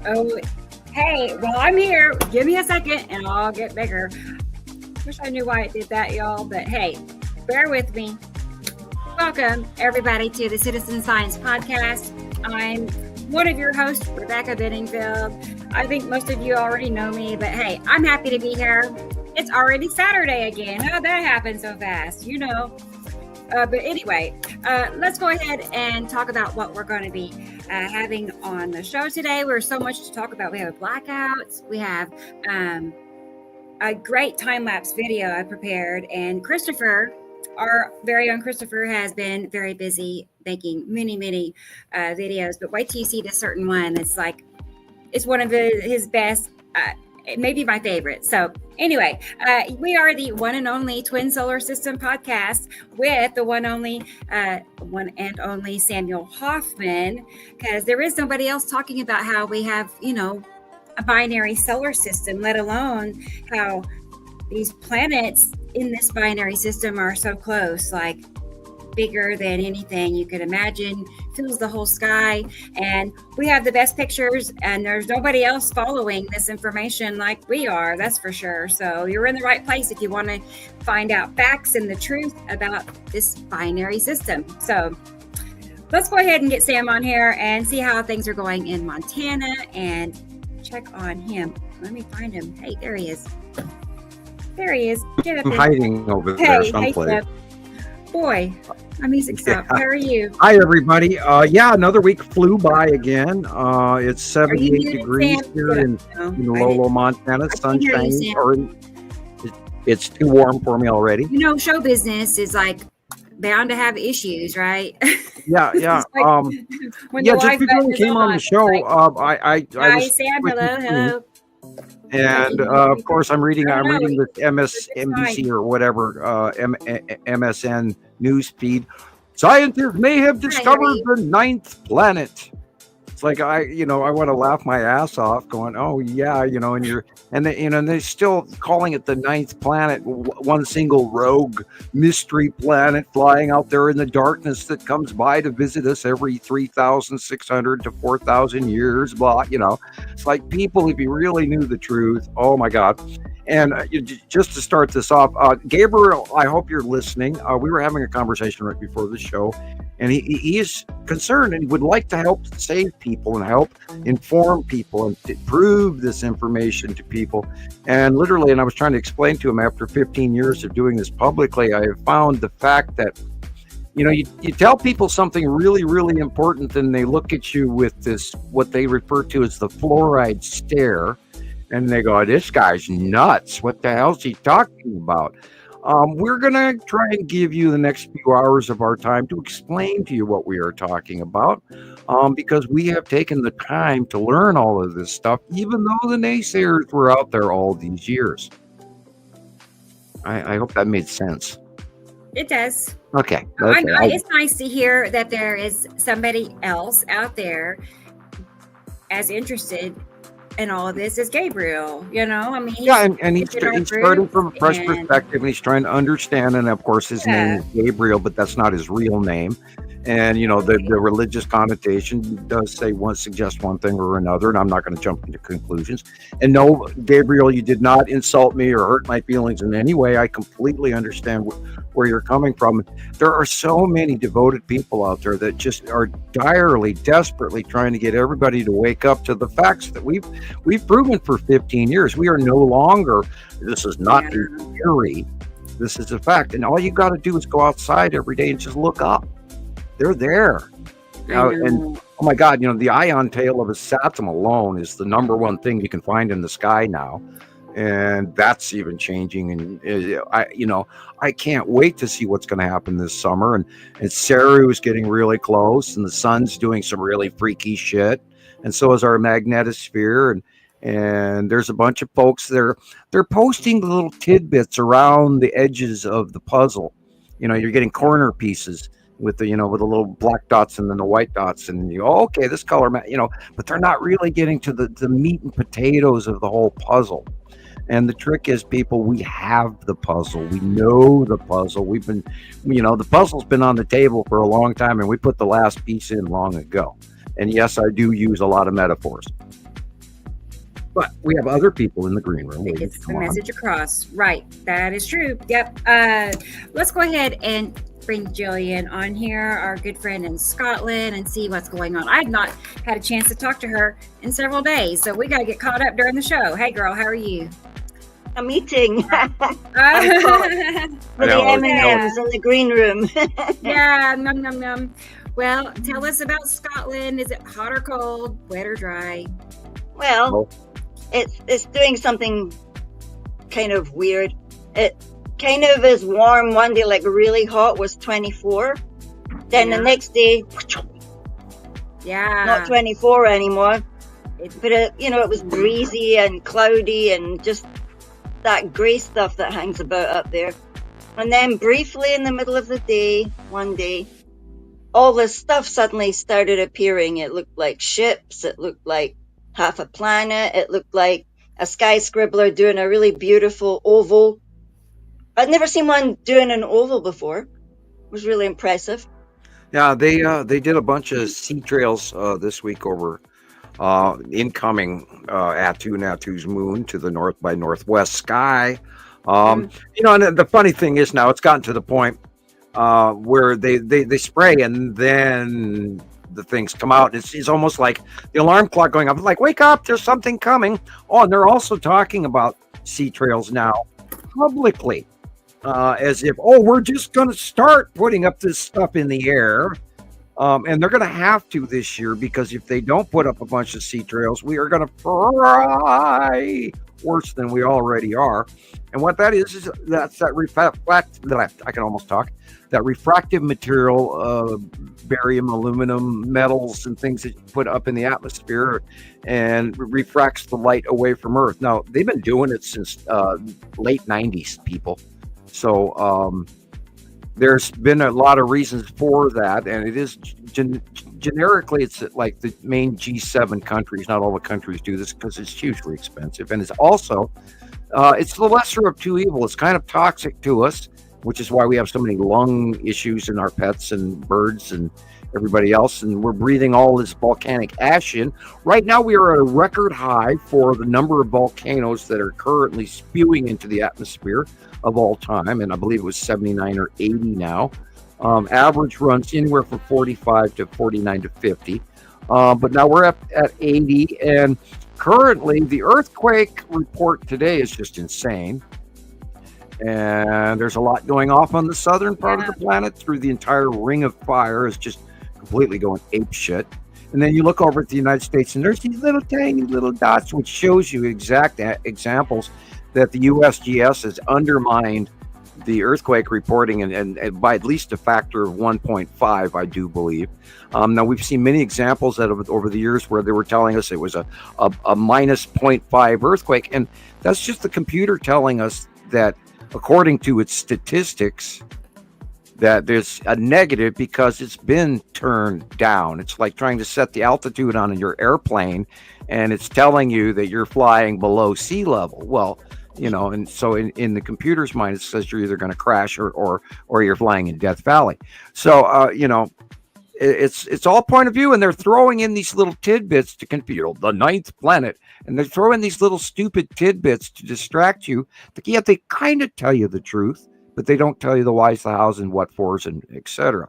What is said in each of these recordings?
Oh, hey, well, I'm here. Give me a second and I'll get bigger. Wish I knew why it did that, y'all, but hey, bear with me. Welcome, everybody, to the Citizen Science Podcast. I'm one of your hosts, Rebecca Benningfield. I think most of you already know me, but hey, I'm happy to be here. It's already Saturday again. How'd that happen so fast? But anyway, let's go ahead and talk about what we're going to be having on the show today. There's so much to talk about. We have blackouts. We have a great time-lapse video I prepared. And Christoper, our very own Christoper, has been very busy making many videos. But wait till you see this certain one. It's one of his best, maybe my favorite. So anyway, we are the one and only Twin Solar System podcast with the one and only Samuel Hofman, because there is nobody else talking about how we have, a binary solar system, let alone how these planets in this binary system are so close, like bigger than anything you could imagine, fills the whole sky. And we have the best pictures, and there's nobody else following this information like we are, that's for sure. So you're in the right place if you want to find out facts and the truth about this binary system. So let's go ahead and get Sam on here and see how things are going in Montana and check on him. Let me find him. Hey, there he is. Get up. I'm hiding over there someplace. Boy, my music stopped. How are you? Hi, everybody. Another week flew by again. It's 78 degrees here in Lolo, Montana. Sun shining. It's too warm for me already. Show business is like bound to have issues, right? Yeah. Just before we came on the show, I was Sam. Hello. And of course, I'm reading this MSNBC or whatever MSN news feed. Scientists may have discovered the ninth planet. It's like I want to laugh my ass off, going, oh yeah, and they're still calling it the ninth planet, one single rogue mystery planet flying out there in the darkness that comes by to visit us every 3,600 to 4,000 years. Blah, it's like, people, if you really knew the truth, oh my God. And just to start this off, Gabriel, I hope you're listening. We were having a conversation right before the show, and he is concerned and would like to help save people and help inform people and to prove this information to people. And literally, and I was trying to explain to him, after 15 years of doing this publicly, I have found the fact that, you tell people something really, really important, and they look at you with this, what they refer to as the fluoride stare. And they go, this guy's nuts. What the hell's he talking about? We're going to try and give you the next few hours of our time to explain to you what we are talking about, because we have taken the time to learn all of this stuff, even though the naysayers were out there all these years. I hope that made sense. It does. Okay. It's nice to hear that there is somebody else out there as interested and all of this is Gabriel, and he's starting from a fresh perspective, and he's trying to understand. And of course, his name is Gabriel, but that's not his real name. And the religious connotation does suggest one thing or another, and I'm not going to jump into conclusions. And no, Gabriel, you did not insult me or hurt my feelings in any way. I completely understand where you're coming from. There are so many devoted people out there that just are desperately trying to get everybody to wake up to the facts that we've proven for 15 years. We are no longer, this is not a theory, this is a fact. And all you got to do is go outside every day and just look up. They're there. And oh my God, the ion tail of a Saturn alone is the number one thing you can find in the sky now. And that's even changing. And I can't wait to see what's going to happen this summer. And Saru is getting really close, and the sun's doing some really freaky shit. And so is our magnetosphere. And there's a bunch of folks they're posting the little tidbits around the edges of the puzzle. You're getting corner pieces with the with the little black dots and then the white dots, and okay, this color, but they're not really getting to the meat and potatoes of the whole puzzle. And the trick is, people, we have the puzzle. We know the puzzle. We've been, the puzzle's been on the table for a long time, and we put the last piece in long ago. And yes, I do use a lot of metaphors. But we have other people in the green room. It gets the message across. Right. That is true. Yep. Let's go ahead and bring Gillian on here, our good friend in Scotland, and see what's going on. I've not had a chance to talk to her in several days, so we got to get caught up during the show. Hey, girl, how are you? I'm eating. I'm with the M&Ms in the green room. Yeah, num num num. Well, tell us about Scotland. Is it hot or cold, wet or dry? Well, it's doing something kind of weird. It kind of is warm one day, like really hot was 24. Then the next day, not 24 anymore. But it was breezy and cloudy and just that grey stuff that hangs about up there. And then briefly in the middle of the day, one day, all this stuff suddenly started appearing. It looked like ships. It looked like half a planet. It looked like a sky scribbler doing a really beautiful oval. I'd never seen one doing an oval before. It was really impressive. Yeah, they did a bunch of sea trails this week over incoming Attu's moon to the north by northwest sky. And the funny thing is now it's gotten to the point where they spray and then the things come out. It's almost like the alarm clock going up. It's like, wake up, there's something coming. Oh, and they're also talking about sea trails now publicly. As if, we're just going to start putting up this stuff in the air. And they're going to have to this year, because if they don't put up a bunch of sea trails, we are going to fry worse than we already are. And what that is that's that that refractive material, barium, aluminum, metals, and things that you put up in the atmosphere and refracts the light away from Earth. Now, they've been doing it since late 90s, people. So there's been a lot of reasons for that, and it is generically, it's like the main G7 countries. Not all the countries do this because it's hugely expensive, and it's also it's the lesser of two evils. It's kind of toxic to us, which is why we have so many lung issues in our pets and birds and everybody else, and we're breathing all this volcanic ash in. Right now, we are at a record high for the number of volcanoes that are currently spewing into the atmosphere of all time, and I believe it was 79 or 80 now. Average runs anywhere from 45 to 49 to 50, but now we're up at 80, and currently the earthquake report today is just insane. And there's a lot going off on the southern part of the planet. Through the entire ring of fire is just completely going ape shit. And then you look over at the United States, and there's these little tiny little dots, which shows you exact examples that the USGS has undermined the earthquake reporting, and by at least a factor of 1.5, I do believe. Now, we've seen many examples over the years where they were telling us it was a minus 0.5 earthquake, and that's just the computer telling us that, according to its statistics, that there's a negative because it's been turned down. It's like trying to set the altitude on your airplane, and it's telling you that you're flying below sea level. Well, and so in the computer's mind, it says you're either going to crash or you're flying in Death Valley. So, it's all point of view, and they're throwing in these little tidbits to confuse the ninth planet, and they're throwing these little stupid tidbits to distract you. Yet they kind of tell you the truth, but they don't tell you the whys, the hows, and what fors, and etc.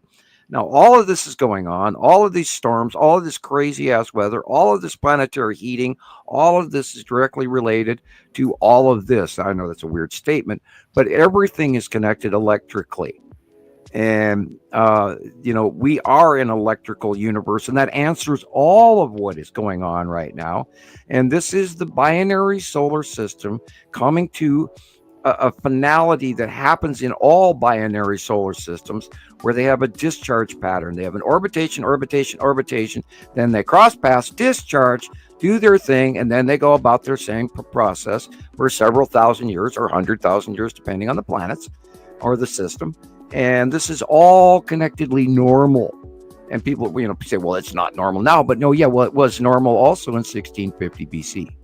Now, all of this is going on, all of these storms, all of this crazy ass weather, all of this planetary heating, all of this is directly related to all of this. I know that's a weird statement, but everything is connected electrically. And, we are an electrical universe, and that answers all of what is going on right now. And this is the binary solar system coming to a finality that happens in all binary solar systems, where they have a discharge pattern. They have an orbitation, then they cross paths, discharge, do their thing, and then they go about their same process for several thousand years or 100,000 years, depending on the planets or the system. And this is all connectedly normal. And people, say, well, it's not normal now, but no, it was normal also in 1650 BC.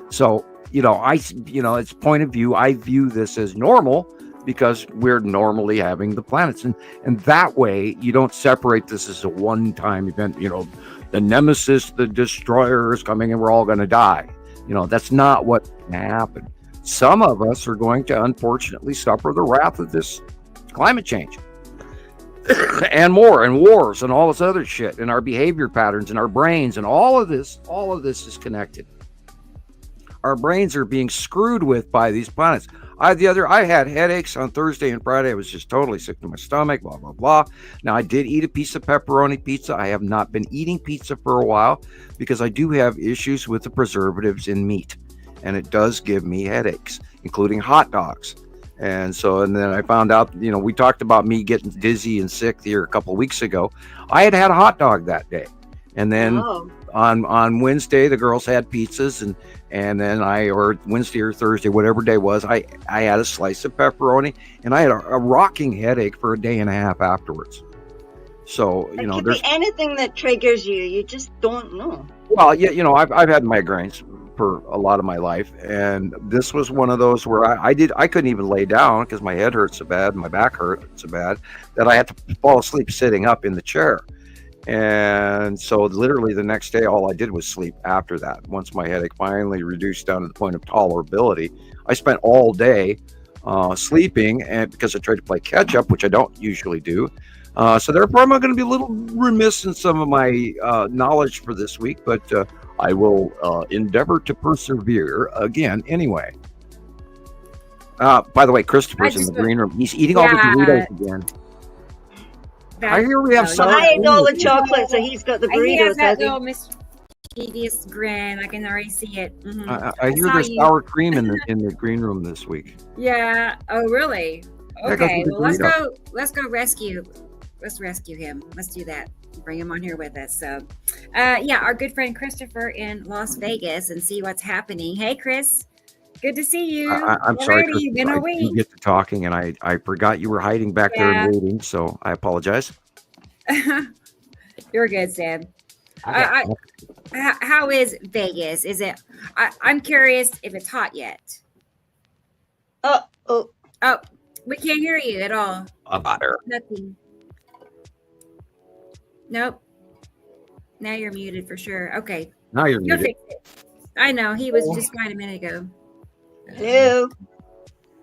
So, it's point of view. I view this as normal because we're normally having the planets. And that way you don't separate this as a one-time event, the nemesis, the destroyer is coming and we're all going to die. That's not what's going to happen. Some of us are going to unfortunately suffer the wrath of this climate change and more, and wars and all this other shit, and our behavior patterns and our brains, and all of this is connected. Our brains are being screwed with by these planets. I had headaches on Thursday and Friday. I was just totally sick to my stomach, blah, blah, blah. Now, I did eat a piece of pepperoni pizza. I have not been eating pizza for a while because I do have issues with the preservatives in meat, and it does give me headaches, including hot dogs. And then I found out, we talked about me getting dizzy and sick here a couple of weeks ago. I had a hot dog that day. And then on Wednesday, the girls had pizzas, and then or Wednesday or Thursday, whatever day was, I had a slice of pepperoni, and I had a rocking headache for a day and a half afterwards. So, it could be anything that triggers you. You just don't know. Well, yeah, I've had migraines for a lot of my life, and this was one of those where I couldn't even lay down because my head hurt so bad, my back hurt so bad that I had to fall asleep sitting up in the chair. And so literally the next day, all I did was sleep after that. Once my headache finally reduced down to the point of tolerability, I spent all day sleeping, and because I tried to play catch up, which I don't usually do. So therefore, I'm going to be a little remiss in some of my knowledge for this week, but I will endeavor to persevere again anyway. By the way, Christopher's in the green room. He's eating all the Doritos again. I hear we have sour I ate all the chocolate, so he's got the burritos. He has that little mischievous grin. I can already see it. Mm-hmm. I hear there's sour cream in the green room this week. Yeah. Oh, really? Okay. Well, let's go rescue. Let's rescue him. Let's do that. Bring him on here with us. So, our good friend Christopher in Las Vegas, and see what's happening. Hey, Chris. Good to see you. I'm sorry, Chris, you've been a week. You get to talking, and I forgot you were hiding back there and waiting, so I apologize. You're good, Sam. How is Vegas? Is it? I'm curious if it's hot yet. Oh, we can't hear you at all. About her. Nothing. Nope. Now you're muted for sure. Okay. Now you're muted. Fix it. I know. He was just fine a minute ago. hello.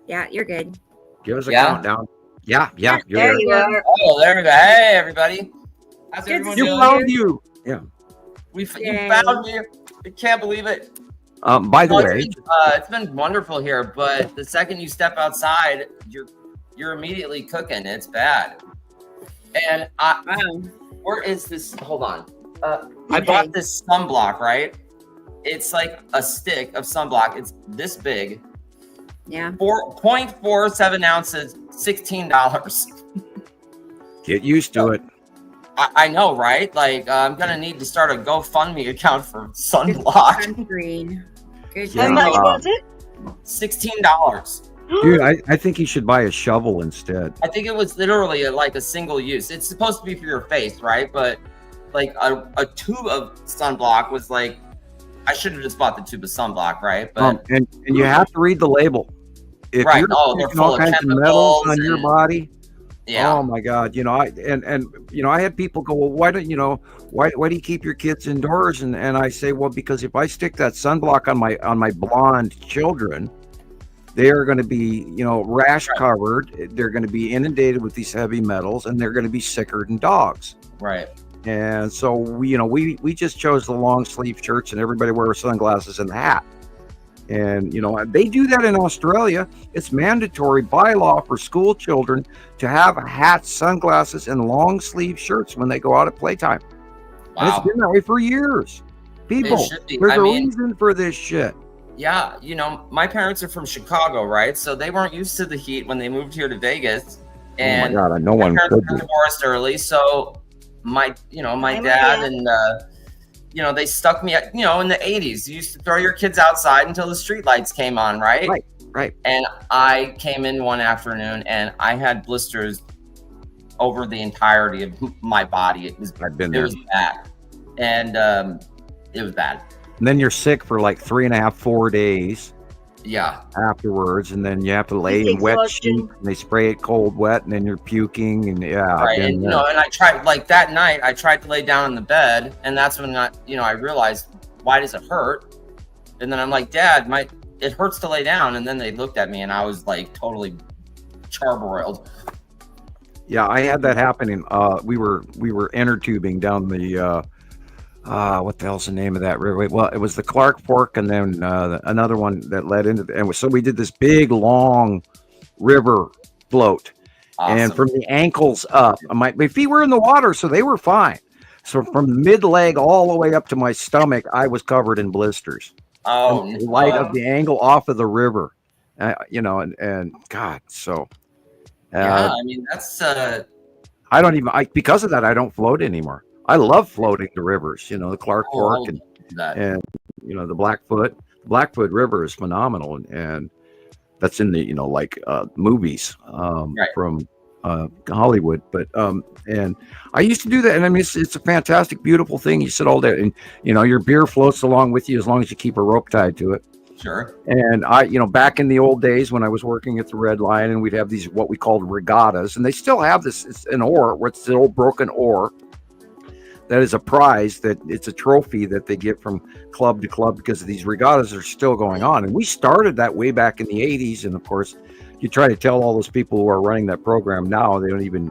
Yeah, you're good. Give us a countdown. Yeah, you're there. You are. Oh, there we go. Hey, everybody. How's everyone doing? You found you. Yeah. You found me. I can't believe it. By the way, it's been wonderful here, but the second you step outside, you're immediately cooking. It's bad. And where is this? Hold on. I bought this sunblock, right? It's like a stick of sunblock. It's this big. Yeah. 0.47 ounces, $16. Get used to it. I know, right? Like, I'm going to need to start a GoFundMe account for sunblock. Sunscreen. Good How much was it? $16. Dude, I think you should buy a shovel instead. I think it was literally like a single use. It's supposed to be for your face, right? But like a tube of sunblock was like, I should have just bought the tube of sunblock, right? But and you have to read the label. If right. You're They're full all of kinds of metals chemicals on your body. Yeah. Oh my God. I had people go, well, why don't why do you keep your kids indoors? And I say, well, because if I stick that sunblock on my blonde children, they are going to be, rash covered. They're going to be inundated with these heavy metals, and they're going to be sicker than dogs. Right. And so we just chose the long sleeve shirts, and everybody wears sunglasses and the hat. And they do that in Australia. It's mandatory by law for school children to have hats, sunglasses, and long sleeve shirts when they go out at playtime. Wow. And it's been that way for years. People, there's a reason for this shit. Yeah, my parents are from Chicago, right? So they weren't used to the heat when they moved here to Vegas. And oh my God, no one could be. Divorced early, so my dad and they stuck me in the 80s. You used to throw your kids outside until the street lights came on, right? Right. And I came in one afternoon and I had blisters over the entirety of my body. It was bad. And it was bad. And then you're sick for like 3.5, 4 days. Yeah. Afterwards, and then you have to lay in wet sheet, and they spray it cold wet, and then you're puking, and right. And and I tried, like that night, I tried to lay down in the bed, and that's when I realized, why does it hurt? And then I'm like, Dad, it hurts to lay down. And then they looked at me and I was like totally charbroiled. Yeah, I had that happening. We were inner tubing down the what the hell's the name of that river? Well, it was the Clark Fork, and then another one that led into and so we did this big long river float. Awesome. And from the ankles up, my feet were in the water, so they were fine. So from mid leg all the way up to my stomach, I was covered in blisters. Oh, in light of the angle off of the river, and God, so. Yeah, I mean that's. I don't even. Because of that, I don't float anymore. I love floating the rivers. The Clark Fork and the Blackfoot. Blackfoot River is phenomenal, and that's in the movies from Hollywood. But and I used to do that, and I mean it's a fantastic, beautiful thing. You sit all day, and your beer floats along with you as long as you keep a rope tied to it. Sure. And I, back in the old days when I was working at the Red Lion, and we'd have these what we called regattas, and they still have this. It's an oar, where it's an old broken oar. That is a prize, that it's a trophy that they get from club to club, because these regattas are still going on. And we started that way back in the 80s. And of course, you try to tell all those people who are running that program now, they don't even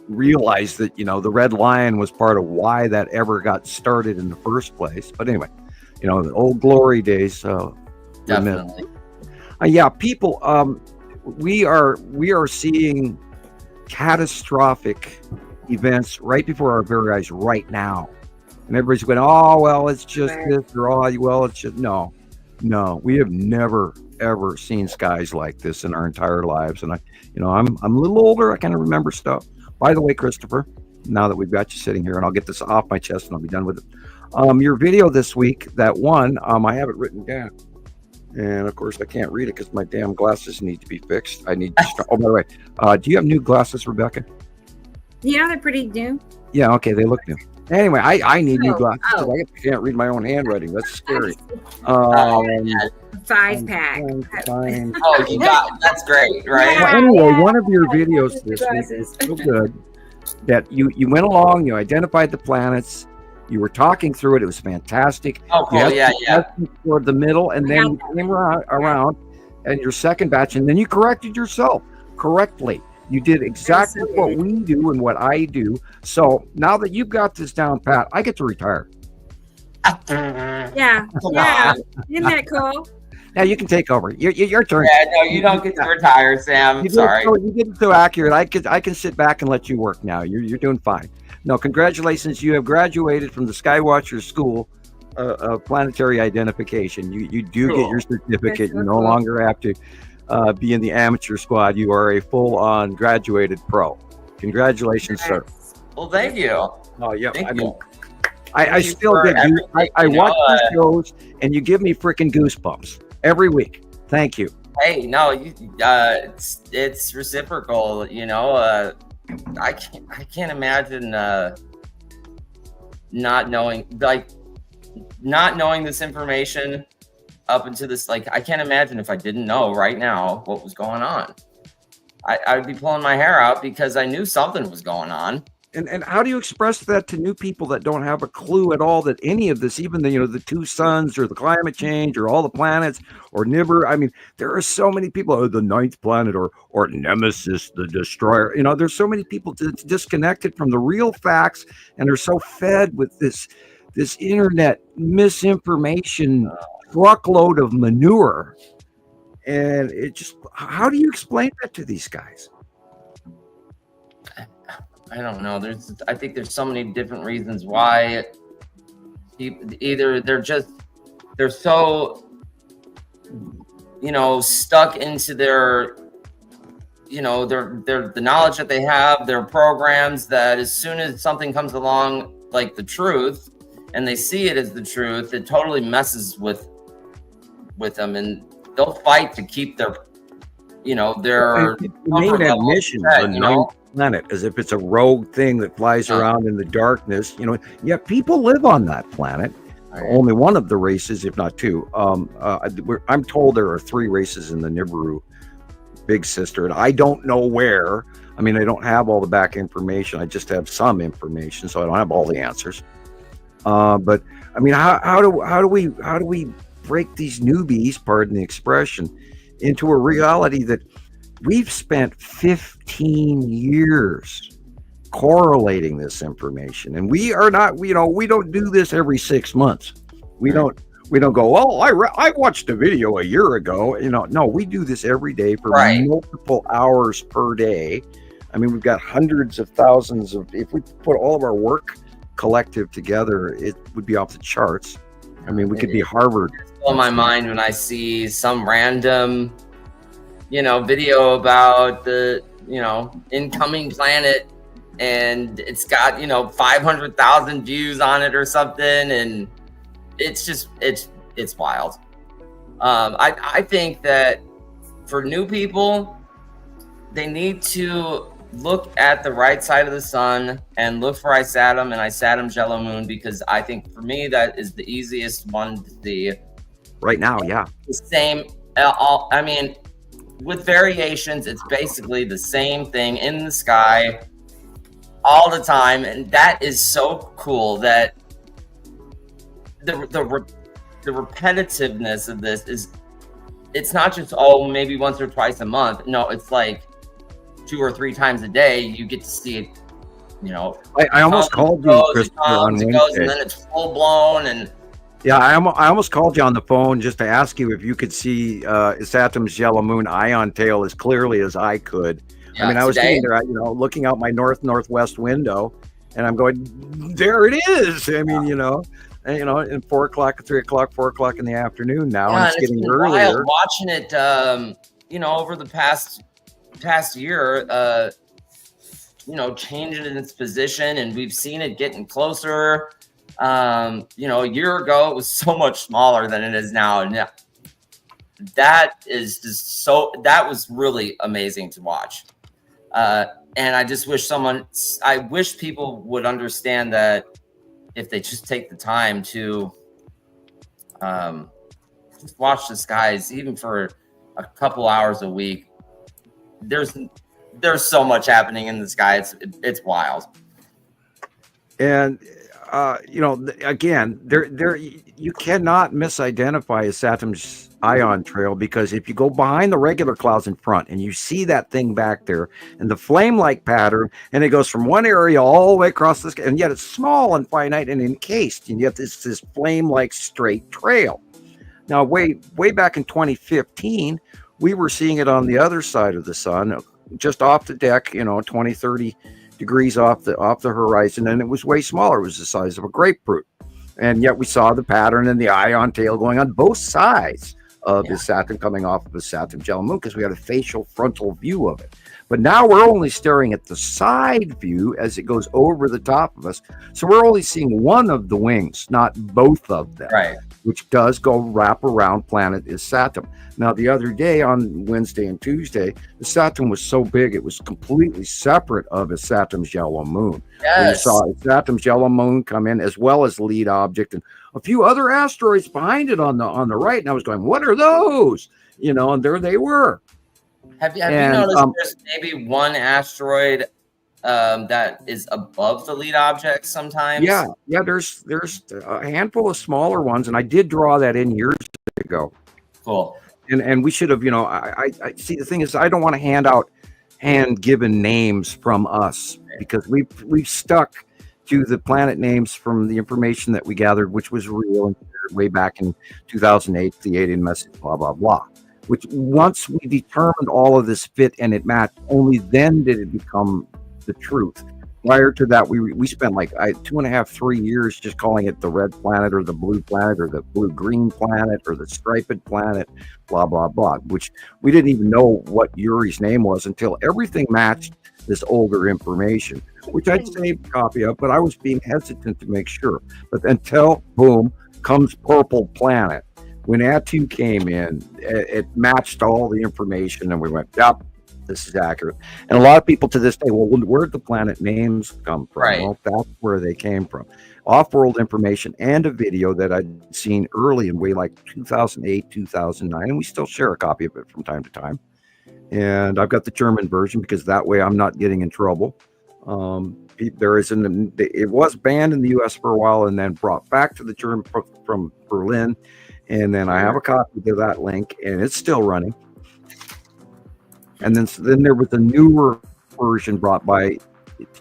realize that, the Red Lion was part of why that ever got started in the first place. But anyway, the old glory days. Definitely. Yeah, people, we are seeing catastrophic events right before our very eyes right now, and everybody's going, oh well, it's just this, or oh well, it's just no, we have never ever seen skies like this in our entire lives. And I'm a little older, I kind of remember stuff. By the way, Christoper, now that we've got you sitting here, and I'll get this off my chest and I'll be done with it, your video this week, that one, I have it written down, and of course I can't read it because my damn glasses need to be fixed. I need to oh, by the way, do you have new glasses, Rebecca? Yeah, they're pretty new. Yeah, okay, they look new. Anyway, I need new glasses. I can't read my own handwriting. That's scary. 5-pack. Oh, you got that's great, right? Well, anyway, one of your videos this week is so good that you went along, you identified the planets, you were talking through it. It was fantastic. Oh, cool. Yeah. Toward the middle, and then you came around and your second batch, and then you corrected yourself correctly. You did exactly what we do and what I do. So now that you've got this down pat, I get to retire. Yeah. Isn't that cool? Now you can take over. Your turn. Yeah, no, you don't get to retire, Sam. Sorry. You did it so accurate. I can sit back and let you work now. You're doing fine. No, congratulations. You have graduated from the Skywatcher School of Planetary Identification. You do get your certificate. You no longer have to be in the amateur squad. You are a full-on graduated pro. Congratulations, sir. Well, thank you. Oh, yeah. Thank you. I still get. I watch the shows, and you give me freaking goosebumps every week. Thank you. Hey, no, it's reciprocal. I can't imagine not knowing this information up into this. Like, I can't imagine if I didn't know right now what was going on. I would be pulling my hair out because I knew something was going on. And how do you express that to new people that don't have a clue at all that any of this, even the two suns or the climate change or all the planets or Nibiru? I mean, there are so many people, the ninth planet or Nemesis, the destroyer. There's so many people disconnected from the real facts, and they're so fed with this internet misinformation truckload of manure. And it just, how do you explain that to these guys? I don't know. I think there's so many different reasons why. Either they're so, stuck into their, the knowledge that they have, their programs, that as soon as something comes along, like the truth, and they see it as the truth, it totally messes with them, and they'll fight to keep their main admission, planet, as if it's a rogue thing that flies around in the darkness. People live on that planet. Only one of the races, if not two. I'm told there are 3 races in the Nibiru big sister, and I don't know where. I mean, I don't have all the back information. I just have some information, so I don't have all the answers. But I mean, how do we break these newbies, pardon the expression, into a reality that we've spent 15 years correlating this information, and we are not, we don't do this every 6 months. We don't go, well, I watched a video a year ago. No, we do this every day for multiple hours per day. I mean, we've got hundreds of thousands of, if we put all of our work collective together, it would be off the charts. I mean, we could be Harvard. It's on my mind when I see some random, video about the, incoming planet, and it's got, 500,000 views on it or something. And it's just, it's wild. I think that for new people, they need to look at the right side of the sun and look for Isatum and Isatum's yellow moon, because I think for me, that is the easiest one to see. Right now, yeah. The same, I mean, with variations, it's basically the same thing in the sky all the time. And that is so cool that the repetitiveness of this is, it's not just, maybe once or twice a month. No, it's like 2 or 3 times a day. You get to see it, I almost called you, Christoper, on Wednesday. And then it's full blown. And yeah, I almost called you on the phone just to ask you if you could see Isatum's yellow moon ion tail as clearly as I could. Yeah, I mean, I was sitting there, looking out my northwest window, and I'm going, there it is. I mean, in 4 o'clock, 3 o'clock, 4 o'clock in the afternoon now, and it's getting earlier. Watching it, over the past year, changing in its position, and we've seen it getting closer. A year ago, it was so much smaller than it is now. And that was really amazing to watch. And I just wish I wish people would understand that if they just take the time to just watch the skies, even for a couple hours a week, there's so much happening in the sky. It's wild. And again, there you cannot misidentify Isatum's ion trail, because if you go behind the regular clouds in front and you see that thing back there and the flame-like pattern, and it goes from one area all the way across the sky, and yet it's small and finite and encased, and yet this flame-like straight trail. Now, way back in 2015, we were seeing it on the other side of the sun, just off the deck, 20, 30 degrees off the horizon, and it was way smaller. It was the size of a grapefruit, and yet we saw the pattern and the ion tail going on both sides of Isatum, coming off of Isatum's yellow moon, because we had a facial frontal view of it. But now we're only staring at the side view as it goes over the top of us, so we're only seeing one of the wings, not both of them, right? Which does go wrap around planet Isatum. Now, the other day on Wednesday and Tuesday, Isatum was so big it was completely separate of Isatum's yellow moon. Yes. We saw Isatum's yellow moon come in, as well as the lead object, and a few other asteroids behind it on the right. And I was going, what are those? And there they were. Have you noticed there's maybe one asteroid that is above the lead object sometimes? Yeah. There's a handful of smaller ones, and I did draw that in years ago. Cool. And we should have, I see. The thing is, I don't want to hand given names from us, because we've stuck to the planet names from the information that we gathered, which was real and way back in 2008, the alien message, blah blah blah. Which, once we determined all of this fit and it matched, only then did it become the truth. Prior to that, we spent like 2.5, 3 years just calling it the red planet, or the blue planet, or the blue-green planet, or the striped planet, blah, blah, blah, which we didn't even know what Yuri's name was until everything matched this older information, which I'd saved a copy of, but I was being hesitant to make sure. But until, boom, comes Purple Planet. When Atu came in, it matched all the information, and we went, yep, this is accurate. And a lot of people to this day, well, where'd the planet names come from? Right. Well, that's where they came from. Off-world information and a video that I'd seen early in way like 2008, 2009, and we still share a copy of it from time to time. And I've got the German version, because that way I'm not getting in trouble. It was banned in the U.S. for a while, and then brought back to the German from Berlin. And then I have a copy of that link, and it's still running. And then there was a newer version brought by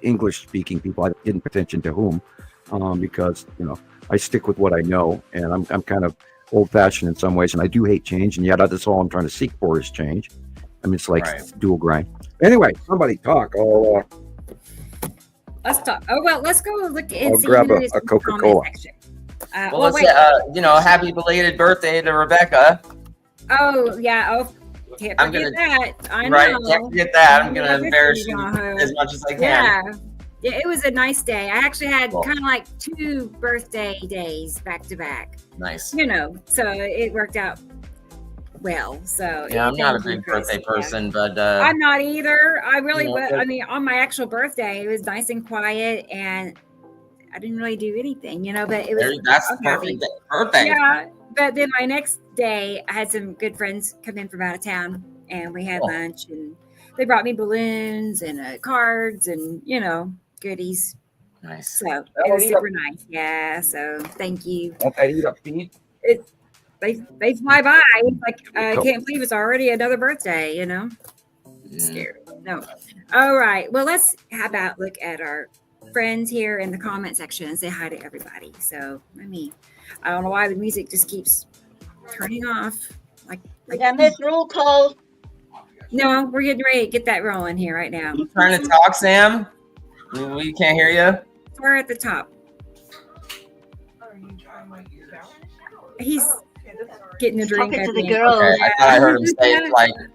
English-speaking people. I didn't pay attention to whom, because I stick with what I know, and I'm kind of old-fashioned in some ways, and I do hate change, and yet that's all I'm trying to seek for is change. I mean, it's like dual grind. Anyway, somebody talk. Let's talk. Oh well, let's go look and I'll see grab who is a in the Coca-Cola. comment section. Well, let's say, happy belated birthday to Rebecca. Oh yeah. Oh, can't I'm forget gonna- that. I know. Right? Can't forget that. I'm going Yeah, to embarrass good you for you, as much as I can. Yeah, it was a nice day. I actually had Cool. kind of like 2 birthday days back to back. Nice. So it worked out well. So Yeah, I'm not a thank you, big birthday Chris. person, but I'm not either. I really was. but- I mean, on my actual birthday, it was nice and quiet, and I didn't really do anything, but it was. that's I'm perfect. happy. Perfect. Yeah, but then my next day, I had some good friends come in from out of town, and we had Cool. lunch, and they brought me balloons and cards and goodies. Nice. So it was super nice. Yeah. So thank you. They fly by. It's like I can't believe it's already another birthday. Scary. No. All right. Well, how about look at our friends here in the comment section and say hi to everybody. So I don't know why the music just keeps turning off. And this roll call. No, we're getting ready to get that rolling here right now. You trying to talk, Sam? We can't hear you. We're at the top. He's getting a drink. Talking to I the think. girl. Okay, I thought I heard him say it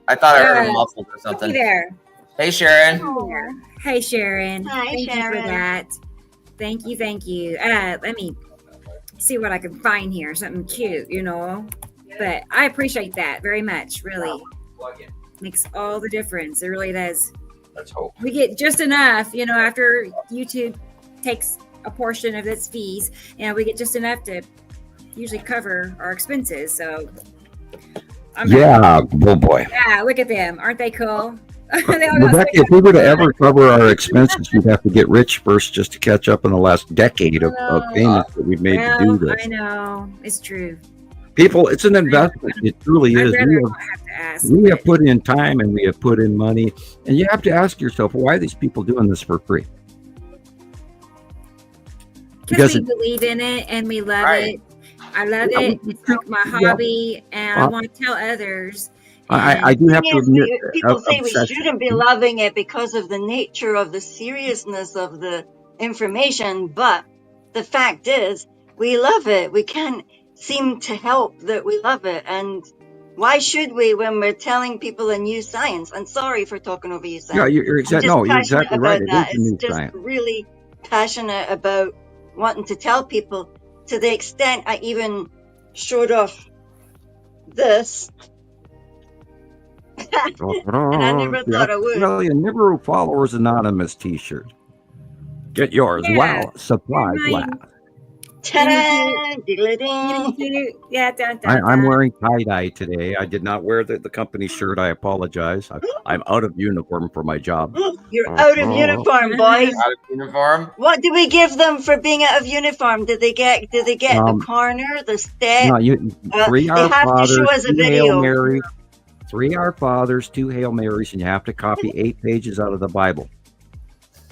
I thought I heard him muffled or Hey something. there. Hey, Sharon. Hey, Sharon. Hi, Thank you Sharon. for that. Thank you. Let me see what I can find here. Something cute, But I appreciate that very much. Really makes all the difference. It really does. Let's hope. We get just enough, after YouTube takes a portion of its fees, we get just enough to usually cover our expenses. So Oh boy. yeah, look at them. Aren't they cool? They all got Rebecca, if we were to ever cover our expenses, we'd have to get rich first just to catch up in the last decade of payments that we've made to do this. I know. It's true. People, it's an investment. It truly I'd is. rather not have to ask. We have put in time and we have put in money. And you have to ask yourself, why are these people doing this for free? Because we believe in it and we love it. I love it. It's like my hobby, and I want to tell others. I do have to admit, people say we shouldn't be loving it because of the nature of the seriousness of the information, but the fact is, we love it. We can't seem to help that we love it, and why should we when we're telling people a new science? I'm sorry for talking over you, Sam. Yeah, you're exactly right. It's just really passionate about wanting to tell people, to the extent I even showed off this. And I never thought I would. Well, your Nibiru Followers Anonymous t-shirt. Get yours. Yeah. Wow. Supplies. Wow. Ta-da! Diddle-ding. Yeah, I'm wearing tie-dye today. I did not wear the company shirt. I apologize. I'm out of uniform for my job. You're out of uniform, boys. Out of uniform. What do we give them for being out of uniform? Did they get the corner, the step? No, 3 they Our have Fathers, to show us a 2 Hail video. Marys, 3 Our Fathers, 2 Hail Marys, and you have to copy 8 pages out of the Bible.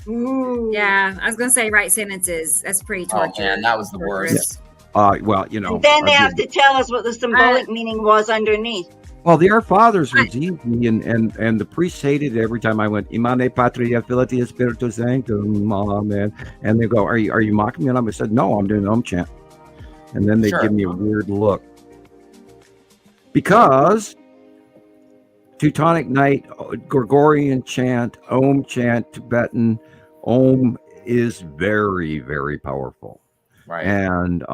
Ooh. Yeah, I was gonna say write sentences. That's pretty torture. Oh man, that was the worst. Well, And then they have to tell us what the symbolic meaning was underneath. Well, the Our Fathers was easy, and the priest hated it every time I went, Imane Patria Filii Spiritus Sanctum, Amen. And they go, Are you mocking me? And I said, No, I'm doing the Om chant. And then they give me a weird look. Because Teutonic Night, Gregorian chant, Om chant, Tibetan, Om is very, very powerful. Right. And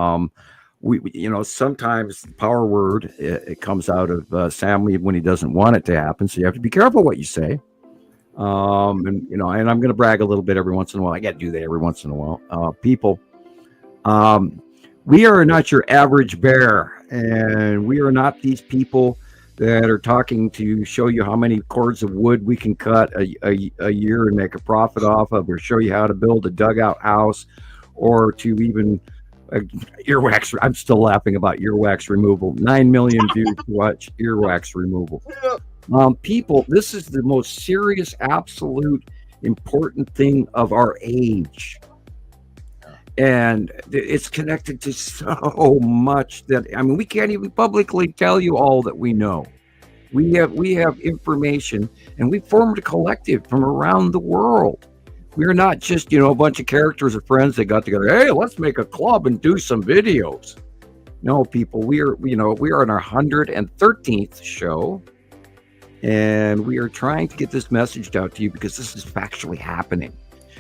we sometimes the power word it comes out of Sam when he doesn't want it to happen. So you have to be careful what you say. And I'm going to brag a little bit every once in a while. I got to do that every once in a while. People, we are not your average bear, and we are not these people that are talking to show you how many cords of wood we can cut a year and make a profit off of, or show you how to build a dugout house, or to even Earwax. I'm still laughing about earwax removal. 9 million views to watch earwax removal. People, this is the most serious, absolute, important thing of our age. And it's connected to so much that, I mean, we can't even publicly tell you all that we know. We have information, and we formed a collective from around the world. We're not just, a bunch of characters or friends that got together. Hey, let's make a club and do some videos. No, people, we are in our 113th show, and we are trying to get this message out to you because this is factually happening.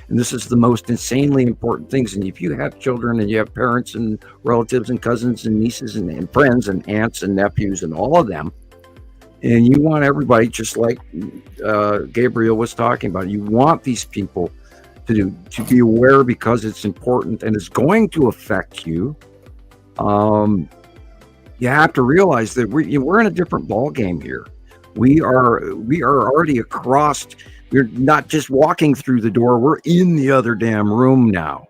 And this is the most insanely important things. And if you have children and you have parents and relatives and cousins and nieces and friends and aunts and nephews and all of them, and you want everybody, just like Gabriel was talking about, you want these people to be aware because it's important and it's going to affect you. You have to realize that we're in a different ball game here. We are already across. We're not just walking through the door. We're in the other damn room now.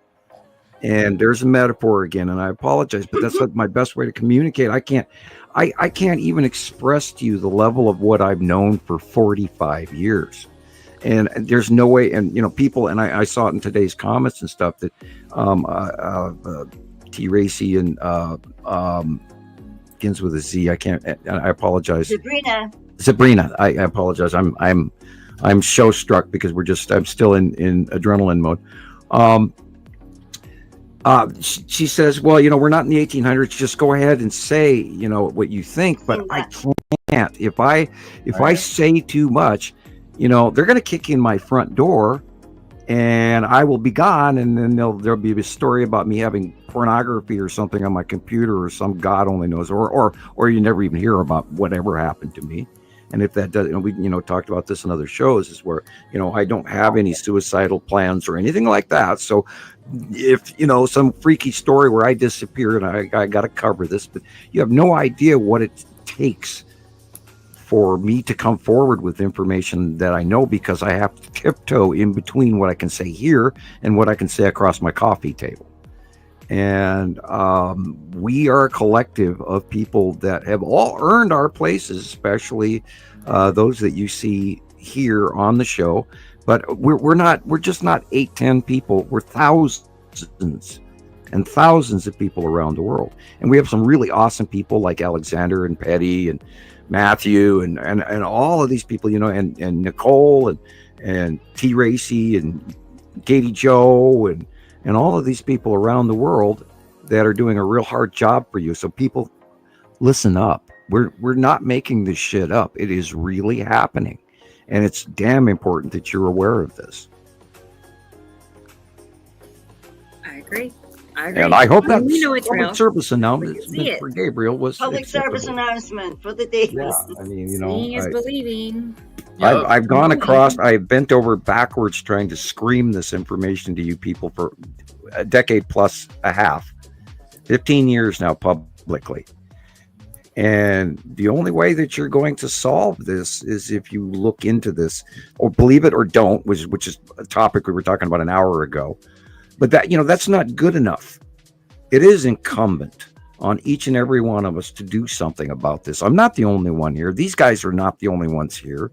And there's a metaphor again, and I apologize, but that's my best way to communicate. I can't even express to you the level of what I've known for 45 years. And there's no way, and people, and I saw it in today's comments and stuff that T. Racy and begins with a Z. I apologize. Sabrina. I apologize. I'm show struck because I'm still in adrenaline mode. She says, well, we're not in the 1800s. Just go ahead and say, what you think, but I can't. If I say too much, they're going to kick in my front door and I will be gone. And then there'll be a story about me having pornography or something on my computer or some God only knows, or you never even hear about whatever happened to me. And if that does, we talked about this in other shows, is where I don't have any suicidal plans or anything like that. So if some freaky story where I disappear and I got to cover this, but you have no idea what it takes for me to come forward with information that I know, because I have to tiptoe in between what I can say here and what I can say across my coffee table. And we are a collective of people that have all earned our places, especially those that you see here on the show. But we're just not 8-10 people. We're thousands and thousands of people around the world. And we have some really awesome people like Alexander and Petty and Matthew and all of these people, and Nicole and T. Racy and Katie Joe and all of these people around the world that are doing a real hard job for you. So people, listen up. We're not making this shit up. It is really happening. And it's damn important that you're aware of this. I agree. And I hope that it's public real. service announcement for Gabriel was public service announcement for the day. Yeah, I mean, Seeing is believing. I've gone across, I've bent over backwards trying to scream this information to you people for a decade plus a half, 15 years now publicly. And the only way that you're going to solve this is if you look into this, or believe it or don't, which is a topic we were talking about an hour ago. But that, that's not good enough. It is incumbent on each and every one of us to do something about this. I'm not the only one here. These guys are not the only ones here.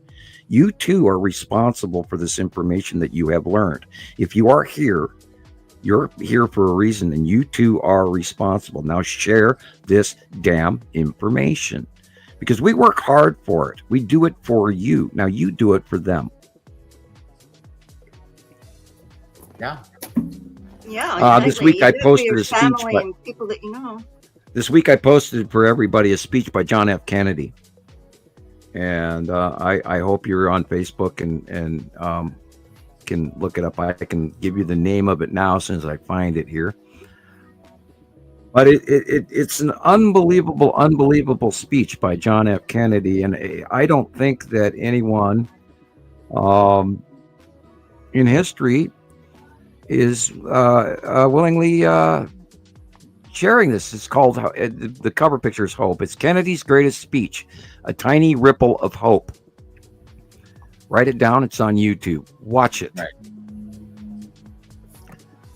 You too are responsible for this information that you have learned. If you are here, you're here for a reason, and you too are responsible. Now share this damn information, because we work hard for it. We do it for you. Now you do it for them. Yeah. Yeah. Exactly. This week I posted a speech. People that you know. This week I posted for everybody a speech by John F. Kennedy. And I hope you're on Facebook and can look it up. I can give you the name of it now as soon as I find it here. But it's an unbelievable speech by John F. Kennedy. And I don't think that anyone in history is willingly sharing this. It's called, the cover picture is Hope. It's Kennedy's greatest speech, a tiny ripple of hope. Write it down. It's on YouTube. Watch it. Right.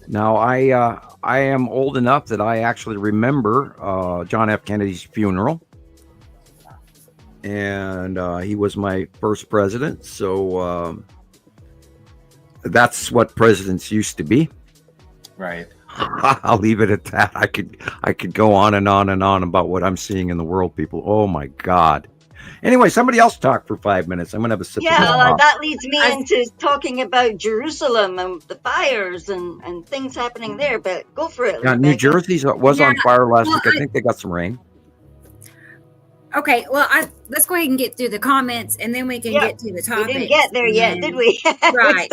Now, I am old enough that I actually remember John F. Kennedy's funeral. And he was my first president. So that's what presidents used to be. Right. I'll leave it at that. I could go on and on and on about what I'm seeing in the world, people. Oh my God. Anyway, somebody else talk for 5 minutes. I'm gonna have a sip. Yeah, that leads me into talking about Jerusalem and the fires and things happening there. But go for it. Yeah, New Jersey was on fire last week. I think they got some rain. Okay, well, let's go ahead and get through the comments, and then we can get to the topic. We didn't get there yet, did we? Right.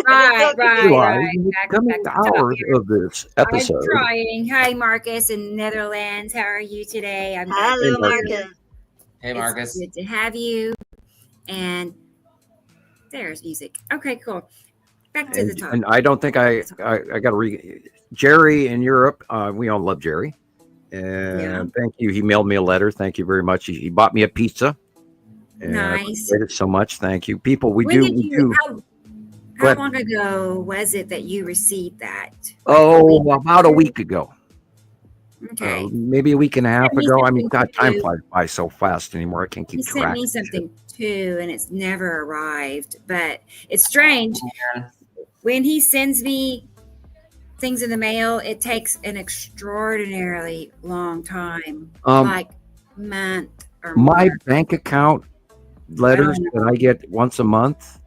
Coming hours of this episode. I'm trying. Hi, Marcus in Netherlands. How are you today? Hello, Marcus. Hey, Marcus. It's good to have you. And there's music. Okay, cool. Back to the topic. And I don't think I got to read Jerry in Europe. We all love Jerry. And thank you. He mailed me a letter. Thank you very much. He bought me a pizza. And nice. I appreciate it so much. Thank you. People, how long ago was it that you received that? Oh, about a week ago. Okay. Maybe a week and a half ago. I mean, God, time flies by so fast anymore. I can't keep track. He sent me something too, and it's never arrived. But it's strange. When he sends me things in the mail, it takes an extraordinarily long time, like month or more. My bank account letters that I get once a month,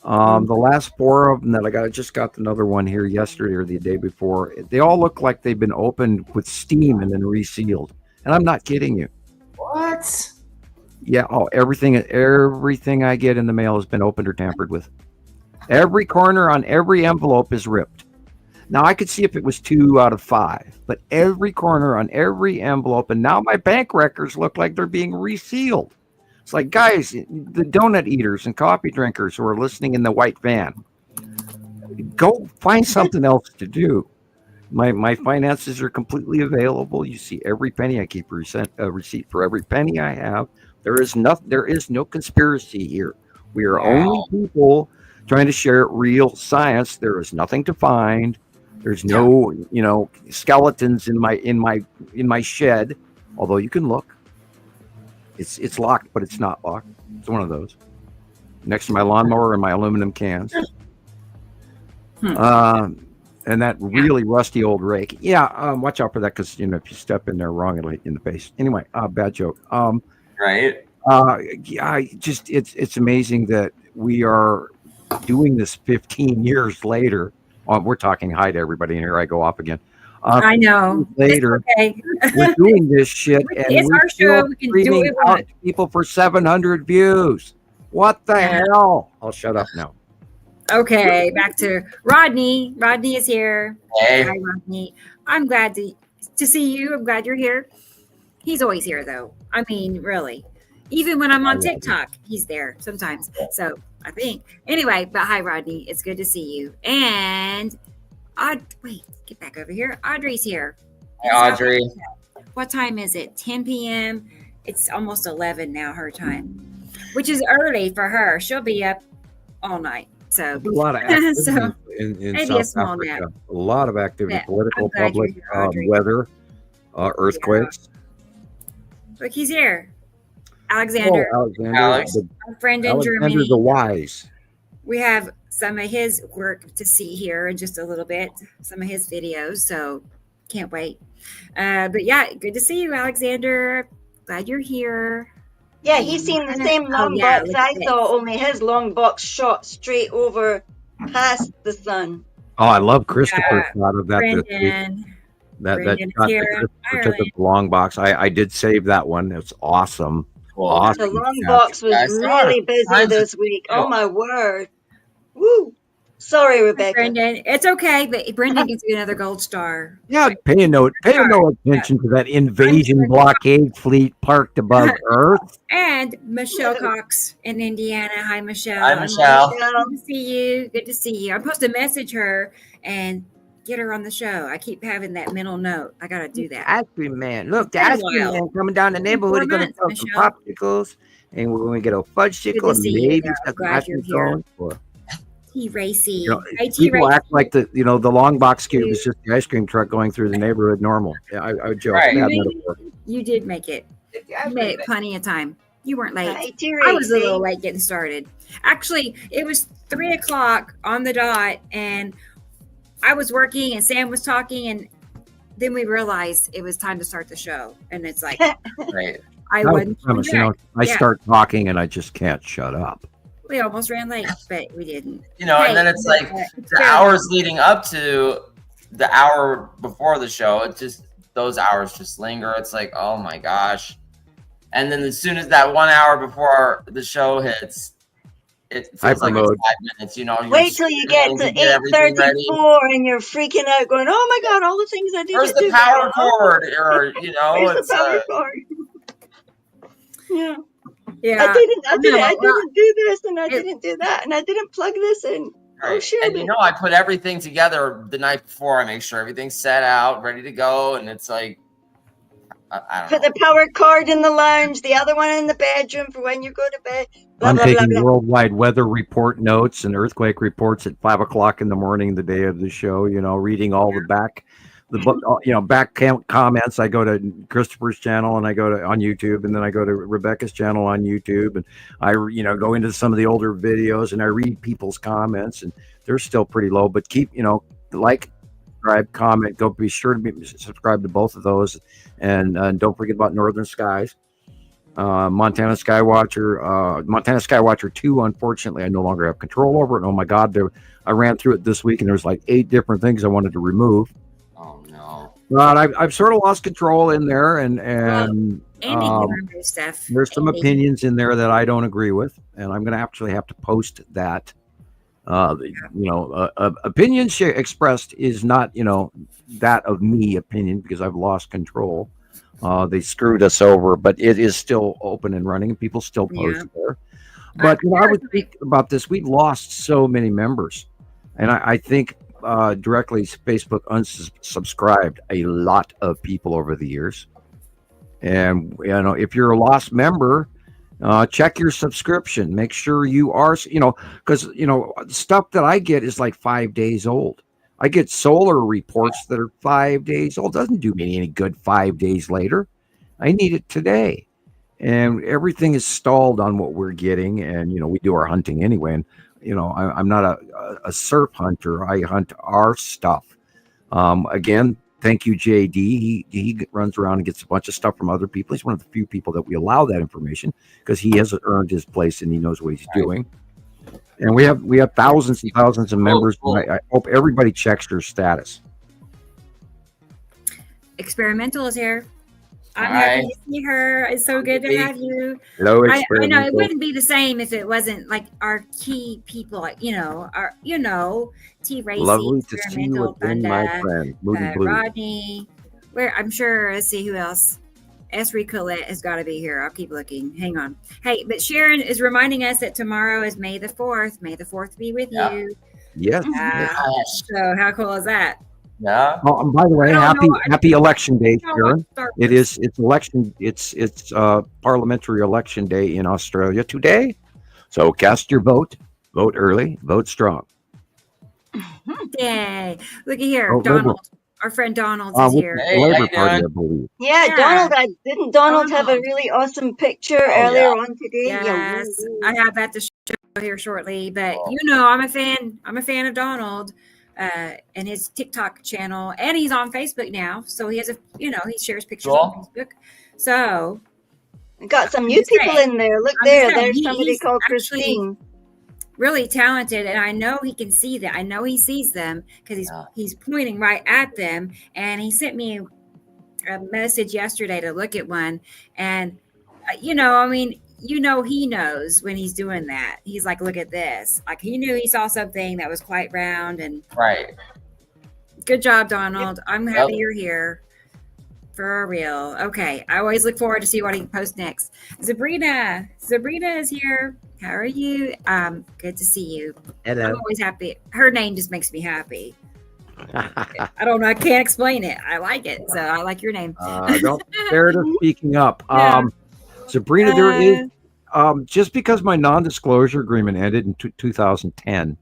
the last 4 of them that I just got another one here yesterday or the day before, they all look like they've been opened with steam and then resealed. And I'm not kidding you. What? Yeah. Oh, everything I get in the mail has been opened or tampered with. Every corner on every envelope is ripped. Now, I could see if it was 2 out of 5, but every corner on every envelope, and now my bank records look like they're being resealed. It's like, guys, the donut eaters and coffee drinkers who are listening in the white van, go find something else to do. My finances are completely available. You see every penny. I keep a receipt for every penny I have. There is no conspiracy here. We are only people trying to share real science. There is nothing to find. There's no, skeletons in my shed. Although you can look, it's locked, but it's not locked. It's one of those next to my lawnmower and my aluminum cans. And that really rusty old rake. Yeah, watch out for that because if you step in there wrong, it'll hit you in the face. Anyway, bad joke. Right. It's amazing that we are doing this 15 years later. We're talking hi to everybody, and here I go off again. I know. Later, we're doing this shit, and it's our show. We can do it out to people for 700 views. What the hell? I'll shut up now. Okay, back to Rodney. Rodney is here. Hey. Hi, Rodney. I'm glad to see you. I'm glad you're here. He's always here, though. I mean, really. Even when I'm on TikTok, he's there sometimes. So I think. Anyway, but hi, Rodney. It's good to see you. And wait, get back over here. Audrey's here. Hey, Audrey. What time is it? 10 p.m. It's almost 11 now, her time, which is early for her. She'll be up all night. So a lot of activity in South Africa. A lot of activity, political, public, weather, earthquakes. Look, he's here. Alexander. Alex. Our friend in Alexander Germany. the Wise. We have some of his work to see here in just a little bit, some of his videos, so can't wait. But yeah, good to see you, Alexander. Glad you're here. Yeah, he's seen the same long box I saw, only his long box shot straight over past the sun. Oh, I love Christoper shot of that. Brendan. That shot that Christoper took of the long box. I did save that one. It's awesome. Awesome. The long box was really busy this week. Oh my word. Woo. Sorry, Rebecca. Brendan, it's okay, but Brendan gets another gold star. Yeah, pay no attention to that invasion blockade fleet parked above Earth. And Michelle Cox in Indiana. Hi, Michelle. Hi, Michelle. Good to see you. Good to see you. I'm supposed to message her and get her on the show. I keep having that mental note. I got to do that. Ice cream man. Look, the ice cream man coming down the neighborhood. He's going to sell some popsicles, and we're going to get a fudge sickle and maybe some ice cream cone for T Racy. You know, Hey, T people Racy. act like the long box cube is just the ice cream truck going through the neighborhood normal. Yeah, I would joke. Right. Bad metaphor. You did make it. You made it plenty of time. You weren't late. Hi, T. I was a little Racy. late getting started. Actually, it was 3:00 on the dot, and I was working, and Sam was talking, and then we realized it was time to start the show. And it's like, Right. I That was wasn't. the premise, you know, I Yeah. start talking and I just can't shut up. We almost ran late, but we didn't. You know, and then it's like the hours leading up to the hour before the show, it just, those hours just linger. It's like, oh my gosh. And then as soon as that 1 hour before the show hits, it feels like it's 5 minutes, you know. Wait till you get to 8:34 and you're freaking out going, oh my God, all the things I did. Where's the power cord? Or, you know, Where's the power cord? Yeah. Yeah. I didn't do this and I didn't do that and I didn't plug this in. Right. Oh, sure. And you know, I put everything together the night before. I make sure everything's set out, ready to go. And it's like, I don't Put know. the power cord in the lounge, the other one in the bedroom for when you go to bed. Blah, I'm blah, taking blah, blah. worldwide weather report notes and earthquake reports at 5:00 in the morning, the day of the show. You know, reading all the back comments. I go to Christoper's channel and I go to on YouTube, and then I go to Rebecca's channel on YouTube, and I go into some of the older videos and I read people's comments, and they're still pretty low. But keep like, subscribe, comment. Go be sure to be subscribed to both of those, and don't forget about Northern Skies. Montana Skywatcher 2, unfortunately I no longer have control over it. Oh my God, I ran through it this week and there's like 8 different things I wanted to remove. Oh no. But I've sort of lost control in there, and Andy can remove stuff. there's some opinions in there that I don't agree with, and I'm going to actually have to post that. Opinion expressed is not that of me opinion, because I've lost control. They screwed us over, but it is still open and running, and people still post there. But I would think about this. We've lost so many members, and I think directly Facebook unsubscribed a lot of people over the years. And if you're a lost member, check your subscription. Make sure you are, because stuff that I get is like 5 days old. I get solar reports that are 5 days old. Doesn't do me any good 5 days later. I need it today. And everything is stalled on what we're getting. And, we do our hunting anyway. And, I'm not a surf hunter. I hunt our stuff. Again, thank you, JD. He runs around and gets a bunch of stuff from other people. He's one of the few people that we allow that information, because he has earned his place and he knows what he's doing. And we have thousands and thousands of members. Cool. I hope everybody checks their status. Experimental is here. I'm Hi. happy to see her. It's so good to have you. Hello, I know Experimental. it wouldn't be the same if it wasn't like our key people, T Racy, Lovely to see you Experimental, again, my Bunda, friend. Moody Blue. Rodney. I'm sure. Let's see who else. Esri Colette has got to be here. I'll keep looking. Hang on. Hey, but Sharon is reminding us that tomorrow is May the 4th. May the 4th be with you. Yes. So how cool is that? Yeah. Oh, and by the way, happy election day, Sharon. It's election. It's parliamentary election day in Australia today. So cast your vote. Vote early. Vote strong. Yay! Look at here, Oh, Donald. Our friend Donald is here. Hey, Labor how you Party, doing? I believe. Yeah, Yeah. Didn't Donald have a really awesome picture earlier on today? Yes, I have that to show here shortly. But Cool. I'm a fan. I'm a fan of Donald and his TikTok channel, and he's on Facebook now. So he has he shares pictures on Facebook. So We got some I'm new just people saying. in there. Look I'm there. just saying, There's somebody he's called actually Christine. really talented, and I know he can see that. I know he sees them because he's pointing right at them. And he sent me a message yesterday to look at one, and he knows when he's doing that. He's like, look at this. Like, he knew he saw something that was quite round. And Right. good job, Donald. I'm happy you're here. For real. Okay. I always look forward to see what he posts next. Sabrina is here. How are you? Good to see you. Hello. I'm always happy. Her name just makes me happy. I don't know. I can't explain it. I like it. So I like your name. Don't stare to speaking up. Yeah. Sabrina, there is just because my non-disclosure agreement ended in 2010.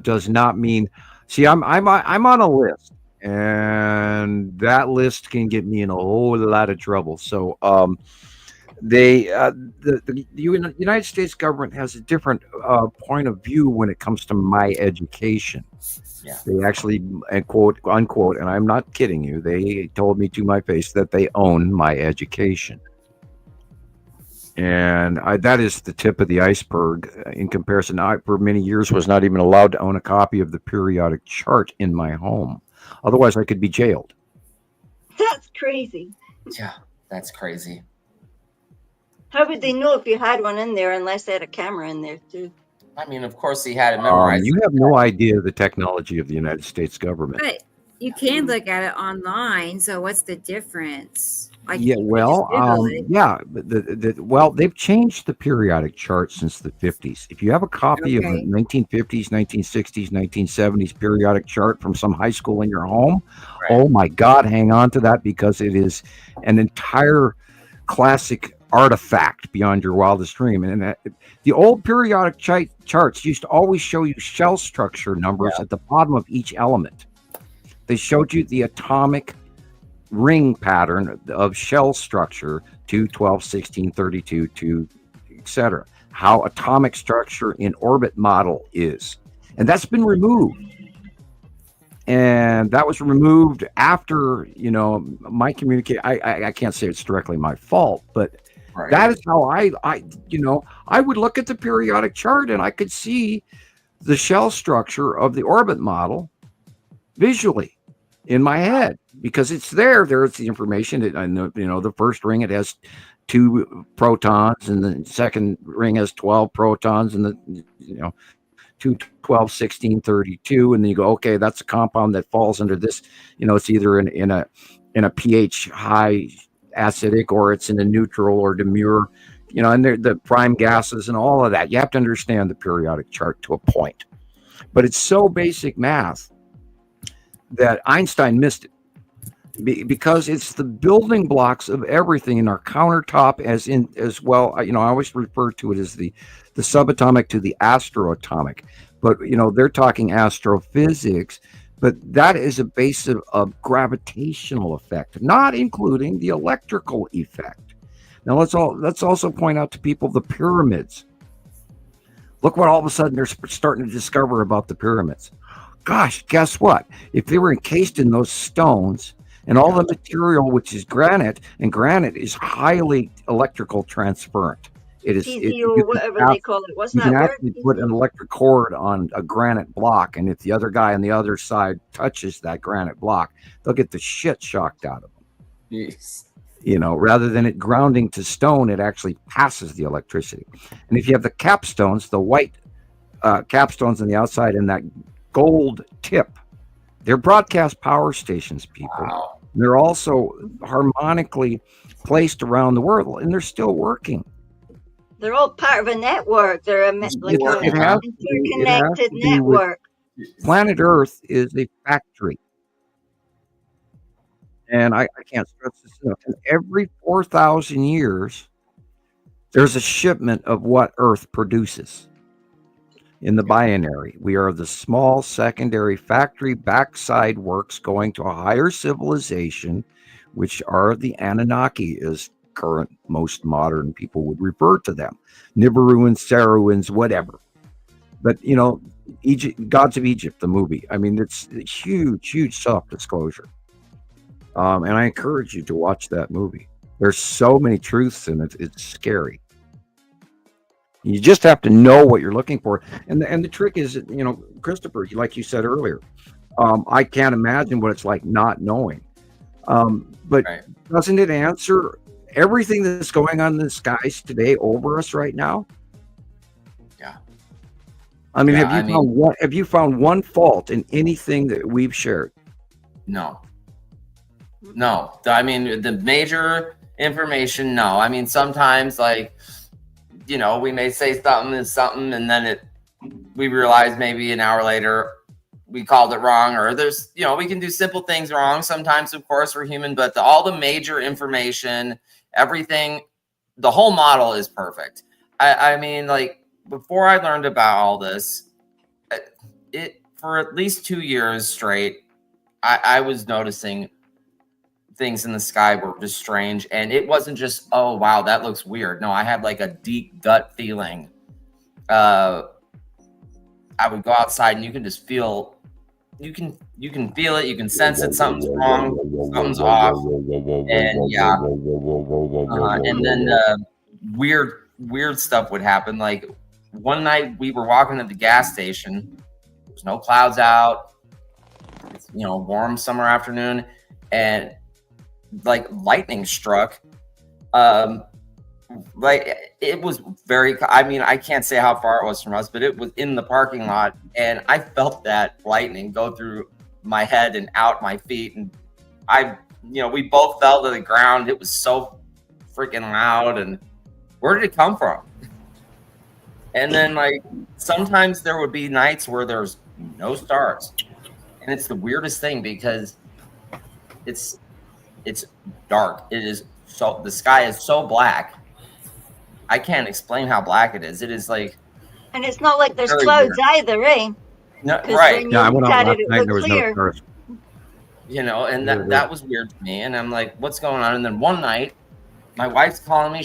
does not mean. See, I'm on a list, and that list can get me in a whole lot of trouble. So, they the United States government has a different point of view when it comes to my education. Yeah. They actually, and quote unquote, and I'm not kidding you, they told me to my face that they own my education. And that is the tip of the iceberg in comparison. I, for many years, was not even allowed to own a copy of the periodic chart in my home. Otherwise, I could be jailed. That's crazy. Yeah, that's crazy. How would they know if you had one in there unless they had a camera in there too? I mean, of course, he had it memorized. You have no idea the technology of the United States government. But you can look at it online. So what's the difference? Like, Yeah, you could well, just Google it. yeah, but well, they've changed the periodic chart since the 50s. If you have a copy of the Okay. 1950s, 1960s, 1970s periodic chart from some high school in your home, Right. oh my God, hang on to that, because it is an entire classic artifact beyond your wildest dream. And the old periodic charts used to always show you shell structure numbers at the bottom of each element. They showed you the atomic ring pattern of shell structure, 2, 12, 16, 32, 2, etc. How atomic structure in orbit model is. And that's been removed. And that was removed after, my communication. I can't say it's directly my fault, but Right. that is how I would look at the periodic chart and I could see the shell structure of the orbit model visually in my head, because it's there. There's the information. And the first ring, it has 2 protons, and the second ring has 12 protons, and the 2, 12, 16, 32, and then you go, okay, that's a compound that falls under this. It's either in a pH high acidic, or it's in a neutral or demure. And the prime gases and all of that. You have to understand the periodic chart to a point, but it's so basic math that Einstein missed it, because it's the building blocks of everything in our countertop, as well. I always refer to it as the subatomic to the astroatomic, but they're talking astrophysics, but that is a base of gravitational effect, not including the electrical effect. Now let's also point out to people the pyramids. Look what all of a sudden they're starting to discover about the pyramids. Gosh, guess what? If they were encased in those stones and all the material, which is granite, and granite is highly electrical transparent. It is PZO, whatever they call it. What's you that can word? actually put an electric cord on a granite block, and if the other guy on the other side touches that granite block, they'll get the shit shocked out of them. Yes. Rather than it grounding to stone, it actually passes the electricity. And if you have the capstones, the white capstones on the outside, and that gold tip, they're broadcast power stations, people. Wow. They're also harmonically placed around the world, and they're still working. They're all part of a network. They're an interconnected network. Planet Earth is a factory. And I can't stress this enough. And every 4,000 years, there's a shipment of what Earth produces. In the binary, we are the small secondary factory backside works going to a higher civilization, which are the Anunnaki, as current most modern people would refer to them. Nibiruans, Saruans, whatever. But Egypt, Gods of Egypt, the movie. I mean, it's huge self-disclosure. And I encourage you to watch that movie. There's so many truths in it. It's scary. You just have to know what you're looking for. And the trick is, Christoper, like you said earlier, I can't imagine what it's like not knowing. But right. Doesn't it answer everything that's going on in the skies today over us right now? Yeah. I mean, have you found one fault in anything that we've shared? No. I mean, the major information, no. I mean, sometimes we may say something, and then we realize maybe an hour later we called it wrong, or there's, we can do simple things wrong. Sometimes, of course, we're human, but all the major information, everything, the whole model is perfect. I mean, before I learned about all this, it for at least 2 years straight, I was noticing things in the sky were just strange, and it wasn't just, oh wow, that looks weird. No, I had like a deep gut feeling. I would go outside and you can just feel, you can feel it, you can sense it, something's wrong, something's off, and yeah, and then weird stuff would happen. Like one night we were walking at the gas station, there's no clouds out, it's, you know, warm summer afternoon, and like lightning struck. Like it was very, I mean, I can't say how far it was from us, but it was in the parking lot, and I felt that lightning go through my head and out my feet, and we both fell to the ground. It was so freaking loud, and where did it come from? And then like sometimes there would be nights where there's no stars, and it's the weirdest thing because it's dark. It is so, the sky is so black. I can't explain how black it is. It is like, and it's not like there's clouds either, eh? No, right. When you looked at it, it looked clear. No stars. You know, and that was weird to me. And I'm like, what's going on? And then one night, my wife's calling me.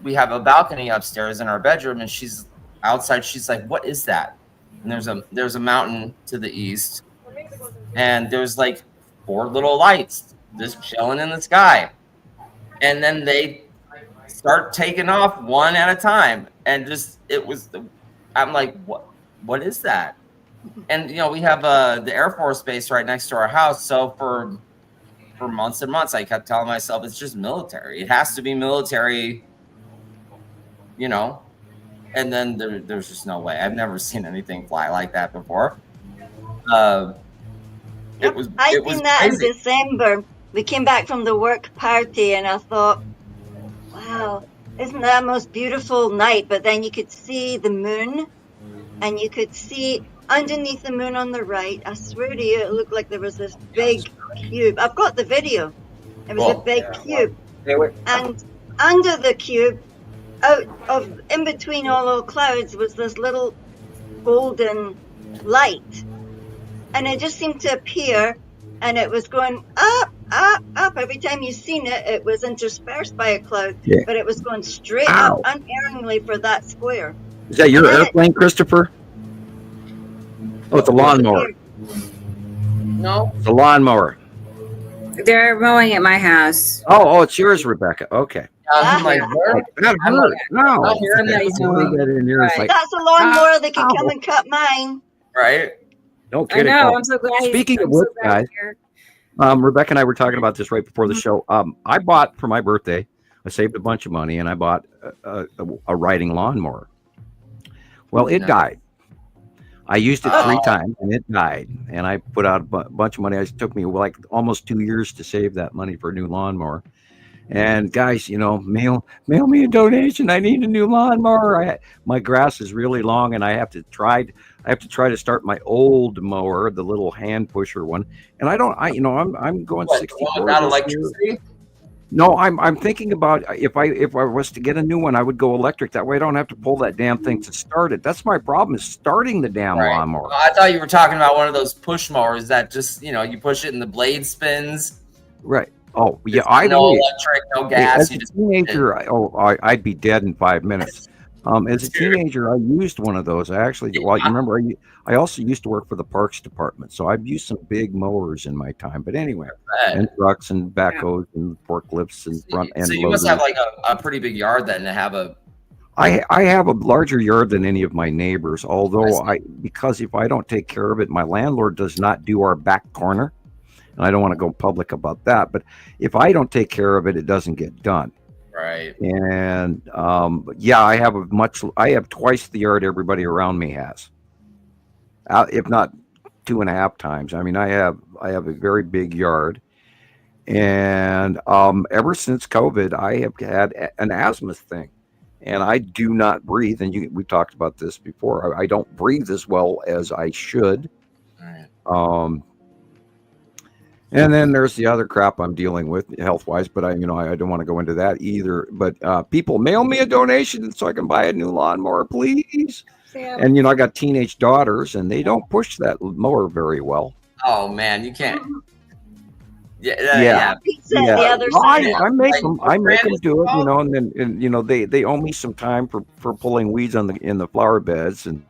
We have a balcony upstairs in our bedroom, and she's outside. She's like, what is that? And there's a mountain to the east, and there's like 4 little lights just chilling in the sky. And then they start taking off one at a time, and just I'm like, what is that? And you know, we have the Air Force base right next to our house, so for months and months I kept telling myself it's just military, it has to be military, you know. And then there's just no way. I've never seen anything fly like that before. I seen that crazy. in December. We came back from the work party, and I thought, wow, isn't that a most beautiful night? But then you could see the moon, and you could see underneath the moon on the right, I swear to you, it looked like there was this big cube. I've got the video. It was a big cube. And under the cube, in between all the clouds, was this little golden light. And it just seemed to appear, and it was going up, up, up. Every time you seen it, it was interspersed by a cloud, but it was going straight up unerringly for that square. Is that your airplane, Christopher? Oh, it's a lawnmower. No, it's a lawnmower. They're mowing at my house. Oh, it's yours, Rebecca. Okay. I'm like, That hurt. No. That's a lawnmower. They could come and cut mine. Right. No kidding. I know. I'm so glad. Speaking of which, guys, Rebecca and I were talking about this right before the show. I bought for my birthday. I saved a bunch of money, and I bought a riding lawnmower. Well, it died. I used it 3 times, and it died. And I put out a bunch of money. It took me like almost 2 years to save that money for a new lawnmower. And guys, you know, mail me a donation. I need a new lawnmower. My grass is really long, and I have to try to start my old mower, the little hand pusher one. And I'm going 64 without electricity. No, I'm thinking about if I was to get a new one, I would go electric. That way I don't have to pull that damn thing to start it. That's my problem, is starting the damn lawnmower. I thought you were talking about one of those push mowers that just, you know, you push it and the blade spins. Right. Oh, yeah. No electric, no gas. As a teenager, I'd be dead in 5 minutes. As a teenager, I used one of those. I actually, you remember, I also used to work for the Parks Department, so I've used some big mowers in my time. But anyway, and trucks and backhoes and forklifts and front end. So you must have like a pretty big yard then to have a. I have a larger yard than any of my neighbors. Although because if I don't take care of it, my landlord does not do our back corner, and I don't want to go public about that. But if I don't take care of it, it doesn't get done. Right. And I have twice the yard everybody around me has, if not 2.5 times. I mean, I have a very big yard, and ever since COVID, I have had an asthma thing, and I do not breathe. And we talked about this before. I don't breathe as well as I should. Right. And then there's the other crap I'm dealing with health-wise, but I don't want to go into that either. But people, mail me a donation so I can buy a new lawnmower, please. Sam. And I got teenage daughters, and they don't push that mower very well. Oh man, you can't. Yeah. Pizza the other Well, side. I make them. I make them do it. Oh. And then they owe me some time for pulling weeds in the flower beds, and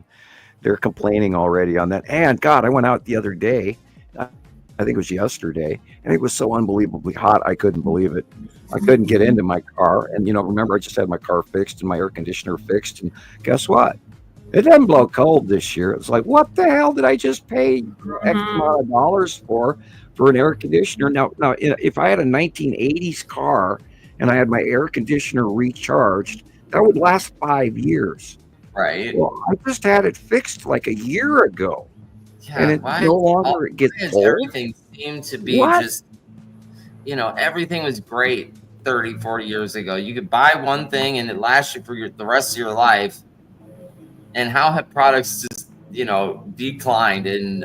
they're complaining already on that. And God, I went out the other day. I think it was yesterday, and it was so unbelievably hot. I couldn't believe it. I couldn't get into my car, and remember, I just had my car fixed and my air conditioner fixed, and guess what? It doesn't blow cold this year. It's like, what the hell did I just pay X amount of dollars for an air conditioner? Now, if I had a 1980s car and I had my air conditioner recharged, that would last 5 years. Right. Well, I just had it fixed like a year ago, and it no longer it gets cold. Everything seemed to be just, everything was great 30, 40 years ago. You could buy one thing and it lasts you for the rest of your life. And how have products just, declined in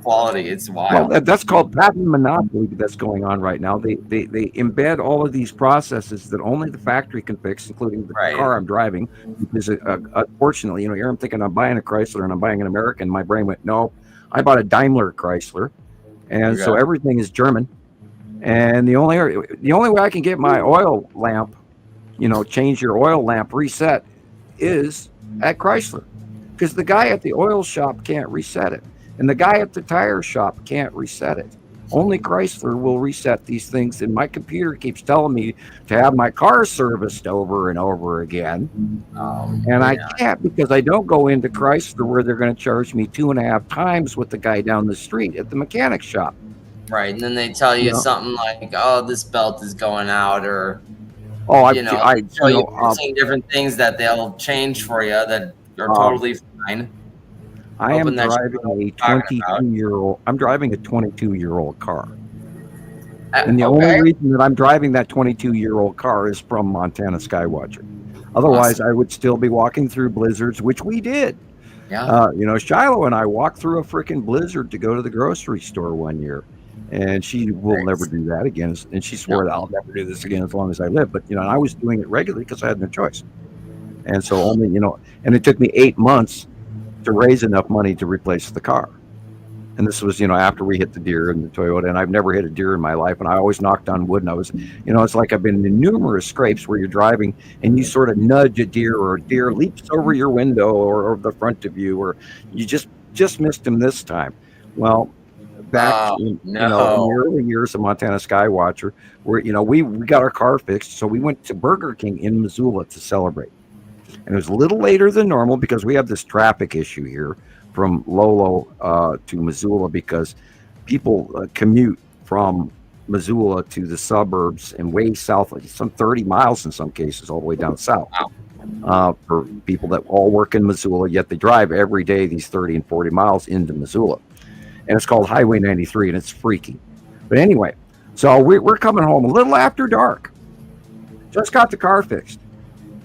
quality? It's wild. Well, that's called patent monopoly that's going on right now. They embed all of these processes that only the factory can fix, including the car I'm driving. Because unfortunately, here I'm thinking I'm buying a Chrysler and I'm buying an American. My brain went, no, I bought a Daimler Chrysler, and so everything is German. And the only way I can get my oil lamp, change your oil lamp reset, is at Chrysler, because the guy at the oil shop can't reset it, and the guy at the tire shop can't reset it. Only Chrysler will reset these things, and my computer keeps telling me to have my car serviced over and over again, and I can't, because I don't go into Chrysler where they're going to charge me 2.5 times what the guy down the street at the mechanic shop. Right, and then they tell you something like, "Oh, this belt is going out," or I've seen different things that they'll change for you that are totally fine. I am driving a 22-year-old. I'm driving a 22-year-old car, and the only reason that I'm driving that 22-year-old car is from Montana Skywatcher. Otherwise, I would still be walking through blizzards, which we did. Yeah. Shiloh and I walked through a freaking blizzard to go to the grocery store one year. And she will never do that again. And she swore that I'll never do this again as long as I live. But, I was doing it regularly because I had no choice. And so only, and it took me 8 months to raise enough money to replace the car. And this was, after we hit the deer in the Toyota. And I've never hit a deer in my life. And I always knocked on wood. And I was, it's like I've been in numerous scrapes where you're driving and you sort of nudge a deer, or a deer leaps over your window or the front of you, or you just missed him this time. Well, back in the early years of Montana Skywatcher, where we got our car fixed, so we went to Burger King in Missoula to celebrate. And it was a little later than normal because we have this traffic issue here from Lolo to Missoula, because people commute from Missoula to the suburbs and way south, like some 30 miles in some cases, all the way down south. For people that all work in Missoula, yet they drive every day these 30 and 40 miles into Missoula. And it's called Highway 93, and it's freaky. But anyway, so we're coming home a little after dark. Just got the car fixed.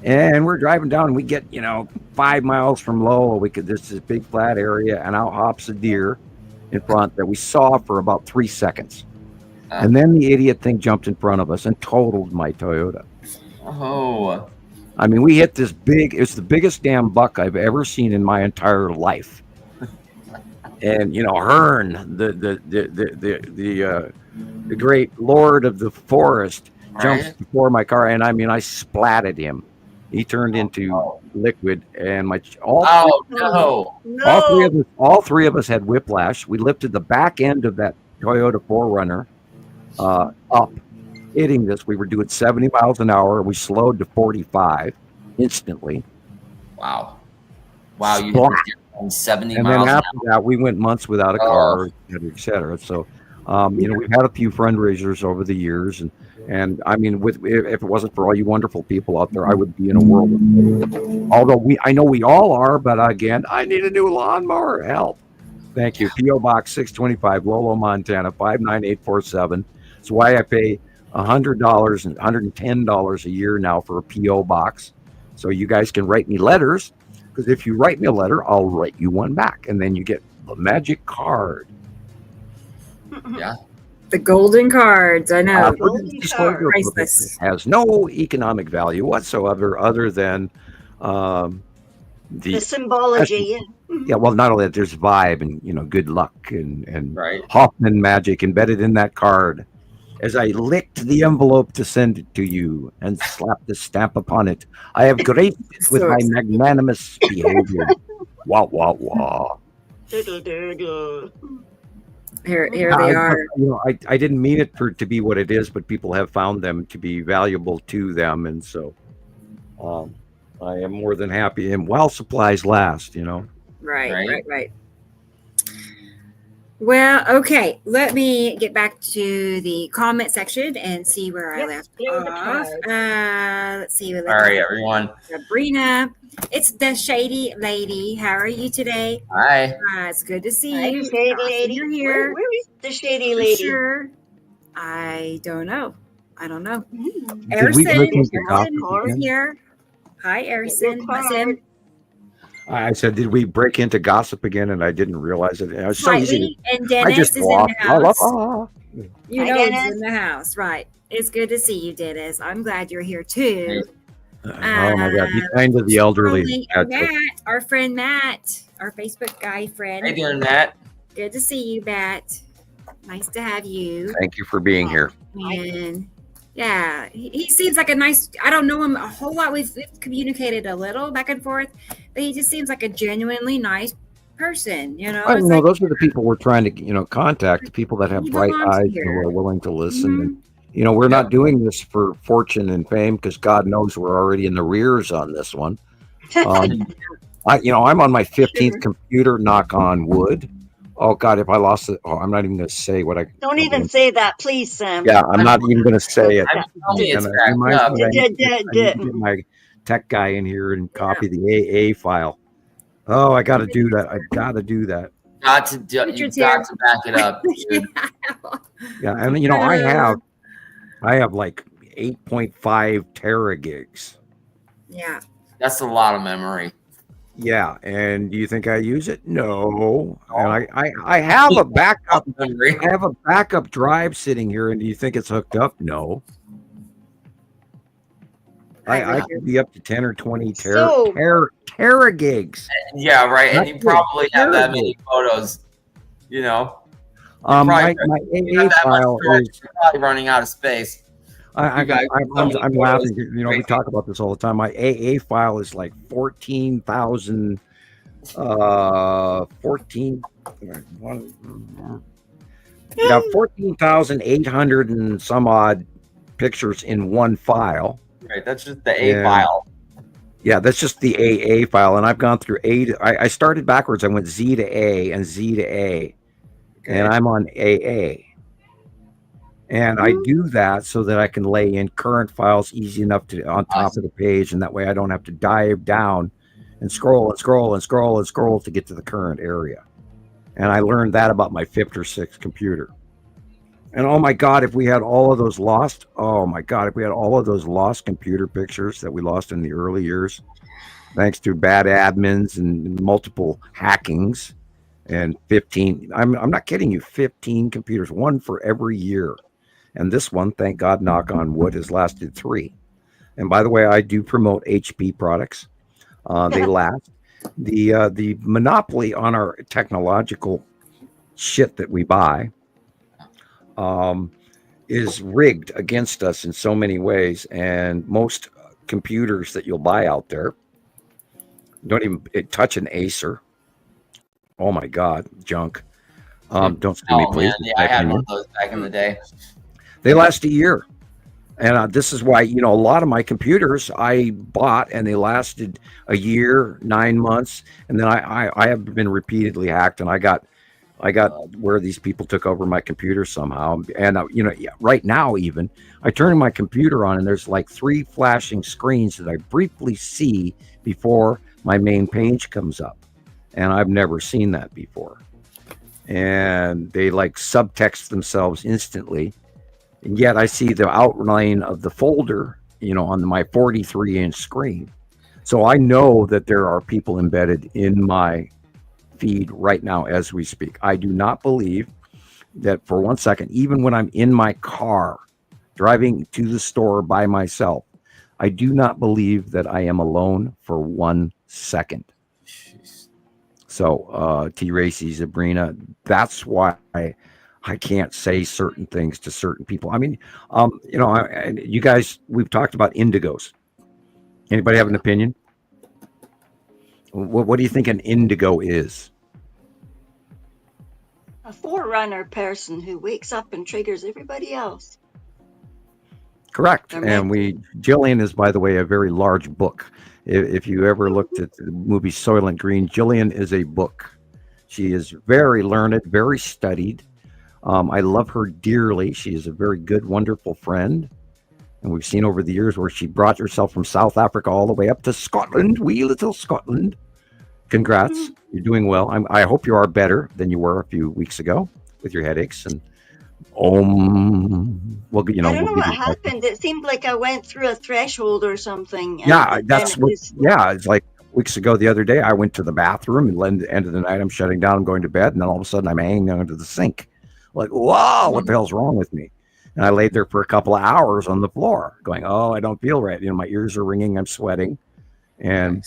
And we're driving down, and we get, 5 miles from Lowell. There's this big flat area, and out hops a deer in front that we saw for about 3 seconds. And then the idiot thing jumped in front of us and totaled my Toyota. Oh. I mean, we hit this it's the biggest damn buck I've ever seen in my entire life. And Hearn, the great lord of the forest, jumps before my car, and I splatted him. He turned into liquid, and all three of us had whiplash. We lifted the back end of that Toyota 4Runner up, hitting this. We were doing 70 miles an hour. We slowed to 45 instantly. Wow! You hit 70 and miles. And then after that, we went months without a car, et cetera. So, we've had a few fundraisers over the years, and if it wasn't for all you wonderful people out there, I would be in a world of, although I know we all are, but again, I need a new lawnmower. Help. Thank you. P.O. Box 625, Lolo, Montana, 59847. It's why I pay $100 and $110 a year now for a P.O. box. So you guys can write me letters, because if you write me a letter, I'll write you one back, and then you get the magic card. Yeah. The golden cards, I know. Priceless. Has no economic value whatsoever, other than The symbology, yeah. Well, not only that, there's vibe and good luck and Right. Hofman magic embedded in that card. As I licked the envelope to send it to you and slapped the stamp upon it, I have graced it with my magnanimous behavior. Wah wah wah. Doodle doodle. Here they are. I didn't mean it to be what it is, but people have found them to be valuable to them, and so I am more than happy. And while supplies last, Right. Well, okay. Let me get back to the comment section and see where I left off. Let's see. All right, everyone. Sabrina, it's the Shady Lady. How are you today? Hi. It's good to see Hi, you. Shady Awesome Lady. You're here. Where is the Shady For Lady? sure. I don't know. Mm. Did we break into Erison gossip is again? here. Hi, Erison. That's him. I said, did we break into gossip again? And I didn't realize it. It was so easy. Slightly, and Dennis I just is in walked. the house. Hi, He's Dennis. in the house, right? It's good to see you, Dennis. I'm glad you're here too. Oh my God! Be kind to the elderly. And Matt, our friend Matt, our Facebook guy friend. How you doing, Matt? Good to see you, Matt. Nice to have you. Thank you for being here. And yeah, he seems like a nice. I don't know him a whole lot. We've communicated a little back and forth, but he just seems like a genuinely nice person. I know those are the people we're trying to contact. The people that have He bright belongs eyes here. and who are willing to listen. Mhm. And we're not doing this for fortune and fame because God knows we're already in the rears on this one. I'm on my 15th computer. Knock on wood. Oh God, if I lost it, I'm not even going to say what I. Don't even say that, please, Sam. Yeah, I'm not even going to say it. I'm telling you, it's And it cracked reminds up. me I need to get my tech guy in here and copy the AA file. Oh, I got to do that. I got to do that. You got to back it up. Dude. Yeah, and I have like 8.5 teragigs. Yeah. That's a lot of memory. Yeah, and do you think I use it? No. And I have a backup. Memory. I have a backup drive sitting here, and do you think it's hooked up? No. I could be up to 10 or 20 teragigs. Yeah, right. And you That's probably have that terrible. many photos. My You AA have that much file storage, is. you're probably running out of space. I'm photos. laughing. We talk about this all the time. My AA file is like 14,000. 14,800 and some odd pictures in one file. Right. That's just the A file. Yeah, that's just the AA file. And I've gone through I started backwards. I went Z to A and Z to A. Okay. And I'm on AA. And I do that so that I can lay in current files easy enough to on top of the page. And that way I don't have to dive down and scroll and scroll and scroll and scroll to get to the current area. And I learned that about my 5th or 6th computer. And oh my God, if we had all of those lost, computer pictures that we lost in the early years, thanks to bad admins and multiple hackings, and 15, I'm not kidding you, 15 computers, one for every year. And this one, thank God, knock on wood, has lasted 3. And by the way, I do promote HP products. They last. The monopoly on our technological shit that we buy is rigged against us in so many ways. And most computers that you'll buy out there don't even touch an Acer. Oh my God, junk. Don't sue me, please. Man. Yeah, I had one of those back in the day. They last a year. And this is why, a lot of my computers I bought and they lasted a year, 9 months. And then I have been repeatedly hacked, and I got where these people took over my computer somehow. And, right now, even I turn my computer on and there's like 3 flashing screens that I briefly see before my main page comes up. And I've never seen that before. And they like subtext themselves instantly. And yet I see the outline of the folder, on my 43-inch screen. So I know that there are people embedded in my feed right now as we speak. I do not believe that for 1 second, even when I'm in my car driving to the store by myself, I do not believe that I am alone for 1 second. So T. Racy, Sabrina, that's why I can't say certain things to certain people. I mean, you guys, we've talked about indigos. Anybody have an opinion? What do you think an indigo is? A forerunner person who wakes up and triggers everybody else. Correct. And Gillian is, by the way, a very large book. If you ever looked at the movie Soylent Green, Gillian is a book. She is very learned, very studied. I love her dearly. She is a very good, wonderful friend. And we've seen over the years where she brought herself from South Africa all the way up to Scotland, wee little Scotland. Congrats. You're doing well. I hope you are better than you were a few weeks ago with your headaches. And well, I don't know what happened. It seemed like I went through a threshold or something. Yeah, it's like weeks ago the other day, I went to the bathroom and at the end of the night, I'm shutting down, I'm going to bed. And then all of a sudden I'm hanging onto the sink. Like, whoa, what the hell's wrong with me? And I laid there for a couple of hours on the floor going, I don't feel right. My ears are ringing. I'm sweating. And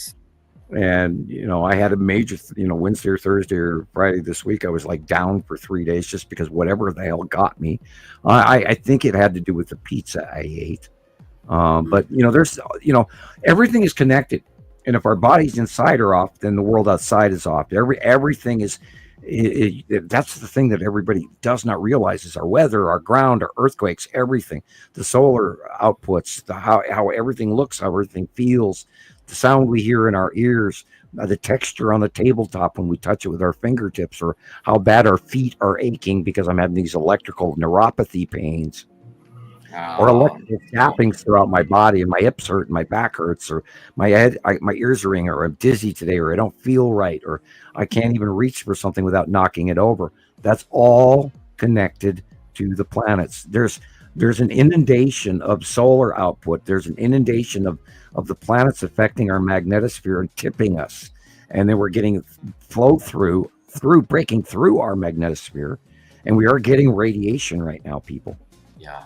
I had a major, Wednesday or Thursday or Friday this week, I was like down for 3 days just because whatever the hell got me. I think it had to do with the pizza I ate. But, there's, everything is connected. And if our bodies inside are off, then the world outside is off. Everything is, that's the thing that everybody does not realize is our weather, our ground, our earthquakes, everything, the solar outputs, how everything looks, how everything feels, the sound we hear in our ears, the texture on the tabletop when we touch it with our fingertips, or how bad our feet are aching because I'm having these electrical neuropathy pains. Or electrical tappings throughout my body, and my hips hurt, and my back hurts, or my ears are ringing, or I'm dizzy today, or I don't feel right, or I can't even reach for something without knocking it over. That's all connected to the planets. There's an inundation of solar output. There's an inundation of the planets affecting our magnetosphere and tipping us, and then we're getting flow through breaking through our magnetosphere, and we are getting radiation right now, people. Yeah.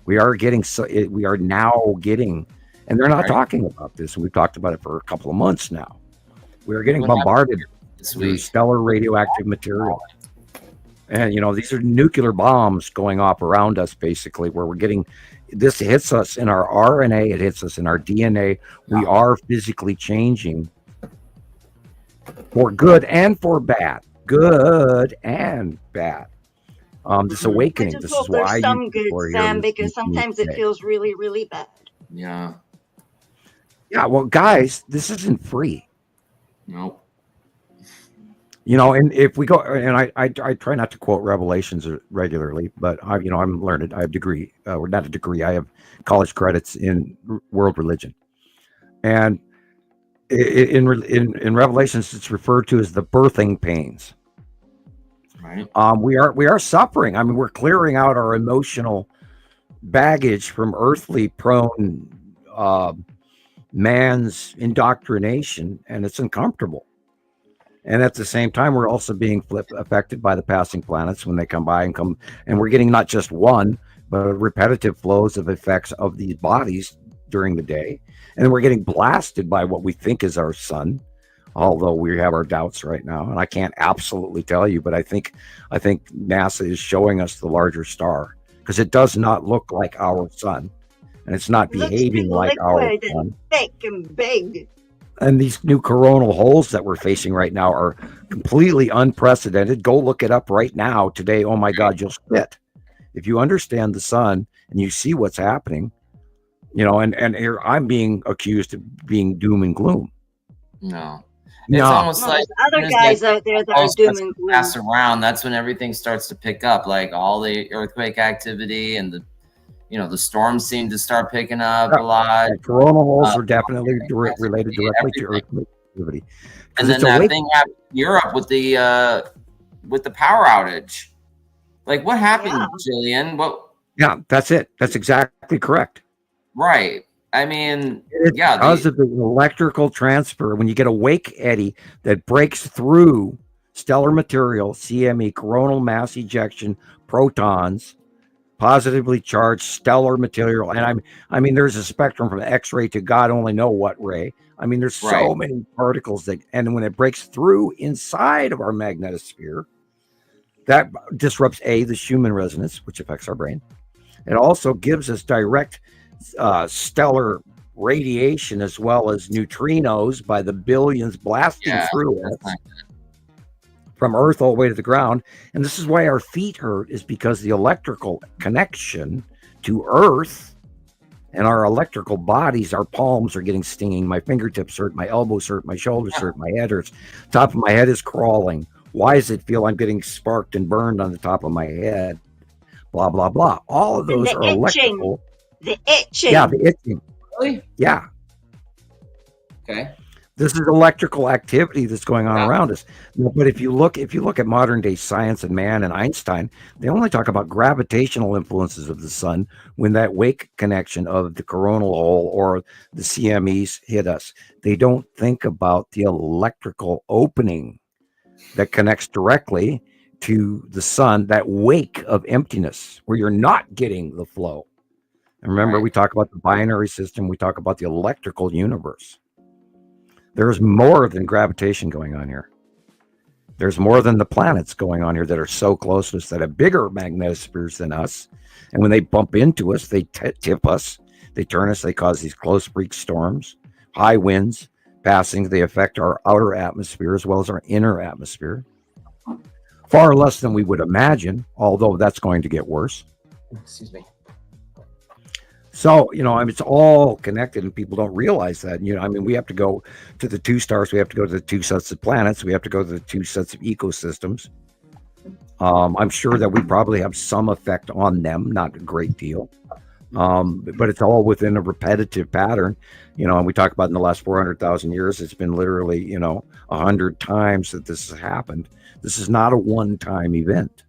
We are now getting, and they're not talking about this. We've talked about it for a couple of months now. We are getting bombarded with stellar radioactive material. And, these are nuclear bombs going off around us, basically, where we're getting, this hits us in our RNA, it hits us in our DNA. We are physically changing for good and for bad. Good and bad. This awakening. This is why some good, Sam, because sometimes it feels really, really bad. Yeah. Yeah. Well, guys, this isn't free. Nope. And if we go, and I try not to quote Revelations regularly, but I'm learned. I have degree, or not a degree. I have college credits in world religion, and in Revelations, it's referred to as the birthing pains. Right. We are suffering. I mean, we're clearing out our emotional baggage from earthly prone man's indoctrination, and it's uncomfortable. And at the same time, we're also being affected by the passing planets when they come by and we're getting not just one, but repetitive flows of effects of these bodies during the day. And then we're getting blasted by what we think is our sun, although we have our doubts right now. And I can't absolutely tell you, but I think NASA is showing us the larger star, because it does not look like our sun, and it's not behaving like our sun. Thick and big. And these new coronal holes that we're facing right now are completely unprecedented. Go look it up right now today. Oh my God, you'll spit. If you understand the sun and you see what's happening, and here I'm being accused of being doom and gloom. No. It's almost like other guys out there that are doom and gloom. Pass around. That's when everything starts to pick up, like all the earthquake activity and the storms seem to start picking up a lot. Coronal holes are definitely related directly to earthquake activity. And then that thing happened in Europe with the power outage. Like, what happened, Gillian? Yeah, that's it. That's exactly correct. Right. I mean, because of the electrical transfer, when you get a wake eddy that breaks through stellar material, CME, coronal mass ejection, protons, positively charged stellar material. And I mean, there's a spectrum from X-ray to God only know what ray. I mean, there's so many particles and when it breaks through inside of our magnetosphere, that disrupts the Schumann resonance, which affects our brain. It also gives us direct stellar radiation as well as neutrinos by the billions blasting through us from Earth all the way to the ground. And this is why our feet hurt, is because the electrical connection to Earth and our electrical bodies, our palms are getting stinging. My fingertips hurt, my elbows hurt, my shoulders hurt, my head hurts. Top of my head is crawling. Why does it feel I'm getting sparked and burned on the top of my head? Blah, blah, blah. All of those are electrical. The itching. Yeah, the itching. Really? Yeah. Okay. This is electrical activity that's going on around us. But if you look at modern day science and man and Einstein, they only talk about gravitational influences of the sun when that wake connection of the coronal hole or the CMEs hit us. They don't think about the electrical opening that connects directly to the sun, that wake of emptiness where you're not getting the flow. And remember, we talk about the binary system. We talk about the electrical universe. There's more than gravitation going on here. There's more than the planets going on here that are so close to us, that have bigger magnetospheres than us. And when they bump into us, they tip us, they turn us, they cause these close freak storms, high winds, passing. They affect our outer atmosphere as well as our inner atmosphere. Far less than we would imagine, although that's going to get worse. Excuse me. So, you know, I mean, it's all connected and people don't realize that. You know, I mean, we have to go to the two stars. We have to go to the two sets of planets. We have to go to the two sets of ecosystems. I'm sure that we probably have some effect on them, not a great deal. But it's all within a repetitive pattern. You know, and we talk about in the last 400,000 years, it's been literally, you know, 100 times that this has happened. This is not a one-time event.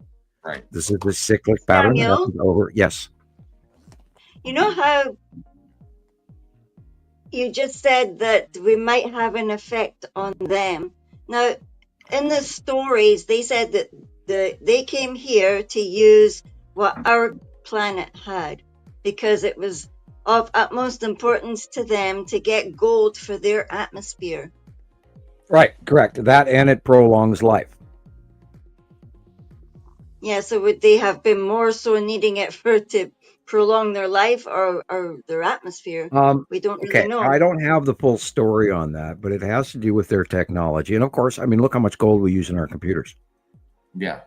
Right. This is a cyclic pattern that happens over. Yes. You know how you just said that we might have an effect on them. Now, in the stories, they said that they came here to use what our planet had because it was of utmost importance to them to get gold for their atmosphere. Right, correct. That, and it prolongs life. Yeah, so would they have been more so needing it to prolong their life or their atmosphere? We don't really know. I don't have the full story on that, but it has to do with their technology. And of course, I mean, look how much gold we use in our computers. Yeah.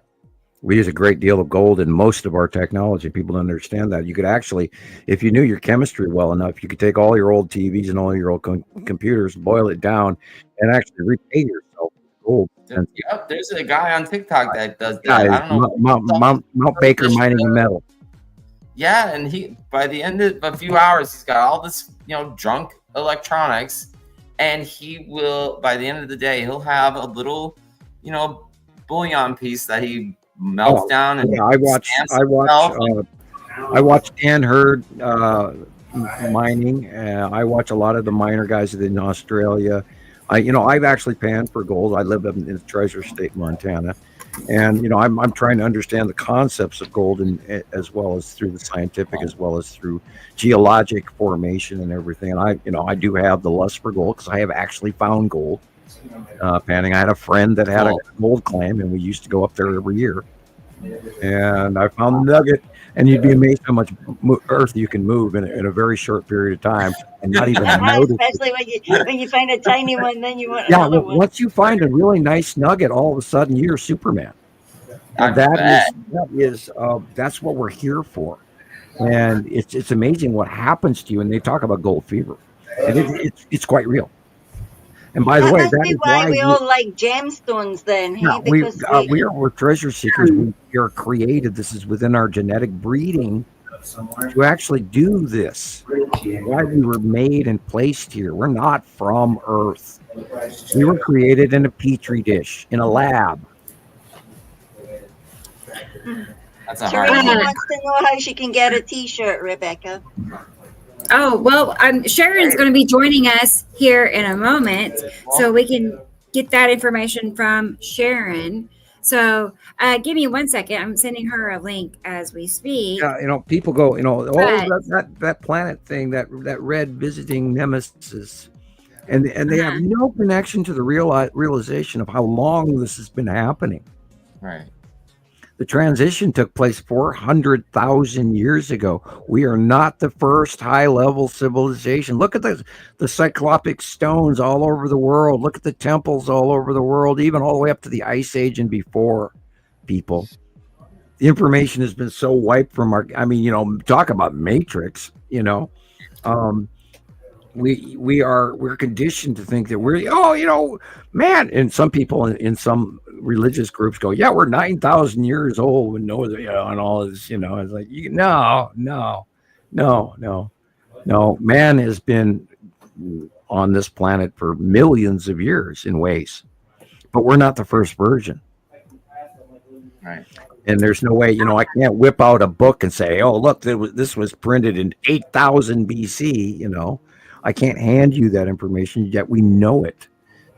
We use a great deal of gold in most of our technology. People don't understand that. You could actually, if you knew your chemistry well enough, you could take all your old TVs and all your old computers, boil it down, and actually repay yourself with gold. Yep, there's a guy on TikTok that does that. I don't know. Mount Baker mining the metal. Yeah, and he, by the end of a few hours, he's got all this, you know, junk electronics, and he will, by the end of the day, he'll have a little, you know, bullion piece that he melts down. And I watch Dan Hurd mining. I watch a lot of the miner guys in Australia. I've actually panned for gold. I live in the Treasure State, Montana. And, you know, I'm trying to understand the concepts of gold, and as well as through the scientific, as well as through geologic formation and everything. And I do have the lust for gold because I have actually found gold panning. I had a friend that had a gold claim, and we used to go up there every year. And I found the nugget, and you'd be amazed how much earth you can move in a very short period of time and not even notice. Especially when you find a tiny one, then you want another one. Once you find a really nice nugget, all of a sudden you're Superman. And that's what we're here for. And it's amazing what happens to you. And they talk about gold fever, and it's quite real. And by the way, that is why we all like gemstones then. Yeah, we're treasure seekers. We are created. This is within our genetic breeding to actually do this. Why we were made and placed here. We're not from Earth. We were created in a petri dish, in a lab. Teresa wants to know how she can get a t-shirt, Rebecca. Oh, well, Sharon's going to be joining us here in a moment, so we can get that information from Sharon. So give me 1 second. I'm sending her a link as we speak. Yeah, people go, that planet thing, that red visiting nemesis, and they have no connection to the realization of how long this has been happening. Right. The transition took place 400,000 years ago. We are not the first high-level civilization. Look at the cyclopic stones all over the world. Look at the temples all over the world, even all the way up to the Ice Age and before, people. The information has been so wiped from our, talk about matrix, we're conditioned to think that man, and some people in some religious groups go, yeah, we're 9,000 years old and know that, and all this, it's like, no, man has been on this planet for millions of years in ways, but we're not the first version. Right. And there's no way, I can't whip out a book and say, oh, look, this was printed in 8,000 BC, I can't hand you that information, yet we know it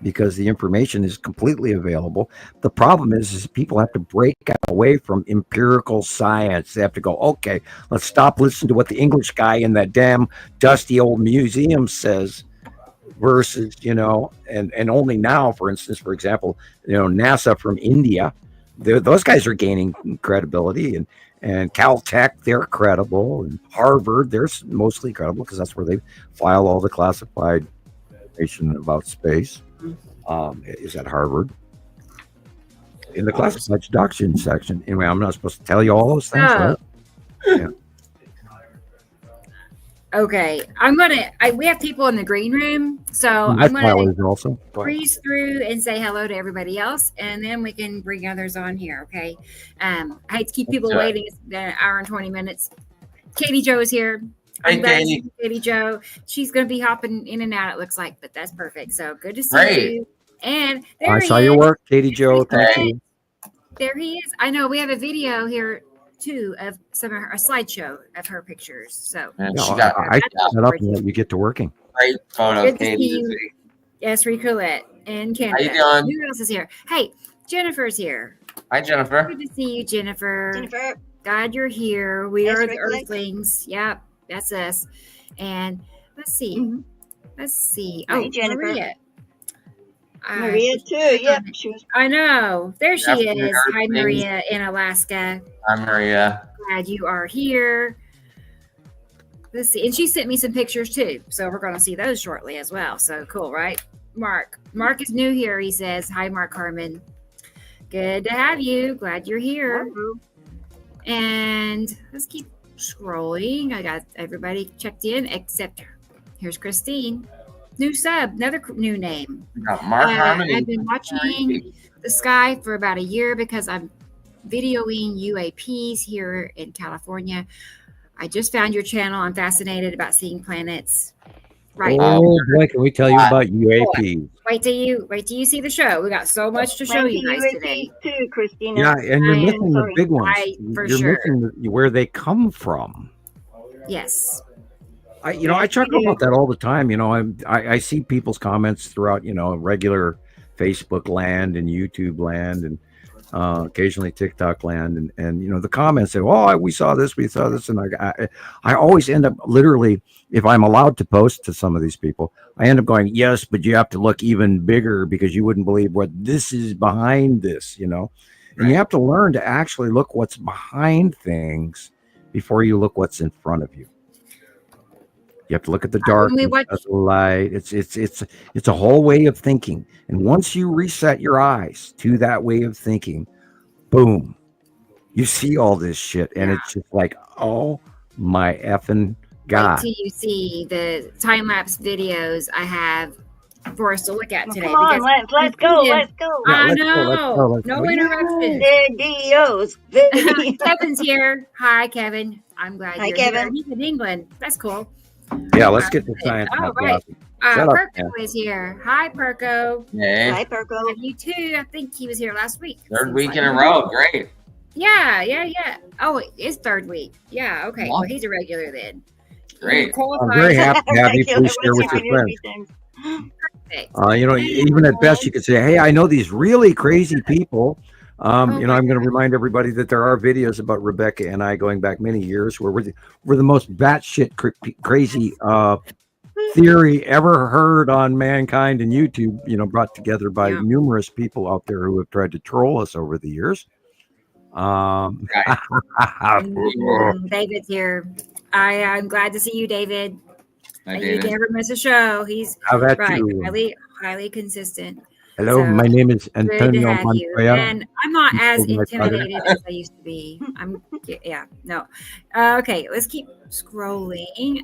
because the information is completely available. The problem is people have to break away from empirical science. They have to go, okay, let's stop listening to what the English guy in that damn dusty old museum says versus, and only now, for instance, for example, NASA from India, those guys are gaining credibility, and Caltech, they're credible, and Harvard, they're mostly credible because that's where they file all the classified information about space. Is at Harvard in the classified doctrine section. Anyway, I'm not supposed to tell you all those things. Right? Yeah. Okay, we have people in the green room, so I'm gonna breeze through and say hello to everybody else, and then we can bring others on here. Okay, I hate to keep people waiting. It's been an hour and 20 minutes. Katie Joe is here. Hey, Katie Joe. She's going to be hopping in and out, it looks like, but that's perfect. So good to see you. And there I saw your work, Katie Joe. Thank you. There he is. I know we have a video here too of a slideshow of her pictures. So I set up and you get to working. Great photo, good Katie. Yes, Colette in Canada. How you doing? Who else is here? Hey, Jennifer's here. Hi, Jennifer. Good to see you, Jennifer. Glad you're here. We are the Earthlings. Yep, that's us. And let's see. Hi, Jennifer. Maria too. Yep. I know. There she is. Hi, Maria in Alaska. Hi, Maria. Glad you are here. Let's see. And she sent me some pictures too. So we're going to see those shortly as well. So cool, right? Mark is new here. He says, hi, Mark Harmon. Good to have you. Glad you're here. And let's keep scrolling. I got everybody checked in except here's Christine. New sub, another new name. Mark Harmon. I've been watching the sky for about a year because I'm videoing UAPs here in California. I just found your channel. I'm fascinated about seeing planets. Right. Oh boy, can we tell you about UAPs? Wait till you see the show. We got so much to show you guys today. Too, Christina. Yeah, and you're missing the big ones. You're missing where they come from. Yes. I chuckle about that all the time. I see people's comments throughout, regular Facebook land and YouTube land and occasionally TikTok land. And the comments say, oh, we saw this. And I always end up literally, if I'm allowed to post to some of these people, I end up going, yes, but you have to look even bigger because you wouldn't believe what this is behind this, And you have to learn to actually look what's behind things before you look what's in front of you. You have to look at the dark, the light. It's a whole way of thinking. And once you reset your eyes to that way of thinking, boom, you see all this shit. And it's just like, oh my effing God. Wait till you see the time-lapse videos I have for us to look at today. Come on, let's go. Yeah, I know. No interruptions. Videos. Kevin's here. Hi, Kevin. I'm glad you're Kevin. here. He's in England. That's cool. Yeah, let's get the science. All right. Perko is here. Hi, Perko. Hey. Hi, Perko. You too. I think he was here last week. Third week in a row. Great. Yeah. Oh, it's third week. Yeah, okay. Well, he's a regular then. Great. I'm very happy to have you. Please share with your friends. Perfect. Even at best, you could say, hey, I know these really crazy people Oh You know, my I'm going to remind everybody that there are videos about Rebecca and I going back many years where we're the most batshit crazy theory ever heard on mankind and YouTube, you know, brought together by Yeah. numerous people out there who have tried to troll us over the years. David's here. I'm glad to see you, David. Hi, And David. you never miss a show. He's How about right, you? highly consistent. Hello, So my name is good to Antonio have you. Montoya. And I'm not as killed my father. intimidated as I used to be. No. Okay, let's keep scrolling.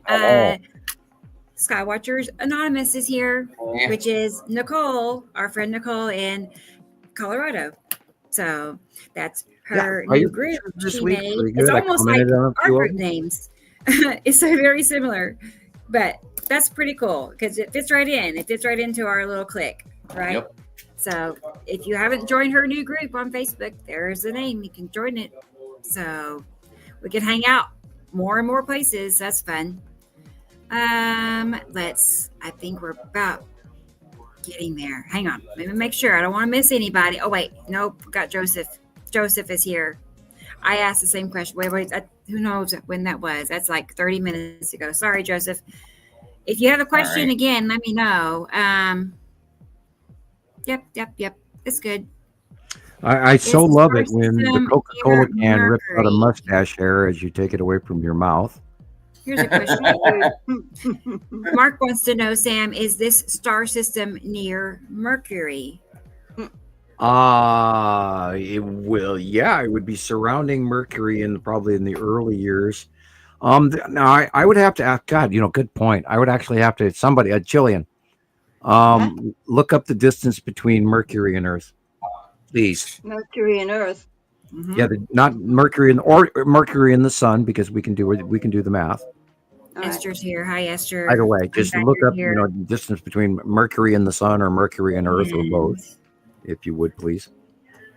Skywatchers Anonymous is here, which is Nicole, our friend Nicole in Colorado. So that's her Are new you group this she week? made. Pretty It's good. I almost like commented on a our few of group them. names. It's so very similar, but that's pretty cool because it fits right in. It fits right into our little clique, right? Yep. So if you haven't joined her new group on Facebook, there's the name. You can join it. So we can hang out more and more places. That's fun. I think we're about getting there. Hang on. Let me make sure. I don't want to miss anybody. Oh, wait. Nope. Got Joseph. Joseph is here. I asked the same question. Wait. Who knows when that was? That's like 30 minutes ago. Sorry, Joseph. If you have a question again, let me know. Yep. It's good. I so It's love it when the Coca-Cola can rips out a Mercury. mustache hair as you take it away from your mouth. Here's a question. Mark wants to know, Sam, is this star system near Mercury? It will. Yeah, it would be surrounding Mercury probably in the early years. Now I would have to ask. God, you know, good point. I would actually have to somebody, Gillian, look up the distance between Mercury and Earth, please. Mercury and Earth. Mm-hmm. Yeah, not Mercury or Mercury and the Sun, because we can do the math. Esther's here. Hi, Esther. Either way, just look up, here. you know, distance between Mercury and the Sun or Mercury and Earth or both, if you would, please.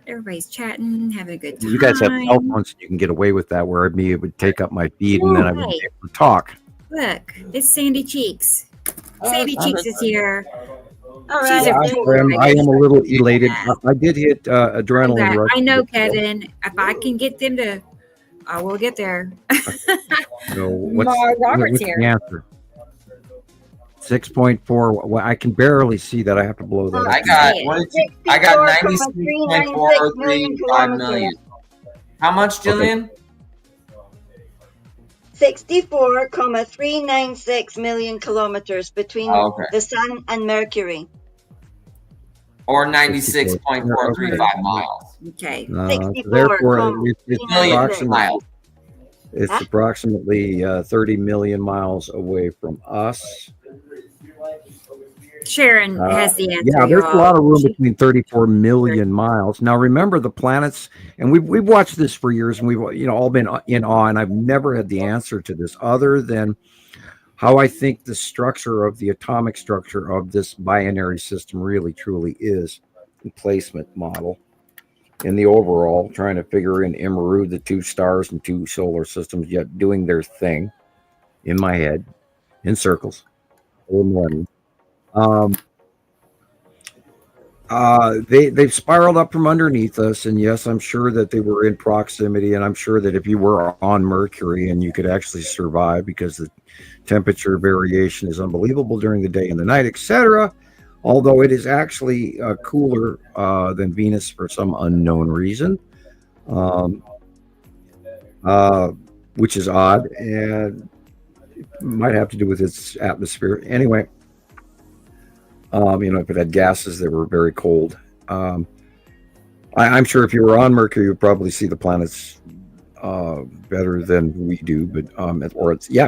Everybody's chatting, having a good time. You guys have cell phones, and you can get away with that, where it would take up my feed, and then I would be able to talk. Look, it's Sandy Cheeks. Sandy Cheeks is here. All She's right. I am a little elated. I did hit adrenaline rush. I know, Kevin. If I can get them to, I will get there. So what's Robert's the here. answer? 6.4. Well, I can barely see that. I have to blow that. I got 96.435 million. How much, Gillian? 64,396 million kilometers between the Sun and Mercury. Or 96.435 miles. Okay. Therefore, it's Huh? approximately 30 million miles away from us. Sharon has the answer. Yeah, there's a lot of room between 34 million miles. Now, remember the planets, and we've watched this for years, and we've all been in awe. And I've never had the answer to this, other than how I think the structure of the atomic structure of this binary system really truly is the placement model. In the overall, trying to figure in Nibiru, the two stars and two solar systems, yet doing their thing in my head in circles. They've spiraled up from underneath us, and yes, I'm sure that they were in proximity, and I'm sure that if you were on Mercury and you could actually survive, because the temperature variation is unbelievable during the day and the night, etc. Although it is actually cooler than Venus for some unknown reason, which is odd, and it might have to do with its atmosphere. Anyway, if it had gases that were very cold. I'm sure if you were on Mercury, you would probably see the planets better than we do, but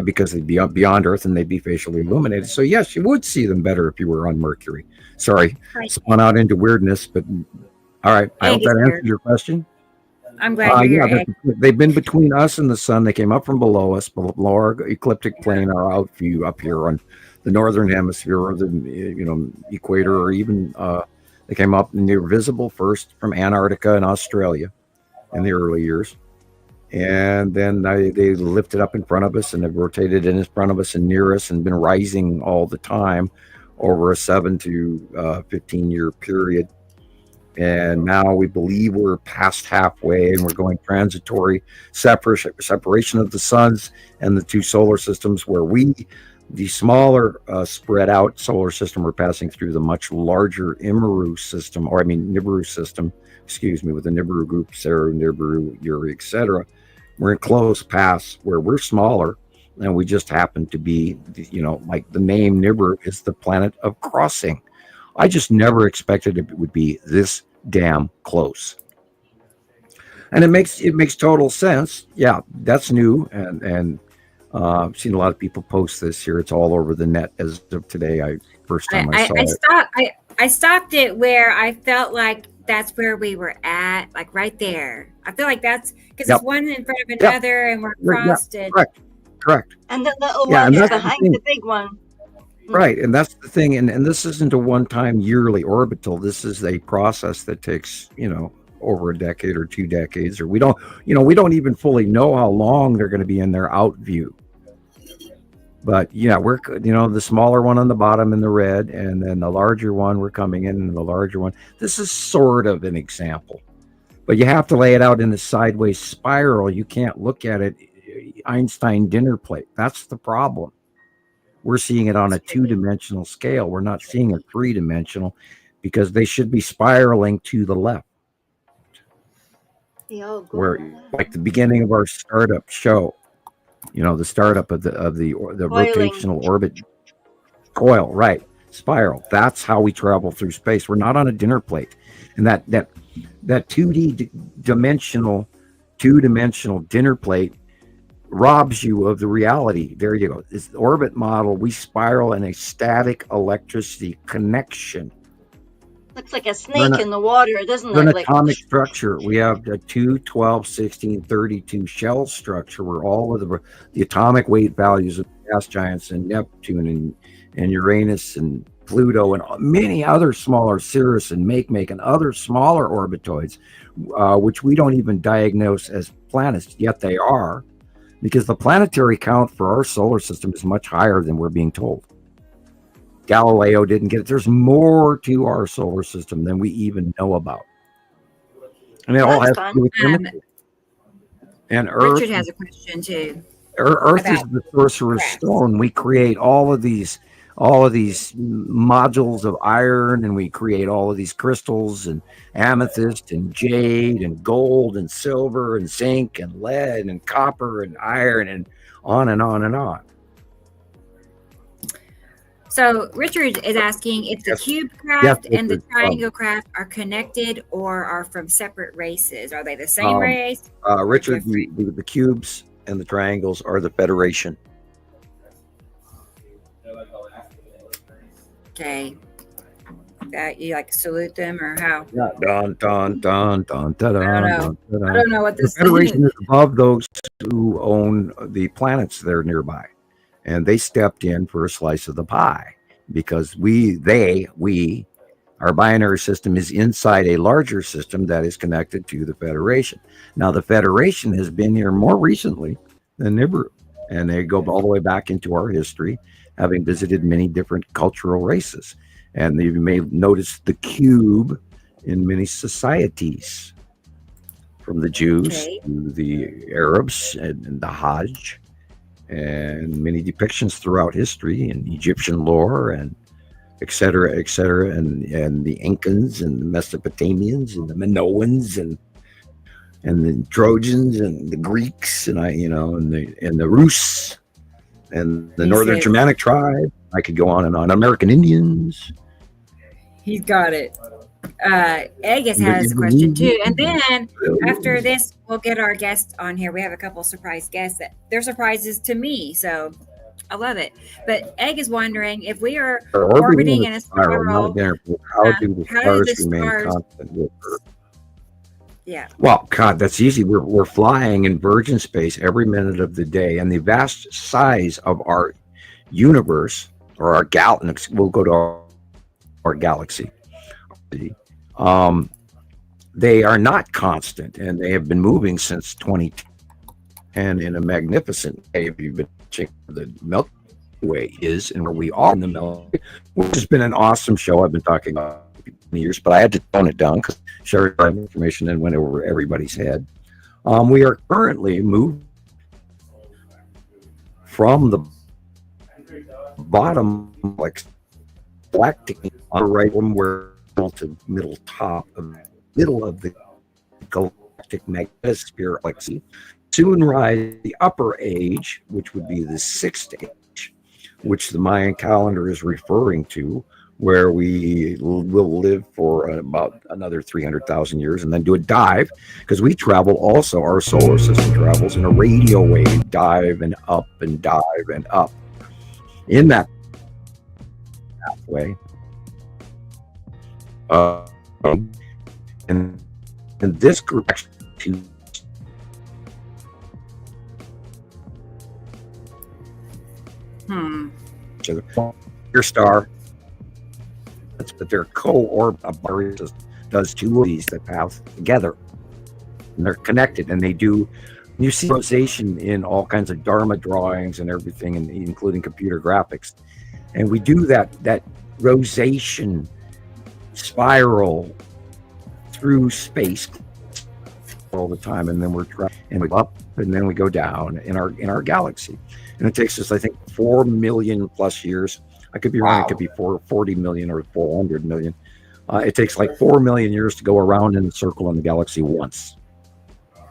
because they'd be beyond Earth and they'd be facially illuminated. So yes, you would see them better if you were on Mercury. Sorry, spun out into weirdness, but all right. I hope that answers your question. I'm glad you're here. They've been between us and the Sun. They came up from below us, below our ecliptic plane, our out view up here on the northern hemisphere, or the equator, or even they came up and they were visible first from Antarctica and Australia in the early years, and then they lifted up in front of us and have rotated in front of us and near us and been rising all the time over a 7 to 15 year period. And now we believe we're past halfway, and we're going transitory separation of the suns and the two solar systems, where the smaller spread out solar system, we're passing through the much larger Nibiru system, with the Nibiru group, Saru, Nibiru, Uri, etc. We're in close paths where we're smaller, and we just happen to be, like the name Nibiru is the planet of crossing. I just never expected it would be this damn close. And it makes total sense. Yeah, that's new. And I've seen a lot of people post this here. It's all over the net as of today. First time I saw it. I stopped it where I felt like that's where we were at, like right there. I feel like that's because it's one in front of another, and we're crossed. Correct. And the little one is behind the big one. Right, and that's the thing, and this isn't a one-time yearly orbital. This is a process that takes, over a decade or 2 decades, or we don't even fully know how long they're going to be in their out view. But we're, the smaller one on the bottom in the red, and then the larger one we're coming in, and the larger one. This is sort of an example, but you have to lay it out in a sideways spiral. You can't look at it Einstein dinner plate. That's the problem. We're seeing it on a 2-dimensional scale. We're not seeing it 3-dimensional, because they should be spiraling to the left. Where, like the beginning of our startup show, the startup of the rotational orbit coil, right? Spiral. That's how we travel through space. We're not on a dinner plate, and that 2-dimensional dinner plate robs you of the reality. There you go. This orbit model, we spiral in a static electricity connection. Looks like a snake in the water, doesn't it? An atomic structure. We have a 2, 12, 16, 32 shell structure, where all of the atomic weight values of gas giants and Neptune and Uranus and Pluto and many other smaller, Sirius and Make and other smaller orbitoids, which we don't even diagnose as planets, yet they are. Because the planetary count for our solar system is much higher than we're being told. Galileo didn't get it. There's more to our solar system than we even know about. And it all has to do with chemistry. And Earth. Richard has a question too. Earth is the sorcerer's stone. We create all of these modules of iron, and we create all of these crystals and amethyst and jade and gold and silver and zinc and lead and copper and iron and on and on and on. So Richard is asking if the cube craft and the triangle craft are connected or are from separate races. Are they the same race? Richard, the cubes and the triangles are the Federation. Okay. That you salute them, or how? Yeah. Dun, dun, dun, dun, dun, I don't know what this Federation is above those who own the planets that are nearby. And they stepped in for a slice of the pie, because our binary system is inside a larger system that is connected to the Federation. Now, the Federation has been here more recently than Nibiru, and they go all the way back into our history, having visited many different cultural races. And you may notice the cube in many societies, from the Jews to the Arabs and the Hajj, and many depictions throughout history in Egyptian lore and et cetera, and the Incans and the Mesopotamians and the Minoans and the Trojans and the Greeks and the Rus and the Northern Germanic tribe. I could go on and on. American Indians. He's got it. Agus has a question too. And then after this, we'll get our guests on here. We have a couple surprise guests that they're surprises to me. So I love it. But Egg is wondering if we are orbiting in a spiral. How do the stars remain constant with Earth? Yeah. Well, God, that's easy. We're flying in virgin space every minute of the day, and the vast size of our universe, or our galaxy, we'll go to our galaxy. They are not constant, and they have been moving since 2010 in a magnificent way. If you've been checking the Milky Way is and where we are in the Milky Way, which has been an awesome show. I've been talking about years, but I had to tone it down because sharing information then went over everybody's head. We are currently moved from the bottom, like galactic, on the right one, where to middle of the galactic magnetosphere galaxy. Soon rise the upper age, which would be the sixth age, which the Mayan calendar is referring to, where we will live for about another 300,000 years and then do a dive, because we travel also, our solar system travels in a radio wave, dive and up and dive and up. In that pathway, and this group actually your star, but their co-orbit does two of these that pass together, and they're connected, and they do. You see rosation in all kinds of Dharma drawings and everything, and including computer graphics, and we do that rosation spiral through space all the time, and then we're and we up, and then we go down in our galaxy, and it takes us, I think, 4 million plus years. I could be wrong. It could be 40 million or 400 million. It takes like 4 million years to go around in a circle in the galaxy once.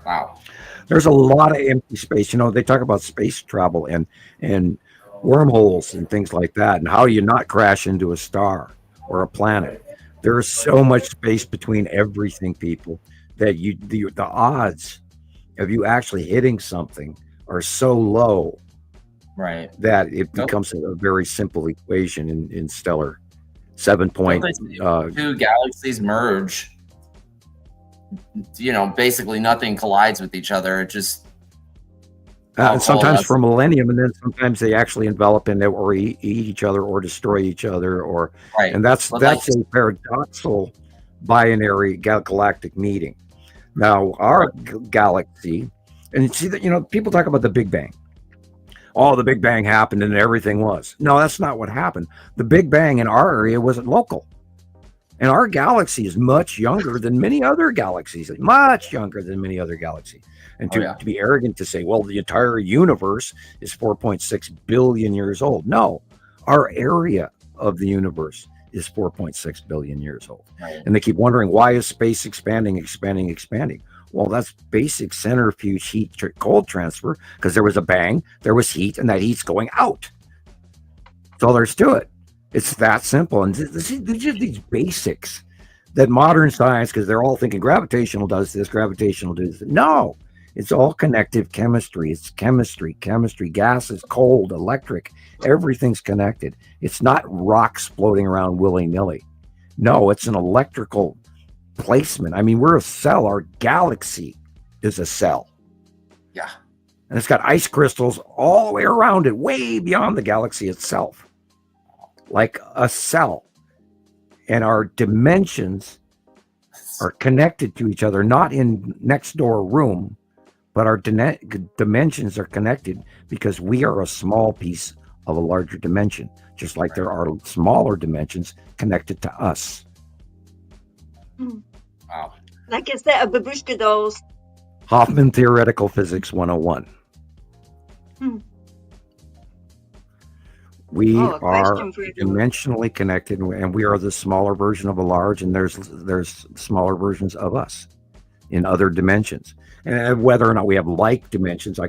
Wow. There's a lot of empty space. You know, they talk about space travel and wormholes and things like that, and how you not crash into a star or a planet. There is so much space between everything, people, that the odds of you actually hitting something are so low. Right. That it becomes a very simple equation in stellar 7 point. Two galaxies merge. You know, basically nothing collides with each other. It just sometimes for a millennium, and then sometimes they actually envelop in it or eat each other or destroy each other, or right. And that's a paradoxical binary galactic meeting. Now our galaxy, and you see that, you know, people talk about the Big Bang. Oh, the Big Bang happened and everything was. No, that's not what happened. The Big Bang in our area wasn't local. And our galaxy is much younger than many other galaxies, much younger than many other galaxies. And to be arrogant to say, well, the entire universe is 4.6 billion years old. No, our area of the universe is 4.6 billion years old. Right. And they keep wondering, why is space expanding? Well, that's basic centrifuge heat cold transfer, because there was a bang, there was heat, and that heat's going out. That's all there's to it. It's that simple. And these basics that modern science, because they're all thinking gravitational does this, gravitational does this. No, it's all connective chemistry. It's chemistry, gases, cold, electric, everything's connected. It's not rocks floating around willy-nilly. No, it's an electrical placement. I mean, we're a cell. Our galaxy is a cell. Yeah. And it's got ice crystals all the way around it, way beyond the galaxy itself, like a cell. And our dimensions are connected to each other, not in next door room, but our dimensions are connected because we are a small piece of a larger dimension, just like there are smaller dimensions connected to us. Wow. Like a set of babushka dolls. Hofman Theoretical Physics 101. We are dimensionally connected, and we are the smaller version of a large, and there's smaller versions of us in other dimensions. And whether or not we have like dimensions, I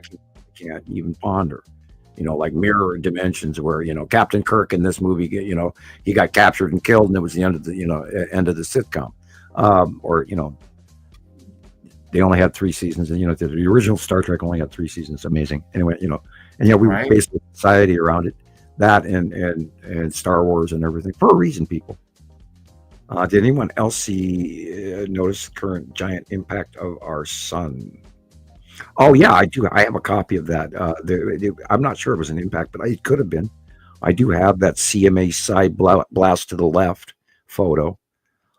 can't even ponder. You know, like mirror dimensions, where, you know, Captain Kirk in this movie, you know, he got captured and killed, and it was the end of the sitcom. Or, you know, they only had 3 seasons, and, you know, the original Star Trek only had 3 seasons. Amazing. Anyway, you know, and we based the society around it, that and Star Wars and everything for a reason, people. Did anyone else notice the current giant impact of our sun? Oh yeah, I do. I have a copy of that. I'm not sure it was an impact, but it could have been. I do have that CMA side blast to the left photo.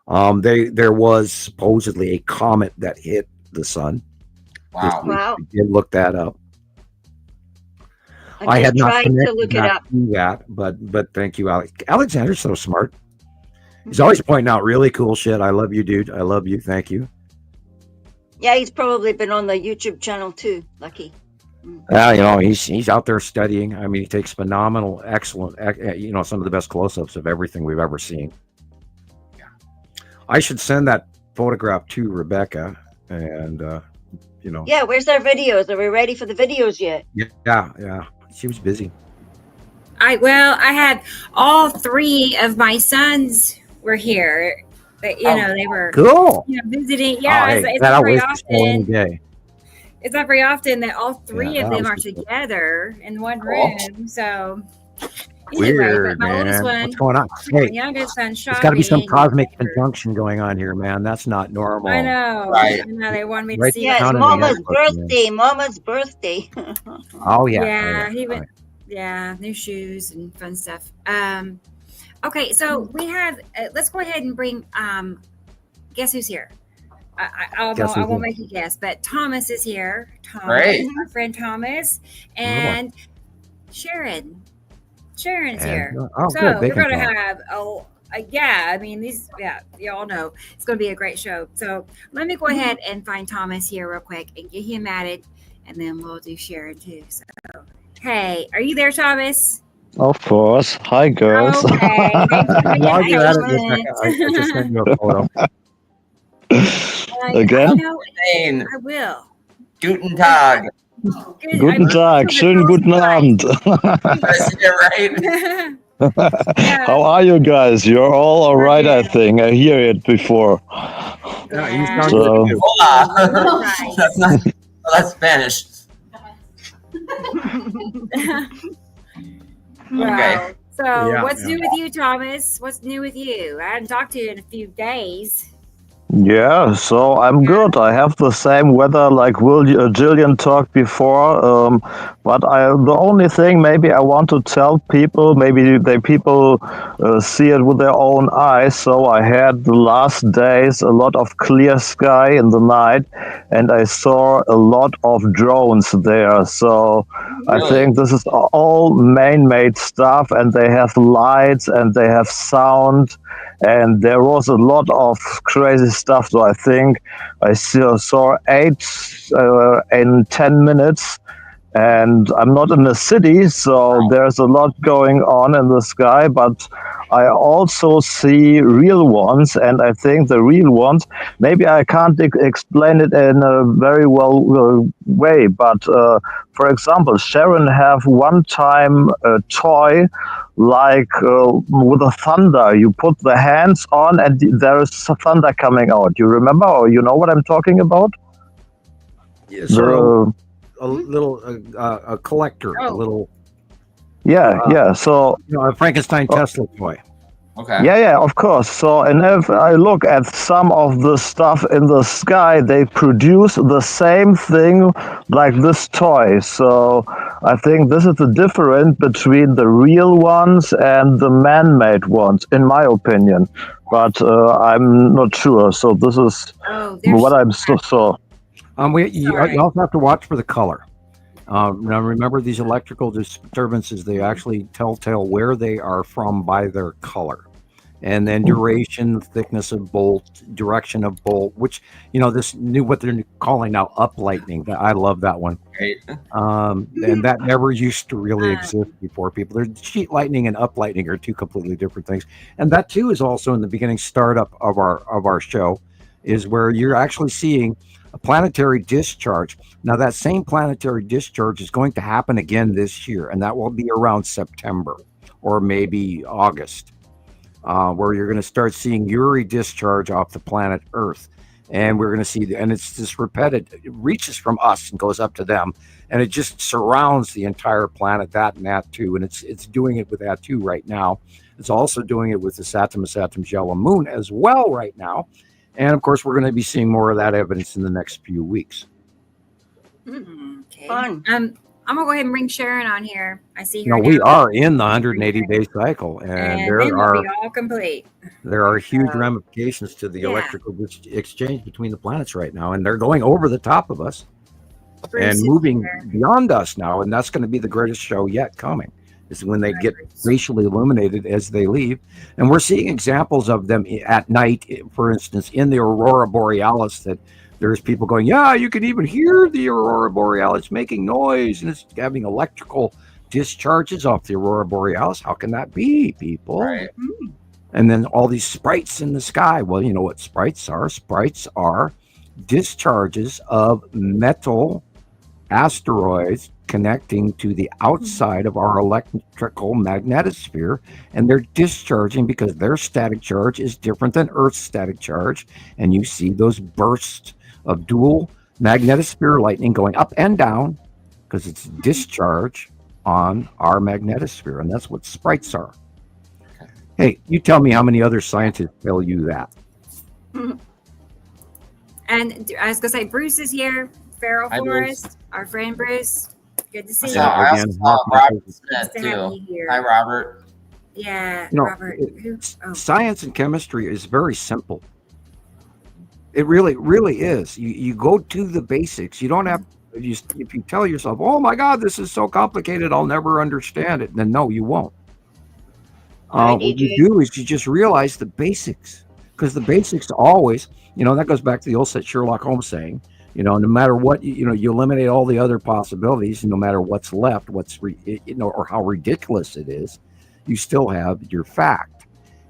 There was supposedly a comet that hit the sun. Wow. Wow. I did look that up. I had not tried to look it up. that, but thank you, Alex. Alexander's so smart. He's always pointing out really cool shit. I love you, dude. I love you. Thank you. Yeah, he's probably been on the YouTube channel too. Lucky. He's out there studying. I mean, he takes phenomenal, excellent, some of the best close-ups of everything we've ever seen. Yeah. I should send that photograph to Rebecca, and Yeah, where's our videos? Are we ready for the videos yet? Yeah. She was busy. I had all 3 of my sons were here. They were cool. Visiting. Yeah, it's not very often. It's not very often that all 3 of them are together in one room. So weird, my oldest one, what's going on? My youngest son, Shawnee. There's got to be some cosmic conjunction going on here, man. That's not normal. I know. Right. I know. They want me to see. Yeah, it's Mama's birthday. Mama's birthday. Oh yeah. Yeah, he went. Yeah, new shoes and fun stuff. Okay, so we have. Let's go ahead and bring. Guess who's here? I won't make you guess, but Thomas is here. Great. Our friend Thomas, and Sharon. Sharon's here. So we're going to have. I mean, you all know it's going to be a great show. So let me go ahead and find Thomas here real quick and get him added, and then we'll do Sharon too. So, hey, are you there, Thomas? Of course. Hi, girls. Okay. While you're at it, Rebecca, I just sent you a photo. Again? I will. Guten Tag. Guten Tag. Schönen guten Abend. Right. How are you guys? You're all right, I think. I hear it before. Yeah, he's So- Hola. That's Spanish. Wow. So Yeah, what's new with you, Thomas? What's new with you? I hadn't talked to you in a few days. Yeah, so I'm good. I have the same weather like Gillian talked before. But the only thing maybe I want to tell people, maybe people see it with their own eyes. So I had the last days a lot of clear sky in the night, and I saw a lot of drones there. So I think this is all man-made stuff, and they have lights and they have sound. And there was a lot of crazy stuff. So I think I saw 8 in 10 minutes. And I'm not in the city, so there's a lot going on in the sky. But I also see real ones. And I think the real ones, maybe I can't explain it in a very well way. But for example, Sharon have one time a toy like with a thunder. You put the hands on and there is thunder coming out. You remember, or you know what I'm talking about? Yeah, sort of a little a collector, a little. Yeah. So a Frankenstein Tesla toy. Okay. Yeah, of course. So, and if I look at some of the stuff in the sky, they produce the same thing like this toy. So I think this is the difference between the real ones and the man-made ones, in my opinion. But I'm not sure. So this is what I'm so. You also have to watch for the color. Now remember, these electrical disturbances, they actually tell where they are from by their color. And then duration, thickness of bolt, direction of bolt, which, this new, what they're calling now up lightning. I love that one. Right. And that never used to really exist before. There's sheet lightning and up lightning are 2 completely different things. And that too is also in the beginning startup of our show, is where you're actually seeing a planetary discharge. Now that same planetary discharge is going to happen again this year, and that will be around September or maybe August. Where you're going to start seeing Uri discharge off the planet Earth. And we're going to see, and it's this repetitive, it reaches from us and goes up to them. And it just surrounds the entire planet, that and that too. And it's doing it with that too right now. It's also doing it with the Saturn's yellow moon as well right now. And of course, we're going to be seeing more of that evidence in the next few weeks. Okay. Fun. I'm gonna go ahead and bring Sharon on here. I see her. We are in the 180-day cycle, and then we'll be all complete. There are huge ramifications to the electrical exchange between the planets right now, and they're going over the top of us and moving beyond us now, and that's going to be the greatest show yet coming. is when they get facially illuminated as they leave. And we're seeing examples of them at night, for instance, in the Aurora Borealis, that there's people going, yeah, you can even hear the Aurora Borealis making noise, and it's having electrical discharges off the Aurora Borealis. How can that be, people? Right. And then all these sprites in the sky. Well, you know what sprites are? Sprites are discharges of metal asteroids connecting to the outside of our electrical magnetosphere, and they're discharging because their static charge is different than Earth's static charge, and you see those bursts of dual magnetosphere lightning going up and down because it's discharge on our magnetosphere, and that's what sprites are. Hey, you tell me how many other scientists tell you that. And I was gonna say, Bruce is here. Feral Hi, Forest, Bruce. our friend Bruce. Good to see you. Yeah, I also again, saw Hofman. Robert Nice Smith to have too. you here. Hi, Robert. Yeah, You know, Robert. Science and chemistry is very simple. It really is. You go to the basics. You don't have, if you tell yourself, oh my God, this is so complicated, I'll never understand it, then no, you won't. What you do is you just realize the basics, because the basics always, that goes back to the old Sherlock Holmes saying, no matter what, you eliminate all the other possibilities, no matter what's left, or how ridiculous it is, you still have your fact.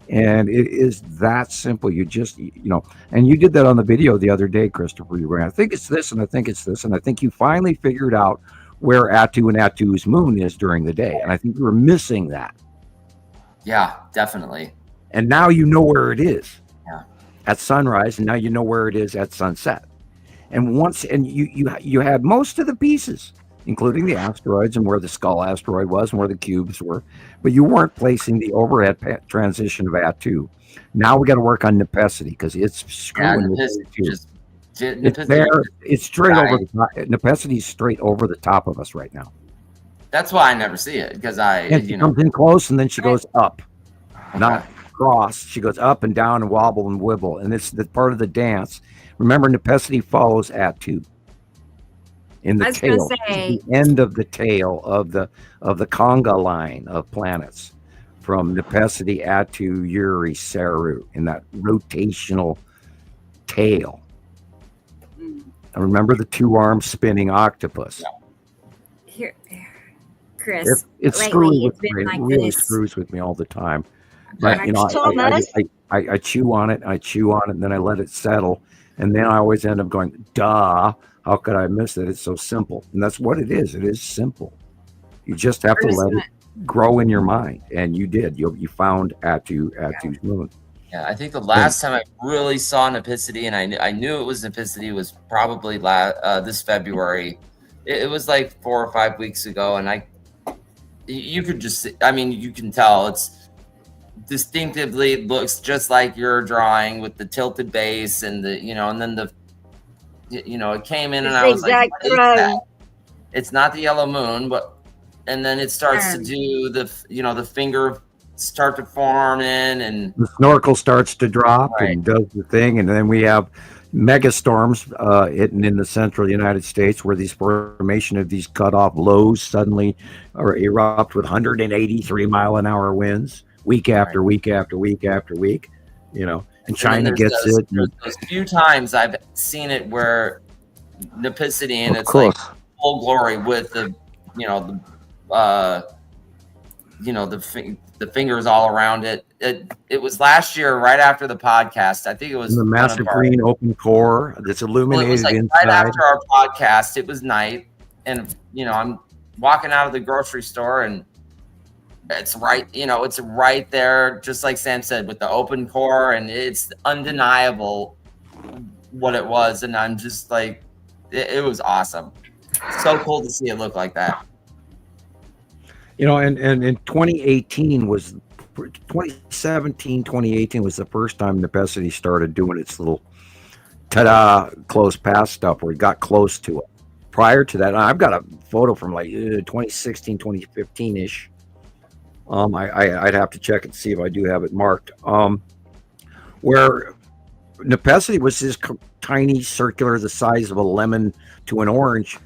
And it is that simple. You just, and you did that on the video the other day, Christopher. You were, I think it's this, and I think it's this, and I think you finally figured out where Attu and Attu's moon is during the day. And I think you were missing that. Yeah, definitely. And now you know where it is at sunrise, and now you know where it is at sunset. And you had most of the pieces, including the asteroids and where the skull asteroid was and where the cubes were, but you weren't placing the overhead transition of Attu. Now we got to work on Nepesity because it's screwing with Attu. It's there. It's straight over the top. Nepesity's straight over the top of us right now. That's why I never see it, because she comes in close and then she goes up, not across. She goes up and down and wobble and wibble, and it's the part of the dance. Remember, Nepesity follows Attu in the tail, the end of the tail of the conga line of planets, from Nepesity, Attu, Uri, Saru, in that rotational tail. And remember the two-armed spinning octopus. Here, Chris. It screws with me. It really screws with me all the time. But I chew on it, and then I let it settle, and then I always end up going, duh, how could I miss it? It's so simple. And that's what it is. It is simple. You just have to let it grow in your mind. And you did. You found Attu's moon. Yeah, I think the last time I really saw Nepesity, and I knew it was Nepesity, was probably this February. It was like 4 or 5 weeks ago, and you could just, you can tell it's distinctively looks just like your drawing with the tilted base and and then it came in and I was like, what is that? It's not the yellow moon, and then it starts to do the finger start to form and the snorkel starts to drop and does the thing, and then we have megastorms hitting in the central United States, where these formation of these cutoff lows suddenly erupt with 183 mile an hour winds week after week after week after week, and China gets it. Those few times I've seen it where Nepesity and it's like full glory with the fingers all around it. It was last year, right after the podcast. I think it was the massive green open core that's illuminated. It was like inside. right after our podcast. It was night, and I'm walking out of the grocery store, and it's right, it's right there, just like Sam said, with the open core, and it's undeniable what it was. And I'm just like, it was awesome. So cool to see it look like that. And in 2017, 2018 was the first time Nepesity started doing its little close pass stuff where it got close to it. Prior to that, I've got a photo from like 2016, 2015-ish. I'd have to check and see if I do have it marked. Where Nepesity was this tiny circular, the size of a lemon to an orange,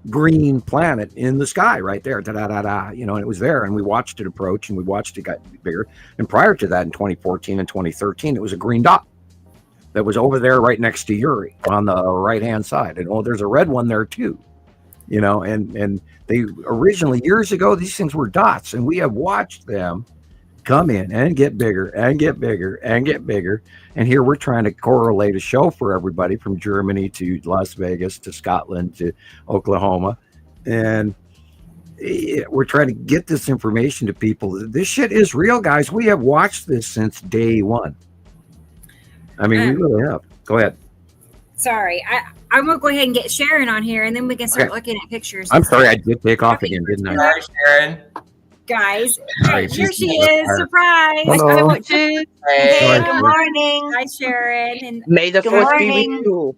green planet in the sky right there, and it was there, and we watched it approach, and we watched it get bigger. And prior to that, in 2014 and 2013, it was a green dot that was over there right next to Uri on the right hand side, and there's a red one there too, and they originally, years ago, these things were dots, and we have watched them come in and get bigger and get bigger and get bigger. And here we're trying to correlate a show for everybody from Germany to Las Vegas to Scotland to Oklahoma. And we're trying to get this information to people. This shit is real, guys. We have watched this since day one. I mean, we really have. Go ahead. Sorry. I'm going to go ahead and get Sharon on here, and then we can start looking at pictures. I'm sorry, I did take off again, didn't I? Sorry, Sharon. Guys, Sorry, here she is. Surprise. Hello. Hey, Hey. good morning. Hi, Sharon. And May the Good fourth be morning. with you.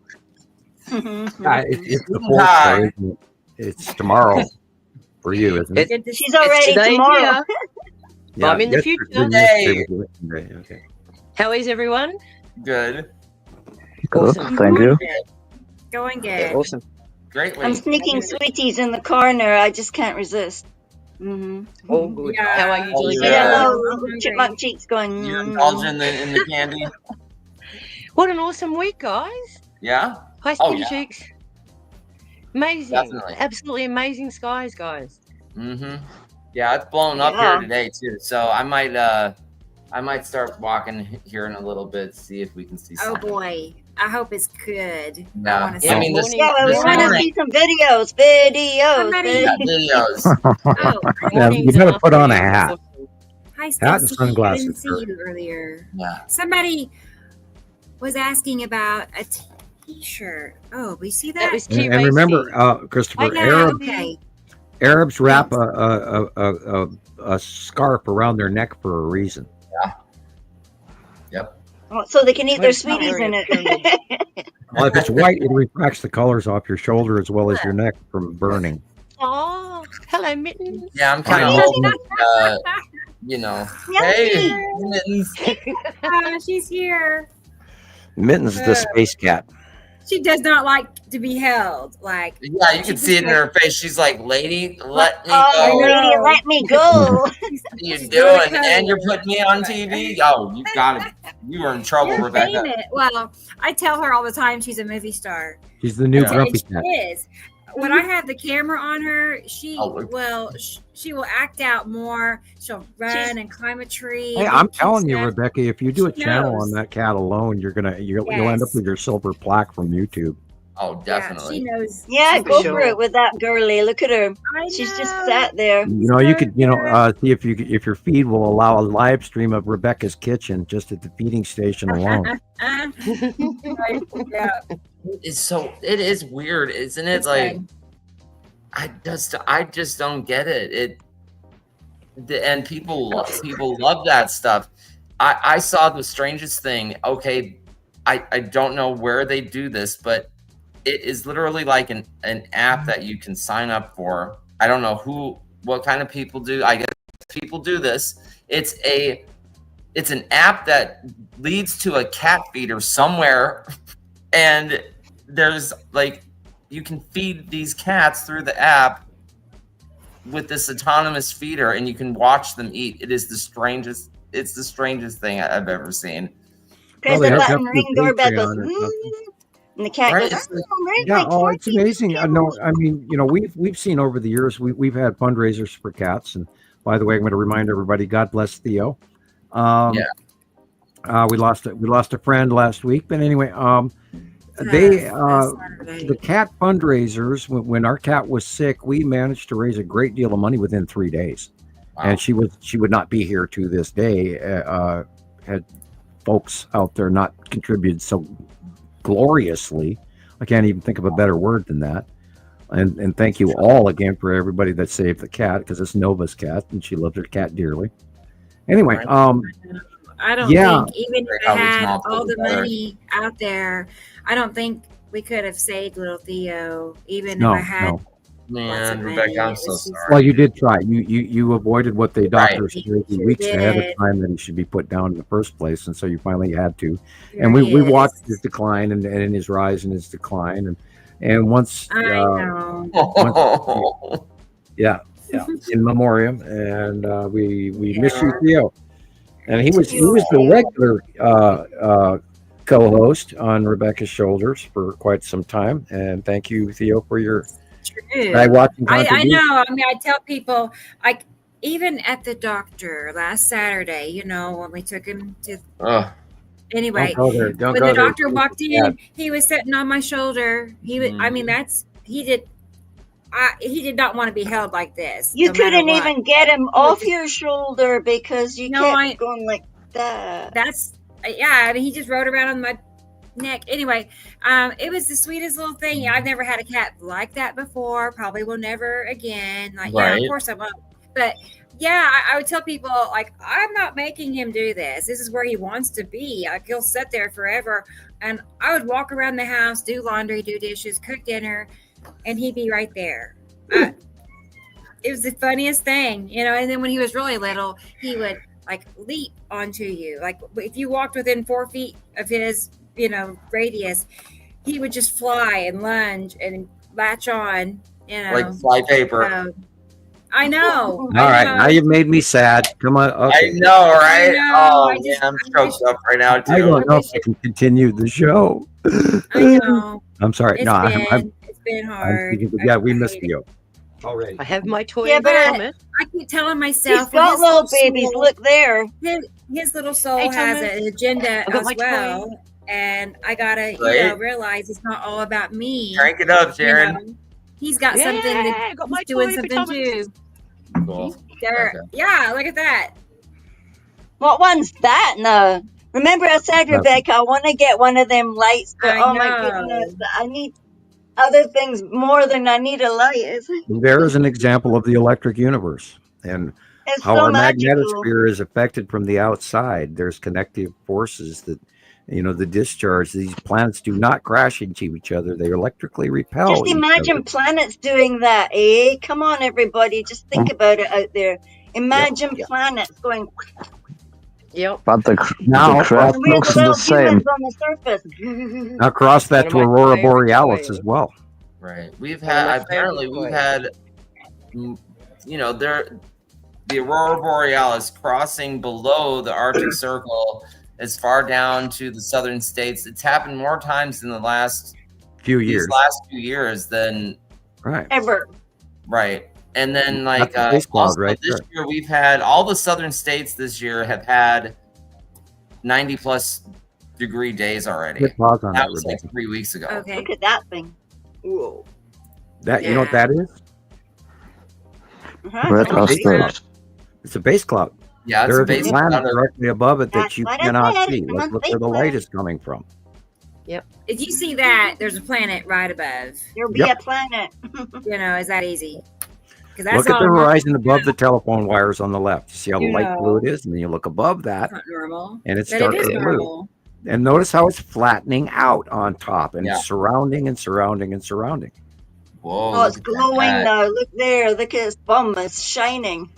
It's the fourth, isn't it? It's tomorrow for you, isn't it? good to She's already today, tomorrow. yeah. I'm in the yesterday- future. yesterday, okay. How is everyone? Good. Good, Awesome. thank you. going good. Yeah, awesome. Great. I'm sneaking sweeties in the corner. I just can't resist. All good. Yeah. How are you doing? Yeah. Yeah, I'm little hungry. chipmunk cheeks going. You indulge in the candy? What an awesome week, guys. Yeah? Hi, Oh, Skinny yeah. Cheeks. Amazing. Definitely. Absolutely amazing skies, guys. Mm-hmm. Yeah, it's blowing up Yeah. here today too. So I might start walking here in a little bit, see if we can see Oh, something. boy. I hope it's good. Yeah. I want to Yeah, I mean, this, Yeah, we this want to morning, see some videos. Videos. Somebody- yeah, videos. videos. Oh, Yeah, Mornings you better and put on a afternoons. hat. hi, Hat and Stacy. I sunglasses, didn't see sir. you earlier. Yeah. Somebody was asking about a T-shirt. Oh, we see That that? was too And remember, racy. Christopher, Oh, yeah, Arab, okay. Arabs wrap a scarf around their neck for a reason. Oh, so they can eat their Where's my sweeties in area it. Well, if it's white, it refracts the colors off your shoulder as well as your neck from burning. Oh, hello, Mittens. Yeah, I'm kind of Hi, hoping, you know, hey, Yummy. mittens. She's here. Mittens, the space cat. She does not like to be held. Like, Yeah, you can see it in her face. She's like, lady, let me Oh, go. lady, let me go. What are you She's doing? really And you're colored. putting me on TV? Oh, you got it. You were in trouble, you're Rebecca. famous. Well, I tell her all the time she's a movie star. She's the new Yeah. grumpy She cat. is. When I have the camera on her, she Oh, she will act out more. She'll run and climb a tree. Hey, and I'm do telling you, stuff. Rebecca, if you do a She channel knows. on that cat alone, you'll end up Yes. with your silver plaque from YouTube. Oh, Yeah, definitely. she knows. Yeah, For go sure. for it with that girly. Look at her. I She's just know. sat there. You know, you could, see if your feed will allow a live stream of Rebecca's kitchen just at the feeding station alone. Yeah. It is weird, isn't it? It's Like, good. I just don't get it. And people love that stuff. I saw the strangest thing. Okay, I don't know where they do this, but it is literally like an app that you can sign up for. I don't know what kind of people do. I guess people do this. It's an app that leads to a cat feeder somewhere, and there's like, you can feed these cats through the app with this autonomous feeder, and you can watch them eat. It is the strangest. It's the strangest thing I've ever seen. Press they the hook up button, to ring doorbell Patreon goes, or something. and the cat Right, goes, it's like- where's Yeah, my it's torty? amazing. I mean, we've seen over the years, we've had fundraisers for cats. And by the way, I'm going to remind everybody, God bless Theo. We lost a friend last week, but anyway, the cat fundraisers, when our cat was sick, we managed to raise a great deal of money within 3 days. Wow. And she would not be here to this day had folks out there not contributed so gloriously. I can't even think of a better word than that. And thank you all again for everybody that saved the cat, because it's Nova's cat and she loves her cat dearly. Anyway, I don't Yeah. think, even if How I we had small all the together. money out there, I don't think we could have saved little Theo, even no, if I had. no. Man, of Rebecca, money. I'm so It's just- sorry. Well, you did try. You avoided what the doctor Right. said You weeks ahead of did. time that he should be put down in the first place, and so you finally had to. There And he we is. watched his decline and his rise and his decline, and And once, I know. yeah, in memoriam, and we miss you, Yeah. Theo. And he was the regular co-host on Rebecca's Shoulders for quite some time. And thank you, Theo, for your sky watching I contribution. know. I mean, I tell people, like, even at the doctor last Saturday, you know, when we took him to. Anyway, Don't go there. Don't when go the there. doctor walked in, he was sitting on my shoulder. He was. I mean, he did not want to be held like this. You no matter couldn't what. even get him off your shoulder because you kept going like that. That's yeah. I mean, he just rode around on my neck. Anyway, it was the sweetest little thing. I've never had a cat like that before. Probably will never again. Like, yeah, of course I won't. But yeah, I would tell people, like, I'm not making him do this. This is where he wants to be. Like, he'll sit there forever. And I would walk around the house, do laundry, do dishes, cook dinner, and he'd be right there. It was the funniest thing, you know. And then when he was really little, he would like leap onto you. Like if you walked within 4 feet of his, you know, radius, he would just fly and lunge and latch on, you know, like fly paper. I know. All right, now you've made me sad. Come on. Okay. I know, right? I know, Oh, I just- man, I'm choked up right now, too. I don't know if I can continue the show. I know. I'm sorry. It's been hard. Yeah, we missed you already. I have my toy Yeah, but environment. I keep telling He's myself, got little babies. Look there. His little soul Hey, has Thomas. an agenda I got as my toy. well, and I gotta, Right. realize it's not all about me. Crank it up, You Sharon. know? He's got something Yeah, that I got my he's doing toy for something Thomas. too. Cool. There, Okay. yeah, look at that. What one's that now? Remember I said, Nothing. Rebecca, I want to get one of them lights, but I oh my know. goodness, I need other things more than I need a light. There is an example of the electric universe and It's how so our magical. magnetosphere is affected from the outside. There's connective forces that, the discharge. These planets do not crash into each other. They electrically repel. Just each imagine other. planets doing that, eh? Come on, everybody, just think about it out there. Imagine planets going, Yep. But the Now, craft and we're looks the the little same. humans on the surface. Now cross that to One of my Aurora favorite Borealis toys. as well. Right. One of my Apparently, favorite we've toys. had, the Aurora Borealis crossing below the Arctic Circle as far down to the southern states. It's happened more times in the last Few these years. last few years than Right. Ever. right. And then like That's the base cloud also right this there. year we've had all the southern states this year have had 90 plus degree days already. Hit pause on That that, was Rebecca. like 3 weeks ago. Okay. Look at that thing. Whoa. That you know what that is? Red Oh, Astrid. It's a base cloud. Yeah, it's There a is a base planet cloud of- directly above it that That's you what I cannot said. see. I'm Look on where the Facebook. light is coming from. If you see that, there's a planet right above. There'll be Yep. a planet. Is that easy? Because that's Look at all the normal. horizon above the telephone wires on the left. You see how the You light know. blue it is? And then you look above that, It's not normal, and it's but it is darker blue. normal. And notice how it's flattening out on top and Yeah. surrounding and surrounding and surrounding. Whoa, Oh, it's look at glowing that. now. Look there. Look at his bum. It's shining.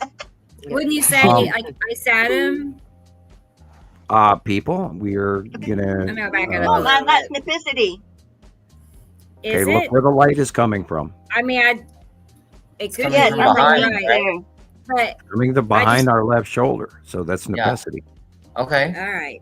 Wouldn't you say like I sat him? People, we're I'm gonna. gonna back it up Oh a little man, that's bit. nipicity. Okay, Is look it? where the light is coming from. I mean, it could coming be Yeah, from you're behind, right, there. but Coming behind our left shoulder. So that's Yeah. necessity. Okay. all right,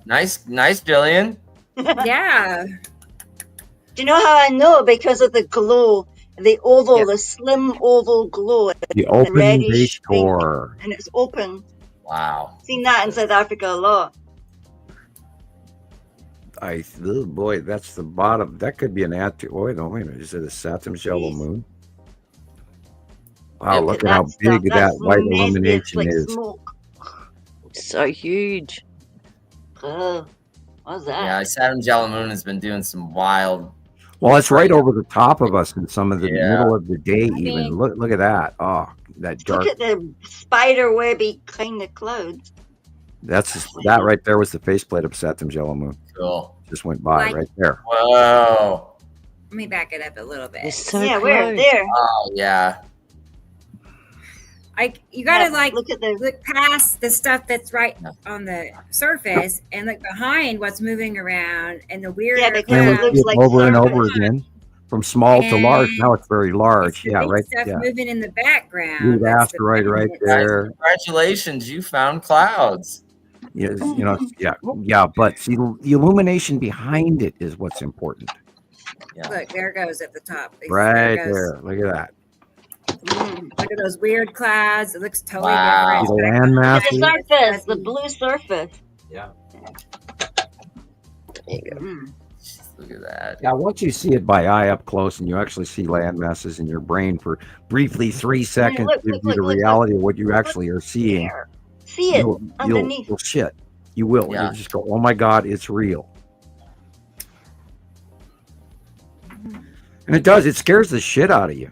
Nice, Jillian. yeah. Do you know how I know? Because of the glow, the oval, Yep. the slim oval glow, The open reddish base thing. core. and it's open. Wow. Seen that in South Africa a lot. Oh boy, that's the bottom. That could be an wait a minute. Is it a Saturn's yellow Jeez. moon? Wow, Yeah, look at That how stuff, big that that's white so nasty, it's illumination like is. smoke. So huge. Oh, what's that? Yeah, Saturn's yellow moon has been doing some wild. Well, it's right over the top of us in some of the Yeah. middle of the day. Even mean- look at that. Oh, that dark. Look at the spider webby kind of clouds. That right there was the faceplate of Saturn's yellow moon. Cool. Just went by Like- right there. Whoa. Let me back it up a little bit. It's so Yeah, close. we're there. Oh yeah. You gotta Yeah, look look at the. past the stuff that's right Yeah. on the surface and look behind what's moving around and the weird Yeah, because And it we looks see it like over and surface. over again. from small to large. Now it's very It's large. the Yeah, big right. stuff Yeah, moving in the background. huge That's the asteroid thing right that's- Guys, there. congratulations, you found clouds. Yes, yeah. But see, the illumination behind it is what's important. Yeah. Look, there it goes at the top. Right There it goes. there. Look at that. Look at those weird clouds. It looks totally Wow. different. The land masses. The surface, the blue surface. Yeah. There you go. Look at that. Yeah, once you see it by eye up close and you actually see land masses in your brain for briefly 3 seconds, look, gives look, you the look, reality of what you actually are seeing. There. See it underneath. You'll shit. You will. Yeah. You'll just go, oh my God, it's real. And it does. It scares the shit out of you.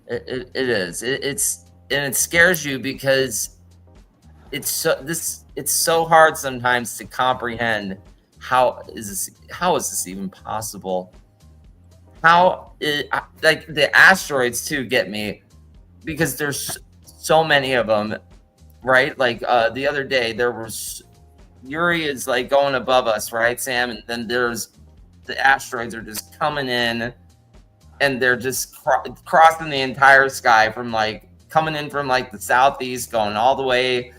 It is. It scares you because it's so hard sometimes to comprehend how is this even possible? Like the asteroids too get me because there's so many of them, right? Like the other day there was Uri is like going above us, right, Sam? And then there's the asteroids are just coming in. And they're just crossing the entire sky from like coming in from like the southeast, going all the way,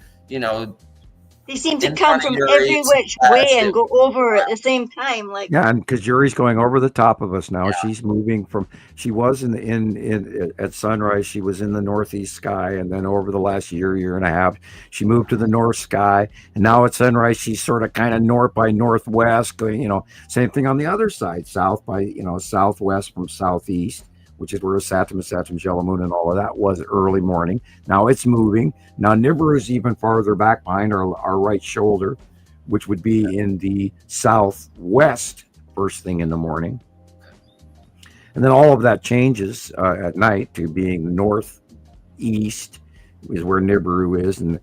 They seem to in come front of from your every ears. which way and go over at the same time. Like Yeah, and because Yuri's going over the top of us now. Yeah. She's moving from. She was in at sunrise. She was in the northeast sky, and then over the last year and a half, she moved to the north sky, and now at sunrise she's sort of kind of north by northwest. Going, same thing on the other side, south by southwest from southeast, which is where Saturn's yellow moon and all of that was early morning. Now it's moving. Now Nibiru is even farther back behind our right shoulder, which would be in the southwest first thing in the morning. And then all of that changes at night to being northeast is where Nibiru is. And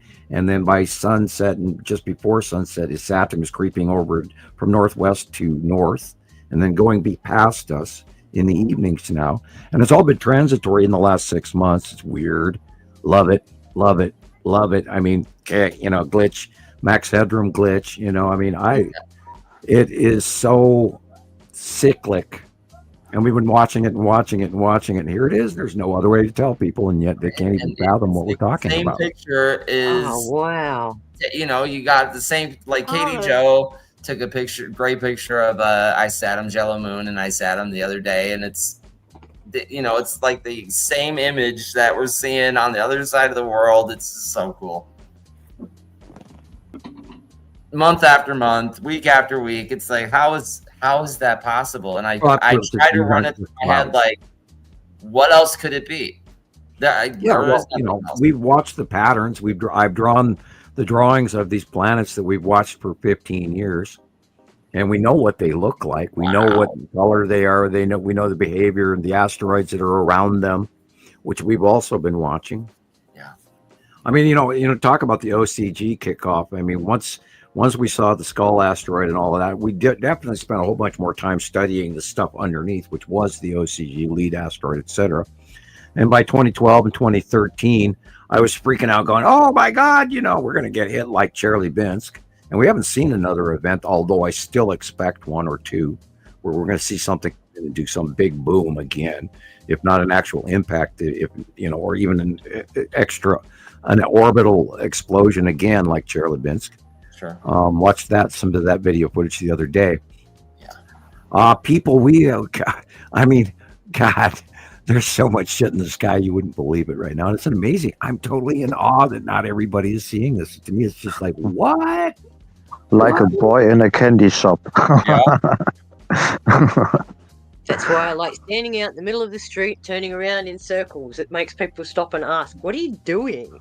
then by sunset and just before sunset is Saturn is creeping over from northwest to north and then going past us in the evenings now. And it's all been transitory in the last 6 months. It's weird. Love it. Love it. Love it. I mean, glitch, max headroom glitch, it is so cyclic. And we've been watching it. And here it is. There's no other way to tell people. And yet they can't even fathom what we're talking Same about. picture is, Oh, wow. you got the same, like Katie Joe took a great picture of Saturn's yellow moon and Saturn the other day. And it's like the same image that we're seeing on the other side of the world. It's so cool. Month after month, week after week, it's like, how is that possible? And I try to run it through my head, like, what else could it be? We've watched the patterns. I've drawn the drawings of these planets that we've watched for 15 years, and we know what they look like. We know what color they are. We know the behavior and the asteroids that are around them, which we've also been watching. Yeah. I mean, talk about the OCG kickoff. I mean, once we saw the Skull asteroid and all of that, we definitely spent a whole bunch more time studying the stuff underneath, which was the OCG lead asteroid, etc. And by 2012 and 2013, I was freaking out going, oh my God, we're going to get hit like Chelyabinsk. And we haven't seen another event, although I still expect one or two where we're going to see something and do some big boom again, if not an actual impact, or even an orbital explosion again, like Chelyabinsk. Sure. Watched some of that video footage the other day. Yeah. People, God, there's so much shit in the sky you wouldn't believe it right now. And it's amazing. I'm totally in awe that not everybody is seeing this. To me, it's just like, what? Like a boy in a candy shop. Yeah. That's why I like standing out in the middle of the street, turning around in circles. It makes people stop and ask, what are you doing?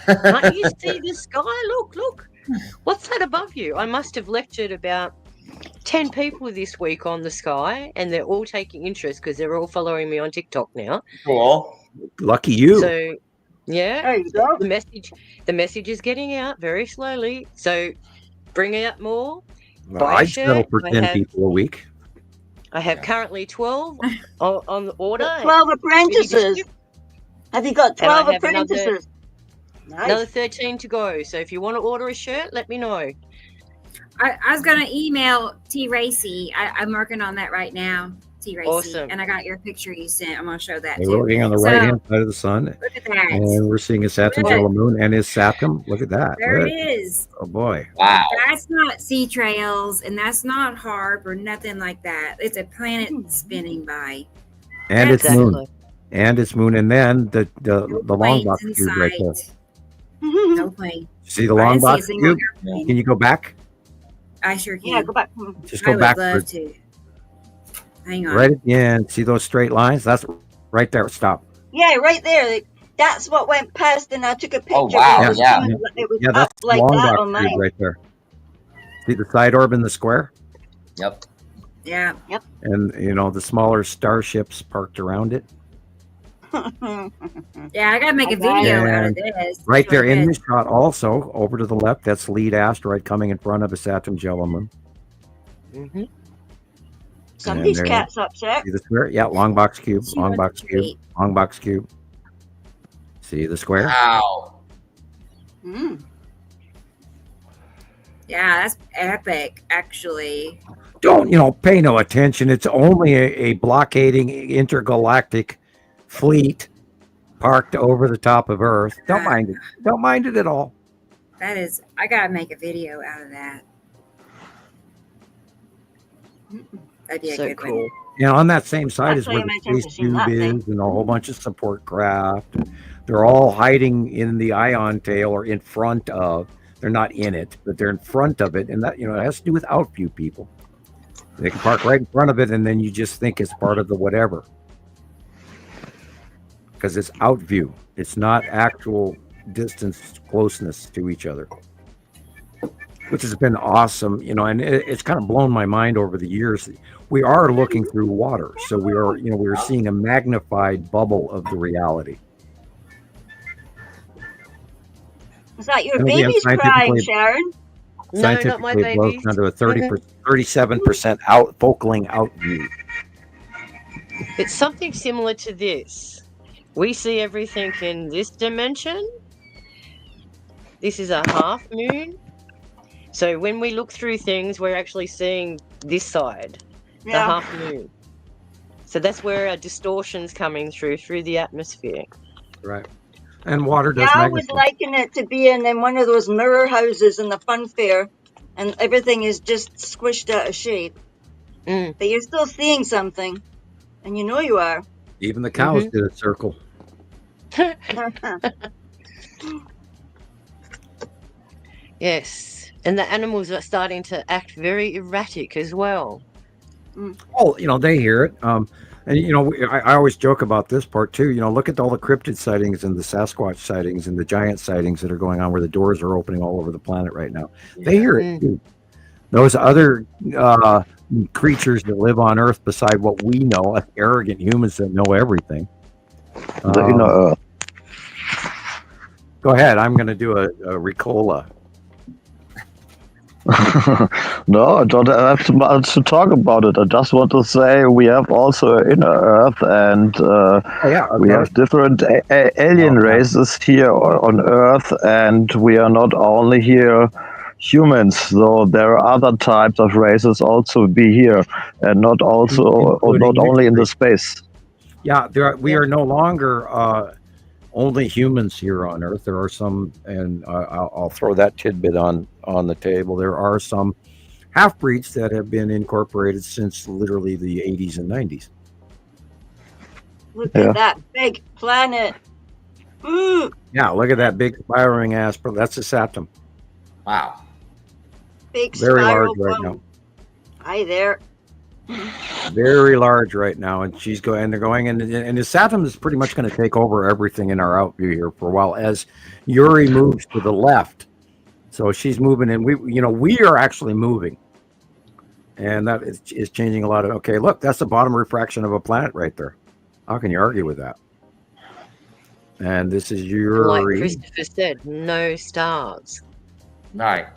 Can't you see the sky? Look. What's that above you? I must have lectured about 10 people this week on the sky, and they're all taking interest because they're all following me on TikTok now. Cool. Lucky you. So, yeah, there you go. the message is getting out very slowly. So, bring out more. Well, I'd settle for 10 people a week. I have currently 12 on the order. 12 apprentices. Have you got 12 I have apprentices? Another 13 to go. So if you want to order a shirt, let me know. I was going to email T. Racy. I'm working on that right now. See, Racy. Awesome. And I got your picture you sent. I'm going to show that We're too. looking on the So, right-hand side of the sun, look at that. and we're seeing his Saturn Look. yellow moon and his Saturn. Look at that. There Look. it is. Oh boy. Wow. That's not sea trails, and that's not HARP or nothing like that. It's a planet spinning by. And its Exactly. moon. And its moon, and then the long box in cube right there. sight. No plane. See the I long didn't see a box single cube? airplane. Can you go back? I sure can. Yeah, go back. Just I go would back. love to. Hang on. Right at the end. See those straight lines? That's right there. Stop. Yeah, right there. Like, that's what went past, and I took a picture. Oh, wow, It was, yeah. it was Yeah, up that's the like long that box on cube mine. right there. See the side orb in the square? Yep. Yeah. And the smaller starships parked around it. Yeah, I got to make a video out of this. Right there in Good. this shot also, over to the left, that's the lead asteroid coming in front of a Saturn's yellow moon. Mm-hmm. Somebody's And there- cat's upset. See the square? Yeah, long box cube, She long wants box a cube, treat. long box cube. See the square? Wow. Mm. Yeah, that's epic, actually. Don't, pay no attention. It's only a blockading intergalactic fleet parked over the top of Earth. Don't mind it. Don't mind it at all. That is, I got to make a video out of that. That'd be a So good cool. one. On that same side That's is why where you the mentioned space to see tube that thing. is and a whole bunch of support craft. They're all hiding in the ion tail or in front of. They're not in it, but they're in front of it. And that, it has to do with outview people. They can park right in front of it, and then you just think it's part of the whatever. Because it's outview. It's not actual distance closeness to each other. Which has been awesome, and it's kind of blown my mind over the years. We are looking through water, so we are, we're seeing a magnified bubble of the reality. Is that your And again, baby's crying, scientifically- Sharon? No, not my Scientifically, it blows baby. down to a 37% focaling out view. It's something similar to this. We see everything in this dimension. This is a half moon. So when we look through things, we're actually seeing this side, the Yeah. half moon. So that's where our distortion's coming through the atmosphere. Right. And water does Yeah, I was magnify. liking it to be in one of those mirror houses in the fun fair, and everything is just squished out of shape. Mm. But you're still seeing something, and you know you are. Even the cows did a circle. Yes. And the animals are starting to act very erratic as well. Oh, they hear it. And I always joke about this part too. Look at all the cryptid sightings and the Sasquatch sightings and the giant sightings that are going on where the doors are opening all over the planet right now. They hear it too. Those other creatures that live on Earth beside what we know, us arrogant humans that know everything. The inner Earth. Go ahead. I'm going to do a Ricola. No, I don't have too much to talk about it. I just want to say we have also an inner Earth, and we have different alien races here on Earth, and we are not only here humans, so there are other types of races also be here, and not also or not only in the space. Yeah, we are no longer only humans here on Earth. There are some, and I'll throw that tidbit on the table. There are some half-breeds that have been incorporated since literally the 80s and 90s. Look at that big planet. Ooh, Yeah, look at that big spiraling ass. That's a Saturn. Wow. big Very spiral large right bone. now. Hi there. Very large right now, and they're going, and the Saturn is pretty much going to take over everything in our outview here for a while as Yuri moves to the left. So she's moving, and we are actually moving, and that is changing a lot of. Okay, look, that's the bottom refraction of a planet right there. How can you argue with that? And this is Yuri. Like Christoper said, no stars. Right.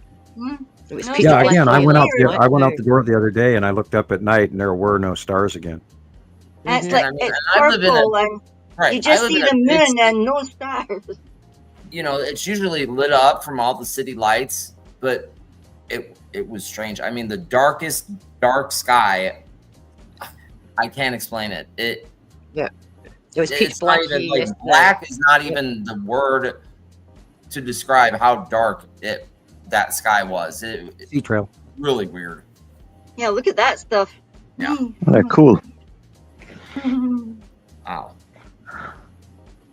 It was No, pitch Yeah, black again, I all went out. night, I went out too. the door the other day, and I looked up at night, and there were no stars again. And it's Mhm. like And it's I live in purple, and Right. you just I live see in the it's- moon and no stars. It's usually lit up from all the city lights, but it was strange. I mean, the darkest dark sky. I can't explain it. It was pitch it's black not even, here like, yesterday. black is not even the word to describe how dark that sky was. It's Sea trail. really weird. Yeah, look at that stuff. Yeah. Yeah, cool. Wow.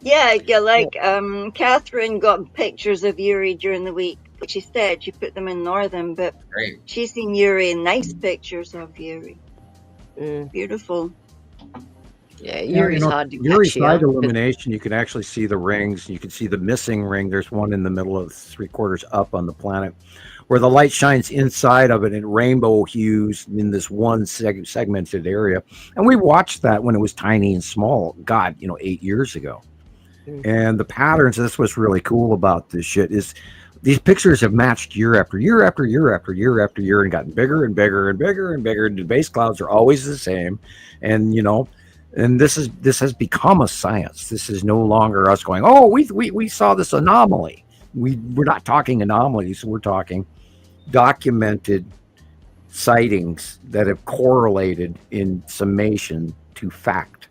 Yeah, like Catherine got pictures of Yuri during the week. She said she put them in Northern, but Great. she's seen Yuri, nice pictures of Yuri. Mm. Beautiful. Yeah, Yuri's hard to Yuri's catch side here. illumination, you can actually see the rings. You can see the missing ring. There's one in the middle of 3/4 up on the planet where the light shines inside of it in rainbow hues in this one segmented area. And we watched that when it was tiny and small, 8 years ago. And the patterns, that's what's really cool about this shit, is these pictures have matched year after year after year after year after year and gotten bigger and bigger and bigger and bigger. The base clouds are always the same. And, and this has become a science. This is no longer us going, oh, we saw this anomaly. We're not talking anomalies. We're talking documented sightings that have correlated in summation to fact.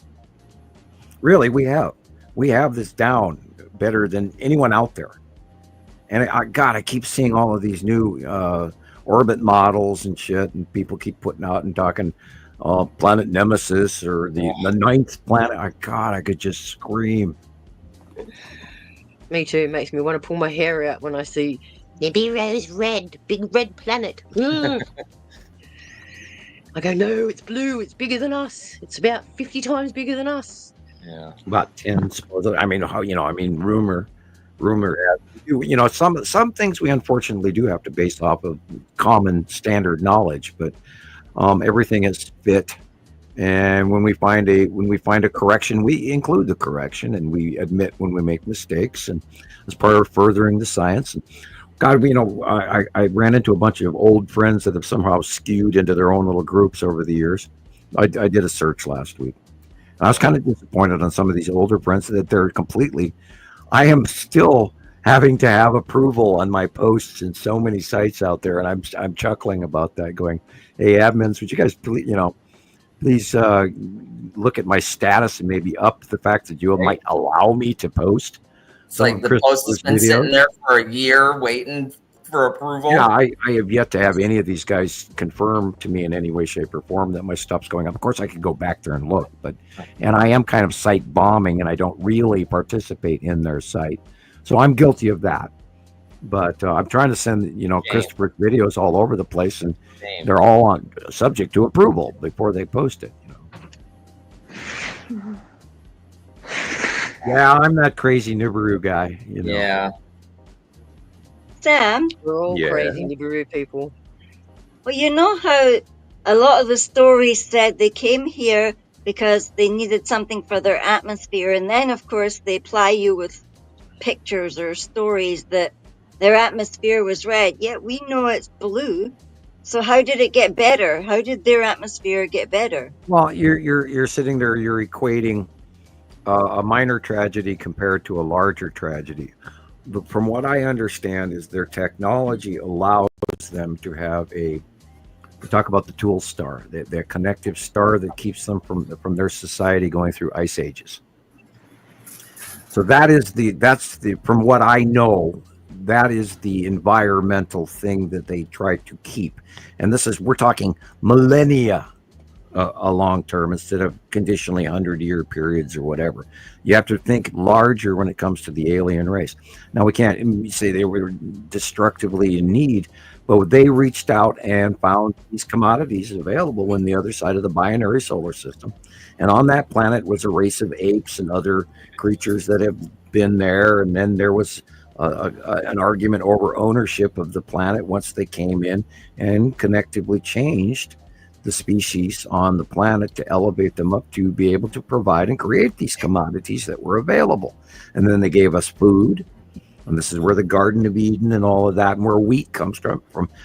Really, we have this down better than anyone out there. And I keep seeing all of these new orbit models and shit, and people keep putting out and talking planet Nemesis or the ninth planet. I could just scream. Me too. It makes me want to pull my hair out when I see Nibiru's red, big red planet. I go, no, it's blue. It's bigger than us. It's about 50 times bigger than us. Yeah. About 10, supposedly. Rumor has, some things we unfortunately do have to base off of common standard knowledge, but everything is fit. And when we find a correction, we include the correction and we admit when we make mistakes, and as part of furthering the science. And God, I ran into a bunch of old friends that have somehow skewed into their own little groups over the years. I did a search last week. I was kind of disappointed on some of these older friends that they're completely. I am still having to have approval on my posts in so many sites out there, and I'm chuckling about that. Going, hey, admins, would you guys please look at my status and maybe up the fact that you might allow me to post. It's like the post has been sitting there for a year waiting for approval. Yeah, I have yet to have any of these guys confirm to me in any way, shape, or form that my stuff's going up. Of course, I could go back there and look, and I am kind of site bombing, and I don't really participate in their site, so I'm guilty of that. But I'm trying to send, Christoper videos all over the place, and they're all subject to approval before they post it. Yeah, I'm that crazy Nibiru guy. Yeah. Sam? We're all crazy Nibiru people. Well, you know how a lot of the stories said they came here because they needed something for their atmosphere, and then, of course, they ply you with pictures or stories that their atmosphere was red. Yet we know it's blue. So how did it get better? How did their atmosphere get better? Well, you're sitting there, you're equating a minor tragedy compared to a larger tragedy. But from what I understand is their technology allows them to have we talk about the tool star, the connective star that keeps them from their society going through ice ages. So that's from what I know, that is the environmental thing that they try to keep. And we're talking millennia a long term instead of conditionally 100-year periods or whatever. You have to think larger when it comes to the alien race. Now, we can't say they were destructively in need, but they reached out and found these commodities available in the other side of the binary solar system. And on that planet was a race of apes and other creatures that have been there. And then there was an argument over ownership of the planet once they came in and connectively changed the species on the planet to elevate them up to be able to provide and create these commodities that were available. And then they gave us food. And this is where the Garden of Eden and all of that, and where wheat comes from,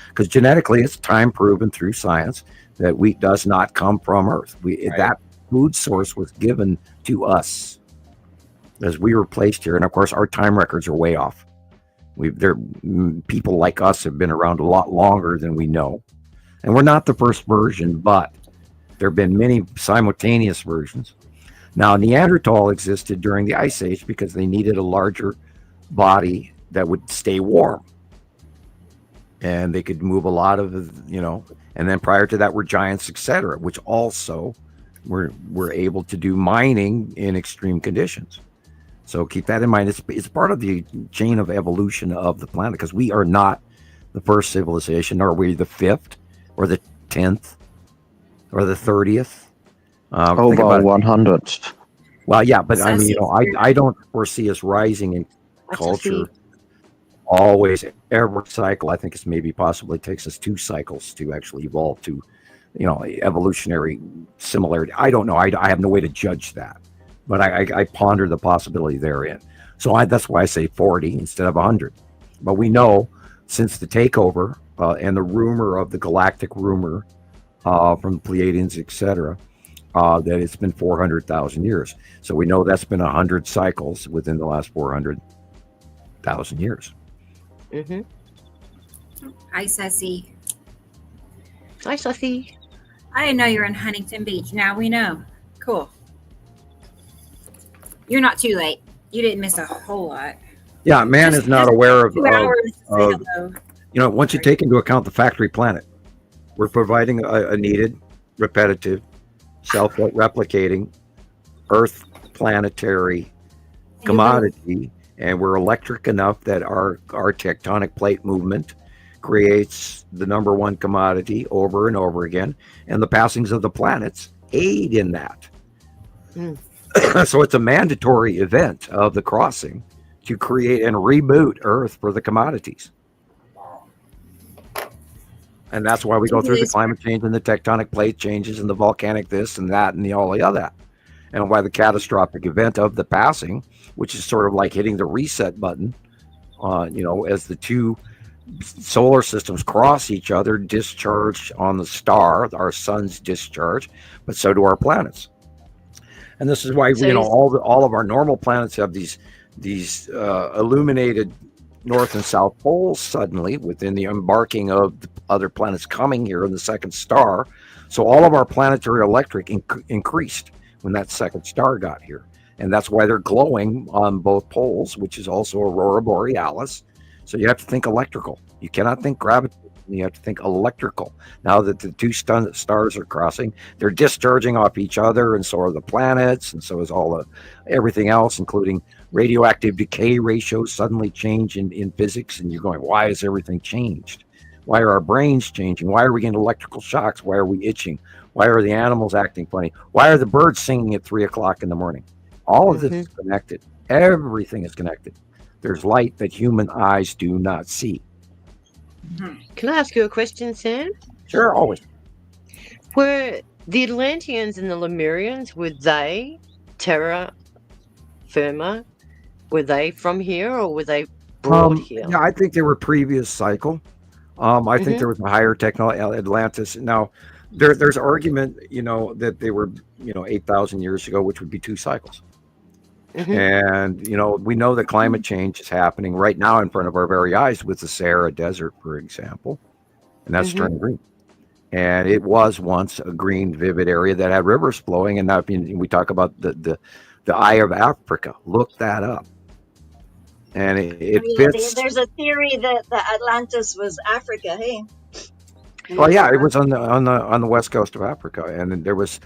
because genetically it's time proven through science that wheat does not come from Earth. That food source was given to us as we were placed here. And of course, our time records are way off. People like us have been around a lot longer than we know. And we're not the first version, but There have been many simultaneous versions. Now, Neanderthal existed during the Ice Age because they needed a larger body that would stay warm. And they could move a lot of, and then prior to that were giants, etc., which also were able to do mining in extreme conditions. So keep that in mind. It's part of the chain of evolution of the planet, because we are not the first civilization, nor are we the 5th or the 10th or the 30th. Over 100. Well, yeah, but I mean, I don't foresee us rising in culture always every cycle. I think it's maybe possibly takes us 2 cycles to actually evolve to, evolutionary similarity. I don't know. I have no way to judge that, but I ponder the possibility therein. So that's why I say 40 instead of 100. But we know since the takeover and the rumor of the galactic rumor from the Pleiadians, etc., that it's been 400,000 years. So we know that's been 100 cycles within the last 400,000 years. Mm-hmm. Hi, Ceci. Hi, Ceci. I didn't know you were in Huntington Beach. Now we know. Cool. You're not too late. You didn't miss a whole lot. Yeah, man is not aware of 2 hours. Once you take into account the factory planet, we're providing a needed, repetitive, self-replicating, Earth planetary commodity, and we're electric enough that our tectonic plate movement creates the number one commodity over and over again, and the passings of the planets aid in that. So it's a mandatory event of the crossing to create and reboot Earth for the commodities. And that's why we go through the climate change and the tectonic plate changes and the volcanic this and that and all the other. And why the catastrophic event of the passing, which is sort of like hitting the reset button, as the 2 solar systems cross each other, discharge on the star, our sun's discharge, but so do our planets. And this is why all of our normal planets have these illuminated north and south poles suddenly within the embarking of the other planets coming here in the second star. So all of our planetary electric increased when that second star got here. And that's why they're glowing on both poles, which is also aurora borealis. So you have to think electrical. You cannot think gravity. You have to think electrical. Now that the 2 stars are crossing, they're discharging off each other, and so are the planets, and so is everything else, including radioactive decay ratios suddenly change in physics. And you're going, why has everything changed? Why are our brains changing? Why are we getting electrical shocks? Why are we itching? Why are the animals acting funny? Why are the birds singing at 3 o'clock in the morning? All of this is connected. Everything is connected. There's light that human eyes do not see. Can I ask you a question, Sam? Sure, always. Were the Atlanteans and the Lemurians, were they terra firma? Were they from here, or were they brought here? Yeah, I think they were previous cycle. I think there was a higher technology, Atlantis. Now, there's argument, that they were, 8,000 years ago, which would be 2 cycles. And, we know that climate change is happening right now in front of our very eyes with the Sahara Desert, for example, and that's turning green. And it was once a green, vivid area that had rivers flowing. And now we talk about the Eye of Africa. Look that up. And it fits. There's a theory that Atlantis was Africa, hey? Well, yeah, it was on the west coast of Africa, and there was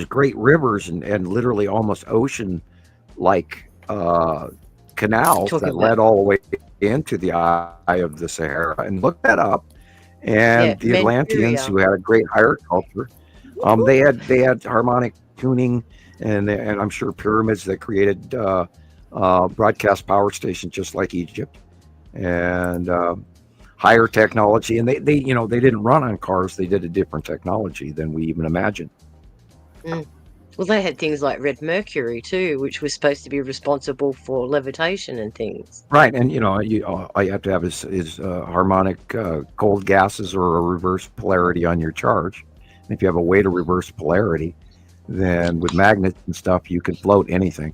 great rivers and literally almost ocean-like canals that led all the way into the eye of the Sahara. And look that up. And the Atlanteans, who had a great higher culture, they had harmonic tuning, and I'm sure pyramids that created broadcast power stations just like Egypt, and higher technology. And they didn't run on cars. They did a different technology than we even imagined. Well, they had things like red mercury too, which was supposed to be responsible for levitation and things. Right, and all you have to have is harmonic cold gases or a reverse polarity on your charge. And if you have a way to reverse polarity, then with magnets and stuff, you can float anything.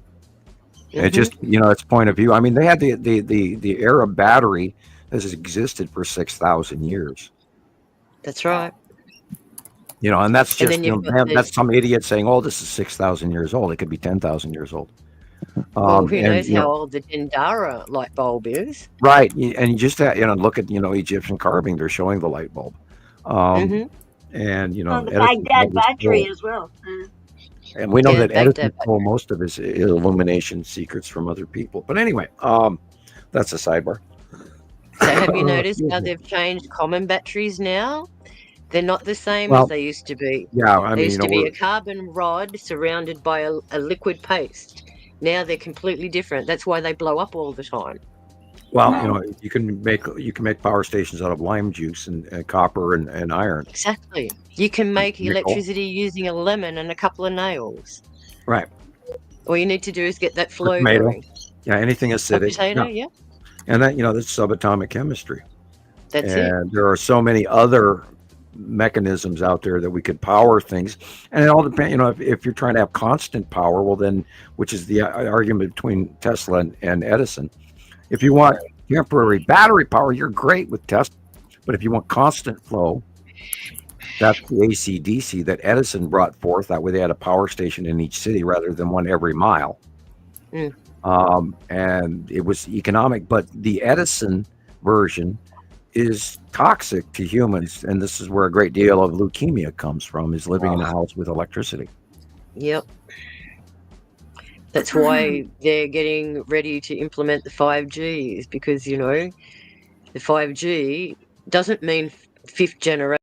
It just, it's point of view. I mean, they had the era battery has existed for 6,000 years. That's right. You know, and that's And just, then you've got the, that's some idiot saying, "Oh, this is 6,000 years old." It could be 10,000 years old. well, who And knows how old the Dendara light bulb is? right, and you just look at Egyptian carving; they're showing the light bulb, hmm and Well, the Edison Baghdad was battery told- as well. and we know Yeah, that Edison Baghdad stole most of his illumination secrets from other people. But anyway, that's a sidebar. So have you noticed Excuse how me. they've changed common batteries now? They're not the same Well, as they used to be. Yeah, I They mean, used to be a carbon rod surrounded by a liquid paste. Now they're completely different. That's why they blow up all the time. you can make power stations out of lime juice and copper and iron. Exactly. You can make Nickel. electricity using a lemon and a couple of nails. Right. All you need to do is get that flow Tomato. going. Yeah, anything A acidic. potato, Yeah. yeah. And that's subatomic chemistry. That's it. And there are so many other mechanisms out there that we could power things, and it all depends. If you're trying to have constant power, well, then, which is the argument between Tesla and Edison. If you want temporary battery power, you're great with Tesla, but if you want constant flow, that's the AC/DC that Edison brought forth. That way, they had a power station in each city rather than one every mile. Mm. And it was economic, but the Edison version is toxic to humans, and this is where a great deal of leukemia comes from, is living in a house with electricity. Yep. That's why they're getting ready to implement the 5G, is because, the 5G doesn't mean fifth generation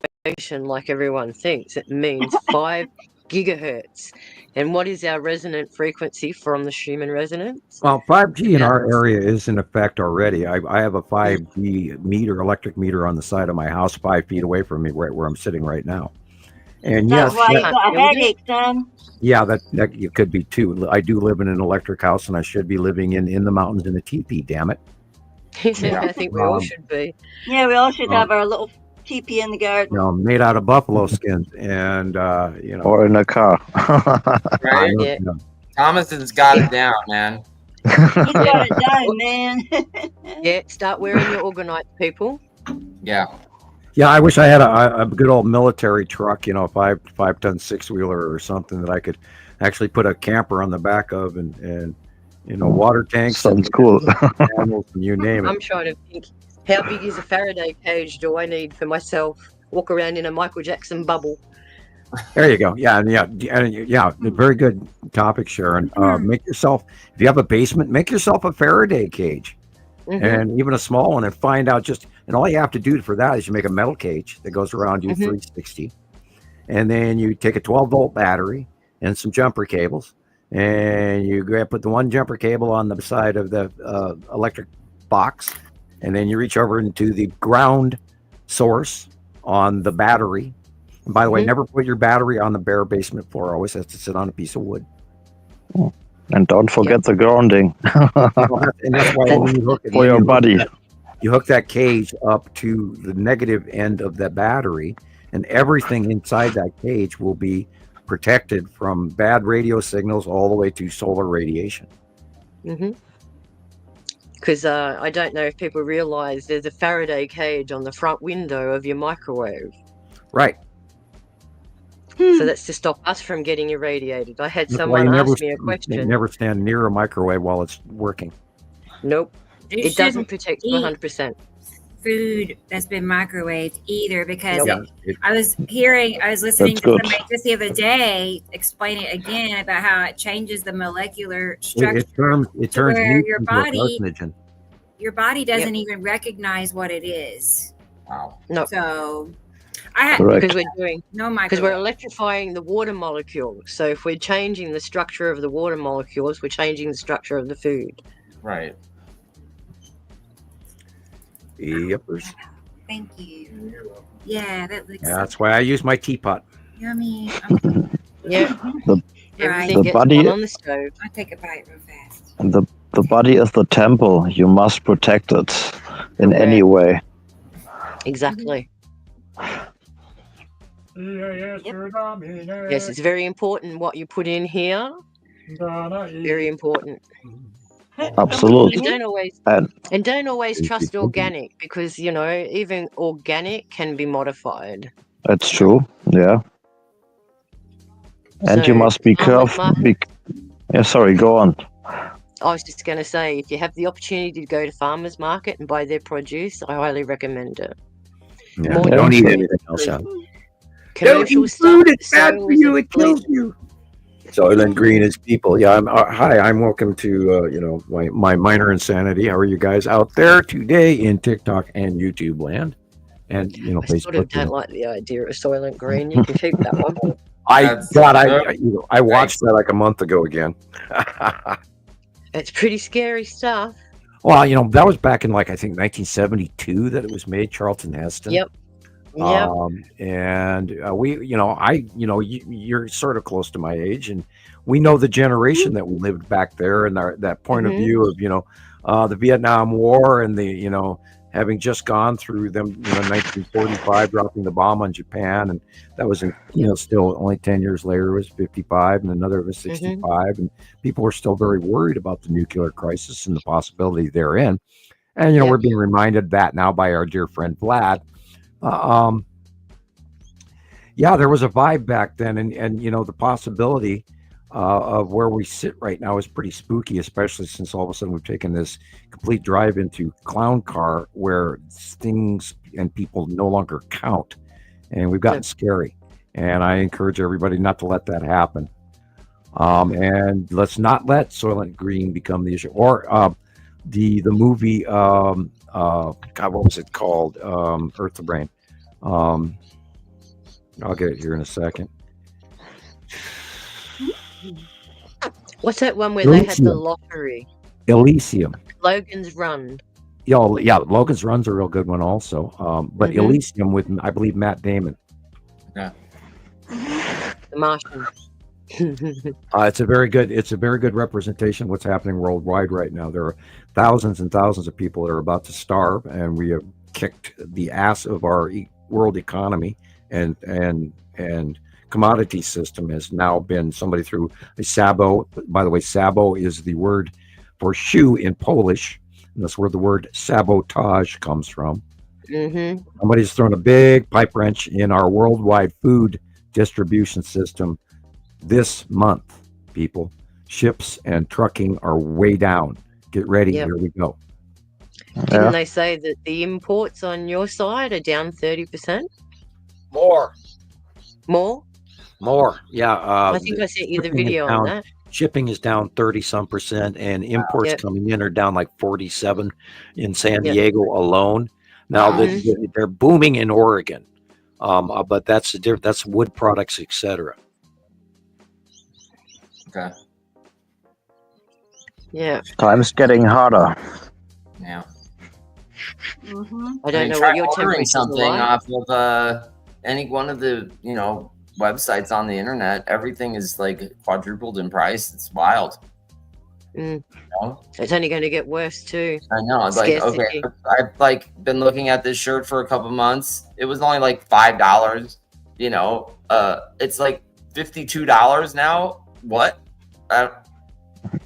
like everyone thinks. It means 5 gigahertz. And what is our resonant frequency from the Schumann resonance? Well, 5G in our area is in effect already. I have a 5G meter, electric meter on the side of my house, 5 feet away from me, right where I'm sitting right now. And That's yes, why you got a headache, Sam. yeah, that it could be too. I do live in an electric house, and I should be living in the mountains in a teepee. Damn it! I think we all should be. Yeah, we all should have our little teepee in the garden. Made out of buffalo skins, and Or in a car. Right? Yeah. Thomas has got it down, man. He's got it down, man. Yeah, start wearing your orgonite, people. Yeah. Yeah, I wish I had a good old military truck, a 5-ton 6-wheeler or something that I could actually put a camper on the back of, and water tanks. Sounds cool. Animals, and you name I'm it. trying to think, how big is a Faraday cage do I need for myself? Walk around in a Michael Jackson bubble. There you go. Yeah, very good topic, Sharon. Make yourself, if you have a basement, make yourself a Faraday cage. Mhm. And even a small one, and find out and all you have to do for that is you make a metal cage that goes around you 360, and then you take a 12-volt battery and some jumper cables, and you put the one jumper cable on the side of the electric box, and then you reach over into the ground source on the battery. And by the way, never put your battery on the bare basement floor. Always has to sit on a piece of wood. And don't forget the grounding And that's why when you hook it for in, your body. you hook that cage up to the negative end of that battery, and everything inside that cage will be protected from bad radio signals all the way to solar radiation. Because I don't know if people realize there's a Faraday cage on the front window of your microwave. Right. So that's to stop us from getting irradiated. I had That's why someone you never, ask me a you question. never stand near a microwave while it's working. Nope. You It doesn't shouldn't protect you eat 100%. food that's been microwaved either, because Nope. I was listening That's to good. somebody just the other day explain it again about how it changes the molecular structure. It turns where meat your into body- a carcinogen. Your body doesn't even recognize what it is. Wow. No, So I had Correct. because we're microwave. electrifying the water molecule. So if we're changing the structure of the water molecules, we're changing the structure of the food. Right. Yepers. Thank you. Yeah, that looks That's why I use my teapot. yummy. Yeah. The- Everything the gets body- hot on the stove. I'll take a bite real fast. And the body is the temple. You must protect it in any way. Exactly. Yes, it's very important what you put in here. Very important. Absolutely. And don't always trust organic, because even organic can be modified. That's true. Yeah. And So, you must be farmers careful. market- Yeah, sorry, go on. I was just going to say, if you have the opportunity to go to farmers market and buy their produce, I highly recommend it. Yeah, More don't eat nutrients, anything else. Out. commercial stuff. Food, it's bad for you. It kills you. Soylent Green is people. Yeah, hi. I'm welcome to my minor insanity. How are you guys out there today in TikTok and YouTube land, and I Facebook? sort of don't like the idea of Soylent Green. You can keep that one. I watched that like a month ago again. It's pretty scary stuff. Well, that was back in I think 1972 that it was made. Charlton Heston. Yep. And you're sort of close to my age, and we know the generation that we lived back there, and that point of view of the Vietnam War, and the having just gone through them, 1945 dropping the bomb on Japan, and that was still only 10 years later it was 55, and another was 65, and people were still very worried about the nuclear crisis and the possibility therein, and we're being reminded that now by our dear friend Vlad. There was a vibe back then, and the possibility of where we sit right now is pretty spooky, especially since all of a sudden we've taken this complete drive into clown car where things and people no longer count, and we've gotten scary. And I encourage everybody not to let that happen. And let's not let Soylent Green become the issue, or the movie. God, what was it called? Earth to Brain. I'll get it here in a second. What's that one where they had the lottery? Elysium. Logan's Run. Yeah, Logan's Run's a real good one also. But Elysium with, I believe, Matt Damon. Yeah. The Martian. It's a very good representation of what's happening worldwide right now. There are thousands and thousands of people that are about to starve, and we have kicked the ass of our world economy, and commodity system has now been somebody through a sabo. By the way, sabo is the word for shoe in Polish, and that's where the word sabotage comes from. Somebody's thrown a big pipe wrench in our worldwide food distribution system this month. People, ships and trucking are way down. Get ready. Here we go. Didn't they say that the imports on your side are down 30%? More. Yeah. I think I sent you the video on that. Shipping is down 30-some%, and imports coming in are down like 47 in San Diego alone. Now they're booming in Oregon, but that's wood products, etc. Okay. Yeah. Time's getting harder. Yeah. I don't know what your temperature is something like. off of any one of the websites on the internet. Everything is like quadrupled in price. It's wild. It's only going to get worse too. I know. It's like, okay, I've been looking at this shirt for a couple months. It was only like $5. It's like $52 now. What?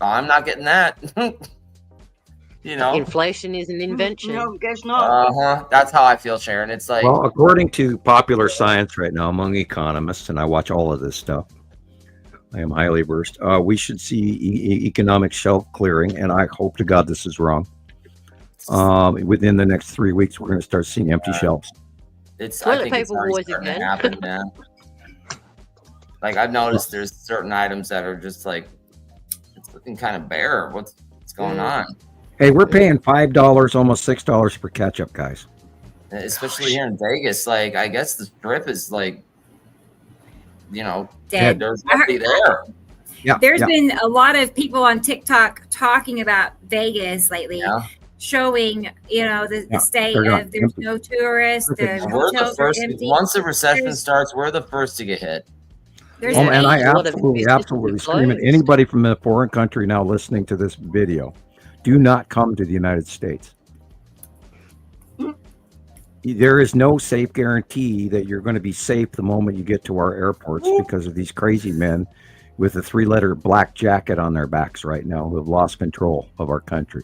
I'm not getting that. Inflation is an invention. No, guess not. That's how I feel, Sharon. It's like, well, according to popular science right now among economists, and I watch all of this stuff, I am highly versed. We should see economic shelf clearing, and I hope to God this is wrong. Within the next 3 weeks, we're going to start seeing empty shelves. Toilet paper wars again. Happen, man. Like, I've noticed there's certain items that are just like, it's looking kind of bare. What's going on? Hey, we're paying $5, almost $6 for ketchup, guys. Especially here in Vegas. Like, I guess the strip is like, dead. There's nobody there. There's been a lot of people on TikTok talking about Vegas lately, showing the state of there's no tourists. The We're the hotels are first. empty. Once the recession starts, we're the first to get hit. And I absolutely scream at anybody from a foreign country now listening to this video: do not come to the United States. There is no safe guarantee that you're going to be safe the moment you get to our airports because of these crazy men with a 3-letter black jacket on their backs right now who have lost control of our country.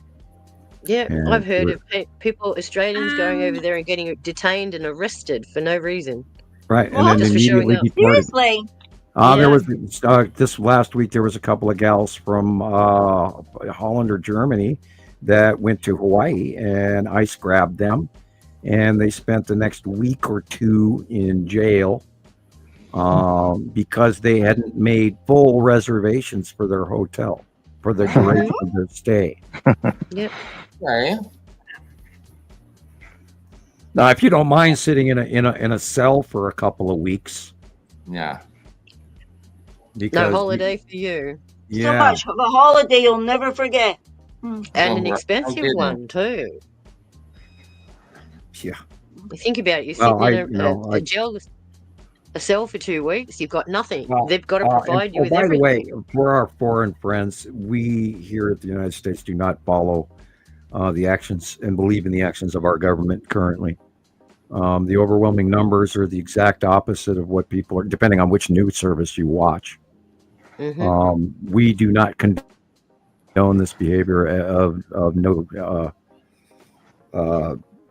Yeah, and I've heard of people, Australians, going over there and getting detained and arrested for no reason. Right, and then immediately deported. Seriously? There was this last week. There was a couple of gals from Holland or Germany that went to Hawaii, and ICE grabbed them, and they spent the next week or two in jail because they hadn't made full reservations for their hotel for the duration of their stay. Yep. Right. Now, if you don't mind sitting in a cell for a couple of weeks, Yeah. No holiday for you. So much of a holiday you'll never forget. And an expensive one, too. Yeah. You think about it, you're sitting in a cell for 2 weeks, you've got nothing. They've got to provide you with everything. By the way, for our foreign friends, we here at the United States do not follow the actions and believe in the actions of our government currently. The overwhelming numbers are the exact opposite of what people are, depending on which news service you watch. We do not condone this behavior of no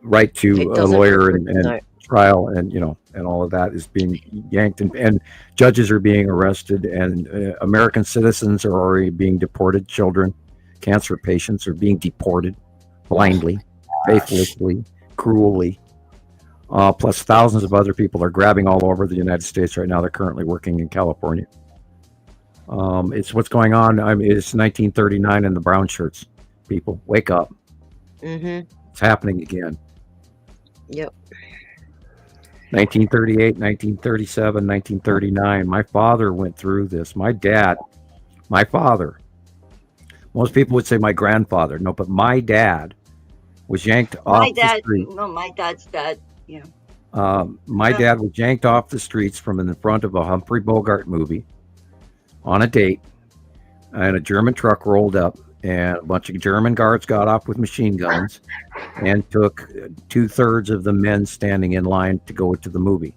right to a lawyer and trial, and and all of that is being yanked, and judges are being arrested, and American citizens are already being deported. Children, cancer patients are being deported blindly, faithlessly, cruelly. Plus thousands of other people are grabbing all over the United States right now. They're currently working in California. It's what's going on. I mean, it's 1939 and the brown shirts. People, wake up. It's happening again. Yep. 1938, 1937, 1939. My father went through this. My father. Most people would say my grandfather. No, but my dad was yanked off the street. No, my dad's dad. Yeah. My dad was yanked off the streets from in the front of a Humphrey Bogart movie on a date, and a German truck rolled up, and a bunch of German guards got off with machine guns and took 2/3 of the men standing in line to go to the movie.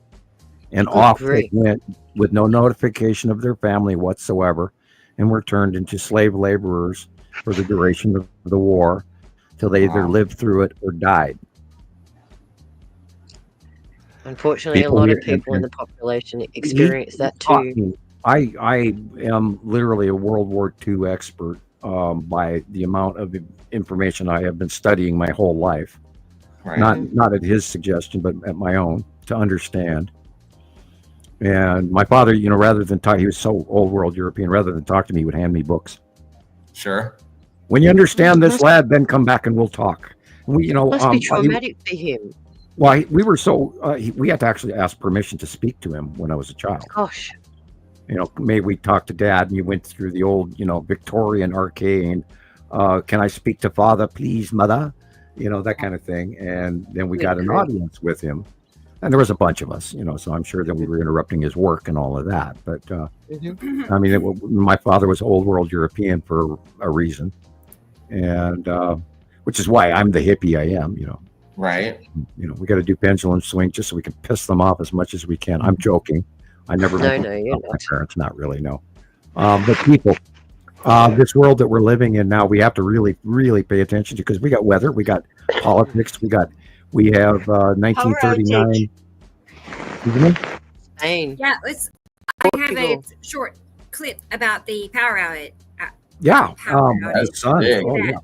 And off they went with no notification of their family whatsoever, and were turned into slave laborers for the duration of the war till they either lived through it or died. Unfortunately, a lot of people in the population experience that too. I am literally a World War II expert by the amount of information I have been studying my whole life. Right. Not at his suggestion, but at my own, to understand. And my father, rather than talk, he was so old world European, rather than talk to me, he would hand me books. Sure. When you understand this, lad, then come back and we'll talk. Must be traumatic for him. Well, we were we had to actually ask permission to speak to him when I was a child. Gosh. Maybe we talked to Dad, and you went through the old, Victorian arcane. Can I speak to Father, please, Mother? That kind of thing. And then we got an audience with him, and there was a bunch of us, so I'm sure that we were interrupting his work and all of that. But I mean, my father was old world European for a reason, and which is why I'm the hippie I am. Right. We got to do pendulum swing just so we can piss them off as much as we can. I'm joking. I never. No, you're not. My parents, not really. No. But people, this world that we're living in now, we have to really, really pay attention to, because we got weather, we got politics, we have 1939. Spain. Yeah, I have a short clip about the power outage. The sun. Oh, yeah.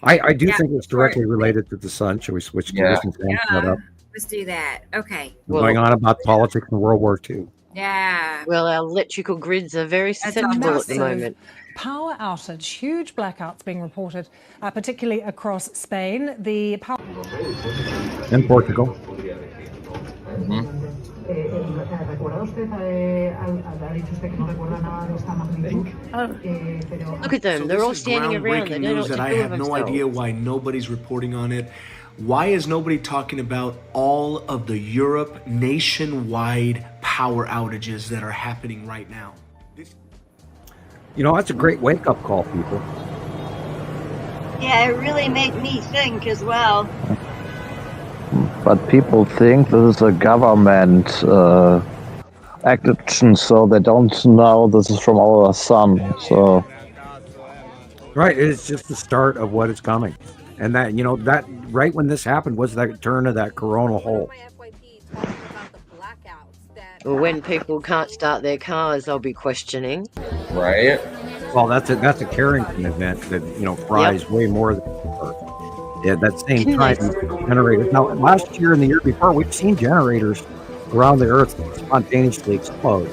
I do think it's directly related to the sun. Shall we switch gears and that up? Let's do that. Okay. Going on about politics in World War II. Yeah. Well, our electrical grids are very susceptible at the moment. Power outage, huge blackouts being reported, particularly across Spain. The power in Portugal. Look at them. They're all standing around. They don't know what to do. I have no idea why nobody's reporting on it. Why is nobody talking about all of the Europe nationwide power outages that are happening right now? That's a great wake-up call, people. Yeah, it really made me think as well. But people think this is a government action, so they don't know this is from our sun. So, right, it's just the start of what is coming. And that, that right when this happened was that turn of that coronal hole. My FYP talking about the blackouts that When people can't start their cars, they'll be questioning. Right. Well, that's a Carrington event that fries way more than Earth. Yeah, that same Didn't time they- generators. Now, last year and the year before, we've seen generators around the Earth spontaneously explode.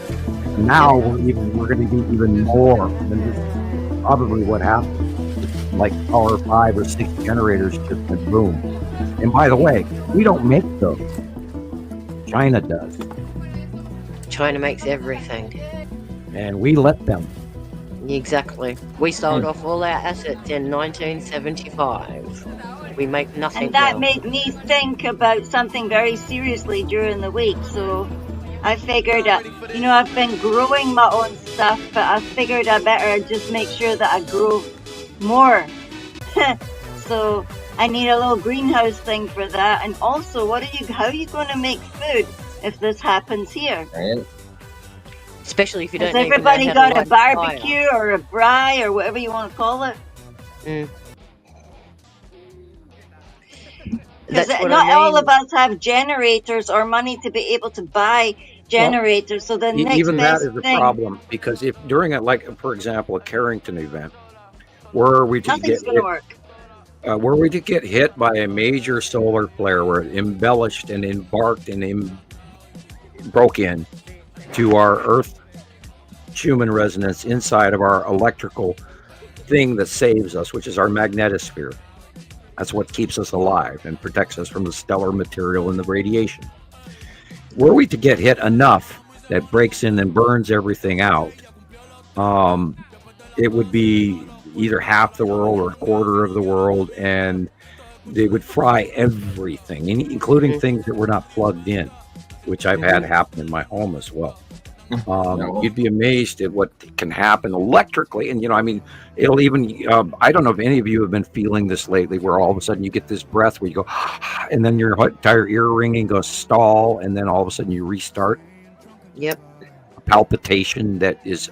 Now we're going to be even more. And this is probably what happened. Like our 5 or 6 generators just went boom. And by the way, we don't make those. China does, China makes everything. and we let them. Exactly. We sold off all our assets in 1975. We make nothing And that now. made me think about something very seriously during the week. So I figured, I've been growing my own stuff, but I figured I better just make sure that I grow more. So I need a little greenhouse thing for that. And also, how are you going to make food if this happens here? Right. Especially if you don't Has even know everybody how to got a light fire. barbecue or a braai or whatever you want to call it? Mm. Because That's what not I mean. all of us have generators or money to be able to buy generators. So the next Even that best is a thing, problem, because if during for example, a Carrington event, were we to nothing's get going to work. were we to get hit by a major solar flare where it embellished and embarked and broke in to our Earth human resonance inside of our electrical thing that saves us, which is our magnetosphere. That's what keeps us alive and protects us from the stellar material and the radiation. Were we to get hit enough that breaks in and burns everything out, it would be either half the world or a quarter of the world, and they would fry everything, including things that were not plugged in, which I've had happen in my home as well. You'd be amazed at what can happen electrically. And, it'll even, I don't know if any of you have been feeling this lately, where all of a sudden you get this breath where you go, and then your entire ear ringing goes stall, and then all of a sudden you restart. Yep. A palpitation that is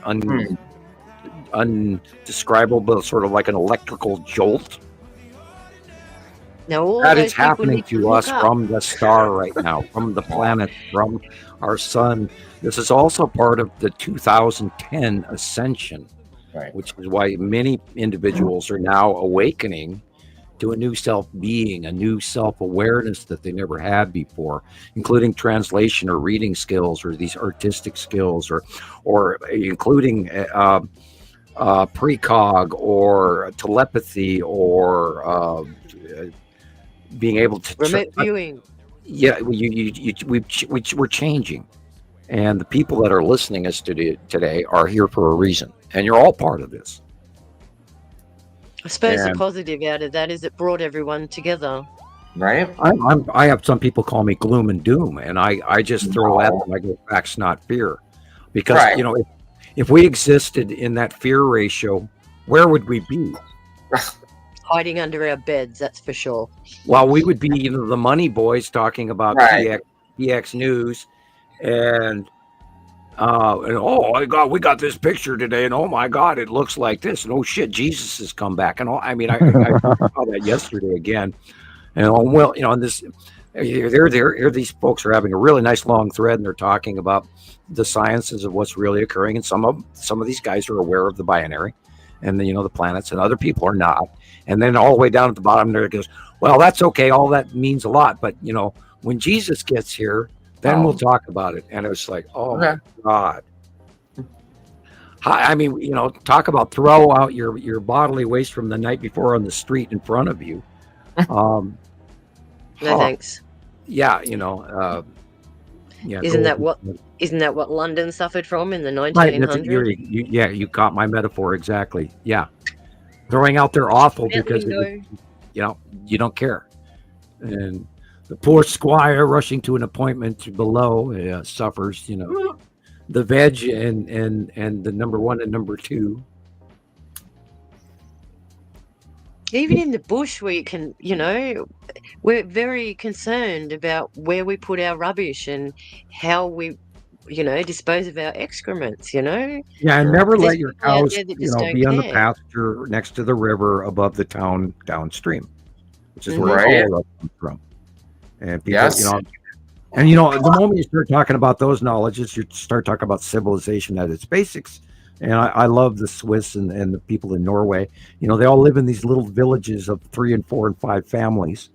undescribable, sort of like an electrical jolt. Now, all That those is people happening need to to look us up. from the star right now, from the planet, from our sun. This is also part of the 2010 ascension, Right. which is why many individuals are now awakening to a new self-being, a new self-awareness that they never had before, including translation or reading skills, or these artistic skills, or including precog or telepathy, or being able to Remote viewing. Yeah, we're changing, and the people that are listening us today are here for a reason, and you're all part of this. I suppose the And- positive out of that is it brought everyone together. Right. I have some people call me gloom and doom, and I just throw at them. I go, facts, not fear, because Right. if we existed in that fear ratio, where would we be? Hiding under our beds, that's for sure. Well, we would be the money boys talking about Right. PX News, and oh my God, we got this picture today, and oh my God, it looks like this, and oh shit, Jesus has come back, and all. I mean, I saw that yesterday again, and and this, here these folks are having a really nice long thread, and they're talking about the sciences of what's really occurring, and some of these guys are aware of the binary, and the planets, and other people are not. And then all the way down at the bottom there, it goes, well, that's okay. All that means a lot. But, when Jesus gets here, then we'll talk about it. And it was like, oh, my God. I mean, talk about throw out your bodily waste from the night before on the street in front of you. No thanks. Yeah, yeah. Isn't that what London suffered from in the Right, 1900s? you caught my metaphor exactly. Yeah. Throwing out their awful because you don't care. And the poor squire rushing to an appointment below suffers, the veg and the number 1 and number 2. Even in the bush, we can, we're very concerned about where we put our rubbish and how we, dispose of our excrements, Yeah, and never There's let your people out cows, there that just don't be on the care. pasture next to the river above the town downstream, which is where Right. all of that comes from. And people, Yes. And you know, the moment you start talking about those knowledges, you start talking about civilization at its basics. And I love the Swiss and the people in Norway. You know, they all live in these little villages of 3 and 4 and 5 families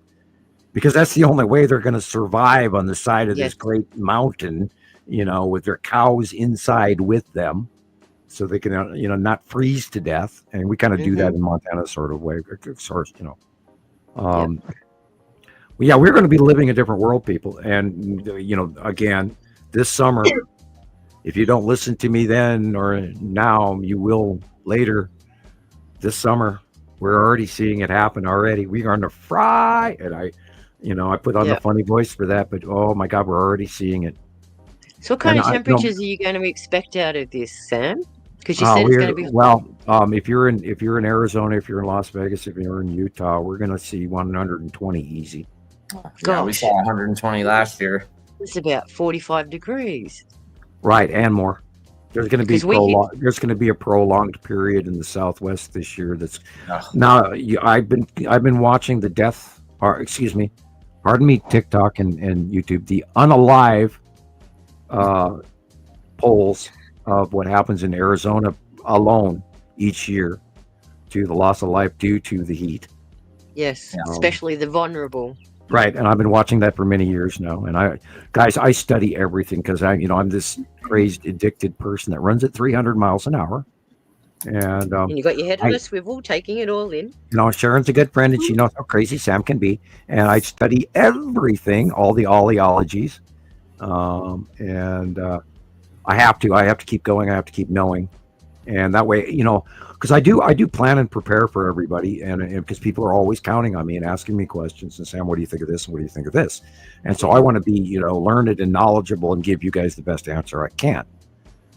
because that's the only way they're going to survive on the side of this great mountain, you know, with their cows inside with them so they can, you know, not freeze to death. And we kind of do that in Montana sort of way, sort of, you know. Yeah, we're going to be living a different world, people. And, you know, again, this summer, if you don't listen to me then or now, you will later. This summer, we're already seeing it happen already. We are going to fry. And I put on the funny voice for that, but oh my God, we're already seeing it. So what kind of temperatures are you going to expect out of this, Sam? Because you said it's going to be if you're in Arizona, if you're in Las Vegas, if you're in Utah, we're going to see 120 easy. Yeah, we saw 120 last year. It's about 45 degrees. Right, and more. There's going to be a prolonged period in the Southwest this year. That's now. I've been watching the TikTok and YouTube, the unalive polls of what happens in Arizona alone each year to the loss of life due to the heat. Yes, especially the vulnerable. Right, and I've been watching that for many years now. And I study everything because I'm this crazed, addicted person that runs at 300 miles an hour. And you got your head on a swivel, taking it all in. You know, Sharon's a good friend, and she knows how crazy Sam can be. And I study everything, all the oleologies, and I have to keep going. I have to keep knowing, and that way, you know, because I do plan and prepare for everybody, and because people are always counting on me and asking me questions and saying, "What do you think of this? And what do you think of this?" And so I want to be, you know, learned and knowledgeable and give you guys the best answer I can.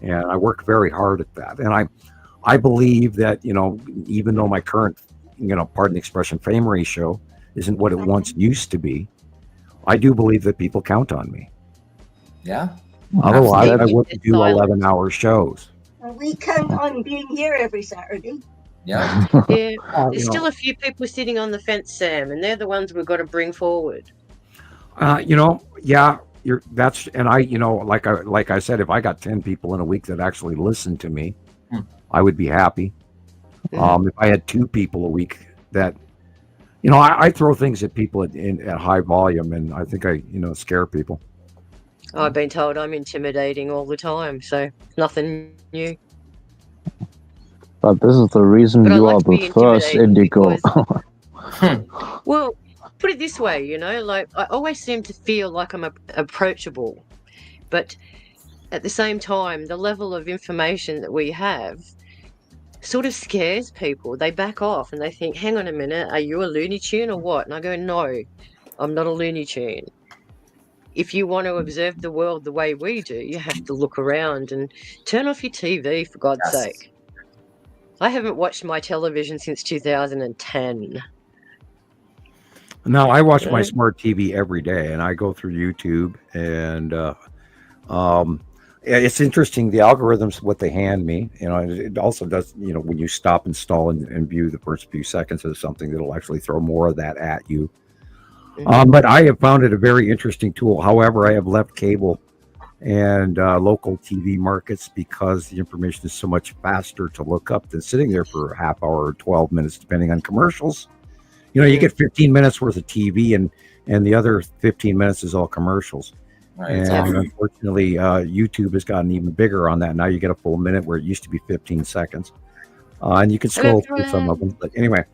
And I work very hard at that. And I believe that, you know, even though my current, you know, pardon the expression, fame ratio isn't what it once used to be, I do believe that people count on me. Yeah. Otherwise, I wouldn't do 11-hour shows. We count on being here every Saturday. Yeah. There's still a few people sitting on the fence, Sam, and they're the ones we've got to bring forward. You know, like I said, if I got 10 people in a week that actually listened to me, I would be happy. If I had 2 people a week that, you know, I throw things at people at high volume, and I think I, you know, scare people. I've been told I'm intimidating all the time, so nothing new. But this is the reason you are the first Indigo. Well, put it this way, you know, like I always seem to feel like I'm approachable, but at the same time, the level of information that we have sort of scares people. They back off and they think, hang on a minute, are you a Looney Tune or what? And I go, no, I'm not a Looney Tune. If you want to observe the world the way we do, you have to look around and turn off your TV, for God's sake. I haven't watched my television since 2010. No, I watch my smart TV every day, and I go through YouTube, and it's interesting, the algorithms, what they hand me, you know, it also does, you know, when you stop and stall and view the first few seconds of something, it'll actually throw more of that at you. But I have found it a very interesting tool. However, I have left cable and local TV markets because the information is so much faster to look up than sitting there for a half hour or 12 minutes, depending on commercials. You know, you get 15 minutes worth of TV and the other 15 minutes is all commercials. Right, and unfortunately, YouTube has gotten even bigger on that. Now you get a full minute where it used to be 15 seconds. And you can scroll through some of them. But anyway,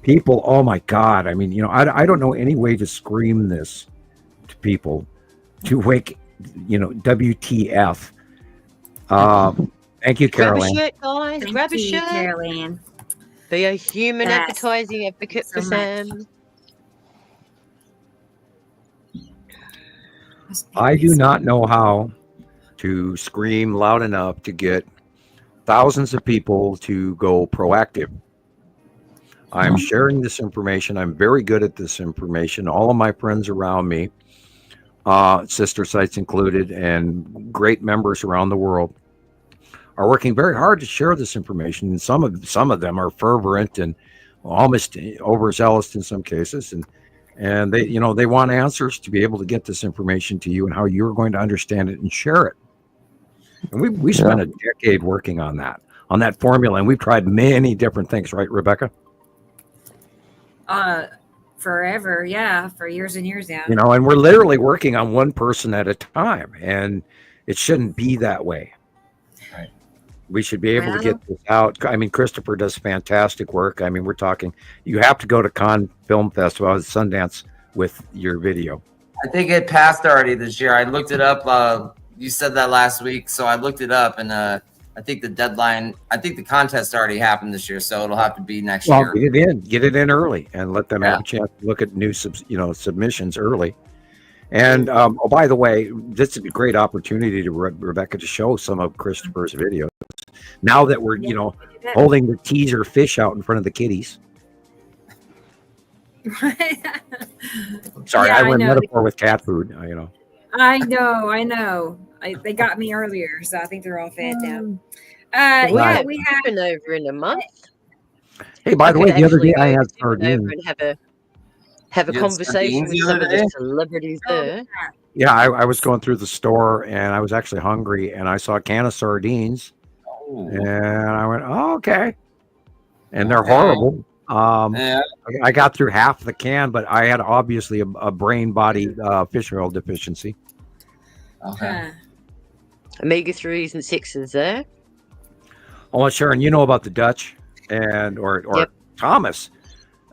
people, oh my God. I mean, you know, I don't know any way to scream this to people to wake, you know, WTF. Thank you, Caroline. Grab a shirt, guys. Grab a shirt. Caroline. Be a human advertising advocate for Sam. I do not know how to scream loud enough to get thousands of people to go proactive. I'm sharing this information. I'm very good at this information. All of my friends around me, sister sites included, and great members around the world are working very hard to share this information. And some of them are fervent and almost overzealous in some cases. And And they want answers to be able to get this information to you and how you're going to understand it and share it. And we spent a decade working on that formula, and we've tried many different things, right, Rebecca? Forever, yeah, for years and years now. And we're literally working on one person at a time, and it shouldn't be that way. Right. We should be able to get this out. I mean, Christoper does fantastic work. I mean, we're talking, you have to go to Cannes Film Festival, Sundance, with your video. I think it passed already this year. I looked it up. You said that last week, so I looked it up, and I think the contest already happened this year, so it'll have to be next year. Get it in early, and let them have a chance to look at new submissions early. And by the way, this is a great opportunity to Rebecca to show some of Christoper's videos. Now that we're holding the teaser fish out in front of the kiddies. Sorry, I went metaphor with cat food. I know. They got me earlier, so I think they're all fed now. We have been over in a month. Hey, by the way, the other day I had sardines. And have a conversation with some of the celebrities there. Yeah, I was going through the store and I was actually hungry, and I saw a can of sardines, and I went, "Oh, okay." And they're horrible. I got through half the can, but I had obviously a brain body fish oil deficiency. Okay. Omega-3s and 6s there. Oh, Sharon, you know about the Dutch or Thomas.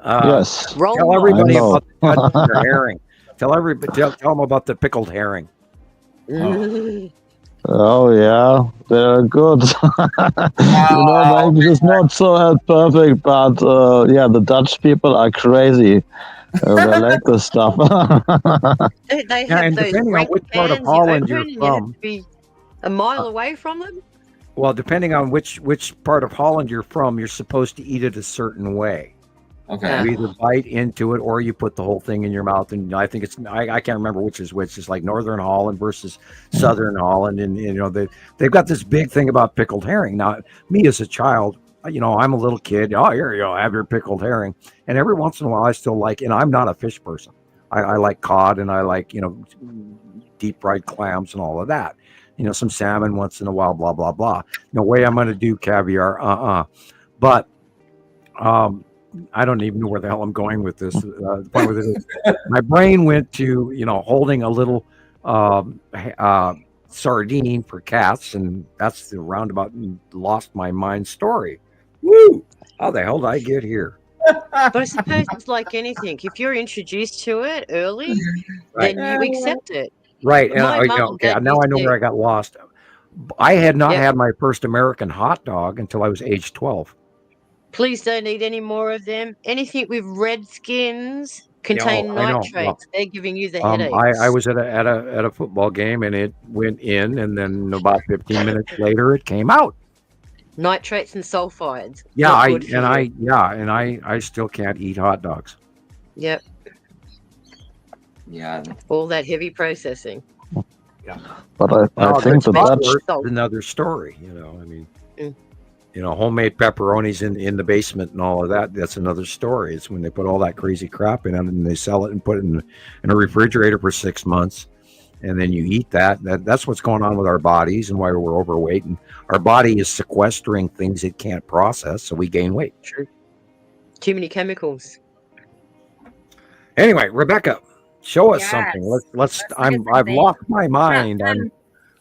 Yes. Tell everybody about the Dutch and their herring. Tell them about the pickled herring. Oh yeah, they're good. Maybe it's not so perfect, but the Dutch people are crazy. They like this stuff. They have those depending on which part of Holland you're from, you have to be a mile away from them. Well, depending on which part of Holland you're from, you're supposed to eat it a certain way. Okay. You either bite into it or you put the whole thing in your mouth. And I think I can't remember which is which. It's like Northern Holland versus Southern Holland. And, they've got this big thing about pickled herring. Now, me as a child, I'm a little kid. Oh, here you go. Have your pickled herring. And every once in a while I still like, and I'm not a fish person. I like cod, and I like, deep fried clams and all of that. Some salmon once in a while, blah, blah, blah. No way I'm going to do caviar. But, I don't even know where the hell I'm going with this. The point with it is, my brain went to holding a little sardine for cats, and that's the roundabout lost my mind story. Woo! How the hell did I get here? But I suppose it's like anything. If you're introduced to it early, then you accept it. Right. And now I know where I got lost. I had not had my first American hot dog until I was age 12. Please don't eat any more of them. Anything with red skins contain nitrates. They're giving you the headaches. I was at a football game, and it went in, and then about 15 minutes later, it came out. Nitrates and sulfides. Yeah, I still can't eat hot dogs. Yep. Yeah. All that heavy processing. Yeah. But I think that's another story. Homemade pepperonis in the basement and all of that. That's another story. It's when they put all that crazy crap in it and they sell it and put it in a refrigerator for 6 months. And then you eat that. That's what's going on with our bodies and why we're overweight. And our body is sequestering things it can't process, so we gain weight. True. Too many chemicals. Anyway, Rebecca, show us something. I've lost my mind.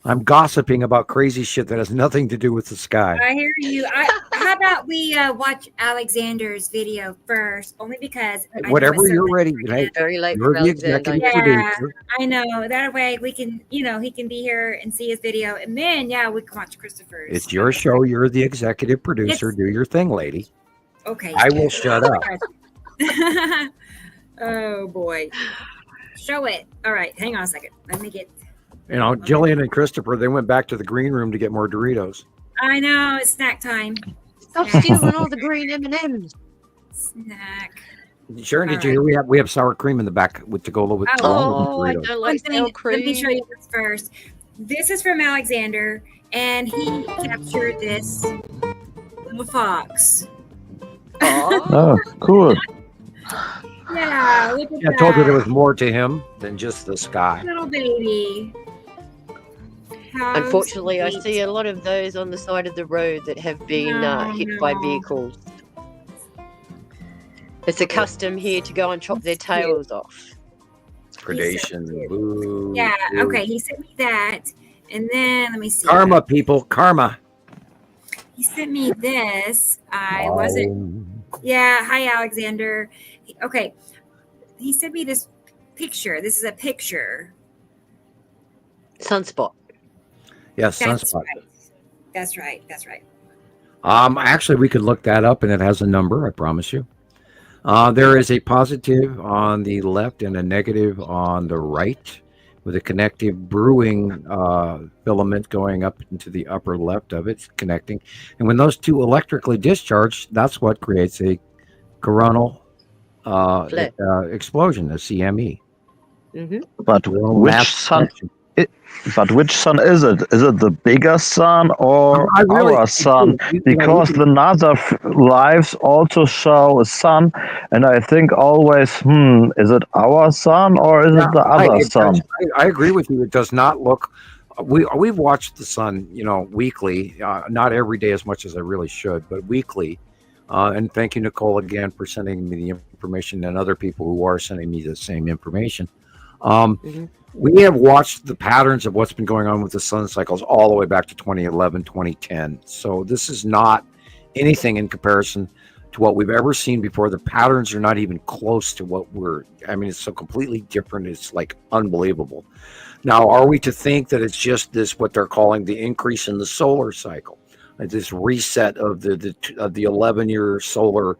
I'm gossiping about crazy shit that has nothing to do with the sky. I hear you. How about we watch Alexander's video first? Only because whatever you're ready. Hey, very late. You're the executive producer. I know. That way we can, he can be here and see his video, and then we can watch Christopher's. It's your show. You're the executive producer. Do your thing, lady. Okay. I will shut up. Oh boy. Show it. All right. Hang on a second. Let me get. Gillian and Christoper, they went back to the green room to get more Doritos. I know, it's snack time. Stop stealing all the green M&Ms. Snack. Sharon, did you hear we have sour cream in the back to go with Doritos? I don't like sour cream. Let me show you this first. This is from Alexander, and he captured this little fox. Oh, cool. Yeah, look at Yeah, I that. told you there was more to him than just the sky. Little baby. How Unfortunately, I sweet. see a lot of those on the side of the road that have been hit by vehicles. It's a custom here to go and chop their tails off. Predation. Boo, Yeah, boo. okay, he sent me that. And then, let me see. Karma, people. Karma. He sent me this. I Wow. wasn't. Yeah, hi, Alexander. Okay, he sent me this picture. This is a picture. Sunspot. Yes, That's sunspot. right. That's right. That's right. Actually, we could look that up, and it has a number. I promise you. There is a positive on the left and a negative on the right, with a connective brewing filament going up into the upper left of it, connecting. And when those two electrically discharge, that's what creates a coronal explosion, a CME. Mm-hmm. But Coronal which mass sun? ejection. But which sun is it? Is it the bigger sun or I really- our sun? you know, Because the NASA lives also show a sun, and I think always, is it our sun or is it the other sun? I agree with you. It does not look. We've watched the sun, weekly. Not every day as much as I really should, but weekly. And thank you, Nicole, again for sending me the information, and other people who are sending me the same information. We have watched the patterns of what's been going on with the sun cycles all the way back to 2011, 2010. So this is not anything in comparison to what we've ever seen before. The patterns are not even close to what it's so completely different. It's like unbelievable. Now, are we to think that it's just this, what they're calling the increase in the solar cycle, this reset of the 11-year solar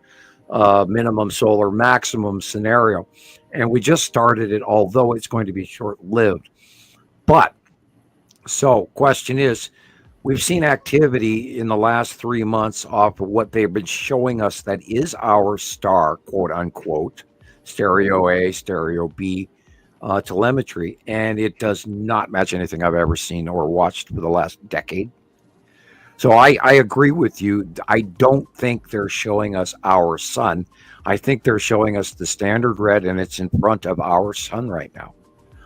minimum, solar maximum scenario? And we just started it, although it's going to be short-lived. But, so question is, we've seen activity in the last 3 months off of what they've been showing us that is our star, quote unquote, stereo A, stereo B telemetry, and it does not match anything I've ever seen or watched for the last decade. So I agree with you. I don't think they're showing us our sun. I think they're showing us the standard red, and it's in front of our sun right now.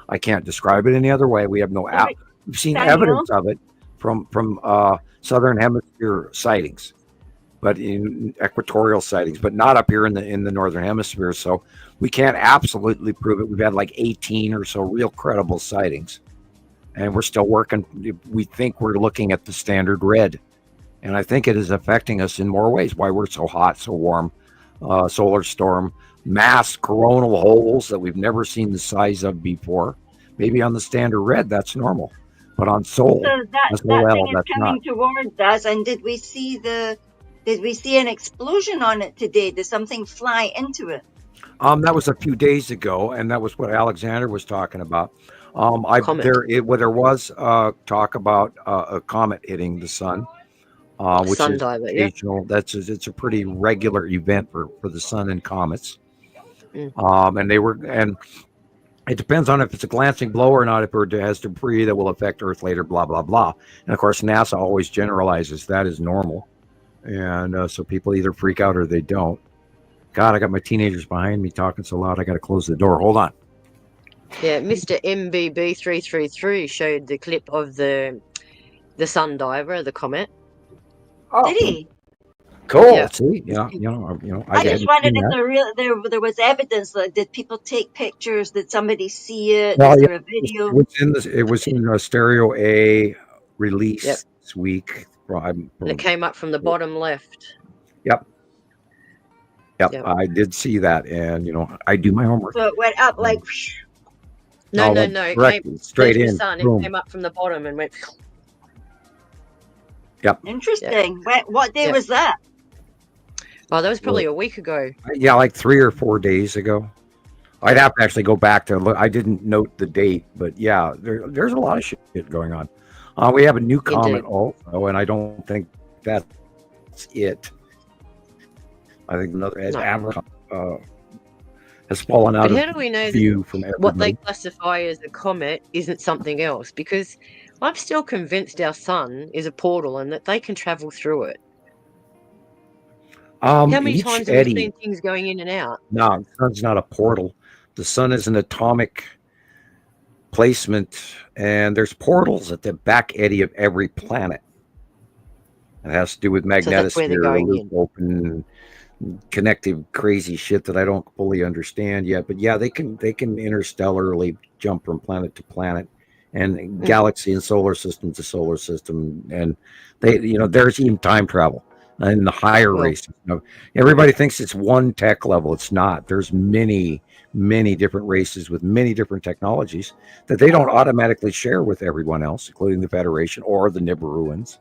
I can't describe it any other way. We have no we've seen evidence of it from southern hemisphere sightings, but in equatorial sightings, but not up here in the northern hemisphere. So we can't absolutely prove it. We've had like 18 or so real credible sightings, and we're still working. We think we're looking at the standard red, and I think it is affecting us in more ways. Why we're so hot, so warm. Solar storm, mass coronal holes that we've never seen the size of before. Maybe on the standard red, that's normal, but on Sol, So that thing is coming towards us. And did we see an explosion on it today? Did something fly into it? That was a few days ago, and that was what Alexander was talking about. There was talk about a comet hitting the sun. Which sun is diver, occasional. It's a pretty regular event for the sun and comets. And it depends on if it's a glancing blow or not, if it has debris that will affect Earth later, blah, blah, blah. And of course, NASA always generalizes that as normal. And so people either freak out or they don't. God, I got my teenagers behind me talking so loud, I got to close the door. Hold on. Yeah, Mr. MBB333 showed the clip of the sun diver, the comet. Oh. Did he? Cool. Yeah. See, I just wondered if there was evidence. Like, did people take pictures? Did somebody see it? Well, Is there a video? It was in a stereo A release this week. And it came up from the bottom left. Yep. I did see that, and I do my homework. So it went up like. No. It came straight in. Sun, it came up from the bottom and went. Yep. Interesting. What day was that? Oh, that was probably a week ago. Yeah, like 3 or 4 days ago. I'd have to actually go back to look. I didn't note the date, but yeah, there's a lot of shit going on. We have a new comet also, and I don't think that's it. I think another has fallen out. But how do we know that what they classify as a comet isn't something else? Because I'm still convinced our sun is a portal and that they can travel through it. How many Each times have we eddy. seen things going in and out? No, the sun's not a portal. The sun is an atomic placement, and there's portals at the back eddy of every planet. It has to do with So that's where they're magnetosphere, going loop in. open, connective, crazy shit that I don't fully understand yet. But yeah, they can interstellarly jump from planet to planet, and galaxy and solar system to solar system, and there's even time travel in the higher races. Everybody thinks it's one tech level. It's not. There's many different races with many different technologies that they don't automatically share with everyone else, including the Federation or the Nibiruans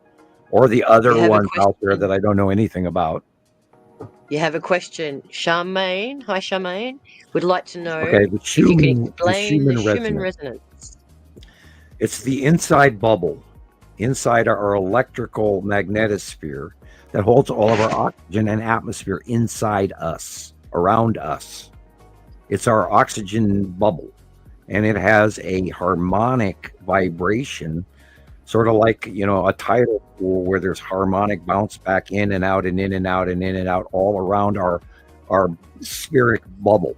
or the other ones out there that I don't know anything about. You have a question. Charmaine, hi Charmaine, would like to know the if you can explain Schumann the Schumann resonance. resonance. It's the inside bubble, inside our electrical magnetosphere that holds all of our oxygen and atmosphere inside us, around us. It's our oxygen bubble, and it has a harmonic vibration, sort of like, a tidal pool where there's harmonic bounce back in and out and in and out and in and out all around our spheric bubble.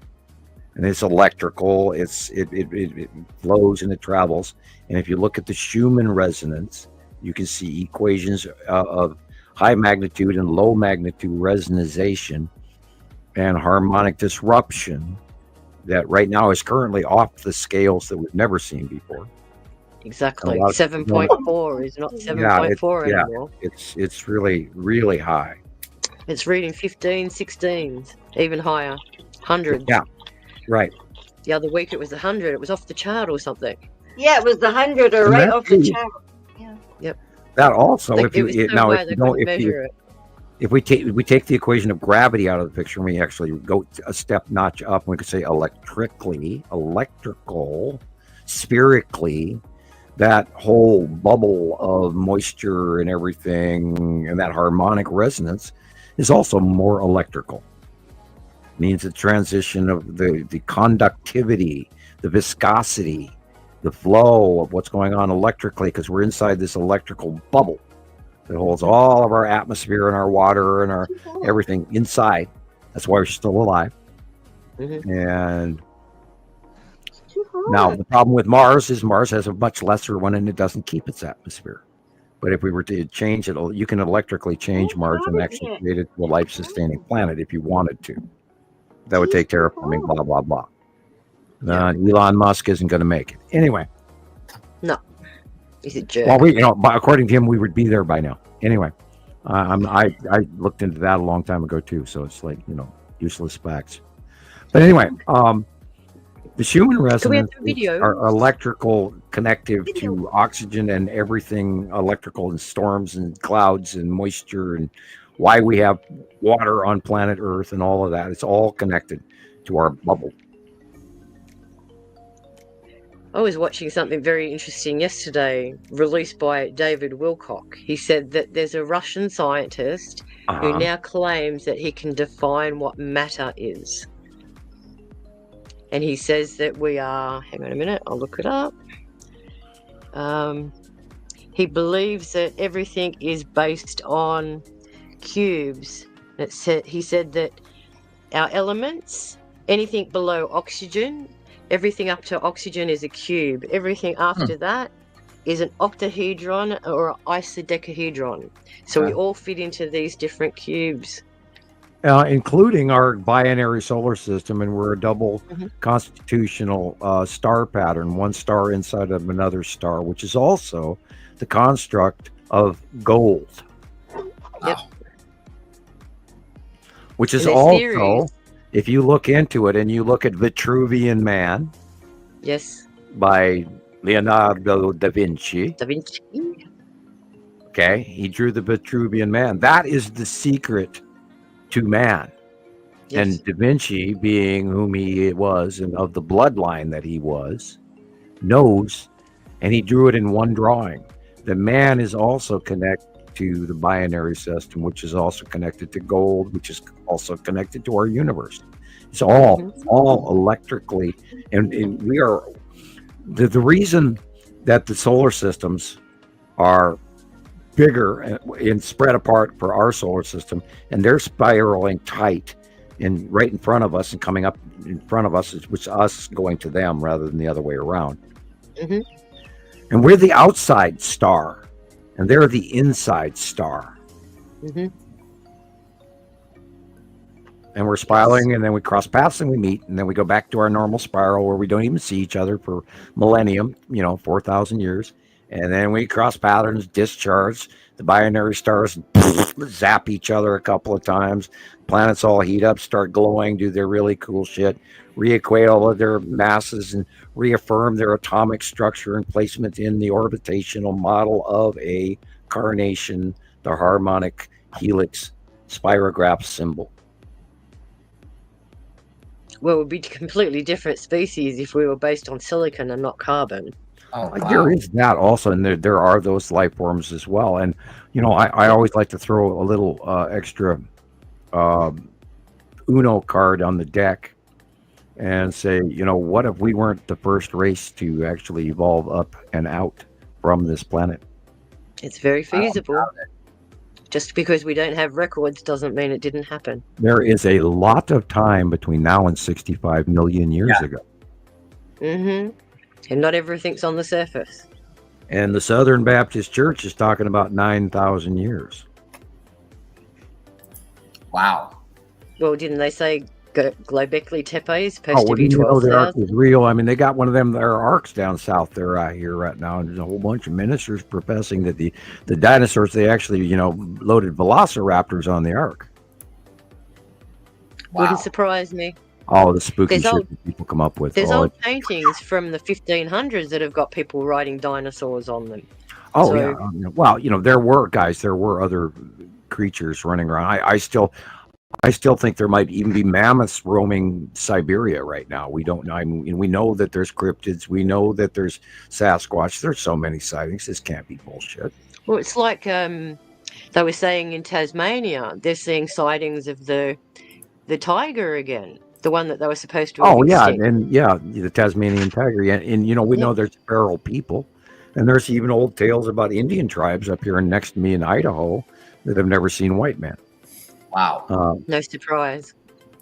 And it's electrical, it flows and it travels. And if you look at the Schumann resonance, you can see equations of high magnitude and low magnitude resonization and harmonic disruption that right now is currently off the scales that we've never seen before. Exactly. 7.4 is not 7.4 anymore. It's really, really high. It's reading 15, 16s, even higher, hundreds. Yeah, right. The other week it was 100. It was off the chart or something. Yeah, it was the 100 or right off the chart. Yeah. Yep. That also, If we take the equation of gravity out of the picture, and we actually go a step notch up, and we could say electrical, spherically, that whole bubble of moisture and everything, and that harmonic resonance is also more electrical. It means the transition of the conductivity, the viscosity, the flow of what's going on electrically, because we're inside this electrical bubble that holds all of our atmosphere and our water and our everything inside. That's why we're still alive. And now the problem with Mars is Mars has a much lesser one and it doesn't keep its atmosphere. But if we were to change it, you can electrically change Mars and actually create it to a life-sustaining planet if you wanted to. That would take terraforming, blah, blah, blah. Elon Musk isn't going to make it. Anyway. No. He's a jerk. Well, according to him, we would be there by now. Anyway, I looked into that a long time ago too, so it's like, useless facts. But anyway, the Schumann resonance are electrical connective to oxygen and everything electrical and storms and clouds and moisture and why we have water on planet Earth and all of that. It's all connected to our bubble. I was watching something very interesting yesterday, released by David Wilcock. He said that there's a Russian scientist who now claims that he can define what matter is. And he says that we are, hang on a minute, I'll look it up. He believes that everything is based on cubes. He said that our elements, anything below oxygen, everything up to oxygen is a cube. Everything after that is an octahedron or an isodecahedron. So we all fit into these different cubes. Including our binary solar system, and we're a double constitutional star pattern, one star inside of another star, which is also the construct of gold. Yep. Which is also, if you look into it and you look at Vitruvian Man, yes, by Leonardo da Vinci. Okay, he drew the Vitruvian Man. That is the secret to man. Yes. And Da Vinci, being whom he was and of the bloodline that he was, knows, and he drew it in one drawing. The man is also connected to the binary system, which is also connected to gold, which is also connected to our universe. It's all electrically, and we are the reason that the solar systems are bigger and spread apart for our solar system, and they're spiraling tight and right in front of us and coming up in front of us, which is us going to them rather than the other way around. Mm-hmm. And we're the outside star, and they're the inside star. Mm-hmm. And we're spiraling, and then we cross paths and we meet, and then we go back to our normal spiral where we don't even see each other for millennium, 4,000 years. And then we cross patterns, discharge, the binary stars zap each other a couple of times. Planets all heat up, start glowing, do their really cool shit, reequate all of their masses and reaffirm their atomic structure and placement in the orbitational model of a carnation, the harmonic helix spirograph symbol. Well, it would be completely different species if we were based on silicon and not carbon. Oh, wow. There is that also, and there are those life forms as well. And I always like to throw a little extra Uno card on the deck and say, what if we weren't the first race to actually evolve up and out from this planet? It's very feasible. Just because we don't have records doesn't mean it didn't happen. There is a lot of time between now and 65 million years ago. Mm-hmm. And not everything's on the surface. And the Southern Baptist Church is talking about 9,000 years. Wow. Well, didn't they say Globekli Tepe is supposed to be the ark 12,000? is real. I mean, they got one of their arks down south there here right now, and there's a whole bunch of ministers professing that the dinosaurs, they actually, loaded velociraptors on the ark. Wow. Wouldn't surprise me. All the spooky There's shit that people come up with. There's old paintings from the 1500s that have got people riding dinosaurs on them. Oh, So- yeah. Well, there were other creatures running around. I still think there might even be mammoths roaming Siberia right now. We don't know. I mean, we know that there's cryptids. We know that there's Sasquatch. There's so many sightings. This can't be bullshit. Well, it's like they were saying in Tasmania, they're seeing sightings of the tiger again, the one that they were supposed to have extinct. And the Tasmanian tiger. And we know there's feral people, and there's even old tales about Indian tribes up here next to me in Idaho that have never seen white man. Wow. No surprise.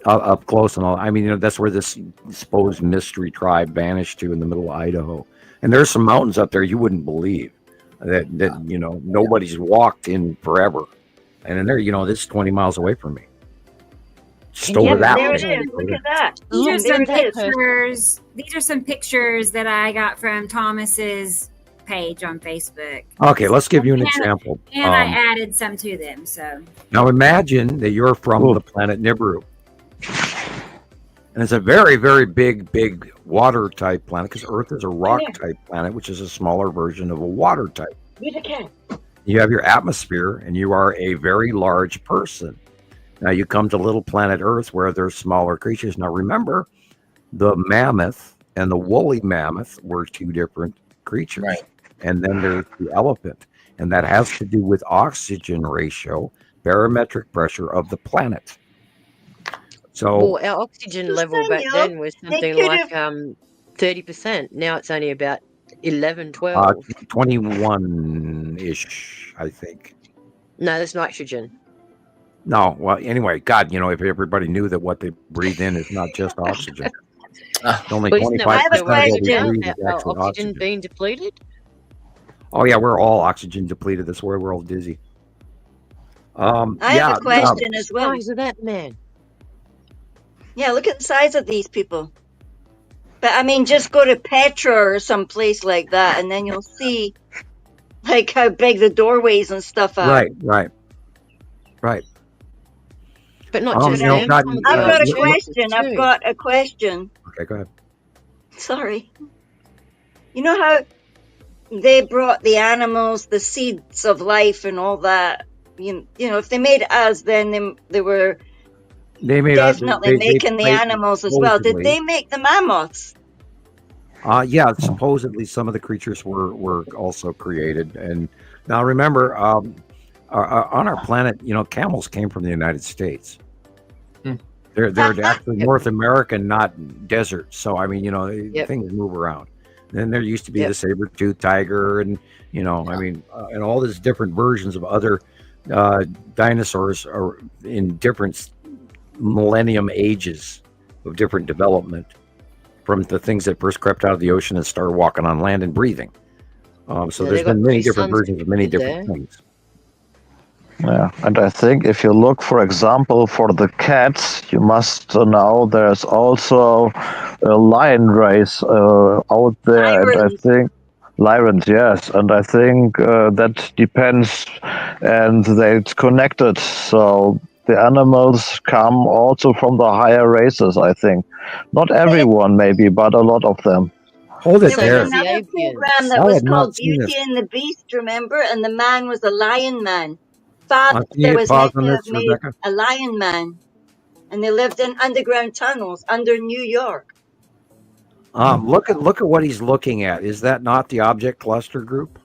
Up close and all. I mean, that's where this supposed mystery tribe vanished to in the middle of Idaho. And there's some mountains up there you wouldn't believe that nobody's walked in forever. And in there, this is 20 miles away from me. Just over that There way. it is. Look at that. These are some There it is. pictures. These are some pictures that I got from Thomas's page on Facebook. Okay, let's give you an And- example. And I added some to them. So Now imagine that you're from the planet Nibiru. And it's a very, very big water type planet, because Earth is a rock type planet, which is a smaller version of a water type. You have your atmosphere, and you are a very large person. Now you come to little planet Earth where there's smaller creatures. Now remember, the mammoth and the woolly mammoth were two different creatures. Right. And then there's the elephant. And that has to do with oxygen ratio, barometric pressure of the planet. So Well, our oxygen Just level saying, back y'all, then was they something could like 30%. Now it's only about 11, 12. 21-ish, I think. No, that's nitrogen. No, well, anyway, God, if everybody knew that what they breathe in is not just oxygen. Only But isn't that 25% what I have a of what we question. breathe is our actual oxygen oxygen. being depleted? Oh, yeah, we're all oxygen depleted. That's why we're all dizzy. I have a question as well. Size of that man. Yeah, look at the size of these people. But I mean, just go to Petra or some place like that, and then you'll see like how big the doorways and stuff are. Right. But not Oh, just you know, them. God, some of I've the got other a you- question. too. I've got a question. Okay, go ahead. Sorry. You know how they brought the animals, the seeds of life, and all that. You know, if they made us, then they were They made definitely making the animals as well. Did supposedly. they make the mammoths? Yeah, supposedly some of the creatures were also created. And now remember, on our planet, camels came from the United States. They're actually North American, not desert. So I mean, Yep. things move around. Then there used to be the saber-toothed tiger, and and all these different versions of other dinosaurs are in different millennium ages of different development, from the things that first crept out of the ocean and started walking on land and breathing. So there's been many different versions of many different things. Yeah, and I think if you look, for example, for the cats, you must know there's also a lion race out there, and I think Lyrans, yes, and I think that depends, and it's connected. So the animals come also from the higher races, I think. Not everyone, maybe, but a lot of them. Hold it there there. was another program that was called Beauty and the Beast, remember? And the man was a lion man. Father was meant to have made a lion man, and they lived in underground tunnels under New York. Look at what he's looking at. Is that not the object cluster group?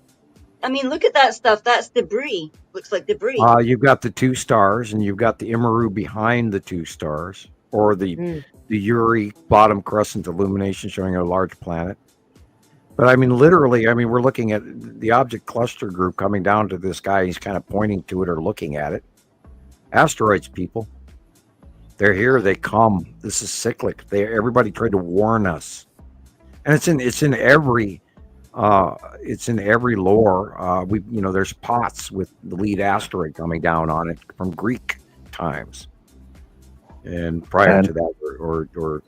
I mean, look at that stuff. That's debris. Looks like debris. You've got the 2 stars, and you've got the Nibiru behind the 2 stars, or the Uri bottom crescent illumination showing a large planet. But I mean, literally, we're looking at the object cluster group coming down to this guy. He's kind of pointing to it or looking at it. Asteroids, people. They're here. They come. This is cyclic. Everybody tried to warn us, and it's in every lore. There's Pots with the lead asteroid coming down on it from Greek times, and prior to that, or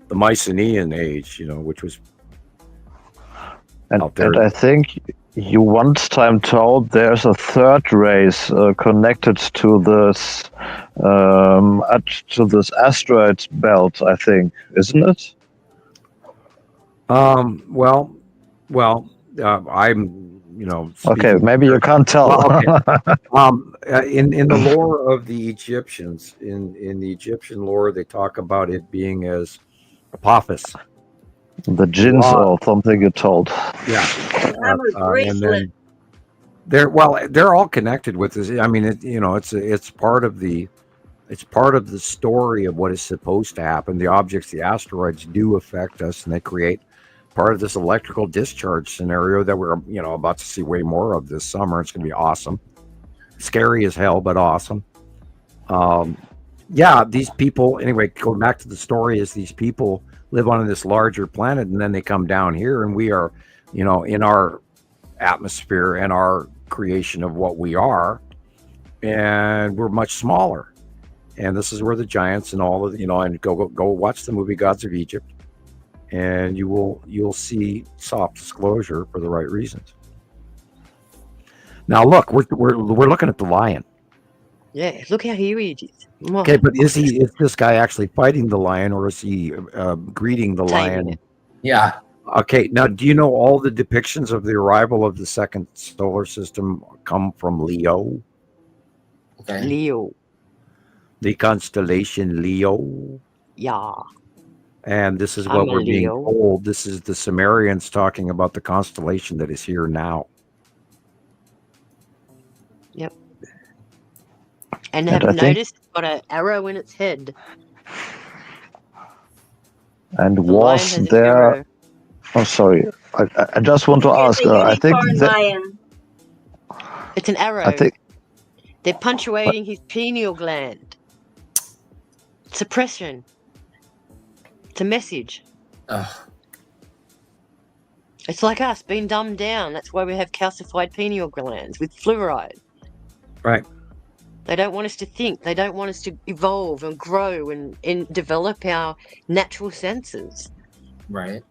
the Mycenaean age, which was. And I think you once time told there's a third race connected to this asteroid belt, I think, isn't it? I'm okay, maybe you can't tell. Well, okay. In the lore of the Egyptians, in the Egyptian lore, they talk about it being as Apophis. The jinns or something you told. Yeah. And then they're all connected with this. I mean, it's part of the story of what is supposed to happen. The objects, the asteroids, do affect us, and they create part of this electrical discharge scenario that we're about to see way more of this summer. It's going to be awesome, scary as hell, but awesome. These people. Anyway, going back to the story, is these people live on this larger planet, and then they come down here, and we are, in our atmosphere and our creation of what we are, and we're much smaller. And this is where the giants and all of and go watch the movie Gods of Egypt, and you'll see soft disclosure for the right reasons. Now look, we're looking at the lion. Yeah, look how huge he is. Okay, but is this guy actually fighting the lion, or is he greeting the lion? Yeah. Okay, now do you know all the depictions of the arrival of the second solar system come from Leo? Okay. Leo. The constellation Leo. Yeah. And this is what we're being told. This is the Sumerians talking about the constellation that is here now. Yep. And have you noticed it's got an arrow in its head? And was there... Oh, sorry. I just want to ask. I think it's an arrow. I think they're punctuating his pineal gland. Suppression. It's a message. Ugh. It's like us being dumbed down. That's why we have calcified pineal glands with fluoride. Right. They don't want us to think. They don't want us to evolve and grow and develop our natural senses. Right.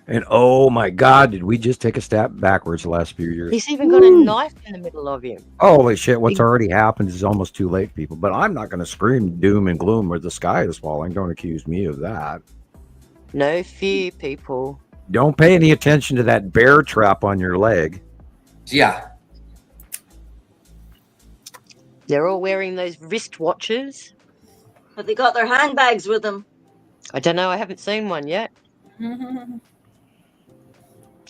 And oh my God, did we just take a step backwards the last few years? He's even got a knife in the middle of him. Holy shit, what's already happened is almost too late, people. But I'm not going to scream doom and gloom where the sky is falling. Don't accuse me of that. No fear, people. Don't pay any attention to that bear trap on your leg. Yeah. They're all wearing those wristwatches. Have they got their handbags with them? I don't know. I haven't seen one yet.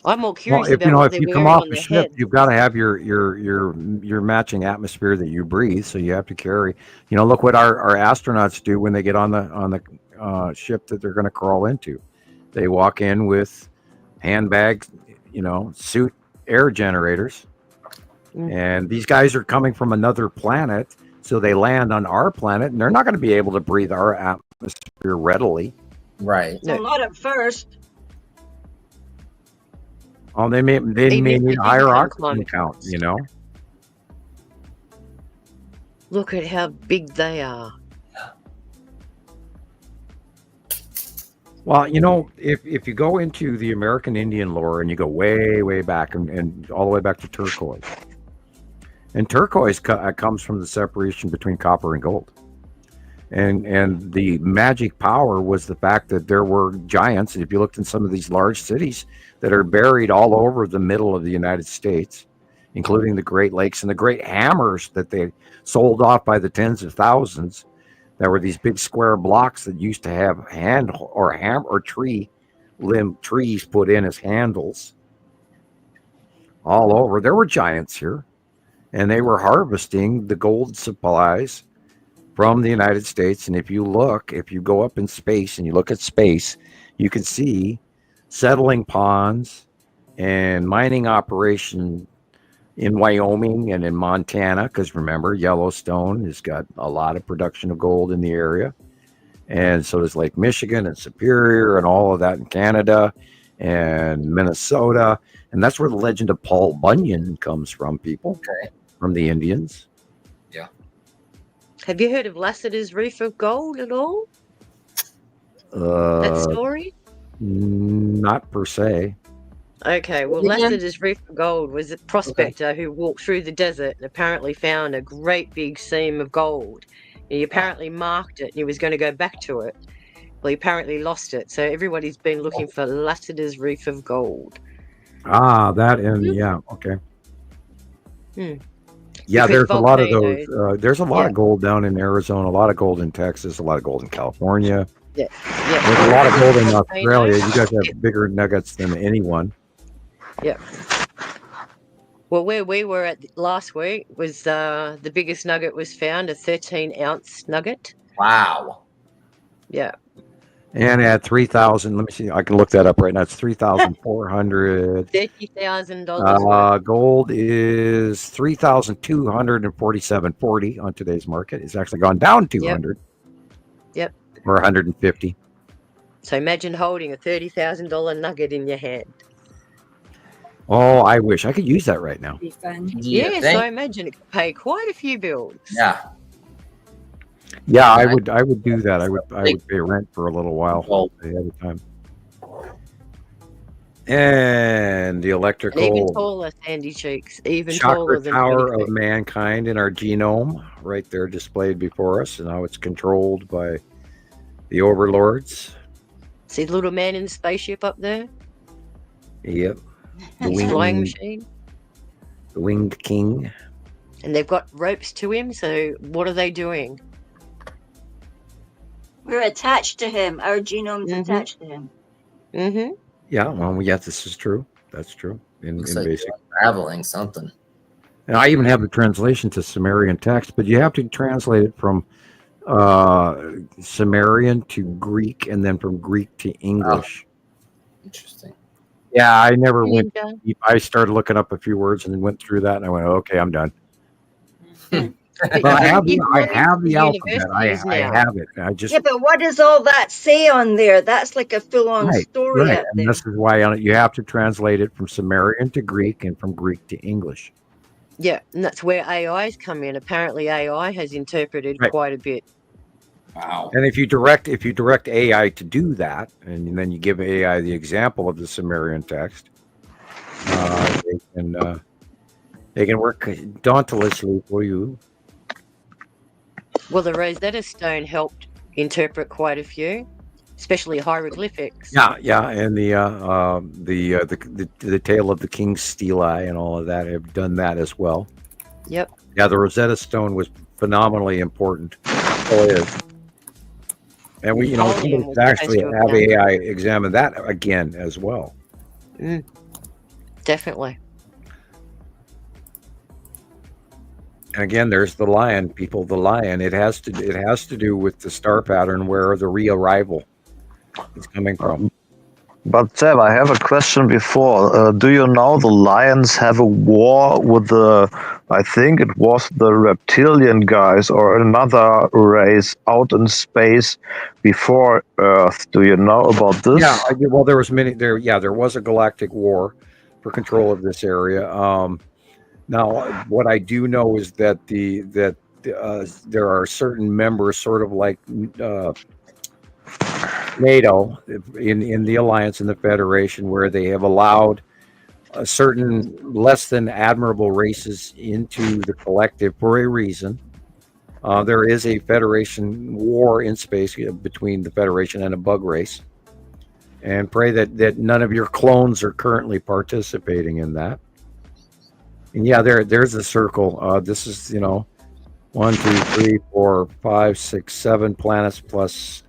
I'm more curious Well, about if you come off the ship, you've got to have your matching atmosphere that you breathe. So you have to carry. Look what our astronauts do when they get on the ship that they're going to crawl into. They walk in with handbags, suit air generators. And these guys are coming from another planet, so they land on our planet, and they're not going to be able to breathe our atmosphere readily. Right. Well, not at first. Oh, they may need higher oxygen count, Look at how big they are. Well, if you go into the American Indian lore and you go way, way back and all the way back to turquoise, and turquoise comes from the separation between copper and gold. And the magic power was the fact that there were giants. If you looked in some of these large cities that are buried all over the middle of the United States, including the Great Lakes and the great hammers that they sold off by the tens of thousands, there were these big square blocks that used to have trees put in as handles all over. There were giants here, and they were harvesting the gold supplies from the United States. And if you go up in space and you look at space, you can see settling ponds and mining operation in Wyoming and in Montana, because remember, Yellowstone has got a lot of production of gold in the area. And so does Lake Michigan and Superior and all of that in Canada and Minnesota. And that's where the legend of Paul Bunyan comes from, people, from the Indians. Yeah. Have you heard of Lassiter's Reef of Gold at all? That story? Not per se. Okay, well, Lassiter's Reef of Gold was a prospector who walked through the desert and apparently found a great big seam of gold. He apparently marked it and he was going to go back to it. Well, he apparently lost it. So everybody's been looking for Lassiter's Reef of Gold. Yeah, okay. Yeah, Because there's a lot of those. There's a lot of gold down in Arizona, a lot of gold in Texas, a lot of gold in California. Yeah. There's a lot of gold in Australia. You guys have bigger nuggets than anyone. Yeah. Well, where we were at last week was the biggest nugget was found, a 13-ounce nugget. Wow. Yeah. And at 3,000, let me see, I can look that up right now. It's 3,400. $30,000. Gold is 3,247.40 on today's market. It's actually gone down 200. Yep. Or 150. So imagine holding a $30,000 nugget in your hand. Oh, I wish I could use that right now. Be fun. Yes, I imagine it could pay quite a few bills. Yeah. Yeah, I would do that. I would pay rent for a little while ahead of time. And the electrical Even taller, Sandy Cheeks. Even chakra taller than tower of mankind in our genome, right there displayed before us, and how it's controlled by the overlords. See the little man in the spaceship up there? Yep. The flying machine. The winged king. And they've got ropes to him, so what are they doing? We're attached to him. Our genome's attached to him. Mm-hmm. Yeah, well, yes, this is true. That's true. In like basic. Traveling something. And I even have the translation to Sumerian text, but you have to translate it from Sumerian to Greek and then from Greek to English. Interesting. Yeah, I never went deep. I started looking up a few words and then went through that, and I went, okay, I'm done. But I have the alphabet. I have it. But what does all that say on there? That's like a full-on story. Right. And this is why you have to translate it from Sumerian to Greek and from Greek to English. Yeah, and that's where AIs come in. Apparently, AI has interpreted quite a bit. Wow. And if you direct AI to do that, and then you give AI the example of the Sumerian text, they can work dauntlessly for you. Well, the Rosetta Stone helped interpret quite a few, especially hieroglyphics. Yeah, and the tale of the King's Steel Eye and all of that have done that as well. Yep. Yeah, the Rosetta Stone was phenomenally important. It is. And we actually have AI examine that again as well. Definitely. And again, there's the lion, people. The lion. It has to do with the star pattern where the re-arrival is coming from. But Sam, I have a question before. Do you know the lions have a war with I think it was the reptilian guys or another race out in space before Earth? Do you know about this? Yeah, well, there was many there. Yeah, there was a galactic war for control of this area. Now, what I do know is that there are certain members, sort of like NATO, in the alliance, in the Federation, where they have allowed certain less than admirable races into the collective for a reason. There is a Federation war in space between the Federation and a bug race, and pray that none of your clones are currently participating in that. And yeah, there's a circle. This is 1, 2, 3, 4, 5, 6, 7 planets plus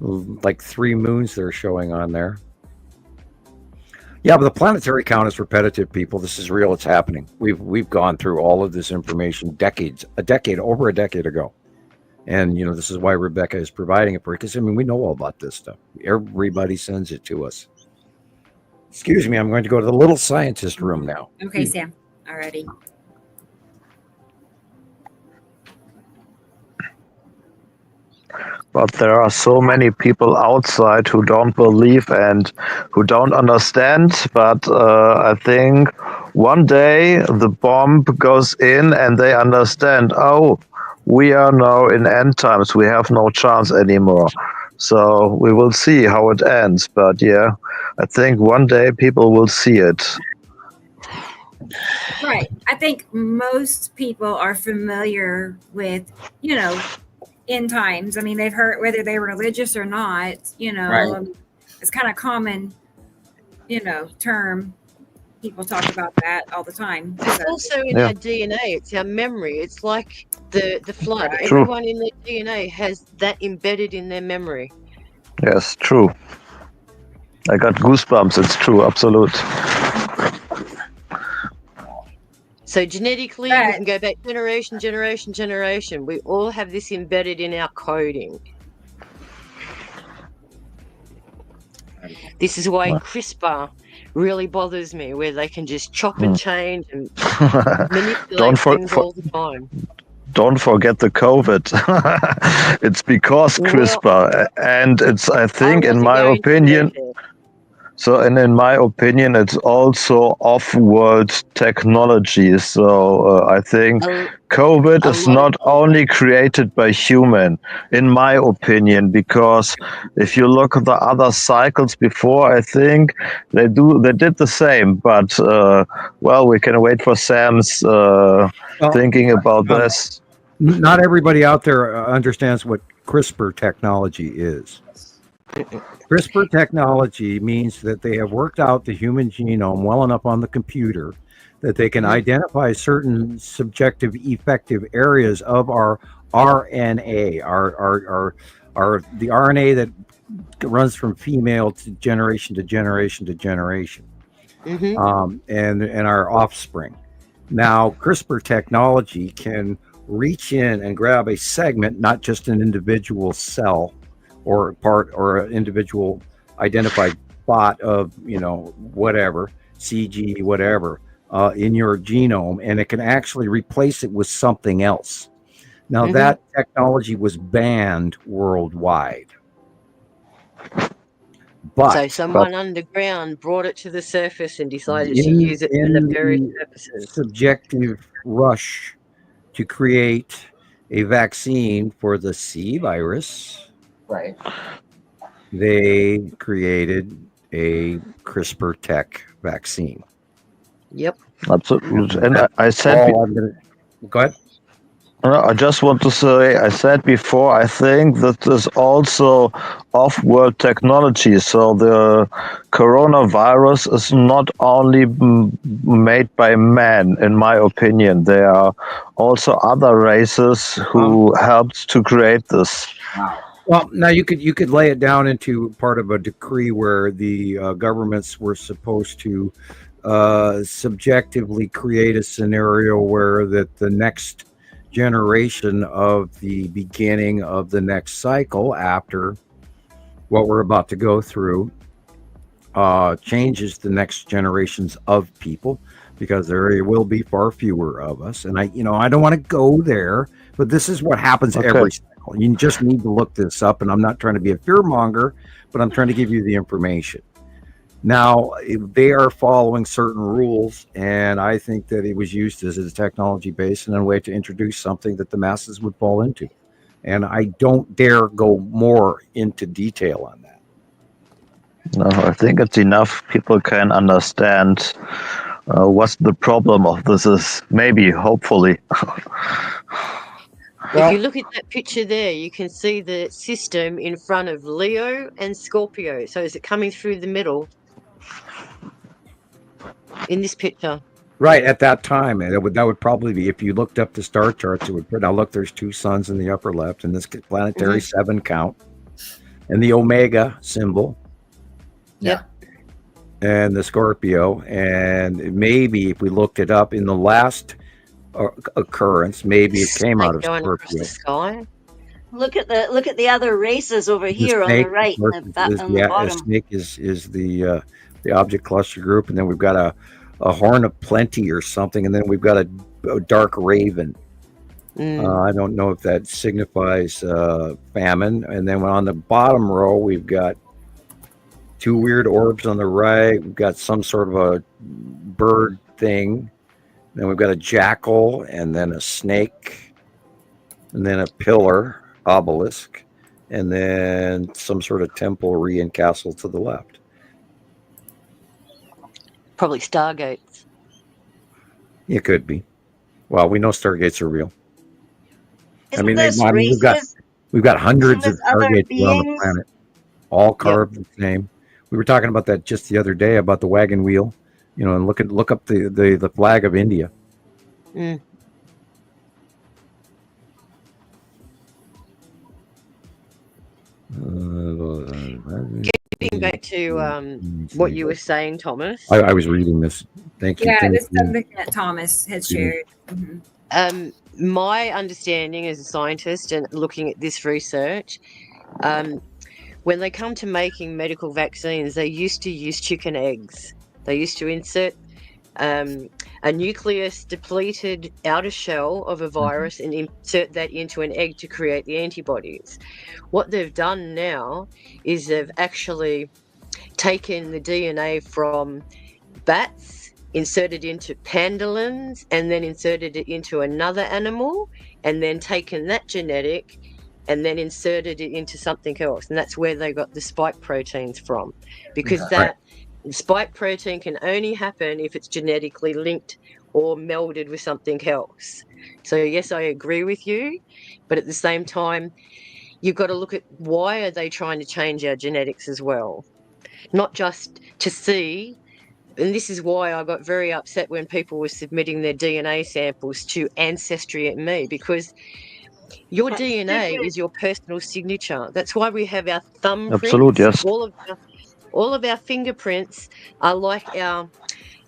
like 3 moons they're showing on there. Yeah, but the planetary count is repetitive, people. This is real. It's happening. We've gone through all of this information over a decade ago. And, this is why Rebecca is providing it for you, because, we know all about this stuff. Everybody sends it to us. Excuse me, I'm going to go to the little scientist room now. Okay, Sam. Alrighty. But there are so many people outside who don't believe and who don't understand. But I think one day the bomb goes in and they understand, oh, we are now in end times. We have no chance anymore. So we will see how it ends. But yeah, I think one day people will see it. Right. I think most people are familiar with, end times. They've heard, whether they're religious or not, Right. It's kind of common, term. People talk about that all the time. It's also in our DNA. It's our memory. It's like the flood. Right. Everyone in their DNA has that embedded in their memory. Yes, true. I got goosebumps. It's true. Absolute. So genetically, we can go back generation. We all have this embedded in our coding. This is why CRISPR really bothers me, where they can just chop and change and manipulate things all the time. Don't forget the COVID. It's because CRISPR, and it's, I think, in my opinion. So, and in my opinion, it's also off-world technology. So, I think COVID is not only created by human, in my opinion, because if you look at the other cycles before, I think they did the same. But well, we can wait for Sam's thinking about this. Not everybody out there understands what CRISPR technology is. CRISPR technology means that they have worked out the human genome well enough on the computer that they can identify certain subjective effective areas of our RNA, the RNA that runs from female to generation to generation to generation, and our offspring. Now, CRISPR technology can reach in and grab a segment, not just an individual cell or part or an individual identified spot of, whatever, CG, whatever, in your genome, and it can actually replace it with something else. Now, that technology was banned worldwide. But so someone underground brought it to the surface and decided to use it for nefarious purposes. Subjective rush to create a vaccine for the C virus. Right. They created a CRISPR tech vaccine. Yep. Absolutely. And I said... Go ahead. I just want to say, I said before, I think that there's also off-world technology. So the coronavirus is not only made by man, in my opinion. There are also other races who helped to create this. Wow. Well, now you could lay it down into part of a decree where the governments were supposed to subjectively create a scenario where that the next generation of the beginning of the next cycle after what we're about to go through changes the next generations of people, because there will be far fewer of us. And I don't want to go there, but this is what happens every cycle. You just need to look this up. And I'm not trying to be a fearmonger, but I'm trying to give you the information. Now, they are following certain rules, and I think that it was used as a technology base and a way to introduce something that the masses would fall into. And I don't dare go more into detail on that. No, I think it's enough. People can understand what the problem of this is, maybe, hopefully. If you look at that picture there, you can see the system in front of Leo and Scorpio. So is it coming through the middle in this picture? Right, at that time, and that would probably be, if you looked up the star charts, it would put, now look, there's 2 suns in the upper left, and this planetary 7 count, and the Omega symbol. Yep. And the Scorpio, and maybe if we looked it up in the last occurrence, maybe it came out of going across Scorpio. the sky. Look at the other races over here on the right, of and course, on the bottom. a snake is the object cluster group, and then we've got a horn of plenty or something, and then we've got a dark raven. I don't know if that signifies famine. And then on the bottom row, we've got 2 weird orbs on the right. We've got some sort of a bird thing. Then we've got a jackal, and then a snake, and then a pillar, obelisk, and then some sort of temple, and castle to the left. Probably stargates. It could be. Well, we know stargates are real. Isn't we've this got races? hundreds of Isn't this other stargates around the beings? planet, all carved the same. We were talking about that just the other day, about the wagon wheel, and look up the flag of India. Getting back to what you were saying, Thomas. I was reading this. Thank you. Yeah, this is something that Thomas had shared. My understanding as a scientist and looking at this research, when they come to making medical vaccines, they used to use chicken eggs. They used to insert a nucleus depleted outer shell of a virus and insert that into an egg to create the antibodies. What they've done now is they've actually taken the DNA from bats, inserted into pangolins, and then inserted it into another animal, and then taken that genetic and then inserted it into something else. And that's where they got the spike proteins from, because that spike protein can only happen if it's genetically linked or melded with something else. So yes, I agree with you, but at the same time, you've got to look at why are they trying to change our genetics as well, not just to see. And this is why I got very upset when people were submitting their DNA samples to Ancestry@me, because your DNA is your personal signature. That's why we have our thumbprints. Absolutely, yes. All of our fingerprints are like our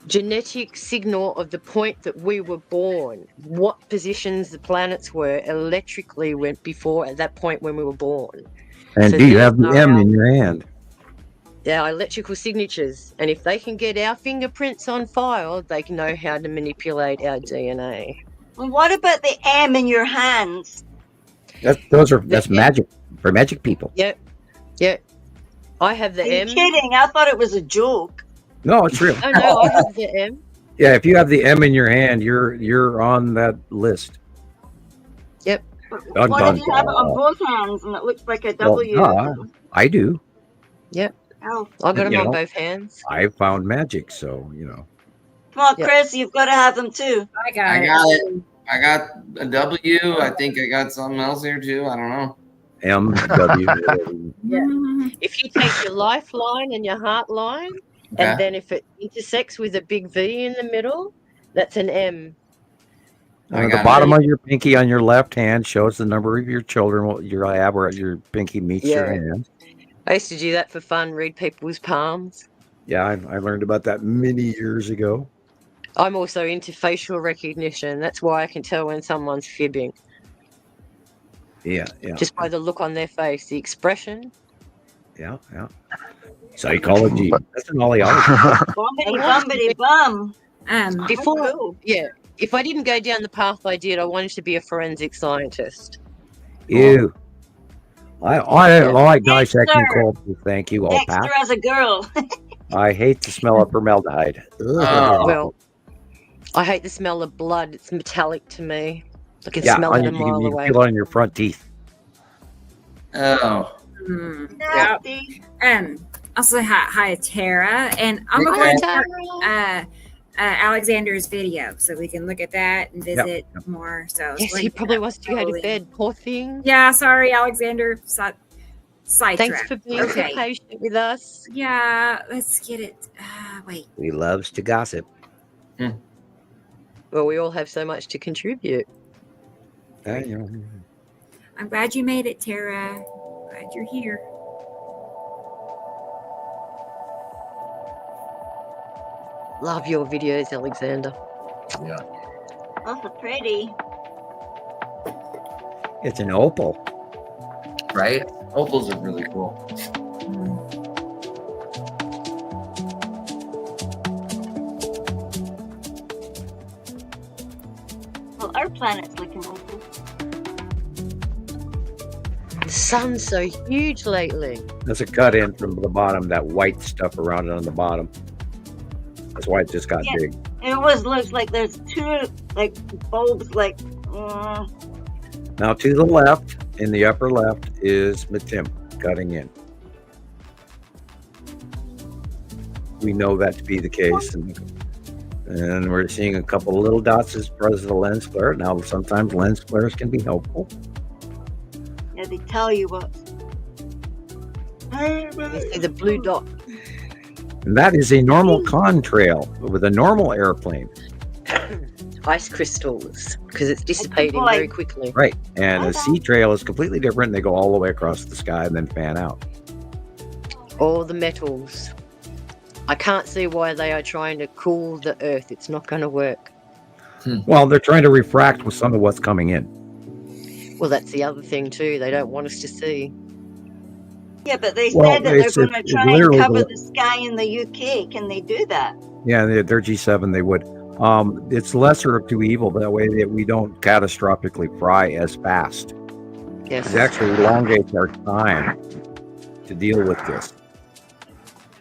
genetic signal of the point that we were born, what positions the planets were electrically went before at that point when we were born. And So do you these have the are M our- in your hand? Our electrical signatures, and if they can get our fingerprints on file, they can know how to manipulate our DNA. Well, what about the M in your hands? That's magic for magic people. Yep. I have the Are you M. kidding? I thought it was a joke. No, it's real. Oh no, I have the M. Yeah, if you have the M in your hand, you're on that list. Yep. Dun, What dun, if you have it on dun. both hands and it looks like a Well, W? I do. Yep. Oh. I got them You on know. both hands. I found magic, so Come on, Yep. Chris, you've got to have them too. I got I it. got it. I got a W. I think I got something else here too. I don't know. M W. If you take your lifeline and your heart line, Okay. and then if it intersects with a big V in the middle, that's an M. I The got bottom it. of your pinky on your left hand shows the number of your children. What you have where your pinky meets your Yeah. hand. I used to do that for fun, read people's palms. Yeah, I learned about that many years ago. I'm also into facial recognition. That's why I can tell when someone's fibbing, Yeah. just by the look on their face, the expression. Yeah. Psychology. That's an oleology. Bombity bum. Before, Cool. yeah, if I didn't go down the path I did, I wanted to be a forensic scientist. Ew. I like dissecting Dexter. corpses. Thank you. I'll Dexter pass. as a girl. I hate the smell of formaldehyde. Oh. Well, I hate the smell of blood. It's metallic to me. I can Yeah, smell it a you mile can away. feel it on your front teeth. Oh. Nasty. Also, hi, Tara. And I'm Hi, going to Tara. Alexander's video so we can look at that and visit more. So Yes, he probably wants to go to bed. Poor thing. Yeah, sorry, Alexander. Sidetrack. Thanks for being so patient with us. Yeah, let's get it. Wait. He loves to gossip. Well, we all have so much to contribute. I'm glad you made it, Tara. Glad you're here. Love your videos, Alexander. Yeah. Oh, so pretty. It's an opal. Right? Opals are really cool. Well, our planet's looking opal. The sun's so huge lately. That's a cut in from the bottom, that white stuff around it on the bottom. That's why it just got big. It always looks like there's two bulbs Now to the left, in the upper left, is Matim cutting in. We know that to be the case. And we're seeing a couple of little dots as part of the lens flare. Now, sometimes lens flares can be helpful. Yeah, they tell you what. You see the blue dot. And that is a normal contrail with a normal airplane. Ice crystals, because it's dissipating very quickly. Right. And a sea trail is completely different. They go all the way across the sky and then fan out. All the metals. I can't see why they are trying to cool the Earth. It's not going to work. Well, they're trying to refract with some of what's coming in. Well, that's the other thing too. They don't want us to see. Yeah, but they Well, said that they're it's- going to it's try and literally cover the- the sky in the UK. Can they do that? Yeah, they're G7. They would. It's lesser of two evil. That way that we don't catastrophically fry as fast. Yes. It actually elongates our time to deal with this.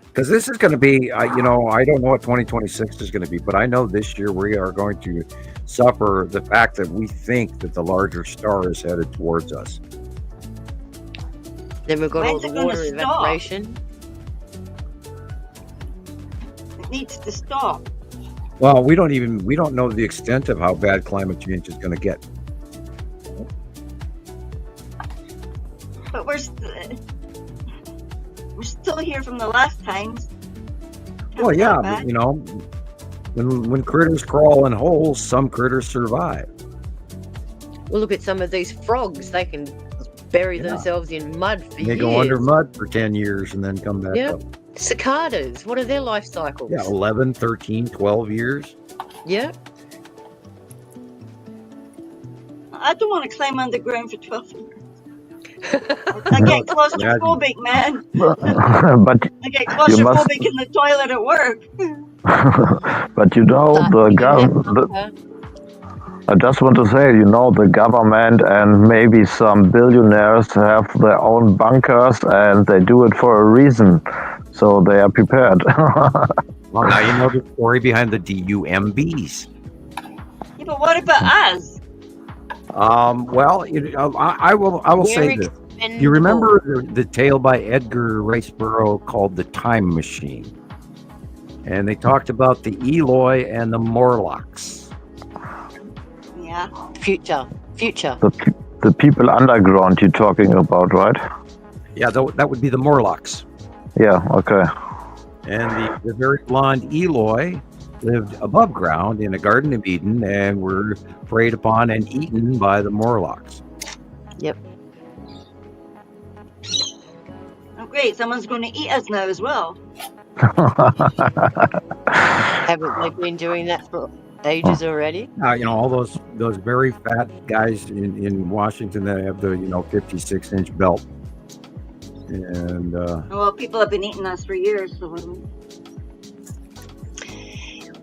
Because this is going to be, I don't know what 2026 is going to be, but I know this year we are going to suffer the fact that we think that the larger star is headed towards us. Then we've got When's all the it gonna water stop? evaporation. It needs to stop. Well, we don't know the extent of how bad climate change is going to get. But we're still here from the last times. Well, yeah, but, when critters crawl in holes, some critters survive. Well, look at some of these frogs. They can bury themselves in mud for years. They go under mud for 10 years and then come back up. Cicadas, what are their life cycles? Yeah, 11, 13, 12 years. Yeah. I don't want to climb underground for 12 years. I get claustrophobic, man. But I get claustrophobic in the toilet at work. but I just want to say, the government and maybe some billionaires have their own bunkers and they do it for a reason. So they are prepared. Well, now you know the story behind the DUMBs. Yeah, but what about us? Well, I will say this. You remember the tale by Edgar Rice Burroughs called The Time Machine? And they talked about the Eloi and the Morlocks. Yeah. Future. The people underground you're talking about, right? Yeah, that would be the Morlocks. Yeah, okay. And the very blonde Eloi lived above ground in a Garden of Eden and were preyed upon and eaten by the Morlocks. Yep. Oh, great. Someone's going to eat us now as well. Haven't they been doing that for ages already? All those very fat guys in Washington that have the 56-inch belt. And Well, people have been eating us for years, so.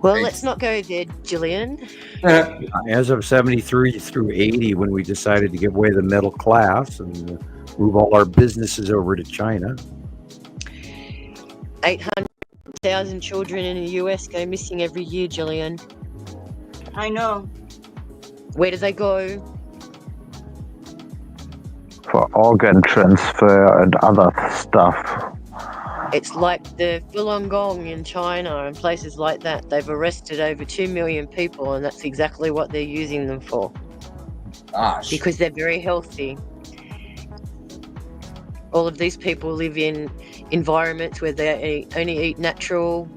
Well, let's not go there, Gillian. as of 73 through 80, when we decided to give away the middle class and move all our businesses over to China. 800,000 children in the US go missing every year, Gillian. I know. Where do they go? For organ transfer and other stuff. It's like the Falun Gong in China and places like that. They've arrested over 2 million people, and that's exactly what they're using them for. Gosh. Because they're very healthy. All of these people live in environments where they only eat natural,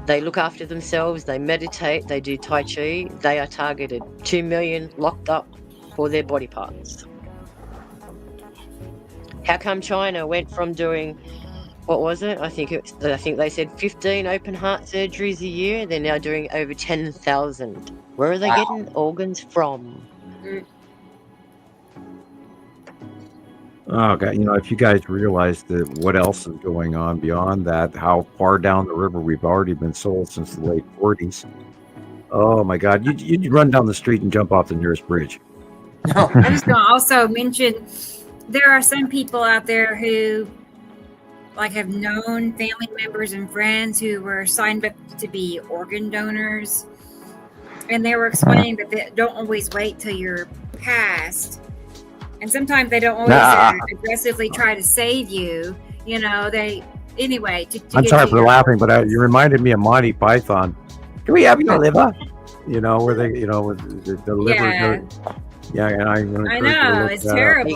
they look after themselves, they meditate, they do Tai Chi. They are targeted. 2 million locked up for their body parts. How come China went from doing, what was it? I think they said 15 open heart surgeries a year. They're now doing over 10,000. Where are they getting organs from? Oh, God, if you guys realize that what else is going on beyond that, how far down the river we've already been sold since the late 40s. Oh, my God. You'd run down the street and jump off the nearest bridge. I'm just going to also mention there are some people out there who have known family members and friends who were signed up to be organ donors, and they were explaining that they don't always wait till you're passed, and sometimes they don't always aggressively try to save you. I'm sorry for laughing, but you reminded me of Monty Python. Can we have your liver? Where they, with the liver. Yeah, and I know it's terrible.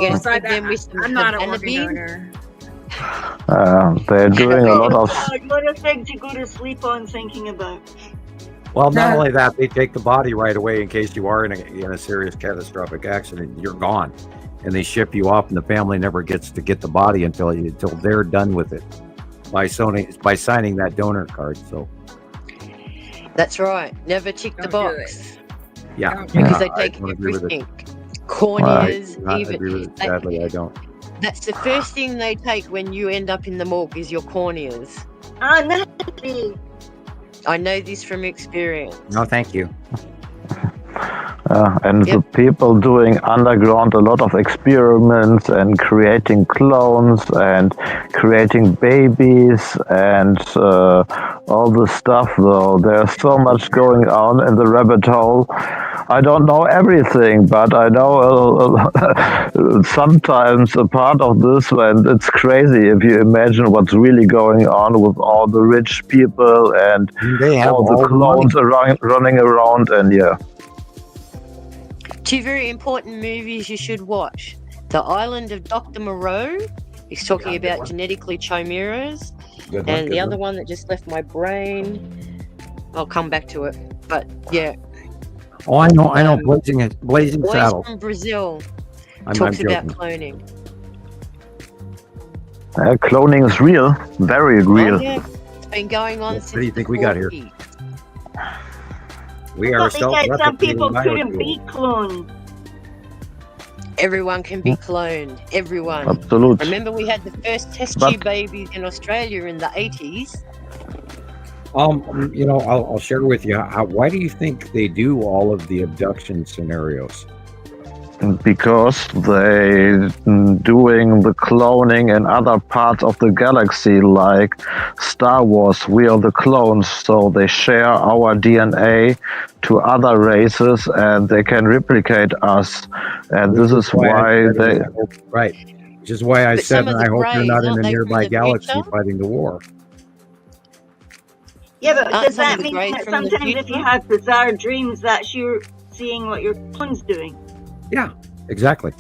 I'm not an organ donor. They're doing a lot of. What a thing to go to sleep on thinking about. Well, not only that, they take the body right away in case you are in a serious catastrophic accident. You're gone, and they ship you off, and the family never gets to get the body until they're done with it by signing that donor card. So that's right. Never tick the box. Yeah, because they take everything. Corneas, even. Sadly, I don't. That's the first thing they take when you end up in the morgue is your corneas. I know this from experience. No, thank you. And the people doing underground a lot of experiments and creating clones and creating babies and all the stuff, though. There's so much going on in the rabbit hole. I don't know everything, but I know sometimes a part of this, and it's crazy if you imagine what's really going on with all the rich people and they have all the clones running around, and yeah. 2 very important movies you should watch. The Island of Dr. Moreau. He's talking about genetically chimeras. And the other one that just left my brain, I'll come back to it. But yeah. Oh, I know. Blazing Boys Saddles. from Brazil talks about cloning. Cloning is real, very real. Oh, yeah. It's been going on since. What do you think we got here? We are some people couldn't be cloned. Everyone can be cloned. Everyone. Absolutely. Remember, we had the first test tube babies in Australia in the 80s. I'll share with you. Why do you think they do all of the abduction scenarios? Because they're doing the cloning in other parts of the galaxy, like Star Wars. We are the clones, so they share our DNA to other races, and they can replicate us. And this is why they. Right. Which is why I said, I hope you're not in a nearby galaxy fighting the war. Yeah, but does that mean that sometimes if you have bizarre dreams, that's you seeing what your clone's doing? Yeah, exactly.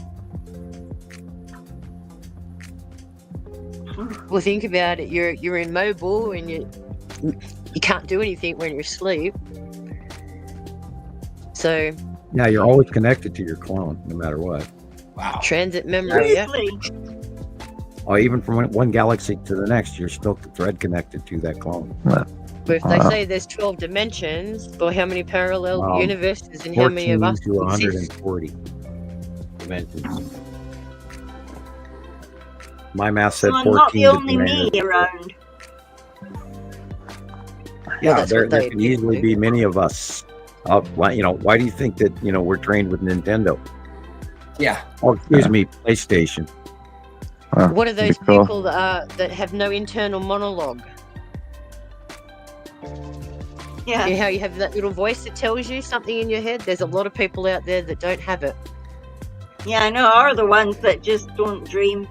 Well, think about it. You're immobile and you can't do anything when you're asleep. So yeah, you're always connected to your clone, no matter what. Wow. Transit memory. Yeah. Oh, even from one galaxy to the next, you're still thread connected to that clone. But if they say there's 12 dimensions, for how many parallel universes and how many of us? 14 to 140 dimensions. My math said So I'm 14 not the to only demand. me around. Yeah, that's there what they can easily do. be many of us. Why do you think that we're trained with Nintendo? Yeah. Oh, excuse me, PlayStation. What are those because- people that have no internal monologue? Yeah. You know how you have that little voice that tells you something in your head? There's a lot of people out there that don't have it. Yeah, I know, are the ones that just don't dream.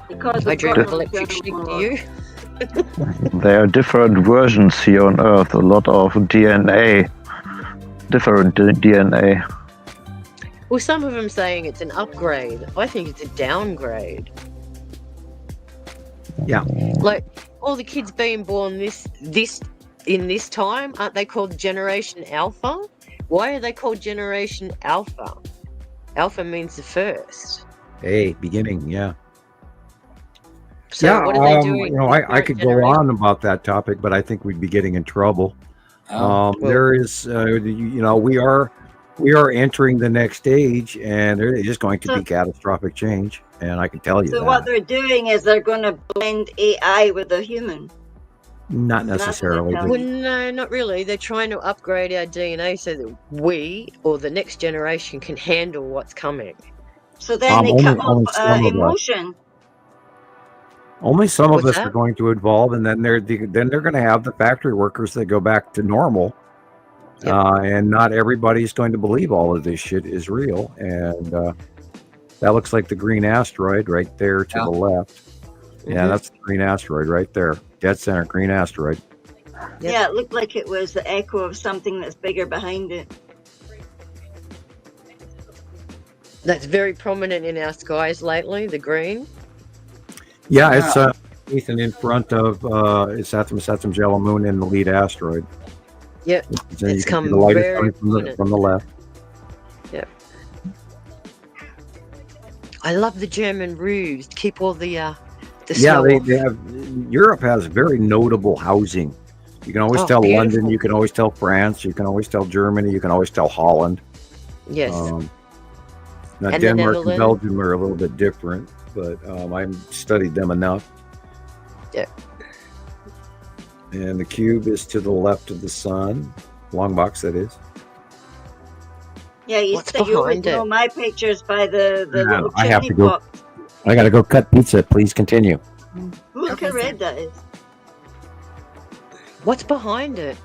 Because I they've dream got of no electric sheep, internal do monologue. you? There are different versions here on Earth, a lot of DNA, different DNA. Well, some of them saying it's an upgrade. I think it's a downgrade. Yeah. Like all the kids being born this in this time, aren't they called Generation Alpha? Why are they called Generation Alpha? Alpha means the first. Hey, beginning, yeah. So what are they doing? I could go on about that topic, but I think we'd be getting in trouble. There is, we are entering the next stage, and there is going to be catastrophic change, and I can tell you So that. what they're doing is they're going to blend AI with a human. Not necessarily. That's Well, what they're no, not really. They're trying to upgrade our DNA so that we, or the next generation, can handle what's coming. So then they cut only off some of us. emotion. Only some of What's us that? are going to evolve, and then they're going to have the factory workers that go back to normal. Yep. And not everybody's going to believe all of this shit is real. And that looks like the green asteroid right there to the left. Yeah, that's the green asteroid right there. Dead center, green asteroid. Yep. Yeah, it looked like it was the echo of something that's bigger behind it. That's very prominent in our skies lately, the green. Yeah, it's Ethan in front of it's Saturn Yellow Moon and the lead asteroid. Yep. And It's you can see come the light is very coming from the left. Yep. I love the German roofs. Keep all the Yeah, snow off. they have. Europe has very notable housing. You can always Oh, tell London. beautiful. You can always tell France. You can always tell Germany. You can always tell Holland. Yes. Now And the Denmark and Netherlands. Belgium are a little bit different, but I've studied them enough. Yeah. And the cube is to the left of the sun. Long box, that is. Yeah, you What's said you would behind it? know my pictures by the Yeah, little I have chimney to go. box. I got to go cut pizza. Please continue. Ooh, look how Okay, red that is. What's behind it?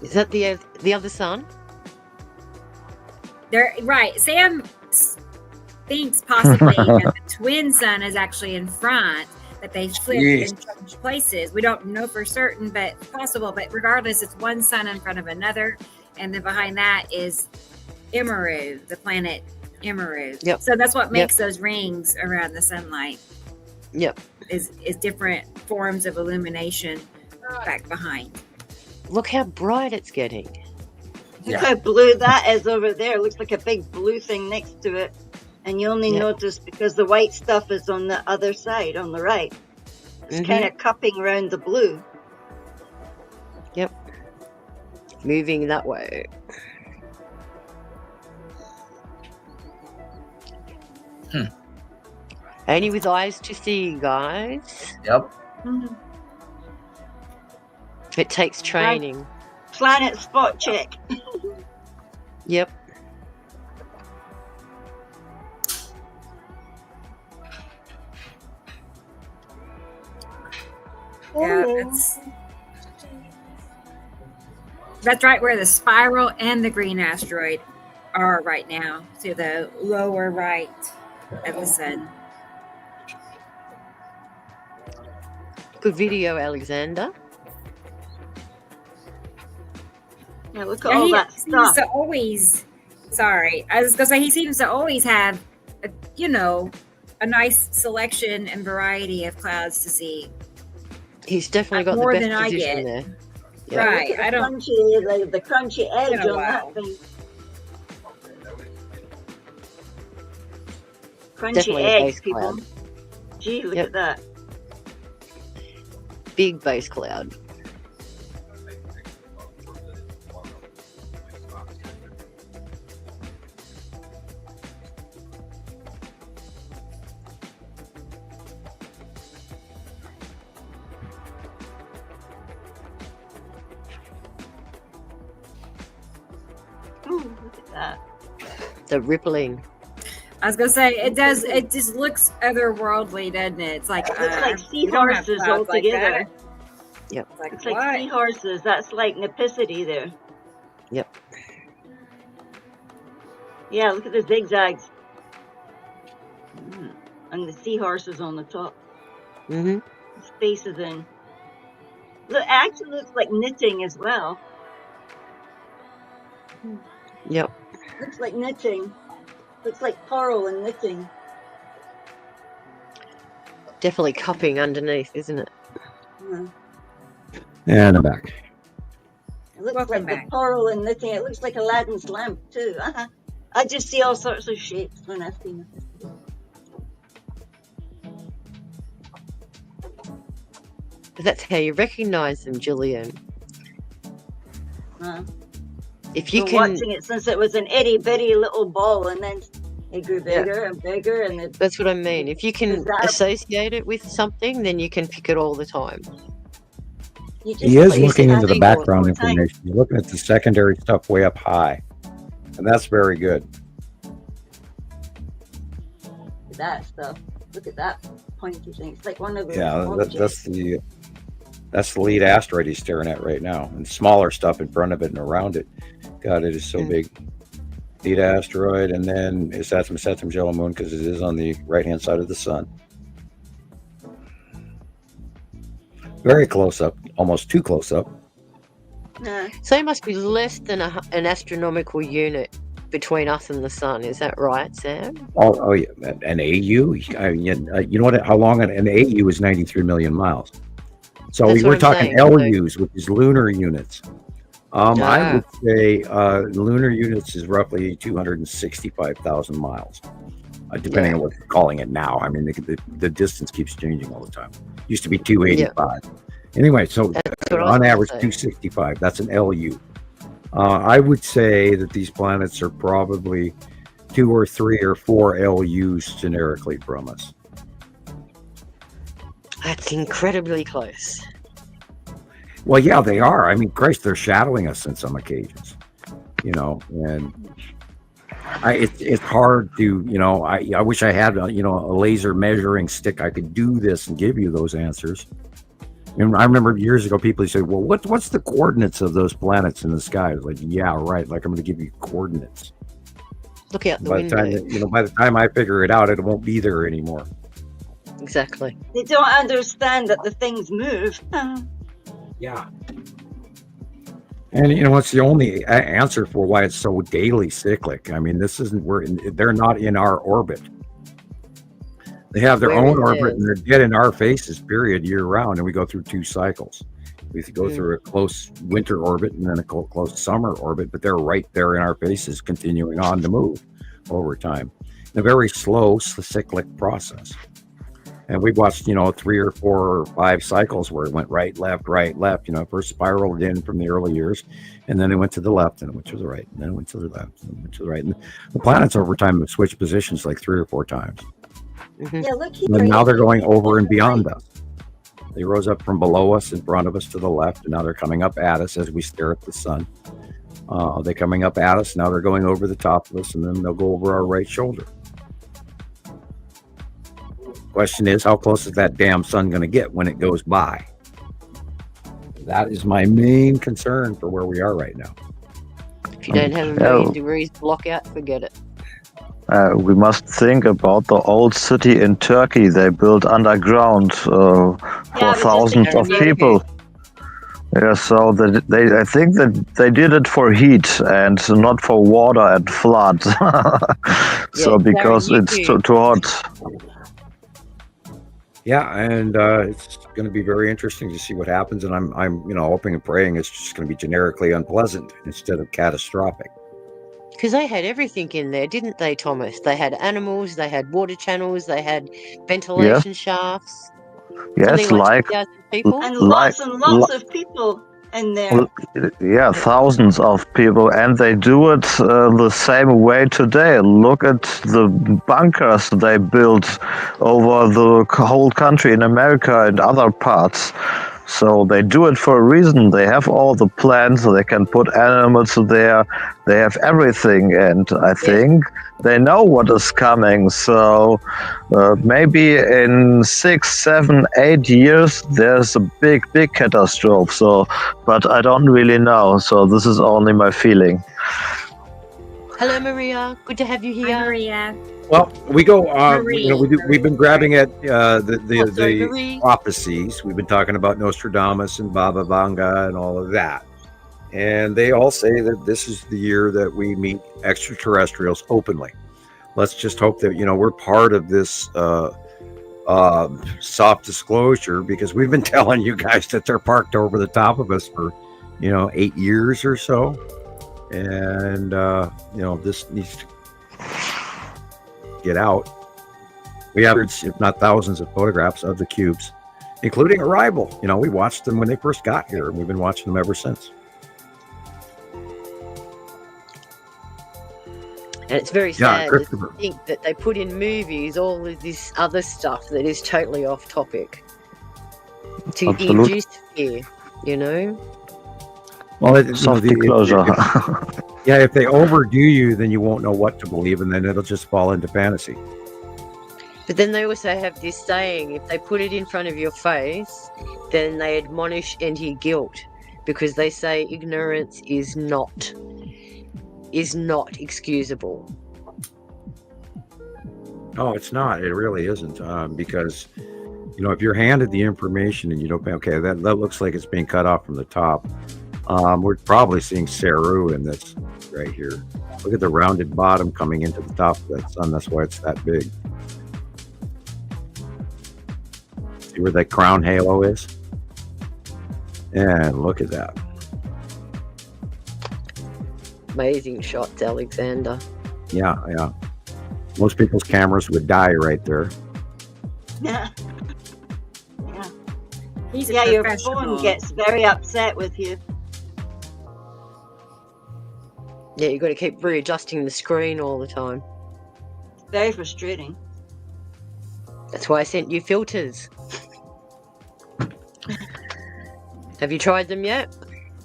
Is that the other sun? They're right. Sam thinks possibly that the twin sun is actually in front, that they flipped and changed places. We don't know for certain, but it's possible. But regardless, it's one sun in front of another, and then behind that is Nibiru, the planet Nibiru. Yep. So that's what makes those rings around the sunlight. Yep. Is different forms of illumination back behind. Look how bright it's getting. Look how blue that is over there. It looks like a big blue thing next to it. And you only notice because the white stuff is on the other side, on the right. It's kind of cupping around the blue. Yep. Moving that way. Only with eyes to see, guys. Yep. It takes training. Planet spot check. Yep. Yeah, that's right where the spiral and the green asteroid are right now, to the lower right of the sun. Good video, Alexander. Yeah, look at all that Seems stuff. to always. Sorry, I was gonna say he seems to always have, a nice selection and variety of clouds to see. He's definitely got More the than best I position get. there. Yeah, Right, look at I the don't. crunchy, the crunchy edge Been a on while. that thing. Crunchy Definitely a edge, base people. cloud. Gee, look Yep. at that. Big base cloud. that. The rippling. I was gonna say it does. It just looks otherworldly, doesn't it? It's like It looks like we don't have seahorses clouds like altogether. that. Yep. It's like, It's like what? seahorses. That's like Nipicity there. Yep. Yeah, look at the zigzags. And the seahorses on the top. Mm-hmm. Spaces in. Look, it actually looks like knitting as well. Yep. Looks like knitting. Looks like coral and knitting. Definitely cupping underneath, isn't it? Yeah. And I'm back. It looks Welcome like back. the coral and knitting. It looks like Aladdin's lamp too. I just see all sorts of shapes when I see them. But that's how you recognise them, Gillian. If you Been can, watching it since it was an itty bitty little ball, and then it grew bigger and bigger, and it, that's what I mean. If you can Is that- associate it with something, then you can pick it all the time. you just He is put your looking into the hand background all the time. information. You're looking at the secondary stuff way up high. And that's very good. Look at that stuff. Look at that pointy thing. It's like one of those. Yeah, objects. that's the lead asteroid he's staring at right now. And smaller stuff in front of it and around it. God, it is so big. Lead asteroid, and then is that some Saturn yellow moon because it is on the right-hand side of the sun. Very close up, almost too close up. So it must be less than an astronomical unit between us and the sun. Is that right, Sam? Oh yeah, an AU. You know what? How long an AU is 93 million miles. So That's we're what I'm talking saying. LUs, which is lunar units. I would say lunar units is roughly 265,000 miles, depending on what you're calling it now. I mean, the distance keeps changing all the time. Used to be 285. Anyway, so That's what I was on gonna average, say. 265. That's an LU. I would say that these planets are probably 2 or 3 or 4 LUs generically from us. That's incredibly close. Well, yeah, they are. I mean, Christ, they're shadowing us on some occasions, you know, and it's hard to, you know, I wish I had, a laser measuring stick. I could do this and give you those answers. And I remember years ago, people said, well, what's the coordinates of those planets in the sky? I was like, yeah, right. Like, I'm going to give you coordinates. Look out the By the time window. that, by the time I figure it out, it won't be there anymore. Exactly. They don't understand that the things move. Yeah. And it's the only answer for why it's so daily cyclic. I mean, this isn't they're not in our orbit. They have their Where own is orbit, it? and they're dead in our faces, period, year round. And we go through 2 cycles. We go through a close winter orbit and then a close summer orbit, but they're right there in our faces, continuing on to move over time. A very slow cyclic process. And we watched, 3 or 4 or 5 cycles where it went right, left. First spiraled in from the early years, and then it went to the left, and it went to the right, and then it went to the left, and it went to the right. And the planets over time have switched positions like 3 or 4 times. Yeah, look here. And now they're going over and beyond us. They rose up from below us, in front of us, to the left, and now they're coming up at us as we stare at the sun. They're coming up at us, now they're going over the top of us, and then they'll go over our right shoulder. Question is, how close is that damn sun going to get when it goes by? That is my main concern for where we are right now. If you don't have a million degrees block out, forget it. We must think about the old city in Turkey they built underground for thousands of people. Yeah, so I think that they did it for heat and not for water and flood. So because it's too hot. Yeah, and it's going to be very interesting to see what happens. And I'm hoping and praying it's just going to be generically unpleasant instead of catastrophic. Because they had everything in there, didn't they, Thomas? They had animals, they had water channels, they had ventilation shafts. Yes, like 2,000 people. And lots of people in there. Yeah, thousands of people, and they do it the same way today. Look at the bunkers they built over the whole country in America and other parts. So they do it for a reason. They have all the plans, so they can put animals there. They have everything, and I think they know what is coming. So maybe in 6, 7, 8 years, there's a big catastrophe. So, but I don't really know. So this is only my feeling. Hello, Maria. Good to have you here. Hi, Maria. Well, we go. Marie. We've been grabbing at the Marie. prophecies. We've been talking about Nostradamus and Baba Vanga and all of that, and they all say that this is the year that we meet extraterrestrials openly. Let's just hope that we're part of this soft disclosure, because we've been telling you guys that they're parked over the top of us for 8 years or so, and this needs to get out. We have, if not thousands, of photographs of the cubes, including Arrival. We watched them when they first got here, and we've been watching them ever since. And it's very sad to think that they put in movies all of this other stuff that is totally off topic to induce fear, Well, soft closure. If they overdo you, then you won't know what to believe, and then it'll just fall into fantasy. But then they also have this saying, if they put it in front of your face, then they admonish and hear guilt, because they say ignorance is not excusable. No, it's not. It really isn't, because if you're handed the information and you don't, okay, that looks like it's being cut off from the top. We're probably seeing Saru in this right here. Look at the rounded bottom coming into the top of that sun. That's why it's that big. See where that crown halo is? And look at that. Amazing shots, Alexander. Yeah. Most people's cameras would die right there. Yeah. He's your phone gets very upset with you. Yeah, you've got to keep readjusting the screen all the time. It's very frustrating. That's why I sent you filters. Have you tried them yet?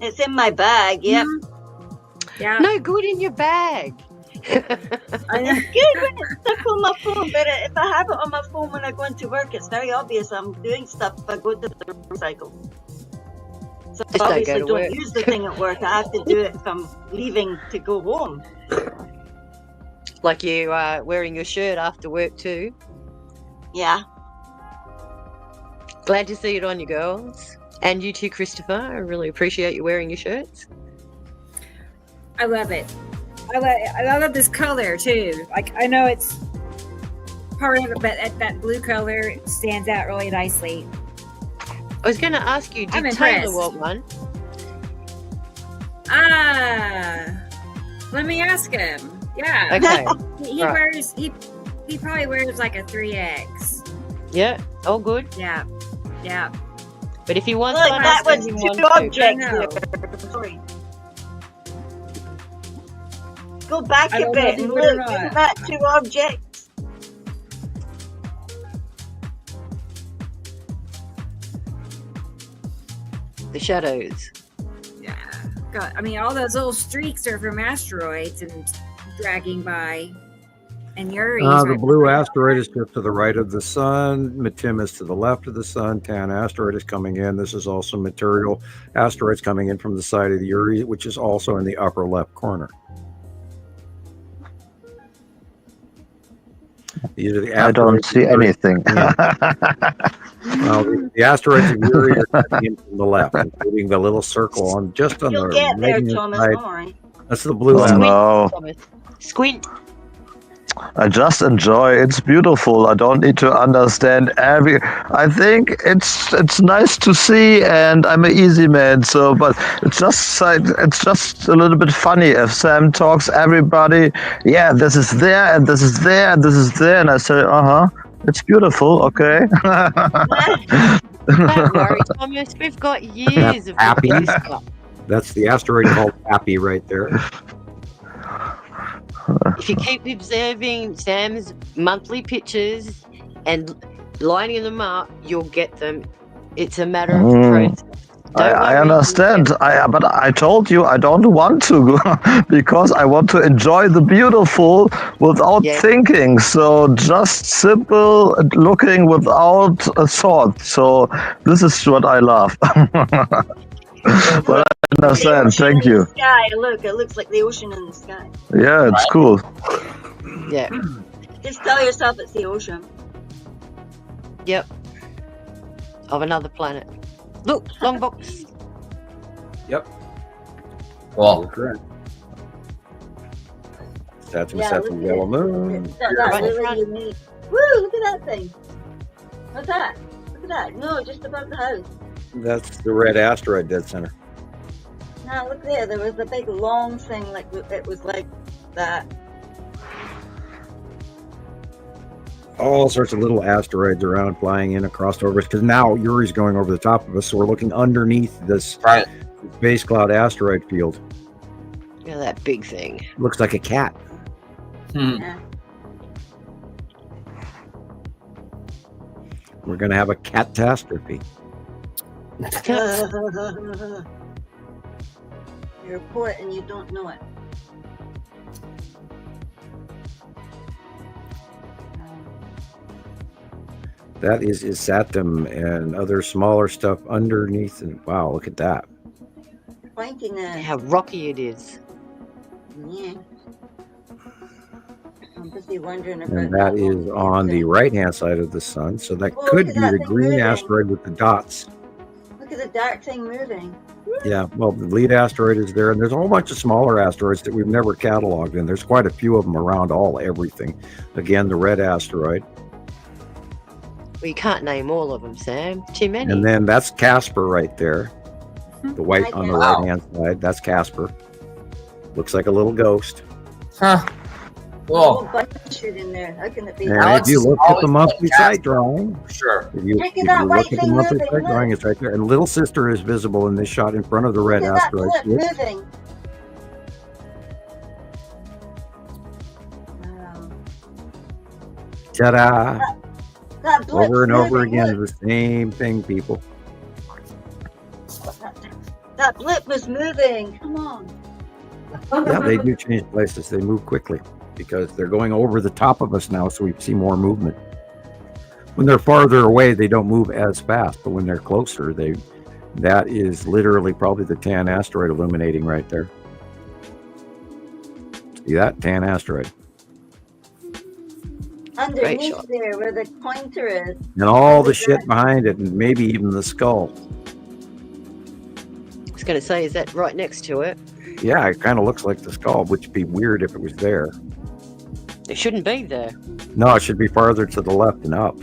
It's in my bag, yep. Yeah. No good in your bag. It's good when it's stuck on my phone, but if I have it on my phone when I go into work, it's very obvious I'm doing stuff if I go to the recycle. So Just I obviously don't don't use the thing at work. I have to do it if I'm leaving to go home. Like you wearing your shirt after work too. Yeah. Glad to see it on you, girls. And you too, Christopher. I really appreciate you wearing your shirts. I love it. I love this color too. Like, I know it's part of it, but that blue color stands out really nicely. I was going to ask you, did Taylor want one? Let me ask him. Yeah. Okay. He wears. He probably wears like a 3X. Yeah. All good. Yeah. But if he wants Look, one, that I'll was send him two one objects there. Sorry. Go back a bit and look. Isn't that 2 objects? The shadows. Yeah. God, I mean, all those little streaks are from asteroids and dragging by. And Uri's the blue asteroid is just to the right of the sun. Matim is to the left of the sun. Tan asteroid is coming in. This is also material asteroids coming in from the side of the Uri, which is also in the upper left corner. These are the I don't see anything. Well, the asteroids of Uri are coming in from the left, including the little circle on just on You'll the get there, right Thomas. side. Don't worry. That's the blue Oh, no. Squint. I just enjoy. It's beautiful. I don't need to understand I think it's nice to see, and I'm an easy man. So, but it's just a little bit funny if Sam talks everybody. Yeah, this is there, and this is there, and this is there, and I say, it's beautiful. Okay. Don't worry, Thomas. We've got years of Happy. this stuff. That's the asteroid called Happy right there. If you keep observing Sam's monthly pictures and lining them up, you'll get them It's a matter of process. I understand. But I told you I don't want to go because I want to enjoy the beautiful without thinking. So just simple looking without a thought. So this is what I love. But I understand. Thank you. Sky, look, it looks like the ocean in the sky. Yeah, it's cool. Yeah. Just tell yourself it's the ocean. Yep. Of another planet. Look, long box. Yep. Cool. Correct. That's Yeah, the look yellow at moon. it. That's Right in really front. unique. Woo, look at that thing. What's that? Look at that. No, just above the house. That's the red asteroid dead center. No, look there. There was a big long thing, like it was like that. All sorts of little asteroids around flying in across over us because now Uri's going over the top of us, so we're looking underneath this space cloud asteroid field. Yeah, that big thing. Looks like a cat. Yeah. We're gonna have a catastrophe. You're a poet and you don't know it. That is Isatum and other smaller stuff underneath. And wow, look at that. Pointing at. How rocky it is. Yeah. I'm busy wondering about And that is on the right-hand side of the sun. So that Oh, could look be at that the thing green moving. asteroid with the dots. Look at the dark thing moving. Yeah, well, the lead asteroid is there, and there's a whole bunch of smaller asteroids that we've never cataloged, and there's quite a few of them around everything. Again, the red asteroid. Well, you can't name all of them, Sam. Too many. And then that's Casper right there. The white on the Wow. right-hand side, that's Casper. Looks like a little ghost. Huh. A whole Cool. bunch of shit in there. How can it be? And Alex if you is look at the always monthly Casper. site drawing, Sure. if you Look at if that you white look at the thing monthly moving, site drawing, look. it's right there. And Little Sister is visible in this shot in front of the red Look at that asteroid. blip Yep. moving. Wow. Ta-da! That blip's Over and over moving, again, look. the same thing, people. That blip was moving. Come on. Yeah, they do change places. They move quickly because they're going over the top of us now, so we see more movement. When they're farther away, they don't move as fast, but when they're closer, that is literally probably the tan asteroid illuminating right there. See that? Tan asteroid. Underneath shot. there where the pointer is. And all the shit behind it, and maybe even the skull. I was going to say, is that right next to it? Yeah, it kind of looks like the skull, which would be weird if it was there. It shouldn't be there. No, it should be farther to the left and up.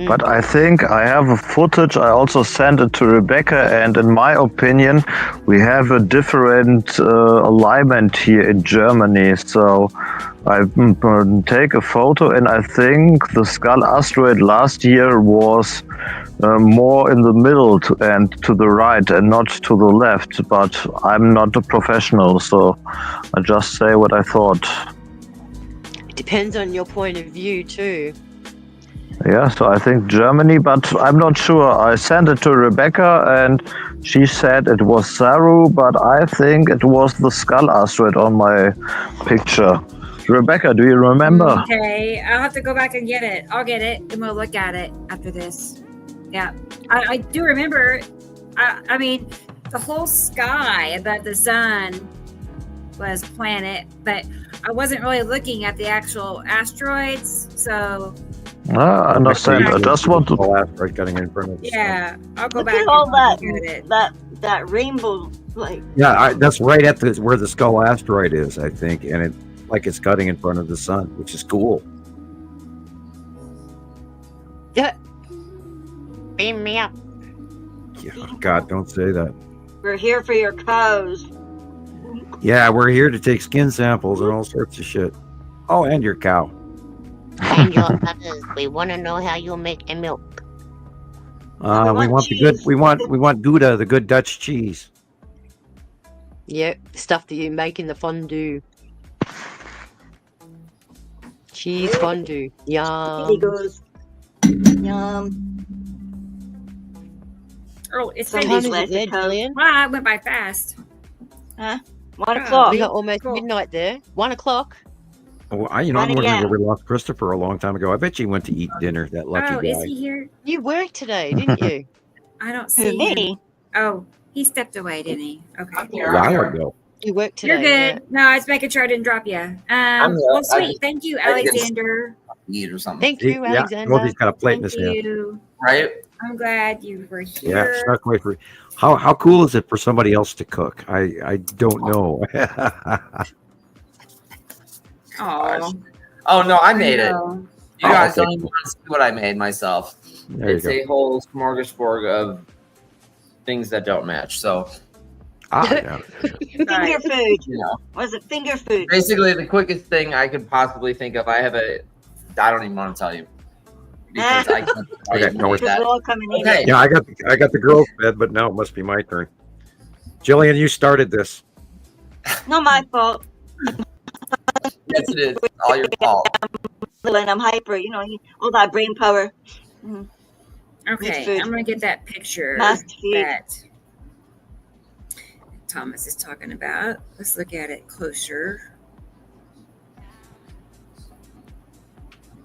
But I think I have a footage. I also sent it to Rebecca, and in my opinion, we have a different alignment here in Germany. So I take a photo, and I think the Skull asteroid last year was more in the middle and to the right, and not to the left. But I'm not a professional, so I just say what I thought. It depends on your point of view, too. Yeah, so I think Germany, but I'm not sure. I sent it to Rebecca and she said it was Saru, but I think it was the Skull asteroid on my picture. Rebecca, do you remember? Okay, I'll have to go back and get it. I'll get it and we'll look at it after this. Yeah, I do remember. I mean, the whole sky above the sun was planet, but I wasn't really looking at the actual asteroids, so. I understand. I just want to. All asteroid cutting in front of us. Yeah, I'll go Look back at and all look at it. that rainbow, like. Yeah, that's right at where the Skull asteroid is, I think, and it's cutting in front of the sun, which is cool. Yeah. Beam me up. Yeah, God, don't say that. We're here for your cows. Yeah, we're here to take skin samples and all sorts of shit. Oh, and your cow. And your udders. We want to know how you make a milk. We want the good. cheese. We want Gouda, the good Dutch cheese. Yep, stuff that you make in the fondue. Cheese fondue. He Yum. goes, yum. early. It's What been time is Left it there, the coast. Gillian? Wow, it went by fast. 1 Oh, o'clock. We got almost Cool. midnight there. 1 o'clock. Oh, I'm 1 wondering a.m. where we lost Christopher a long time ago. I bet you went to eat dinner. That lucky Oh, guy. is he here? You worked today, didn't you? I don't Who, see him. me? Oh, he stepped away, didn't he? Okay. A while ago. You worked You're today. good. No, I was making sure I didn't drop you. I'm Well, I sweet. just- Thank you, I think it's- Alexander. Eat or Yeah. something, Thank you, Yeah, Alexander. well, he's got a plate in Thank his hand. you. right? I'm glad you were Yeah, here. snuck away for. How cool is it for somebody else to cook? I don't know. Oh, Oh no, I made it. no. You Oh, guys okay. don't even want to see what I made myself. There you It's go. a whole smorgasbord of things that don't match. So, Yeah. Finger food. you know, Was it finger food? basically the quickest thing I could possibly think of. I don't even want to tell you because I can't tell you Okay, no, like Because that. we're all coming in. Okay. Yeah, I got the girls fed, but now it must be my turn. Jillian, you started this. Not my fault. Yes, it is. It's all your fault. And I'm hyper, all that brain power. Okay, food. I'm gonna get that picture Must feed. that Thomas is talking about. Let's look at it closer.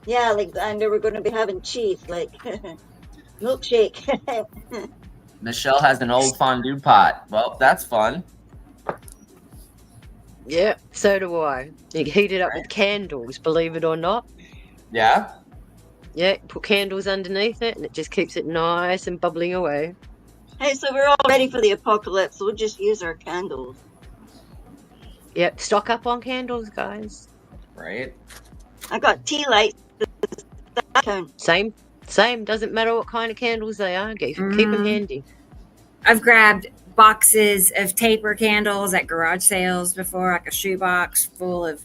Yeah, Alexander, we're going to be having cheese, like milkshake. Michelle has an old fondue pot. Well, that's fun. Yeah, so do I. You can heat it up with candles, believe it or not. Yeah. Yeah, put candles underneath it and it just keeps it nice and bubbling away. Hey, so we're all ready for the apocalypse, so we'll just use our candles. Yep, stock up on candles, guys. Right. I got tea lights. Same. Doesn't matter what kind of candles they are. Keep them handy. I've grabbed boxes of taper candles at garage sales before, like a shoebox full of,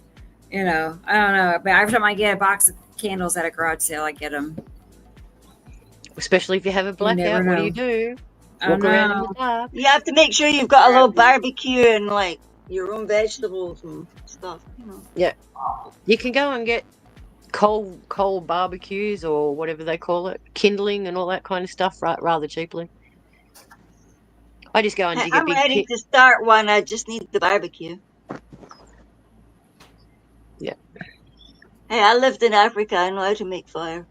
I don't know. But every time I get a box of candles at a garage sale, I get them. Especially if you have a blackout, what do you do? Walk around in the dark. You have to make sure you've got a little barbecue and like your own vegetables and stuff. Yeah, you can go and get coal barbecues or whatever they call it, kindling and all that kind of stuff, rather cheaply. I just go and dig a I'm big ready pit. to start one. I just need the barbecue. Yeah. Hey, I lived in Africa. I know how to make fire.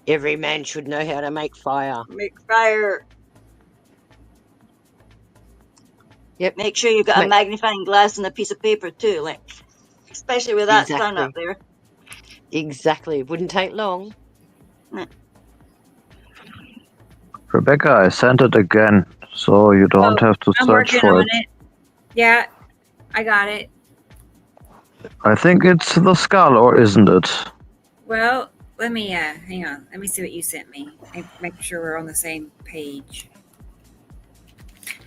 Every man should know how to make fire. Make fire. Yep. Make sure you've got a magnifying glass and a piece of paper too, like especially with that sun up there. Exactly. It wouldn't take long. Rebecca, I sent it again, so you don't have to I'm search working for on it. it. Yeah, I got it. I think it's the skull, or isn't it? Well, let me hang on. Let me see what you sent me. Make sure we're on the same page.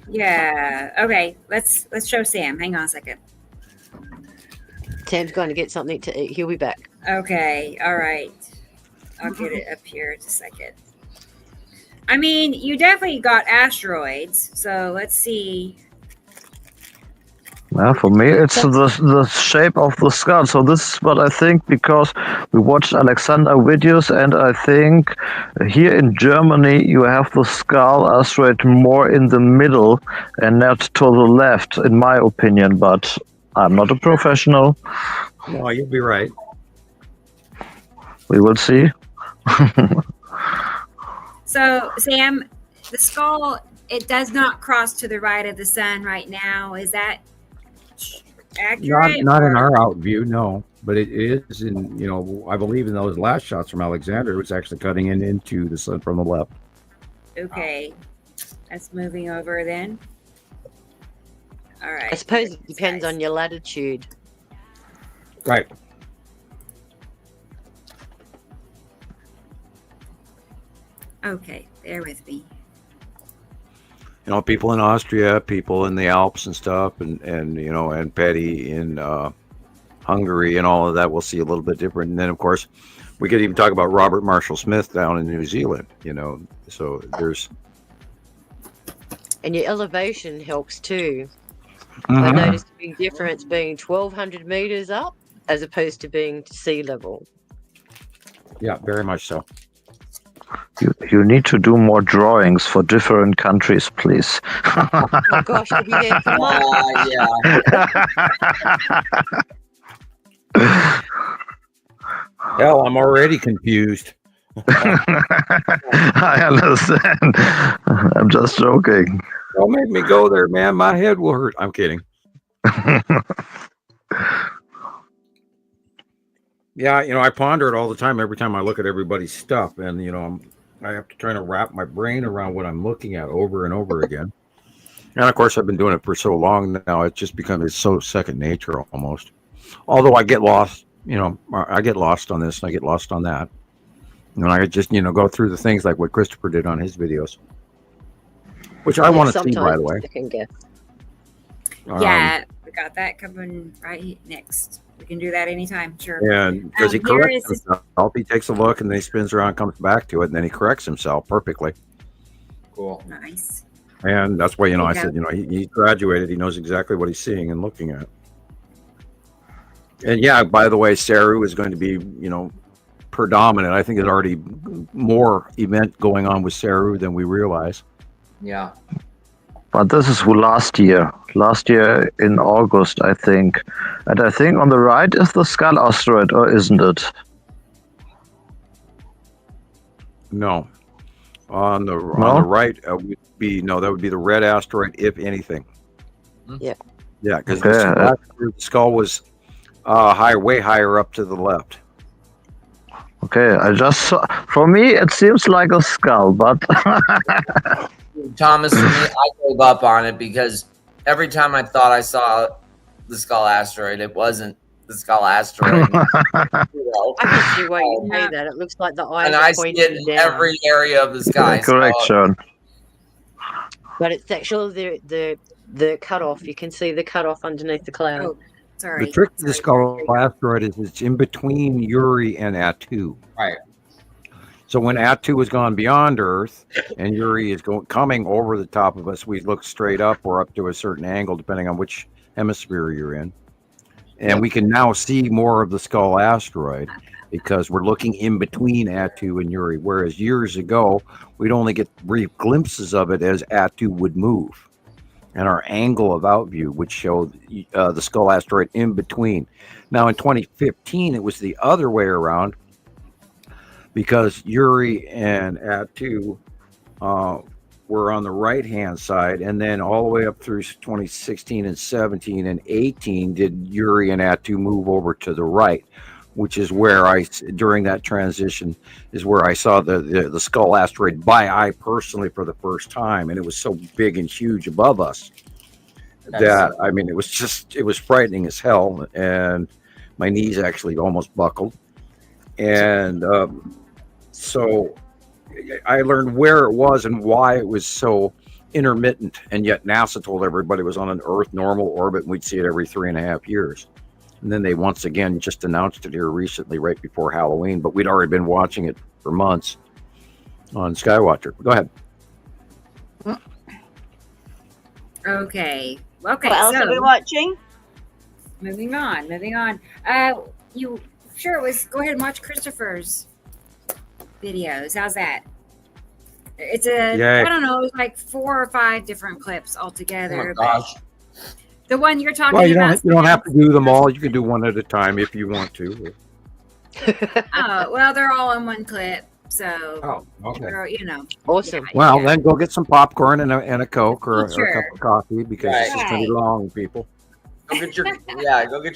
Yeah. Okay. Let's show Sam. Hang on a second. Sam's going to get something to eat. He'll be back. Okay. All right. I'll get it up here in a second. I mean, you definitely got asteroids. So let's see. Yeah, for me, it's the shape of the skull. So this is what I think, because we watched Alexander videos, and I think here in Germany you have the skull asteroid more in the middle and not to the left, in my opinion. But I'm not a professional. No, you'll be right. We will see. So, Sam, the skull, it does not cross to the right of the sun right now. Is that accurate? Not in our out view, no. But it is in, I believe in those last shots from Alexander, it was actually cutting into the sun from the left. Okay. That's moving over then. All right. I suppose it depends on your latitude. Right. Okay, bear with me. People in Austria, people in the Alps and stuff, and Petty in Hungary and all of that, we'll see a little bit different. And then, of course, we could even talk about Robert Marshall Smith down in New Zealand, so there's... And your elevation helps too. I noticed a big difference being 1,200 meters up as opposed to being sea level. Yeah, very much so. You need to do more drawings for different countries, please. Oh gosh, we'll be there for months. Yeah. Hell, I'm already confused. I understand. I'm just joking. Don't make me go there, man. My head will hurt. I'm kidding. Yeah, I ponder it all the time. Every time I look at everybody's stuff, and I have to try to wrap my brain around what I'm looking at over and over again. And of course, I've been doing it for so long now; it's so second nature almost. Although I get lost, I get lost on this and I get lost on that, and I just go through the things like what Christoper did on his videos, which I want to see, by the way. Yeah, we got that coming right next. We can do that anytime, sure. And because he corrects himself, he takes a look and then he spins around, comes back to it, and then he corrects himself perfectly. Cool. Nice. And that's why, I said, he graduated. He knows exactly what he's seeing and looking at. And yeah, by the way, Saru is going to be, predominant. I think there's already more event going on with Saru than we realize. Yeah. But this is last year in August, I think. And I think on the right is the Skull asteroid, or isn't it? No. On the right would be, that would be the red asteroid, if anything. Yeah. Yeah, because the skull was way higher up to the left. Okay, I just saw, for me, it seems like a skull, but... Thomas, for me, I gave up on it because every time I thought I saw the Skull asteroid, it wasn't the Skull asteroid. I can see why you say that. It looks like the eyes and are I see pointing it in down. every area of the sky. Correct, Sean. But it's actually the cutoff. You can see the cutoff underneath the cloud. Oh, sorry. The trick to the Skull asteroid is it's in between Uri and Atu. Right. So when Atu has gone beyond Earth and Uri is coming over the top of us, we look straight up or up to a certain angle, depending on which hemisphere you're in. And we can now see more of the Skull asteroid because we're looking in between Atu and Uri. Whereas years ago, we'd only get brief glimpses of it as Atu would move. And our angle of outview would show the Skull asteroid in between. Now in 2015, it was the other way around, because Uri and Atu were on the right-hand side, and then all the way up through 2016 and 17 and 18 did Uri and Atu move over to the right, which is where during that transition, is where I saw the Skull asteroid by eye personally for the first time, and it was so big and huge above us that, I mean, it was frightening as hell, and my knees actually almost buckled. And so I learned where it was and why it was so intermittent, and yet NASA told everybody it was on an Earth normal orbit and we'd see it every 3.5 years. And then they once again just announced it here recently, right before Halloween, but we'd already been watching it for months on Skywatcher. Go ahead. Okay. What else are we watching? Moving on. You sure it was? Go ahead and watch Christoper's videos. How's that? It's I don't know, it's like 4 or 5 different clips altogether. Oh my gosh. The one you're talking Well, you about. don't have to do them all. You can do one at a time if you want to. Oh, well, they're all in one clip. So, okay. Awesome. Well, then go get some popcorn and a Coke or Sure. a cup of coffee, because it's just going to be long, people. Go get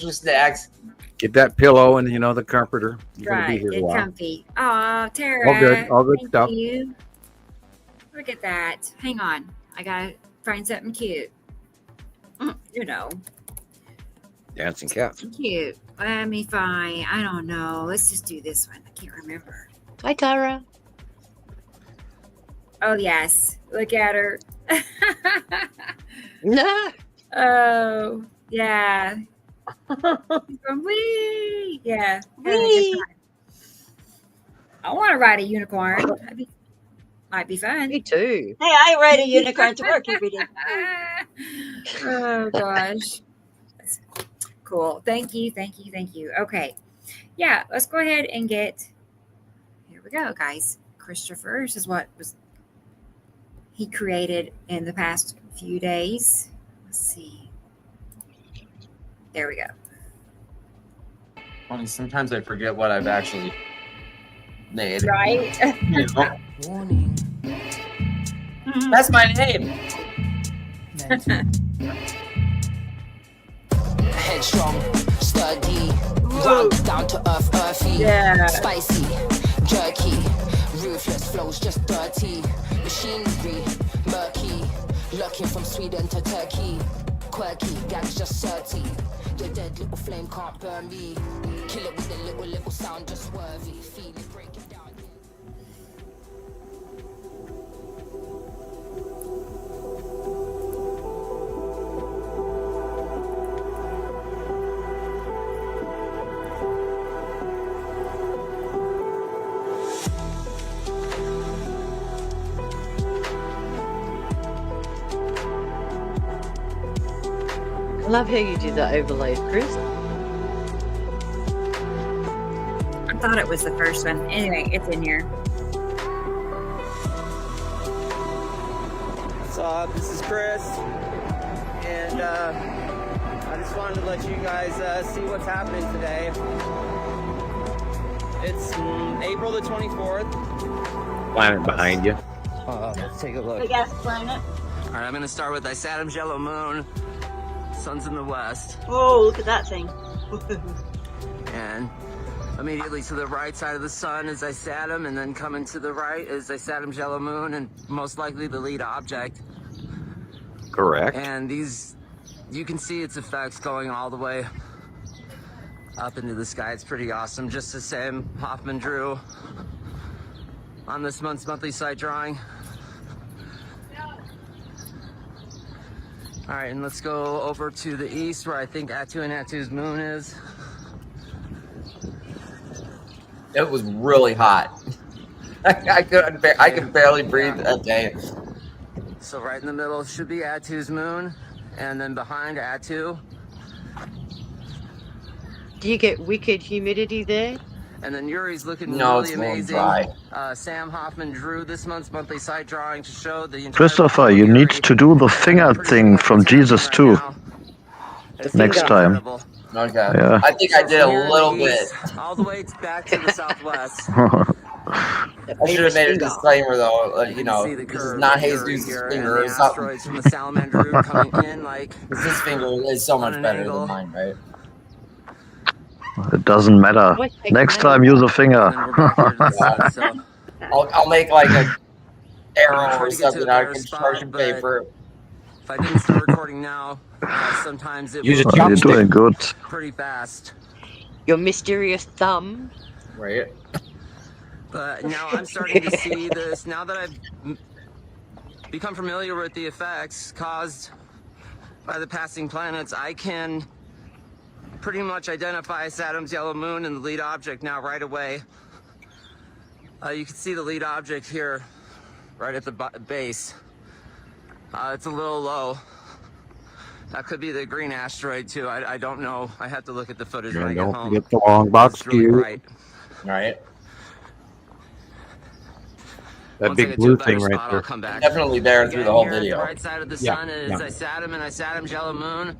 your snacks. Get that pillow and the comforter. You're going to be here a Get while. comfy. Oh, Tara. All good thank stuff. You. Look at that. Hang on. I got to find something cute. Dancing cats. Cute. Let me find. I don't know. Let's just do this one. I can't remember. Hi, Tara. Oh, yes. Look at her. No. Oh, yeah. Wee. Yeah. Wee. I want to ride a unicorn. Might be fun. Me too. Hey, I ride a unicorn to work every day. Oh, gosh. Cool. Thank you. Okay. Yeah, let's go ahead and get... Here we go, guys. Christoper. This is what he created in the past few days. Let's see. There we go. Funny, sometimes I forget what I've actually made. Right? That's my name. Headstrong, sturdy, round, down to earth, earthy, Yeah. spicy, jerky, ruthless flows just dirty, machinery, murky, lurking from Sweden to Turkey, quirky, gangs just 30, the dead little flame can't burn me, kill it with a little sound just worthy, feel it breaking down. I love how you do that overlay, Chris. I thought it was the first one. Anyway, it's in here. What's up? This is Chris, and I just wanted to let you guys see what's happening today. It's April the 24th. Planet behind you. Let's take a look. Big ass planet. All right, I'm gonna start with Isatum's yellow moon. Sun's in the west, Oh, look at that thing. and immediately to the right side of the sun is Isatum, and then coming to the right is Isatum's yellow moon, and most likely the lead object. Correct. And these, you can see its effects going all the way up into the sky. It's pretty awesome. Just as Sam Hofman drew on this month's monthly site drawing. All right, and let's go over to the east where I think Attu and Attu's moon is. It was really hot. I could barely breathe that day. So right in the middle should be Attu's moon, and then behind Attu. Do you get wicked humidity there? And then Yuri's looking No, really it's more amazing. dry. Sam Hofman drew this month's monthly site drawing to show the entire Christopher, you need to do the finger thing from Jesus too. Next time. Okay. Yeah. I think I did a little bit. All the way back to the southwest. I should have made a disclaimer though. You know, See the this is curve not here Jesus' and finger the or something. asteroids from the salamander root coming in like His finger is so on much an better angle. than mine, right? It doesn't matter. Next time, use a finger. And then we're back here to the sun, so I'll make like a arrow trying or to get to something the out of better construction spot, but paper. if I didn't start recording now, sometimes it Use a will You're chopstick. doing good. pretty fast. Your mysterious thumb. Right. But now I'm starting to see this. Now that I've become familiar with the effects caused by the passing planets, I can pretty much identify Saturn's yellow moon and the lead object now right away. You can see the lead object here, right at the base. It's a little low. That could be the green asteroid too. I don't know. I have to look at the footage when I And get don't home. forget the long box It's really cube. bright. Right. That Once I big get to blue a better thing right spot, there. I'll come back. Definitely there through Again, the whole here at video. The right side of the Yeah, sun is yeah. Isatum and Isatum's yellow moon.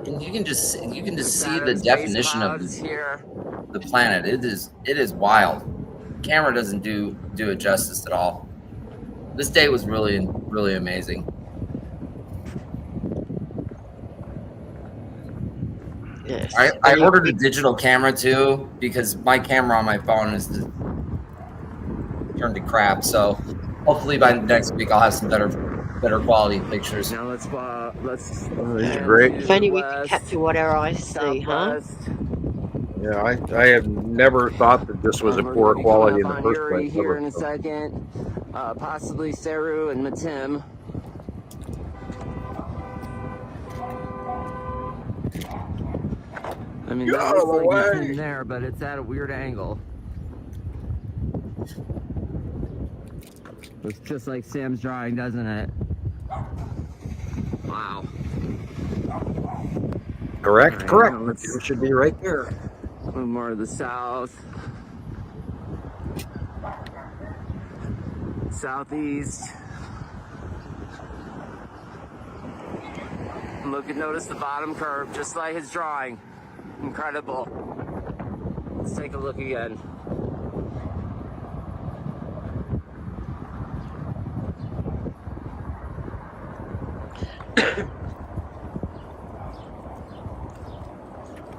And you can just see the Saturn's base definition of clouds here. the planet. It is wild. Camera doesn't do it justice at all. This day was really amazing. Yes. I ordered a digital camera too because my camera on my phone is turned to crap. So hopefully by next week I'll have some better quality pictures. Now let's This is great. If only we could capture what our eyes see, huh? Yeah, I have never thought that this was a poor quality in the first Yuri place. here in ever, a so. second. Possibly Seru and Matim. I mean, Get that out of looks the like way. Matim there, but it's at a weird angle. Looks just like Sam's drawing, doesn't it? Wow. Correct, Right, correct. let's It should be right there. move more to the south. Southeast. Look and notice the bottom curve, just like his drawing. Incredible. Let's take a look again.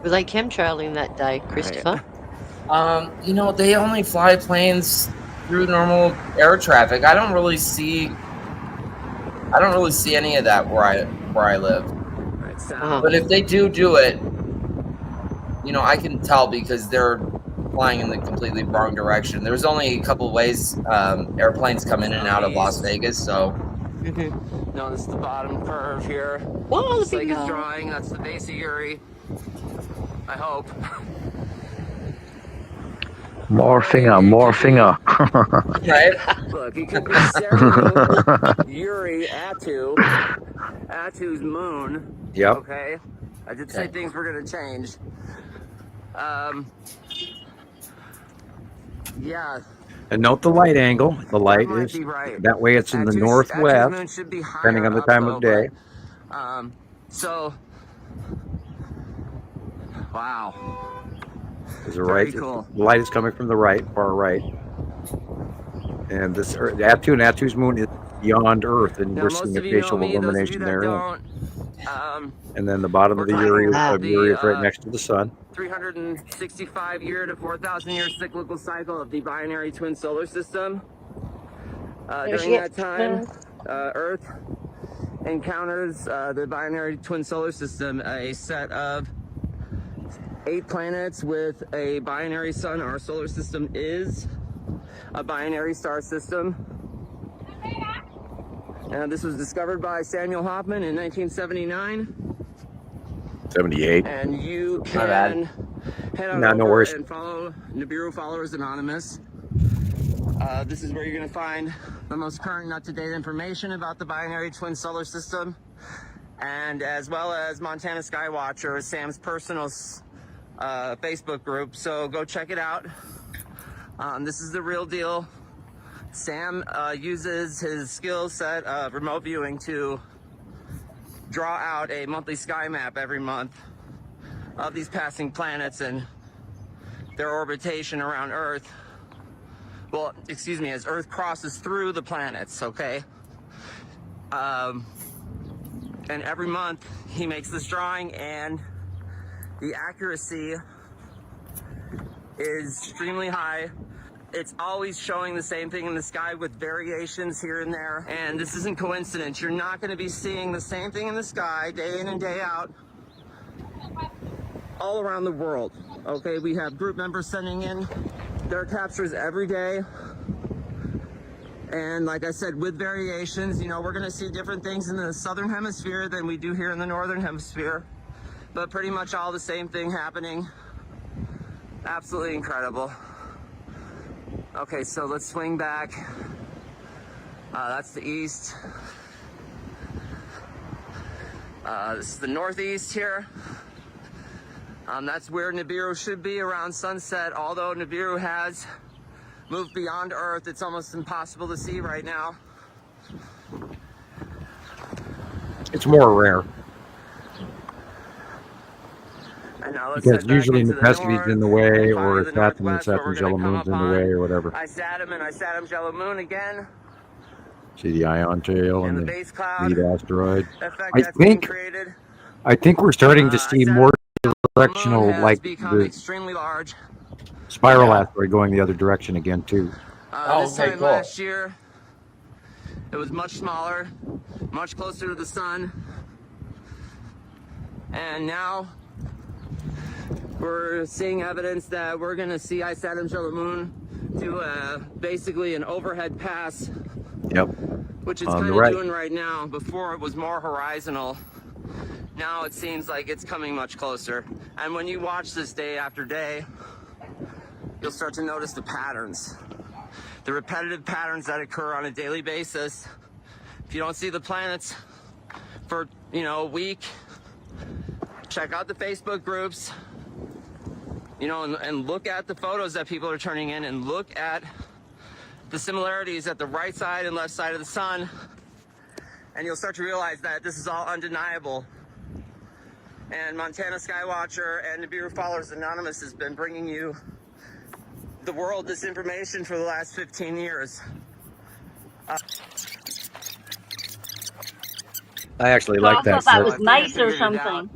Were they chemtrailing that day, Christopher? You know, they only fly planes through normal air traffic. I don't really see any of that where I live. Right, But if they do it, you know, I can tell because they're flying in the completely wrong direction. There's only a couple ways airplanes come in and out of Las Vegas, so. Notice the bottom curve here. Whoa, Just like his big drawing, that's the base of Uri. I hope. More finger, more finger. Right? Look, it could be Samuel, Uri, Atu's moon. Yep. Okay? I did say things were going to change. Yeah. And note the light angle. The light might is be right. that way. It's in the Atu's northwest, moon should be depending higher on the up, time though, of day. but, so, wow. Is the right? Cool. The light is coming from the right, far right. And this Atu and Atu's moon is beyond Earth, and Now, we're most seeing a of you know facial me, those of you illumination that therein. don't, And then the bottom of the Uri is right next to the sun. 365 year to 4,000 year cyclical cycle of the binary twin solar system. During that time, Earth encounters the binary twin solar system, a set of 8 planets with a binary sun. Our solar system is a binary star system. And this was discovered by Samuel Hofman in 1979. 78. And you can head on no over worries. and follow Nibiru Followers Anonymous. This is where you're going to find the most current and up-to-date information about the binary twin solar system, and as well as Montana Skywatcher, Sam's personal Facebook group. So go check it out. This is the real deal. Sam uses his skill set of remote viewing to draw out a monthly sky map every month of these passing planets and their orbitation around Earth. Well, excuse me, as Earth crosses through the planets, okay? And every month he makes this drawing, and the accuracy is extremely high. It's always showing the same thing in the sky with variations here and there. And this isn't coincidence. You're not going to be seeing the same thing in the sky day in and day out all around the world. Okay, we have group members sending in their captures every day. And like I said, with variations, you know, we're going to see different things in the southern hemisphere than we do here in the northern hemisphere. But pretty much all the same thing happening. Absolutely incredible. Okay, so let's swing back. That's the east. This is the northeast here. That's where Nibiru should be around sunset. Although Nibiru has moved beyond Earth, it's almost impossible to see right now. It's more rare. And now let's Because head back usually into the Nepeski's north in the way, and or follow if the Saturn northwest, where we're Jello gonna come Moon's in the way, or whatever. Isatum and Isatum Jello Moon again. See the ion tail and the the base cloud lead asteroid. effect I that's being think created. we're starting to see more directional, Moon has like become the extremely large. spiral asteroid going the other direction again too. This time last year, it was much smaller, much closer to the sun. And now we're seeing evidence that we're going to see Isatum Jello Moon do basically an overhead pass. Yep. Which it's kind of doing right now. Before it was more horizontal. Now it seems like it's coming much closer. And when you watch this day after day, you'll start to notice the patterns. the repetitive patterns that occur on a daily basis. If you don't see the planets for, a week, check out the Facebook groups, and look at the photos that people are turning in, and look at the similarities at the right side and left side of the sun, and you'll start to realize that this is all undeniable. And Montana Skywatcher and Nibiru Followers Anonymous has been bringing you the world this information for the last 15 years. I actually like that. That was mice or something.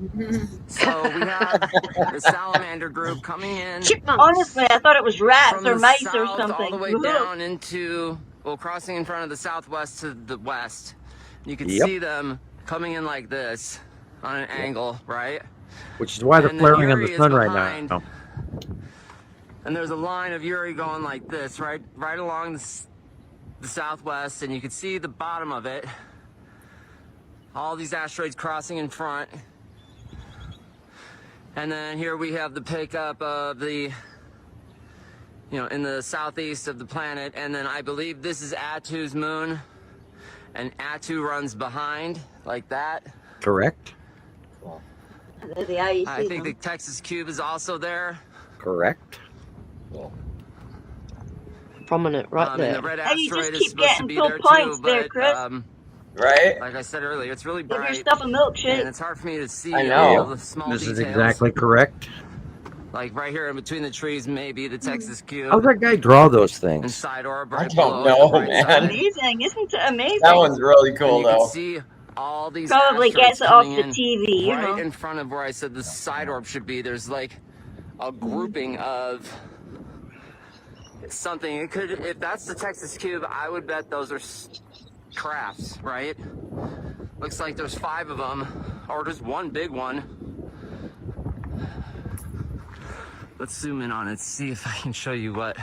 So we have the salamander group coming in. Honestly, I thought it was rats from or the mice south or something. all the way down into, crossing in front of the southwest to the west. You can see them coming in like this on an angle, right? Which is why they're flaring in the sun right now. And there's a line of Uri going like this, right along the southwest, and you can see the bottom of it. All these asteroids crossing in front. And then here we have the pickup of the, in the southeast of the planet. And then I believe this is Attu's moon. And Attu runs behind, like that. Correct. I think the Texas Cube is also there. Correct. Prominent right there. And the red Hey, you asteroid just is keep supposed to getting be full there points too, there, but Chris. Right? like I said earlier, it's really Give bright. your stuff a milkshake. And it's hard for me to see I know. all the small This details. is exactly correct. Like right here in between the trees, maybe the Texas Cube. How's that guy draw those And things? side orb I right don't below know, the right side. man. Amazing, isn't it amazing? That one's really And cool, you can though. see all these Probably asteroids gets it off coming the in TV, you right know. in front of where I said the side orb should be. There's like a grouping of something. It could, if that's the Texas Cube, I would bet those are crafts, right? Looks like there's 5 of them, or just one big one. Let's zoom in on it, see if I can show you what.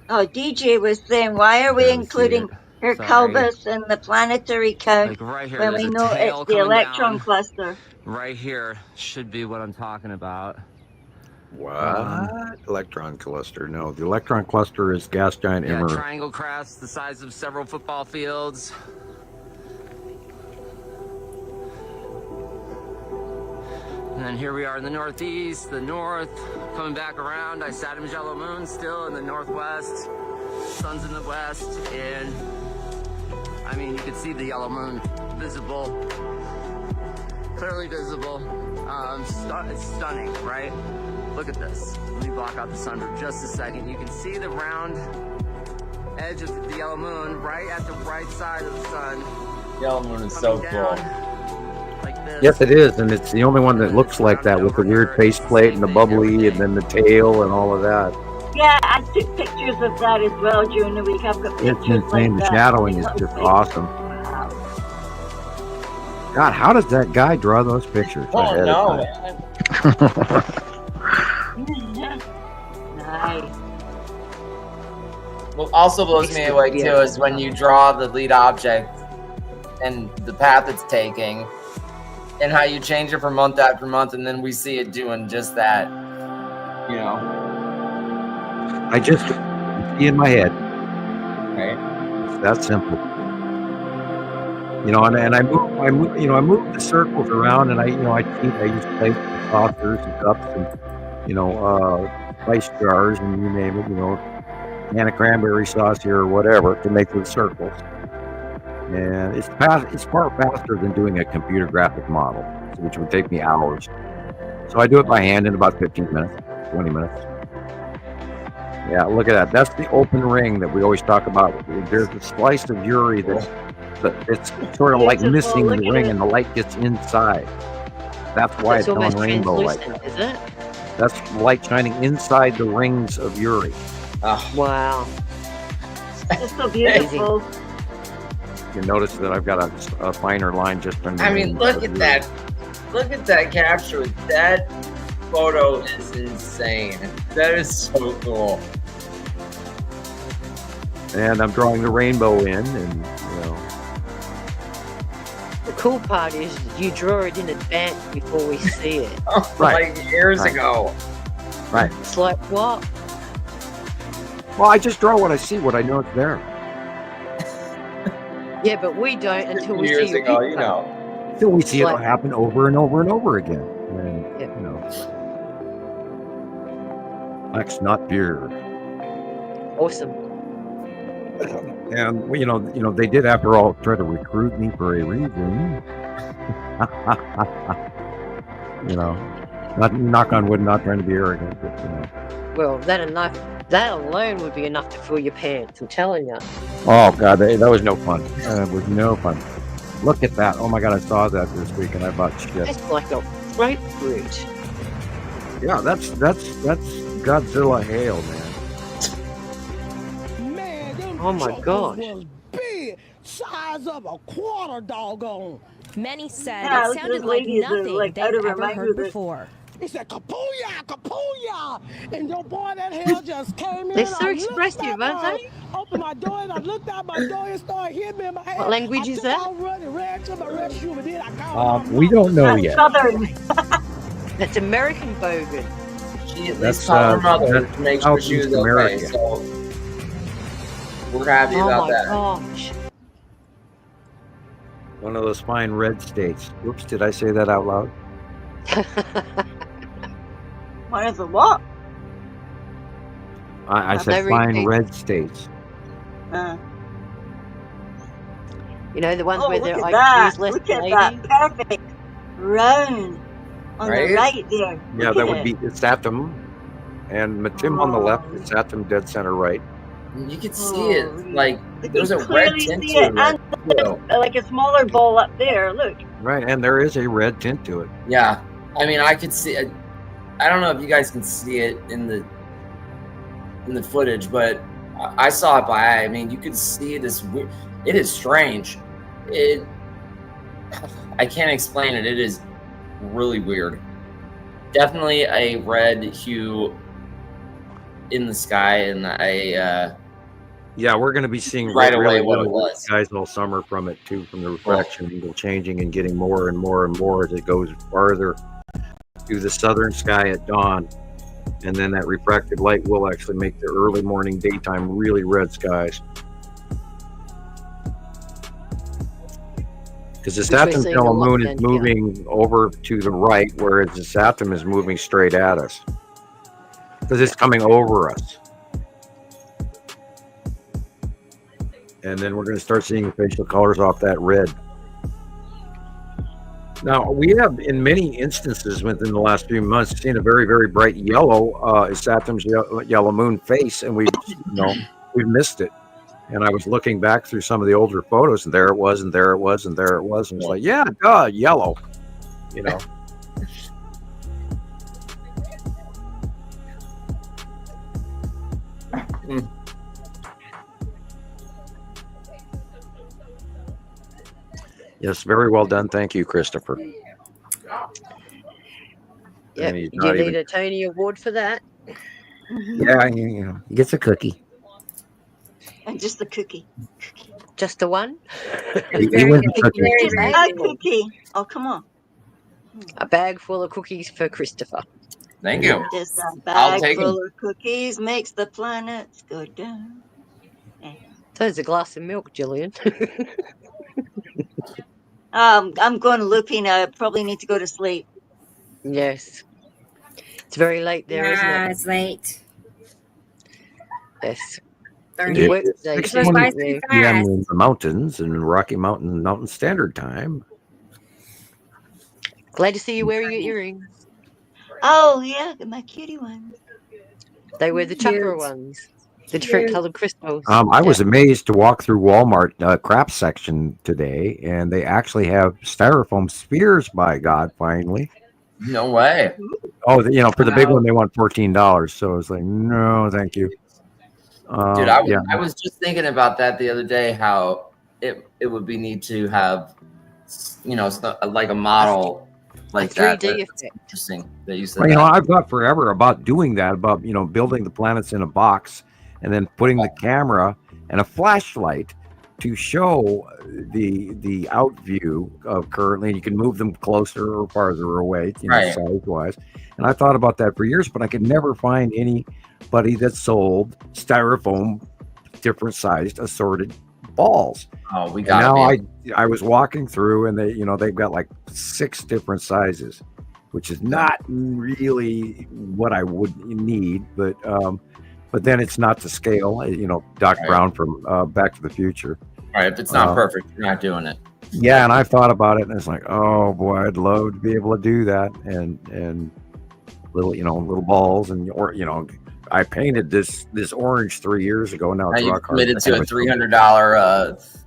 Oh, DJ was saying, why are we Barely see including it. her Sorry. Calbus in the planetary count Like right here, when there's we a know tail it's the coming electron down. cluster? Right here should be what I'm talking about. What? Electron cluster. No, the electron cluster is gas giant Yeah, emerald. triangle crafts the size of several football fields. And then here we are in the northeast, the north, coming back around. I Saturn's yellow moon still in the northwest. Sun's in the west, and I mean, you can see the yellow moon visible, clearly visible. It's stunning, right? Look at this. Let me block out the sun for just a second. You can see the round edge of the yellow moon right at the right side of the sun. Yellow moon is so coming cool. down like this. Yes, it is, and it's the only one that looks like that with the weird faceplate and the bubbly and then the tail and all of that. Yeah, I took pictures of that as well during the week. I've got pictures It's insane. like The that. shadowing is just awesome. Wow. God, how does that guy draw those pictures? Oh, ahead no, of time? man. Nice. What also blows me away, too, is when you draw the lead object and the path it's taking and how you change it from month after month, and then we see it doing just that. You know? I just see in my head. Right? It's that simple. You know, and I move the circles around, and I use plates and saucers and cups and ice jars and you name it, can of cranberry sauce here or whatever to make the circles. And it's far faster than doing a computer graphic model, which would take me hours. So I do it by hand in about 15 minutes, 20 minutes. Yeah, look at that. That's the open ring that we always talk about. There's a slice of Uri that it's sort of like missing the ring and the light gets inside. That's why it's on rainbow like that. Is it? That's light shining inside the rings of Uri. Wow. It's so beautiful. You notice that I've got a finer line just under. I mean, look at that. Look at that capture. That photo is insane. That is so cool. And I'm drawing the rainbow in, and The cool part is you draw it in advance before we see it. Right. Like years Right. ago. Right. It's like, what? Well, I just draw what I see, what I know is there. Yeah, but we don't until we see Years your ago, picture. you know. Till we see it Like- happen over and over and over again. And, Yeah. you know, X not beer. Awesome. And you know, they did after all try to recruit me for a reason. You know, not knock on wood, not trying to be arrogant, but you know. Well, that alone would be enough to fill your pants. I'm telling you. Oh God, that was no fun. It was no fun. Look at that! Oh my God, I saw that this week and I bought shit. That's like a grapefruit. Yeah, that's Godzilla hail, man. Oh my gosh. Big, size of a quarter, doggone. Many said Yeah, it look at sounded this like lady is, nothing like, they've out of her ever mind heard with it. before. He said, Kapuya, Kapuya! And your boy that hell just came in. They're so I looked expressive, at aren't they? Opened my door and I looked out my door and started hitting me in my head. What language is that? I running, ran to my restroom, and then I called We don't know yet. Southern. That's American bogan. She at That's, least called her mother that's to make sure she was Southeast okay. America. So we're happy Oh about my that. gosh. One of those fine red states. Whoops, did I say that out loud? One of the what? I said Every fine state. red states. You know, the ones Oh, where look they're at like that. less Look at Canadian. that perfect round on Right? the right there. Yeah, Look that at would it. be Satum, and Matim on the left, Oh. Satum dead center right. You can see it. Oh, Like You there's can a red clearly tint see to it, it. and too. like a smaller ball up there. Look. Right, and there is a red tint to it. Yeah, I mean, I could see it. I don't know if you guys can see it in the footage, but I saw it by eye. I mean, you could see this. It is strange. I can't explain it. It is really weird. Definitely a red hue in the sky, and Yeah, we're going to be seeing Right away really what it red was. skies all summer from it too, from the refraction angle changing and getting more and more and more as it goes farther through the southern sky at dawn, and then that refracted light will actually make the early morning daytime really red skies. Because the Which we're Saturn seeing a yellow lot moon then, is yeah. moving over to the right, whereas the Saturn is moving straight at us. Because it's coming over us. And then we're going to start seeing facial colors off that red. Now, we have, in many instances within the last few months, seen a very, very bright yellow Saturn's yellow moon face, and we've missed it. And I was looking back through some of the older photos, and there it was, and there it was, and there it was, and it's like, yeah, duh, yellow, you know. Yes, very well done. Thank you, Christopher. Yeah, he's you not need even- a Tony Award for that. Yeah, you know, he gets a cookie. And just the cookie. Just the one? He wins a cookie. Just a cookie. Oh, come on. A bag full of cookies for Christopher. Thank you. Just a I'll bag take 'em. full of cookies makes the planets go down. So there's a glass of milk, Gillian. I'm going looping. I probably need to go to sleep. Yes. It's very late there, isn't Yeah, it? it's late. Yes. Darn You it. work today, It goes by so too. PM fast. in the mountains and Rocky Mountain Standard Time. Glad to see you wearing your earrings. Oh, yeah, my cutie ones. They were the chakra Cute. ones. The different Cute. coloured crystals. I was amazed to walk through Walmart crap section today, and they actually have styrofoam spheres. By God, finally! No way. Oh, you know, for the big Wow. one, they want $14. So I was like, no, thank you. Dude, I Yeah. was just thinking about that the other day. How it would be neat to have, like a model like that. 3D That's effect. interesting that you said Well, you know, that. I've thought forever about doing that, about, building the planets in a box and then putting the camera and a flashlight to show the out view of currently. You can move them closer or farther away, Right. size wise. And I thought about that for years, but I could never find anybody that sold styrofoam, different sized assorted balls. Oh, we And got now it. I was walking through, and they've got like 6 different sizes, which is not really what I would need, but then it's not to scale. Doc Right. Brown from Back to the Future. All right, if it's not perfect, you're not doing it. Yeah, and I thought about it, and it's like, oh boy, I'd love to be able to do that, and little balls, I painted this orange 3 years ago. Now it's Now you've rock hard. committed to a $300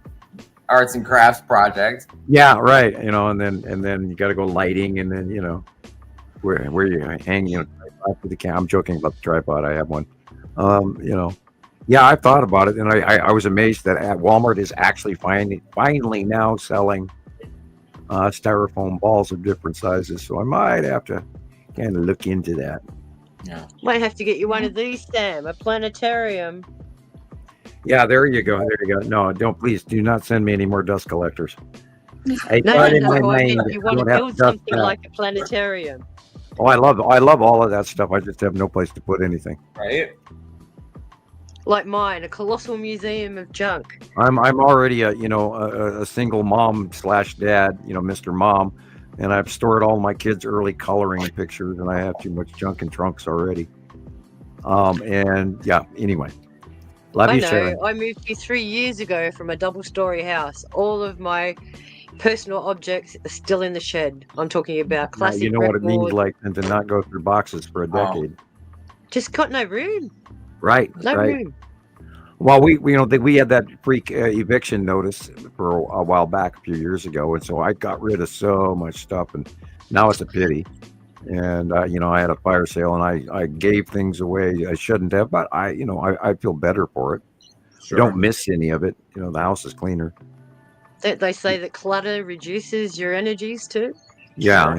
arts and crafts project. Yeah, right. And then you got to go lighting, and then where you hang, tripod with the cam. I'm joking about the tripod. I have one. Yeah, I thought about it, and I was amazed that at Walmart is actually finally now selling styrofoam balls of different sizes. So I might have to kind of look into that. Yeah. Might have to get you one of these, Sam, a planetarium. Yeah, there you go. No, please do not send me any more dust collectors. No, in my I mean, mind, you want to don't have build dust something back. like a planetarium. Oh, I love all of that stuff. I just have no place to put anything. Right. Like mine, a colossal museum of junk. I'm already a single mom / dad, Mr. Mom, and I've stored all my kids' early coloring pictures, and I have too much junk in trunks already. And yeah, anyway. Love I you, know. Sharon. I moved here 3 years ago from a double-story house. All of my personal objects are still in the shed. I'm talking about Now, classic you know what it means, records. like, and to not go through boxes for a decade. Just got no room. Right. No right. room. Well, we had that freak eviction notice for a while back, a few years ago, and so I got rid of so much stuff, and now it's a pity. And I had a fire sale, and I gave things away I shouldn't have, but I feel better for it. Sure. I don't miss any of it. The house is cleaner. Don't they say that clutter reduces your energies too? Yeah,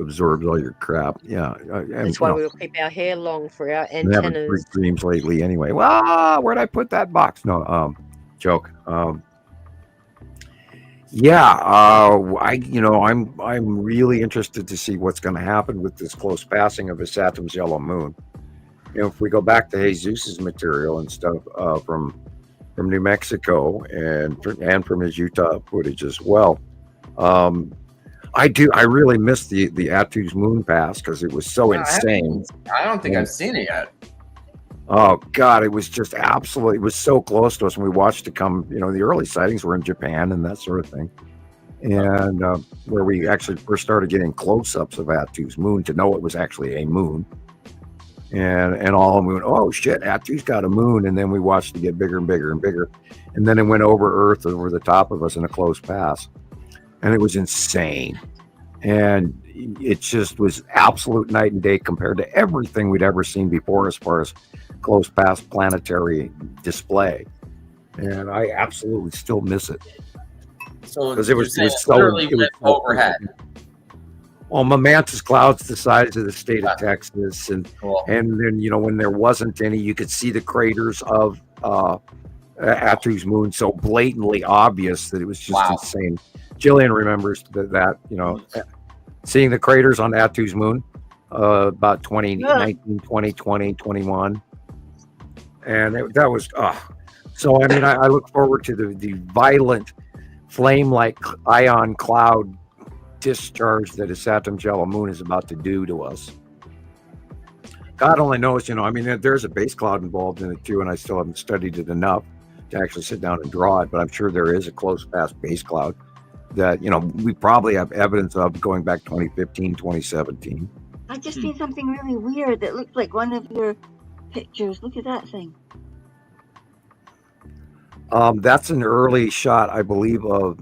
absorbs all your crap. Yeah, That's why we'll keep our hair long for our I'm having antennas. freak dreams lately. Anyway, well, where'd I put that box? No, joke. I'm really interested to see what's going to happen with this close passing of Saturn's yellow moon. If we go back to Jesus' material and stuff from New Mexico and from his Utah footage as well. I really missed the Atu's moon pass because it was so insane. I don't think I've seen it yet. Oh God, it was just absolutely. It was so close to us, and we watched it come. The early sightings were in Japan and that sort of thing, and where we actually first started getting close-ups of Atu's moon to know it was actually a moon, and all we went, oh shit, Atu's got a moon, and then we watched it get bigger and bigger and bigger, and then it went over Earth, over the top of us in a close pass, and it was insane, and it just was absolute night and day compared to everything we'd ever seen before as far as close past planetary display, and I absolutely still miss it because it was so literally overhead. Well, momentous clouds the size of the state of Texas, and then when there wasn't any, you could see the craters of Atu's moon so blatantly obvious that it was just insane. Gillian remembers that seeing the craters on Atu's moon about 2019, 2020, 21. And that was, so I mean, I look forward to the violent flame-like ion cloud discharge that a Saturn's yellow moon is about to do to us. God only knows, I mean, there's a base cloud involved in it too, and I still haven't studied it enough to actually sit down and draw it, but I'm sure there is a close past base cloud that, we probably have evidence of going back 2015, 2017. I just seen something really weird that looked like one of your pictures. Look at that thing. That's an early shot, I believe, of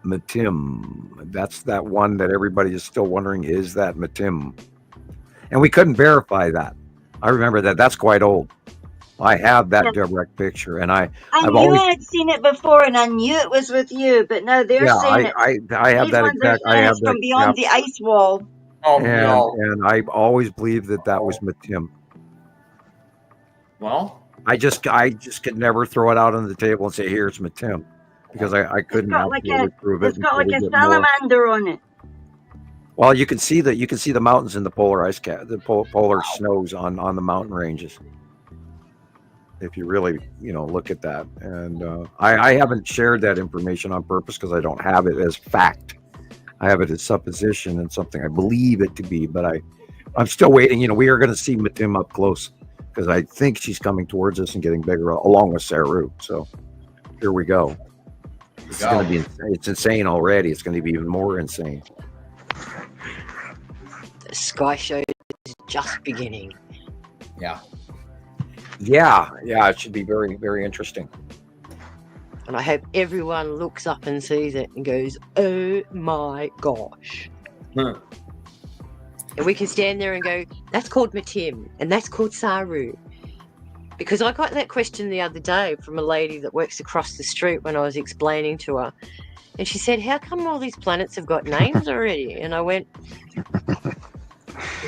Matim. That's that one that everybody is still wondering, is that Matim? And we couldn't verify that. I remember that. That's quite old. I have that direct picture, and I've knew always I had seen it before, and I knew it was with you, but now they're saying I have that exact. I have that from beyond the ice wall. Oh, and I always believed that was Matim. Well, I just could never throw it out on the table and say, "Here's my Tim," because I couldn't absolutely prove it. It's got like until a we get more. salamander on it. Well, you can see the mountains in the polar ice cap, the polar snows on the mountain ranges. If you really look at that, and I haven't shared that information on purpose because I don't have it as fact. I have it as supposition and something I believe it to be, but I'm still waiting. We are going to see Tim up close because I think she's coming towards us and getting bigger along with Saru. So here we go. It's going to be it's insane already. It's going to be even more insane. The sky show is just beginning. Yeah. It should be very, very interesting. And I hope everyone looks up and sees it and goes, "Oh my gosh." And we can stand there and go, "That's called Matim, and that's called Saru." Because I got that question the other day from a lady that works across the street when I was explaining to her. And she said, "How come all these planets have got names already?" And I went,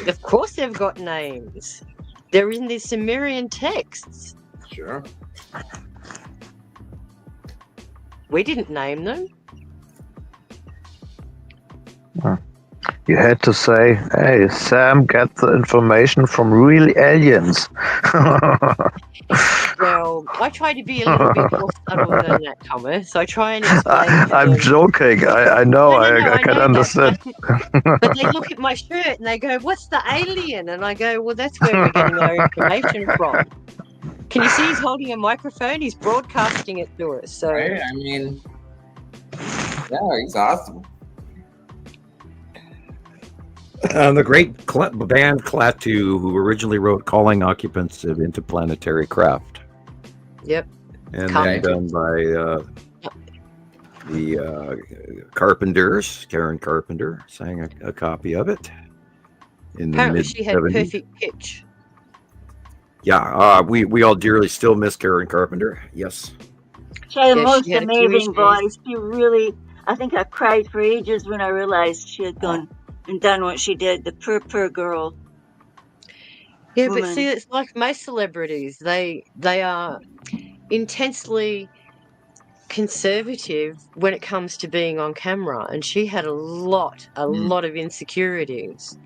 "Of course they've got names. They're in the Sumerian texts." Sure. We didn't name them. You had to say, "Hey, Sam, get the information from real aliens." Well, I try to be a little bit more subtle than that, Thomas. I try and explain. I'm joking. I know. I can know understand. But they look at my shirt and they go, "What's the alien?" And I go, "Well, that's where we're getting our information from." Can you see he's holding a microphone? He's broadcasting it to us. So Right? I mean, yeah, he's awesome. The great band Klaatu, who originally wrote "Calling Occupants of Interplanetary Craft." Yep. And then done by the Carpenters. Karen Carpenter sang a copy of it in Apparently the she had mid-70s. perfect pitch. Yeah, we all dearly still miss Karen Carpenter. Yes. She had the Yeah, most she had a few amazing issues. voice. She really, I think I cried for ages when I realized she had gone and done what she did. The poor girl. Yeah, but Woman. see, it's like most celebrities. They are intensely conservative when it comes to being on camera, and she had a lot of insecurities.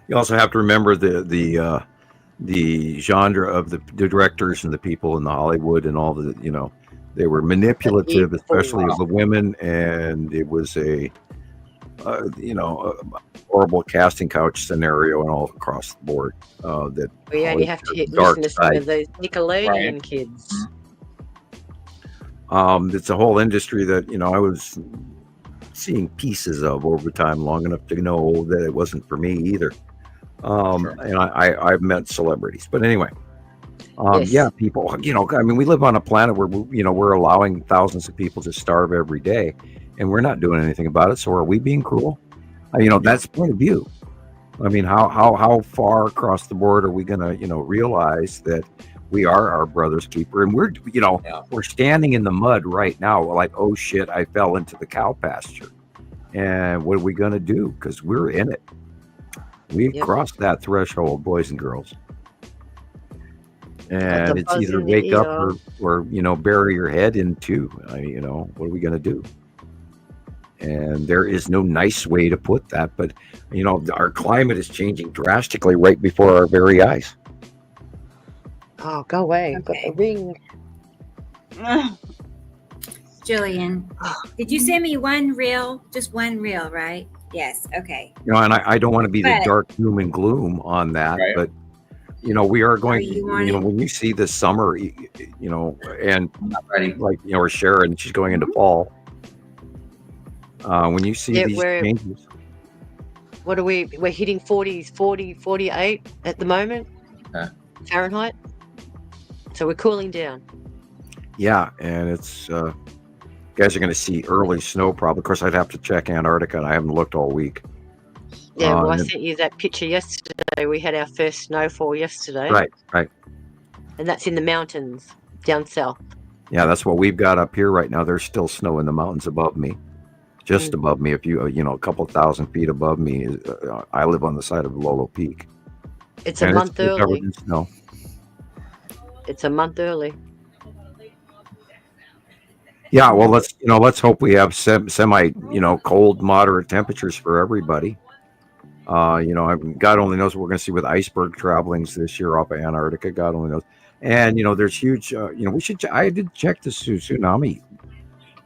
You also have to remember the genre of the directors and the people in the Hollywood and all the they were manipulative, especially of the women, and it was a horrible casting couch scenario and all across the board. That We only have to dark listen to some side. of those Nickelodeon Right. kids. It's a whole industry that I was seeing pieces of over time, long enough to know that it wasn't for me either. And I've met celebrities, but anyway, Yes. yeah, people. I mean, we live on a planet where we're allowing thousands of people to starve every day, and we're not doing anything about it. So are we being cruel? That's the point of view. I mean, how far across the board are we going to realize that we are our brother's keeper, and we're we're standing in the mud right now, like, oh shit, I fell into the cow pasture, and what are we going to do? Because we're in it. We've crossed that threshold, boys and girls. And it's either wake up or bury your head into, what are we going to do? And there is no nice way to put that, but our climate is changing drastically right before our very eyes. Oh, go away. I've got the ring. Jillian, did you send me one reel? Just one reel, right? Yes. Okay. And I don't want to be the dark doom and gloom on that, Right. but we are going. When you see this summer, and or Sharon, she's going into fall. When you see these changes, What are we? We're hitting 40s, 40, 48 at the moment. Fahrenheit. So we're cooling down. yeah, and it's you guys are going to see early snow. Probably, of course, I'd have to check Antarctica, and I haven't looked all week. Yeah, well, I sent you that picture yesterday. We had our first snowfall yesterday. Right. And that's in the mountains down south. Yeah, that's what we've got up here right now. There's still snow in the mountains above me, just above me. If you, a couple thousand feet above me, I live on the side of Lolo Peak. It's a month it's covered early. in snow. It's a month early. Yeah, well, let's hope we have semi, cold, moderate temperatures for everybody. God only knows what we're going to see with iceberg travelings this year off of Antarctica. God only knows. And there's huge. I did check the tsunami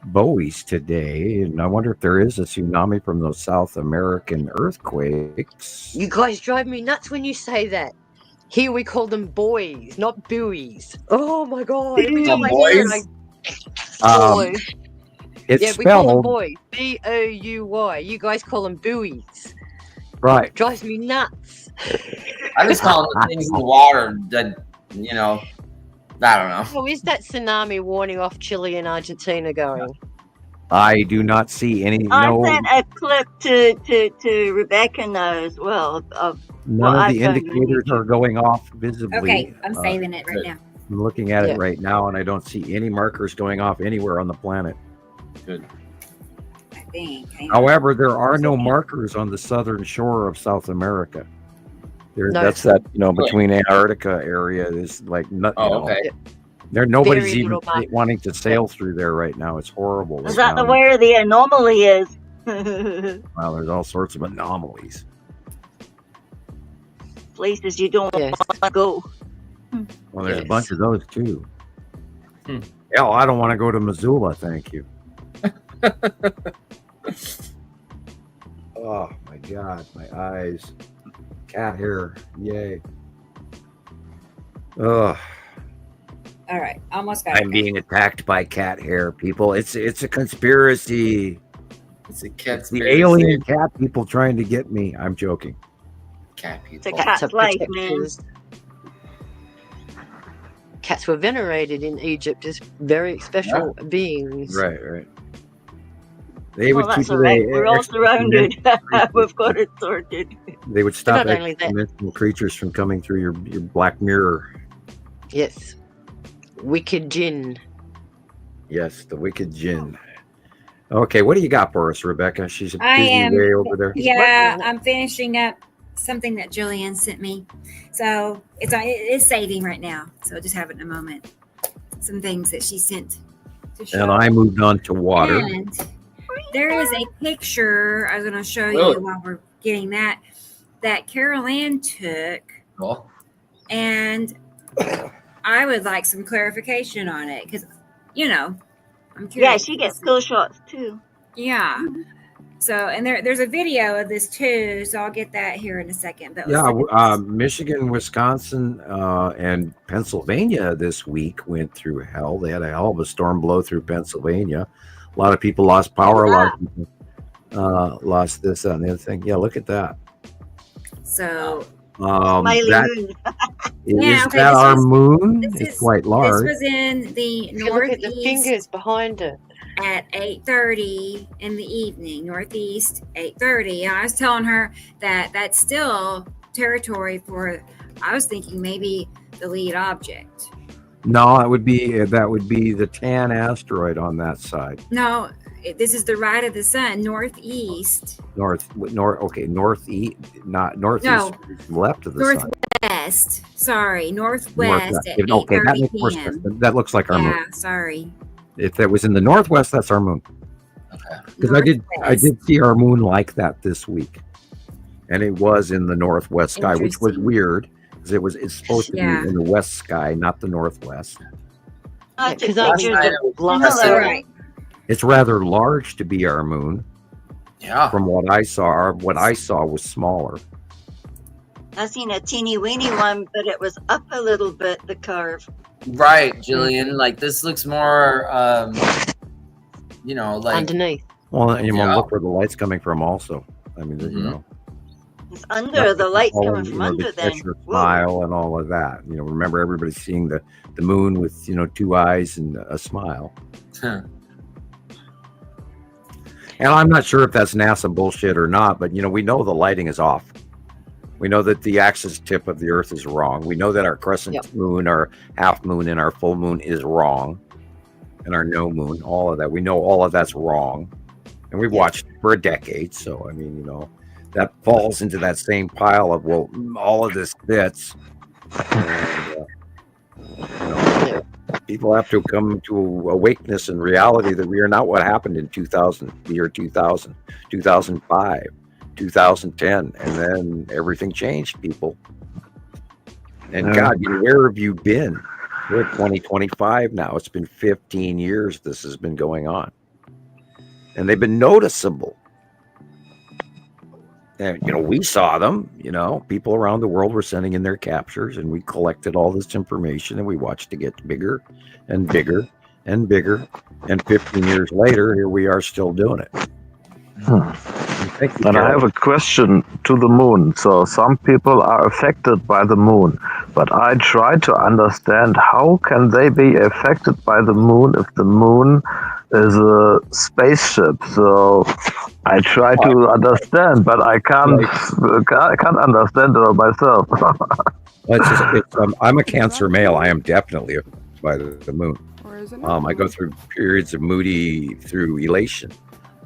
buoys today, and I wonder if there is a tsunami from those South American earthquakes. You guys drive me nuts when you say that. Here we call them buoys, not buoys. Oh my god! Every time I hear it, It's we call them spelled buoys. B-O-U-Y. You guys call them buoys. right. Drives me nuts. I just call them the things in the water that, I don't know. So is that tsunami warning off Chile and Argentina going? I do not see any. I No, sent a clip to Rebecca now as well of none what of I the found indicators are going off visibly. Okay, I'm saving it right now. I'm looking at Yeah. it right now, and I don't see any markers going off anywhere on the planet. Good. I think. Hang on. However, there are no markers on the southern shore of South America. No. That's that between Antarctica area is like nothing. Oh, okay. Nobody's Very even little markers. wanting to sail through there right now. It's horrible. Is that where the anomaly is? Well, there's all sorts of anomalies. Places you don't Yes. want to go. Well, there's a Yes. bunch of those too. Hmm. Hell, I don't want to go to Missoula, thank you. Oh my God, my eyes, cat hair, yay! Ugh, All right, almost got I'm it. being attacked by cat hair, people. It's a conspiracy. It's a cat. It's the alien cat people trying to get me. I'm joking. cat It's a people. cat's Cats are life, man. protectors. Cats were venerated in Egypt as very special beings. Right. They Well, would that's keep all right. the We're all surrounded. We've got it sorted. They would stop not only that- extra-dimensional creatures from coming through your black mirror. Yes. Wicked Jinn. Yes, the wicked jinn. Okay, what do you got for us, Rebecca? She's busy I am. way over there. Yeah, I'm finishing up something that Gillian sent me. So it's saving right now. So I'll just have it in a moment. Some things that she sent to show. And I moved on to water. And there is a picture I was going to show Really? you while we're getting that Carol Ann took. Cool. And I would like some clarification on it because, I'm curious. Yeah, she gets still shots too. Yeah. So, and there's a video of this too, so I'll get that here in a second. But let's Yeah, look at this. Michigan, Wisconsin, and Pennsylvania this week went through hell. They had a hell of a storm blow through Pennsylvania. A lot of people lost power. A lot of people lost this, that, and the other thing. Yeah, look at that. So, Smiley that moon. Yeah, is okay, that this our was- moon? this It's is- quite this large. was in the If you look at the northeast fingers behind it. at 8:30 in the evening. Northeast 8:30. I was telling her that that's still territory for. I was thinking maybe the lead object. No, that would be the tan asteroid on that side. No, this is the right of the sun. Northeast. Northeast, not northeast, No. left of the sun. Northwest. Sorry, northwest Northwest. at Okay, that 8:30 makes more sense. p.m. That looks like our moon. Yeah, sorry. If that was in the northwest, that's our moon. Okay. Because I Northwest. did see our moon like that this week, and it was in the northwest sky, which was Interesting. weird because it's supposed to Yeah. be in the west sky, not the northwest. I Yeah, took 'cause I pictures read of the blast Hello. zone. Right. It's rather large to be our moon. Yeah. From what I saw, was smaller. I seen a teeny weeny one, but it was up a little bit, the curve. Right, Jillian. Like this looks more, like Underneath. Well, and you Yeah. look where the light's coming from. Also, I mean, Mhm. It's under, the light's all, coming from under the then. Cheshire Whoa. smile and all of that. Remember everybody's seeing the moon with two eyes and a smile. And I'm not sure if that's NASA bullshit or not, but we know the lighting is off. We know that the axis tip of the Earth is wrong. We know that our crescent moon, our half moon, and our full moon is wrong, and our no moon, all of that. We know all of that's wrong, and we've watched it for a decade. So I mean, that falls into that same pile of all of this fits. And, People have to come to awakeness in reality that we are not what happened in 2000, the year 2000, 2005, 2010, and then everything changed, people. And God, where have you been? We're at 2025 now. It's been 15 years this has been going on. And they've been noticeable. And, we saw them, people around the world were sending in their captures, and we collected all this information, and we watched it get bigger and bigger and bigger. And 15 years later, here we are still doing it. And I have a question to the moon. So some people are affected by the moon, but I try to understand how can they be affected by the moon if the moon is a spaceship. So I try to understand, but I can't understand it myself. I'm a Cancer male. I am definitely affected by the moon. I go through periods of moody through elation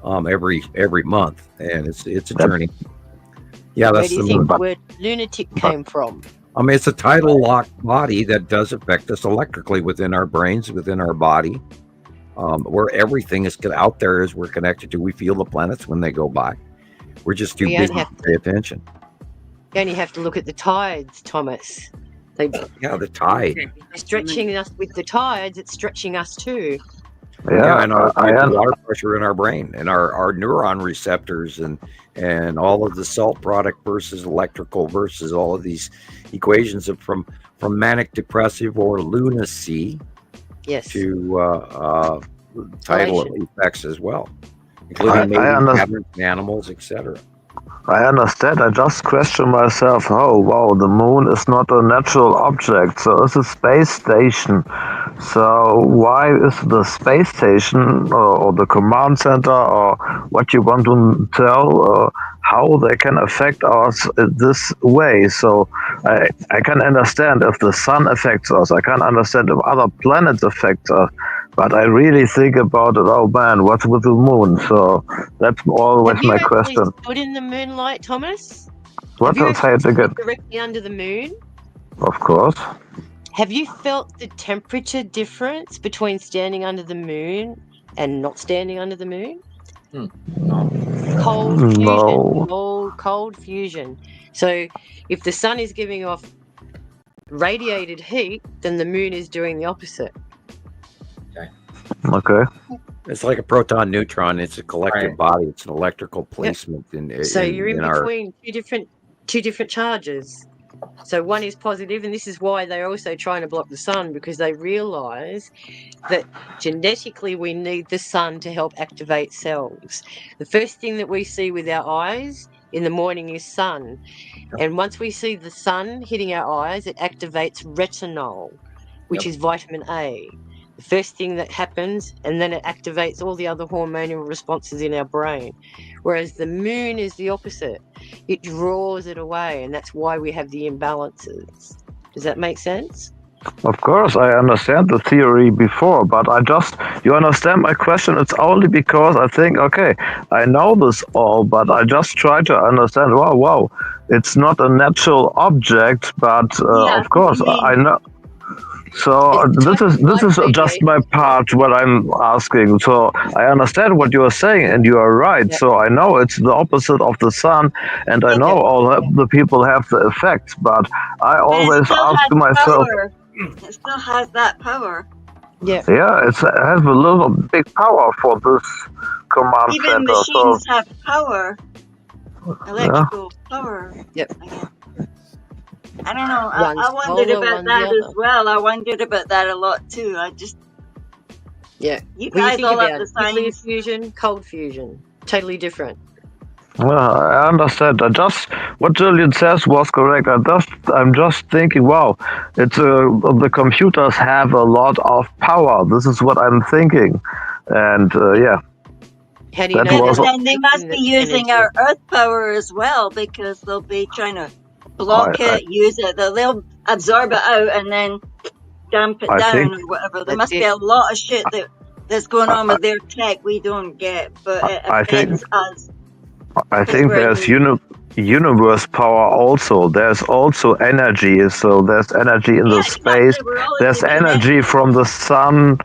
every month, and it's a journey. Yeah, Where that's do you the think moon. the word lunatic came from? It's a tidal locked body that does affect us electrically within our brains, within our body, where everything is out there as we're connected to. We feel the planets when they go by. We're just too busy to pay attention. You only have to look at the tides, Thomas. The tide. Stretching us with the tides, it's stretching us too. Yeah, and our water pressure in our brain and our neuron receptors and all of the salt product versus electrical versus all of these equations from manic depressive or lunacy to tidal effects as well, including patterns in animals, etc. I understand. I just question myself. Oh, wow, the moon is not a natural object. So it's a space station. So why is the space station or the command center or what you want to tell how they can affect us this way? So I can understand if the sun affects us. I can understand if other planets affect us. But I really think about it, oh man, what's with the moon? So that's always my question. Have you actually stood in the moonlight, Thomas? What have you say it again? Directly under the moon? Of course. Have you felt the temperature difference between standing under the moon and not standing under the moon? Cold fusion. No. Cold fusion. So if the sun is giving off radiated heat, then the moon is doing the opposite. Okay. It's like a proton neutron. It's a collective body. It's an electrical placement. So you're in between two different charges. So one is positive, and this is why they're also trying to block the sun, because they realise that genetically we need the sun to help activate cells. The first thing that we see with our eyes in the morning is sun. And once we see the sun hitting our eyes, it activates retinol, which is vitamin A. The first thing that happens, and then it activates all the other hormonal responses in our brain. Whereas the moon is the opposite. It draws it away, and that's why we have the imbalances. Does that make sense? Of course, I understand the theory before, but you understand my question? It's only because I think, okay, I know this all, but I just try to understand, wow, it's not a natural object, but of course, I know. So this is just my part what I'm asking. So I understand what you are saying, and you are right. Yeah. So I know it's the opposite of the sun, and I know all the people have the effects. But I always ask myself, it still has that power. Yeah, it has a little big power for this command Even center. machines have power, electrical power. Yep. I don't know. I wondered about that as well. I wondered about that a lot too. You guys all have the nuclear fusion, cold fusion, totally different. Well, I understand. What Gillian says was correct. I'm just thinking, wow, it's the computers have a lot of power. This is what I'm thinking, and How do you know that? And they must be using our Earth power as well, because they'll be trying to block it, use it. They'll absorb it out and then damp it down or whatever. There must be a lot of shit that's going on with their tech we don't get, but it affects us. I think there's universe power also. There's also energy. So there's energy in the space. There's energy from the sun.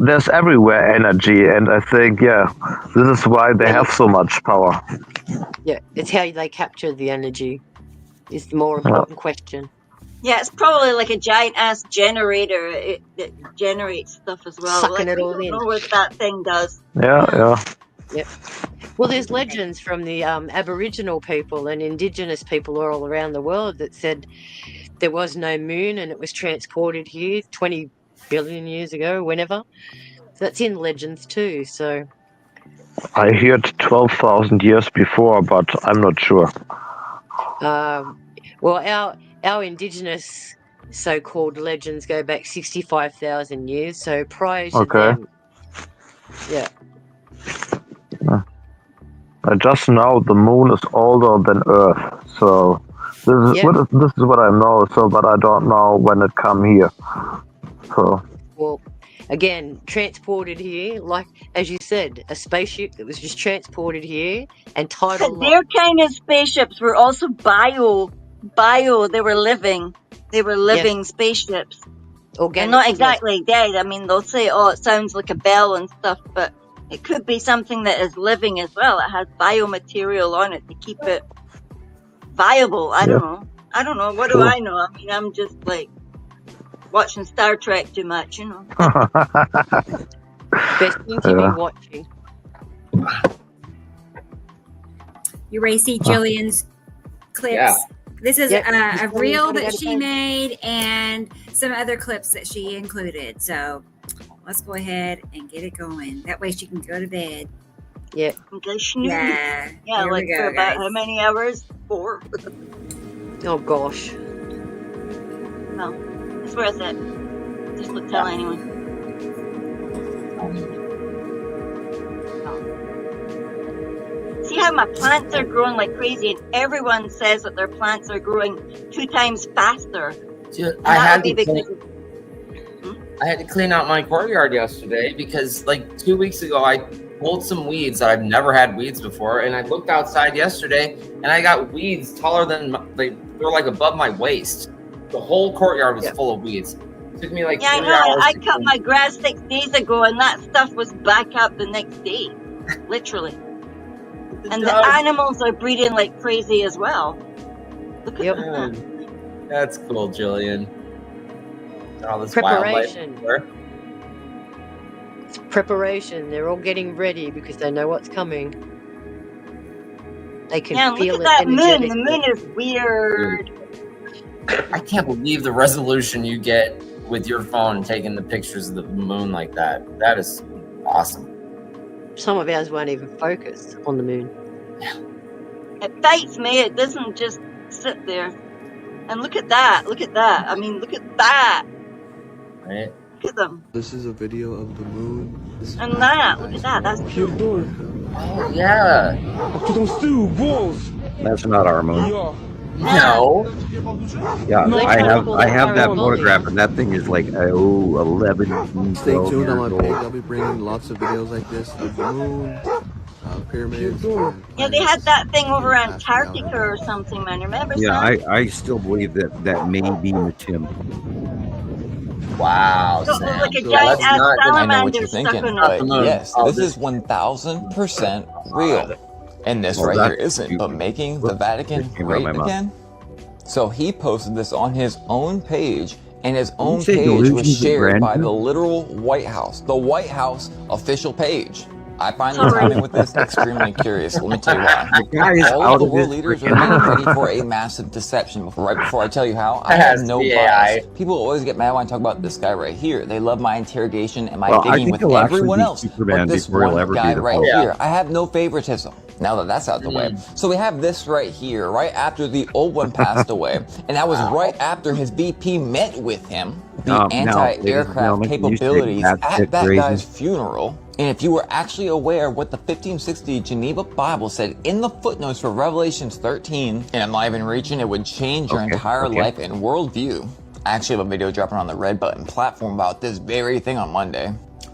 There's everywhere energy. And I think, this is why they have so much power. Yeah, it's how they capture the energy is the more important question. Yeah, it's probably like a giant ass generator. It generates stuff as well. Sucking like, it all we in. don't know what that thing does. Yeah. Yep. Well, there's legends from the Aboriginal people and Indigenous people all around the world that said there was no moon and it was transported here 20 billion years ago, whenever. So that's in legends too. So I heard 12,000 years before, but I'm not sure. well, our Indigenous so-called legends go back 65,000 years. So prior to them, yeah. I just know the moon is older than Earth, so this is what I know. So, but I don't know when it come here. So. Well, again, transported here, like as you said, a spaceship that was just transported here and tidal. Their kind of spaceships were also bio. They were living. They were living spaceships. Organic. They're not exactly dead. I mean, they'll say, "Oh, it sounds like a bell and stuff," but it could be something that is living as well. It has biomaterial on it to keep it viable. I don't know. What do I know? I mean, I'm just like watching Star Trek too much, you know. Best thing to be watching. You ready to see Gillian's clips? Yeah. This is a reel that she made and some other clips that she included. So let's go ahead and get it going. That way she can go to bed. Yeah. Yeah, Here like we go, for about guys. how many hours? 4. Oh gosh. No, it's worth it. Just don't tell anyone. See how my plants are growing like crazy, and everyone says that their plants are growing 2 times faster. I had to clean out my courtyard yesterday because like 2 weeks ago I pulled some weeds that I've never had weeds before, and I looked outside yesterday and I got weeds taller than they were like above my waist. The whole courtyard was full of weeds. It took me like 3 I know. hours. I cut my grass 6 days ago, and that stuff was back up the next day, literally. And the animals are breeding like crazy as well. Look at that. That's cool, Gillian. All this Preparation. wildlife. It's preparation. They're all getting ready because they know what's coming. They can feel look at it. that moon. The moon is weird. I can't believe the resolution you get with your phone taking the pictures of the moon like that. That is awesome. Some of ours won't even focus on the moon. It bites me. It doesn't just sit there. And look at that. Look at that. I mean, look at that. Right. Look at them. This is a video of the moon. And that. Look at that. That's cool. Oh, yeah. That's not our moon. No. Yeah, I have that photograph, and that thing is like 11. Stay tuned on my page. I'll be bringing lots of videos like this of the moon, pyramids. Yeah, they had that thing over Antarctica or something, man. Remember? Yeah, Sam? I still believe that may be Matim. Wow, So, Sam. like a giant ass I know what you're salamander thinking, stuck on but it. yes, this is 1000% real. And this right here isn't, but making the Vatican great again. So he posted this on his own page, and his own page was shared by the literal White House, the White House official page. I find the timing with this extremely curious. Let me tell you why. All of the world leaders are getting ready for a massive deception. Right before I tell you how, I have no bias. People always get mad when I talk about this guy right here. They love my interrogation and my digging with everyone else. But this one guy right here, I have no favoritism. Now that that's out the way. So we have this right here, right after the old one passed away. And that was right after his VP met with him, the anti-aircraft capabilities at that guy's funeral. And if you were actually aware of what the 1560 Geneva Bible said in the footnotes for Revelations 13, and I'm not even reaching, it would change your entire life and worldview. I actually have a video dropping on the Red Button platform about this very thing on Monday.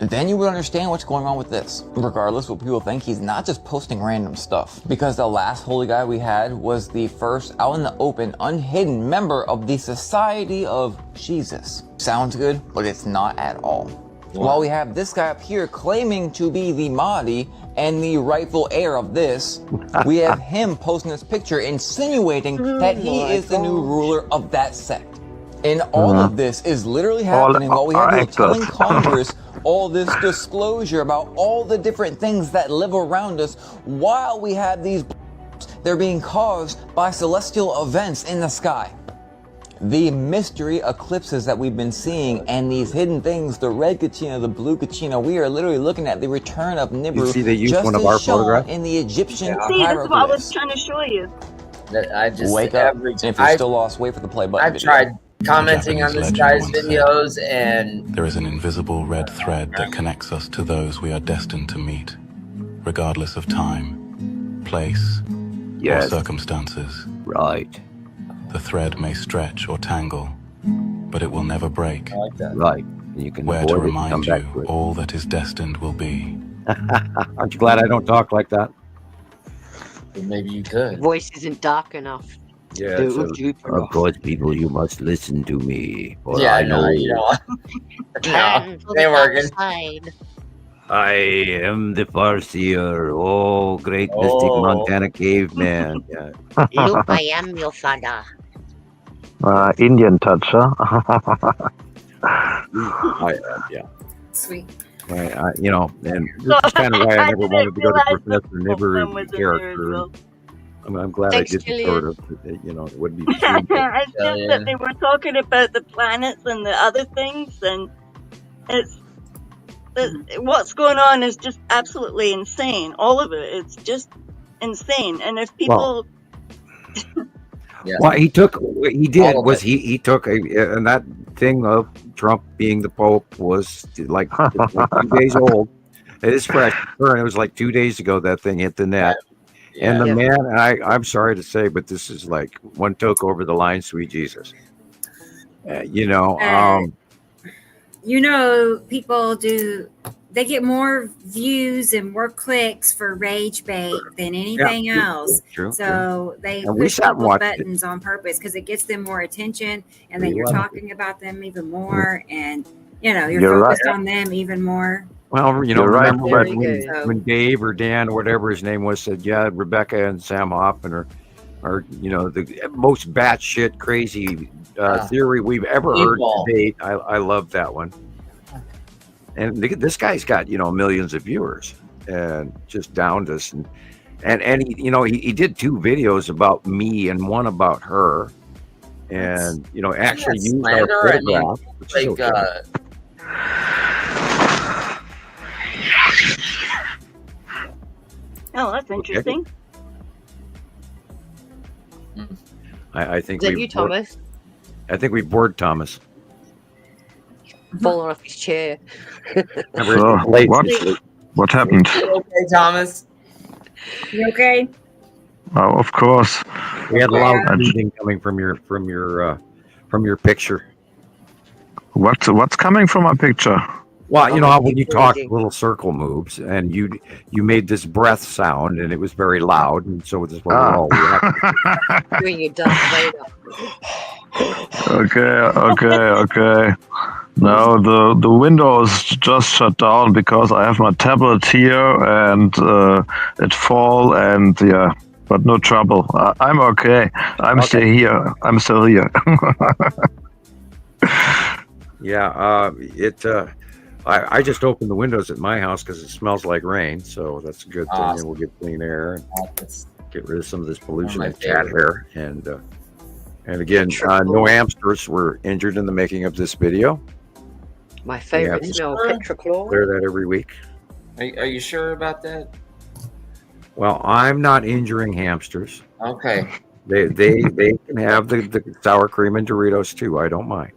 then you would understand what's going on with this. Regardless what people think, he's not just posting random stuff. Because the last holy guy we had was the first out in the open, unhidden member of the Society of Jesus. Sounds good, but it's not at all. Wow. While we have this guy up here claiming to be the Mahdi and the rightful heir of this, we have him posting this picture insinuating that he is the new ruler of that sect. And all of this is literally happening while we have you telling Congress all this disclosure about all the different things that live around us while we have these they're being caused by celestial events in the sky. The mystery eclipses that we've been seeing and these hidden things, the red Kachina, the blue Kachina, we are literally looking at the return of Nibiru. You see they used just one of as our shown photographs? in the Egyptian See, that's what I was hieroglyphs. trying to show you. I just Wake up. And if you're still lost, wait for the play button. I've tried commenting on this guy's videos, and there is an invisible red thread that connects us to those we are destined to meet, regardless of time, place, or circumstances. Right. The thread may stretch or tangle, but it will never break. I like that. Right. You can Where avoid to it and remind come back you to it. all that is destined will be. Aren't you glad I don't talk like that? Well, maybe you could. Voice isn't dark enough. Yeah. Do So, deep of course, people, you must listen to me. For Yeah, I know. you know. Turn to the They dark working. side. I am the Farseer. Oh, great mystic Montana caveman. Yeah. Look, I am your father. Indian touch, huh? Yeah. Sweet. You know, and this is kind of why I never wanted to go to Professor Nibiru's character. I'm glad Thanks, I didn't Gillian. sort of, you know, it would be. It's just that they were talking about the planets and the other things, and what's going on is just absolutely insane. All of it, it's just insane. And if people, Well, he took and that thing of Trump being the Pope was like 2 days old. It is fresh. It was like 2 days ago that thing hit the net. And the man, I'm sorry to say, but this is like one took over the line, sweet Jesus. People they get more views and more clicks for rage bait than anything else. True. So they And we push sat and people's watched it. buttons on purpose because it gets them more attention, and then We you're love it. talking about them even more, and you're You're focused right. on them even more. Well, You're right, remember but- when Dave or Dan or whatever his name was said, yeah, Rebecca and Sam Hofman are the most batshit crazy theory we've ever heard to date. I love that one. And this guy's got millions of viewers and just downed us, and he did 2 videos about me and one about her, and actually used our slander. I mean, photograph, which is like, okay. oh, that's interesting. I think Is that we you, Thomas? I think we bored Thomas. Falling off his chair. So, what happened? You okay, Thomas? You okay? Oh, of course. We had a loud breathing coming from your picture. What's coming from my picture? Well, you know how when you talk, little circle moves, and you made this breath sound, and it was very loud, and so this is what we're all reacting. Doing your Darth Vader. Okay. No, the Windows just shut down because I have my tablet here and it fall and but no trouble. I'm okay. I'm still here. Yeah, I just opened the windows at my house because it smells like rain, so that's a good thing. And we'll get clean air and get rid of some of this pollution and cat hair. And again, no hamsters were injured in the making of this video. My favorite smell, petrochlor. Clear that every week. Are you sure about that? Well, I'm not injuring hamsters. Okay. They can have the sour cream and Doritos too. I don't mind.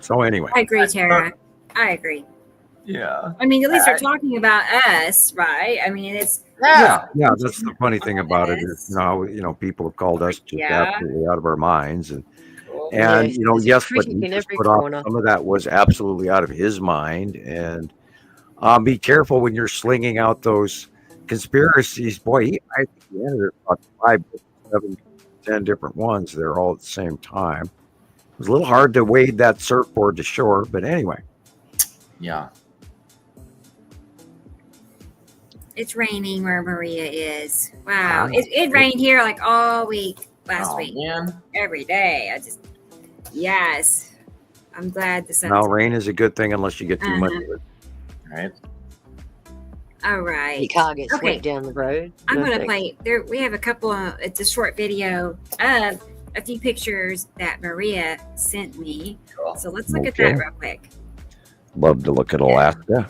So anyway, I agree, Tara. I agree. Yeah. I mean, at least they're talking about us, right? I mean, it's yeah. That's the funny thing about it is, people have called us just absolutely out of our minds, and And Yes, you know, there's a yes, what critic he in just every put off, corner. some of that was absolutely out of his mind. And be careful when you're slinging out those conspiracies. Boy, I think he ended about 5, 7, 10 different ones. They're all at the same time. It was a little hard to wade that surfboard to shore, but anyway. Yeah. It's raining where Maria is. Wow. It rained here like all week last week. Man. Every day. Yes. I'm glad the sun's Now, rain is a good thing unless you get too much of it. Right. All right. Your car gets Okay. swept down the road. I'm No going to thanks. play. There, we have a couple of. It's a short video of a few pictures that Maria sent me. So let's look at that Okay. real quick. Love to look at Alaska.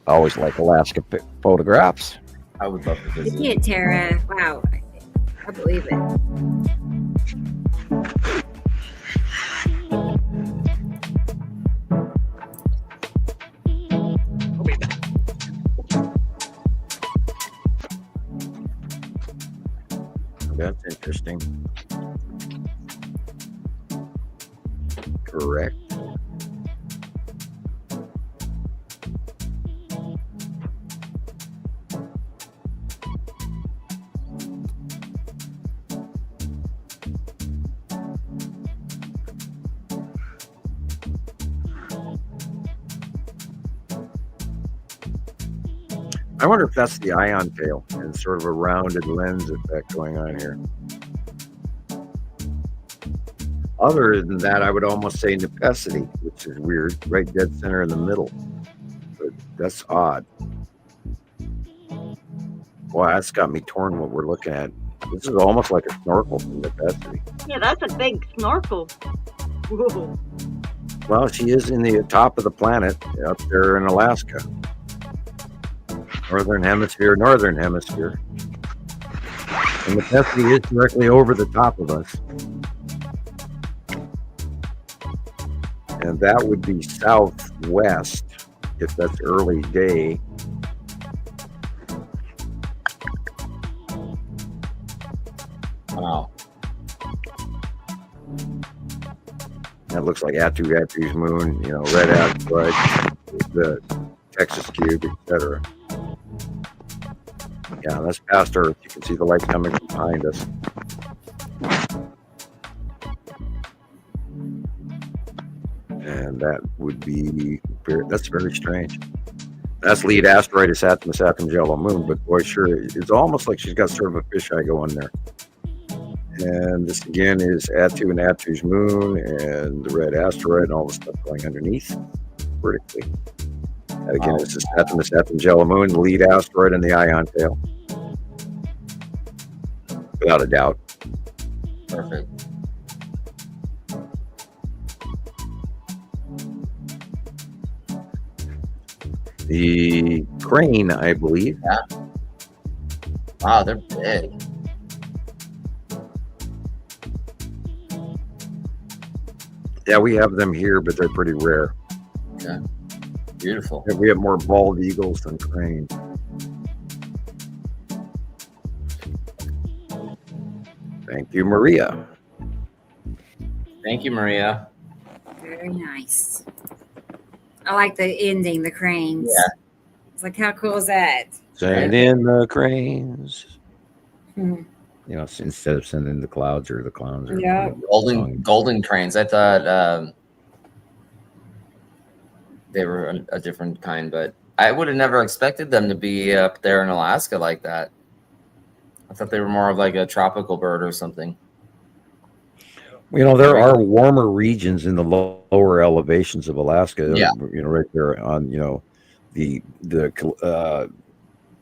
I always like Alaska photographs. I would love to You visit. did, Tara. Wow. I believe it. That's interesting. Correct. I wonder if that's the ion tail and sort of a rounded lens effect going on here. Other than that, I would almost say necessity, which is weird, right dead center in the middle. But that's odd. Boy, that's got me torn what we're looking at. This is almost like a snorkel from necessity. Yeah, that's a big snorkel. Whoa. Well, she is in the top of the planet up there in Alaska. Northern hemisphere. And necessity is directly over the top of us. And that would be southwest if that's early day. Wow. That looks like Atu's moon, you know, red asteroid, the Texas cube, etc. Yeah, that's past Earth. You can see the light coming from behind us. And that would be, that's very strange. That's lead asteroid is Saturn Jello moon, but boy, sure, it's almost like she's got sort of a fisheye going there. And this again is Atu and Atu's moon and the red asteroid and all the stuff going underneath vertically. And again, it's the Saturn Jello moon, the lead asteroid, and the ion tail. Without a doubt. Perfect. The crane, I believe. Yeah. Wow, they're big. Yeah, we have them here, but they're pretty rare. Okay. Beautiful. We have more bald eagles than cranes. Thank you, Maria. Thank you, Maria. Very nice. I like the ending, the cranes. Yeah. It's like, how cool is that? Send in the cranes. Mhm. You know, instead of sending the clouds or the clowns. Or Yeah. Golden cranes. I thought they were a different kind, but I would have never expected them to be up there in Alaska like that. I thought they were more of like a tropical bird or something. You know, there are warmer regions in the lower elevations of Alaska. Yeah. You know, right there on, you know, the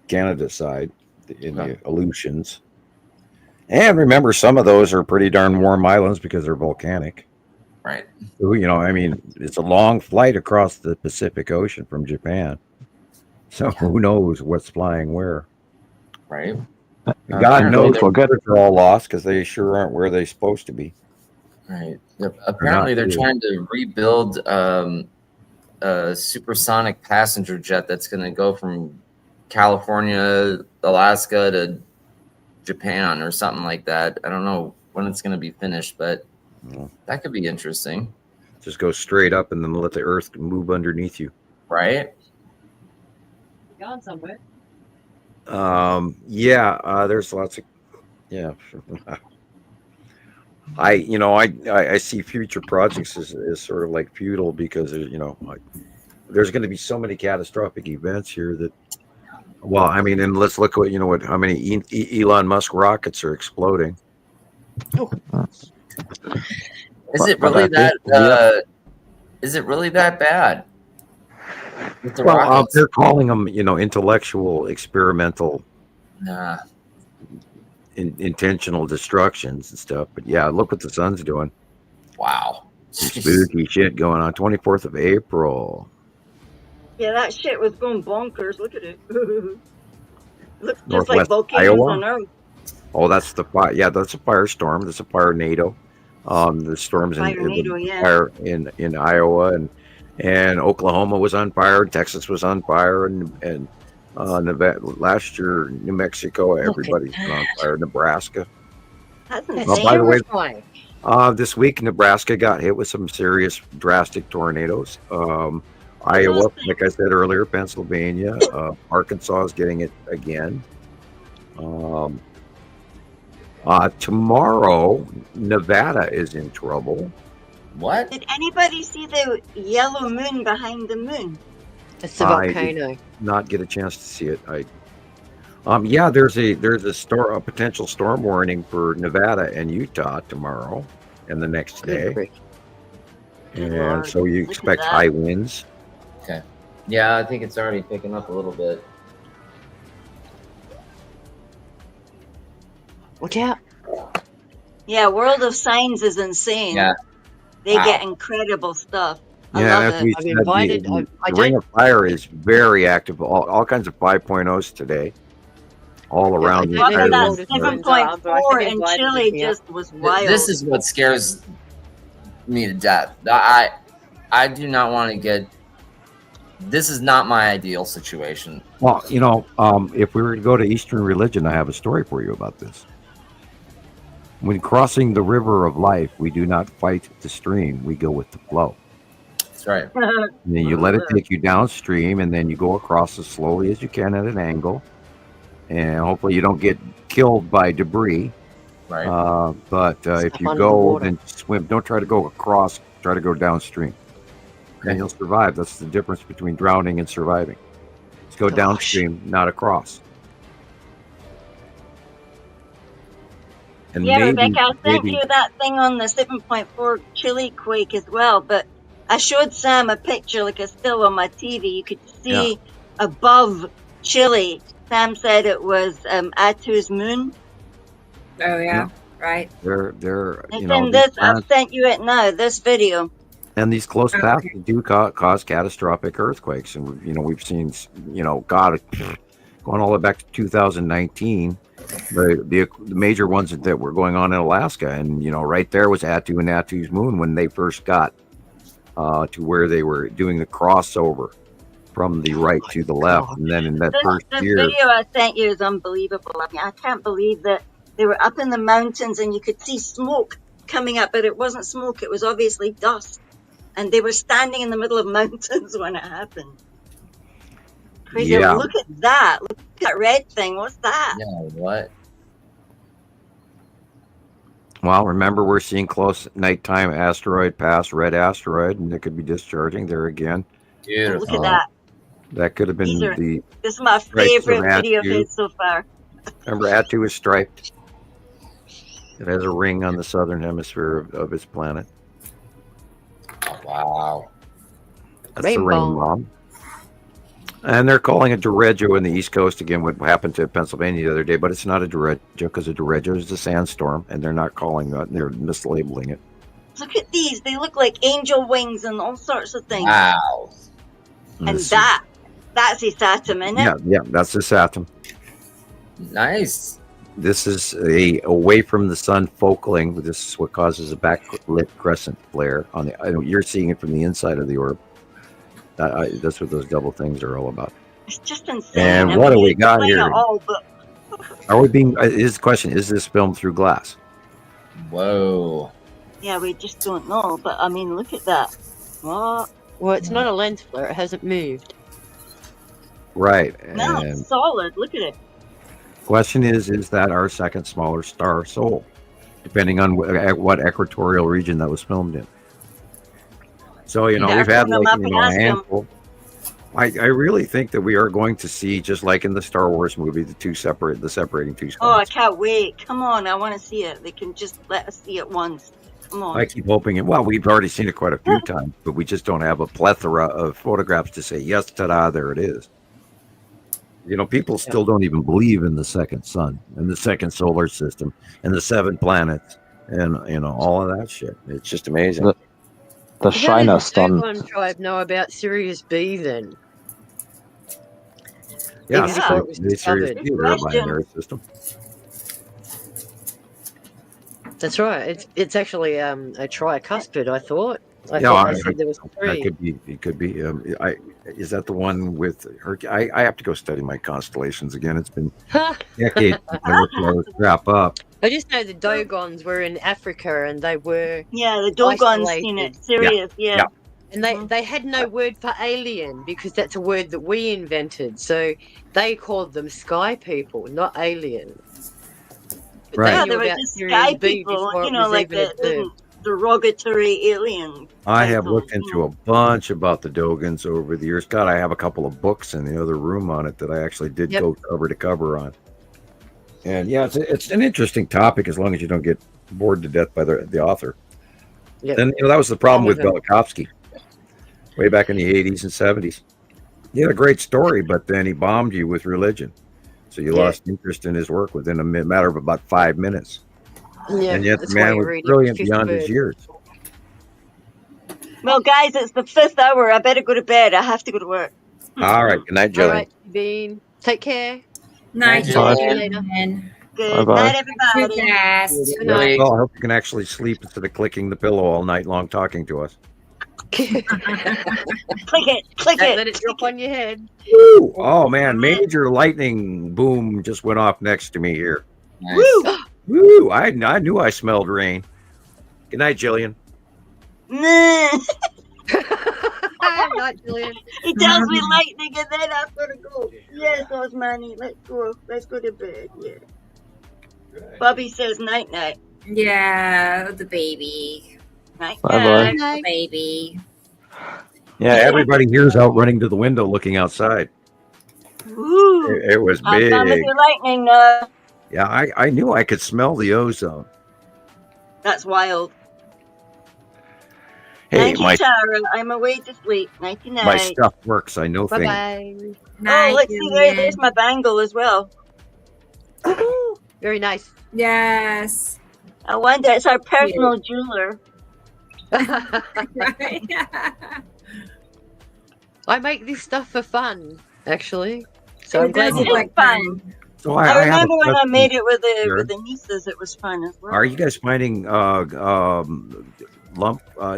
Canada side in the Aleutians. And remember, some of those are pretty darn warm islands because they're volcanic. Right. So, you know, I mean, it's a long flight across the Pacific Ocean from Japan. So who knows what's flying where? Right. God knows they're all lost because they sure aren't where they're supposed to be. Right. Apparently, they're trying to rebuild a supersonic passenger jet that's going to go from California, Alaska to Japan or something like that. I don't know when it's going to be finished, but That could be interesting. Just go straight up and then let the Earth move underneath you. Right? Going somewhere. There's lots of I see future projects as sort of like futile because there's going to be so many catastrophic events here that and let's look at how many Elon Musk rockets are exploding. Is it really that bad? With the rockets? They're calling them, intellectual, experimental, intentional destructions and stuff. But yeah, look what the sun's doing. Wow. Spooky shit going on. 24th of April. Yeah, that shit was going bonkers. Look at it. Looks just Northwest like volcanoes Iowa? on Earth. Oh, that's the fire. Yeah, that's a firestorm. That's a fire NATO. The storms in Iowa and Oklahoma was on fire. Texas was on fire, and Nevada, last year, New Mexico, everybody's been on fire. Nebraska. That's insane. By the way, this week Nebraska got hit with some serious, drastic tornadoes. Iowa, like I said earlier, Pennsylvania, Arkansas is getting it again. Tomorrow, Nevada is in trouble. What? Did anybody see the yellow moon behind the moon? It's a volcano. I did not get a chance to see it. There's a potential storm warning for Nevada and Utah tomorrow and the next day. And so you expect high winds. Okay. Yeah, I think it's already picking up a little bit. Watch out. Yeah, World of Signs is insane. Yeah. They get incredible stuff. As we said, the Ring of Fire is very active. All kinds of 5.0s today, all around. That 7.4 in Chile just was wild. This is what scares me to death. I do not want to get. This is not my ideal situation. Well, if we were to go to Eastern religion, I have a story for you about this. When crossing the river of life, we do not fight the stream; we go with the flow. That's right. And then you let it take you downstream, and then you go across as slowly as you can at an angle, and hopefully you don't get killed by debris. Right. But if you go and swim, don't try to go across. Try to go downstream, and you'll survive. That's the difference between drowning and surviving. Let's go downstream, not across. And Rebecca, I sent you that thing on the 7.4 Chile quake as well, but I showed Sam a picture, like a still on my TV. You could see above Chile. Sam said it was Atu's moon. Oh yeah, right. They're I've sent you it now. This video. And these close paths do cause catastrophic earthquakes, and we've seen going all the way back to 2019. The major ones that were going on in Alaska, and right there was Atu and Atu's moon when they first got to where they were doing the crossover from the right to the left, and then in that first year. This video I sent you is unbelievable. I mean, I can't believe that they were up in the mountains and you could see smoke coming up, but it wasn't smoke; it was obviously dust, and they were standing in the middle of mountains when it happened. Crazy! Yeah. Look at that! Look at that red thing. What's that? Yeah, what? Well, remember, we're seeing close nighttime asteroid pass, red asteroid, and it could be discharging there again. Beautiful. Look at that. That could have been This is my favorite video of his so far. Remember, Atu is striped. It has a ring on the southern hemisphere of its planet. Oh, wow. That's the ring bomb. And they're calling it derecho in the East Coast again, what happened to Pennsylvania the other day, but it's not a derecho because a derecho is a sandstorm, and they're not calling that, they're mislabeling it. Look at these. They look like angel wings and all sorts of things. Wow. And that's his atom, isn't it? Yeah, that's his atom. Nice. This is a away from the sun focaling. This is what causes a backlit crescent flare. You're seeing it from the inside of the orb. That's what those double things are all about. It's just insane. And what do we got here? But... Are we being? Is the question? Is this filmed through glass? Whoa. Yeah, we just don't know. But I mean, look at that. What? Well, it's not a lens flare. It hasn't moved. Right. No, And it's solid. Look at it. question is that our second smaller star Sol? Depending on what equatorial region that was filmed in. So, you know, we've had like, you know, a handful. I really think that we are going to see, just like in the Star Wars movie, the separating two skies. Oh, I can't wait. Come on, I want to see it. They can just let us see it once. Come on. I keep hoping it. Well, we've already seen it quite a few times, but we just don't have a plethora of photographs to say, yes, ta-da, there it is. You know, people still don't even believe in the second sun and the second solar system and the 7 planets and, you know, all of that shit. It's just amazing. The Shiner Sun. Sun. Does tribe know about Sirius B then? Yeah, so the Sirius B, they're a binary system. That's right. It's actually a tricuspid. I thought. I said there was 3. That could be. It could be. Is that the one with her? I have to go study my constellations again. It's been decades since I looked all this crap up. I just know the Dogons were in Africa and they were the Dogons in it. Sirius, yeah. And they had no word for alien because that's a word that we invented. So they called them sky people, not alien. But right. Yeah, they were just sky people, you know, like the derogatory alien. I have looked into a bunch about the Dogons over the years. God, I have a couple of books in the other room on it that I actually did go cover to cover on. And yeah, it's an interesting topic as long as you don't get bored to death by the author. Yep. And you know, that was the problem with Velikovsky way back in the 80s and 70s. He had a great story, but then he bombed you with religion. So you lost interest in his work within a matter of about 5 minutes. Yeah, and yet the man was brilliant beyond his years. Well, guys, it's the 5th hour. I better go to bed. I have to go to work. All right. Good night, Jillian. All right, Bean. Take care. Night, Jillian. Good night, everybody. Good night. Well, I hope you can actually sleep instead of clicking the pillow all night long talking to us. Click it. Let it drop on your head. Woo! Oh man, major lightning boom just went off next to me here. Nice. Woo! Woo! I knew I smelled rain. Good night, Jillian. Nah. Night, Gillian. He tells me lightning and then I've got to go. Yes, Osmani, let's go. Let's go to bed. Yeah. Bobby says night night. Yeah, the baby. Night Bye-bye. night. Baby. Yeah, everybody here's out running to the window looking outside. Ooh. It was I'm big. done with your lightning now. Yeah, I knew I could smell the ozone. That's wild. Hey, Thank you, Tara. I'm away to sleep. Nighty night. my stuff works. I know things. Bye-bye. Oh, let's see. There's my bangle as well. Woohoo! Very nice. Yes. I wonder, it's our personal jeweler. I make this stuff for fun, actually. So I'm It glad does you look like fun. So I have a remember when I question. made it with Sure. the nieces, it was fun as well. Are you guys finding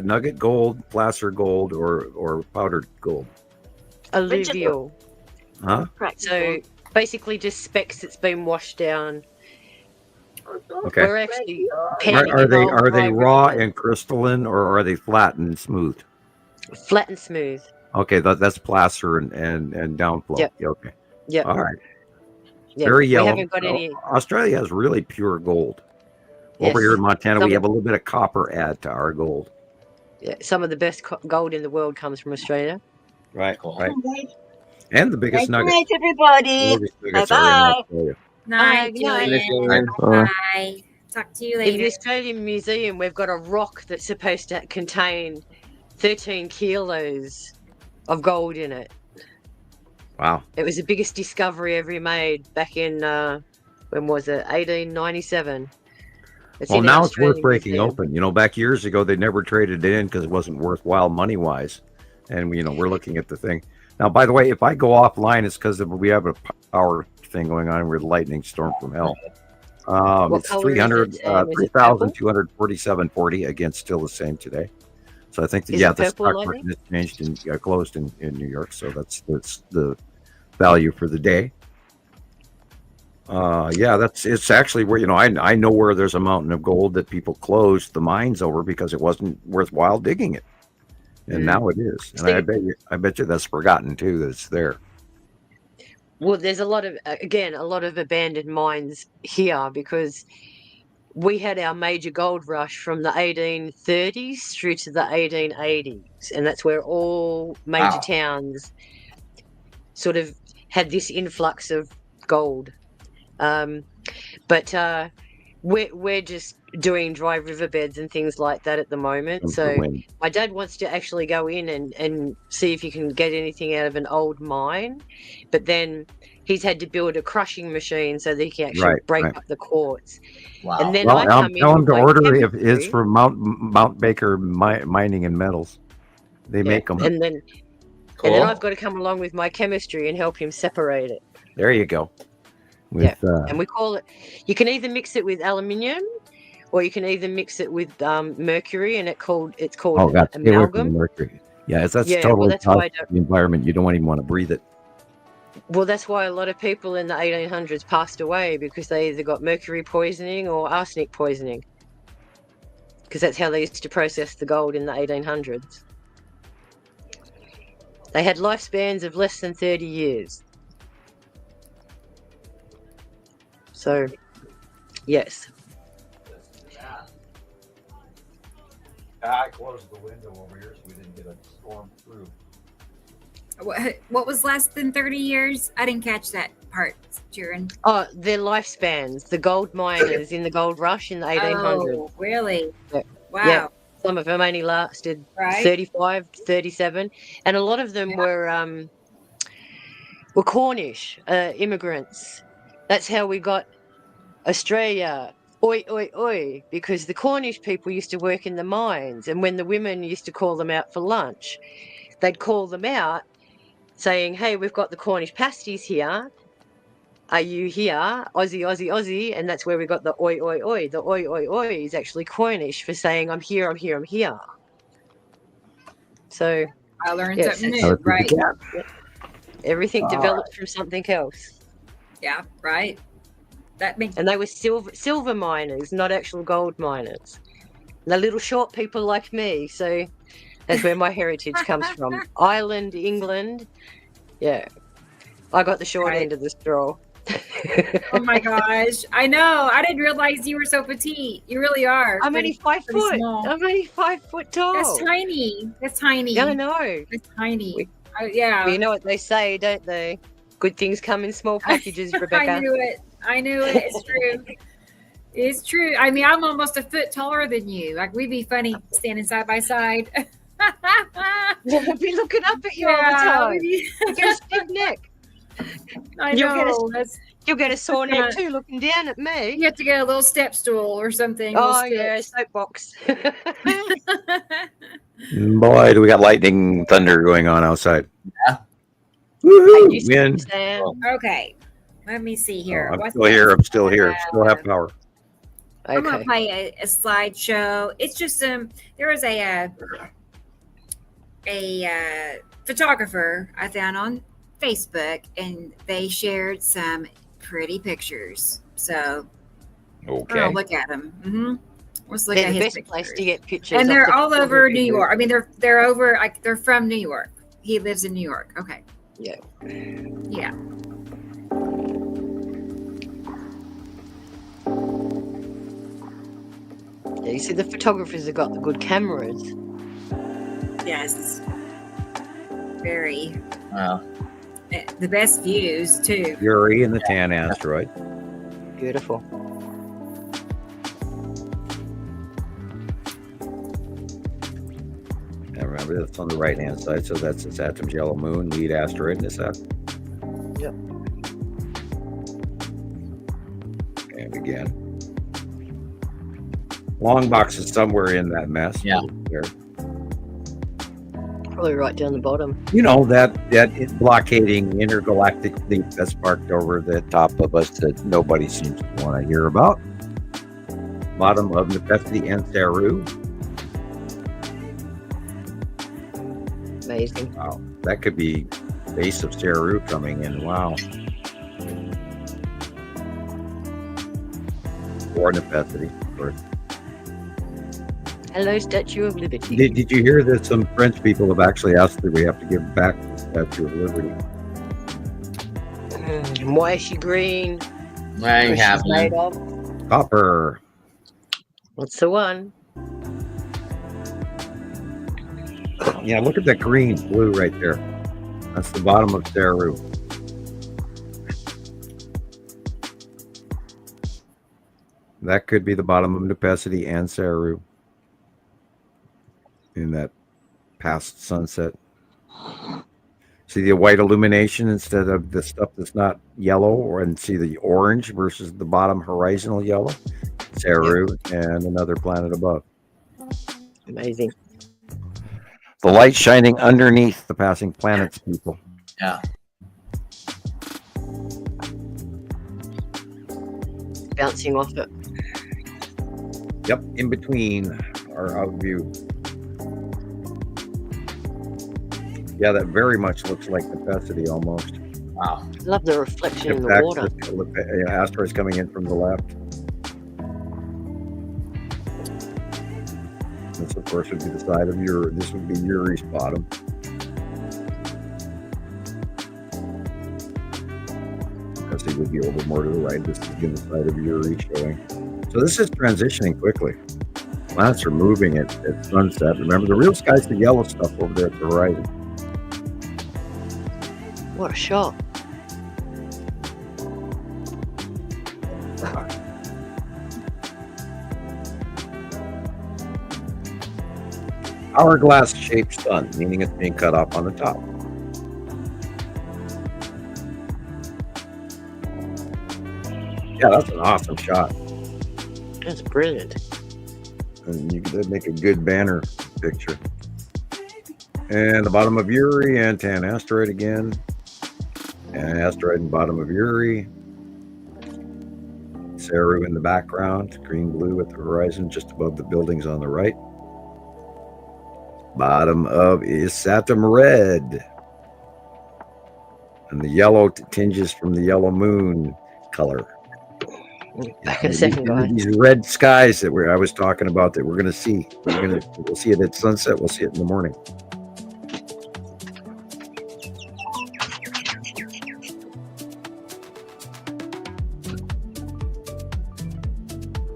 nugget gold, placer gold, or powdered gold? alluvial. Huh? So basically just specks that's been washed down. Okay. We're actually Are they raw and crystalline, or are they flat and smooth? flat and smooth. Okay, that's placer and downflow. Yep. Yeah, okay. Yep. All right. Yep. Very yellow. We haven't got any. Australia has really pure gold. Over Yes. here in Montana, Some- we have a little bit of copper add to our gold. Yeah, some of the best gold in the world comes from Australia. Right. Right. And the biggest Night nugget. night, everybody. The biggest nuggets Bye-bye. are in Australia. Night, Good night. Julian. Bye. Bye. Talk to you In the later. Australian Museum, we've got a rock that's supposed to contain 13 kilos of gold in it. Wow. It was the biggest discovery ever made back in, when was it? 1897. Well, in now our it's worth Australian breaking Museum. open. You know, back years ago, they never traded it in because it wasn't worthwhile money-wise. And, you know, we're looking at the thing. Now, by the way, if I go offline, it's because we have a power thing going on with lightning storm from hell. What It's color is 300, it? Is it purple? 3,247.40. Again, still the same today. So I think that, Is yeah, it the purple stock lightning? market has changed and closed in New York. So that's the value for the day. Yeah, it's actually where, I know where there's a mountain of gold that people closed the mines over because it wasn't worthwhile digging it. And now it is. And I bet you that's forgotten too, that it's there. Well, there's a lot of abandoned mines here because we had our major gold rush from the 1830s through to the 1880s. And that's where all major towns sort of had this influx of gold. But we're just doing dry riverbeds and things like that at the moment. So my dad wants to actually go in and see if he can get anything out of an old mine. But then he's had to build a crushing machine so that he can actually break up the quartz. Wow. And then Tell him to order if it's from Mount Baker Mining and Metals. They make them. And then I've got to come along with my chemistry and help him separate it. There you go. And we call it, you can either mix it with aluminium or you can either mix it with mercury, and it's called amalgam. Mercury. Yeah, that's totally toxic to the environment. You don't even want to breathe it. Well, that's why a lot of people in the 1800s passed away, because they either got mercury poisoning or arsenic poisoning, because that's how they used to process the gold in the 1800s. They had lifespans of less than 30 years. So, yes. I closed the window over here so we didn't get a storm through. What was less than 30 years? I didn't catch that part, Jiren. Oh, their lifespans. The gold miners in the gold rush in the 1800s. Oh, really? Yeah. Wow. Yeah. Some of them only lasted 35, 37. And a lot of them were Cornish immigrants. That's how we got Australia. Oi, oi, oi, because the Cornish people used to work in the mines, and when the women used to call them out for lunch, they'd call them out saying, hey, we've got the Cornish pasties here. Are you here? Aussie, Aussie, Aussie. And that's where we got the oi, oi, oi. The oi, oi, oi is actually Cornish for saying, I'm here, I'm here, I'm here. So I learned something new, right? Everything developed from something else. Yeah, right. And they were silver miners, not actual gold miners. They're little short people like me, so that's where my heritage comes from. Ireland, England. Yeah. I got the short end of the straw. Oh my gosh. I know. I didn't realize you were so petite. You really are. I'm only 5 foot. Small. I'm only 5 foot tall. That's tiny. That's tiny. Yeah, I know. That's tiny. Yeah. Well, you know what they say, don't they? Good things come in small packages, Rebecca. I knew it. It's true. It's true. I mean, I'm almost a foot taller than you. Like, we'd be funny standing side by side. I'll be looking up at you all the time. You get a stiff neck. I know. You'll get a sore neck too looking down at me. You have to get a little step stool or something. Oh, yeah, soapbox. Boy, do we got lightning thunder going on outside. Yeah. Woohoo! Win. Okay. Let me see here. I'm still here. Still have power. Okay. I'm going to play a slideshow. It's just there was a photographer I found on Facebook, and they shared some pretty pictures. So I'll look at them. Mm-hmm. Let's look at his pictures. Place to get pictures. And they're all over New York. I mean, they're over, like, they're from New York. He lives in New York. Okay. Yeah. Yeah. Yeah, you see, the photographers have got the good cameras. Yes. Very. Wow. The best views, too. Yuri and the Tan Asteroid. Beautiful. And remember, that's on the right-hand side, so that's Saturn's yellow moon, lead asteroid, and this that. Yep. And again. Long box is somewhere in that mess. Yeah. There. Probably right down the bottom. You know, that blockading intergalactic leap that's parked over the top of us that nobody seems to want to hear about. Bottom of Necessity and Saru. Amazing. Wow. That could be base of Saru coming in. Wow. or Nepenthe, of course. Hello, Statue of Liberty. Did you hear that some French people have actually asked that we have to give back the Statue of Liberty? Why is she green? I ain't What's she happy. made of? Copper. What's the one? Yeah, look at that green, blue right there. That's the bottom of Saru. That could be the bottom of Nepenthe and Saru in that past sunset. See the white illumination instead of the stuff that's not yellow, and see the orange versus the bottom horizontal yellow? Saru and another planet above. Amazing. The light shining underneath the passing planets, people. Yeah. Bouncing off it. Yep, in between our out view. Yeah, that very much looks like Nepenthe almost. Wow. I love the reflection in the water. Asteroids coming in from the left. This, of course, would be the side of Uri. This would be Uri's bottom. Nepenthe would be over more to the right. This is the side of Uri showing. So this is transitioning quickly. Planets are moving at sunset. Remember, the real sky's the yellow stuff over there at the horizon. What a shot. Hourglass-shaped sun, meaning it's being cut off on the top. Yeah, that's an awesome shot. That's brilliant. And you could make a good banner picture. And the bottom of Uri, and tan asteroid again. And asteroid in bottom of Uri. Saru in the background, green-blue at the horizon, just above the buildings on the right. Bottom of is Saturn red. And the yellow tinges from the yellow moon color. Back in a second, guys. These red skies that I was talking about that we're going to see. We'll see it at sunset. We'll see it in the morning.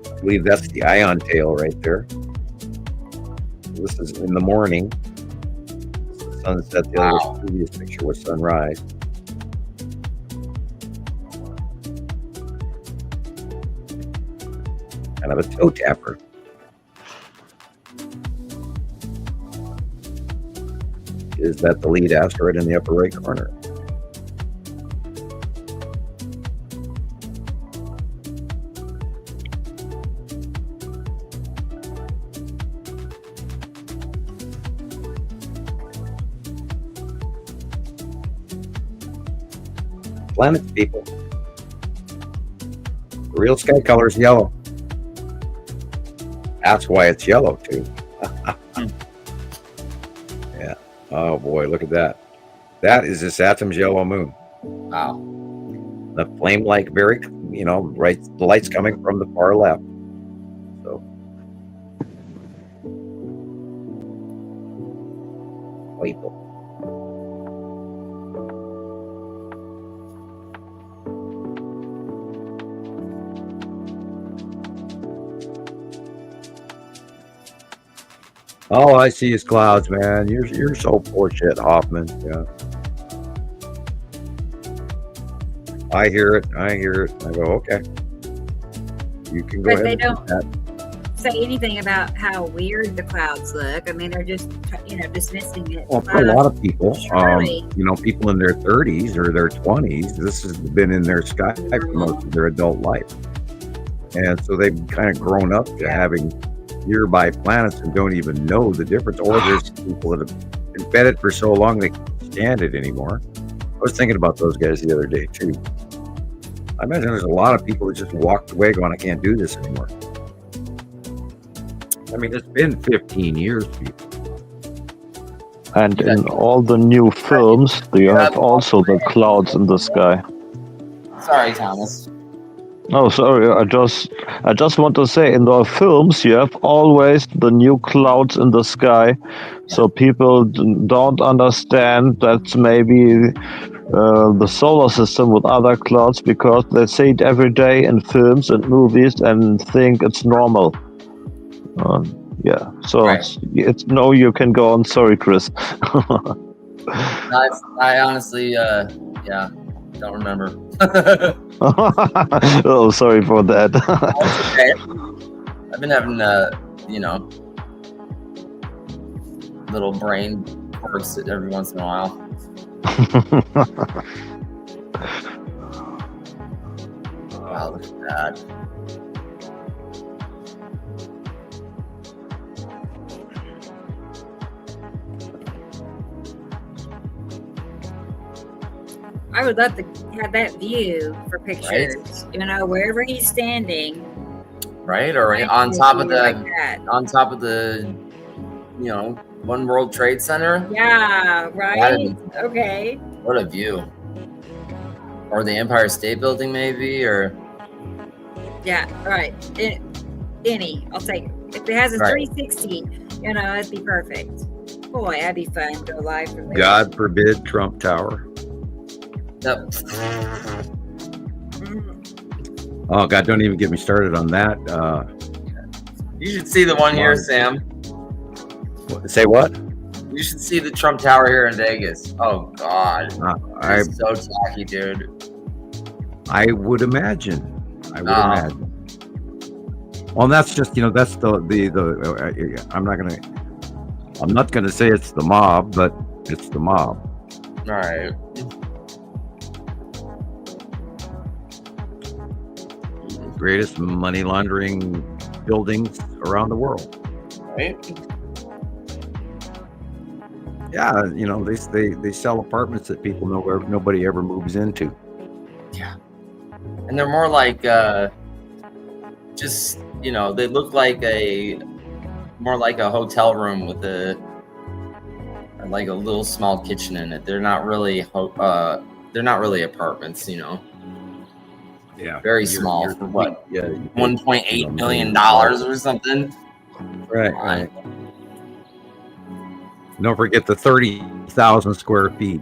I believe that's the ion tail right there. This is in the morning. Sunset. The other previous picture was sunrise. Kind of a toe tapper. Is that the lead asteroid in the upper right corner? Planets, people. The real sky color is yellow. That's why it's yellow too. Yeah. Oh boy, look at that. That is this Saturn's yellow moon. Wow. The flame-like, very, right. The light's coming from the far left. So. People. All I see is clouds, man. You're so poor shit, Hofman. Yeah. I hear it. I go, okay. You can go ahead. But they and don't that. say anything about how weird the clouds look. I mean, they're just, dismissing it. Well, for a lot of people, people in their 30s or their 20s, this has been in their sky for most of their adult life. And so they've kind of grown up to having nearby planets and don't even know the difference. Or there's people that have been fed it for so long they can't stand it anymore. I was thinking about those guys the other day too. I imagine there's a lot of people that just walked away going, I can't do this anymore. I mean, it's been 15 years, people. And in all the new films, you have also the clouds in the sky. Sorry, Thomas. Oh, sorry. I just want to say, in the films, you have always the new clouds in the sky, so people don't understand that maybe the solar system with other clouds because they see it every day in films and movies and think it's normal. Yeah. So it's no. You can go on. Sorry, Chris. I honestly, yeah, don't remember. Oh, sorry for that. That's okay. I've been having, little brain quirks every once in a while. Wow, look at that. I would love to have that view for pictures. Right. You know, wherever he's standing. Right, or on top of the, One World Trade Center. Yeah, right. Okay. What a view. Or the Empire State Building, maybe, or. Yeah, right. Any, I'll take it. If it has a 360, that'd be perfect. Boy, that'd be fun to go live from there. God forbid Trump Tower. Yep. Oh God! Don't even get me started on that. You should see the one here, Sam. Say what? You should see the Trump Tower here in Vegas. Oh God, it's so tacky, dude. I would imagine. Imagine. Well, that's just that's the I'm not gonna say it's the mob, but it's the mob. All right. Greatest money laundering buildings around the world. Right. Yeah, they sell apartments that people nobody ever moves into. Yeah. And they're more like just they look like more like a hotel room with a little small kitchen in it. They're not really apartments, Yeah, very small for what? Yeah, $1.8 million or something. Right. Don't forget the 30,000 square feet.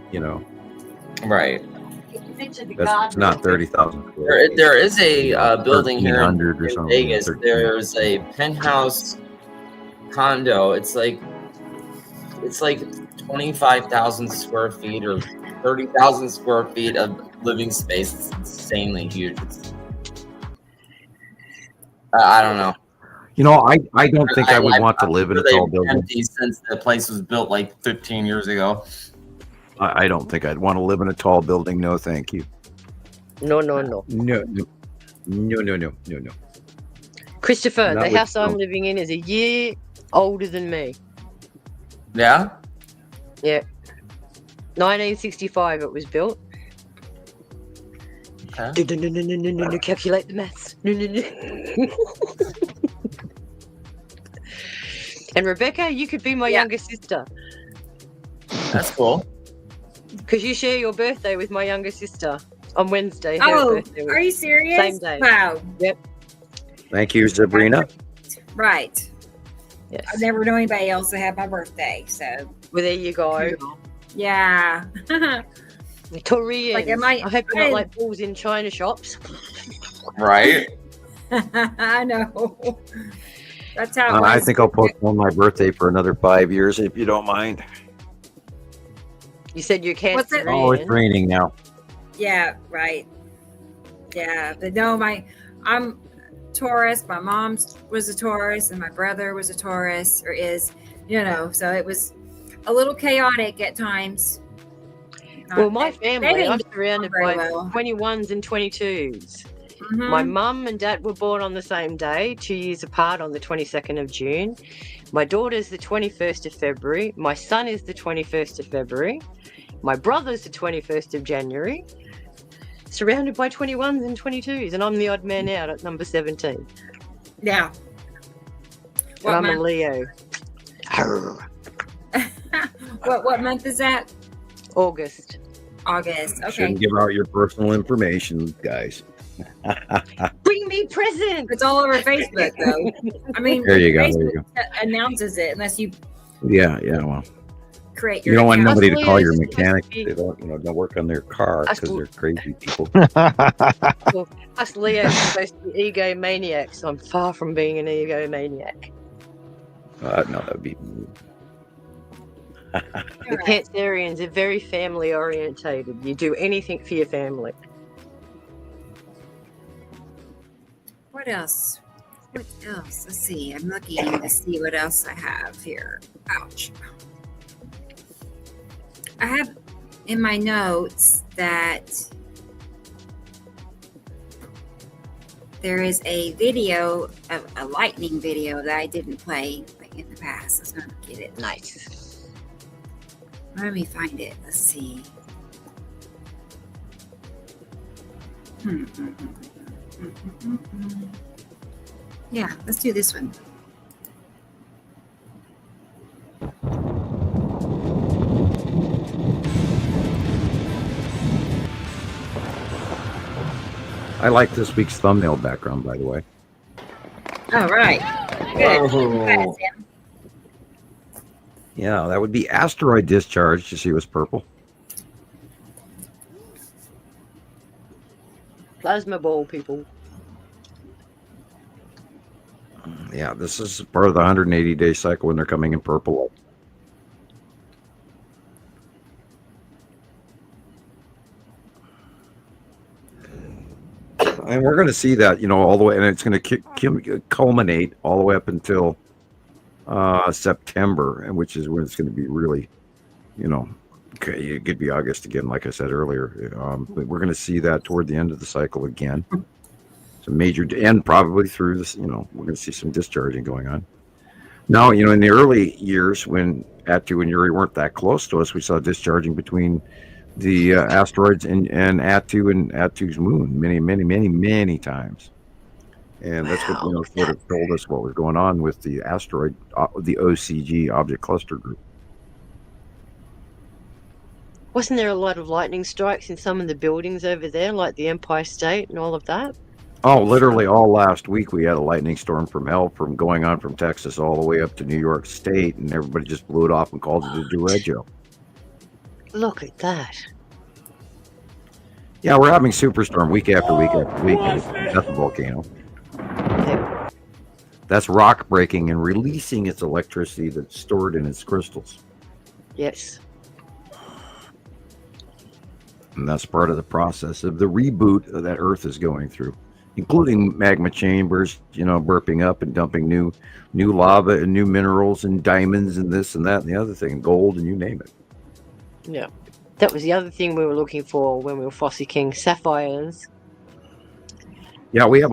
Right. That's not 30,000 square feet. There is a building here in something. Vegas. There's a penthouse condo. It's like 25,000 square feet or 30,000 square feet of living space. It's insanely huge. I don't know. I don't think I would want to live in a tall building. Empty since the place was built like 15 years ago. I don't think I'd want to live in a tall building. No, thank you. No. No. Christopher, Not the with house I'm living in is a year older than me. Yeah? Yeah. 1965 it was built. Okay. No, calculate the maths. No. And Rebecca, you could be my younger sister. That's cool. Because you share your birthday with my younger sister on Wednesday. Oh, are you serious? Same day. Wow. Yep. Thank you, Sabrina. Right. Yes. I've never known anybody else to have my birthday, so. Well, there you go. Yeah. Koreans. Like, I hope you're not like balls in China shops. Right. I know. That's how it was. I think I'll postpone my birthday for another 5 years, if you don't mind. You said you can't. Oh, it's raining now. Yeah, right. Yeah, but no, I'm Taurus. My mom was a Taurus, and my brother was a Taurus, or is, so it was a little chaotic at times. Well, my family, I'm surrounded by 21s and 22s. Mm-hmm. My mum and dad were born on the same day, 2 years apart on the 22nd of June. My daughter's the 21st of February. My son is the 21st of February. My brother's the 21st of January. Surrounded by 21s and 22s, and I'm the odd man out at number 17. Yeah. And I'm a Leo. What month is that? August. Okay. Shouldn't give out your personal information, guys. Bring me presents. It's all over Facebook, though. I mean, There you go. Facebook There you go. announces it unless you Yeah. Well, create you your don't want account. nobody to call your Australia's mechanic. supposed to be- They don't work on their car because Australia- they're crazy people. Well, us Leos are supposed to be egomaniacs. I'm far from being an egomaniac. No, that would be. The Cancerians are very family orientated. You do anything for your family. What else? What else? Let's see. I'm looking to see what else I have here. Ouch. I have in my notes that there is a video, a lightning video that I didn't play in the past. I was going to get it. Nice. Let me find it. Let's see. Yeah, let's do this one. I like this week's thumbnail background, by the way. All right. Good. Oh. Got it, Sam. Yeah, that would be asteroid discharge. You see, it was purple. Plasma ball, people. Yeah, this is part of the 180-day cycle when they're coming in purple. And we're going to see that, all the way, and it's going to culminate all the way up until September, and which is when it's going to be really, it could be August again, like I said earlier. But we're going to see that toward the end of the cycle again. Some major, and probably through this, we're going to see some discharging going on. Now, in the early years when Attu and Uri weren't that close to us, we saw discharging between the asteroids and Attu and Attu's moon many times. And that's what sort of told us what was going on with the asteroid, the OCG object cluster group. Wasn't there a lot of lightning strikes in some of the buildings over there, like the Empire State and all of that? Oh, literally all last week we had a lightning storm from hell from going on from Texas all the way up to New York State, and everybody just blew it off and called it a derecho. Look at that. Yeah, we're having superstorm week after week after week. That's a volcano. That's rock breaking and releasing its electricity that's stored in its crystals. Yes. And that's part of the process of the reboot that Earth is going through, including magma chambers, burping up and dumping new lava and new minerals and diamonds and this and that and the other thing, gold and you name it. Yeah. That was the other thing we were looking for when we were Fossey King, sapphires. Yeah, we have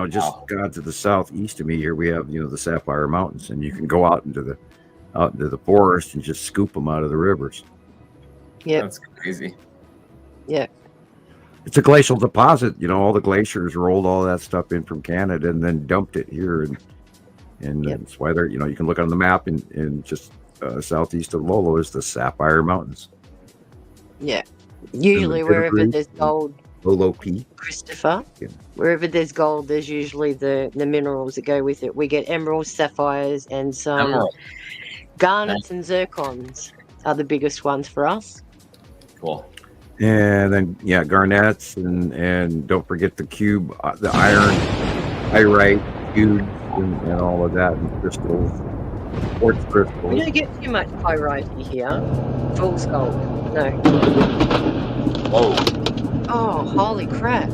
just to the southeast of me here, we have, the Sapphire Mountains, and you can go out into the forest and just scoop them out of the rivers. Yeah. That's crazy. Yeah. It's a glacial deposit. All the glaciers rolled all that stuff in from Canada and then dumped it here. And that's why they're, you can look on the map in just southeast of Lolo is the Sapphire Mountains. Yeah. Usually wherever there's gold. Lolo P. Christoper. Yeah. Wherever there's gold, there's usually the minerals that go with it. We get emeralds, sapphires, and some garnets and zircons are the biggest ones for us. Cool. And then, garnets and don't forget the cube, the iron, pyrite, cubes, and all of that, and crystals, quartz crystals. We don't get too much pyrite here. Fool's gold. No. Whoa. Oh, holy crap.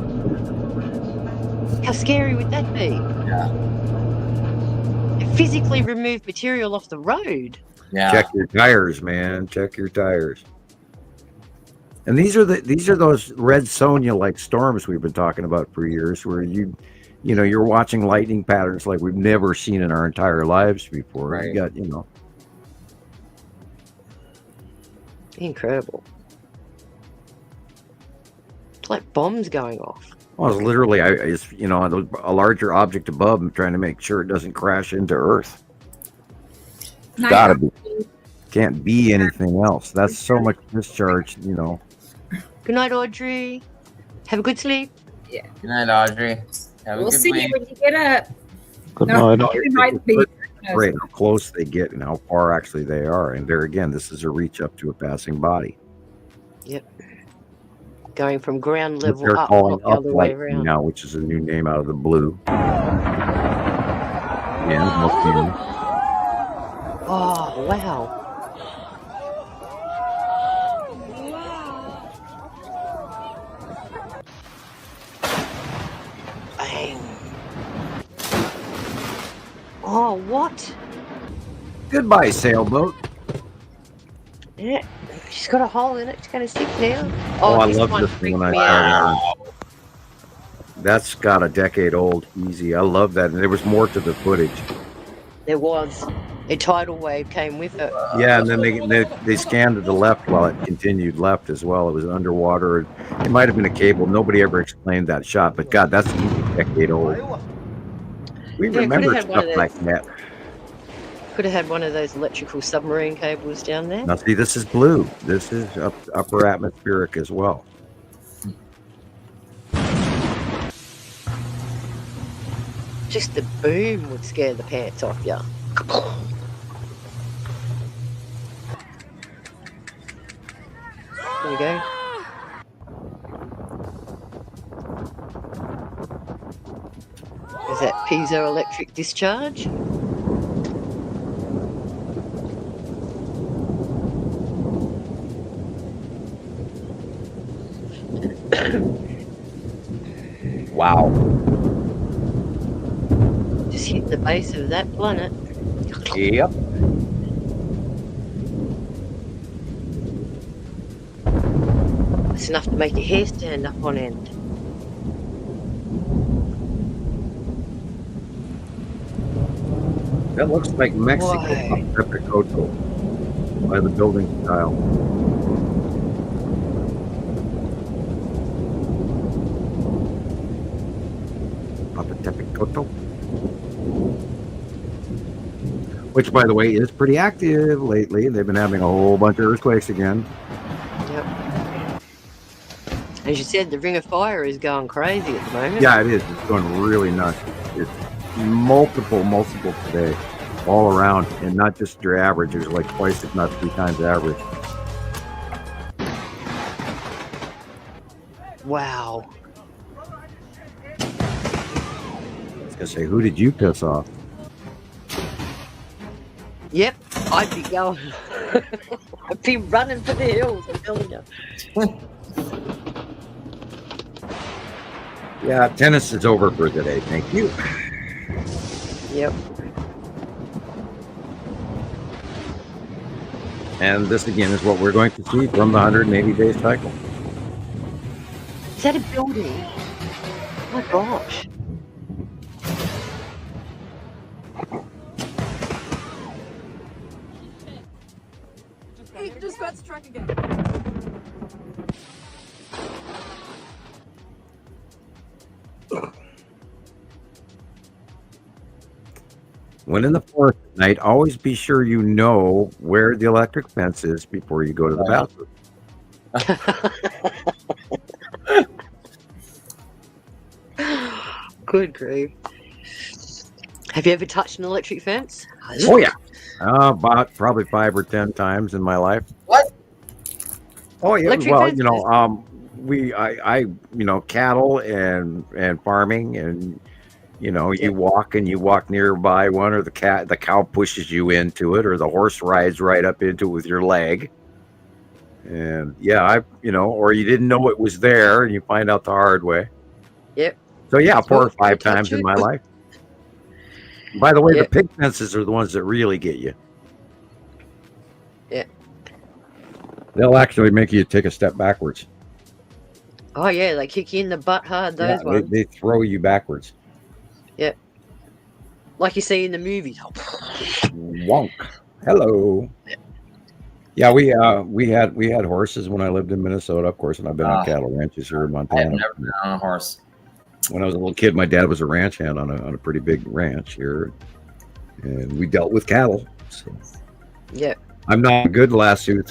How scary would that be? Yeah. It physically removed material off the road. Yeah. Check your tires, man. Check your tires. And these are those red Sonia like storms we've been talking about for years, where you're watching lightning patterns like we've never seen in our entire lives before. Right. You got, Incredible. It's like bombs going off. Well, it's literally, a larger object above them trying to make sure it doesn't crash into Earth. It's gotta be. Can't be anything else. That's so much discharge, Good night, Audrey. Have a good sleep. Yeah. Good night, Audrey. Have a We'll good see week. you when you get up. Good No, night. it might be. Great how close they get and how far actually they are. And there again, this is a reach up to a passing body. Yep. Going from ground What level they're up, calling not the other way uplight around. now, which is a new name out of the blue. Yeah, Oh, wow. Bang. Oh, what? Goodbye, sailboat. Yeah, she's got a hole in it. She's going to sink now. Oh, I this love one this thing when I freaked me started out. out. That's got a decade old, easy. I love that. And there was more to the footage. There was. A tidal wave came with it. Yeah, and then they scanned to the left while it continued left as well. It was underwater. It might have been a cable. Nobody ever explained that shot, but God, that's a decade old. We Yeah, remember could've had one stuff of like those. that. Could have had one of those electrical submarine cables down there. Now, see, this is blue. This is upper atmospheric as well. Just the boom would scare the pants off you. There we go. Is that piezoelectric discharge? Wow. Just hit the base of that planet. Yep. That's enough to make your hair stand up on end. That looks like Mexico, Mexico, by the building style. Papatepicoto. Which, by the way, is pretty active lately. They've been having a whole bunch of earthquakes again. Yep. As you said, the Ring of Fire is going crazy at the moment. Yeah, it is. It's going really nuts. It's multiple today, all around, and not just your average. There's like twice, if not three times average. Wow. I was gonna say, who did you piss off? Yep, I'd be going. I'd be running for the hills, I'm telling you. Yeah, tennis is over for today. Thank you. Yep. And this again is what we're going to see from the 180-day cycle. Is that a building? Oh my gosh. Hey, just got struck again. When in the forest at night, always be sure you know where the electric fence is before you go to the bathroom. Good grief. Have you ever touched an electric fence? Oh yeah, about probably 5 or 10 times in my life. What? Oh yeah, Electric well, fences? I cattle and farming, and you walk nearby one, or the cow pushes you into it, or the horse rides right up into it with your leg. And yeah, or you didn't know it was there, and you find out the hard way. Yep. So yeah, 4 or 5 touch times in it. my life. By the way, Yep. the pig fences are the ones that really get you. Yeah. They'll actually make you take a step backwards. Oh yeah, they kick you in the butt hard, those Yeah, ones. they throw you backwards. Yeah. Like you see in the movies. Wonk. Hello. Yeah, we had horses when I lived in Minnesota, of course, and I've been on cattle ranches here in I've Montana. never been on a horse. When I was a little kid, my dad was a ranch hand on a pretty big ranch here, and we dealt with cattle. So Yeah. I'm not a good lasso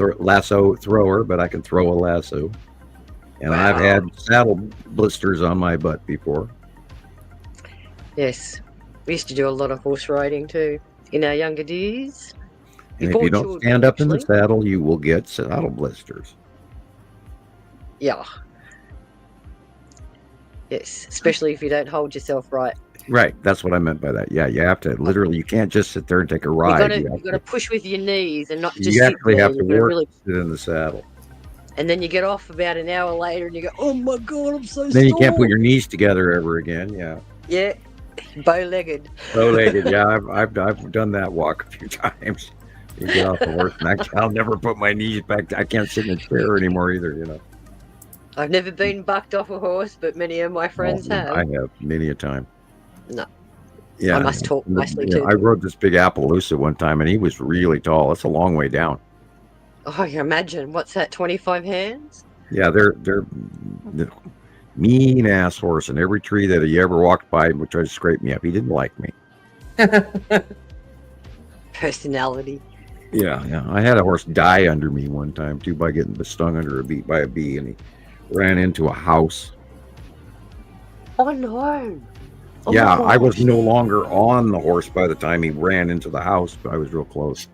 thrower, but I can throw a lasso. And I've had saddle blisters on my butt before. Yes. We used to do a lot of horse riding too in our younger days. And if you don't stand up in the saddle, you will get saddle blisters. Yeah. Yes, especially if you don't hold yourself right. Right, that's what I meant by that. Yeah, you have to literally, you can't just sit there and take a ride. You got to push with your knees and not just you sit actually there. have to You gotta work really- to sit in the saddle. And then you get off about an hour later and you go, oh my God, I'm so Then you can't sore." put your knees together ever again. Yeah, Yeah, bow-legged. bow-legged. Yeah, I've done that walk a few times. You get off the horse, and I'll never put my knees back. I can't sit in a chair anymore either. You know. I've never been bucked off a horse, but many of my friends have. I have many a time. No. Yeah, I must talk nicely too. I rode this big Appaloosa one time, and he was really tall. It's a long way down. Oh, I can imagine. What's that, 25 hands? Yeah, they're mean ass horse, and every tree that he ever walked by would try to scrape me up. He didn't like me. Personality. Yeah. I had a horse die under me one time too by getting stung under by a bee, and he ran into a house. Oh no. Oh, Yeah, my I was gosh. no longer on the horse by the time he ran into the house, but I was real close.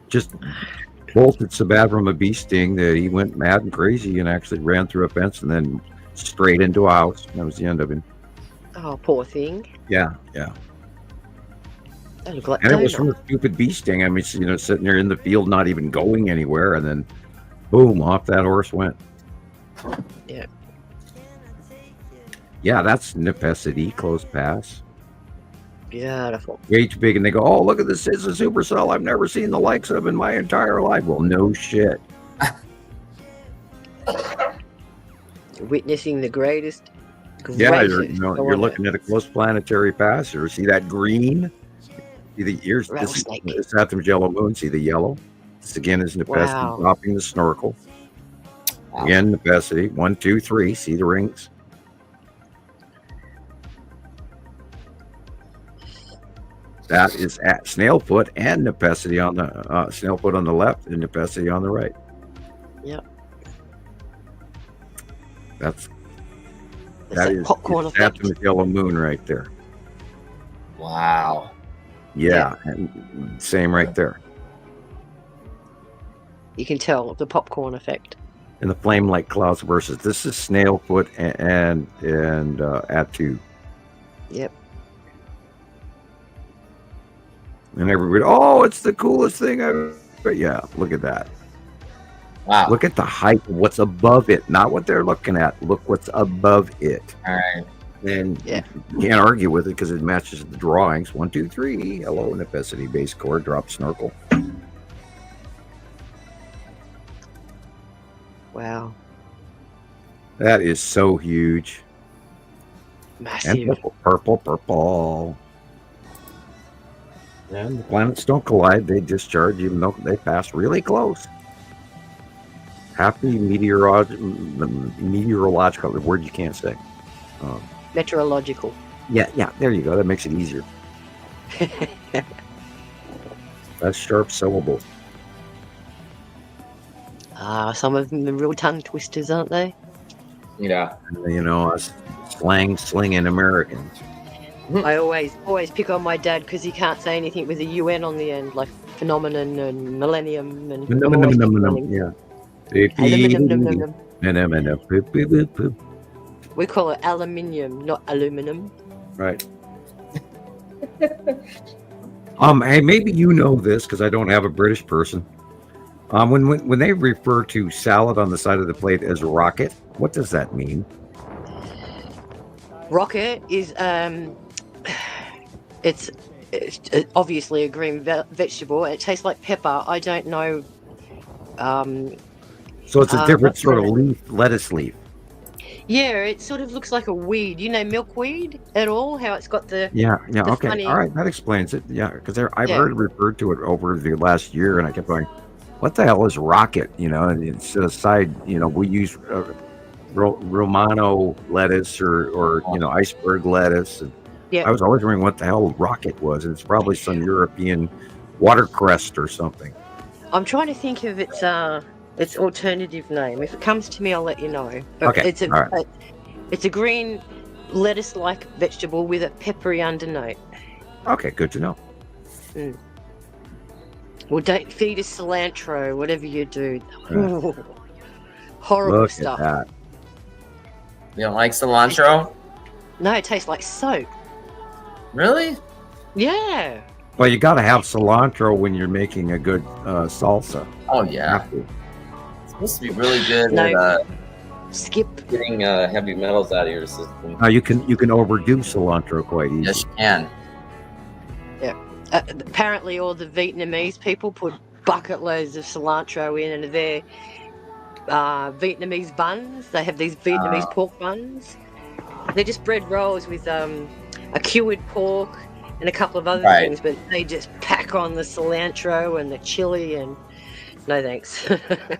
Just bolted so bad from a bee sting that he went mad and crazy and actually ran through a fence and then straight into a house. That was the end of him. Oh, poor thing. Yeah. That looked like And it was donut. from a stupid bee sting. I mean, sitting there in the field, not even going anywhere, and then boom, off that horse went. Yeah. Yeah, that's Nepesity, close pass. Beautiful. Way too big, and they go, oh, look at this. It's a supercell I've never seen the likes of in my entire life. Well, no shit. Witnessing the greatest. Yeah, greatest you're looking at a close planetary pass here. See that green? See the ears? This is the Saturn's yellow moon. See the yellow? This again is Nepesity Wow. dropping the snorkel. Again, Nepesity. 1, 2, 3. See the rings? That is at Snailfoot and Nepesity on the Snailfoot on the left and Nepesity on the right. Yep. That that is popcorn effect. Saturn's yellow moon right there. Wow. Yeah, and same right there. You can tell the popcorn effect. And the flame like clouds versus this is Snailfoot and Atu. Yep. And everybody, oh, it's the coolest thing ever. But yeah, look at that. Wow. Look at the height of what's above it, not what they're looking at. Look what's above it. All right. And you can't argue with it because it matches the drawings. 1, 2, 3. Hello, Nepesity base core, drop snorkel. Wow. That is so huge. Massive. And purple. And the planets don't collide, they discharge even though they pass really close. Happy meteorological, the word you can't say. Meteorological. Yeah, there you go. That makes it easier. That's sharp syllables. Some of them are real tongue twisters, aren't they? Yeah. You know, us slang slinging Americans. I always pick on my dad because he can't say anything with a UN on the end, like phenomenon and millennium and. Yeah. We call it aluminium, not aluminum. Right. Hey, maybe you know this because I don't have a British person. When they refer to salad on the side of the plate as rocket, what does that mean? Rocket is it's obviously a green vegetable. It tastes like pepper. I don't know. So it's a different what's sort of the- leaf, lettuce leaf. Yeah, it sort of looks like a weed. You know milkweed at all? How it's got the Yeah, the okay, funny- all right, that explains it. Yeah, because I've Yeah. heard referred to it over the last year, and I kept going, "What the hell is rocket?" You know, and it's a side. You know, we use Romano lettuce or iceberg lettuce. And Yeah. I was always wondering what the hell rocket was. It's probably some European watercress or something. I'm trying to think of its It's alternative name. If it comes to me, I'll let you know. But Okay, it's a green lettuce-like vegetable with a peppery undernote. Okay, good to know. Mm. Well, don't feed us cilantro, whatever you do. Right. Horrible Look stuff. at that. You don't like cilantro? No, it tastes like soap. Really? Yeah. Well, you got to have cilantro when you're making a good salsa. Oh yeah. It's supposed to be really good at getting heavy metals out of your system. Now you can overdo cilantro quite easy. Yes, you can. Yeah. Apparently, all the Vietnamese people put bucket loads of cilantro in, and their Vietnamese buns. They have these Vietnamese pork buns. They're just bread rolls with a cured pork and a couple of other things, but they just pack on the cilantro and the chili, and no thanks.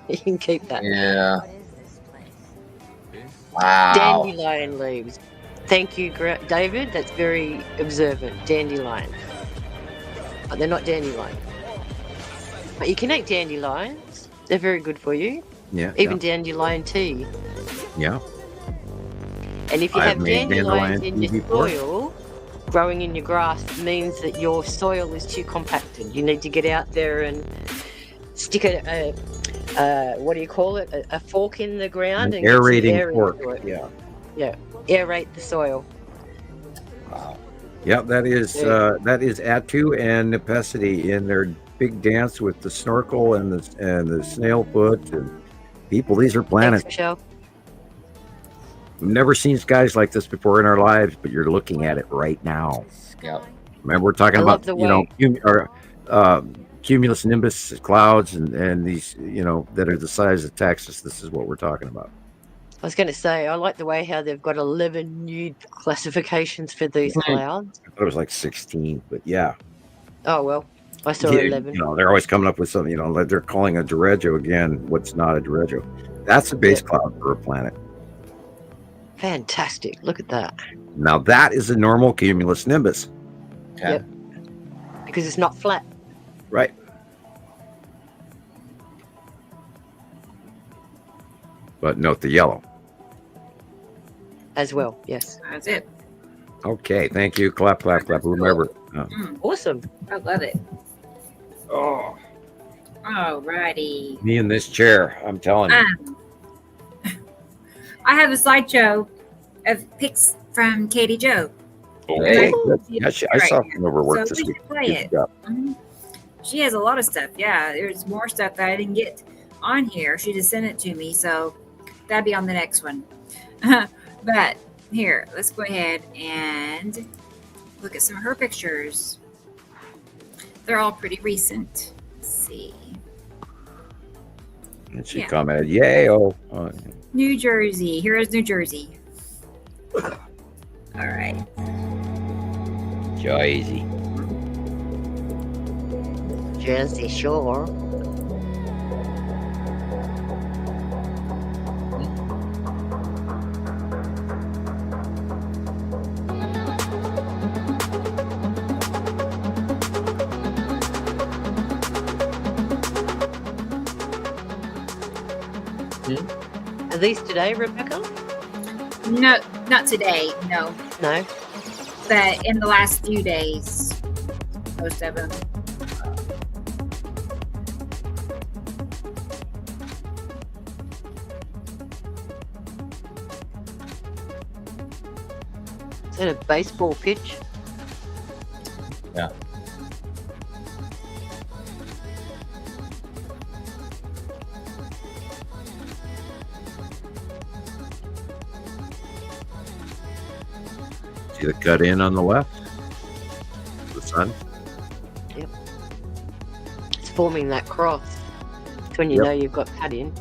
You can keep that. Yeah. Wow. Dandelion leaves. Thank you, David. That's very observant. Dandelion. But they're not dandelion. But you can eat dandelions. They're very good for you. Yeah. Even dandelion tea. Yeah. And if you I've have made dandelions in dandelion tea your before. soil, growing in your grass means that your soil is too compacted. You need to get out there and stick a what do you call it? A fork in the ground and aerating get some air fork. into it. Yeah. Yeah. Aerate the soil. Yeah, that is Atu and Nepesity in their big dance with the snorkel and the snail foot and people. These are planets. Thanks, Michelle. We've never seen skies like this before in our lives, but you're looking at it right now. Yeah. Remember, we're talking I about love the cumulus nimbus clouds and these that are the size of Texas. This is what we're talking about. I was going to say, I like the way how they've got 11 new classifications for these clouds. I thought it was like 16, but yeah. Oh, well, I saw Yeah, 11. they're always coming up with something. Like they're calling a derecho again. What's not a derecho? That's a base cloud for a planet. Fantastic. Look at that. Now that is a normal cumulus nimbus. Okay. Yep. Because it's not flat. Right. But note the yellow. As well, yes. That's it. Okay, thank you. Clap, clap, clap. Remember. Awesome. I love it. Oh. Alrighty. Me in this chair, I'm telling you. I have a slideshow of pics from Katie Jo. Okay. Yeah, I saw some of her work So this we week. should play Good it. job. Mhm. She has a lot of stuff. Yeah, there's more stuff that I didn't get on here. She just sent it to me, so that'd be on the next one. But here, let's go ahead and look at some of her pictures. They're all pretty recent. Let's see. And she commented, "Yay! Oh, New Jersey. Here is New Jersey. All right. Jersey." Jersey Shore. Are these today, Rebecca? No, not today. No. No. But in the last few days, most of them. Is that a baseball pitch? Yeah. See the cut in on the left? The sun? Yep. It's forming that cross. It's when you Yep. know you've got cut in.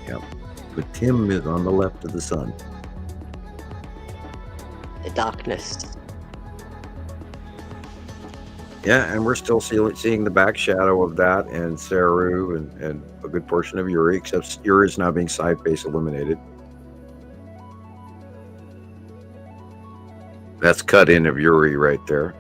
Yep. But Tim is on the left of the sun. The darkness. Yeah, and we're still seeing the back shadow of that and Saru and a good portion of Uri, except Uri is now being side face illuminated. That's cut in of Uri right there.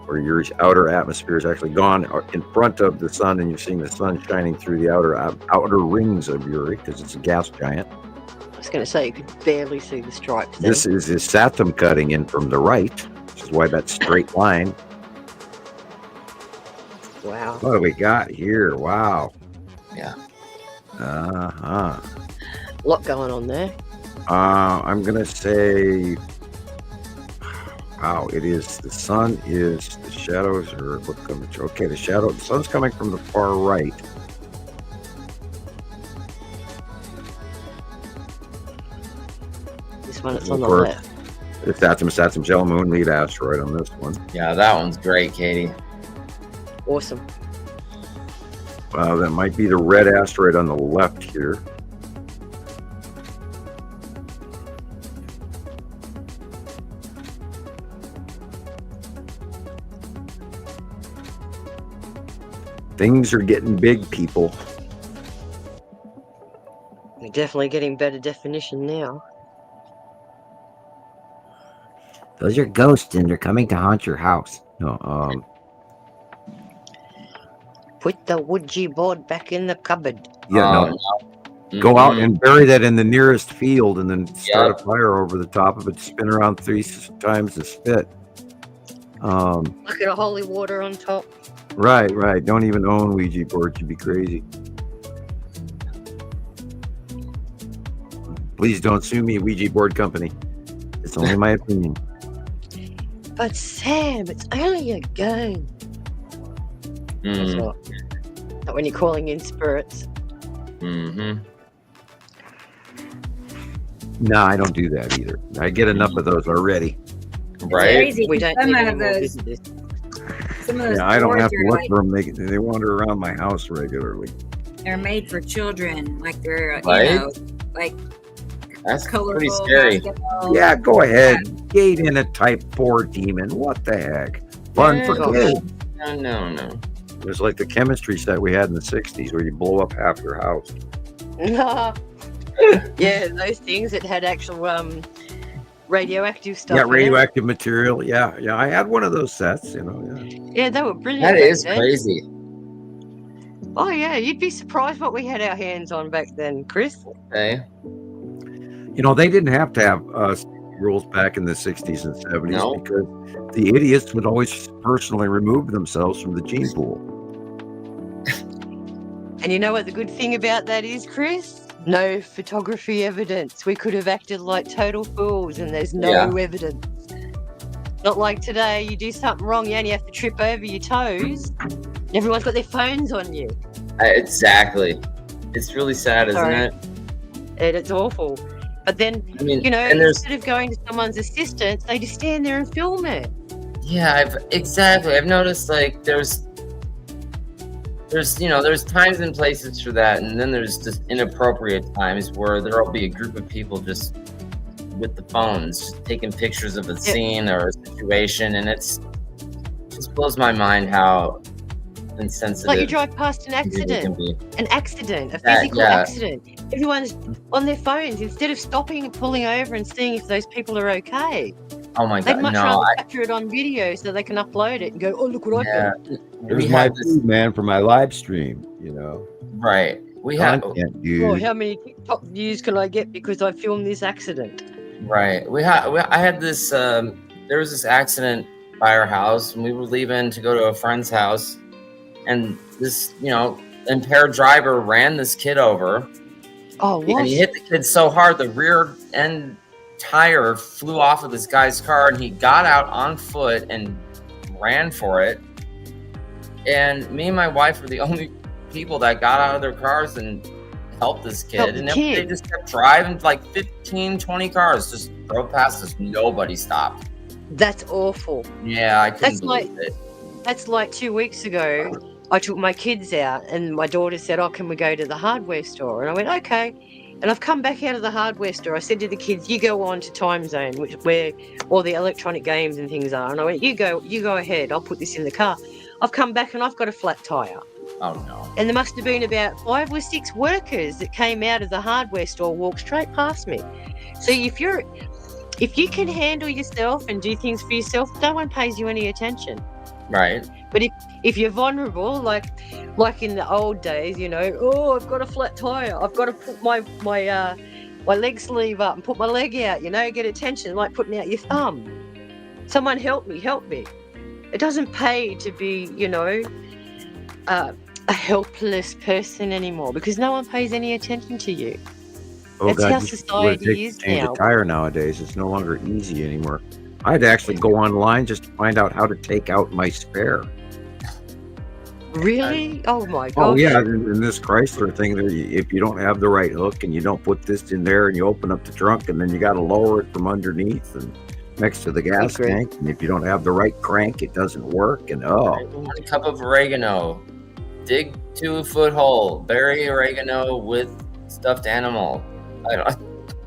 where your outer atmosphere is actually gone in front of the sun, and you're seeing the sun shining through the outer rings of Uri because it's a gas giant. I was going to say you could barely see the stripes. This is his Saturn cutting in from the right, which is why that straight line. Wow. What do we got here? Wow. Yeah. A lot going on there. I'm going to say, wow, it is, the sun is, the shadows are, okay, the sun's coming from the far right. This one, it's on the left. It's Saturn Gel Moon, lead asteroid on this one. Yeah, that one's great, Katie. Awesome. That might be the red asteroid on the left here. Things are getting big, people. They're definitely getting better definition now. Those are ghosts, and they're coming to haunt your house. No, Put the Ouija board back in the cupboard. Yeah, no. Go out and bury that in the nearest field, and then start a fire over the top of it. Spin around 3 times and spit. Look at a holy water on top. Right. Don't even own Ouija boards. You'd be crazy. Please don't sue me, Ouija board company. It's only my opinion. But Sam, it's only a game. Not when you're calling in spirits. No, I don't do that either. I get enough of those already. Right? We don't Some need of any more those. visitors. Some of those Yeah, I don't have to boards look are for them. They wander around my house regularly. they're made for children. Like they're, Right? you know, like That's colorful. pretty scary. basketball. Yeah, go ahead. Gate in a Type 4 demon. What the heck? Fun for kids. No. It was like the chemistry set we had in the 60s where you blow up half your house. Yeah, those things that had actual radioactive stuff. Yeah, in it. radioactive material. Yeah. I had one of those sets, you know. Yeah, they were brilliant. That back is then. crazy. Oh yeah, you'd be surprised what we had our hands on back then, Chris. Okay. You know, they didn't have to have rules back in the 60s and 70s because the idiots would always personally remove themselves from the gene pool. And you know what the good thing about that is, Chris? No photography evidence. We could have acted like total fools and there's no evidence. Not like today, you do something wrong, you only have to trip over your toes. Everyone's got their phones on you. Exactly. It's really sad, isn't it? And it's awful. But then, you know, instead of going to someone's assistance, they just stand there and film it. Yeah, I've noticed like there's times and places for that, and then there's just inappropriate times where there'll be a group of people just with the phones, just taking pictures of a scene or a situation, and it just blows my mind how insensitive. Like you drive past an accident, a physical accident. Everyone's on their phones instead of stopping and pulling over and seeing if those people are okay. Oh my God! They'd much rather capture it on video so they can upload it and go, "Oh, look what I found." Here's my food, man, for my live stream. You know, right? We have. Oh, how many TikTok views can I get because I filmed this accident? Right. I had this. There was this accident by our house, and we were leaving to go to a friend's house, and this, impaired driver ran this kid over. Oh, what? And he hit the kid so hard, the rear end tire flew off of this guy's car, and he got out on foot and ran for it. And me and my wife were the only people that got out of their cars and helped this kid. And they just kept driving, like 15, 20 cars just drove past us. Nobody stopped. That's awful. Yeah, I couldn't believe it. That's like 2 weeks ago. I took my kids out and my daughter said, "Oh, can we go to the hardware store?" And I went, "Okay." And I've come back out of the hardware store. I said to the kids, "You go on to Time Zone, where all the electronic games and things are." And I went, you go ahead. I'll put this in the car." I've come back and I've got a flat tire. Oh no. And there must have been about 5 or 6 workers that came out of the hardware store, walked straight past me. So if you can handle yourself and do things for yourself, no one pays you any attention. Right. But if you're vulnerable, like in the old days, you know, oh, I've got a flat tire, I've got to put my leg sleeve up and put my leg out, you know, get attention, like putting out your thumb. Someone help me. It doesn't pay to be, you know, a helpless person anymore because no one pays any attention to you. Oh, That's God, how you society is change now. a tire nowadays. It's no longer easy anymore. I had to actually go online just to find out how to take out my spare. Really? Oh my gosh. Oh yeah, in this Chrysler thing, if you don't have the right hook and you don't put this in there and you open up the trunk and then you got to lower it from underneath and next to the gas tank, and if you don't have the right crank, it doesn't work. And 1 cup of oregano, dig 2 foot hole, bury oregano with stuffed animal. I don't,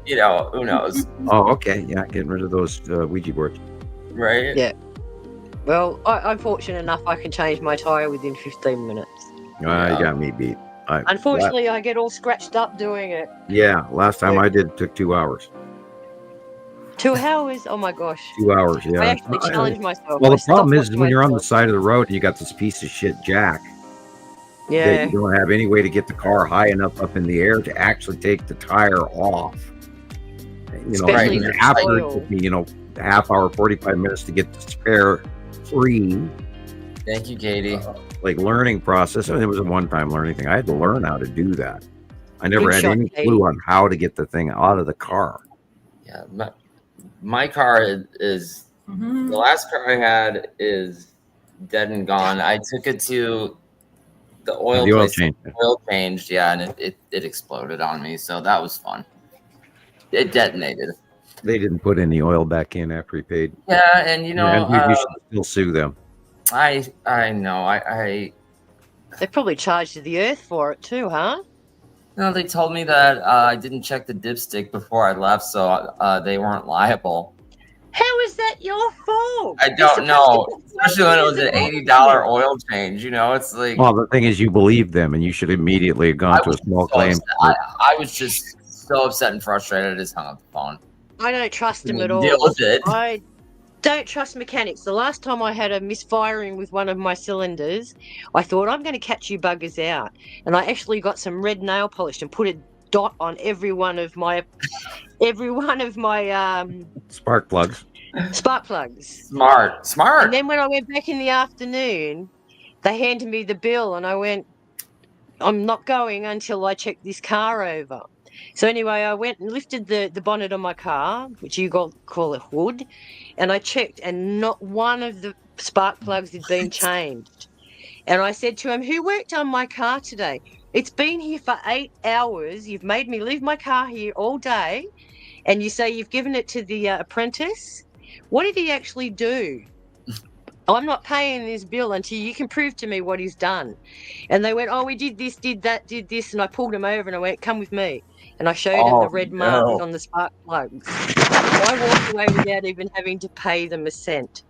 you know, who knows? Oh, okay, yeah, getting rid of those Ouija boards. Right? Yeah. Well, I'm fortunate enough I can change my tyre within 15 minutes. You got me beat. Unfortunately, I get all scratched up doing it. Yeah, last time I did it took 2 hours. 2 hours? Oh my gosh. 2 hours, yeah. I actually challenged myself. Well, I the problem is stopped when you're on the myself. side of the road and you got this piece of shit jack. Yeah. That you don't have any way to get the car high enough up in the air to actually take the tire off. You know, Especially even if it's after it oil. took me, you know, a half hour, 45 minutes to get the spare free. Thank you, Katie. Like learning process. I mean, it was a one-time learning thing. I had to learn how to do that. I never Good had shot, any Katie. clue on how to get the thing out of the car. Yeah, my car is the last car I had is dead and gone. I took it to the oil The oil place. change. Oil changed, yeah, and it exploded on me. So that was fun. It detonated. They didn't put any oil back in after he paid. Yeah, and you know, and you should still sue them. I know. I They probably charged you the earth for it too, huh? no, they told me that I didn't check the dipstick before I left, so they weren't liable. How is that your fault? I don't know, especially when it was an $80 oil change. You know, it's like Well, the thing is, you believe them, and you should immediately have gone to a small claim. I was just so upset and frustrated. I just hung up the phone. I don't trust them at Deal all. with it. I don't trust mechanics. The last time I had a misfiring with one of my cylinders, I thought I'm going to catch you buggers out, and I actually got some red nail polish and put a dot on every one of my Spark plugs. spark plugs. Smart. And then when I went back in the afternoon, they handed me the bill, and I went, I'm not going until I check this car over. So anyway, I went and lifted the bonnet on my car, which you call a hood, and I checked, and not one of the spark plugs had been changed. And I said to him, who worked on my car today? It's been here for 8 hours. You've made me leave my car here all day, and you say you've given it to the apprentice. What did he actually do? I'm not paying this bill until you can prove to me what he's done. And they went, oh, we did this, did that, did this. And I pulled him over and I went, come with me. And I showed him the red marks on the spark plugs. I walked away without even having to pay them a cent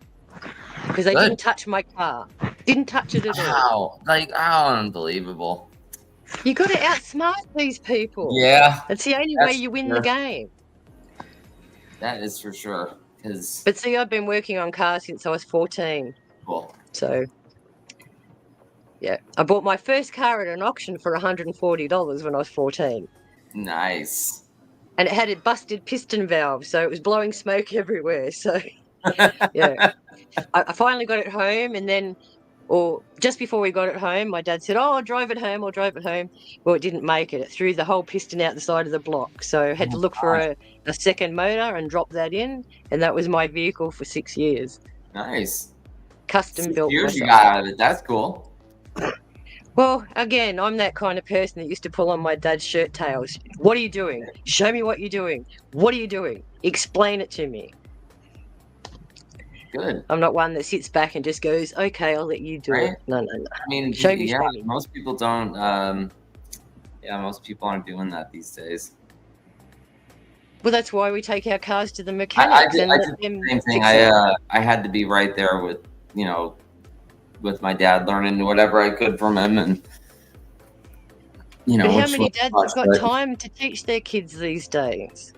because they didn't touch my car. Didn't touch it at all. Wow, how unbelievable. You got to outsmart these people. Yeah. It's the only way you win the game. That is for sure. But see, I've been working on cars since I was 14. Cool. So, yeah. I bought my first car at an auction for $140 when I was 14. Nice. And it had a busted piston valve, so it was blowing smoke everywhere. So, yeah. I finally got it home, and then, or just before we got it home, my dad said, oh, I'll drive it home. Well, it didn't make it. It threw the whole piston out the side of the block. So I had to look for a second motor and drop that in, and that was my vehicle for 6 years. Nice. Custom built. Years you got out of it. That's cool. Well, again, I'm that kind of person that used to pull on my dad's shirt tails. What are you doing? Show me what you're doing. What are you doing? Explain it to me. Good. I'm not one that sits back and just goes, okay, I'll let you do it. No. I mean, show me. Most people don't. Most people aren't doing that these days. Well, that's why we take our cars to the mechanics. I did the same thing. I had to be right there with, with my dad, learning whatever I could from him, and But how many dads have got time to teach their kids these days?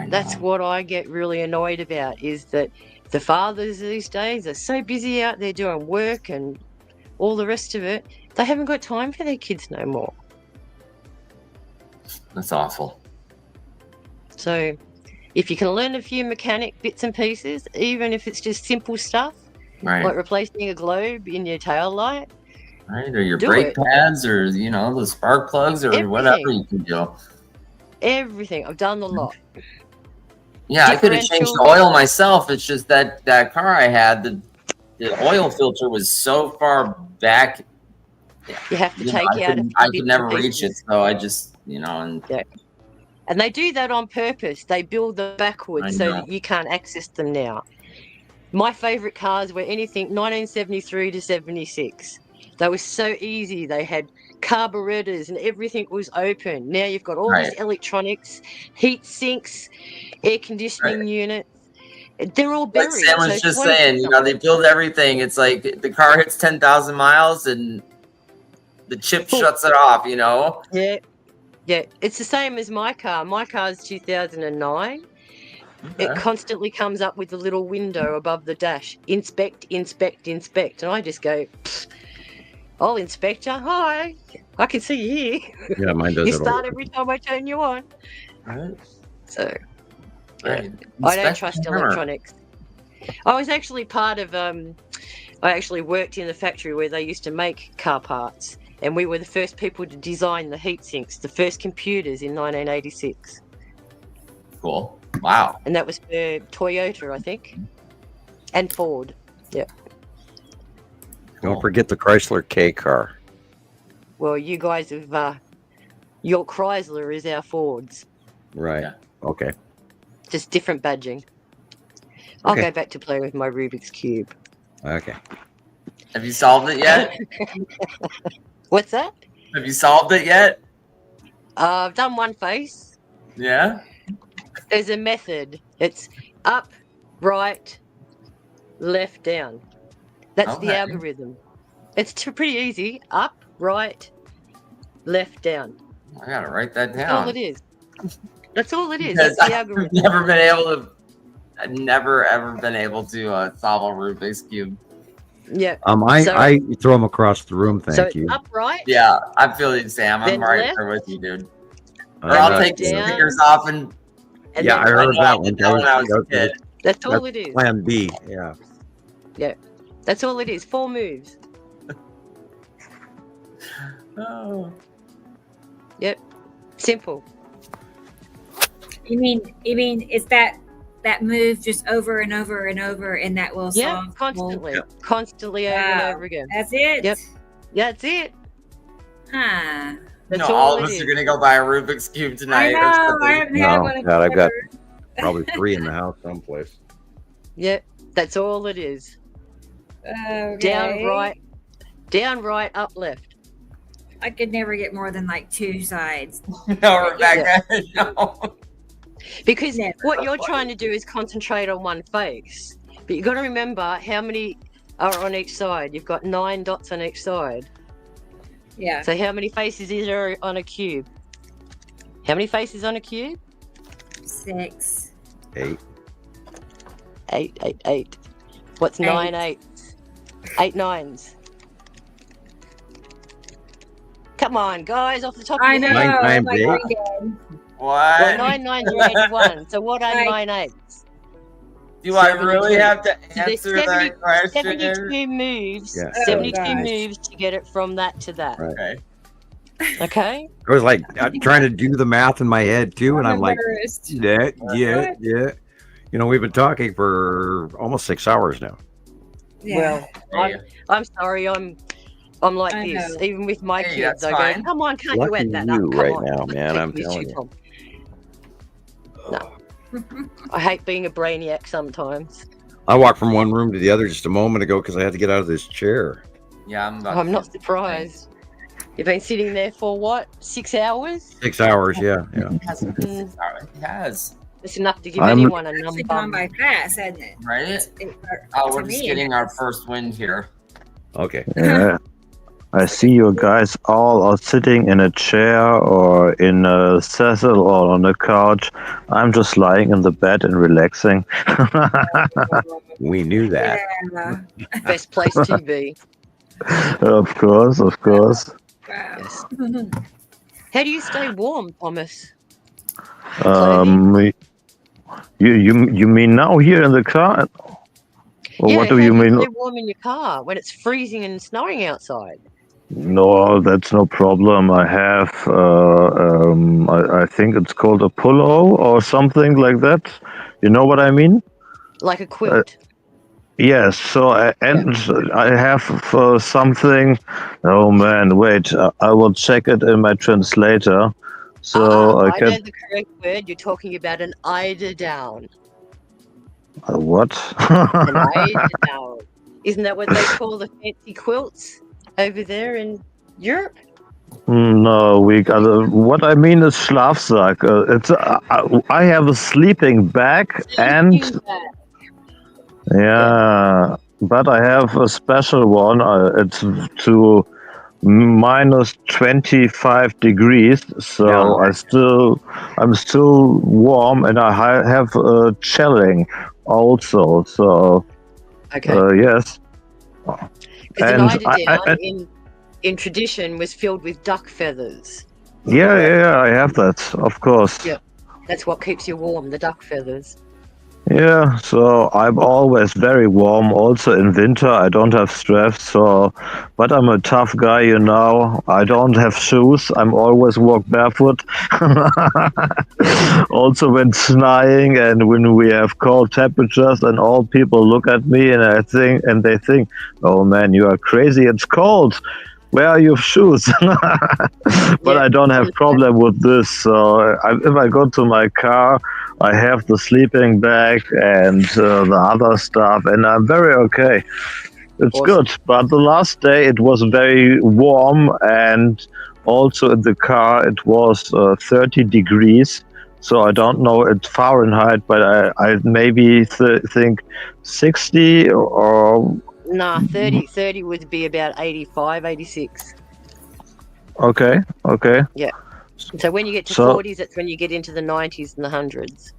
That's what I get really annoyed about, is that the fathers these days are so busy out there doing work and all the rest of it, they haven't got time for their kids no more. That's awful. So if you can learn a few mechanic bits and pieces, even if it's just simple stuff, Right. like replacing a globe in your tail light, Right, or your do brake it. pads, or the spark plugs, or Everything. whatever you can do. Everything. I've done the lot. Yeah, I could have changed the oil myself. It's just that car I had, the oil filter was so far back. You have to take out. I could never reach it, so I just and yeah. And they do that on purpose. They build them backwards so that you can't access them now. My favourite cars were anything 1973 to 76. They were so easy. They had carburetors and everything was open. Now you've got all this electronics, heat sinks, air conditioning units. They're all buried. Like Sam was just saying, they build everything. It's like the car hits 10,000 miles and the chip shuts it off, Yeah. Yeah. It's the same as my car. My car's 2009. Okay. It constantly comes up with a little window above the dash. Inspect, inspect, inspect. And I just go, I'll inspect you. Hi. I can see you here. Yeah, mine does You it all. start every time I turn you on. Right. So, Right. I don't trust electronics. I was actually part of, I actually worked in the factory where they used to make car parts. And we were the first people to design the heat sinks, the first computers in 1986. Cool. Wow. And that was for Toyota, I think. And Ford. Yeah. Don't forget the Chrysler K car. Well, you guys have, your Chrysler is our Fords. Right. Yeah. Okay. Just different badging. I'll Okay. go back to playing with my Rubik's Cube. Okay. Have you solved it yet? What's that? Have you solved it yet? I've done one face. Yeah. There's a method. It's up, right, left, down. That's the Okay. algorithm. It's pretty easy. Up, right, left, down. I gotta write that That's all down. it is. That's all it is. Because That's the I've algorithm. I've never ever been able to solve a Rubik's Cube. Yeah. I throw them across the room. So Thank it's you. up, right. Yeah, I feel you, Sam. I'm Then right left. there with you, dude. Or Uh, I'll take the down. stickers off and Yeah, I heard that one. That when I was a kid. That's all it is. Plan B. Yeah. Yeah. That's all it is. 4 moves. Oh. Yep. Simple. You mean is that move just over and over and over, and that will Yeah, solve constantly. Constantly over and Wow. over again. That's it. Yep. Yeah, that's it. Huh. That's all all of it us is. are gonna go buy a Rubik's Cube I tonight. or know. something. I haven't had No, one. God, I've got forever. probably 3 in the house someplace. Yep. That's all it is. Okay. Down, right, up, left. I could never get more than like 2 sides. No, Rebecca. No. Because what you're trying to do is concentrate on one face. But you've got to remember how many are on each side. You've got 9 dots on each side. Yeah. So how many faces is there on a cube? How many faces on a cube? 6. 8. 8. What's 9 eights? 8 nines. Come on, guys, off the top of I your know. head. 9 times my 8. brain dead. What? Well, 9 nines are 81. So what are 9 eights? Do I really have to So there's answer that question? 72 moves. Yeah. 72 gosh. moves to get it from that to that. Right. Okay. Okay? I was like trying to do the math in my head too, and I'm like, embarrassed. yeah. We've been talking for almost 6 hours now. Yeah. Well, I'm sorry. I'm like I this. know. Even with my Hey, kids, that's I go, fine. come on, can't Lucky you add that you up? Come right on. now, man. I'm Take me telling too you. long. No. I hate being a brainiac sometimes. I walked from one room to the other just a moment ago because I had to get out of this chair. Yeah, I'm not surprised. You've been sitting there for what? 6 hours? 6 hours, yeah. It has. It's enough to give I'm- anyone a It's number. gone by fast, hasn't it? Right? To Oh, we're just me, getting our first wind here. Okay. Yeah. I see you guys all are sitting in a chair or in a settle or on a couch. I'm just lying in the bed and relaxing. We knew that. Yeah. Best place to be. Of course. Wow. Yes. How do you stay warm, Thomas? You mean now here in the car? Or Yeah, what do how you do mean? stay warm in your car when it's freezing and snowing outside? No, that's no problem. I have, I think it's called a pullo or something like that. You know what I mean? Like a quilt. Yes. So I have something. Oh man, wait. I will check it in my translator. So I I can. know the correct word. You're talking about an eider down. What? An eider down. Isn't that what they call the fancy quilts over there in Europe? No, we got what I mean is Schlafsack. I have a sleeping bag and yeah, but I have a special one. It's to minus 25 degrees, so I'm still warm, and I have a chilling also. So yes. Because an eider down in tradition was filled with duck feathers. Yeah, I have that, of course. Yeah, that's what keeps you warm, the duck feathers. Yeah, so I'm always very warm, also in winter. I don't have stress, but I'm a tough guy, you know. I don't have shoes. I'm always walk barefoot. Also when snowing and when we have cold temperatures, and all people look at me and they think, "Oh man, you are crazy. It's cold. Where are your shoes?" But I don't have problem with this. So if I go to my car, I have the sleeping bag and the other stuff, and I'm very okay. It's good. But the last day it was very warm, and also in the car it was 30 degrees. So I don't know it's Fahrenheit, but I maybe think 60 or. Nah, 30 would be about 85, 86. Okay. Yeah. So when you get to 40s, that's when you get into the 90s and the 100s.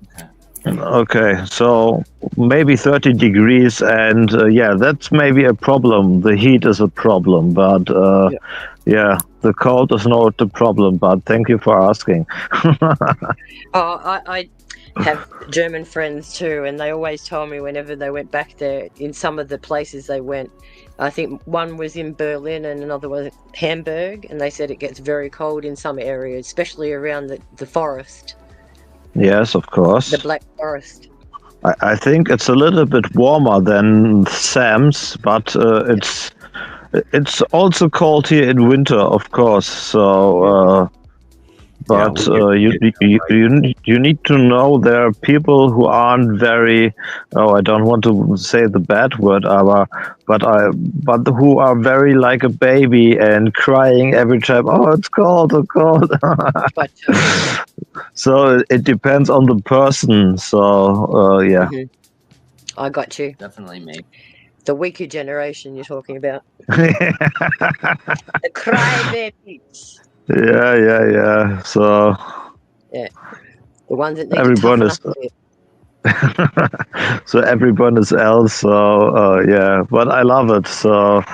Okay, so maybe 30 degrees, and that's maybe a problem. The heat is a problem, but the cold is not the problem. But thank you for asking. I have German friends too, and they always tell me whenever they went back there, in some of the places they went, I think one was in Berlin and another was Hamburg, and they said it gets very cold in some areas, especially around the forest. Yes, of course. The Black Forest. I think it's a little bit warmer than Sam's, but it's also cold here in winter, of course. So. But you need to know there are people who aren't very. Oh, I don't want to say the bad word, but who are very like a baby and crying every time. Oh, it's cold, it's cold. So it depends on the person. So yeah. Mm-hmm. I got you. Definitely me. The weaker generation you're talking about. The crybabies. Yeah. So yeah, the ones that need everyone to is. So everyone is else. So yeah, but I love it. So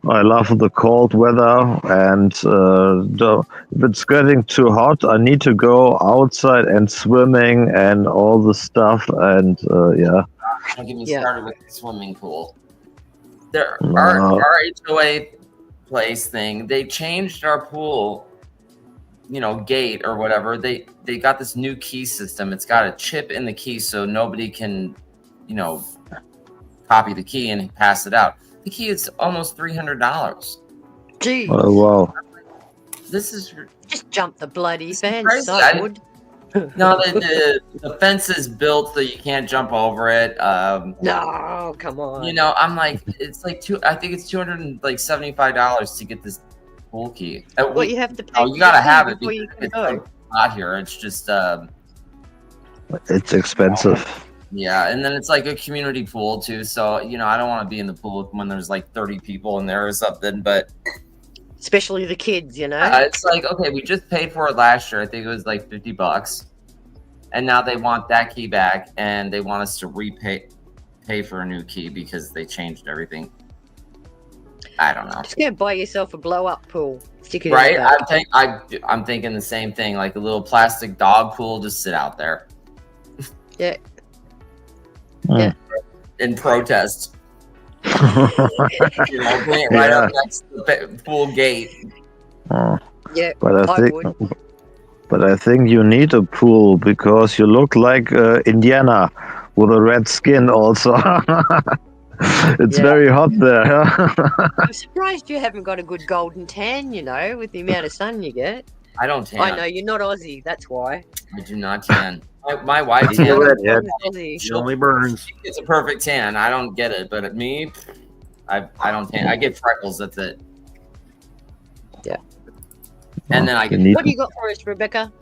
I love the cold weather, and if it's getting too hot, I need to go outside and swimming and all the stuff. And yeah. Don't get me started with the swimming pool. Our HOA place thing, they changed our pool, gate or whatever. They got this new key system. It's got a chip in the key so nobody can, copy the key and pass it out. The key is almost $300. Jeez. Oh, wow. This is just jump the bloody fence. No, the fence is built so you can't jump over it. No, come on. I'm like, it's like I think it's $275 to get this pool key. Well, you have to pay. You gotta have it before you can it's go. not here. It's just it's expensive. Yeah, and then it's like a community pool too. So I don't want to be in the pool when there's like 30 people in there or something. But especially the kids, you know. It's like, okay, we just paid for it last year. I think it was like $50, and now they want that key back, and they want us to pay for a new key because they changed everything. I don't know. Just go buy yourself a blow-up pool. Stick it Right? in the I'm thinking the same thing, like a little plastic dog pool, just sit out there. Yeah. Yeah. In protest. You know, bring it right up next to the pool gate. Yeah, But I think you need a pool because you look like Indiana with a red skin also. It's very hot there. I'm surprised you haven't got a good golden tan, you know, with the amount of sun you get. I don't tan. I know, you're not Aussie, that's why. I do not tan. My wife He's a tan. redhead. He only burns. It's a perfect tan. I don't get it, but at me, I don't tan. I get freckles. That's it. Yeah. And then I get. What do you got for us, Rebecca?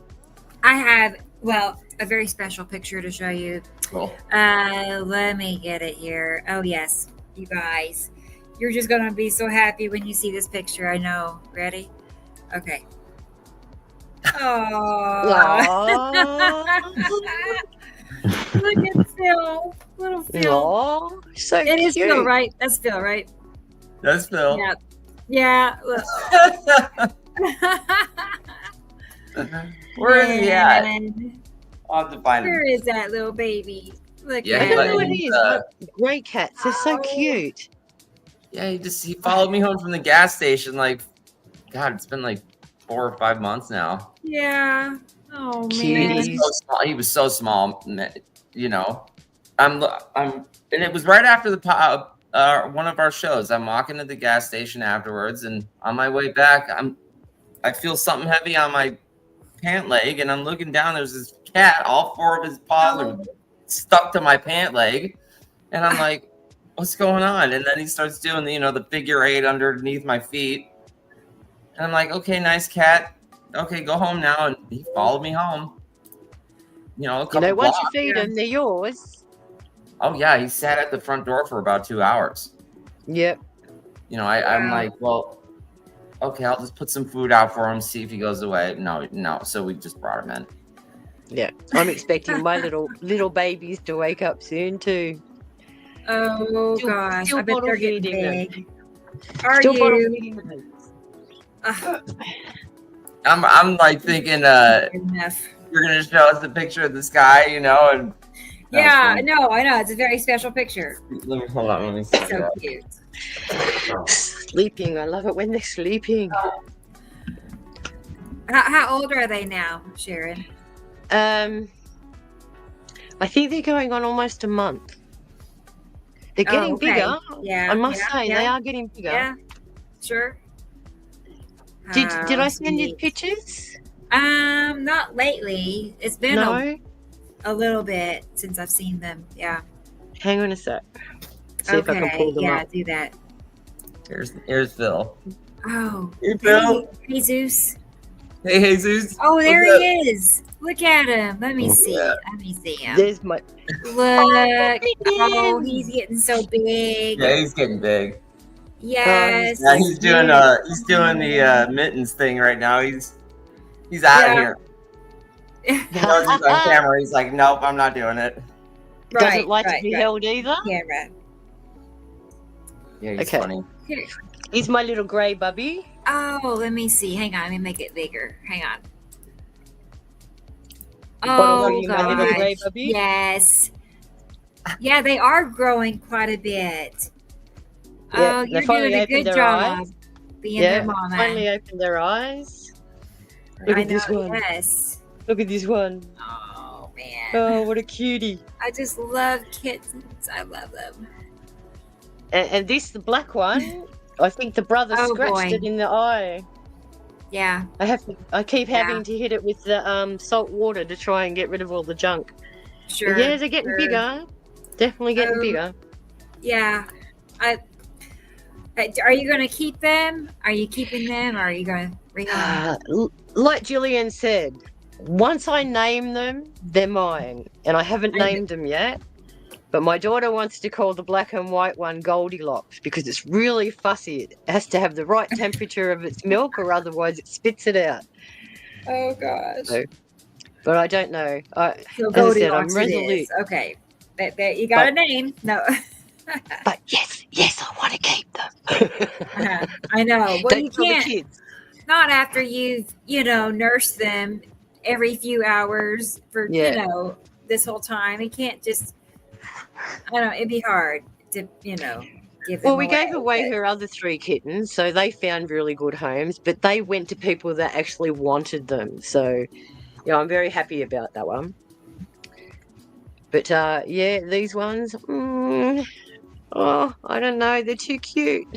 I have, well, a very special picture to show you. Cool. Let me get it here. Oh, yes, you guys. You're just going to be so happy when you see this picture. I know. Ready? Okay. Oh. Look at Phil. Little Phil. Oh, so it is cute. Phil, right? That's Phil, right? That's Phil. Yeah. Yeah. Where is he at? I'll have to find him. Where is that little baby? Look Yeah, at he What him. it is, grey cats, they're so cute. Yeah, he followed me home from the gas station. Like, God, it's been like 4 or 5 months now. Yeah. Oh, He man. was so small. He was so small. You know, and it was right after the one of our shows. I'm walking to the gas station afterwards, and on my way back, I feel something heavy on my pant leg, and I'm looking down. There's this cat. All 4 of his paws are stuck to my pant leg, and I'm like, "What's going on?" And then he starts doing the figure 8 underneath my feet, and I'm like, "Okay, nice cat. Okay, go home now." And he followed me home. A couple Once blocks. you feed them, they're yours. Oh yeah, he sat at the front door for about 2 hours. Yep. I'm like, well, okay, I'll just put some food out for him, see if he goes away. No. So we just brought him in. Yeah, I'm expecting my little babies to wake up soon too. Oh, gosh. I bet they're getting feeding them. big. Are Still bottle you? feeding them. I'm like thinking, you're gonna show us the picture of this guy, and Yeah, I know. It's a very special picture. Hold on, let me see. So cute. Sleeping. I love it when they're sleeping. How old are they now, Sharon? I think they're going on almost a month. They're getting okay. bigger. Yeah, I must yeah, say yeah. they are getting bigger. Yeah, sure. Did I send you pictures? Not lately. It's been No. a little bit since I've seen them. Yeah. Hang on a sec. See if I can pull them yeah, up. do that. Here's Phil. Oh. Hey, Phil. Hey, Jesus. Hey, Jesus. Oh, there What's he is. Look at him. Let me see. Yeah. Let me see him. There's my. Look. Oh, he's getting so big. Yeah, he's getting big. Yes. Yeah, he's doing the mittens thing right now. He's out of here. He knows he's on camera. He's like, nope, I'm not doing it. Doesn't like to be held either. Camera. Yeah, he's Okay. funny. Here. He's my little grey bubby. Oh, let me see. Hang on. Let me make it bigger. Hang on. Bottle Oh, feeding my little grey gosh. bubby. Yes. Yeah, they are growing quite a bit. Yeah, Oh, they you're finally doing a opened good their job eyes. being Yeah, their mama. finally opened their eyes. Look I at this know, one. yes. Look at this one. Oh, man. Oh, what a cutie. I just love kittens. I love them. And this, the black one, I think the brother Oh, scratched boy. it in the eye. Yeah. I keep having to hit it with the salt water to try and get rid of all the junk. Sure. But yeah, they're getting sure. bigger. Definitely getting Um, bigger. Yeah. Are you going to keep them? Are you keeping them? Or are you going to bring them? Like Gillian said, once I name them, they're mine. And I haven't named them yet. But my daughter wants to call the black and white one Goldilocks because it's really fussy. It has to have the right temperature of its milk, or otherwise it spits it out. Oh gosh. So, but I don't know. So As I said, I'm Goldilocks it resolute. is. Okay. That you got a name. No. But yes, I want to keep them. I know. Well, Don't you tell the can't. kids. Not after you've, nursed them every few hours for, this whole time. You can't just, I don't know, it'd be hard to, give them Well, we gave away her other 3 kittens, so they found really good homes, but they went to people that actually wanted them. So, I'm very happy about that one. But, these ones, I don't know. They're too cute.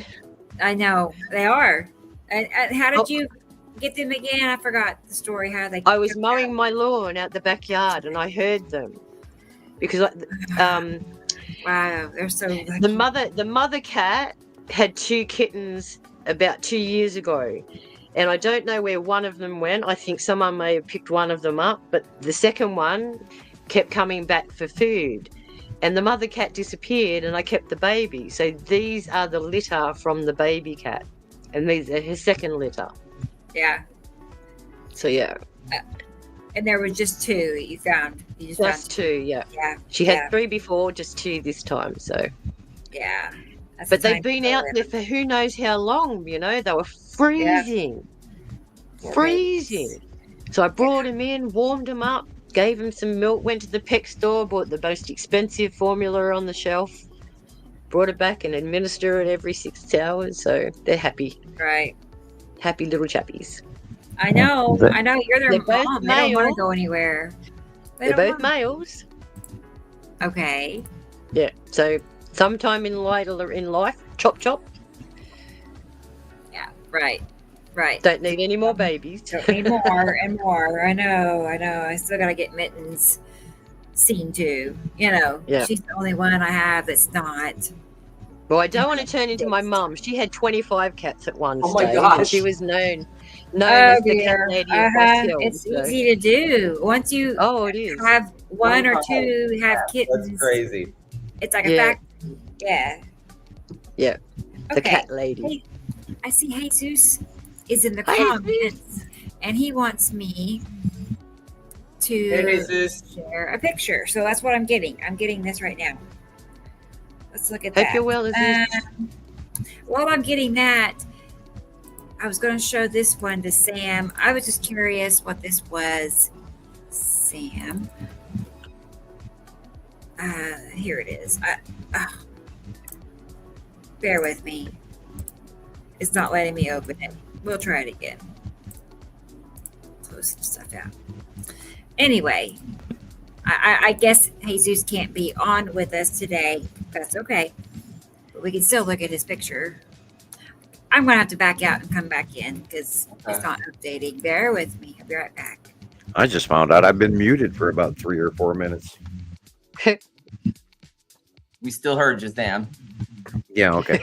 I know. They are. And how did you get them again? I forgot the story. How they? I was mowing my lawn out the backyard, and I heard them because wow, they're so lucky. The mother cat had 2 kittens about 2 years ago, and I don't know where one of them went. I think someone may have picked one of them up, but the second one kept coming back for food, and the mother cat disappeared, and I kept the baby. So these are the litter from the baby cat, and these are his second litter. Yeah. So yeah. And there was just 2 that you found. You just 2, yeah. Yeah. She had 3 before, just 2 this time. So. Yeah. But they've been out there for who knows how long. They were freezing, freezing. So I brought them in, warmed them up, gave them some milk, went to the pet store, bought the most expensive formula on the shelf, brought it back and administer it every 6 hours. So they're happy. Right. Happy little chappies. I know. You're their They're mom. both They don't want to male. go anywhere. They're both males. Okay. Yeah. So sometime in life, chop chop. Yeah. Right. Right. Don't need any more babies. Don't need more and more. I know. I still gotta get Mittens seen to. Yeah. She's the only one I have that's not. Well, I don't want to turn into my mum. She had 25 cats at one Oh my stage. gosh. And she was known as the cat lady of West Hill. It's so. easy to do. Once you it is. have 1 or 2 have kittens. That's crazy. It's like a fact. Yeah. Yeah. The Okay. cat lady. Hey, I see Jesus is in the comments, and he wants me to share a picture. So that's what I'm getting. I'm getting this right now. Let's look at that. Hope you're well, Aziz. While I'm getting that, I was going to show this one to Sam. I was just curious what this was. Sam. Here it is. Bear with me. It's not letting me open it. We'll try it again. Close some stuff out. Anyway, I guess Jesus can't be on with us today. That's okay. But we can still look at his picture. I'm going to have to back out and come back in because it's not updating. Bear with me. I'll be right back. I just found out I've been muted for about 3 or 4 minutes. We still heard you, Sam. Yeah, okay.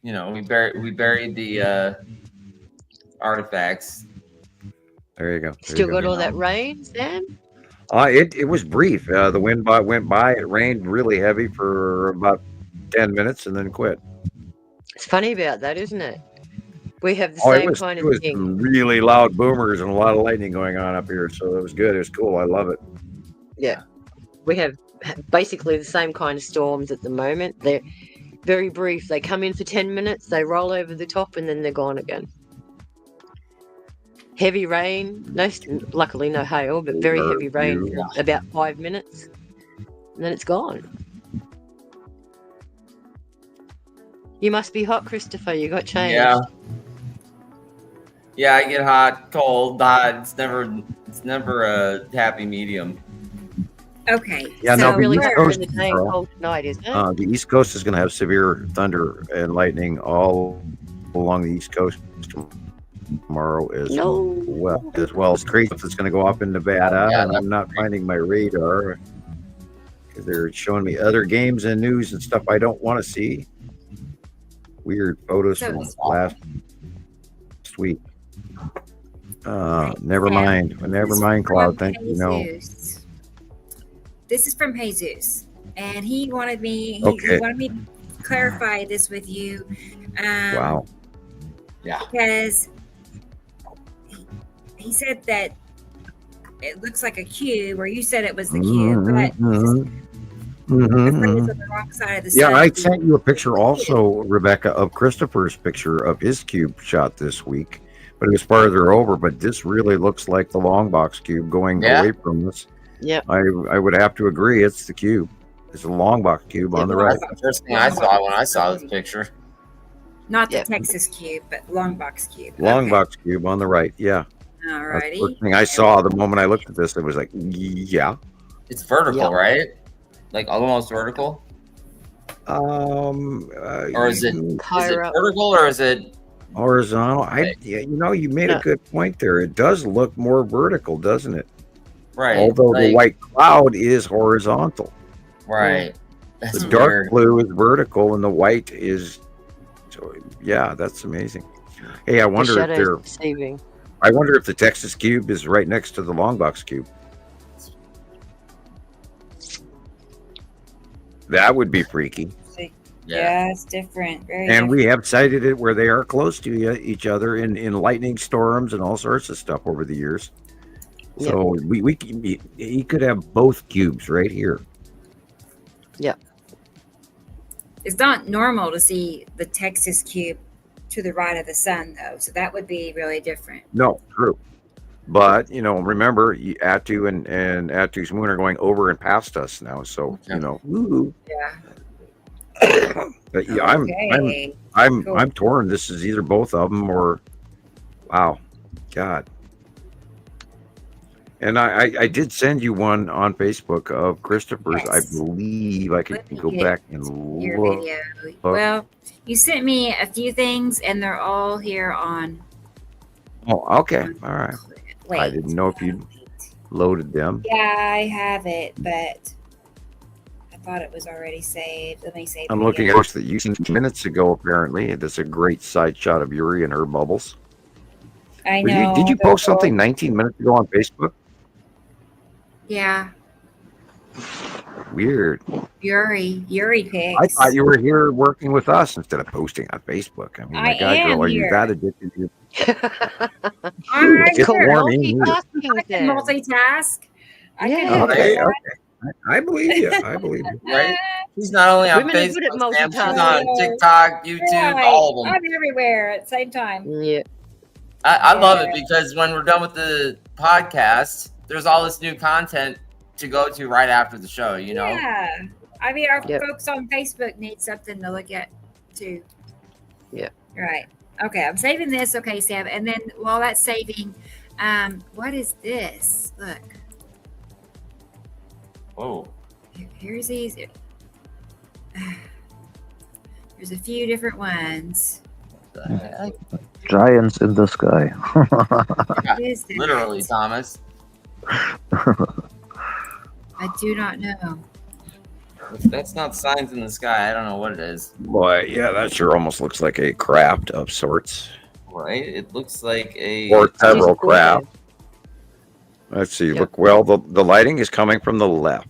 We buried the artifacts. There you go. Still got all that rain, Sam? It was brief. The wind went by. It rained really heavy for about 10 minutes and then quit. It's funny about that, isn't it? We have the same kind It of was thing. some really loud boomers and a lot of lightning going on up here. So it was good. It was cool. I love it. Yeah. We have basically the same kind of storms at the moment. They're very brief. They come in for 10 minutes, they roll over the top, and then they're gone again. Heavy rain, luckily no hail, but very heavy rain for about 5 minutes, and then it's gone. You must be hot, Christopher. You got changed. Yeah, I get hot, cold, hot. It's never a happy medium. Okay. Yeah, so no, really the East hot Coast, in the day, cold tonight, isn't it? the East Coast is going to have severe thunder and lightning all along the East Coast tomorrow as well. As crazy stuff that's going to go up in Nevada, and I'm not finding my radar because they're showing me other games and news and stuff I don't want to see. Weird photos from last week. Never mind, Cloud. Thank you. No. this is from Jesus, and he wanted me. He Okay. wanted me to clarify this with you. Wow. Yeah. Because he said that it looks like a cube, or you said it was the cube, but it's on the wrong side of the Yeah, sun. I sent you a picture also, Rebecca, of Christopher's picture of his cube shot this week, but it was farther over. But this really looks like the long box cube going away from us. Yep. I would have to agree. It's the cube. It's a long box cube on the right. That's the first thing I saw when I saw this picture. Not the Texas cube, but long box cube. Long box cube on the right. Yeah. That's the Alrighty. first thing I saw the moment I looked at this. It was like, yeah. It's vertical, right? Like almost vertical. Or is it vertical or is it horizontal? You made a good point there. It does look more vertical, doesn't it? Right. Although the white cloud is horizontal. Right. The dark blue is vertical and the white is. So yeah, that's amazing. Hey, I wonder if they're. Deceiving. I wonder if the Texas cube is right next to the long box cube. That would be freaky. Yeah, it's different. Very And different. we have cited it where they are close to each other in lightning storms and all sorts of stuff over the years. So he could have both cubes right here. Yeah. It's not normal to see the Texas cube to the right of the sun, though. So that would be really different. No, true. But, remember, Atu and Atu's moon are going over and past us now. So, woo. Yeah. But yeah, Okay. I'm torn. This is either both of them or, wow, God. And I did send you one on Facebook of Christopher's. I believe I could go back and Your look. video. Well, you sent me a few things, and they're all here on. Oh, okay. All right. I didn't know if you loaded them. Yeah, I have it, but I thought it was already saved. Let me save it. I'm looking at post that you sent minutes ago, apparently. That's a great side shot of Yuri and her bubbles. I know. Did you post something 19 minutes ago on Facebook? Yeah, Weird. Yuri pics. I thought you were here working with us instead of posting on Facebook. I mean, I my God, am girl, are here. you that addicted to I'm It's here. warming. I can multitask. I can do Okay, that. okay. I believe you. I believe you. Right? She's not only on Women are good at Facebook, Sam, she's multitasking. on TikTok, YouTube, Right. all of them. I'm everywhere at the same time. Yeah. I love it because when we're done with the podcast, there's all this new content to go to right after the show, Yeah. I mean, our Yep. folks on Facebook need something to look at too. Yeah. Right. Okay, I'm saving this. Okay, Sam. And then while that's saving, what is this? Look, Whoa. here's these. There's a few different ones. Giants in the sky. What is this? Literally, Thomas. I do not know. If that's not signs in the sky, I don't know what it is. Boy, yeah, that sure almost looks like a craft of sorts. Right? It looks like a Or several craft. Let's see. Look, well, the lighting is coming from the left.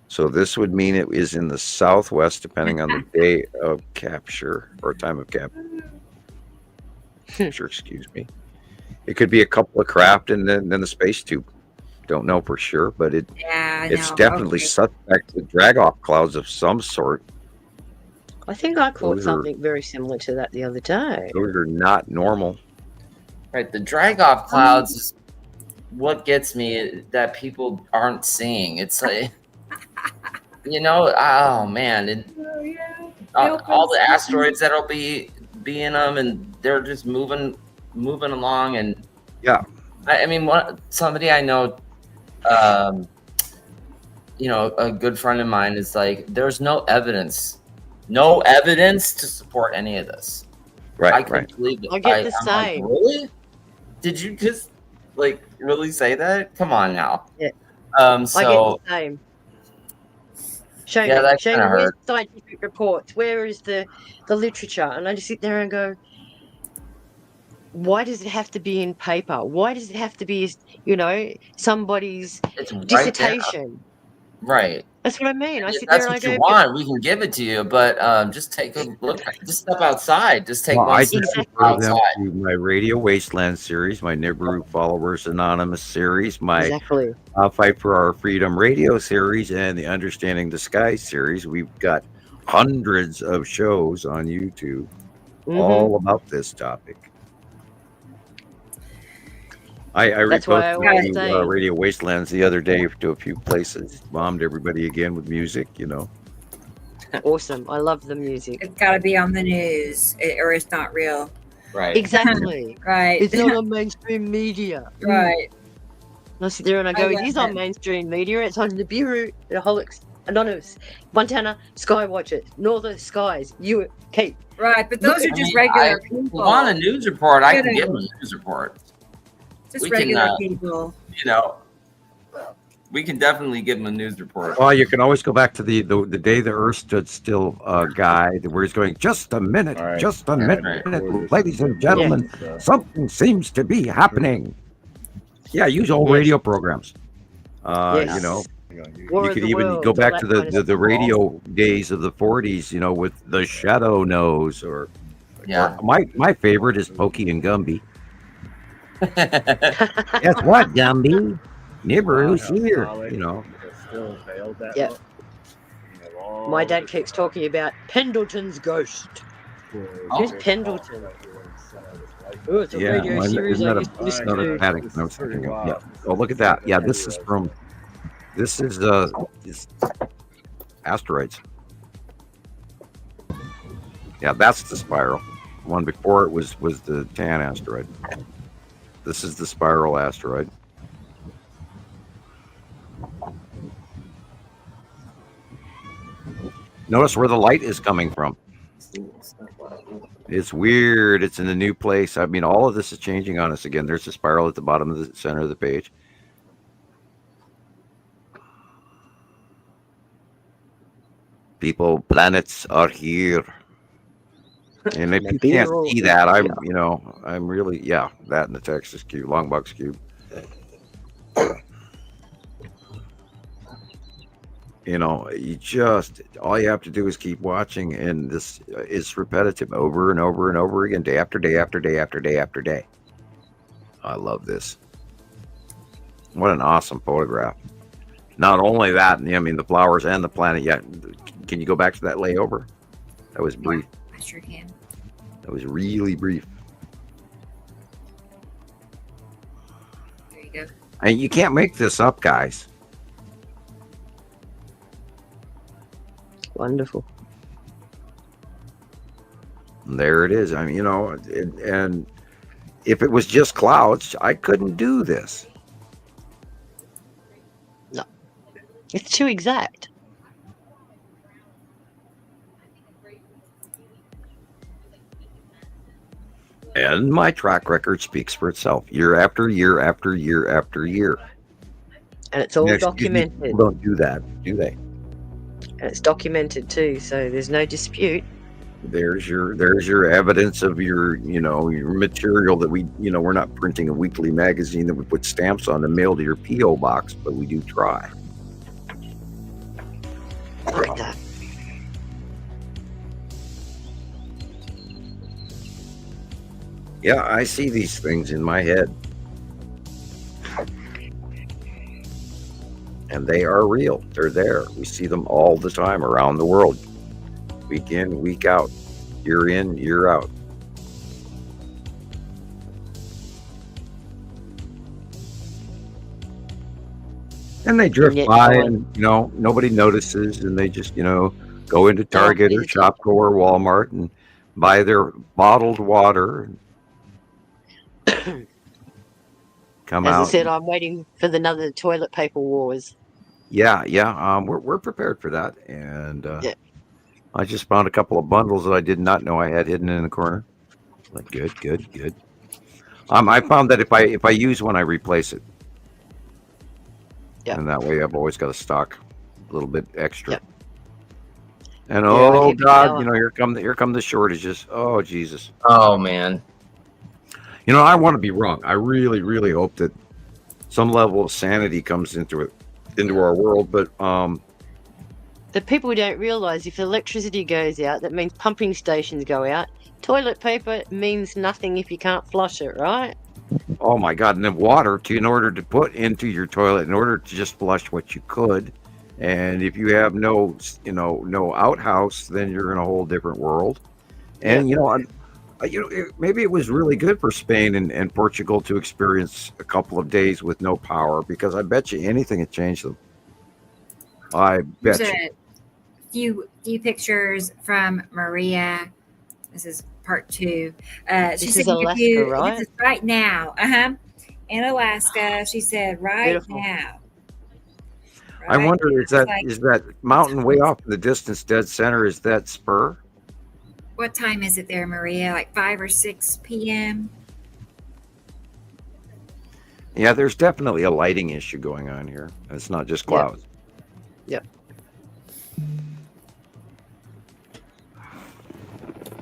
So this would mean it is in the southwest, depending on the day of capture or time of capture. Excuse me. It could be a couple of craft and then the space tube. Don't know for sure, but it's know. definitely Okay. suspect with drag-off clouds of some sort. I think I caught Those are- something very similar to that the other day. Those are not normal. Right, the drag off clouds is what gets me that people aren't seeing. It's like, oh man, all the asteroids that'll be in them, and they're just moving along, and yeah, I mean, somebody I know, a good friend of mine is like, there's no evidence to support any of this. Right, I couldn't believe it. I get the I'm like, same. really? Did you just really say that? Come on now. Yeah. So I get the same. Show Yeah, me, that show me kinda where's hurt. the scientific reports, where is the literature? And I just sit there and go, why does it have to be in paper? Why does it have to be, somebody's It's right there. dissertation? Right. That's what I mean. I If sit there that's and I what go, you want, we can give it to you, but just take a look. Just step outside. Just take one I step just refer them outside. to my Radio Wasteland series, my Nibiru Followers Anonymous series, my exactly. Fight for Our Freedom Radio series, and the Understanding the Sky series. We've got hundreds of shows on YouTube all about this topic. I That's why I always reposted say, Radio Wastelands the other day to a few places, bombed everybody again with music, you know. awesome. I love the music. It's got to be on the news, or it's not real. Right. Exactly. Right. It's not on mainstream media. Right. I sit there and I go, I it love is on it. mainstream media. It's on Nibiru, Alcoholics Anonymous, Montana, Skywatcher, Northern Skies, UK. Right, but those are just I mean, regular if you people. want a news report, I can Yeah. give them a news report. Just we can, regular people. You know, we can definitely give them a news report. Well, you can always go back to the day the Earth stood still guy, where he's going, just a minute, just a minute, ladies and gentlemen, something seems to be happening. Yeah, use old radio programs. You know, you could even go back to the radio days of the 40s, you know, with the Shadow Knows, or my favorite is Pokey and Gumby. Guess what, Gumby? Nibiru's here, you know. Yeah. My dad keeps talking about Pendleton's ghost. Who's Pendleton? Oh, it's a radio series I used to listen to. Yeah. Oh, look at that. Yeah, this is asteroids. Yeah, that's the spiral. The one before it was the tan asteroid. This is the spiral asteroid. Notice where the light is coming from. It's weird. It's in a new place. I mean, all of this is changing on us again. There's a spiral at the bottom of the center of the page. People, planets are here. And if you can't see that, I'm really, that in the Texas cube, Longbox cube. You know, all you have to do is keep watching, and this is repetitive over and over and over again, day after day after day after day after day. I love this. What an awesome photograph. Not only that, I mean, the flowers and the planet. Yeah, can you go back to that layover? That was brief. I sure can. That was really brief. There you go. And you can't make this up, guys. Wonderful. There it is. I mean, you know, and if it was just clouds, I couldn't do this. No, it's too exact. And my track record speaks for itself, year after year after year after year. And it's all documented. People don't do that, do they? And it's documented too, so there's no dispute. There's your evidence of your material that we're not printing a weekly magazine that we put stamps on and mail to your P.O. box, but we do try. Like that. Yeah, I see these things in my head. And they are real. They're there. We see them all the time around the world. Week in, week out. Year in, year out. And they drift by and, nobody notices, and they just, go into Target or Shopko or Walmart and buy their bottled water. Come As out. I said, I'm waiting for another toilet paper wars. Yeah. We're prepared for that, and I just found a couple of bundles that I did not know I had hidden in the corner. Like, good. I found that if I use one, I replace it. And that way, I've always got a stock, a little bit extra. Yep. And oh God, here come the shortages. Oh Jesus. Oh man. I want to be wrong. I really, really hope that some level of sanity comes into it. into our world. But the people don't realise if electricity goes out, that means pumping stations go out. Toilet paper means nothing if you can't flush it, right? oh my God, and then water in order to put into your toilet, in order to just flush what you could. And if you have no outhouse, then you're in a whole different world. And maybe it was really good for Spain and Portugal to experience a couple of days with no power, because I bet you anything had changed them. I bet you. Few pictures from Maria. This is part 2. This is Alaska, right? This is right now. In Alaska, she said Beautiful. now. I wonder, is that mountain way off in the distance, dead center, is that Spur? What time is it there, Maria? Like 5 or 6 p.m.? Yeah, there's definitely a lighting issue going on here. It's not just clouds. Yep.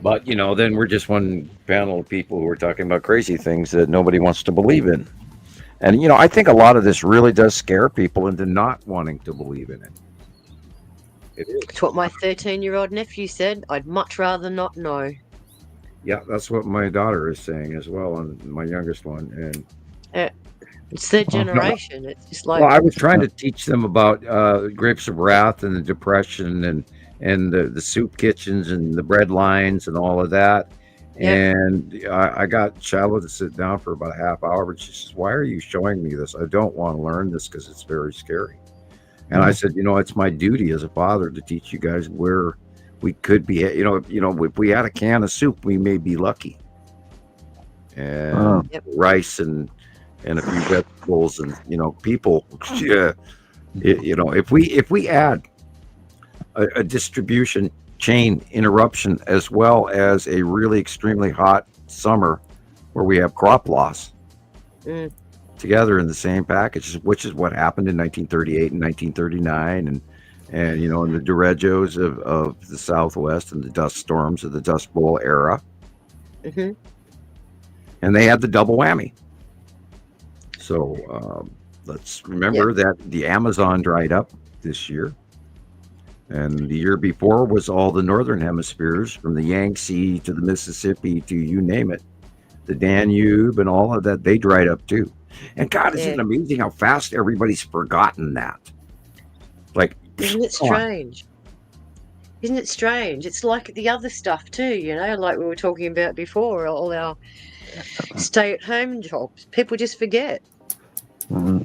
But, then we're just one panel of people who are talking about crazy things that nobody wants to believe in. And, I think a lot of this really does scare people into not wanting to believe in it. It is. It's what my 13-year-old nephew said. I'd much rather not know. Yeah, that's what my daughter is saying as well, and my youngest one. And it's their generation. It's just like... Well, I was trying to teach them about Grapes of Wrath and the Depression and the soup kitchens and the bread lines and all of that. Yep. And I got Shallow to sit down for about a half hour, but she says, "Why are you showing me this? I don't want to learn this because it's very scary." And I said, it's my duty as a father to teach you guys where we could be. If we had a can of soup, we may be lucky. And rice and a few vegetables and people. If we add a distribution chain interruption as well as a really extremely hot summer where we have crop loss together in the same package, which is what happened in 1938 and 1939 and in the derechos of the Southwest and the dust storms of the Dust Bowl era. Mm-hmm. And they had the double whammy. So let's remember that the Amazon dried up this year. And the year before was all the northern hemispheres, from the Yangtze to the Mississippi to you name it, the Danube and all of that, they dried up too. And God, isn't it amazing how fast everybody's forgotten that? Like, isn't it strange? Isn't it strange? It's like the other stuff too, like we were talking about before, all our stay-at-home jobs. People just forget.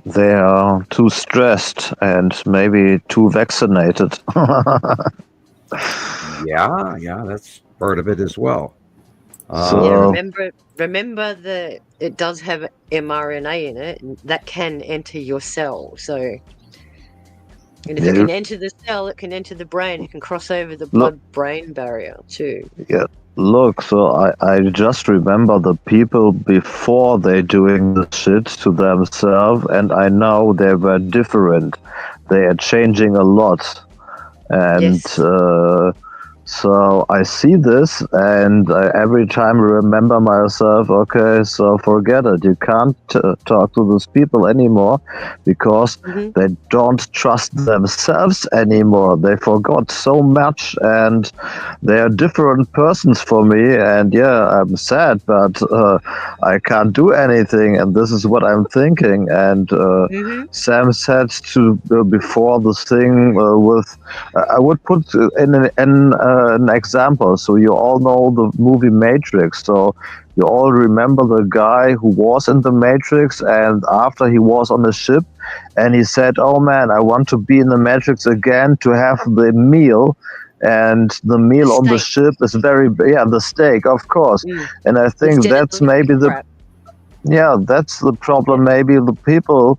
They are too stressed and maybe too vaccinated. Yeah, that's part of it as well. Remember that it does have mRNA in it, and that can enter your cell. So, and if it can enter the cell, it can enter the brain. It can cross over the blood-brain barrier too. Yeah. Look, so I just remember the people before they doing the shit to themselves, and I know they were different. They are changing a lot. And so I see this, and I every time remember myself, okay, so forget it. You can't talk to those people anymore because they don't trust themselves anymore. They forgot so much, and they are different persons for me. And I'm sad, but I can't do anything, and this is what I'm thinking. And Sam said before the thing with, I would put in an example. So you all know the movie Matrix. So you all remember the guy who was in the Matrix, and after he was on the ship and he said, "Oh man, I want to be in the Matrix again to have the meal." And the meal on the ship is the steak, of course. And I think that's maybe that's the problem maybe the people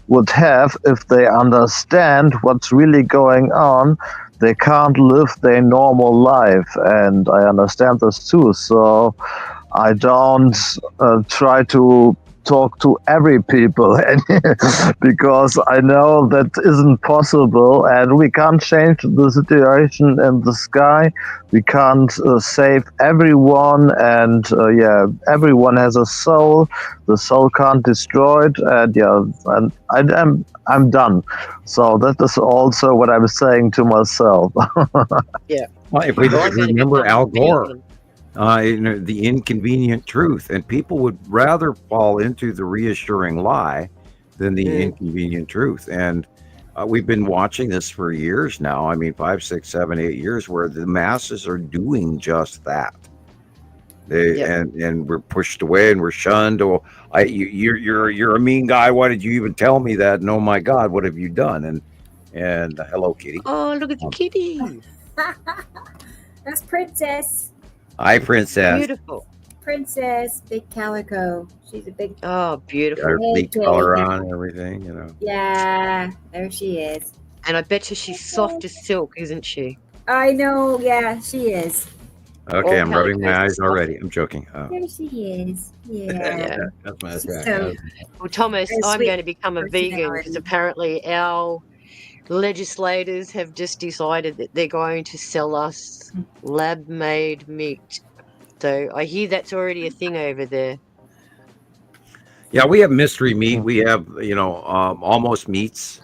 would have if they understand what's really going on. They can't live their normal life, and I understand this too. So I don't try to talk to every people because I know that isn't possible, and we can't change the situation in the sky. We can't save everyone, and everyone has a soul. The soul can't destroy it, and I'm done. So that is also what I was saying to myself. Yeah. Well, if we remember Al Gore, the inconvenient truth, and people would rather fall into the reassuring lie than the inconvenient truth. And we've been watching this for years now. I mean, 5, 6, 7, 8 years, where the masses are doing just that. And we're pushed away and we're shunned. Oh, you're a mean guy. Why did you even tell me that? And oh my God, what have you done? And hello, kitty. Oh, look at the kitty. That's Princess. Hi, Princess. Beautiful. Princess, big calico. She's a big. Oh, beautiful. Got her fleet color on and everything, you know. Yeah, there she is. And I bet you she's soft as silk, isn't she? I know. Yeah, she is. Okay, I'm rubbing my eyes already. I'm joking. There she is. Yeah. That's my Well, Thomas, I'm going to become a vegan because apparently our legislators have just decided that they're going to sell us lab-made meat. So I hear that's already a thing over there. Yeah, we have mystery meat. We have, almost meats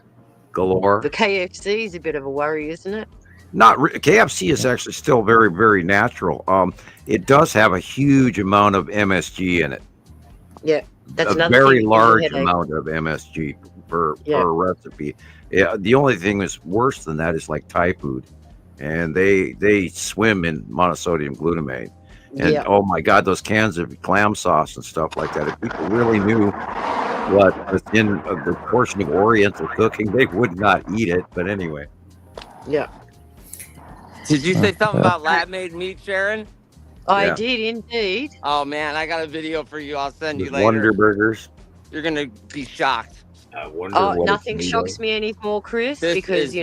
galore. The KFC is a bit of a worry, isn't it? KFC is actually still very, very natural. It does have a huge amount of MSG in it. Yeah, that's a very large amount of MSG per recipe. Yeah, the only thing that's worse than that is like Thai food, and they swim in monosodium glutamate. And oh my God, those cans of clam sauce and stuff like that. If people really knew what was in the portion of Oriental cooking, they would not eat it. But anyway. Yeah. Did you say something about lab-made meat, Sharon? I did indeed. Oh man, I got a video for you. I'll send you later. Wonder Burgers. You're gonna be shocked. Nothing shocks me anymore, Chris, because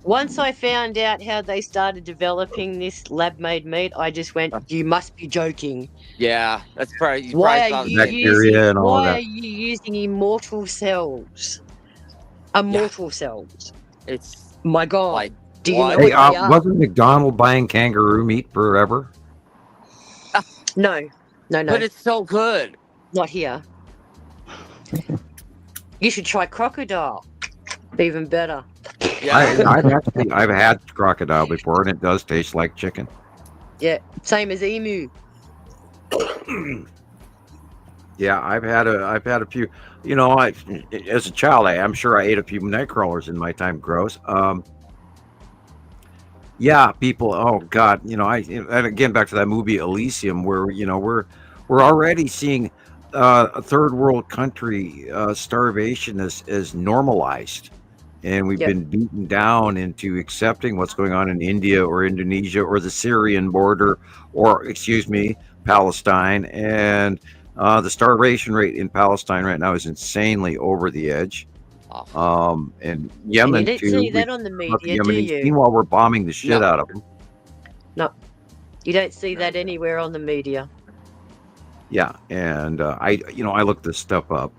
once I found out how they started developing this lab-made meat, I just went, "You must be joking." Yeah, that's probably why are you using immortal cells? Immortal cells. It's my God. Like, do you know what they are? Wasn't McDonald buying kangaroo meat forever? No. But it's so good. Not here. You should try crocodile. Even better. Yeah. I've had crocodile before, and it does taste like chicken. Yeah, same as emu. Yeah, I've had a few. As a child, I'm sure I ate a few night crawlers in my time. Gross. Yeah, people. Oh God, and again back to that movie Elysium, where we're already seeing a third world country starvation is normalized, and we've been beaten down into accepting what's going on in India or Indonesia or the Syrian border, or Palestine, and the starvation rate in Palestine right now is insanely over the edge. And Yemen, and you didn't see that on the media, do you? Meanwhile, we're bombing the shit out of them. No, you don't see that anywhere on the media. Yeah, and I look this stuff up,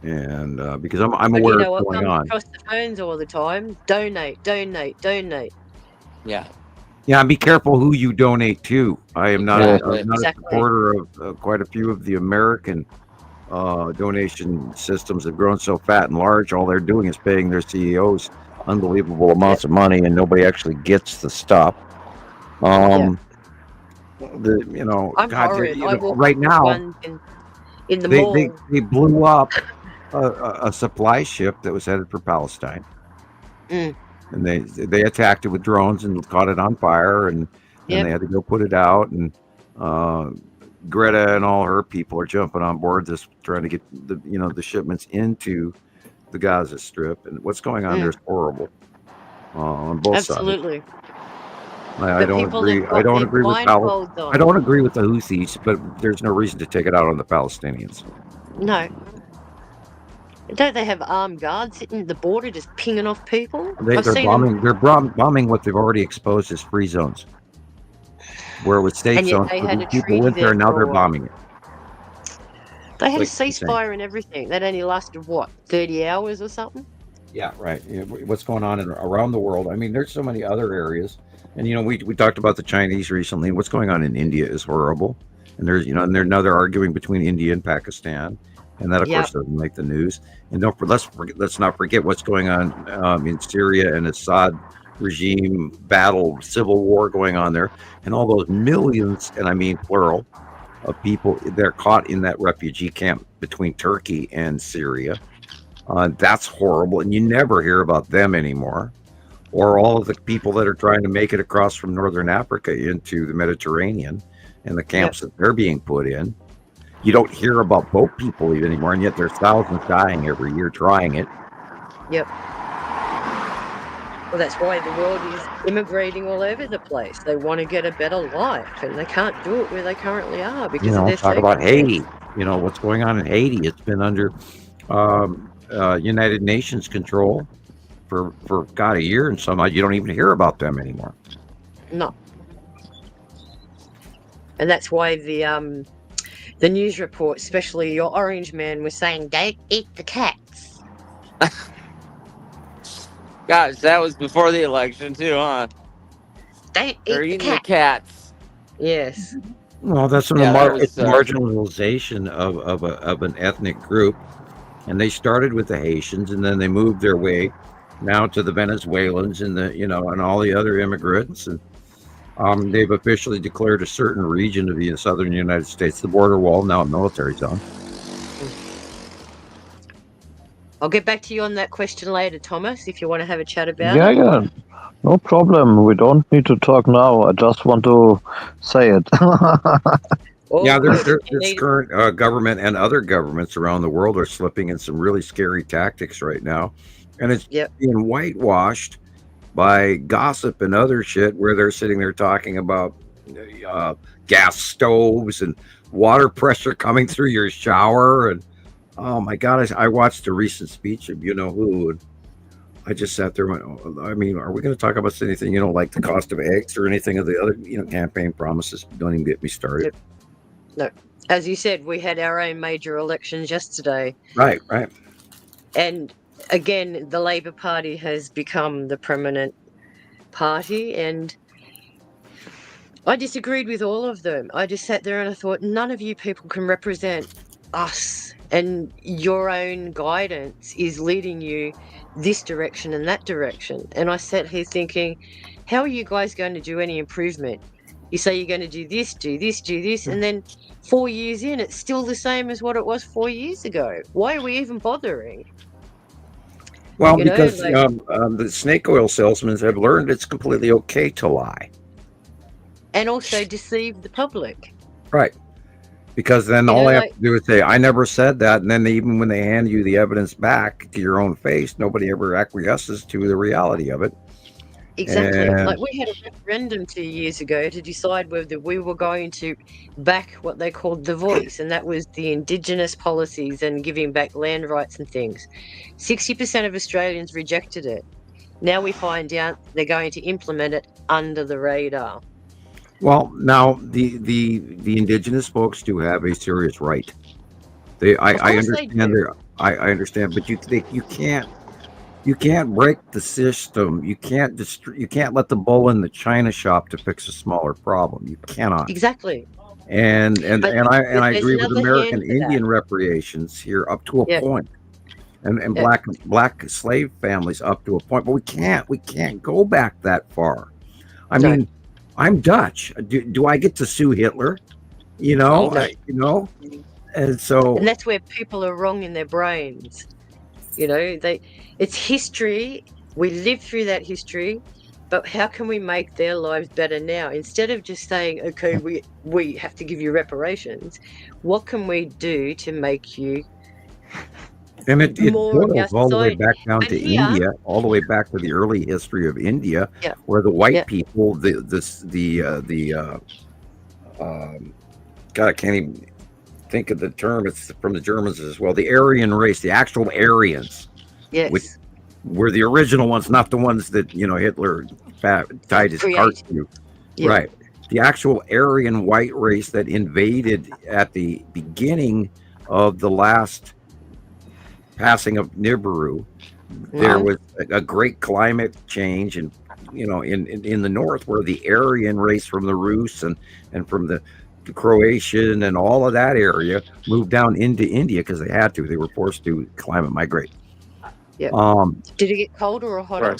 and because I'm aware of what's going on. Across the phones all the time. Donate. Yeah. Yeah, and be careful who you donate to. I am not a supporter of quite a few of the American donation systems have grown so fat and large. All they're doing is paying their CEOs unbelievable amounts of money, and nobody actually gets the stuff. I'm God, right now in the mall. They blew up a supply ship that was headed for Palestine, and they attacked it with drones and caught it on fire, and they had to go put it out, and Greta and all her people are jumping on board this, trying to get the shipments into the Gaza Strip, and what's going on there is horrible on both sides. Absolutely. I don't agree. I don't agree with I don't agree with the Houthis, but there's no reason to take it out on the Palestinians. No. Don't they have armed guards sitting at the border just pinging off people? They're bombing. They're bombing what they've already exposed as free zones, where it was safe zones. People went there, and now they're bombing it. They had like a ceasefire and everything. That only lasted, what, 30 hours or something? Yeah, right. What's going on around the world? I mean, there's so many other areas, and we talked about the Chinese recently. What's going on in India is horrible, and there's now they're arguing between India and Pakistan, and that of course doesn't make the news. And let's not forget what's going on in Syria and Assad regime battle, civil war going on there, and all those millions, and I mean plural, of people they're caught in that refugee camp between Turkey and Syria. That's horrible, and you never hear about them anymore, or all of the people that are trying to make it across from northern Africa into the Mediterranean and the camps that they're being put in. You don't hear about boat people even anymore, and yet there's thousands dying every year trying it. Yep. Well, that's why the world is immigrating all over the place. They want to get a better life, and they can't do it where they currently are because of their Talk about Haiti. What's going on in Haiti. It's been under United Nations control for God, a year, and somehow you don't even hear about them anymore. No. And that's why the news report, especially your orange man, was saying, "Don't eat the cats." Gosh, that was before the election too, huh? Don't They're eat eating the cats. Yes. Well, that's it's the marginalization of an ethnic group, and they started with the Haitians, and then they moved their way now to the Venezuelans and and all the other immigrants, and they've officially declared a certain region of the southern United States, the border wall, now a military zone. I'll get back to you on that question later, Thomas, if you want to have a chat about it. Yeah, no problem. We don't need to talk now. I just want to say it. This current government and other governments around the world are slipping in some really scary tactics right now, and it's being whitewashed by gossip and other shit, where they're sitting there talking about gas stoves and water pressure coming through your shower, and oh my God, I watched a recent speech of who, and I just sat there and went, I mean, are we going to talk about anything, like the cost of eggs or anything of the other, campaign promises? Don't even get me started. No. As you said, we had our own major elections yesterday. Right. And again, the Labor Party has become the prominent party, and I disagreed with all of them. I just sat there and I thought, none of you people can represent us, and your own guidance is leading you this direction and that direction. And I sat here thinking, how are you guys going to do any improvement? You say you're going to do this, and then 4 years in, it's still the same as what it was 4 years ago. Why are we even bothering? Well, because the snake oil salesmen have learned it's completely okay to lie. And also deceive the public. Right. Because then all they have to do is say, I never said that. And then even when they hand you the evidence back to your own face, nobody ever acquiesces to the reality of it. Exactly. Like we had a referendum 2 years ago to decide whether we were going to back what they called the voice, and that was the Indigenous policies and giving back land rights and things. 60% of Australians rejected it. Now we find out they're going to implement it under the radar. Well, now the Indigenous folks do have a serious right. I understand. I understand, but you can't break the system. You can't let the bull in the china shop to fix a smaller problem. You cannot. Exactly. And I agree with American Indian reparations here up to a point, and black slave families up to a point. But we can't go back that far. I mean, I'm Dutch. Do I get to sue Hitler? And so. And that's where people are wrong in their brains. It's history. We lived through that history, but how can we make their lives better now? Instead of just saying, okay, we have to give you reparations, what can we do to make you and it boils all the way back down to here, India, all the way back to the early history of India, where the white people, God, I can't even think of the term. It's from the Germans as well. The Aryan race, the actual Aryans, which were the original ones, not the ones that Hitler tied his cart to. Right, the actual Aryan white race that invaded at the beginning of the last passing of Nibiru, there was a great climate change, and in the north, where the Aryan race from the Rus and from the Croatian and all of that area moved down into India because they had to. They were forced to climate migrate. Yep. Did it get colder or hotter?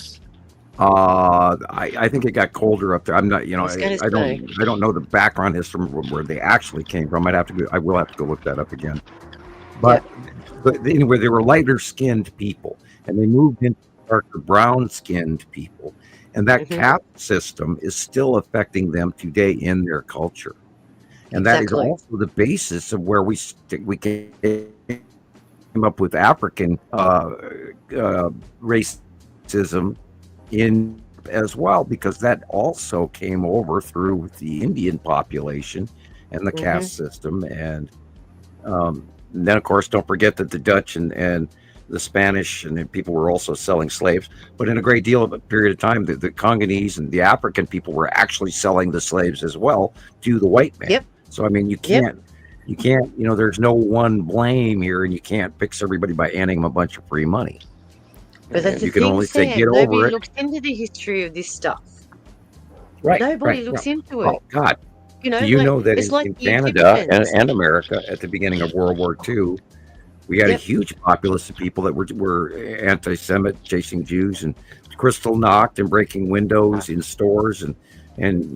I think it got colder up there. I'm not, I don't know the background history where they actually came from. I will have to go look that up again. But anyway, they were lighter skinned people, and they moved into darker brown skinned people, and that caste system is still affecting them today in their culture, and that is also the basis of where we came up with African racism in as well, because that also came over through the Indian population and the caste system, and then of course don't forget that the Dutch and the Spanish and people were also selling slaves, but in a great deal of a period of time the Congolese and the African people were actually selling the slaves as well to the white man. So I mean, you can't there's no one blame here, and you can't fix everybody by handing them a bunch of free money. But that's you can only say get over Nobody it. looks into the history of this stuff. Right. Nobody looks into it. Oh God. You know, Do you know that it's in Canada and America at the beginning of World War II, we had a huge populace of people that were anti-Semite, chasing Jews and crystal knocked and breaking windows in stores and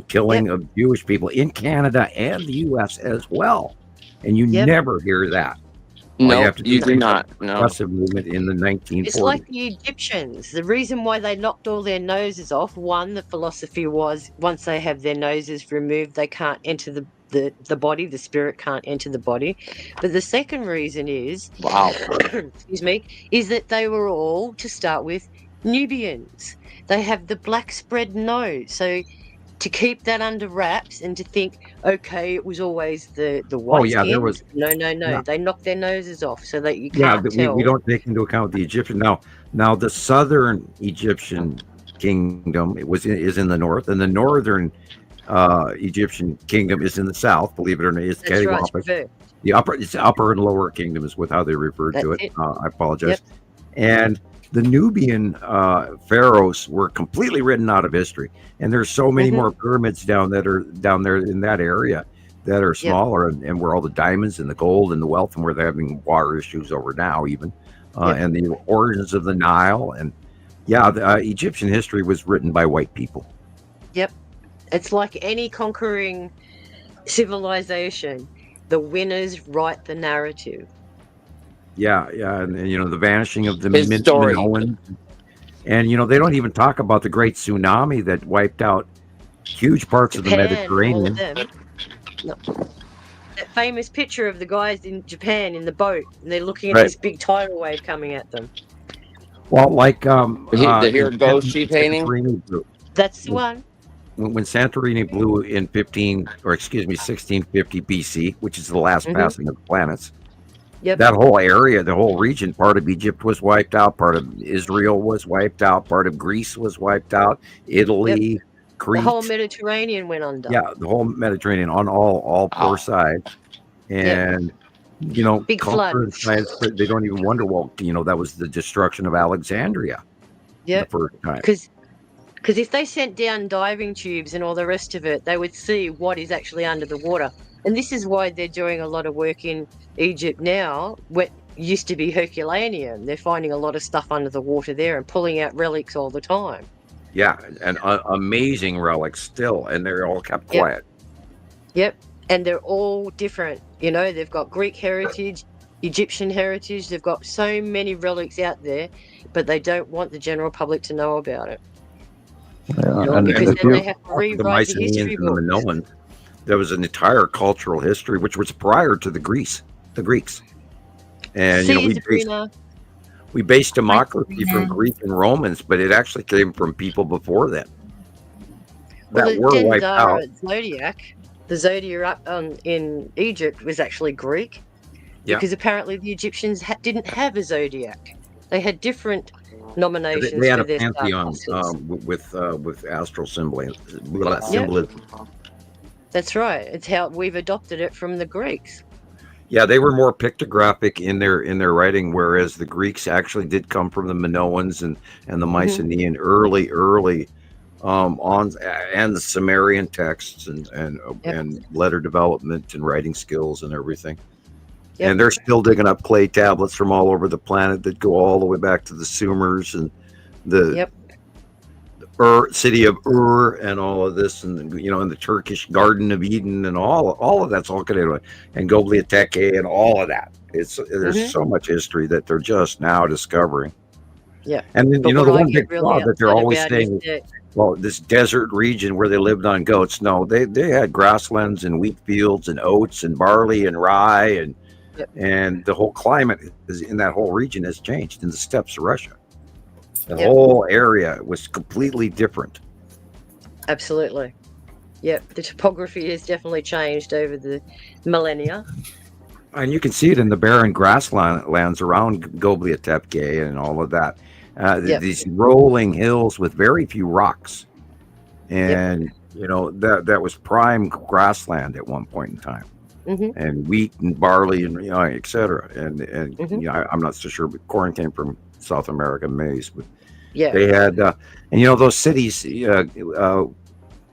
killing of Jewish people in Canada and the U.S. as well. And you never hear that. No, you do not. No. Progressive movement in the 1940s. It's like the Egyptians. The reason why they knocked all their noses off, one, the philosophy was once they have their noses removed, they can't enter the body, the spirit can't enter the body. But the second reason is, excuse me, is that they were all, to start with, Nubians. They have the black spread nose. So to keep that under wraps and to think, okay, it was always the white skin. There was no. They knocked their noses off so that you can't tell. We don't take into account the Egyptian. Now the southern Egyptian kingdom is in the north, and the northern Egyptian kingdom is in the south. Believe it or not, it's right, it's upper and lower kingdom is how they refer to it. I apologize. And the Nubian pharaohs were completely written out of history, and there's so many more pyramids down there in that area that are smaller, and where all the diamonds and the gold and the wealth, and where they're having water issues over now even, and the origins of the Nile, and the Egyptian history was written by white people. It's like any conquering civilization, the winners write the narrative. And the vanishing of the Minoans, and they don't even talk about the great tsunami that wiped out huge parts of the Mediterranean. That famous picture of the guys in Japan in the boat, and they're looking at this big tidal wave coming at them. Well, like the Hirogoshi painting. That's the one. When Santorini blew in 1650 BC, which is the last passing of the planets. That whole area, the whole region, part of Egypt was wiped out, part of Israel was wiped out, part of Greece was wiped out, Italy, Crete. The whole Mediterranean went under. Yeah, the whole Mediterranean on all four sides. And, big flood. And science, they don't even wonder, that was the destruction of Alexandria the first time. Because if they sent down diving tubes and all the rest of it, they would see what is actually under the water. And this is why they're doing a lot of work in Egypt now, what used to be Herculaneum. They're finding a lot of stuff under the water there and pulling out relics all the time. Yeah, and amazing relics still, and they're all kept quiet. And they're all different. They've got Greek heritage, Egyptian heritage. They've got so many relics out there, but they don't want the general public to know about it. Because then they have to rewrite the history book. And the Minoans, there was an entire cultural history which was prior to the Greeks. And we based democracy from Greek and Romans, but it actually came from people before then that were wiped out. The zodiac in Egypt was actually Greek, because apparently the Egyptians didn't have a zodiac. They had different nominations. They had for a pantheon with astral symbolism. That's right. It's how we've adopted it from the Greeks. Yeah, they were more pictographic in their writing, whereas the Greeks actually did come from the Minoans and the Mycenaean early on, and the Sumerian texts and letter development and writing skills and everything. Yep. And they're still digging up clay tablets from all over the planet that go all the way back to the Sumers and the city of Ur and all of this, and in the Turkish Garden of Eden and all of that's all connected, and Göbekli Tepe and all of that. There's so much history that they're just now discovering. Yeah, and then but the what I one get big really flaw that they're upset always about saying, is that well, this desert region where they lived on goats. No, they had grasslands and wheat fields and oats and barley and rye and the whole climate is in that whole region has changed in the steppes of Russia. The whole area was completely different. Absolutely. Yep, the topography has definitely changed over the millennia. And you can see it in the barren grasslands around Göbekli Tepe and all of that. These rolling hills with very few rocks. And, that was prime grassland at one point in time. And wheat and barley and, et cetera. And I'm not so sure, but corn came from South America, maize. But they had, those cities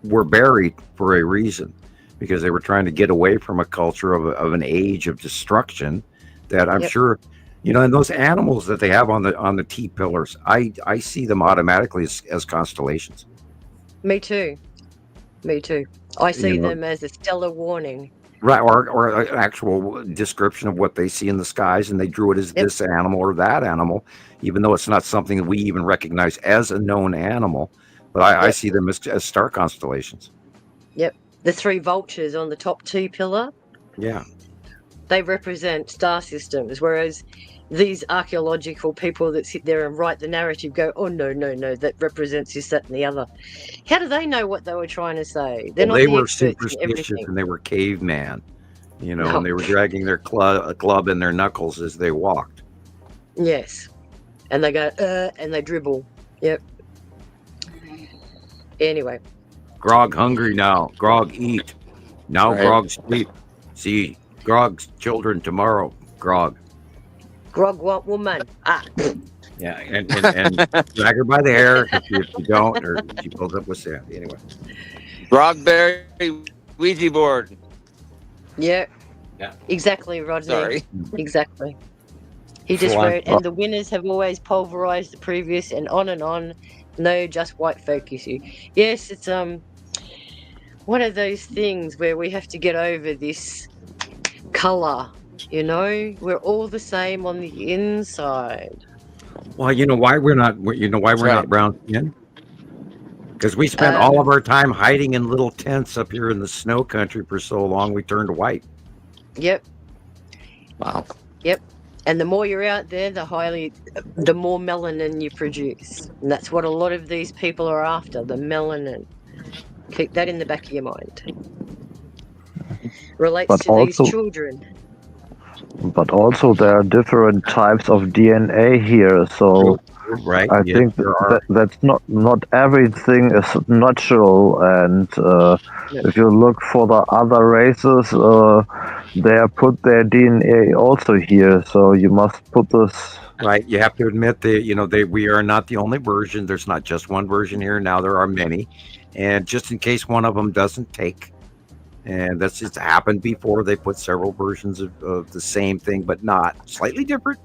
were buried for a reason, because they were trying to get away from a culture of an age of destruction that I'm sure, and those animals that they have on the T-pillars, I see them automatically as constellations. Me too. I see them as a stellar warning. Right, or an actual description of what they see in the skies, and they drew it as this animal or that animal, even though it's not something that we even recognize as a known animal. But I see them as star constellations. Yep, the three vultures on the top T-pillar. Yeah, they represent star systems, whereas these archaeological people that sit there and write the narrative go, oh, no, that represents this, that, and the other. How do they know what they were trying to say? They're not they the were experts in superstitious, everything. and they were caveman, and they were dragging their club in their knuckles as they walked. Yes, and they go, and they dribble. Yep. Anyway. Grog hungry now. Grog eat. Now Grog sleep. See, Grog's children tomorrow. Grog want woman. Yeah, and drag her by the hair if you don't, or she pulls up with sand. Anyway. Grogberry Ouija board. Yeah. Yeah. Exactly, Rodney. Sorry. Exactly. He just wrote, and the winners have always pulverized the previous, and on. No, just white folk issue. Yes, it's one of those things where we have to get over this color. We're all the same on the inside. Well, why we're not. Not brown skin? Because we spent all of our time hiding in little tents up here in the snow country for so long, we turned white. Yep. Wow. Yep. And the more you're out there, the more melanin you produce. And that's what a lot of these people are after, the melanin. Keep that in the back of your mind. Relates to these children. But also there are different types of DNA here, so I think that's not everything is natural, and if you look for the other races, they put their DNA also here, so you must put this. Right, you have to admit that we are not the only version. There's not just one version here. Now there are many, and just in case one of them doesn't take. And that's just happened before. They put several versions of the same thing, but not slightly different.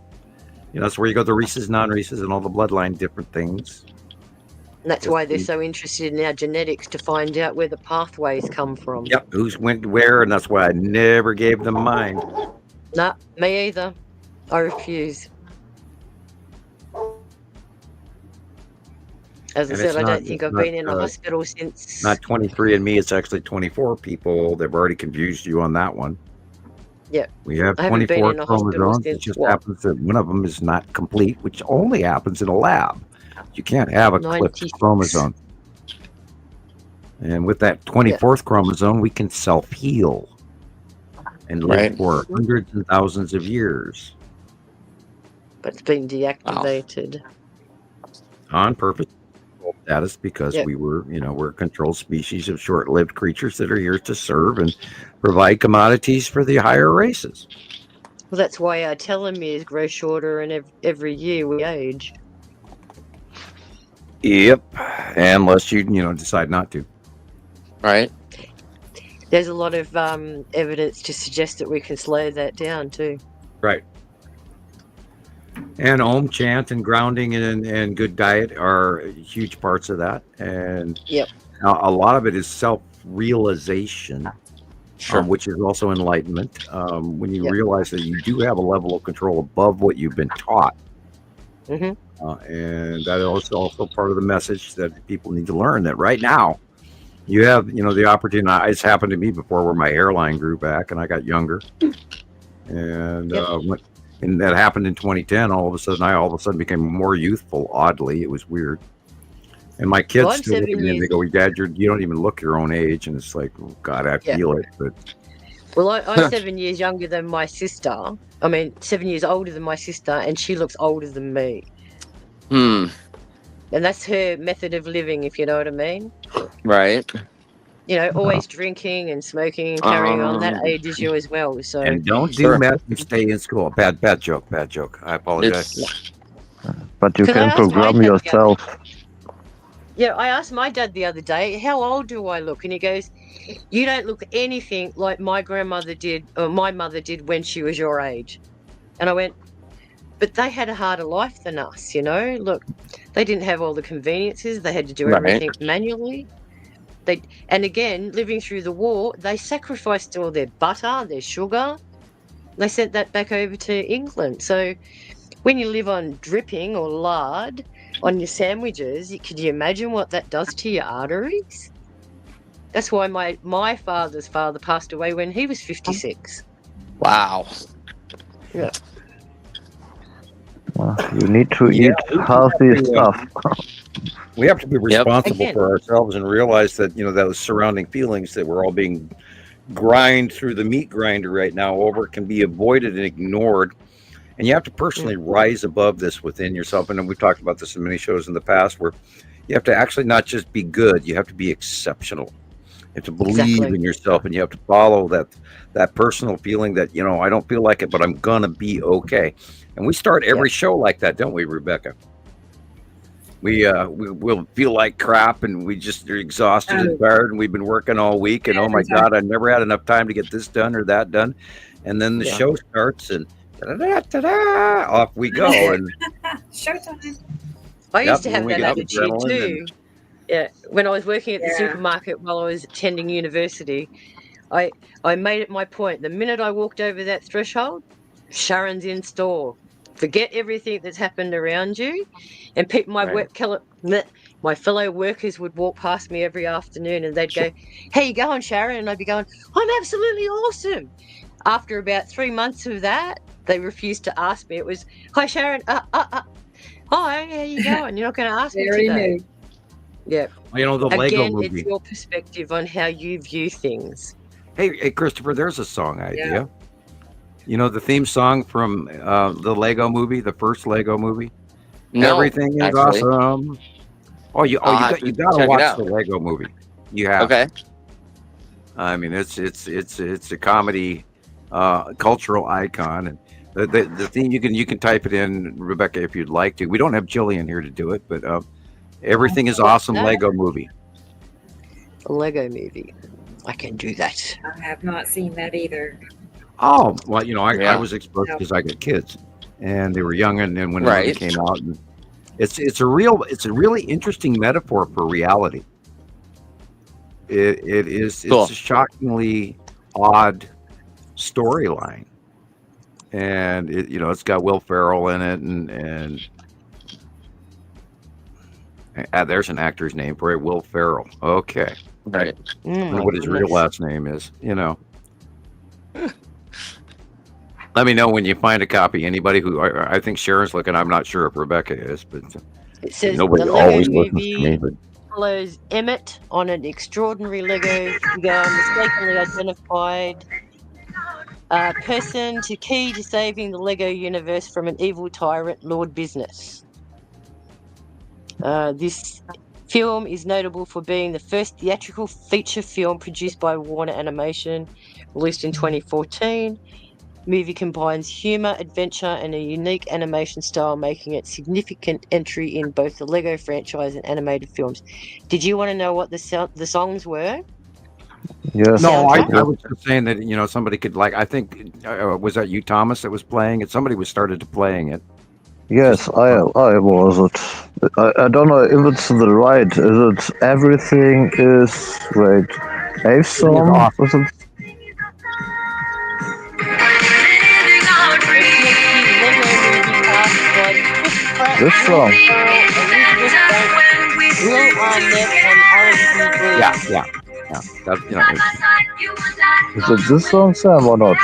That's where you go the Rhesus, non-Rhesus, and all the bloodline different things. And that's why they're so interested in our genetics, to find out where the pathways come from. Yep, who's went where, and that's why I never gave them mine. Nah, me either. I refuse. As I said, I don't think I've been in a hospital since... Not 23andMe, it's actually 24 people. They've already confused you on that one. Yeah. We have 24 chromosomes. It just happens that one of them is not complete, which only happens in a lab. You can't have a clipped chromosome. And with that 24th chromosome, we can self-heal and live for hundreds and thousands of years. But it's been deactivated. On purpose. status because we were, we're a controlled species of short-lived creatures that are here to serve and provide commodities for the higher races. Well, that's why our telomeres grow shorter, and every year we age. Yep, unless you decide not to. Right. There's a lot of evidence to suggest that we can slow that down too. Right. And Om chant and grounding and good diet are huge parts of that. And a lot of it is self-realization, which is also enlightenment. When you realize that you do have a level of control above what you've been taught. And that is also part of the message that people need to learn, that right now you have, the opportunity. It's happened to me before where my hairline grew back and I got younger. And and that happened in 2010. All of a sudden became more youthful. Oddly, it was weird. And my kids still look at me and they go, "Dad, you don't even look your own age." And it's like, oh God, I feel it. But I'm 7 years younger than my sister. 7 years older than my sister, and she looks older than me. And that's her method of living, if you know what I mean. Right. Always drinking and smoking and carrying on. That ages you as well. So and don't do meth and stay in school. Bad joke. I apologize. But you can program yourself. Yeah, I asked my dad the other day, how old do I look? And he goes, you don't look anything like my grandmother did, or my mother did when she was your age. And I went, but they had a harder life than us, Look, they didn't have all the conveniences. They had to do everything manually. And again, living through the war, they sacrificed all their butter, their sugar. They sent that back over to England. So when you live on dripping or lard on your sandwiches, could you imagine what that does to your arteries? That's why my father's father passed away when he was 56. Wow. Yeah. Well, you need to eat healthy stuff. We have to be responsible for ourselves and realize that, those surrounding feelings that we're all being grind through the meat grinder right now over can be avoided and ignored. And you have to personally rise above this within yourself. And we've talked about this in many shows in the past, where you have to actually not just be good, you have to be exceptional. You have to believe in yourself, and you have to follow that personal feeling that, I don't feel like it, but I'm going to be okay. And we start every show like that, don't we, Rebecca? We'll feel like crap, and we just are exhausted and tired, and we've been working all week, and oh my God, I never had enough time to get this done or that done. And then the show starts, and off we go. And showtime. I used to have that attitude too. Yeah, when I was working at the supermarket while I was attending university, I made it my point. The minute I walked over that threshold, Sharon's in store. Forget everything that's happened around you, and my fellow workers would walk past me every afternoon, and they'd go, "How you going, Sharon?" And I'd be going, "I'm absolutely awesome." After about 3 months of that, they refused to ask me. It was, "Hi, Sharon. Hi, how you going? You're not going to ask me today." Yeah. The Lego movie. It's your perspective on how you view things. Hey, Christopher, there's a song idea. The theme song from the Lego movie, the first Lego movie. No, everything is awesome. You gotta watch the Lego movie. You have. Okay. It's a comedy, cultural icon, and the thing you can type it in, Rebecca, if you'd like to. We don't have Gillian here to do it, but everything is awesome. Lego movie. A Lego movie. I can do that. I have not seen that either. Oh, well, I was exposed because I got kids, and they were young, and then when it came out, and it's a really interesting metaphor for reality. It's a shockingly odd storyline, and it's got Will Ferrell in it, and there's an actor's name for it, Will Ferrell. Okay, right. I don't know what his real last name is, Let me know when you find a copy. Anybody who I think Sharon's looking. I'm not sure if Rebecca is, but it says nobody the always Lego listens to me. But follows Emmett on an extraordinary Lego figure, mistakenly identified person to key to saving the Lego universe from an evil tyrant, Lord Business. This Film is notable for being the first theatrical feature film produced by Warner Animation, released in 2014. Movie combines humor, adventure, and a unique animation style, making it significant entry in both the Lego franchise and animated films. Did you want to know what the songs were? Yes. No, I was just saying that, you know, somebody could, like, I think, was that you, Thomas, that was playing it? Somebody was started to playing it. Yes, I was it. I don't know if it's the right. Is it everything is wait? Ave song? Was it? This song. Yeah. That, you know, Is it this song, Sam, or not?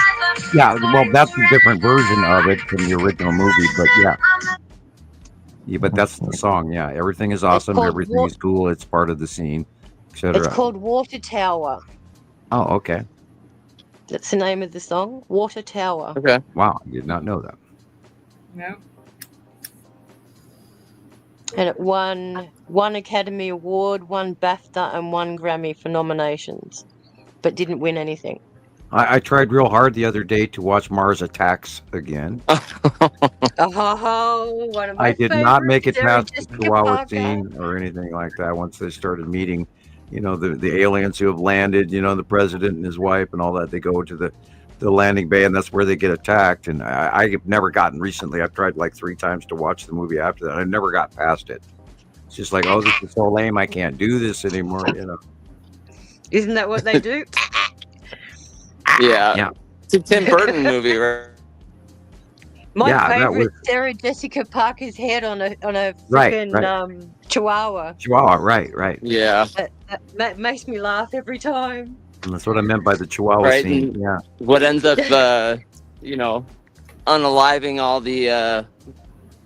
Yeah, well, that's a different version of it from the original movie, but yeah. Yeah, but that's the song. Yeah, everything is awesome. Everything is cool. It's part of the scene, etc. It's called Water Tower. Oh, okay. That's the name of the song, Water Tower. Okay. Wow, I did not know that. No. And it won one Academy Award, one BAFTA, and one Grammy for nominations, but didn't win anything. I tried real hard the other day to watch Mars Attacks again. One of my I did not make it Sarah past the Jessica Chihuahua Parker. scene or anything like that. Once they started meeting, you know, the aliens who have landed, you know, the president and his wife and all that, they go to the landing bay, and that's where they get attacked. And I've never gotten recently. I've tried like 3 times to watch the movie after that. I never got past it. It's just like, oh, this is so lame. I can't do this anymore. You know. Isn't that what they do? Yeah. It's a Tim Burton movie, right? My favorite, Sarah Jessica Parker's head on a freaking chihuahua. Chihuahua, right. Yeah. That makes me laugh every time. And that's what I meant by the Chihuahua scene. Yeah. What ends up, you know, unaliving all the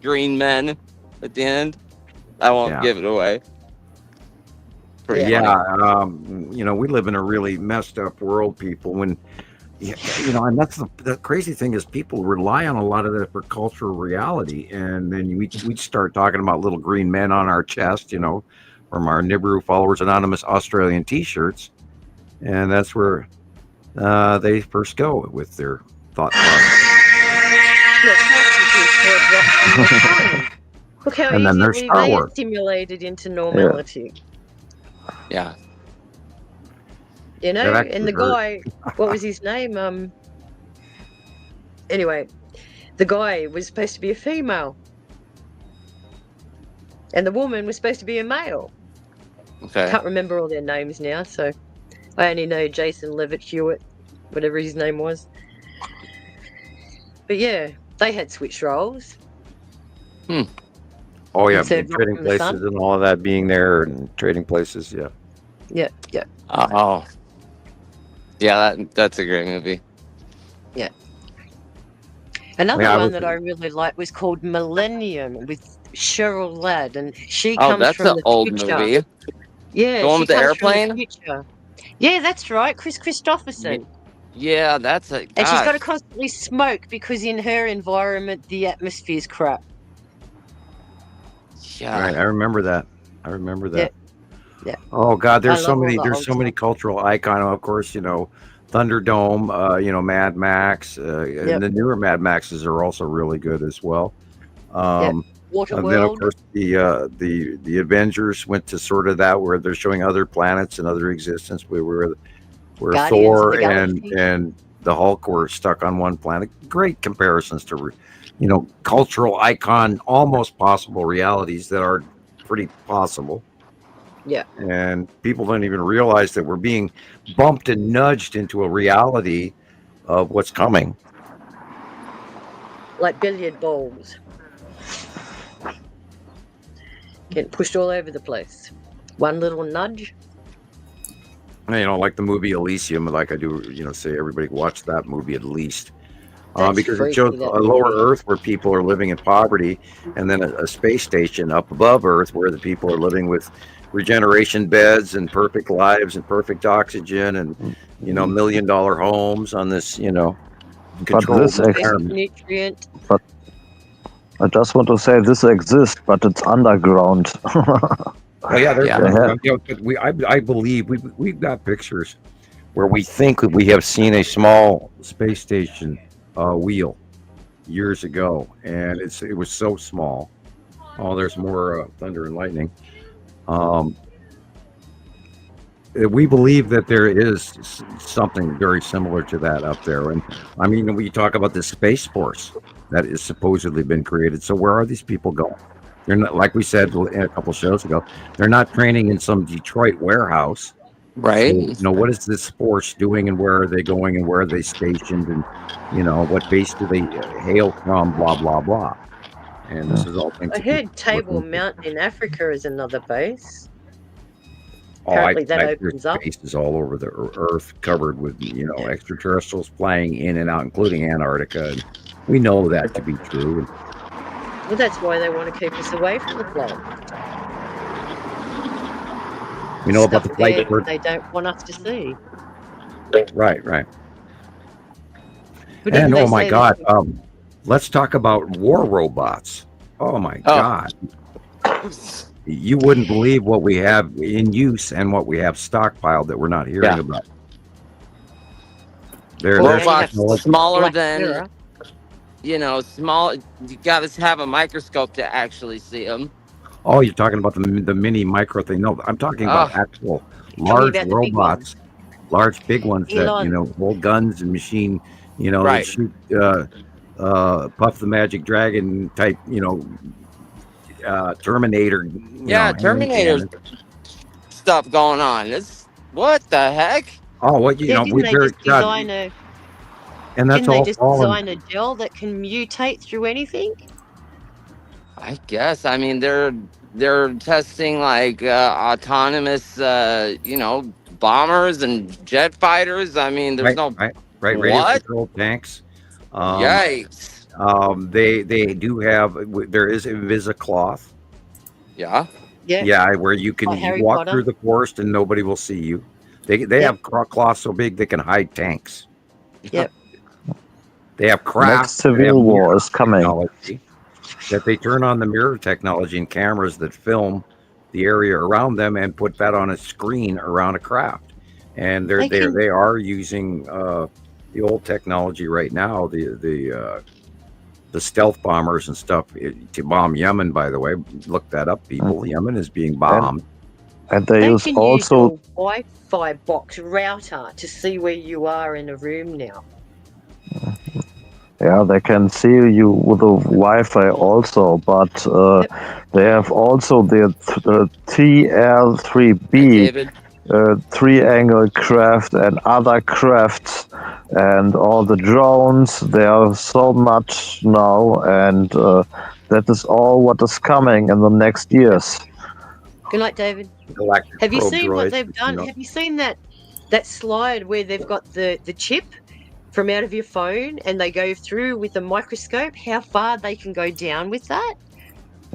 green men at the end? I won't give it away. You know, we live in a really messed up world, people. When you know, and that's the crazy thing is people rely on a lot of that for cultural reality, and then we start talking about little green men on our chest, you know, from our Nibiru Followers Anonymous Australian T-shirts, and that's where they first go with their thought process. Look how And then there's easily Star they Wars. are stimulated into normality. Yeah. You know, That and the actually guy, what was his name? Anyway, the guy was supposed to be a female. And the woman was supposed to be a male. Okay. I can't remember all their names now, so I only know Jason Levitt Hewitt, whatever his name was. But yeah, they had switched roles. Oh yeah, Instead of trading from the sun. places and all of that being there and trading places. Yeah. Yeah. Oh. Yeah, that's a great movie. Yeah. Another Yeah, I one was- that I really liked was called Millennium with Cheryl Ladd, and she Oh, comes that's from an the old future. movie. Yeah, The one she with the comes from airplane? future. Yeah, that's right, Chris Christopherson. Yeah, that's a. And she's got to gosh. constantly smoke because in her environment the atmosphere's crap. Yeah. Right, I remember that. Yeah. Oh God, I there's so love all many. the There's old so many cultural icons. Of course, you know, Thunderdome. You know, Mad Max. And the newer Mad Maxes are also really good as well. And then of Waterworld. course the Avengers went to sort of that where they're showing other planets and other existence. Where Guardians of Thor the Galaxy. and the Hulk were stuck on one planet. Great comparisons to, you know, cultural icon, almost possible realities that are pretty possible. Yeah. And people don't even realize that we're being bumped and nudged into a reality of what's coming. Like billiard balls. Getting pushed all over the place. One little nudge. You know, like the movie Elysium, like I do, you know, say everybody watch that movie at least. That's Because it freaky, shows that a lower movie. Earth where people are living in poverty, and then a space station up above Earth where the people are living with regeneration beds and perfect lives and perfect oxygen and, you know, $1 million homes on this, you know, controlled this ex- environment. Nutrient. But I just want to say this exists, but it's underground. Oh yeah, I believe we've got pictures where we think we have seen a small space station wheel years ago, and it was so small. Oh, there's more thunder and lightning. We believe that there is something very similar to that up there, and I mean, we talk about the Space Force that has supposedly been created. So where are these people going? They're not, like we said a couple shows ago, they're not training in some Detroit warehouse. Right. So, what is this force doing, and where are they going, and where are they stationed, and what base do they hail from? Blah blah blah. And this is all things. I heard Table Mountain in Africa is another base. Oh, Apparently that there's opens up. bases all over the Earth covered with extraterrestrials flying in and out, including Antarctica. And we know that to be true. Well, that's why they want to keep us away from the planet. We know about the flight they don't want us to see. Right. But And oh my God, let's talk about war robots. Oh my God. You wouldn't believe what we have in use and what we have stockpiled that we're not hearing about. They're smaller than, small. You got to have a microscope to actually see them. Oh, you're talking about the mini micro thing. No, I'm talking about actual large robots, large big ones that, hold guns and machine, that shoot Puff the Magic Dragon type, Terminator. Terminator stuff going on. What the heck? Oh, what didn't they just design and that's didn't they just all design a gel that can mutate through anything? I guess. I mean, they're testing like autonomous, bombers and jet fighters. I mean, there's radio controlled tanks. Yikes. They do have. There is Invisicloth. Yeah. Yeah, where you can walk through the forest and nobody will see you. They have cloths so big they can hide tanks. Yep. They have craft. Next civil war is coming. That they turn on the mirror technology and cameras that film the area around them and put that on a screen around a craft. And they are using the old technology right now. The stealth bombers and stuff to bomb Yemen. By the way, look that up, people. Yemen is being bombed. And they use can also use a Wi-Fi box router to see where you are in a room now. Yeah, they can see you with the Wi-Fi also, but they have also the TL3B three-angle craft and other crafts and all the drones. There are so much now, and that is all what is coming in the next years. Good night, David. Have you seen what they've done? Have you seen that slide where they've got the chip from out of your phone and they go through with a microscope? How far they can go down with that?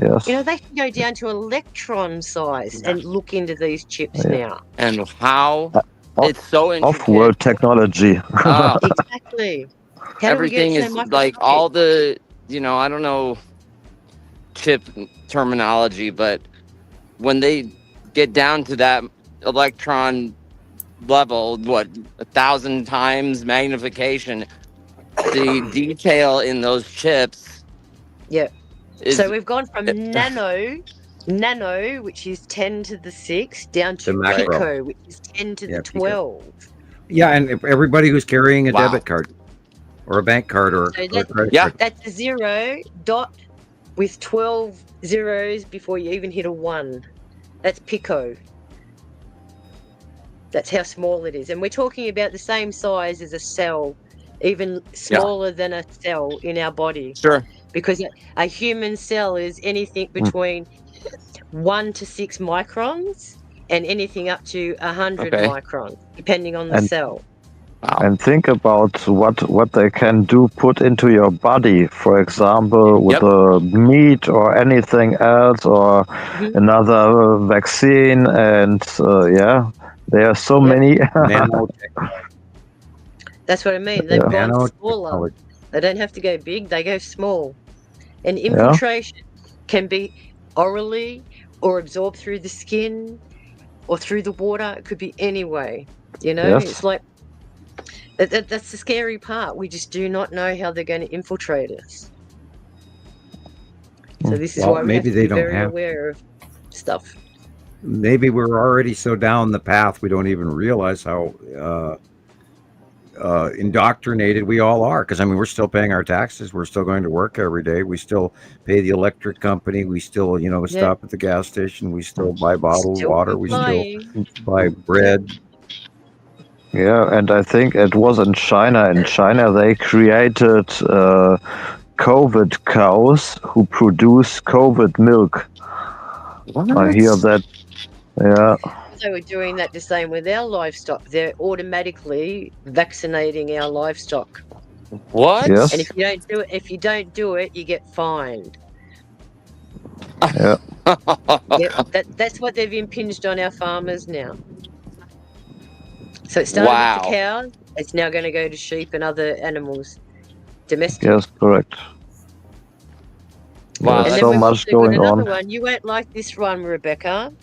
Yes. They can go down to electron size and look into these chips now. And how it's so interesting. Off-world technology. Exactly. Everything is like all the, I don't know chip terminology, but when they get down to that electron level, 1,000 times magnification, the detail in those chips. Yeah. So we've gone from nano, which is 10 to the 6, down to pico, which is 10 to the 12. Yeah, and if everybody who's carrying a debit card or a bank card or a credit card. That's a 0 dot with 12 zeros before you even hit a 1. That's pico. That's how small it is. And we're talking about the same size as a cell, even smaller than a cell in our body. Sure. Because a human cell is anything between 1 to 6 microns and anything up to 100 microns, depending on the cell. And think about what they can put into your body, for example, with the meat or anything else, or another vaccine. And there are so many. That's what I mean. They've gone smaller. They don't have to go big, they go small. And infiltration can be orally or absorb through the skin or through the water. It could be any way. Yes. It's like that's the scary part. We just do not know how they're going to infiltrate us. So this is why we have to be very aware of stuff. Maybe we're already so down the path we don't even realize how indoctrinated we all are. Because I mean, we're still paying our taxes. We're still going to work every day. We still pay the electric company. We still, stop at the gas station. We still buy bottled water. We still buy bread. Yeah, and I think it was in China. In China, they created COVID cows who produce COVID milk. What? I hear that. Yeah. They were doing that the same with our livestock. They're automatically vaccinating our livestock. What? Yes. And if you don't do it, you get fined. Yeah. That's what they've impinged on our farmers now. So it started with the cows. It's now going to go to sheep and other animals, domestic. Yes, correct. Wow, there's so much going on. One. You won't like this one, Rebecca.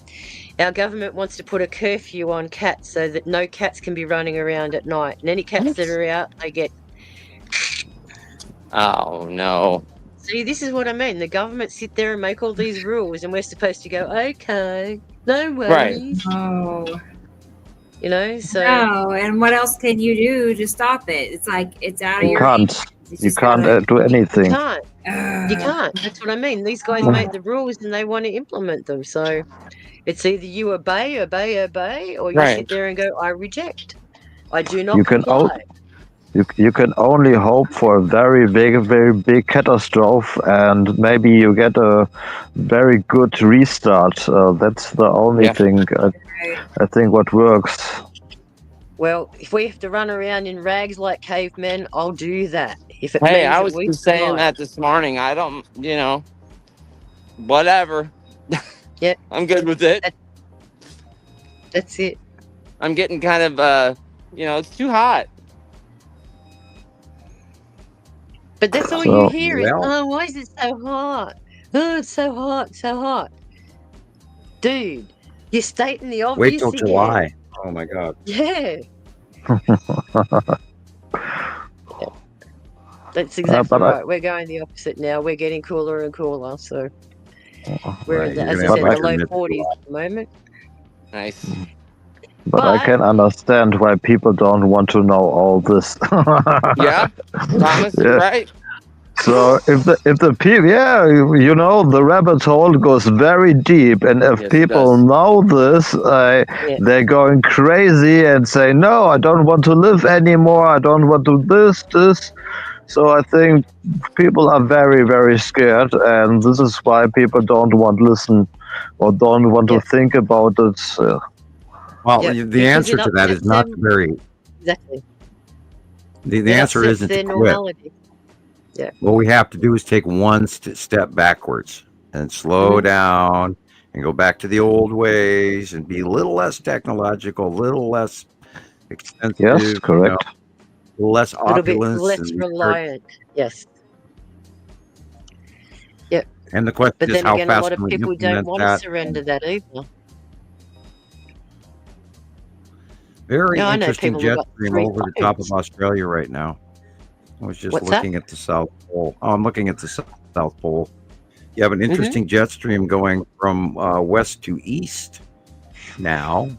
Our government wants to put a curfew on cats so that no cats can be running around at night. And any cats that are out, they get... Oh, no. See, this is what I mean. The government sit there and make all these rules, and we're supposed to go, okay, no worries. Right. Oh. So... No, and what else can you do to stop it? It's like, it's out of your hands. You can't do anything. You can't. You can't. That's what I mean. These guys make the rules and they want to implement them. So it's either you obey, or you sit there and go, I reject. I do not comply. You can only hope for a very big catastrophe, and maybe you get a very good restart. That's the only thing I think what works. Well, if we have to run around in rags like cavemen, I'll do that. If it Hey, means I was just saying that this morning. I don't, whatever. Yeah. I'm good with it. That's it. I'm getting kind of, it's too hot. But that's all you hear is, why is it so hot? Oh, it's so hot. Dude, you're stating the obvious. Wait till July. Oh my God. Yeah. That's exactly right. We're going the opposite now. We're getting cooler and cooler. So we're in as I said, the low 40s at the moment. Nice. But I can understand why people don't want to know all this. Yeah, Thomas, you're right. So if the people, the rabbit hole goes very deep, and if people know this, they're going crazy and say, no, I don't want to live anymore. I don't want to this. So I think people are very, very scared, and this is why people don't want to listen or don't want to think about it. Well, the answer to that is not very... Exactly. The answer isn't to quit. Yeah. What we have to do is take one step backwards and slow down and go back to the old ways and be a little less technological, a little less expensive. Yes, correct. A little less opulence. A little bit less reliant. Yes. Yep. And the question but is then how again, fast a lot of people don't want to surrender that either. Very interesting jet stream over the top of Australia right now. I was just looking at the South Pole. Oh, I'm looking at the South Pole. You have an interesting jet stream going from west to east now.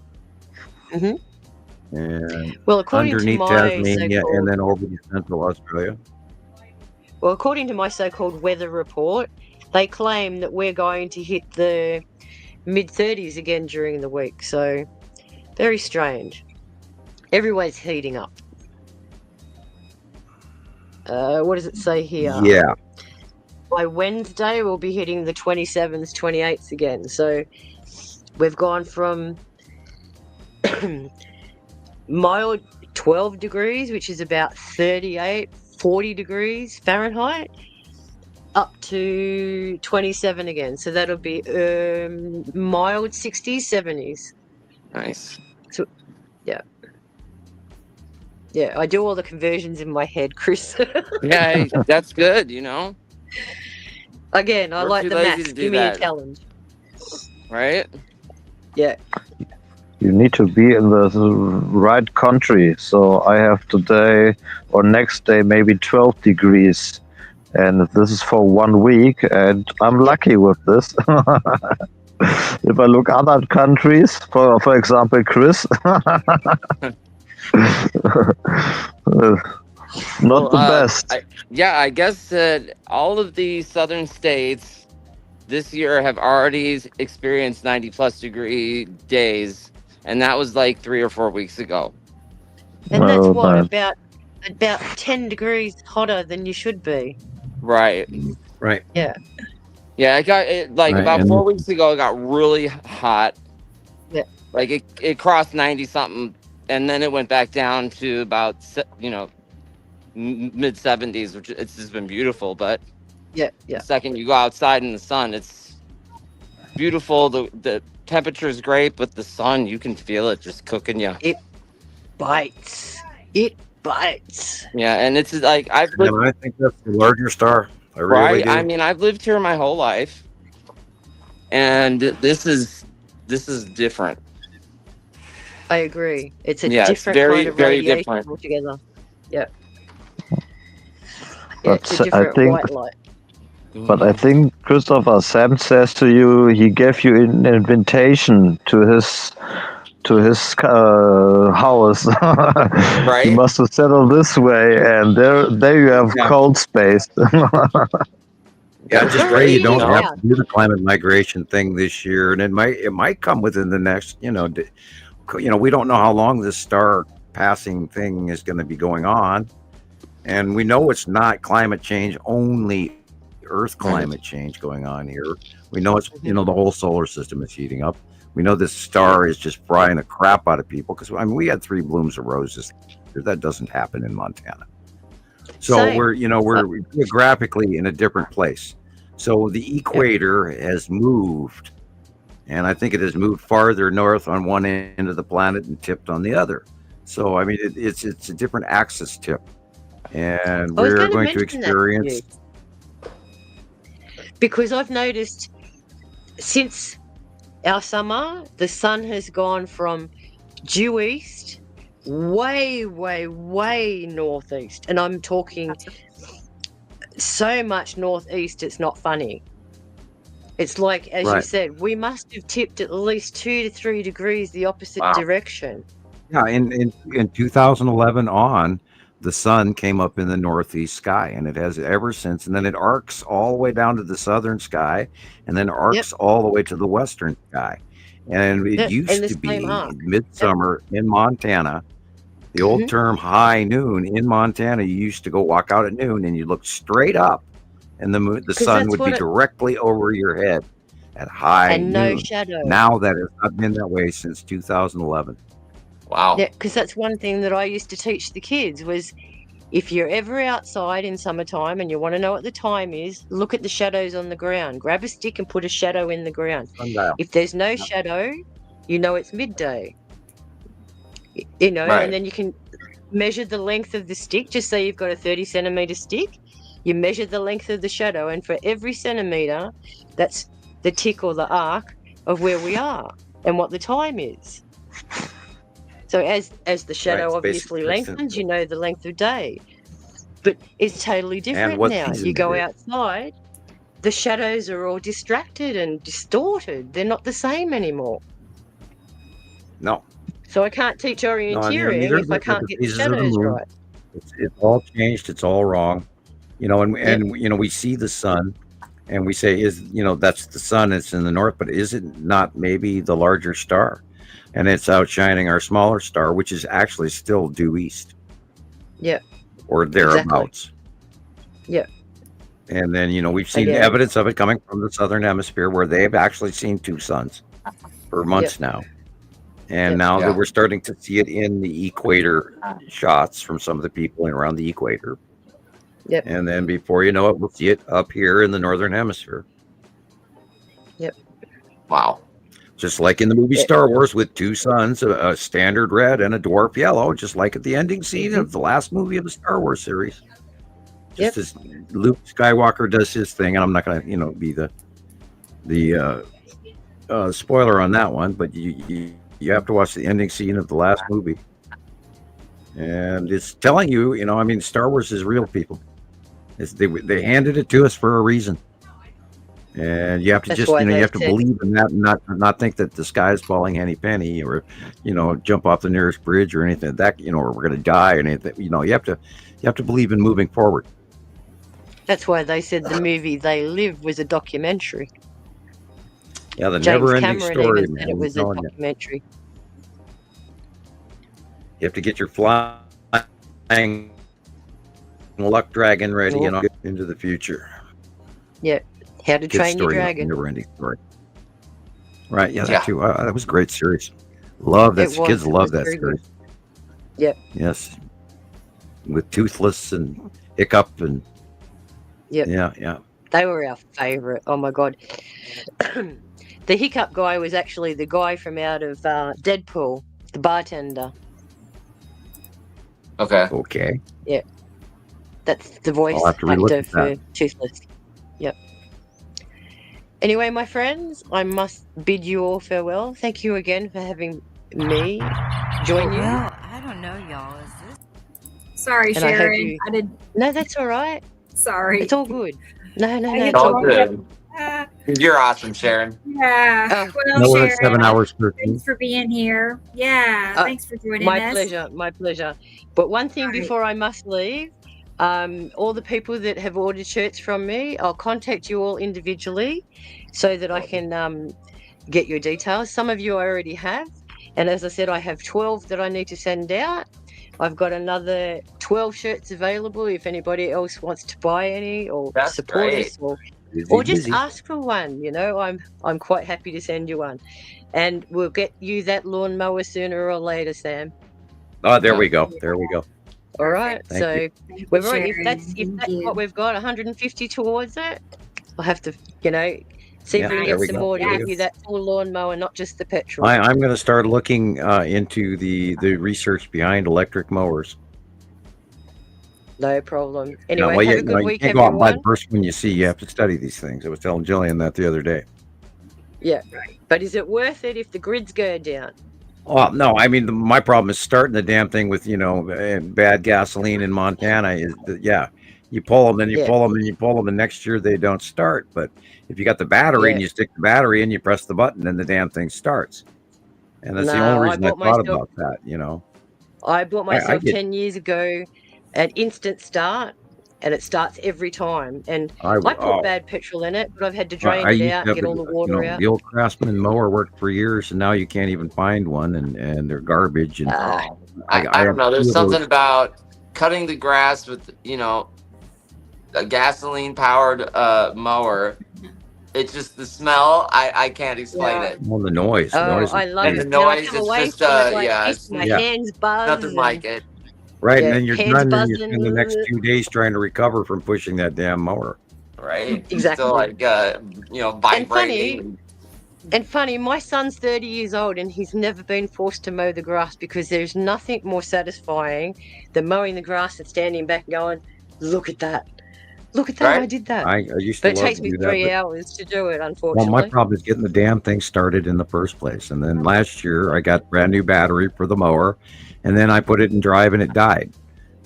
Mm-hmm. And according underneath to my Tasmania and then over to Central Australia. Well, according to my so-called weather report, they claim that we're going to hit the mid-30s again during the week. So, very strange. Everyone's heating up. What does it say here? Yeah. By Wednesday, we'll be hitting the 27s, 28s again. So we've gone from mild 12 degrees, which is about 38, 40 degrees Fahrenheit, up to 27 again. So that'll be mild 60s, 70s. Nice. So, yeah. Yeah, I do all the conversions in my head, Chris. Yeah, that's good, Again, I like the maths. Give me a challenge. right? Yeah. You need to be in the right country. So I have today or next day maybe 12 degrees. And this is for 1 week. And I'm lucky with this. If I look other countries, for example, Chris, not the best. I guess that all of the southern states this year have already experienced 90+ degree days, and that was like 3 or 4 weeks ago. And that's what, about 10 degrees hotter than you should be. Right. Yeah. Yeah, it got it like Right, about and- 4 weeks ago. It got really hot. Yeah. Like it crossed 90 something, and then it went back down to about mid 70s, which it's just been beautiful. But yeah, the second you go outside in the sun, it's beautiful. The temperature is great, but the sun, you can feel it just cooking you. It bites. It bites. Yeah, and it's like I think that's the larger star. I really right. do. I mean, I've lived here my whole life, and this is different. I agree. It's a Yeah, it's different very, kind of very radiation different. altogether. Yeah. But it's a different white light. But I think Christopher, Sam says to you, he gave you an invitation to his house. Right. You must have settled this way, and there you have cold space. Yeah, just pray you don't Yeah. have to do the climate migration thing this year, and it might come within the next. We don't know how long this star passing thing is going to be going on, and we know it's not climate change only. Earth climate change going on here. We know it's the whole solar system is heating up. We know this star is just frying the crap out of people because we had 3 blooms of roses. That doesn't happen in Montana. So Same. we're geographically in a different place. So the equator has moved, and I think it has moved farther north on one end of the planet and tipped on the other. So I mean, it's a different axis tip, and I was we're gonna going to mention that to experience. you. Because I've noticed since our summer, the sun has gone from due east way, way, way northeast. And I'm talking so much northeast, it's not funny. It's like, as you Right. said, we must have tipped at least 2 to 3 degrees the opposite direction. Yeah, in 2011 on, the sun came up in the northeast sky, and it has ever since. And then it arcs all the way down to the southern sky, and then arcs all the way to the western sky. And it Yeah, in used the to be same arc. midsummer in Montana. The old term high noon in Montana, you used to go walk out at noon, and you look straight up, and the 'Cause sun that's would what be it- directly over your head at high And noon. no shadow. Now that has not been that way since 2011. Wow. Yeah, because that's one thing that I used to teach the kids was if you're ever outside in summertime and you want to know what the time is, look at the shadows on the ground. Grab a stick and put a shadow in the ground. Sundial. If there's no shadow, you know it's midday. Right. And then you can measure the length of the stick. Just say you've got a 30 centimeter stick. You measure the length of the shadow, and for every centimeter, that's the tick or the arc of where we are and what the time is. So as the shadow it's obviously basically lengthens, you know the length of day. But it's totally different what now. season You go it is. outside, the shadows are all distracted and distorted. They're not the same anymore. No. So I can't teach orienteering neither if I is can't the get the phases of the shadows moon. right. It's all changed. It's all wrong. We see the sun, and we say, that's the sun. It's in the north, but is it not maybe the larger star? And it's outshining our smaller star, which is actually still due east Yeah. or thereabouts. Yeah. And then, we've seen Again. evidence of it coming from the southern hemisphere where they've actually seen 2 suns for months now. And now that we're starting to see it in the equator shots from some of the people around the equator. Yep. And then before you know it, we'll see it up here in the northern hemisphere. Yep. Wow. Just like in the movie Star Wars with 2 suns, a standard red and a dwarf yellow, just like at the ending scene of the last movie of the Star Wars series. Just as Luke Skywalker does his thing, and I'm not going to, be the spoiler on that one, but you have to watch the ending scene of the last movie, and it's telling you, I mean, Star Wars is real, people. They handed it to us for a reason, and you have to you have to believe in that, and not think that the sky is falling henny penny, or jump off the nearest bridge or anything that or we're going to die or anything. You have to believe in moving forward. That's why they said the movie They Live was a documentary. Yeah, the James never-ending Cameron story, even man. said it was a documentary. You have to get your flying luck dragon ready and into the future. Yeah, How to Train Your Dragon. Never-ending story. Right? Yeah, that too. That was a great series. Love that. Kids love that series. Yep. Yes. With Toothless and Hiccup and. Yep. Yeah. They were our favorite. Oh my god. The Hiccup guy was actually the guy from out of Deadpool, the bartender. Okay. Yeah. That's the voice I'll have to relook actor at for that. Toothless. Yep. Anyway, my friends, I must bid you all farewell. Thank you again for having me join you. Well, I don't know, y'all. Is this? Sorry, And I hope Sharon. you- I did. No, that's all right. Sorry. It's all good. No, I it's all good. You're awesome, Sharon. Yeah. Well, No, Sharon, it's 7 hours. thanks for being here. Yeah. Thanks for joining My us. pleasure. My pleasure. But one thing before I must leave, all the people that have ordered shirts from me, I'll contact you all individually so that I can get your details. Some of you I already have. And as I said, I have 12 that I need to send out. I've got another 12 shirts available if anybody else wants to buy any or support us or just ask for one. I'm quite happy to send you one. And we'll get you that lawnmower sooner or later, Sam. Oh, there we go. There we go. All right. Thank So you. we're right. If that's what we've got, 150 towards it, I'll have to, see if we can there get we some go. more to There give we you go. that full lawnmower, not just the petrol. I'm going to start looking into the research behind electric mowers. No problem. Anyway, well, have you, a good you week, can't go out and buy everyone. the first one you see. You have to study these things. I was telling Gillian that the other day. Yeah. But is it worth it if the grids go down? Well, no, I mean, my problem is starting the damn thing with, bad gasoline in Montana is, you pull them and you pull them and you pull them and next year they don't start. But if you got the battery and you stick the battery in, you press the button and the damn thing starts. And that's the only reason I thought about that, I bought myself get- 10 years ago an instant start, and it starts every time. And I put bad petrol in it, but I've had to drain I it used out to and have get all the water out. The old Craftsman mower worked for years, and now you can't even find one, and they're garbage. And I don't know. There's something about cutting the grass with, a gasoline powered mower. It's just the smell. I can't explain it. Well, the noise. Oh, noise I love And it. the Now I noise, come it's away just, from it like yeah, this, my yeah. hands buzz. Nothing like it. Right, Yeah, and then you're hands done, and you buzzing. spend the next 2 days trying to recover from pushing that damn mower. Right? Exactly. So vibrating. And funny, my son's 30 years old and he's never been forced to mow the grass because there's nothing more satisfying than mowing the grass and standing back and going, look at that. Look at that, Right. I did that. I used to But it love takes to me do that, 3 but- hours to do it, Well, unfortunately. my problem is getting the damn thing started in the first place. And then last year, I got brand new battery for the mower, and then I put it in drive and it died.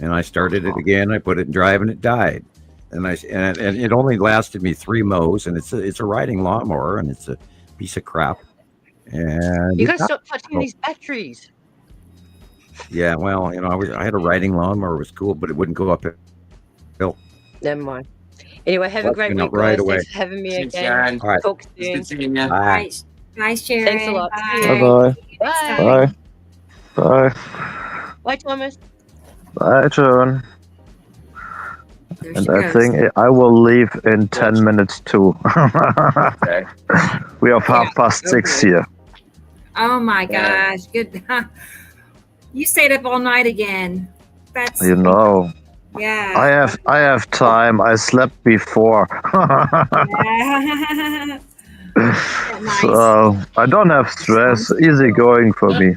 And I started it again. I put it in drive and it died. And and it only lasted me 3 mows. And it's a riding lawnmower, and it's a piece of crap. And You it got to got- stop touching these batteries. Yeah, well, I had a riding lawnmower. It was cool, but it wouldn't go up hill. Never mind. Anyway, have a Well, great you know, week, right guys. away. Thanks for having me Thanks, again. Sharon. All right. Talk It's soon. good seeing you. Bye. Bye, Sharon. Thanks a lot. Bye bye. Bye. Bye. Bye, Thomas. Bye, John. There And she I goes. think I will leave in 10 minutes too. Okay. We are 6:30 here. Oh my Yeah. gosh. Good. You stayed up all night again. That's You know, yeah. I have time. I slept before. Yeah. Nice. So I don't have stress. Easy going for me.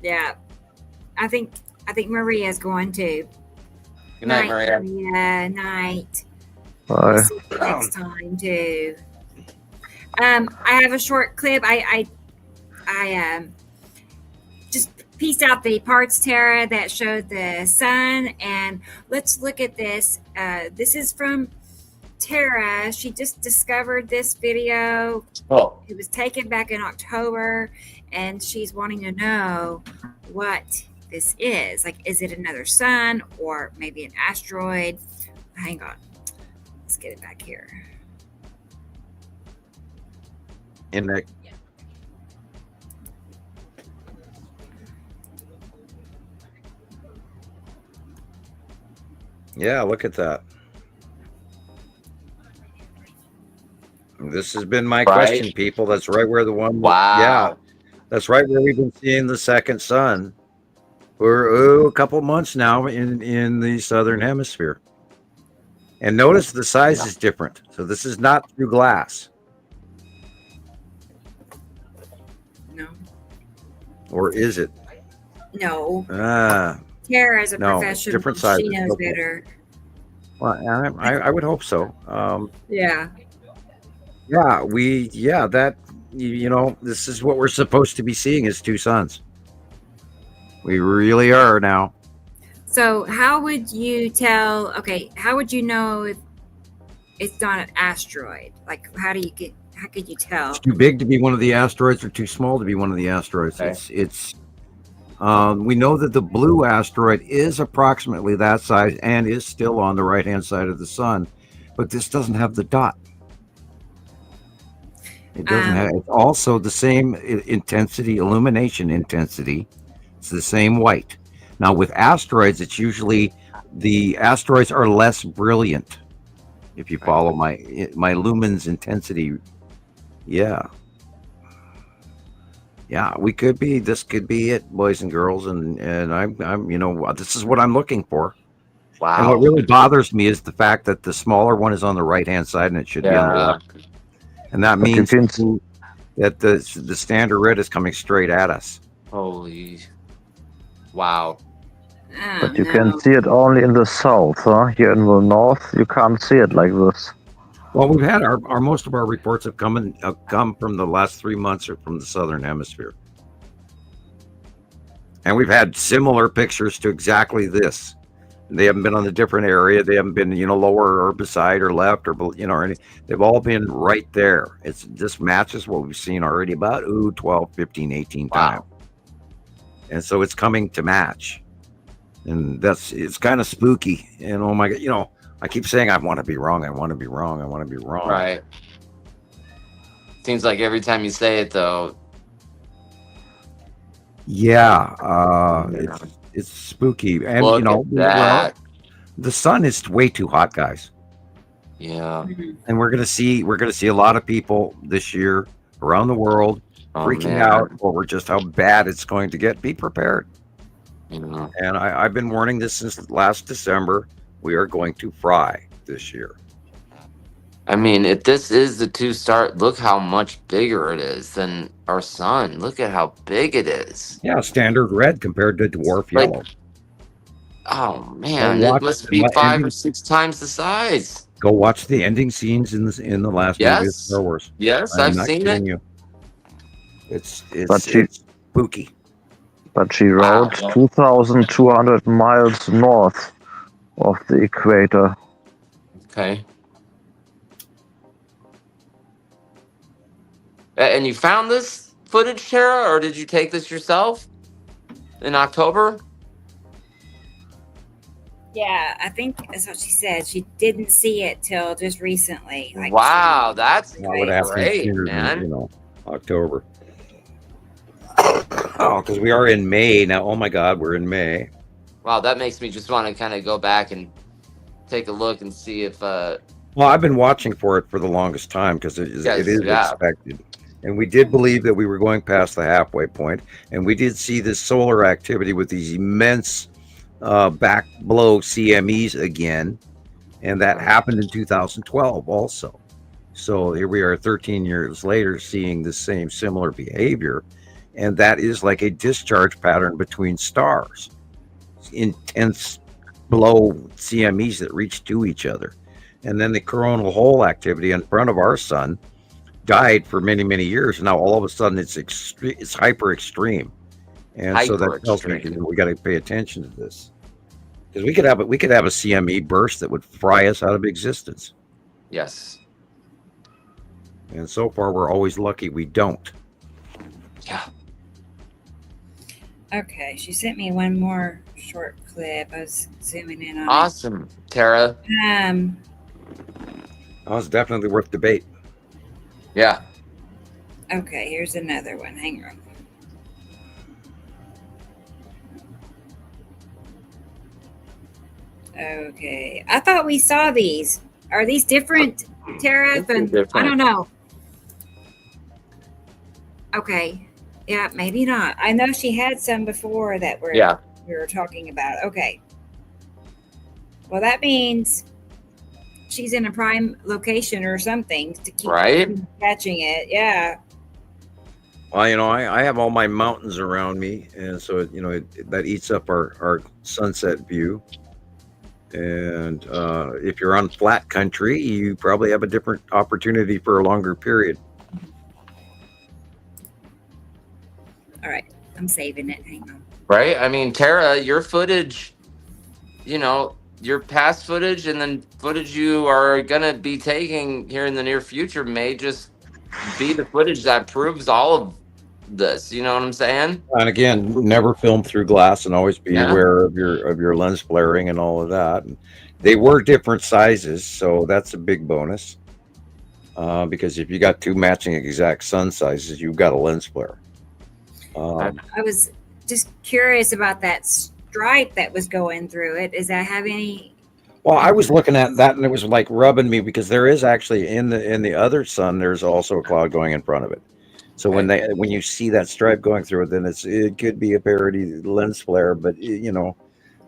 Yeah. I think Maria's going too. Good night, Maria. Maria. Night. Bye. See you next time too. I have a short clip. I just pieced out the parts, Tara, that showed the sun, and let's look at this. This is from Tara. She just discovered this video. Oh. It was taken back in October, and she's wanting to know what this is. Like, is it another sun or maybe an asteroid? Hang on. Let's get it back here. In that. Yeah, look at that. This has been my question, people. That's right where the one. Wow. Yeah, that's right where we've been seeing the second sun for a couple months now in the southern hemisphere. And notice the size is different. So this is not through glass. No. Or is it? No. Ah. Tara is a No, professional. different sizes. She knows better. Well, I would hope so. Yeah. Yeah, that, this is what we're supposed to be seeing is two suns. We really are now. So how would you tell, how would you know if it's not an asteroid? Like, how could you tell? It's too big to be one of the asteroids or too small to be one of the asteroids. Okay. We know that the blue asteroid is approximately that size and is still on the right-hand side of the sun, but this doesn't have the dot. It doesn't have. It's also the same intensity, illumination intensity. It's the same white. Now with asteroids, it's usually the asteroids are less brilliant. If you follow my lumens intensity, yeah, this could be it, boys and girls, and I'm this is what I'm looking for. Wow. And what really bothers me is the fact that the smaller one is on the right-hand side and it should be on the left. And that means that the standard red is coming straight at us. Holy. Wow. But you can see it only in the south, huh? Here in the north, you can't see it like this. Well, we've had our most of our reports have come from the last 3 months or from the southern hemisphere. And we've had similar pictures to exactly this. They haven't been on a different area. They haven't been, lower or beside or left or, or any. They've all been right there. It just matches what we've seen already about 12, 15, 18 times. And so it's coming to match. And it's kind of spooky. And oh my God, I keep saying I want to be wrong. I want to be wrong. I want to be wrong. Right. Seems like every time you say it, though. Yeah. It's spooky. And, Look at that. The sun is way too hot, guys. Yeah. And we're gonna see a lot of people this year around the world freaking out over just how bad it's going to get. Be prepared. Yeah. And I've been warning this since last December. We are going to fry this year. I mean, if this is the 2-star, look how much bigger it is than our sun. Look at how big it is. Yeah, standard red compared to dwarf yellow. Oh man, it must be 5 or 6 times the size. Go watch the ending scenes in the last movie of Star Wars. Yes, I've seen it. You. It's spooky. But she rode 2,200 miles north of the equator. Okay. And you found this footage, Tara, or did you take this yourself in October? Yeah, I think that's what she said. She didn't see it till just recently. Wow, that's great, man. October. Oh, because we are in May now. Oh my God, we're in May. Wow, that makes me just want to kind of go back and take a look and see if. Well, I've been watching for it for the longest time because it is expected. And we did believe that we were going past the halfway point, and we did see this solar activity with these immense back below CMEs again, and that happened in 2012 also. So here we are 13 years later seeing the same similar behavior, and that is like a discharge pattern between stars. Intense below CMEs that reach to each other. And then the coronal hole activity in front of our sun died for many, many years. And now all of a sudden it's hyper extreme. And so that tells me we got to pay attention to this. Because we could have a CME burst that would fry us out of existence. Yes. And so far, we're always lucky we don't. Yeah. Okay, she sent me one more short clip. I was zooming in on Awesome, Tara. it. That was definitely worth debate. Yeah. Okay, here's another one. Hang on. Okay, I thought we saw these. Are these different, Tara? I don't know. Okay, yeah, maybe not. I know she had some before that we were talking about. Okay, well that means she's in a prime location or something to keep catching it. Yeah. Well, I have all my mountains around me, and so that eats up our sunset view. And if you're on flat country, you probably have a different opportunity for a longer period. All right, I'm saving it. Hang on. Right? I mean, Tara, your footage, your past footage and then footage you are going to be taking here in the near future may just be the footage that proves all of this. You know what I'm saying? And again, never film through glass, and always be aware of your lens flaring and all of that. And they were different sizes, so that's a big bonus. Because if you got two matching exact sun sizes, you've got a lens flare. I was just curious about that stripe that was going through it. Does that have any? Well, I was looking at that, and it was like rubbing me, because there is actually in the other sun, there's also a cloud going in front of it. So when you see that stripe going through it, then it could be a parody lens flare. But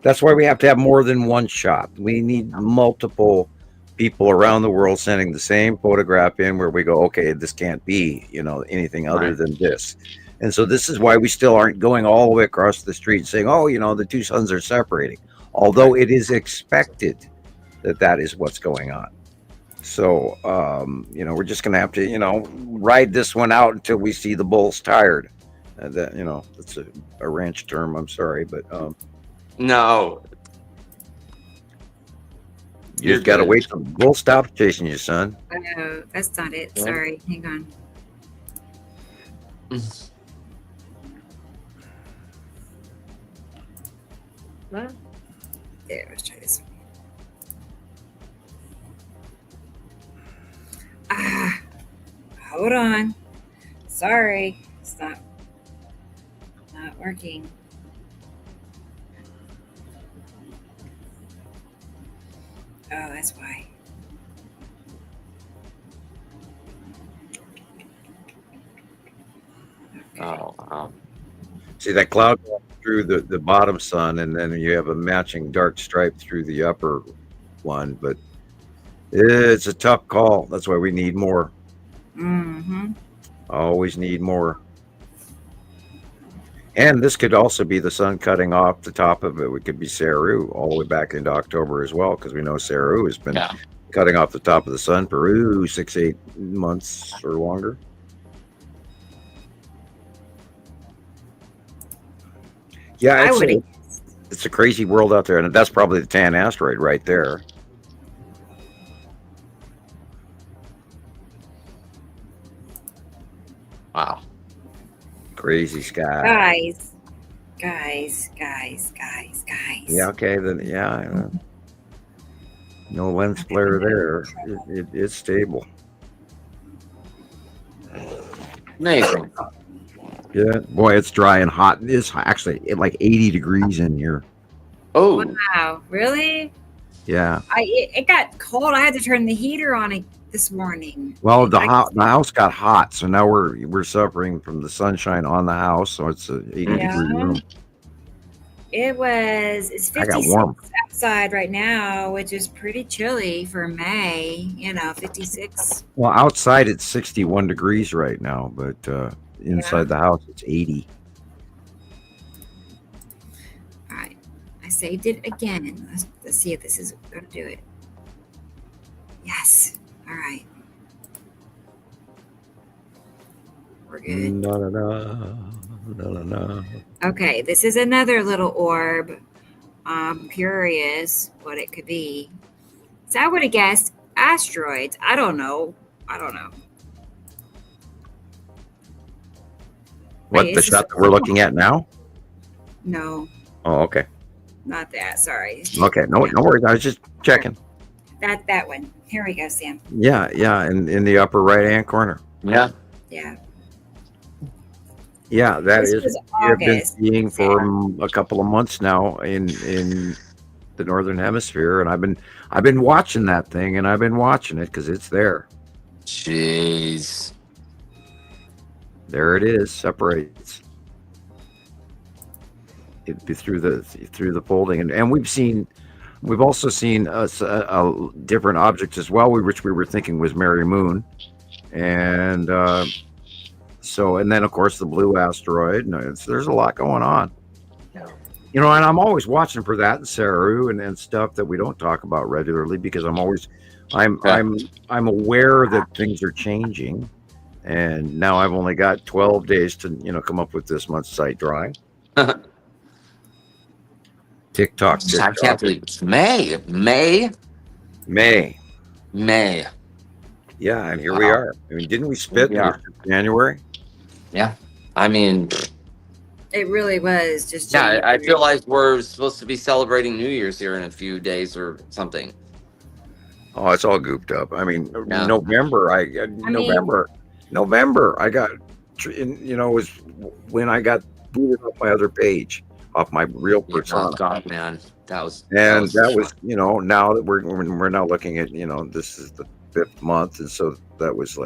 that's why we have to have more than one shot. We need multiple people around the world sending the same photograph in, where we go, okay, this can't be anything other than this. And so this is why we still aren't going all the way across the street saying, oh, the two suns are separating, although it is expected that is what's going on. So, we're just going to have to, ride this one out until we see the bulls tired. That's a ranch term. I'm sorry, but no. You just got to wait till the bull stops chasing you, son. No, that's not it. Sorry. Hang on. Well, there, let's try this one. Hold on. Sorry, it's not working. Oh, that's why. Oh. See that cloud through the bottom sun, and then you have a matching dark stripe through the upper one, but it's a tough call. That's why we need more. Mm-hmm. Always need more. And this could also be the sun cutting off the top of it. It could be Saru all the way back into October as well, because we know Saru has been cutting off the top of the sun for 6-8 months or longer. Yeah, it's a crazy world out there, and that's probably the tan asteroid right there. Wow. Crazy sky. Guys. Yeah, okay, then, no lens flare there. It's stable. Amazing. Yeah, boy, it's dry and hot. It's actually like 80 degrees in here. Oh. Wow, really? Yeah. It got cold. I had to turn the heater on this morning. Well, the house got hot, so now we're suffering from the sunshine on the house, so it's a 80-degree room. It's 56 outside right now, which is pretty chilly for May. 56. Well, outside it's 61 degrees right now, but inside the house it's 80. All right, I saved it again. Let's see if this is going to do it. Yes. All right. We're good. No. Okay, this is another little orb. I'm curious what it could be. So I would have guessed asteroids. I don't know. What, the shot that we're looking at now? No, Oh, okay. not that. Sorry. Okay, no worries. I was just checking. That one. Here we go, Sam. Yeah, in the upper right-hand corner. Yeah. Yeah. Yeah, that This is was we have been August, seeing for a couple of months now in the northern hemisphere, and I've been watching that thing, and I've been watching it because it's there. Jeez. There it is, separates. It'd be through the folding, and we've also seen a different object as well, which we were thinking was Mary Moon, and and then of course the blue asteroid. No, there's a lot going on. You know, and I'm always watching for that in Saru and stuff that we don't talk about regularly because I'm aware that things are changing, and now I've only got 12 days to come up with this month's site drawing. TikTok. I can't believe it's May. Yeah, and here we are. I mean, didn't we spit in January? Yeah. I mean, It really was just. yeah, I feel like we're supposed to be celebrating New Year's here in a few days or something. Oh, it's all gooped up. I mean, Yeah. November. November. I got, was when I got booted off my other page, off my real persona. Oh God, man, that was. And that was now that we're now looking at this is the 5th month, and so that was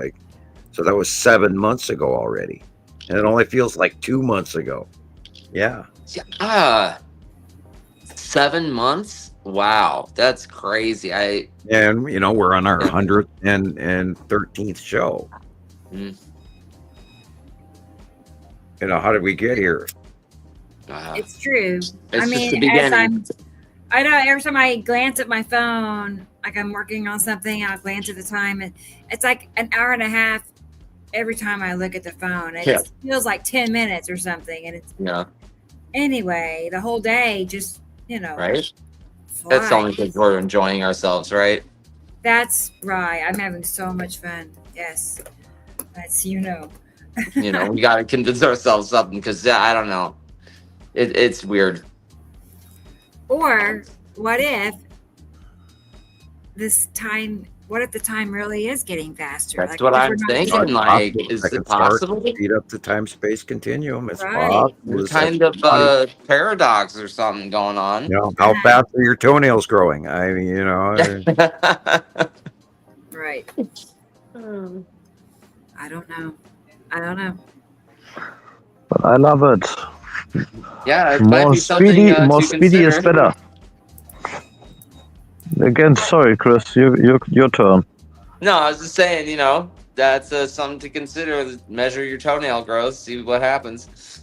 7 months ago already, and it only feels like 2 months ago. Yeah. 7 months. Wow, that's crazy. And we're on our 100th and 13th show. How did we get here? It's true. It's just the beginning. I know every time I glance at my phone, like I'm working on something, I'll glance at the time, and it's like an hour and a half every time I look at the phone. It feels like 10 minutes or something, and it's anyway. The whole day just right. flies. That's only because we're enjoying ourselves, right? That's right. I'm having so much fun. Yes, that's we got to convince ourselves something because I don't know. It's weird. Or what if the time really is getting faster? That's what I'm thinking. Is it possible? Speed up the time-space continuum. It's Right. possible. There's kind of paradox or something going on. How fast are your toenails growing? I mean, Right. I don't know. But I love it. Yeah, it might More be something more to speedy is consider. better. Again, sorry, Chris, your turn. No, I was just saying, that's something to consider. Measure your toenail growth, see what happens.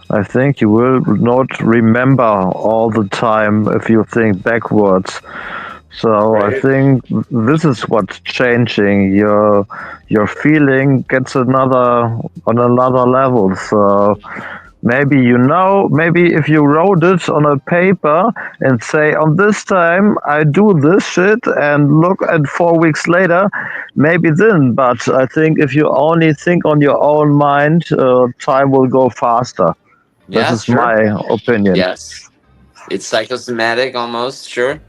I think you will not remember all the time if you think backwards. So I think this is what's changing. Your feeling gets on another level. So maybe if you wrote it on a paper and say, on this time I do this shit, and look at 4 weeks later, maybe then. But I think if you only think on your own mind, time will go faster. Yeah, this is my opinion. Yes. It's psychosomatic almost, sure.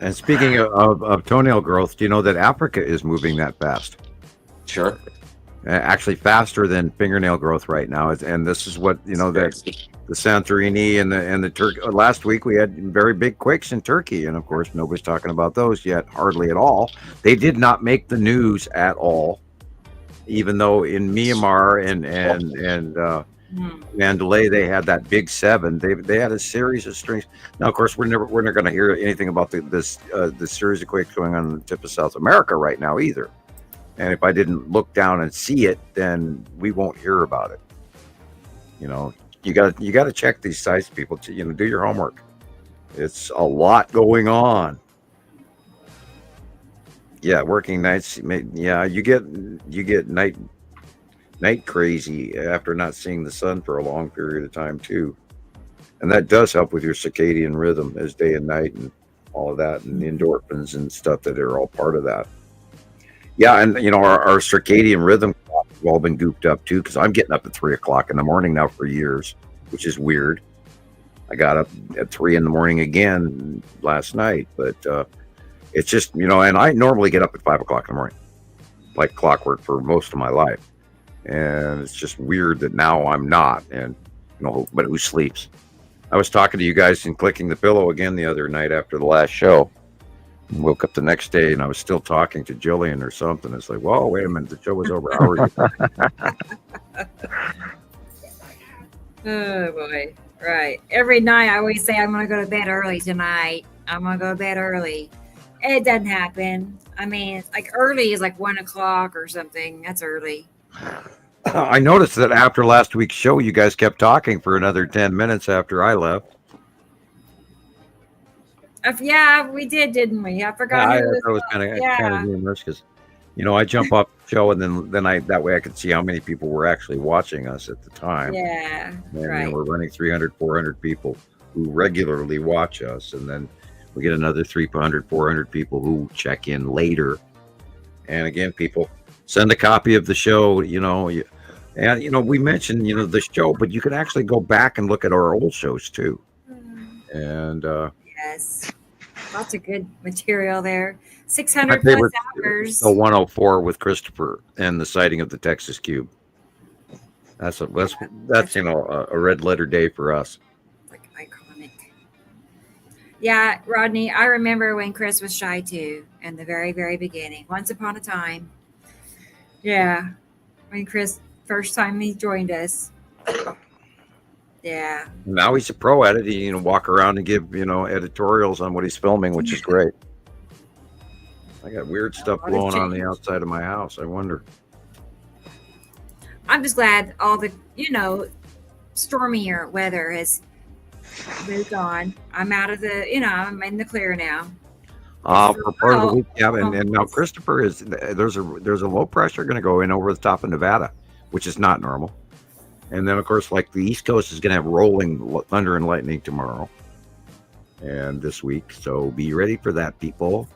And speaking of toenail growth, do you know that Africa is moving that fast? Sure. Actually, faster than fingernail growth right now. And this is what the Santorini and the Turkey. Last week we had very big quakes in Turkey, and of course nobody's talking about those yet, hardly at all. They did not make the news at all, even though in Myanmar and Mandalay they had that big 7. They had a series of strings. Now, of course, we're never going to hear anything about this series of quakes going on the tip of South America right now either. And if I didn't look down and see it, then we won't hear about it. You got to check these sites, people. To do your homework. It's a lot going on. Yeah, working nights. Yeah, you get night crazy after not seeing the sun for a long period of time too, and that does help with your circadian rhythm as day and night and all of that, and endorphins and stuff that are all part of that. Yeah, and our circadian rhythm have all been gooped up too, because I'm getting up at 3 o'clock in the morning now for years, which is weird. I got up at 3 in the morning again last night, but it's just and I normally get up at 5 o'clock in the morning, like clockwork for most of my life, and it's just weird that now I'm not. And but who sleeps? I was talking to you guys and clicking the pillow again the other night after the last show. Woke up the next day and I was still talking to Gillian or something. It's like, whoa, wait a minute, the show was over. How are you? Oh boy. Right. Every night I always say I'm gonna go to bed early tonight. I'm gonna go to bed early. It doesn't happen. I mean, it's like early is like 1 o'clock or something. That's early. I noticed that after last week's show, you guys kept talking for another 10 minutes after I left. Yeah, we did, didn't we? I forgot. I was kind of humorous because, I jump off the show and then that way I could see how many people were actually watching us at the time. Yeah, and, right. We're running 300, 400 people who regularly watch us, and then we get another 300, 400 people who check in later. And again, people send a copy of the show. And we mentioned the show, but you can actually go back and look at our old shows too. And yes, lots of good material there. 600 my plus favorite, hours. the 104 with Christoper and the sighting of the Texas Cube. That's a red letter day for us. Like iconic. Yeah, Rodney, I remember when Chris was shy too, in the very, very beginning. Once upon a time. Yeah, when Chris first time he joined us. Yeah. Now he's a pro at it. He walk around and give editorials on what he's filming, which is great. I got weird stuff blowing on the outside of my house. I wonder. I'm just glad all the stormier weather has moved on. I'm out of the I'm in the clear now. For part of the week, yeah, and now Christoper is there's a low pressure going to go in over the top of Nevada, which is not normal. And then, of course, like the East Coast is going to have rolling thunder and lightning tomorrow and this week. So be ready for that, people.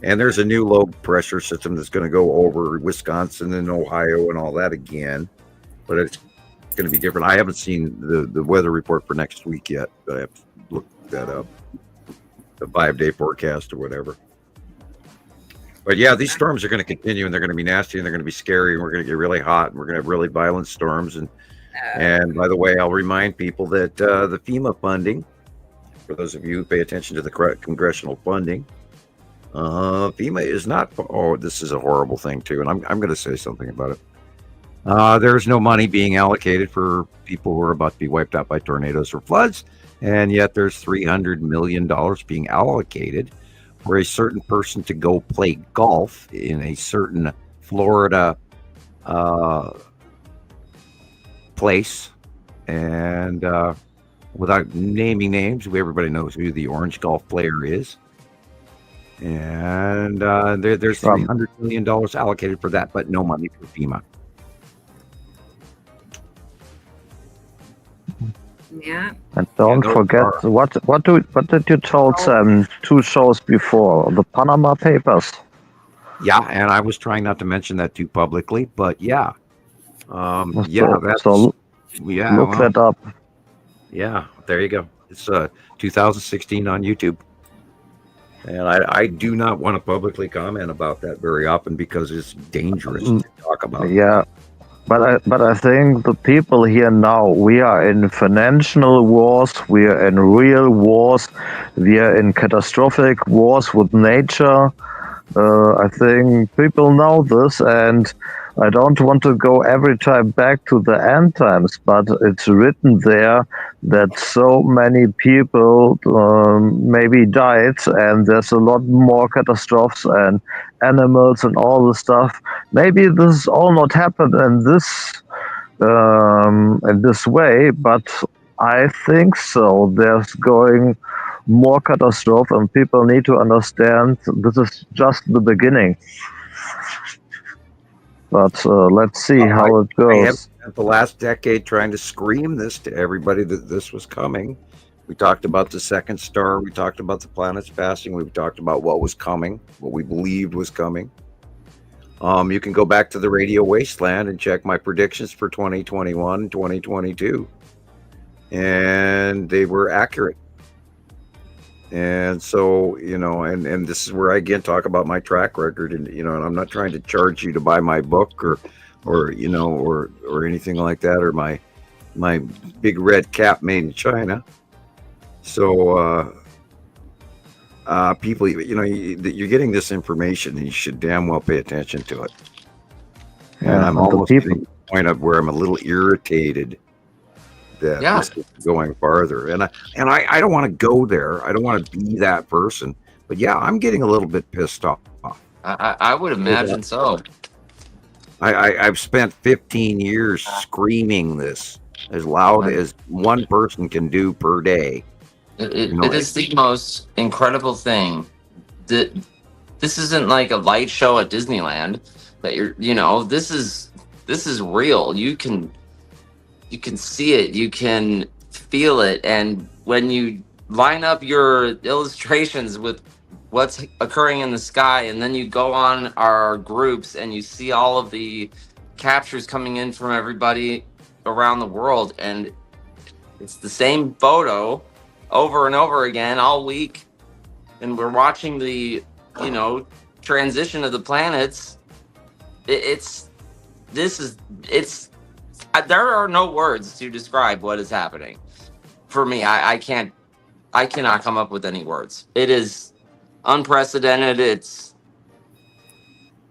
And there's a new low pressure system that's going to go over Wisconsin and Ohio and all that again. But it's going to be different. I haven't seen the weather report for next week yet, but I have to look that up. The 5-day forecast or whatever. But yeah, these storms are going to continue, and they're going to be nasty, and they're going to be scary, and we're going to get really hot, and we're going to have really violent storms. And by the way, I'll remind people that the FEMA funding, for those of you who pay attention to the congressional funding, FEMA is not. Oh, this is a horrible thing too, and I'm going to say something about it. There's no money being allocated for people who are about to be wiped out by tornadoes or floods, and yet there's $300 million being allocated for a certain person to go play golf in a certain Florida place. And without naming names, everybody knows who the orange golf player is. And there's $300 million allocated for that, but no money for FEMA. Yeah. And don't forget what did you told Sam 2 shows before, the Panama Papers. Yeah, and I was trying not to mention that too publicly, but yeah. Look that up. Yeah, there you go. It's 2016 on YouTube. And I do not want to publicly comment about that very often because it's dangerous to talk about. Yeah. But I think the people here now, we are in financial wars, we are in real wars, we are in catastrophic wars with nature. I think people know this, and I don't want to go every time back to the end times, but it's written there that so many people maybe died, and there's a lot more catastrophes and animals and all the stuff. Maybe this is all not happened in this way, but I think so. There's going more catastrophe, and people need to understand this is just the beginning. But let's see how it goes. I have spent the last decade trying to scream this to everybody that this was coming. We talked about the second star. We talked about the planets passing. We talked about what was coming, what we believed was coming. You can go back to the Radio Wasteland and check my predictions for 2021, 2022. And they were accurate. And so, and this is where I again talk about my track record, and and I'm not trying to charge you to buy my book or anything like that, or my big red cap made in China. So people, you're getting this information, and you should damn well pay attention to it. And I'm almost getting to the point of where I'm a little irritated that this is going farther, and I don't want to go there. I don't want to be that person. But yeah, I'm getting a little bit pissed off. I would imagine so. I've spent 15 years screaming this as loud as one person can do per day. It is the most incredible thing. This isn't like a light show at Disneyland. That this is real. You can see it, you can feel it, and when you line up your illustrations with what's occurring in the sky, and then you go on our groups and you see all of the captures coming in from everybody around the world, and it's the same photo over and over again all week, and we're watching the transition of the planets. There are no words to describe what is happening. For me, I cannot come up with any words. It is unprecedented. It's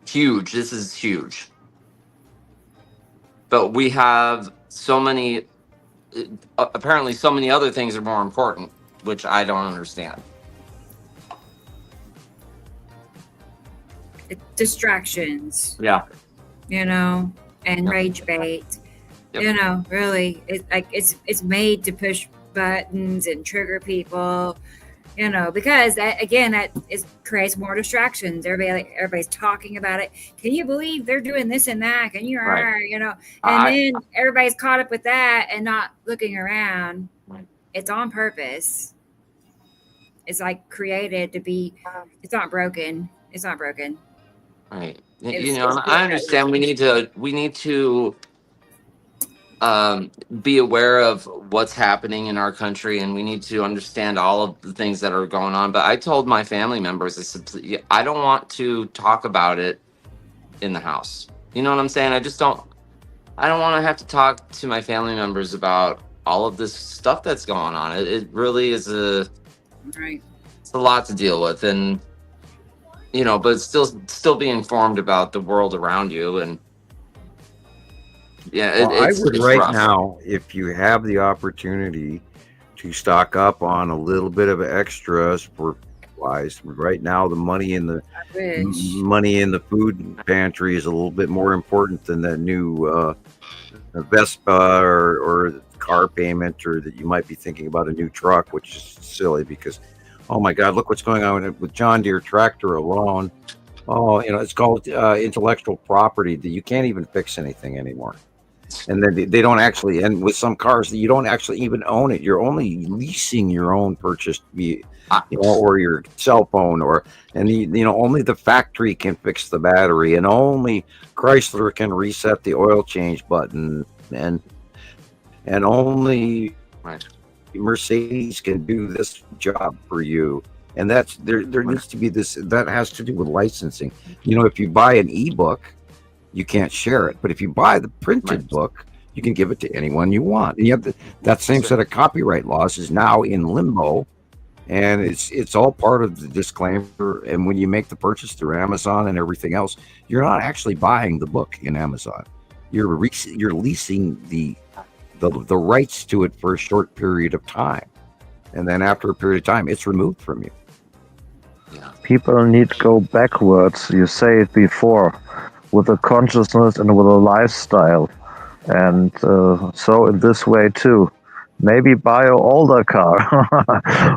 huge. This is huge. But we have apparently so many other things are more important, which I don't understand. Distractions. Yeah. And rage bait. Yep. Really, it's made to push buttons and trigger people, because that creates more distractions. Everybody's talking about it. Can you believe they're doing this and that? Can you, Right. then everybody's caught up with that and not looking around. Right. It's on purpose. It's like created to be. It's not broken. It's not broken. Right. I understand. We need to be aware of what's happening in our country, and we need to understand all of the things that are going on. But I told my family members, I don't want to talk about it in the house. You know what I'm saying? I don't want to have to talk to my family members about all of this stuff that's going on. It really is it's a lot to deal with, and but still be informed about the world around you. And I would it's right rough. now, if you have the opportunity to stock up on a little bit of extras for wise. Right now, the money in the food pantry is a little bit more important than that new Vespa or car payment, or that you might be thinking about a new truck, which is silly because, oh my God, look what's going on with John Deere tractor alone. Oh, it's called intellectual property that you can't even fix anything anymore. And then they don't actually, and with some cars, you don't actually even own it. You're only leasing your own purchased, or your cell phone, only the factory can fix the battery, and only Chrysler can reset the oil change button, and only Mercedes can do this job for you. And that's there needs to be this, that has to do with licensing. If you buy an ebook, you can't share it, but if you buy the printed book, you can give it to anyone you want. And yet that same set of copyright laws is now in limbo, and it's all part of the disclaimer. And when you make the purchase through Amazon and everything else, you're not actually buying the book in Amazon. You're leasing the rights to it for a short period of time, and then after a period of time, it's removed from you. People need to go backwards. You say it before, with a consciousness and with a lifestyle, and so in this way too, maybe buy an older car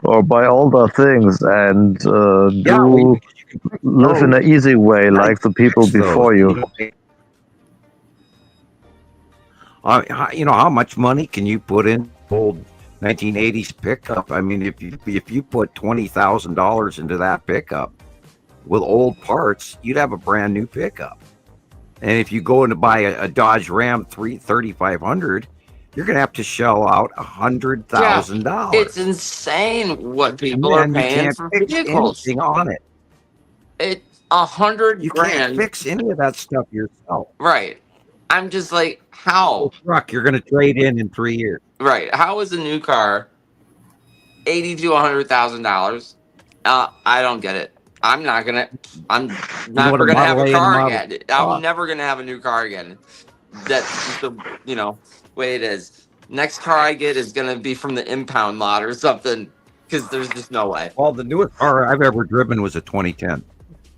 or buy older things and live in an easy way like the people before you. How much money can you put in old 1980s pickup? I mean, if you put $20,000 into that pickup with old parts, you'd have a brand new pickup. And if you go in to buy a Dodge Ram 3500, you're going to have to shell out $100,000. It's insane what people are paying for vehicles. Anything on it. It's $100,000. You can't fix any of that stuff yourself. Right. I'm just like, how? Truck you're going to trade in 3 years. Right. How is a new car $80,000 to $100,000? I don't get it. I'm never gonna have a car again. I'm never gonna have a new car again. That's just the way it is. Next car I get is gonna be from the impound lot or something, because there's just no way. Well, the newest car I've ever driven was a 2010,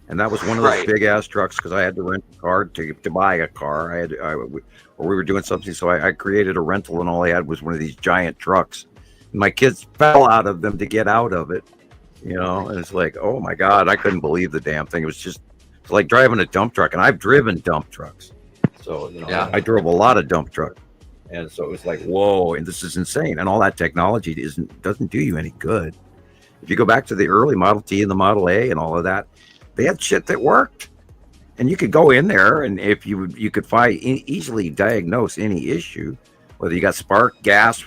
and that was one of those big ass trucks because I had to rent a car to buy a car. We were doing something, so I created a rental, and all I had was one of these giant trucks. And my kids fell out of them to get out of it. And it's like, oh my God, I couldn't believe the damn thing. It's like driving a dump truck, and I've driven dump trucks. So, I drove a lot of dump trucks. And so it was like, whoa, and this is insane. And all that technology doesn't do you any good. If you go back to the early Model T and the Model A and all of that, they had shit that worked. And you could go in there, and if you could easily diagnose any issue, whether you got spark, gas,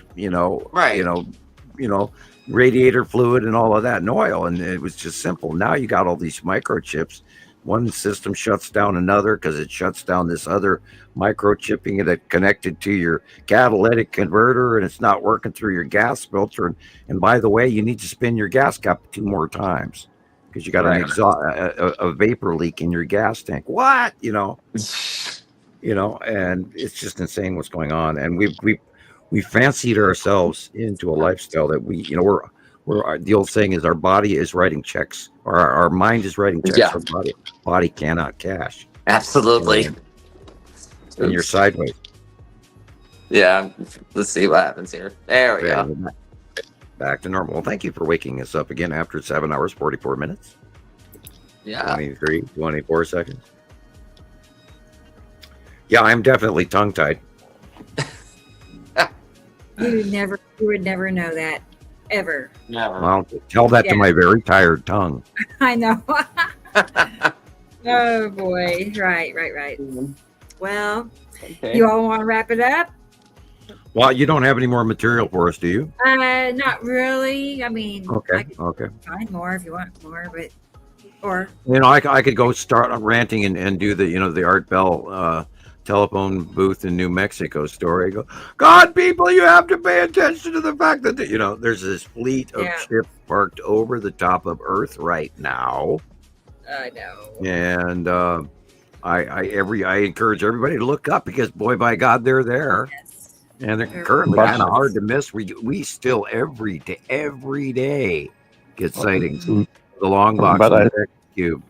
radiator fluid and all of that, and oil, and it was just simple. Now you got all these microchips. One system shuts down another because it shuts down this other microchipping that connected to your catalytic converter, and it's not working through your gas filter. And by the way, you need to spin your gas cap 2 more times because you got a vapor leak in your gas tank. What? And it's just insane what's going on. And we fancied ourselves into a lifestyle that we're the old saying is our body is writing checks, or our mind is writing checks. Our body cannot cash. Absolutely. And you're sideways. Yeah. Let's see what happens here. There we go. Back to normal. Well, thank you for waking us up again after 7 hours, 44 minutes. Yeah. 23, 24 seconds. Yeah, I'm definitely tongue-tied. You would never know that, ever. Never. Well, tell that to my very tired tongue. I know. Oh boy! Right. Well, you all want to wrap it up? Well, you don't have any more material for us, do you? Not really. I mean, okay. Find more if you want more, but I could go start ranting and do the Art Bell telephone booth in New Mexico story. Go, God, people, you have to pay attention to the fact that there's this fleet of ships parked over the top of Earth right now. I know. And I encourage everybody to look up because boy, by God, they're there. Yes. And they're currently kind of hard to miss. We still every day get sightings. The long box and the cube.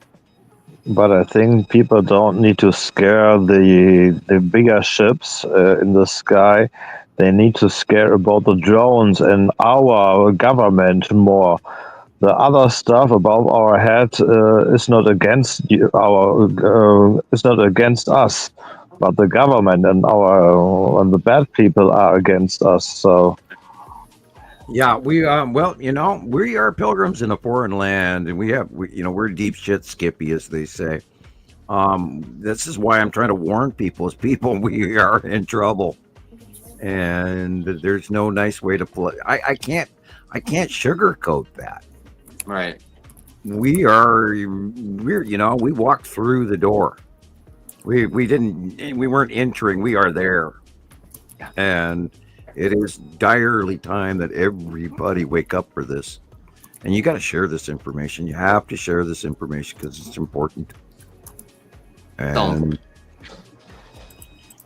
But I think people don't need to scare the bigger ships in the sky. They need to scare about the drones and our government more. The other stuff above our head is not against is not against us, but the government and the bad people are against us. So. Yeah, we we are pilgrims in a foreign land, and we're deep shit skippy, as they say. This is why I'm trying to warn people. As people, we are in trouble, and there's no nice way to play. I can't sugarcoat that. Right. We walked through the door. We weren't entering. We are there, and. It is direly time that everybody wake up for this. And you got to share this information. You have to share this information because it's important. And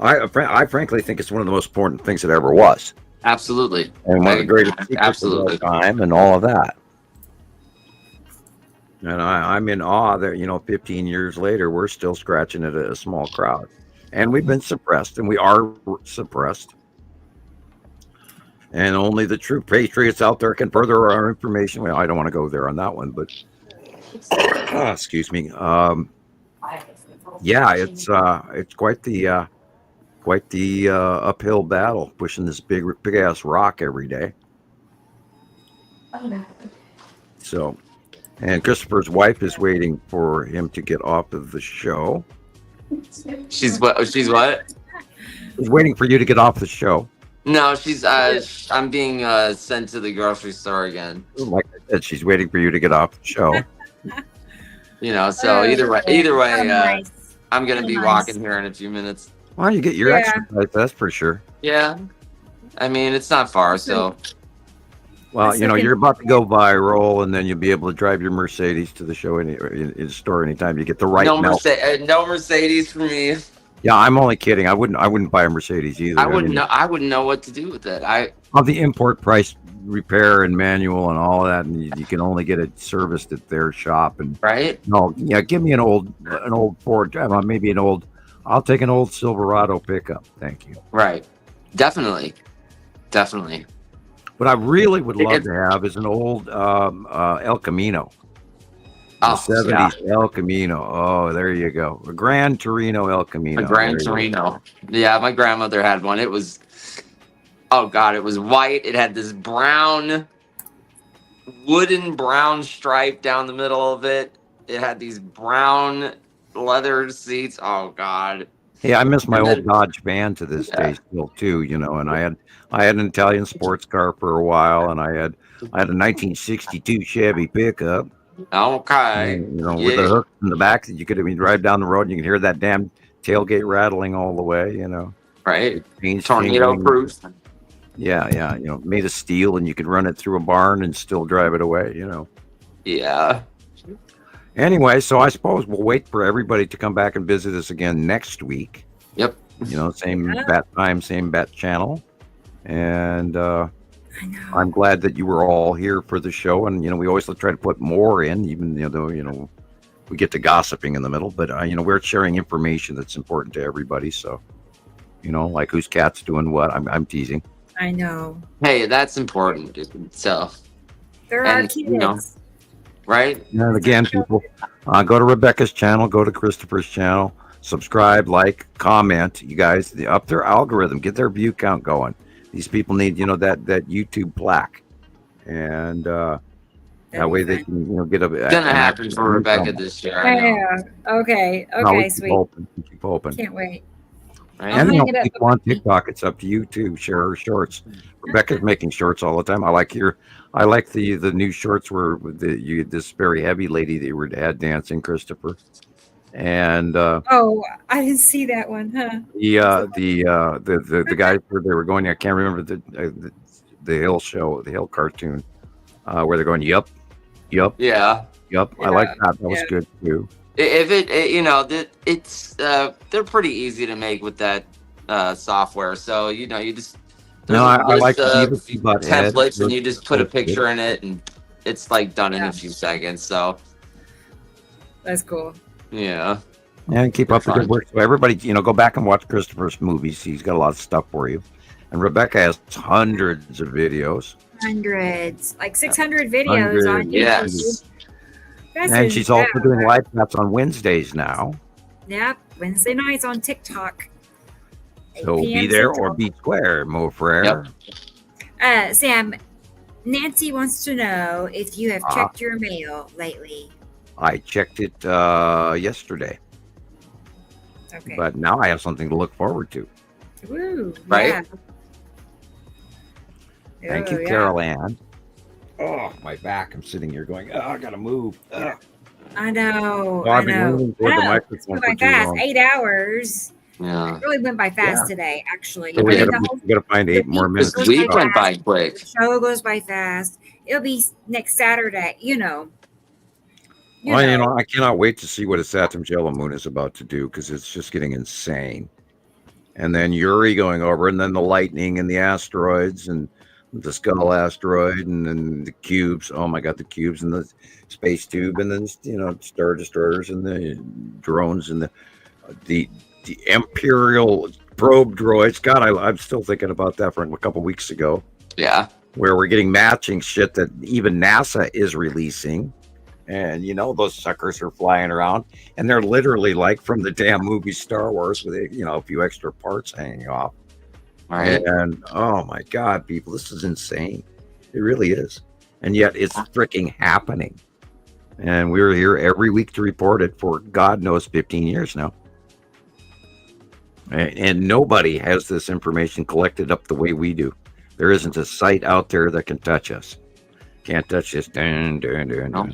I frankly think it's one of the most important things that ever was. Absolutely. And one of the greatest secrets of our time and all of that. And I'm in awe that, 15 years later, we're still scratching at a small crowd. And we've been suppressed, and we are suppressed. And only the true patriots out there can further our information. Well, I don't want to go there on that one, but excuse me. Yeah, it's quite the uphill battle, pushing this big ass rock every day. So, and Christopher's wife is waiting for him to get off of the show. She's what? She's what? She's waiting for you to get off the show. No, she's I'm being sent to the grocery store again. Like I said, she's waiting for you to get off the show. You know, so either way, I'm gonna be walking here in a few minutes. Well, you get your exercise, that's for sure. Yeah, I mean it's not far, so. Well, you know, you're about to go viral, and then you'll be able to drive your Mercedes to the show in the store anytime you get the right. No Mercedes for me. Yeah, I'm only kidding. I wouldn't buy a Mercedes either. I wouldn't know what to do with it. Of the import price, repair and manual and all that, and you can only get it serviced at their shop. And right? No, yeah, give me an old Ford, maybe an old. I'll take an old Silverado pickup. Thank you. Right, definitely. What I really would love to have is an old El Camino. The 70s El Camino. Oh, there you go. A Gran Torino El Camino. A Gran Torino. Yeah, my grandmother had one. It was, oh God, it was white. It had this wooden brown stripe down the middle of it. It had these brown leather seats. Oh God. Yeah, I miss my old Dodge van to this day still too, you know, and I had an Italian sports car for a while, and I had a 1962 Chevy pickup. Okay. And, you know, with the hook in the back that you could drive down the road and you can hear that damn tailgate rattling all the way, you know. Right. Tornado proof. Yeah, you know, made of steel, and you could run it through a barn and still drive it away, you know. Yeah. Anyway, so I suppose we'll wait for everybody to come back and visit us again next week. Yep. You know, same bat time, same bat channel. And I'm glad that you were all here for the show. And, you know, we always try to put more in, even though, you know, we get to gossiping in the middle. But, you know, we're sharing information that's important to everybody. So, you know, like whose cat's doing what. I'm teasing. I know. Hey, that's important. So, there are kids. You know, right? And again, people, go to Rebecca's channel, go to Christopher's channel, subscribe, like, comment. You guys, up their algorithm, get their view count going. These people need, you know, that YouTube plaque, and that way they can, you know, get a. It's gonna happen for Rebecca this year. Yeah. Okay. Sweet. Keep hoping. Can't wait. And you know, people on TikTok, it's up to you to share her shorts. Rebecca's making shorts all the time. I like the new shorts where you had this very heavy lady that you had dancing, Christopher. And oh, I didn't see that one, huh? The guys where they were going, I can't remember the Hill show, the Hill cartoon, where they're going, yup. Yeah. I like that. That was good too. If you know, it's they're pretty easy to make with that software. So you know, you just I like templates, and you just put a picture in it, and it's like done in a few seconds. So that's cool. Yeah. And keep up the good work. So everybody, you know, go back and watch Christopher's movies. He's got a lot of stuff for you. And Rebecca has hundreds of videos. Like 600 videos on YouTube. Yes. And she's also doing live chats on Wednesdays now. Yep, Wednesday nights on TikTok. So be there or be square, Mo Frere. Yep. Sam, Nancy wants to know if you have checked your mail lately. I checked it yesterday. Okay. But now I have something to look forward to. Woo, right? Yeah. Thank you, Carol Ann. Oh, my back. I'm sitting here going, I got to move. I know. I've been leaning toward the microphone for too long. 8 hours. Yeah. It really went by fast today, actually. So we got to find 8 more minutes. This week went by quick. The show goes by fast. It'll be next Saturday, you know. You know, I cannot wait to see what a Saturn Jello Moon is about to do, because it's just getting insane. And then Yuri going over, and then the lightning and the asteroids and the Skull asteroid, and then the cubes. Oh my God, the cubes and the space tube, and then, you know, Star Destroyers and the drones and the Imperial probe droids. God, I'm still thinking about that from a couple weeks ago. Yeah. Where we're getting matching shit that even NASA is releasing. And, those suckers are flying around. And they're literally like from the damn movie Star Wars with, a few extra parts hanging off. Right. And, oh, my God, people, this is insane. It really is. And yet it's freaking happening. And we're here every week to report it for God knows 15 years now. And nobody has this information collected up the way we do. There isn't a site out there that can touch us. Can't touch this. No.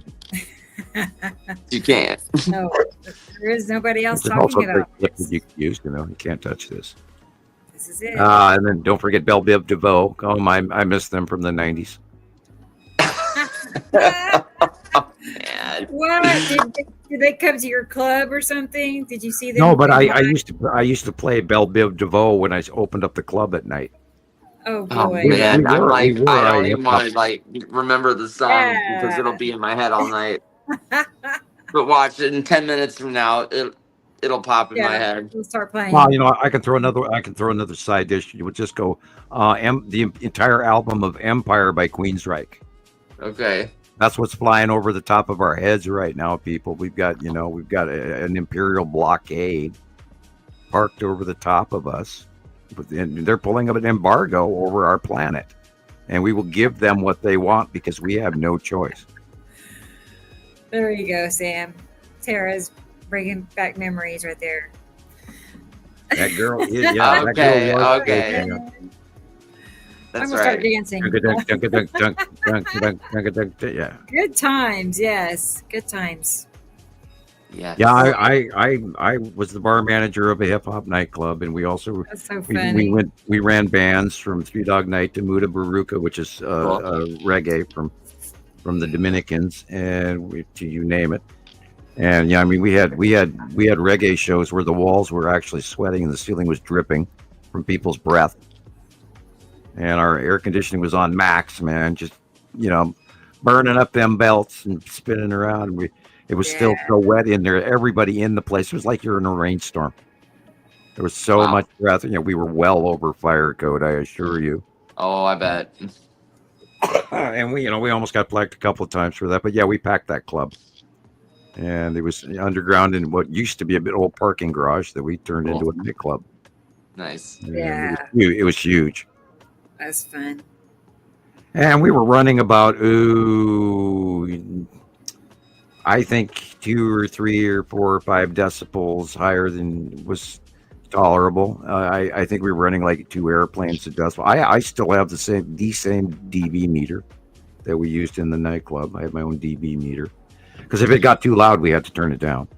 You can't. No, there is nobody else There's talking also about great this. you can use, you can't touch this. This is it. And then don't forget Belle Biv DeVoe. Oh, I miss them from the 90s. What? Did they come to your club or something? Did you see them? No, but I used to play Belle Biv DeVoe when I opened up the club at night. Oh boy. Oh man, I I don't even want to remember the song because it'll be in my head all night. But watch it in 10 minutes from now, it'll pop in my head. We'll start playing. Well, I can throw another side dish. You would just go the entire album of Empire by Queensryche. Okay. That's what's flying over the top of our heads right now, people. We've got an imperial blockade parked over the top of us. And they're pulling up an embargo over our planet, and we will give them what they want because we have no choice. There you go, Sam. Tara's bringing back memories right there. That girl, Okay. I'm That's gonna start right. dancing. Yeah. Good times, yes. Good times. Yeah. Yeah, I was the bar manager of a hip hop nightclub, and we also That's so funny. we ran bands from Three Dog Night to Muda Baruka, which is reggae from the Dominicans, and to you name it. And yeah, I mean we had reggae shows where the walls were actually sweating and the ceiling was dripping from people's breath. And our air conditioning was on max, man, just burning up them belts and spinning around. It was still so wet in there. Everybody in the place, it was like you're in a rainstorm. There was so much breath. We were well over fire code, I assure you. Oh, I bet. And we almost got blacked a couple of times for that. But yeah, we packed that club. And it was underground in what used to be a bit old parking garage that we turned into a nightclub. Nice. Yeah. It was huge. That's fun. And we were running about, I think 2 or 3 or 4 or 5 decibels higher than was tolerable. I think we were running like 2 airplanes a decibel. I still have the same dB meter that we used in the nightclub. I have my own dB meter. Because if it got too loud, we had to turn it down.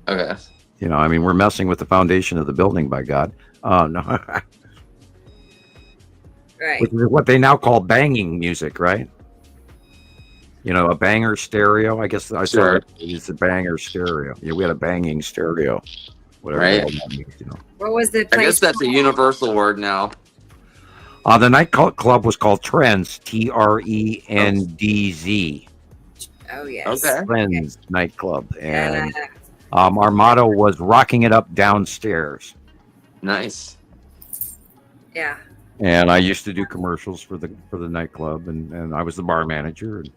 Okay. We're messing with the foundation of the building, by God. No. Right. Which is what they now call banging music, right? A banger stereo. I guess I saw it's a banger stereo. Yeah, we had a banging stereo. Whatever. Right. That means, What was the I place? guess that's a universal word now. The night club was called Trends, TRENDZ. Oh yes. Okay. Trends nightclub, and our motto was "Rocking it up downstairs." Nice. Yeah. And I used to do commercials for the nightclub, and I was the bar manager. And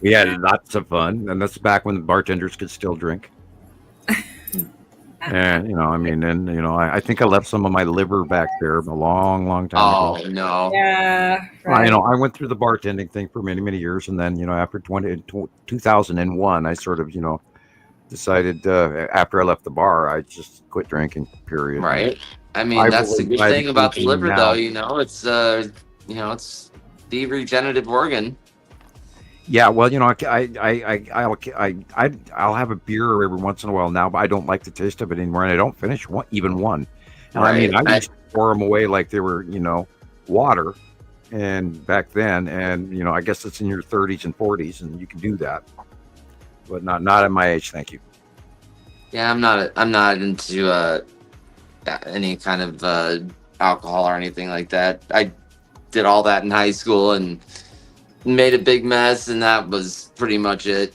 we had lots of fun, and that's back when the bartenders could still drink. And I think I left some of my liver back there a long time ago. Oh no. Yeah. Right. I went through the bartending thing for many years, and then after 2001, I sort of decided after I left the bar, I just quit drinking. Period. Right. I mean, that's the good thing about the liver, though. It's it's the regenerative organ. Yeah, well, I'll have a beer every once in a while now, but I don't like the taste of it anymore, and I don't finish even one. And Right. I used to pour them away like they were, water, and back then, and I guess it's in your 30s and 40s, and you can do that, but not at my age. Thank you. Yeah, I'm not into any kind of alcohol or anything like that. I did all that in high school and made a big mess, and that was pretty much it.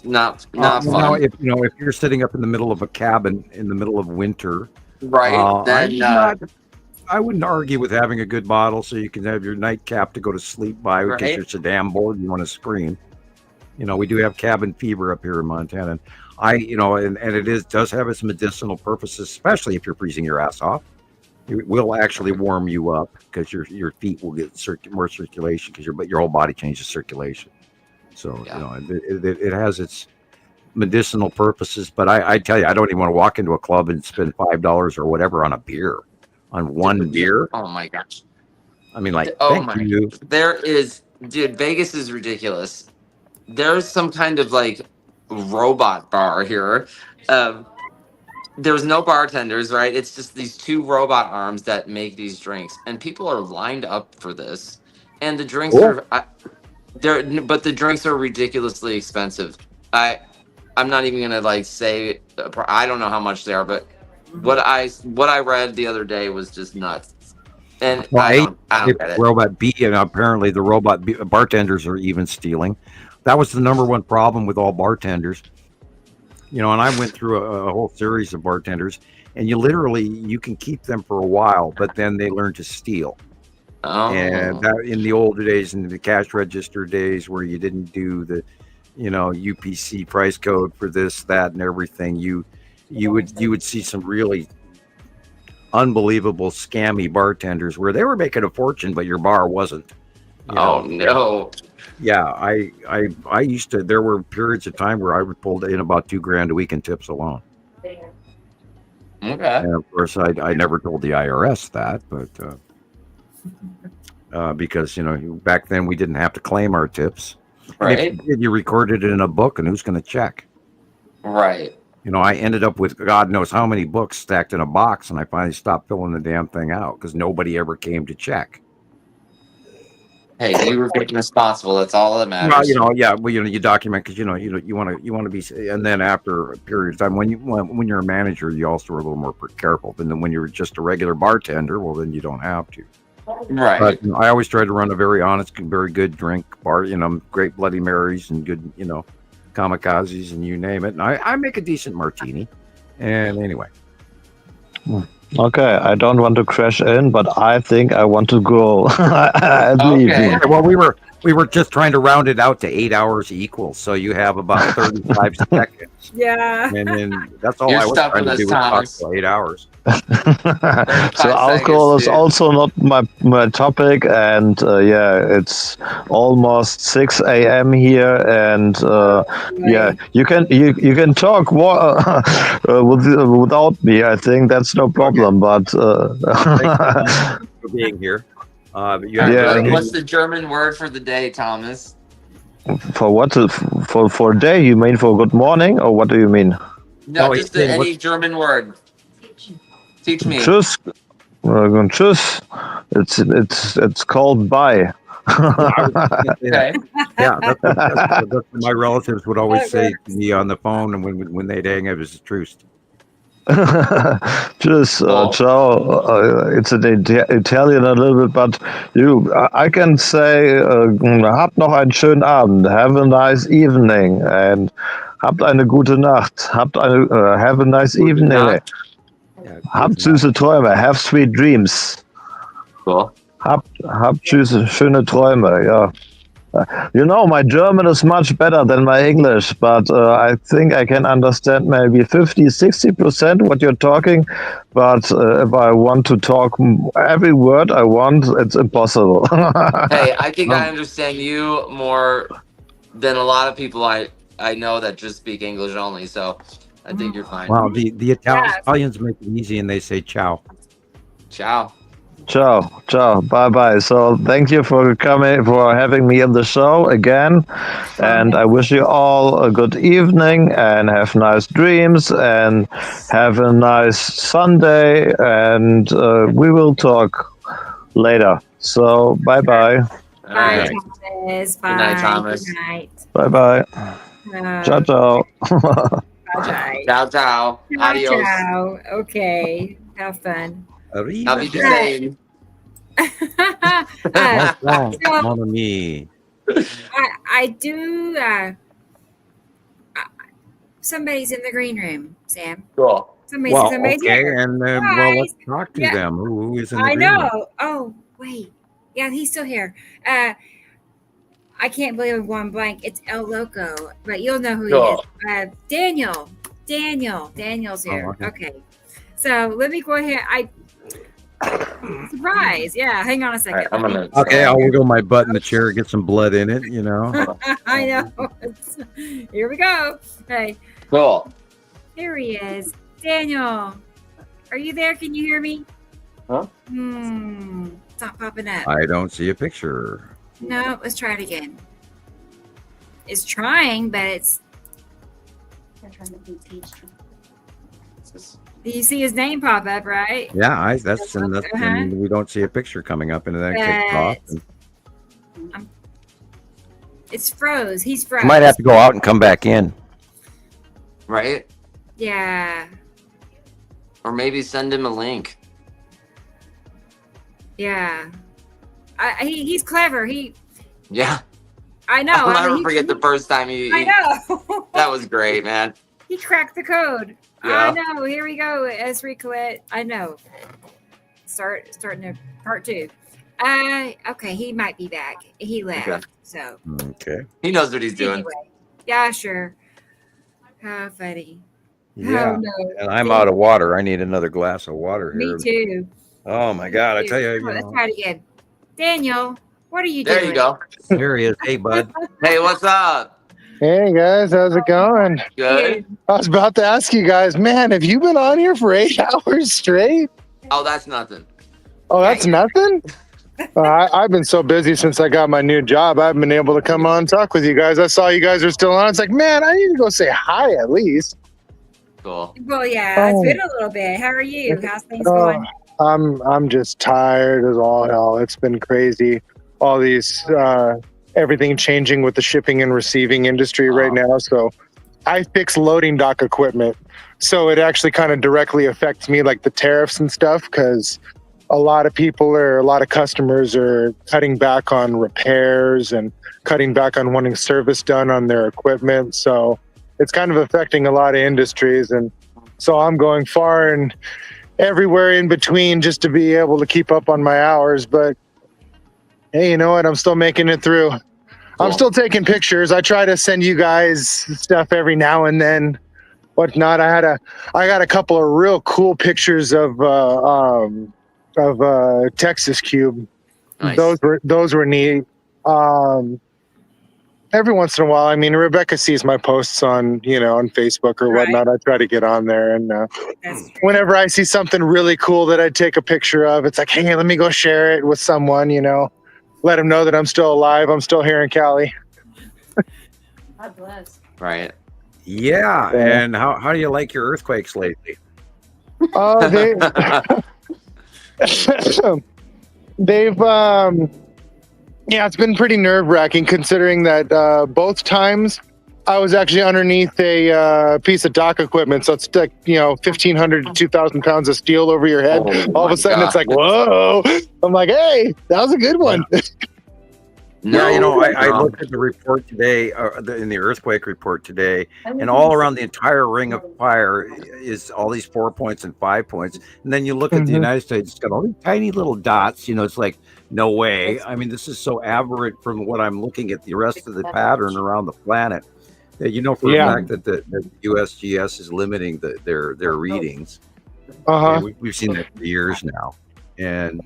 Not fun. Now, if you're sitting up in the middle of a cabin in the middle of winter, Right. Then I wouldn't argue with having a good bottle so you can have your nightcap to go to sleep by because Right. you're so damn bored you want to scream. We do have cabin fever up here in Montana. And it does have its medicinal purposes, especially if you're freezing your ass off. It will actually warm you up because your feet will get more circulation because your whole body changes circulation. So it has its medicinal purposes. But I tell you, I don't even want to walk into a club and spend $5 or whatever on a beer, on one beer. Oh my gosh. I mean, like, Oh thank my. you. Dude, Vegas is ridiculous. There's some kind of like robot bar here. There's no bartenders, right? It's just these two robot arms that make these drinks, and people are lined up for this. And the drinks but the drinks are ridiculously expensive. I'm not even gonna like say I don't know how much they are, but what I read the other day was just nuts. And I don't get it. Robot B, and apparently the bartenders are even stealing. That was the number one problem with all bartenders. And I went through a whole series of bartenders, and you can keep them for a while, but then they learn to steal. Oh. And that in the older days, in the cash register days where you didn't do the, UPC price code for this, that, and everything, you would see some really unbelievable scammy bartenders where they were making a fortune, but your bar wasn't. No. Yeah, I used to. There were periods of time where I would pull in about $2,000 a week in tips alone. Okay. And of course, I never told the IRS that, but because back then we didn't have to claim our tips. Right. And if you did, you recorded it in a book, and who's going to check? Right. I ended up with God knows how many books stacked in a box, and I finally stopped filling the damn thing out because nobody ever came to check. Hey, you were being responsible. That's all that matters. Well, you document because you want to be, and then after a period of time, when you're a manager, you also are a little more careful. And then when you're just a regular bartender, well, then you don't have to. Right. But I always try to run a very honest, very good drink bar. Great Bloody Marys and good, kamikazes and you name it. And I make a decent martini. And anyway. Okay, I don't want to crash in, but I think I want to go. Okay. Well, we were just trying to round it out to 8 hours equal, so you have about 35 seconds. Yeah. And then that's all You're I was stuck trying to with do us, was talk Thomas. for 8 hours. So alcohol is also not my topic, and it's almost 6 a.m. here, and you can talk without me. I think that's no problem. But Thanks for being here. But you have What's the German word for the day, Thomas? For what? For day? You mean for good morning, or what do you mean? No, just any German word. Teach me. Tschüss. Tschüss. It's called bye. Okay. Yeah, that's what my relatives would always say to me on the phone, and when they'd hang up, it's the truth. Tschüss, ciao. It's an Italian a little bit, but I can say, habt noch einen schönen Abend, have a nice evening, and habt eine gute Nacht, have a nice evening. Habt süße Träume, have sweet dreams. Cool. Habt schöne Träume, yeah. My German is much better than my English, but I think I can understand maybe 50-60% what you're talking. But if I want to talk every word I want, it's impossible. Hey, I think I understand you more than a lot of people I know that just speak English only. So I think you're fine. Well, the Italians make it easy, and they say ciao. Ciao. Ciao, bye. So thank you for having me on the show again, and I wish you all a good evening and have nice dreams and have a nice Sunday, and we will talk later. So bye. Bye, right. Thomas. Bye. Good night, Thomas. Good night. Bye. Ciao. Bye. Ciao. Adios. Ciao. Okay. Have fun. I'll be the same. Mon ami. I do. Somebody's in the green room, Sam. Cool. Okay, and well, let's talk to them. Who is in the I green room? know. Oh, wait. Yeah, he's still here. I can't believe I'm going blank. It's El Loco, but you'll know who he is. Daniel. Daniel's here. Okay. So let me go ahead. Surprise. Yeah, hang on a second. Okay, I'll wiggle my butt in the chair, get some blood in it, you know. I know. Here we go. Hey. Cool. Here he is. Daniel. Are you there? Can you hear me? Huh? It's not popping up. I don't see a picture. No, let's try it again. It's trying, but it's. Do you see his name pop up, right? Yeah, and we don't see a picture coming up, and then kicked off. It's froze. He's froze. You might have to go out and come back in. Right? Yeah. Or maybe send him a link. Yeah. He's clever. Yeah. I know. I'll never forget the first time I know. That was great, man. He cracked the code. Yeah. I know. Here we go. Esri Colette. I know. Starting to part 2. Okay, he might be back. He left. Okay. So. Okay. He knows what he's doing. Anyway. Yeah, sure. How funny. Yeah. Oh, no. And I'm out of water. I need another glass of water here. Me too. Oh my God! I tell you. Let's try it again. Daniel, what are you There doing? you go. There he is. Hey, bud. Hey, what's up? Hey guys, how's it going? Good. I was about to ask you guys, man, have you been on here for 8 hours straight? Oh, that's nothing. Oh, that's nothing? I've been so busy since I got my new job. I haven't been able to come on and talk with you guys. I saw you guys are still on. It's like, man, I need to go say hi at least. Cool. Well, yeah, it's been a little bit. How are you? How's things going? I'm just tired as all hell. It's been crazy. All these everything changing with the shipping and receiving industry right now. So I fix loading dock equipment. So it actually kind of directly affects me, like the tariffs and stuff, because a lot of customers are cutting back on repairs and cutting back on wanting service done on their equipment. So it's kind of affecting a lot of industries. And so I'm going far and everywhere in between just to be able to keep up on my hours. But hey, you know what? I'm still making it through. I'm still taking pictures. I try to send you guys stuff every now and then. Whatnot. I got a couple of real cool pictures of Texas Cube. Nice. Those were neat. Every once in a while, I mean, Rebecca sees my posts on Facebook or whatnot. I try to get on there, and whenever I see something really cool that I take a picture of, it's like, hey, let me go share it with someone. Let them know that I'm still alive. I'm still here in Cali. God bless. Right. Yeah. And how do you like your earthquakes lately? They've it's been pretty nerve-wracking considering that both times I was actually underneath a piece of dock equipment. So it's like, 1,500 to 2,000 pounds of steel over your head. All of a sudden it's like, whoa. I'm like, hey, that was a good one. Yeah, I looked at the report today, in the earthquake report today, and all around the entire ring of fire is all these 4 points and 5 points. And then you look at the United States, it's got all these tiny little dots. It's like, no way. I mean, this is so aberrant from what I'm looking at the rest of the pattern around the planet. For a fact that the USGS is limiting their readings. We've seen that for years now. And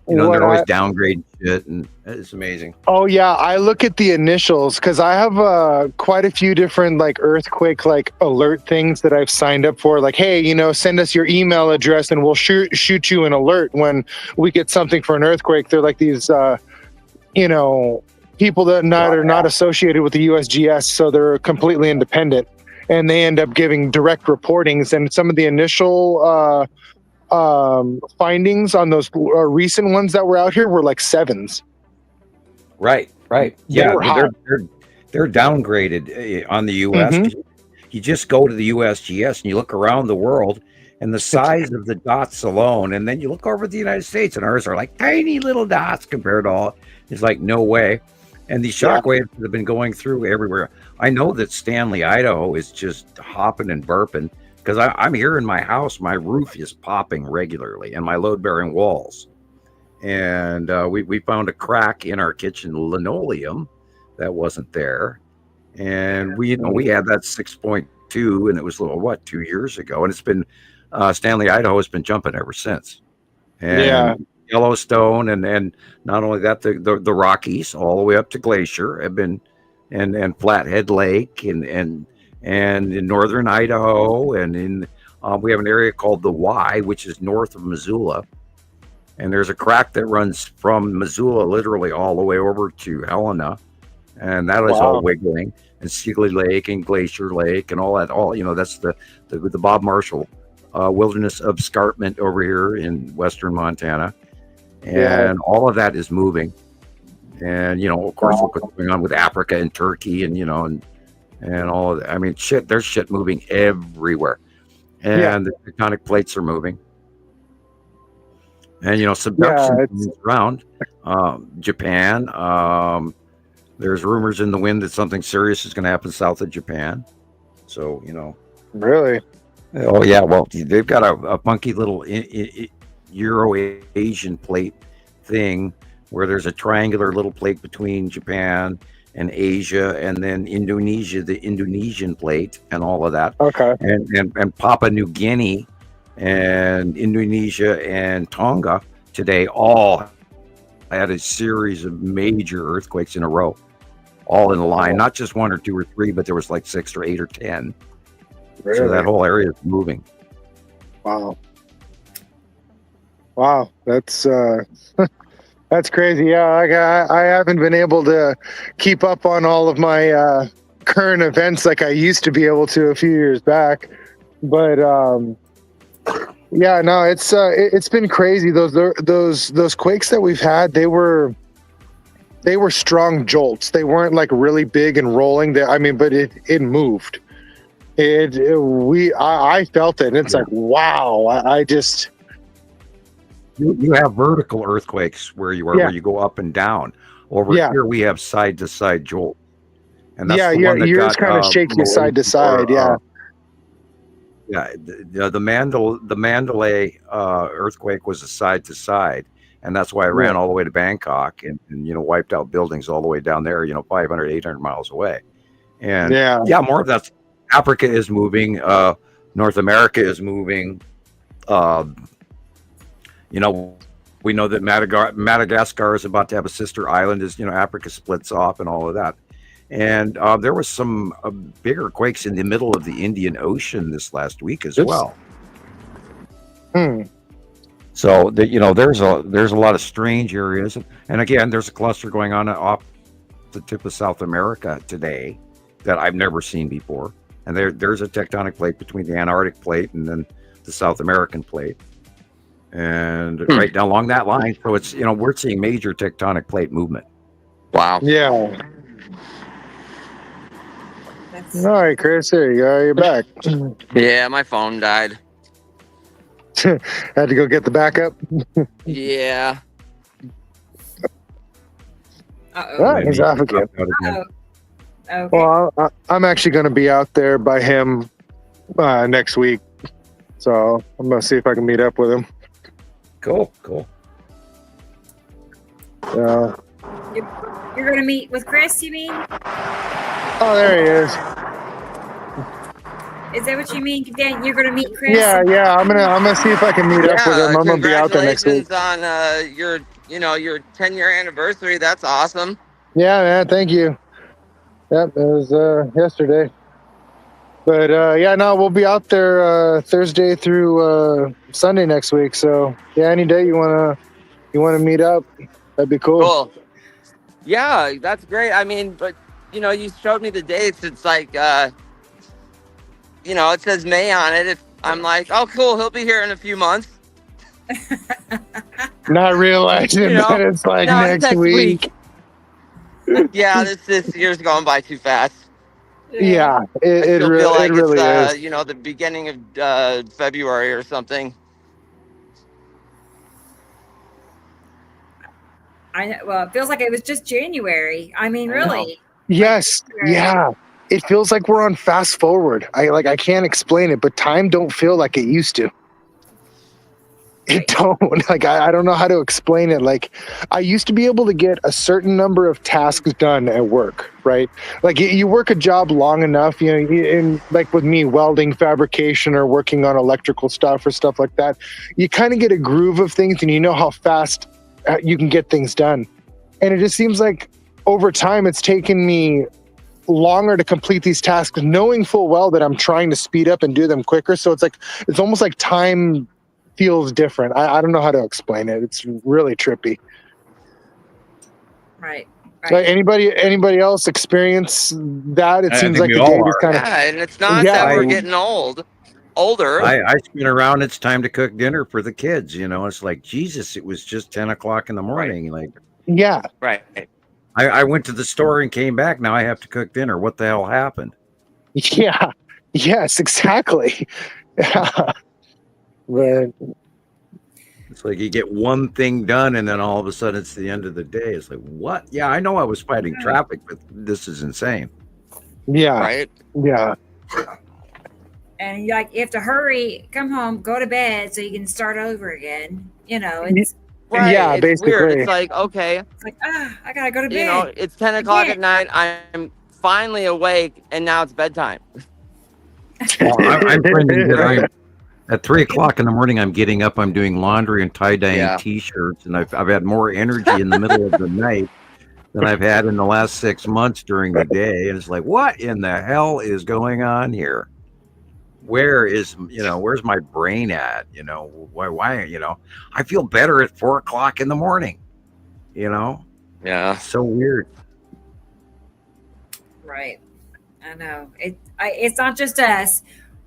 they're always downgrading shit, and it's amazing. Oh yeah, I look at the initials because I have quite a few different earthquake alert things that I've signed up for. Like, hey, send us your email address and we'll shoot you an alert when we get something for an earthquake. They're like these people that are not associated with the USGS, so they're completely independent, and they end up giving direct reportings. And some of the initial findings on those recent ones that were out here were like 7s. Right. Yeah, they're downgraded on the US. You just go to the USGS and you look around the world and the size of the dots alone, and then you look over at the United States and ours are like tiny little dots compared to all. It's like, no way. And these shock waves have been going through everywhere. I know that Stanley, Idaho is just hopping and burping. because I'm here in my house. My roof is popping regularly, and my load-bearing walls. And we found a crack in our kitchen linoleum that wasn't there, and we had that 6.2, and it was 2 years ago, and it's been Stanley, Idaho has been jumping ever since. And Yellowstone, and not only that, the Rockies all the way up to Glacier have been, and Flathead Lake, and in northern Idaho, and in we have an area called the Y, which is north of Missoula, and there's a crack that runs from Missoula literally all the way over to Helena, and that is all wiggling, and Sealy Lake and Glacier Lake and all that. That's the Bob Marshall wilderness escarpment over here in western Montana, and all of that is moving. And of course, what's going on with Africa and Turkey, and and all of that. I mean, there's shit moving everywhere, and the tectonic plates are moving, and subduction is around Japan. There's rumors in the wind that something serious is going to happen south of Japan. So really. Oh yeah, well they've got a funky little Euro-Asian plate thing where there's a triangular little plate between Japan and Asia, and then Indonesia, the Indonesian plate, and all of that. Okay. And Papua New Guinea and Indonesia and Tonga today all had a series of major earthquakes in a row, all in a line, not just 1 or 2 or 3, but there was like 6 or 8 or 10. Really? So that whole area is moving. Wow. That's that's crazy. Yeah, I haven't been able to keep up on all of my current events like I used to be able to a few years back. But yeah, no, it's been crazy. Those quakes that we've had, they were strong jolts. They weren't like really big and rolling. But it moved. I felt it, and it's like, wow. I just you have vertical earthquakes where you are, where you go up and down. Over here we have side to side jolt, and that's the one that yours kind of shake you side to side. The Mandalay earthquake was a side to side, and that's why I ran all the way to Bangkok and wiped out buildings all the way down there, 500, 800 miles away. And more of that. Africa is moving. North America is moving. We know that Madagascar is about to have a sister island as Africa splits off and all of that. And there was some bigger quakes in the middle of the Indian Ocean this last week as well. So there's a lot of strange areas, and again, there's a cluster going on off the tip of South America today that I've never seen before. And there's a tectonic plate between the Antarctic plate and then the South American plate, and right down along that line. So it's we're seeing major tectonic plate movement. Wow. Yeah. All right, Chris. There you go. You're back. Yeah, my phone died. Had to go get the backup. Yeah. He's off again. Okay. Well, I'm actually going to be out there by him next week, so I'm going to see if I can meet up with him. Cool. Yeah. You're going to meet with Chris, you mean? Oh, there he is. Is that what you mean, Dan? You're going to meet Chris? Yeah. I'm gonna see if I can meet up with him. I'm going to be out there next week. Congratulations on your 10-year anniversary. That's awesome. Yeah, man. Thank you. Yep, it was yesterday. But we'll be out there Thursday through Sunday next week. So any day you wanna meet up, that'd be cool. Cool. Yeah, that's great. I mean, but you showed me the dates. It's like it says May on it. If I'm like, oh cool, he'll be here in a few months. Not realizing that it's like next week. Yeah, this year's going by too fast. Yeah, it feel really, like it really it's, is. the beginning of February or something. Well, it feels like it was just January. I mean, really. Yes. Yeah. it feels like we're on fast forward. I can't explain it, but time don't feel like it used to. It don't. Like, I don't know how to explain it. Like, I used to be able to get a certain number of tasks done at work, right? Like, you work a job long enough, you know, and like with me, welding, fabrication, or working on electrical stuff or stuff like that, you kind of get a groove of things and you know how fast you can get things done. And it just seems like over time it's taken me longer to complete these tasks, knowing full well that I'm trying to speed up and do them quicker. So it's almost like time feels different. I don't know how to explain it. It's really trippy. Right. Like anybody else experience that? It seems like the day is kind of. Yeah, and it's not that we're getting older. I spin around. It's time to cook dinner for the kids. You know, it's like, Jesus, it was just 10 o'clock in the morning. Like, yeah, right. I went to the store and came back. Now I have to cook dinner. What the hell happened? Yeah. Yes, exactly. But it's like you get one thing done and then all of a sudden it's the end of the day. It's like, what? Yeah, I know I was fighting traffic, but this is insane. Yeah. Right? Yeah. And you like, you have to hurry, come home, go to bed so you can start over again. You know, it's right. Yeah, it's basically. Weird. It's like, okay. It's like, I gotta go to bed. You know, it's 10 o'clock at night. I'm finally awake and now it's bedtime. Well, I'm finding that at 3 o'clock in the morning, I'm getting up, I'm doing laundry and tie-dyeing T-shirts, and I've had more energy in the middle of the night than I've had in the last 6 months during the day. And it's like, what in the hell is going on here? Where's my brain at? You know, why, you know, I feel better at 4 o'clock in the morning, you know? Yeah. So weird. Right. I know. It's not just us.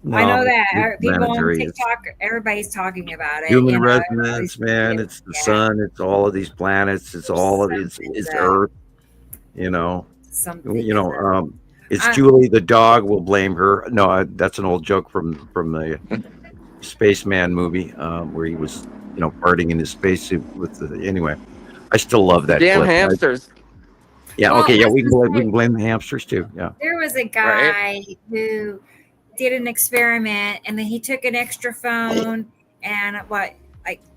No, I know that people on planetary TikTok, everybody's talking about it. Human you know, resonance, man. It's the sun. It's all of these planets. It's all of it's Earth. You know. It's Julie the dog. We'll blame her. No, that's an old joke from the Spaceman movie where he was, you know, farting in his spacesuit with the. Anyway, I still love that. Damn clip. hamsters. Yeah. Well, Okay. Yeah. We can blame the hamsters too. Yeah. There was a guy who did an experiment, and then he took an extra phone and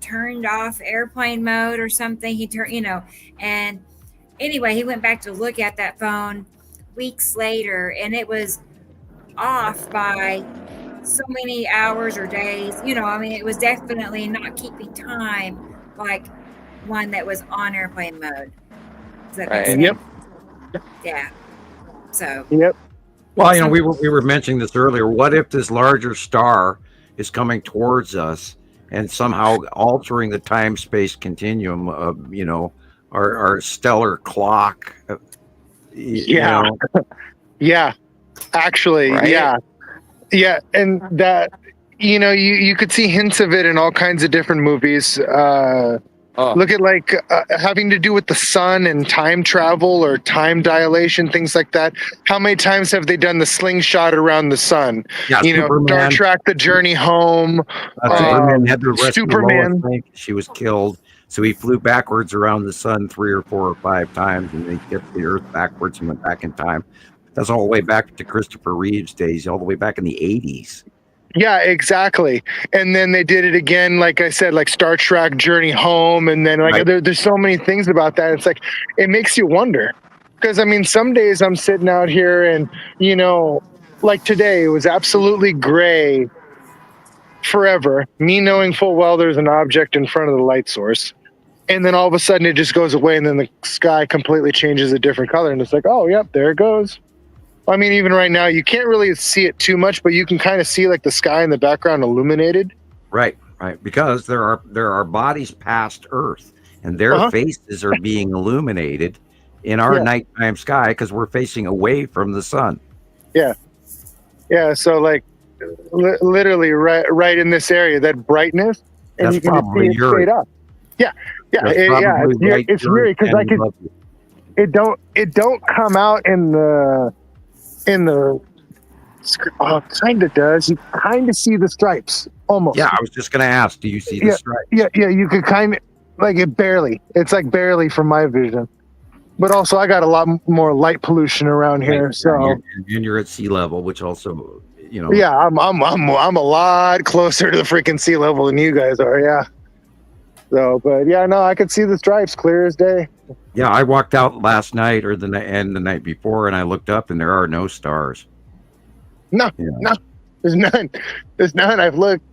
turned off airplane mode or something. He turned, you know, and anyway, he went back to look at that phone weeks later, and it was off by so many hours or days. You know, I mean, it was definitely not keeping time like one that was on airplane mode. Does that make sense? Yep. Yeah. So. Yep. Well, you know, we were mentioning this earlier. What if this larger star is coming towards us and somehow altering the time-space continuum of, you know, our stellar clock? Yeah. You know? Yeah. Actually, Right? Yeah. And that, you know, you could see hints of it in all kinds of different movies. Look at having to do with the sun and time travel or time dilation, things like that. How many times have they done the slingshot around the sun? Yeah, you know, Superman. Star Trek: The Journey Home. Superman had to rescue Superman. Lois, I think. She was killed, so he flew backwards around the sun 3 or 4 or 5 times, and they hit the Earth backwards and went back in time. That's all the way back to Christopher Reeve's days, all the way back in the 80s. Yeah, exactly. And then they did it again, like I said, like Star Trek Journey Home. And then there's so many things about that. It's like, it makes you wonder. Because, I mean, some days I'm sitting out here and, you know, like today, it was absolutely gray forever. Me knowing full well there's an object in front of the light source. And then all of a sudden it just goes away and then the sky completely changes a different color. And it's like, oh, yep, there it goes. I mean, even right now, you can't really see it too much, but you can kind of see like the sky in the background illuminated. Right. Because there are bodies past Earth, and their faces are being illuminated in our nighttime sky because we're facing away from the sun. Yeah. Yeah. So like literally right in this area, that brightness, and That's you can just see it straight up. Yeah. Yeah. It's weird because like it don't come out in the kind of does. You kind of see the stripes almost. Yeah, I was just going to ask, do you see the stripes? Yeah, you could kind of like it barely. It's like barely from my vision. but also I got a lot more light pollution around here. So and you're at sea level, which also, yeah, I'm a lot closer to the freaking sea level than you guys are. Yeah. So, but yeah, no, I could see the stripes clear as day. Yeah, I walked out last night or the night before, and I looked up, and there are no stars. No, there's none. There's none. I've looked.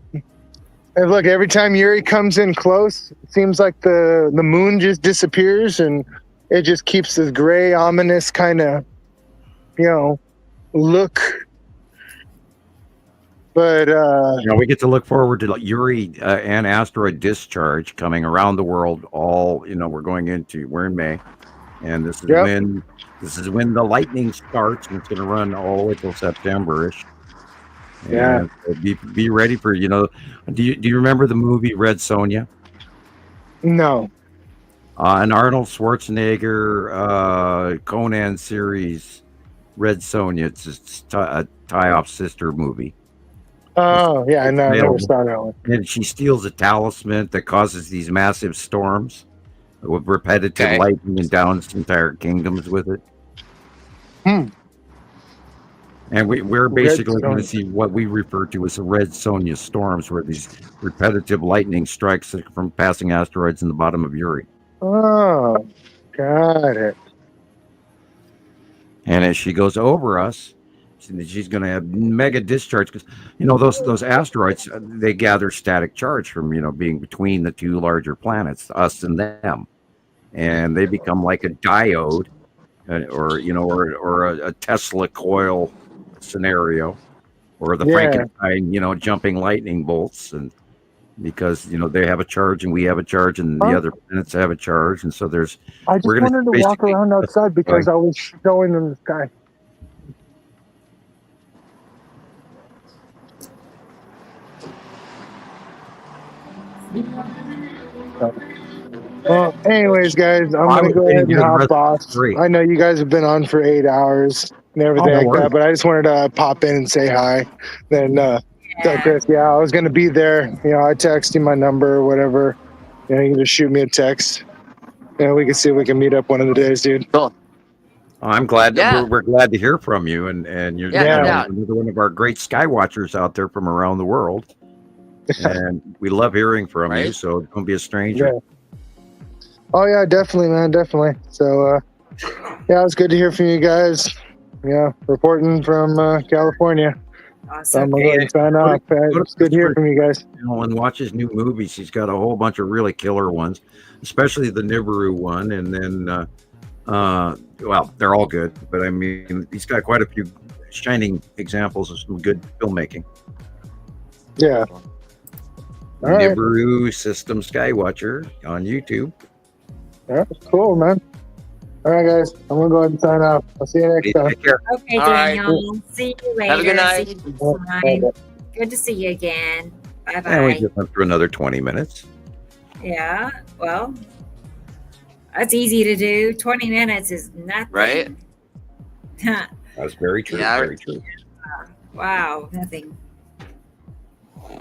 Every time Yuri comes in close, it seems like the moon just disappears, and it just keeps this gray, ominous kind of, look. But we get to look forward to Yuri and asteroid discharge coming around the world. All we're in May, and this is when the lightning starts, and it's going to run all the way till September-ish. Yeah. Be ready for Do you remember the movie Red Sonja? No. An Arnold Schwarzenegger Conan series, Red Sonja. It's a tie-off sister movie. Oh, yeah, I know. I never saw that one. And she steals a talisman that causes these massive storms with repetitive lightning and downs entire kingdoms with it. And we're basically going to see what we refer to as the Red Sonja storms, where these repetitive lightning strikes from passing asteroids in the bottom of Yuri. Oh, got it. And as she goes over us, she's going to have mega discharge because those asteroids, they gather static charge from being between the two larger planets, us and them, and they become like a diode, or a Tesla coil scenario, or the Frankenstein, jumping lightning bolts, and because they have a charge and we have a charge and the other planets have a charge, and so I just wanted to walk around outside because I was showing them the sky. Well, anyways, guys, I'm going to go ahead and hop off. I know you guys have been on for 8 hours and everything like that, but I just wanted to pop in and say hi. Then tell Chris, I was going to be there. I text you my number or whatever. You can just shoot me a text. We can see if we can meet up one of the days, dude. Cool. I'm glad that we're glad to hear from you, and you're another one of our great sky watchers out there from around the world. And we love hearing from you, so don't be a stranger. Yeah. Oh yeah, definitely, man, definitely. So it was good to hear from you guys. Reporting from California. Awesome. I'm going to sign off. It's good to hear from you guys. And watch his new movies. He's got a whole bunch of really killer ones, especially the Nibiru one, and then they're all good, but I mean, he's got quite a few shining examples of some good filmmaking. Yeah. All right. Nibiru System Skywatcher on YouTube. Yeah, cool, man. All right, guys. I'm going to go ahead and sign off. I'll see you next time. Take care. Okay, Daniel. Right. See you later. Have a good night. See you next time. Good to see you again. Bye-bye. And we just went through another 20 minutes. Yeah, well, that's easy to do. 20 minutes is nothing. Right? That's very true. Yeah. Very true. Wow, nothing.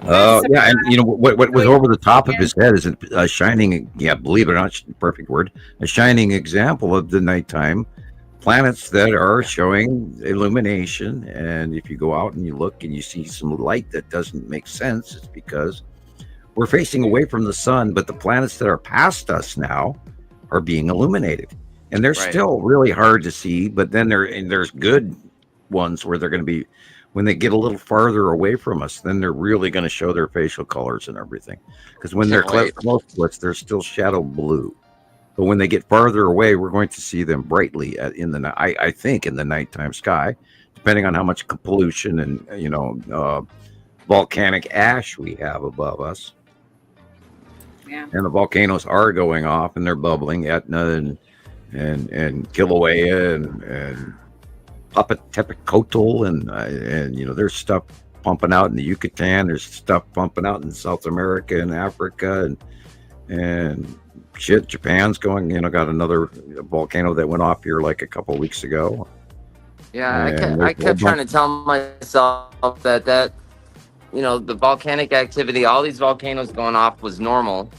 Oh, yeah, and what was over the top of his head is a shining, believe it or not, perfect word, a shining example of the nighttime planets that are showing illumination. And if you go out and you look and you see some light that doesn't make sense, it's because we're facing away from the sun, but the planets that are past us now are being illuminated. And they're still really hard to see, but then there's good ones where they're going to be, when they get a little farther away from us, then they're really going to show their facial colors and everything. Because when they're close to us, they're still shadow blue. But when they get farther away, we're going to see them brightly I think in the nighttime sky, depending on how much pollution and volcanic ash we have above us. Yeah. And the volcanoes are going off and they're bubbling, Etna and Kilauea and Popocatépetl and there's stuff pumping out in the Yucatan. There's stuff pumping out in South America and Africa and shit. Japan's going. Got another volcano that went off here like a couple of weeks ago. Yeah, I kept trying to tell myself that the volcanic activity, all these volcanoes going off was normal,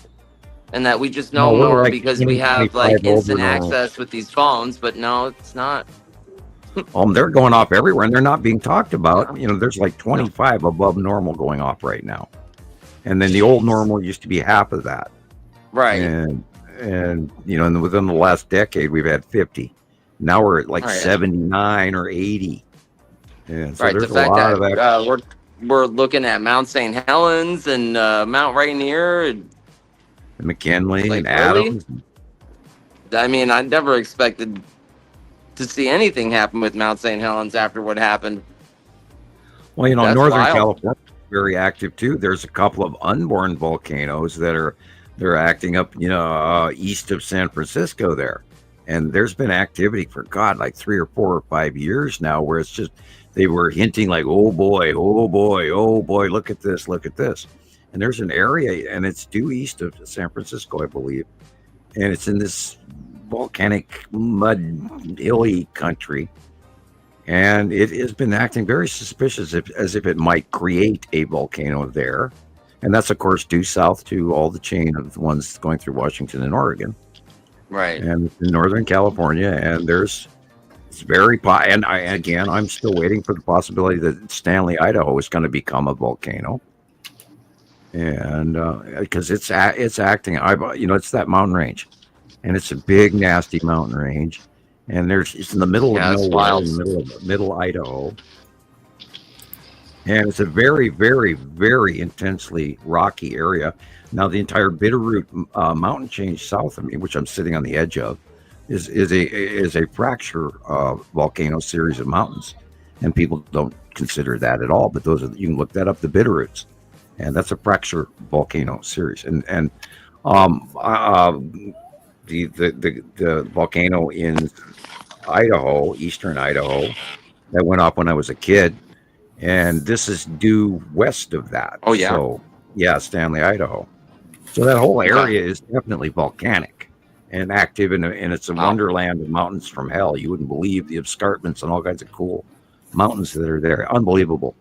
and that we just No, know we're more like because 20, we have 25 like instant over normal. access with these phones. But no, it's not. They're going off everywhere, and they're not being talked about. No. You know, there's like 25 above normal going off right now, and then the old normal used to be half of that. Right. And you know, and within the last decade, we've had 50. Now we're at like Right. 79 or 80. And so Right. The there's a fact lot of that we're looking at Mount St. Helens and Mount Rainier and McKinley like, and Adams. really? I mean, I never expected to see anything happen with Mount St. Helens after what happened. Well, you know, That's Northern wild. California is very active too. There's a couple of unborn volcanoes that they're acting up, you know, east of San Francisco there. And there's been activity for like 3 or 4 or 5 years now, where it's just they were hinting like, oh boy, look at this. And there's an area, and it's due east of San Francisco, I believe, and it's in this volcanic mud hilly country, and it has been acting very suspicious, as if it might create a volcano there. And that's of course due south to all the chain of the ones going through Washington and Oregon, Right. and in Northern California. And it's very I'm still waiting for the possibility that Stanley, Idaho is going to become a volcano. And because it's acting, it's that mountain range, and it's a big nasty mountain range, and it's in the middle of nowhere, in the middle of middle Idaho, and it's a very, very, very intensely rocky area. Now the entire Bitterroot mountain chain south of me, which I'm sitting on the edge of, is a fracture volcano series of mountains, and people don't consider that at all. But you can look that up, the Bitterroots. And that's a fracture volcano series, and the volcano in Idaho, eastern Idaho, that went off when I was a kid, and this is due west of that. Oh, yeah. So yeah, Stanley, Idaho. So that whole area is definitely volcanic and active, and it's a wonderland of mountains from hell. You wouldn't believe the escarpments and all kinds of cool mountains that are there. Unbelievable.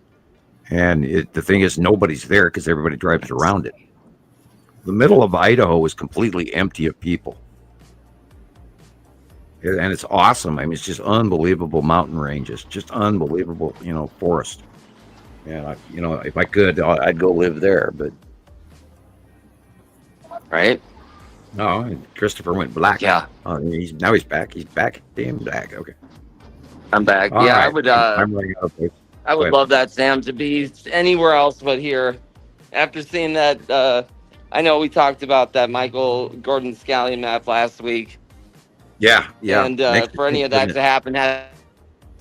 And the thing is, nobody's there because everybody drives around it. The middle of Idaho is completely empty of people. And it's awesome. I mean, it's just unbelievable mountain ranges, just unbelievable, forest. And, if I could, I'd go live there, but. Right? No, Christopher went black. Yeah. Now he's back. He's back. Damn black. Okay. I'm back. All yeah, right. I would. I'm running out of place. I would love that, Sam, to be anywhere else but here. After seeing that, I know we talked about that Michael Gordon Scallion map last week. Yeah. And for any of that to happen, has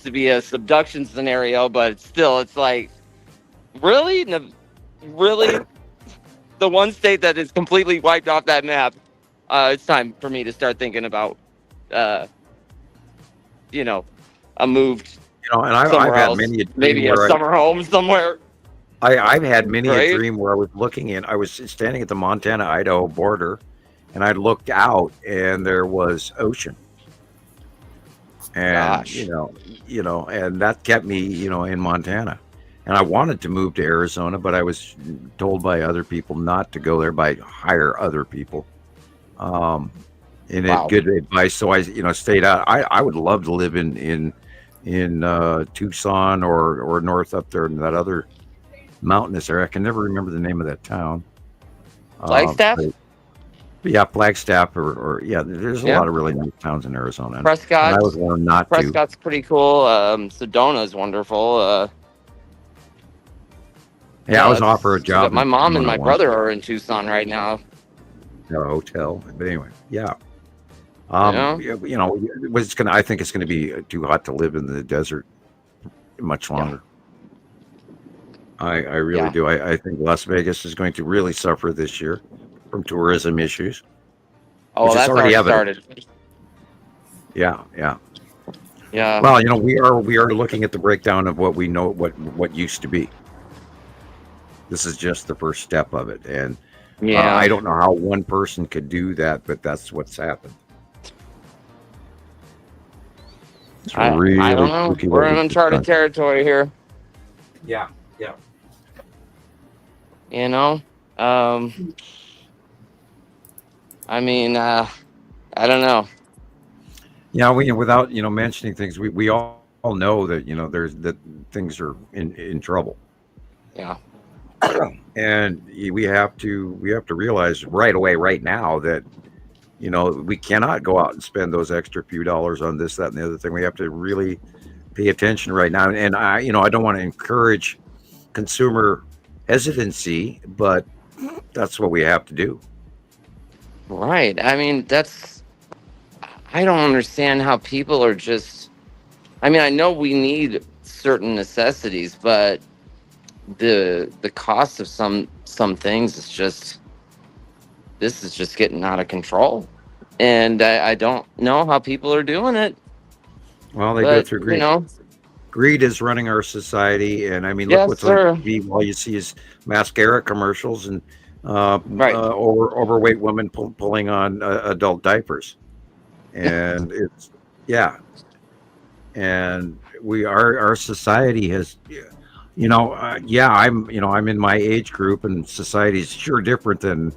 to be a subduction scenario. But still, it's like, really? Really? The one state that is completely wiped off that map. It's time for me to start thinking about, a moved. And I've had many a dream maybe a summer home somewhere. I've had many a dream where I was standing at the Montana-Idaho border, and I looked out, and there was ocean. And and that kept me, in Montana. And I wanted to move to Arizona, but I was told by other people not to go there, hire other people. Good advice. So I, stayed out. I would love to live in Tucson or north up there in that other mountainous area. I can never remember the name of that town. Flagstaff? Flagstaff there's a lot of really nice towns in Arizona. Prescott. And I was warned not to. Prescott's pretty cool. Sedona's wonderful. I was offered a job. My mom and my brother are in Tucson right now. A hotel. But anyway, yeah. I think it's going to be too hot to live in the desert much longer. I really do. I think Las Vegas is going to really suffer this year from tourism issues. Oh, that's already started. Yeah. Yeah. Well, we are looking at the breakdown of what we know, what used to be. This is just the first step of it, and I don't know how one person could do that, but that's what's happened. I don't know. We're in uncharted territory here. Yeah. I mean, I don't know. Yeah, without mentioning things, we all know that that things are in trouble. Yeah. And we have to realize right away, right now, that we cannot go out and spend those extra few dollars on this, that, and the other thing. We have to really pay attention right now. And I don't want to encourage consumer hesitancy, but that's what we have to do. Right. I mean, I don't understand how people are just, I mean, I know we need certain necessities, but the cost of some things is just, this is just getting out of control. And I don't know how people are doing it. Well, they go through greed. Greed is running our society, and I mean, look what's on TV. All you see is mascara commercials and overweight women pulling on adult diapers, and it's and our society has, I'm in my age group, and society is sure different than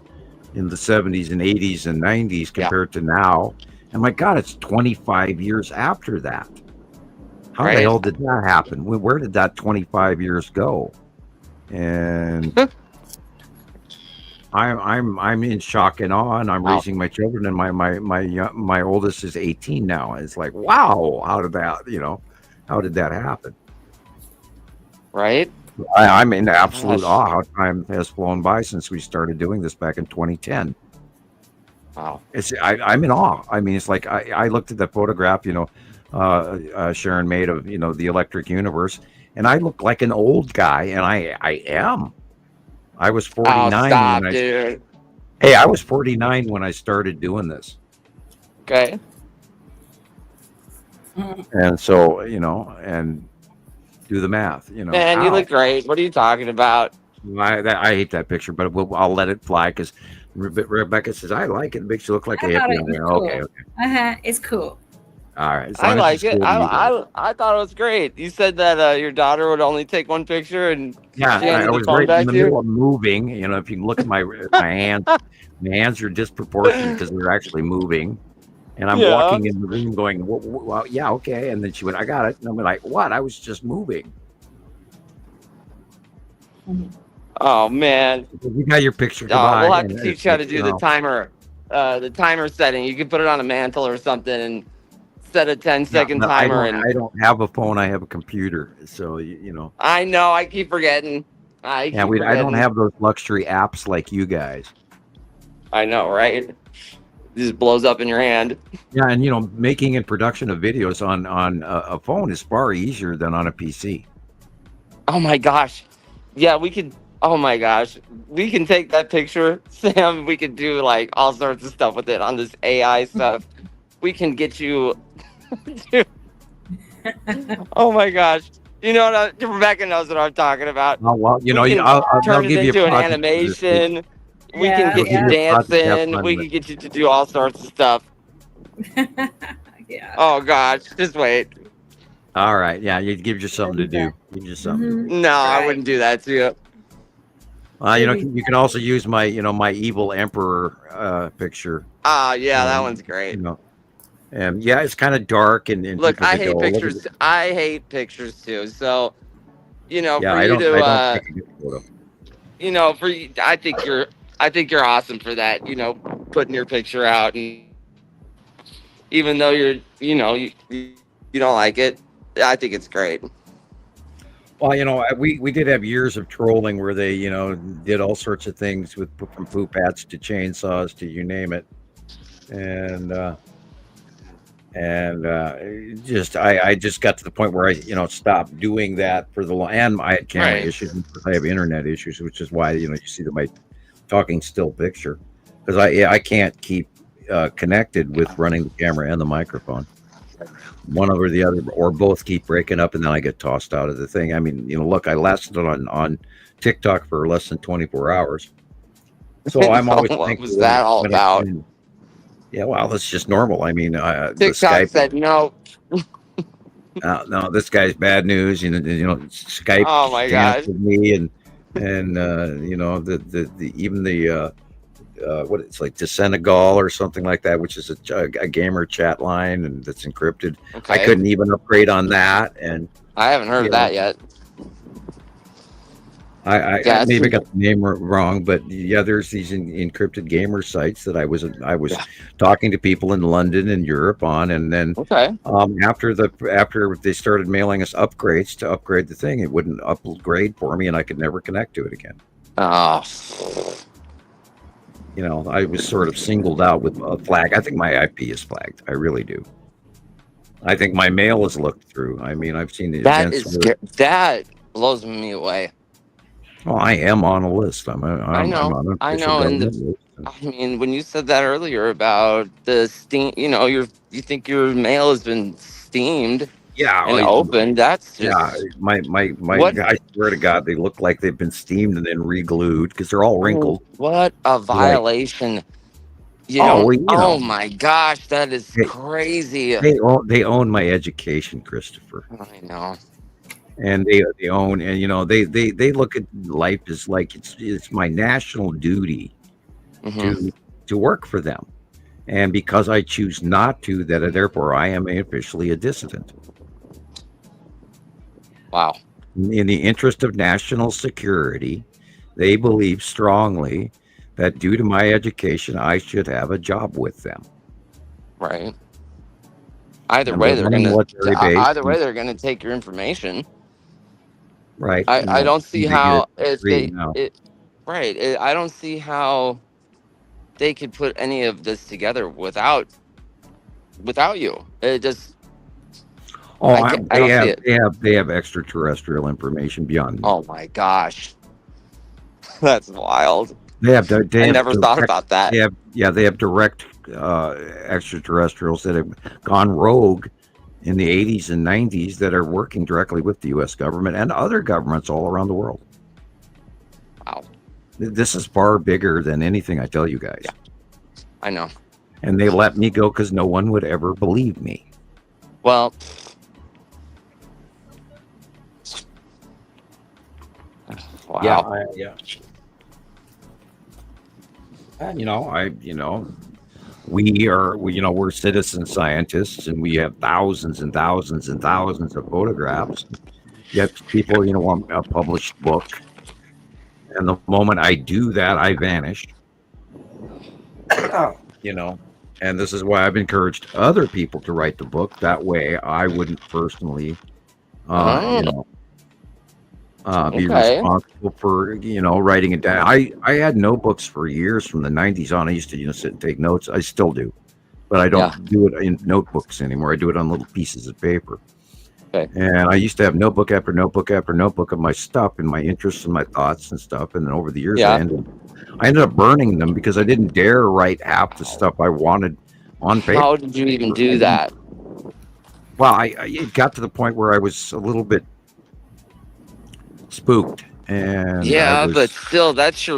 in the 70s and 80s and 90s compared to now. And my God, it's 25 years after that. How the hell did that happen? Where did that 25 years go? And I'm in shock and awe, and I'm raising my children, and my oldest is 18 now. It's like, wow, how did that happen? Right. I'm in absolute awe how time has flown by since we started doing this back in 2010. Wow. I'm in awe. I mean, it's like I looked at the photograph, Sharon made of, the electric universe, and I look like an old guy, and I am. I was 49. Oh, stop, dude. Hey, I was 49 when I started doing this. Okay. And so, and do the math, Man, you look great. What are you talking about? I hate that picture, but I'll let it fly because Rebecca says, I like it. It makes you look like a hippie. Cool. Okay. It's cool. All right. I like it. I thought it was great. You said that your daughter would only take one picture, and I was right in the middle of moving. If you can look at my hands, my hands are disproportionate because they're actually moving. And I'm walking in the room going, well, yeah, okay. And then she went, I got it. And I'm like, what? I was just moving. Oh, man. You got your picture. We'll have to teach you how to do the timer setting. You can put it on a mantle or something and set a 10-second timer. I don't have a phone. I have a computer. So, I know. I keep forgetting. I don't have those luxury apps like you guys. I know, right? It just blows up in your hand. Yeah, and making and production of videos on a phone is far easier than on a PC. Oh my gosh. Yeah, we could. Oh my gosh, we can take that picture, Sam. We could do like all sorts of stuff with it on this AI stuff. We can get you. Oh my gosh. Rebecca knows what I'm talking about. Oh, well, I'll turn it into an animation. We can get you dancing. We can get you to do all sorts of stuff. Yeah. Oh gosh, just wait. All right. Yeah, you give you something to do. Give you something. No, I wouldn't do that to you. You can also use my, my evil emperor picture. Yeah, that one's great. And yeah, it's kind of dark and look, I hate pictures. I hate pictures too. So, for you to, I don't take a good photo. I think you're awesome for that. Putting your picture out, and even though you don't like it, I think it's great. Well, we did have years of trolling where they, did all sorts of things from poop hats to chainsaws to you name it, and I just got to the point where I stopped doing that for the long, and I had camera issues, and I have internet issues, which is why you see my talking still picture, because I can't keep connected with running the camera and the microphone. One over the other, or both keep breaking up, and then I get tossed out of the thing. I mean, look, I lasted on TikTok for less than 24 hours. So I'm always what was that all about? Yeah, well, that's just normal. I mean, TikTok said no. No, this guy's bad news. Skype. Oh my gosh. With me and the even the what it's like to Senegal or something like that, which is a gamer chat line and that's encrypted. Okay. I couldn't even upgrade on that, and I haven't heard of that yet. I maybe got the name wrong, but yeah, there's these encrypted gamer sites that I was talking to people in London and Europe on, and then after they started mailing us upgrades to upgrade the thing, it wouldn't upgrade for me, and I could never connect to it again. Oh. You know, I was sort of singled out with a flag. I think my IP is flagged. I really do. I think my mail is looked through. I mean, I've seen the that blows me away. Well, I am on a list. I know. And I mean, when you said that earlier about the steam, you know, you think your mail has been steamed, and opened. That's just my. I swear to God, they look like they've been steamed and then re-glued because they're all wrinkled. What a violation! Oh my gosh, that is crazy. They own my education, Christopher. I know. And they own, and you know, they look at life as like it's my national duty to work for them, and because I choose not to, therefore I am officially a dissident. Wow. In the interest of national security, they believe strongly that due to my education, I should have a job with them. Right. Either way, they're gonna take your information. Right. I don't see how I don't see how they could put any of this together without you. It just they have extraterrestrial information beyond me. Oh my gosh. That's wild. I never thought about that. They have direct extraterrestrials that have gone rogue in the 80s and 90s that are working directly with the U.S. government and other governments all around the world. Wow. This is far bigger than anything I tell you guys. Yeah. I know. And they let me go because no one would ever believe me. Well, wow. And, we're citizen scientists, and we have thousands and thousands and thousands of photographs. Yet people, want a published book. And the moment I do that, I vanish. And this is why I've encouraged other people to write the book. That way I wouldn't personally, be responsible for, writing it down. I had notebooks for years from the 90s on. I used to, sit and take notes. I still do, but I don't do it in notebooks anymore. I do it on little pieces of paper. Okay. And I used to have notebook after notebook after notebook of my stuff and my interests and my thoughts and stuff. And then over the years, I ended up burning them because I didn't dare write half the stuff I wanted on paper. How did you even do that? Well, it got to the point where I was a little bit spooked, and but still, that's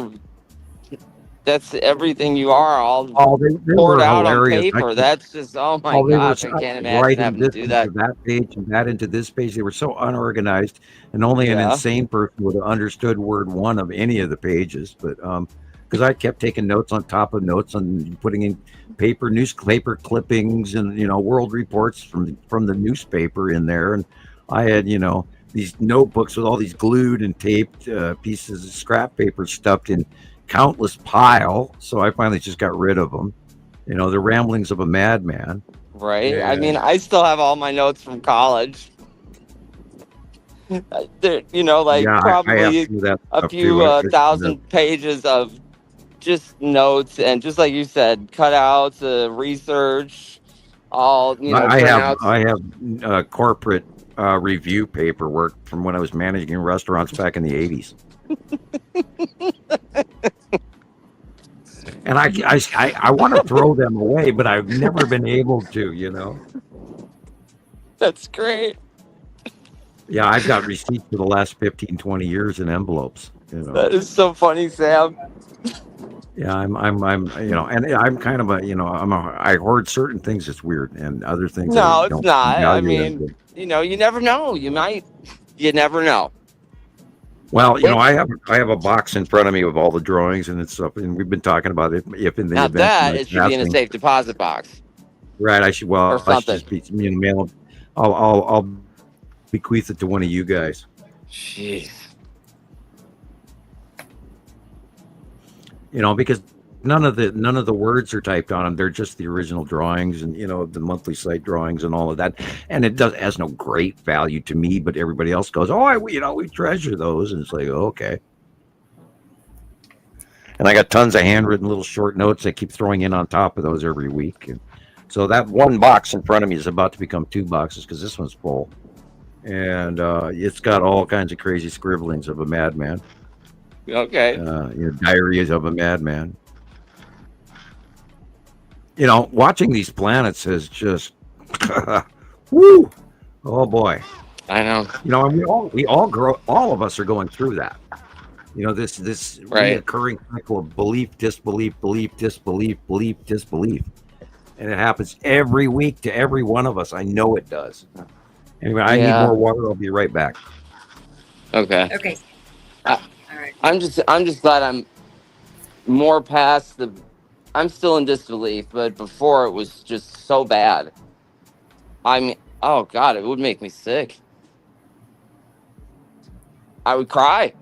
everything you are, all they poured out hilarious. on paper. That's just I can't imagine having to do that. That page and that into this page. They were so unorganized, and only an insane person would have understood word one of any of the pages. But because I kept taking notes on top of notes and putting in newspaper clippings and world reports from the newspaper in there, and I had these notebooks with all these glued and taped pieces of scrap paper stuffed in countless pile. So I finally just got rid of them. The ramblings of a madman. Right. Yeah. I mean, I still have all my notes from college. Probably a few thousand pages of just notes, and just like you said, cutouts, research, all I have corporate review paperwork from when I was managing restaurants back in the 80s. And I want to throw them away, but I've never been able to, That's great. Yeah, I've got receipts for the last 15, 20 years in envelopes. That is so funny, Sam. Yeah, I'm and I'm kind of I hoard certain things. It's weird, and other things. No, it's not. I mean, you never know. You never know. Well, I have a box in front of me of all the drawings and it's up, and we've been talking about it. If in the Now event that it should be in a asking, safe deposit box right, I should. Well, or I should something. just be mail. I'll bequeath it to one of you guys. Jeez. Because none of the words are typed on them. They're just the original drawings and the monthly site drawings and all of that. And it has no great value to me, but everybody else goes, "Oh, we treasure those," and it's like, okay. And I got tons of handwritten little short notes I keep throwing in on top of those every week. And so that one box in front of me is about to become 2 boxes because this one's full, and it's got all kinds of crazy scribblings of a madman. Okay. Diaries of a madman. Watching these planets is just, woo! Oh boy. I know. And we all grow. All of us are going through that. This right. reoccurring cycle of belief, disbelief, belief, disbelief, belief, disbelief, and it happens every week to every one of us. I know it does. Anyway, I need more water. I'll be right back. Okay. Okay. All right. I'm just glad I'm more past the. I'm still in disbelief, but before it was just so bad. I mean, oh God, it would make me sick. I would cry.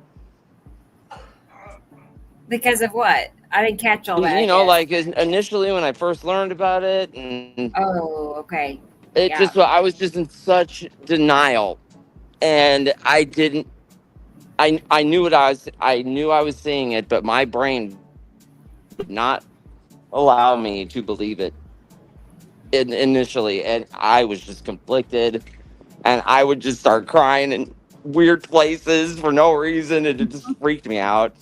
Because of what? I didn't catch all that. Like initially when I first learned about it, and oh, okay. I was just in such denial, and I didn't. I knew I was seeing it, but my brain would not allow me to believe it initially, and I was just conflicted, and I would just start crying in weird places for no reason, and it just freaked me out.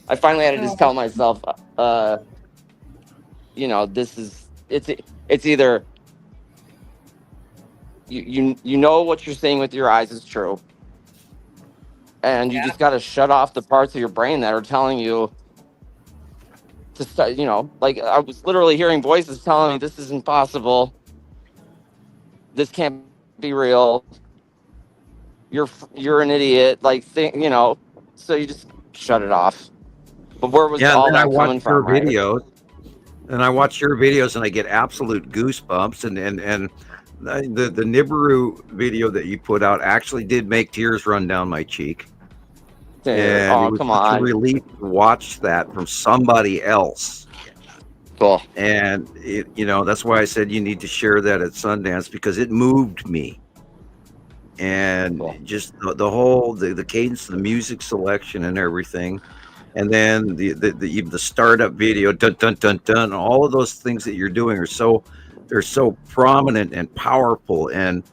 I finally had to just tell myself, this is it's either you know what you're seeing with your eyes is true, and you just got to shut off the parts of your brain that are telling you to start. Like I was literally hearing voices telling me this is impossible, this can't be real, you're an idiot, so you just shut it off. But where was all that coming from? And I watch your videos and I get absolute goosebumps, and the Nibiru video that you put out actually did make tears run down my cheek. And it was come on. a relief to watch that from somebody else. Cool. And that's why I said you need to share that at Sundance, because it moved me. And just the whole the cadence of the music selection and everything. And then the startup video, dun dun dun dun, all of those things that you're doing they're so prominent and powerful, and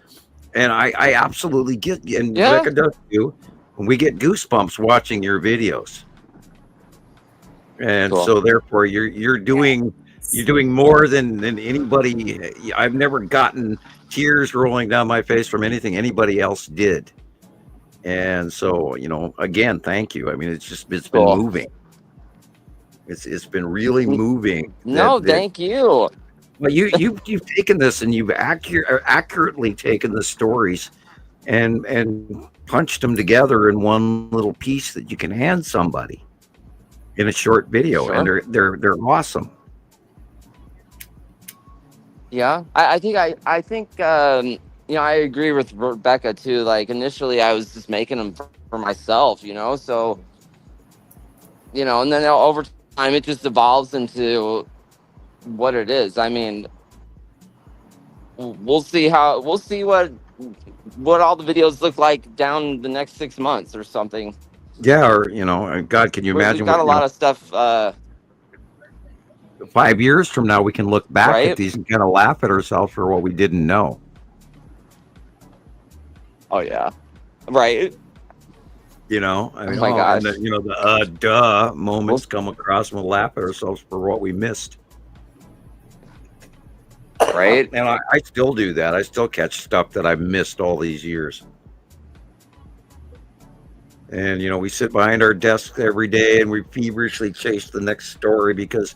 I absolutely get, and Rebecca does too, when we get goosebumps watching your videos, and so therefore you're doing more than anybody. I've never gotten tears rolling down my face from anything anybody else did. And so, again, thank you. I mean, it's been moving. It's been really moving. Thank you. But you've taken this and you've accurately taken the stories and punched them together in one little piece that you can hand somebody in a short video, and they're awesome. Yeah, I think I agree with Rebecca too. Like initially I was just making them for myself, so, and then over time it just evolves into what it is. I mean, we'll see what all the videos look like down the next 6 months or something. Yeah. Or, God, can you imagine? We've got a lot of stuff. 5 years from now, we can look back at these and kind of laugh at ourselves for what we didn't know. Oh yeah, right. I mean, oh my gosh. And the duh moments come across, and we'll laugh at ourselves for what we missed. Right. And I still do that. I still catch stuff that I've missed all these years. And we sit behind our desks every day and we feverishly chase the next story because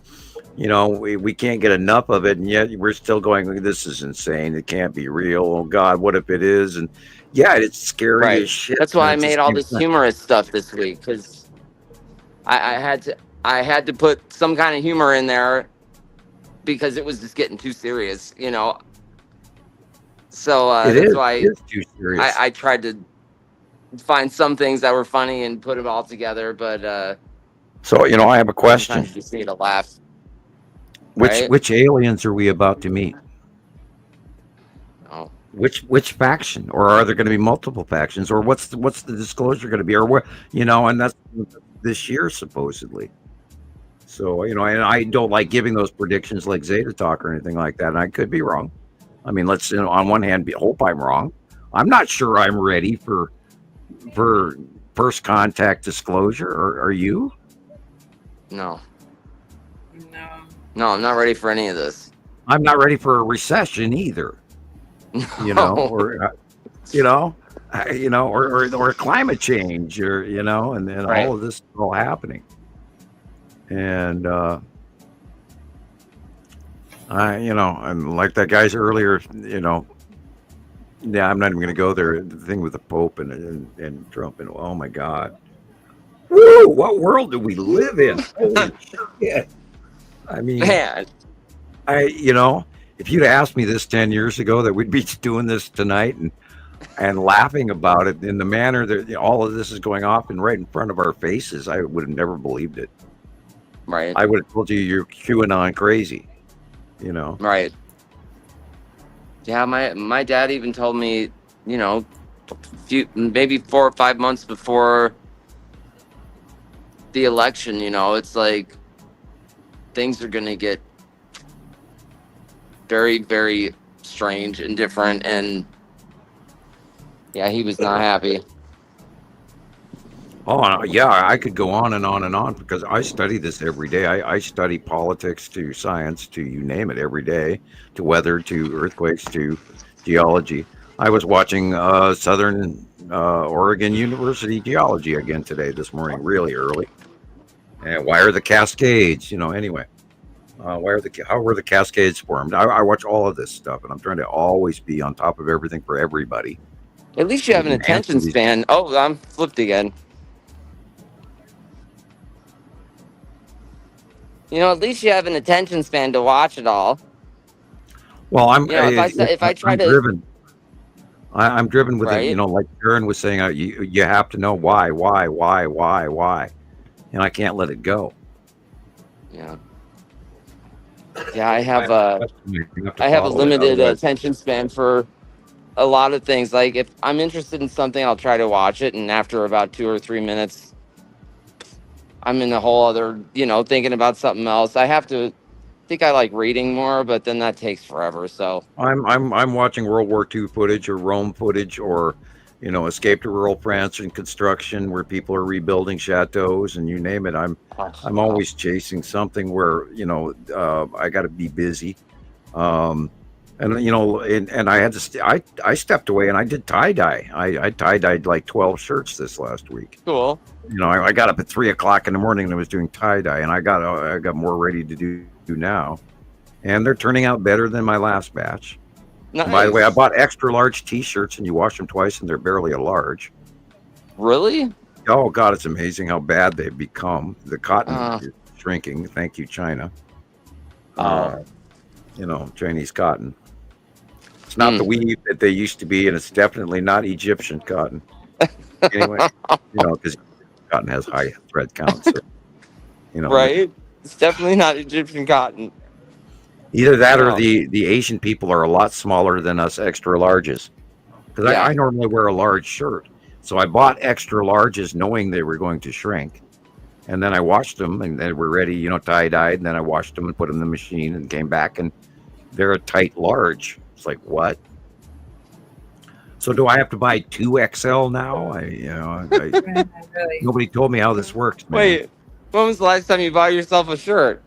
we can't get enough of it, and yet we're still going, this is insane. It can't be real. Oh God, what if it is? And yeah, it's scary Right. as shit. That's why I made all this humorous stuff this week, because I had to put some kind of humor in there because it was just getting too serious, So that's why it is too serious. I tried to find some things that were funny and put them all together, but so I have a question. Sometimes you just need to laugh. Which aliens are we about to meet? Oh. Which faction, or are there going to be multiple factions, or what's the disclosure going to be, or what? And that's this year supposedly. So and I don't like giving those predictions like Zeta Talk or anything like that, and I could be wrong. I mean, let's on one hand hope I'm wrong. I'm not sure I'm ready for first contact disclosure. Or are you? No, I'm not ready for any of this. I'm not ready for a recession either. Or or climate change, or and then Right. all of this is all happening. And and like that guy's earlier, yeah, I'm not even going to go there. The thing with the Pope and Trump, and oh my God, woo! What world do we live in? Holy shit! I mean, Man. If you'd asked me this 10 years ago that we'd be doing this tonight and laughing about it in the manner that all of this is going off and right in front of our faces, I would have never believed it. Right. I would have told you you're QAnon crazy. Right. Yeah, my dad even told me, maybe 4 or 5 months before the election, it's like things are going to get very, very strange and different. And yeah, he was not happy. Oh, yeah, I could go on and on and on because I study this every day. I study politics to science to you name it every day, to weather, to earthquakes, to geology. I was watching Southern Oregon University geology again this morning, really early. And why are the Cascades? Anyway, how were the Cascades formed? I watch all of this stuff, and I'm trying to always be on top of everything for everybody. At least you have an attention span. Oh, I'm flipped again. At least you have an attention span to watch it all. Well, if I try I'm to driven. I'm driven with Right. it. Like Aaron was saying, you have to know why, and I can't let it go. Yeah. Yeah, I have a limited attention span for a lot of things. Like if I'm interested in something, I'll try to watch it, and after about 2 or 3 minutes, I'm in a whole other, thinking about something else. I think I like reading more, but then that takes forever. So I'm watching World War II footage or Rome footage or Escape to Rural France and construction where people are rebuilding chateaus and you name it. I'm always chasing something where I got to be busy. And I had to I stepped away and I did tie-dye. I tie-dyed like 12 shirts this last week. Cool. I got up at 3:00 in the morning and I was doing tie-dye, and I got more ready to do now, and they're turning out better than my last batch. Nice. By the way, I bought extra large t-shirts and you wash them twice and they're barely a large. Really? Oh God, it's amazing how bad they've become. The cotton is shrinking. Thank you, China. Chinese cotton. It's not the weave that they used to be, and it's definitely not Egyptian cotton. Anyway, because cotton has high thread counts. So, right? It's definitely not Egyptian cotton. Either that or the Asian people are a lot smaller than us extra larges. Because I normally wear a large shirt. So I bought extra larges knowing they were going to shrink. And then I washed them and they were ready, tie-dyed. And then I washed them and put them in the machine and came back and they're a tight large. It's like, what? So do I have to buy 2XL now? Nobody told me how this works, man. Wait, when was the last time you bought yourself a shirt?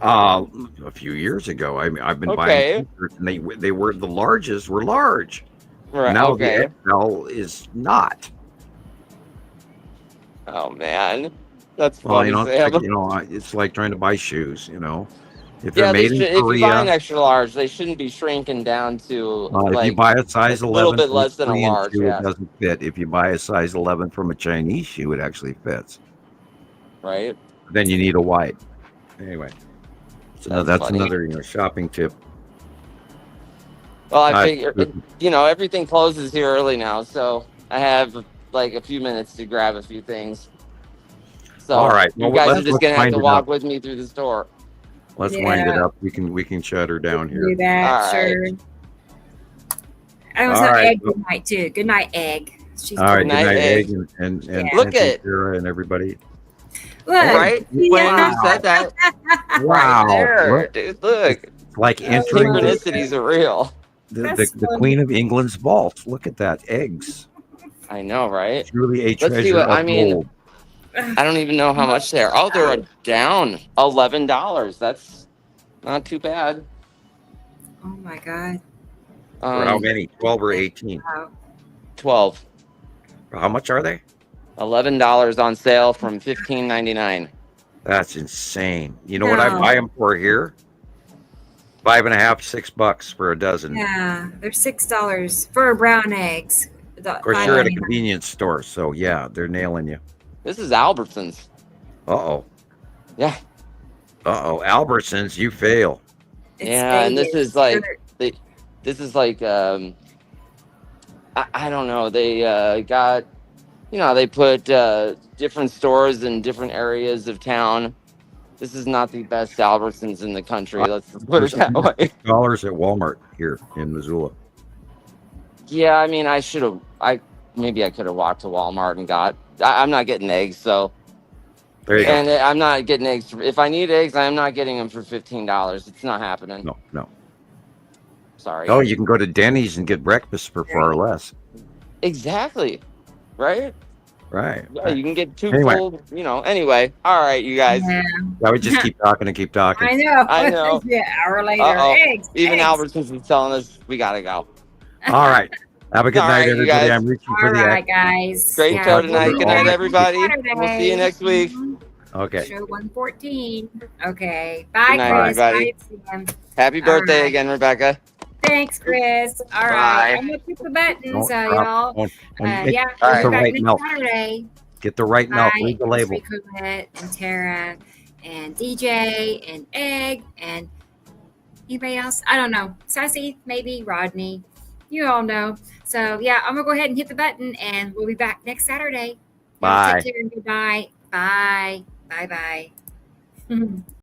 A few years ago. I've been buying t-shirts and they were the larges were large. Right. Now the XL is not. Oh man. That's Well, funny, Sam. it's like trying to buy shoes. If Yeah, they're made in if you buy an Korea, extra large, they shouldn't be shrinking down to if you like buy a size a little 11 bit from a less than a Korean large. shoe, it Yeah, doesn't fit. If you buy a size 11 from a Chinese shoe, it actually fits. right. Then you need a wide. Anyway, so that's funny. another shopping tip. Well, I figure everything closes here early now, so I have like a few minutes to grab a few things. So all right, you guys are just gonna have to walk with me through the store. Let's wind it up. We can shut her down here. Do that, All sure. right. I was All right. Egg good night too. Good night, Egg. She's All right, Good good night, night, Egg. Egg, and Look at Sarah and everybody. Look, right when you said that. Wow, Right there, look. dude. Look, It's like entering synchronicities are real. the Queen of England's vault. Look at that, eggs. I know, right? Truly a Let's see treasure what of I mean. gold. I don't even know how much they're. Oh, they're down $11. That's not too bad. Oh my God. For how many? 12 or 18? 12. How much are they? $11 on sale from $15.99. That's insane. You know what I buy them for here? $5.50, $6 for a dozen. Yeah, they're $6 for brown eggs. Of course, you're at a convenience store, so yeah, they're nailing you. This is Albertsons. Uh-oh. Yeah. Uh-oh. Albertsons, you fail. Yeah, and this is like I don't know. They got, they put different stores in different areas of town. This is not the best Albertsons in the country. Let's put it that way. $6 at Walmart here in Missoula. Yeah, I mean, maybe I could have walked to Walmart and got. I'm not getting eggs, so. There you go. And I'm not getting eggs. If I need eggs, I'm not getting them for $15. It's not happening. No. Sorry. Oh, you can go to Denny's and get breakfast for far less. Exactly. Right? Right. Yeah, you can get two Anyway. full, Anyway, all right, you guys. Yeah. I would just keep talking and keep talking. I know. Yeah, hour later. Uh-oh. Eggs. Even eggs. Albertsons is telling us we got to go. All right. Have a good All night, right, you everybody. guys. I'm reaching for All the right, X. guys. Great Yeah. show tonight. Good night, Saturday. everybody. We'll see you next week. Okay. Show 114. Okay. Bye, Good night, Chris. everybody. Bye, Sam. Happy All birthday right. again, Rebecca. Thanks, Chris. All Bye. right. I'm going to push the button, Don't so drop- y'all. don't- Yeah, Get we'll the be back right next milk. Saturday. Get the right milk. Bye. Read the label. Colette and Tara and DJ and Egg and anybody else? I don't know. Sassy, maybe Rodney. You all know. So yeah, I'm gonna go ahead and hit the button, and we'll be back next Saturday. Y'all Bye. Take care and goodbye. Bye. Bye. Bye.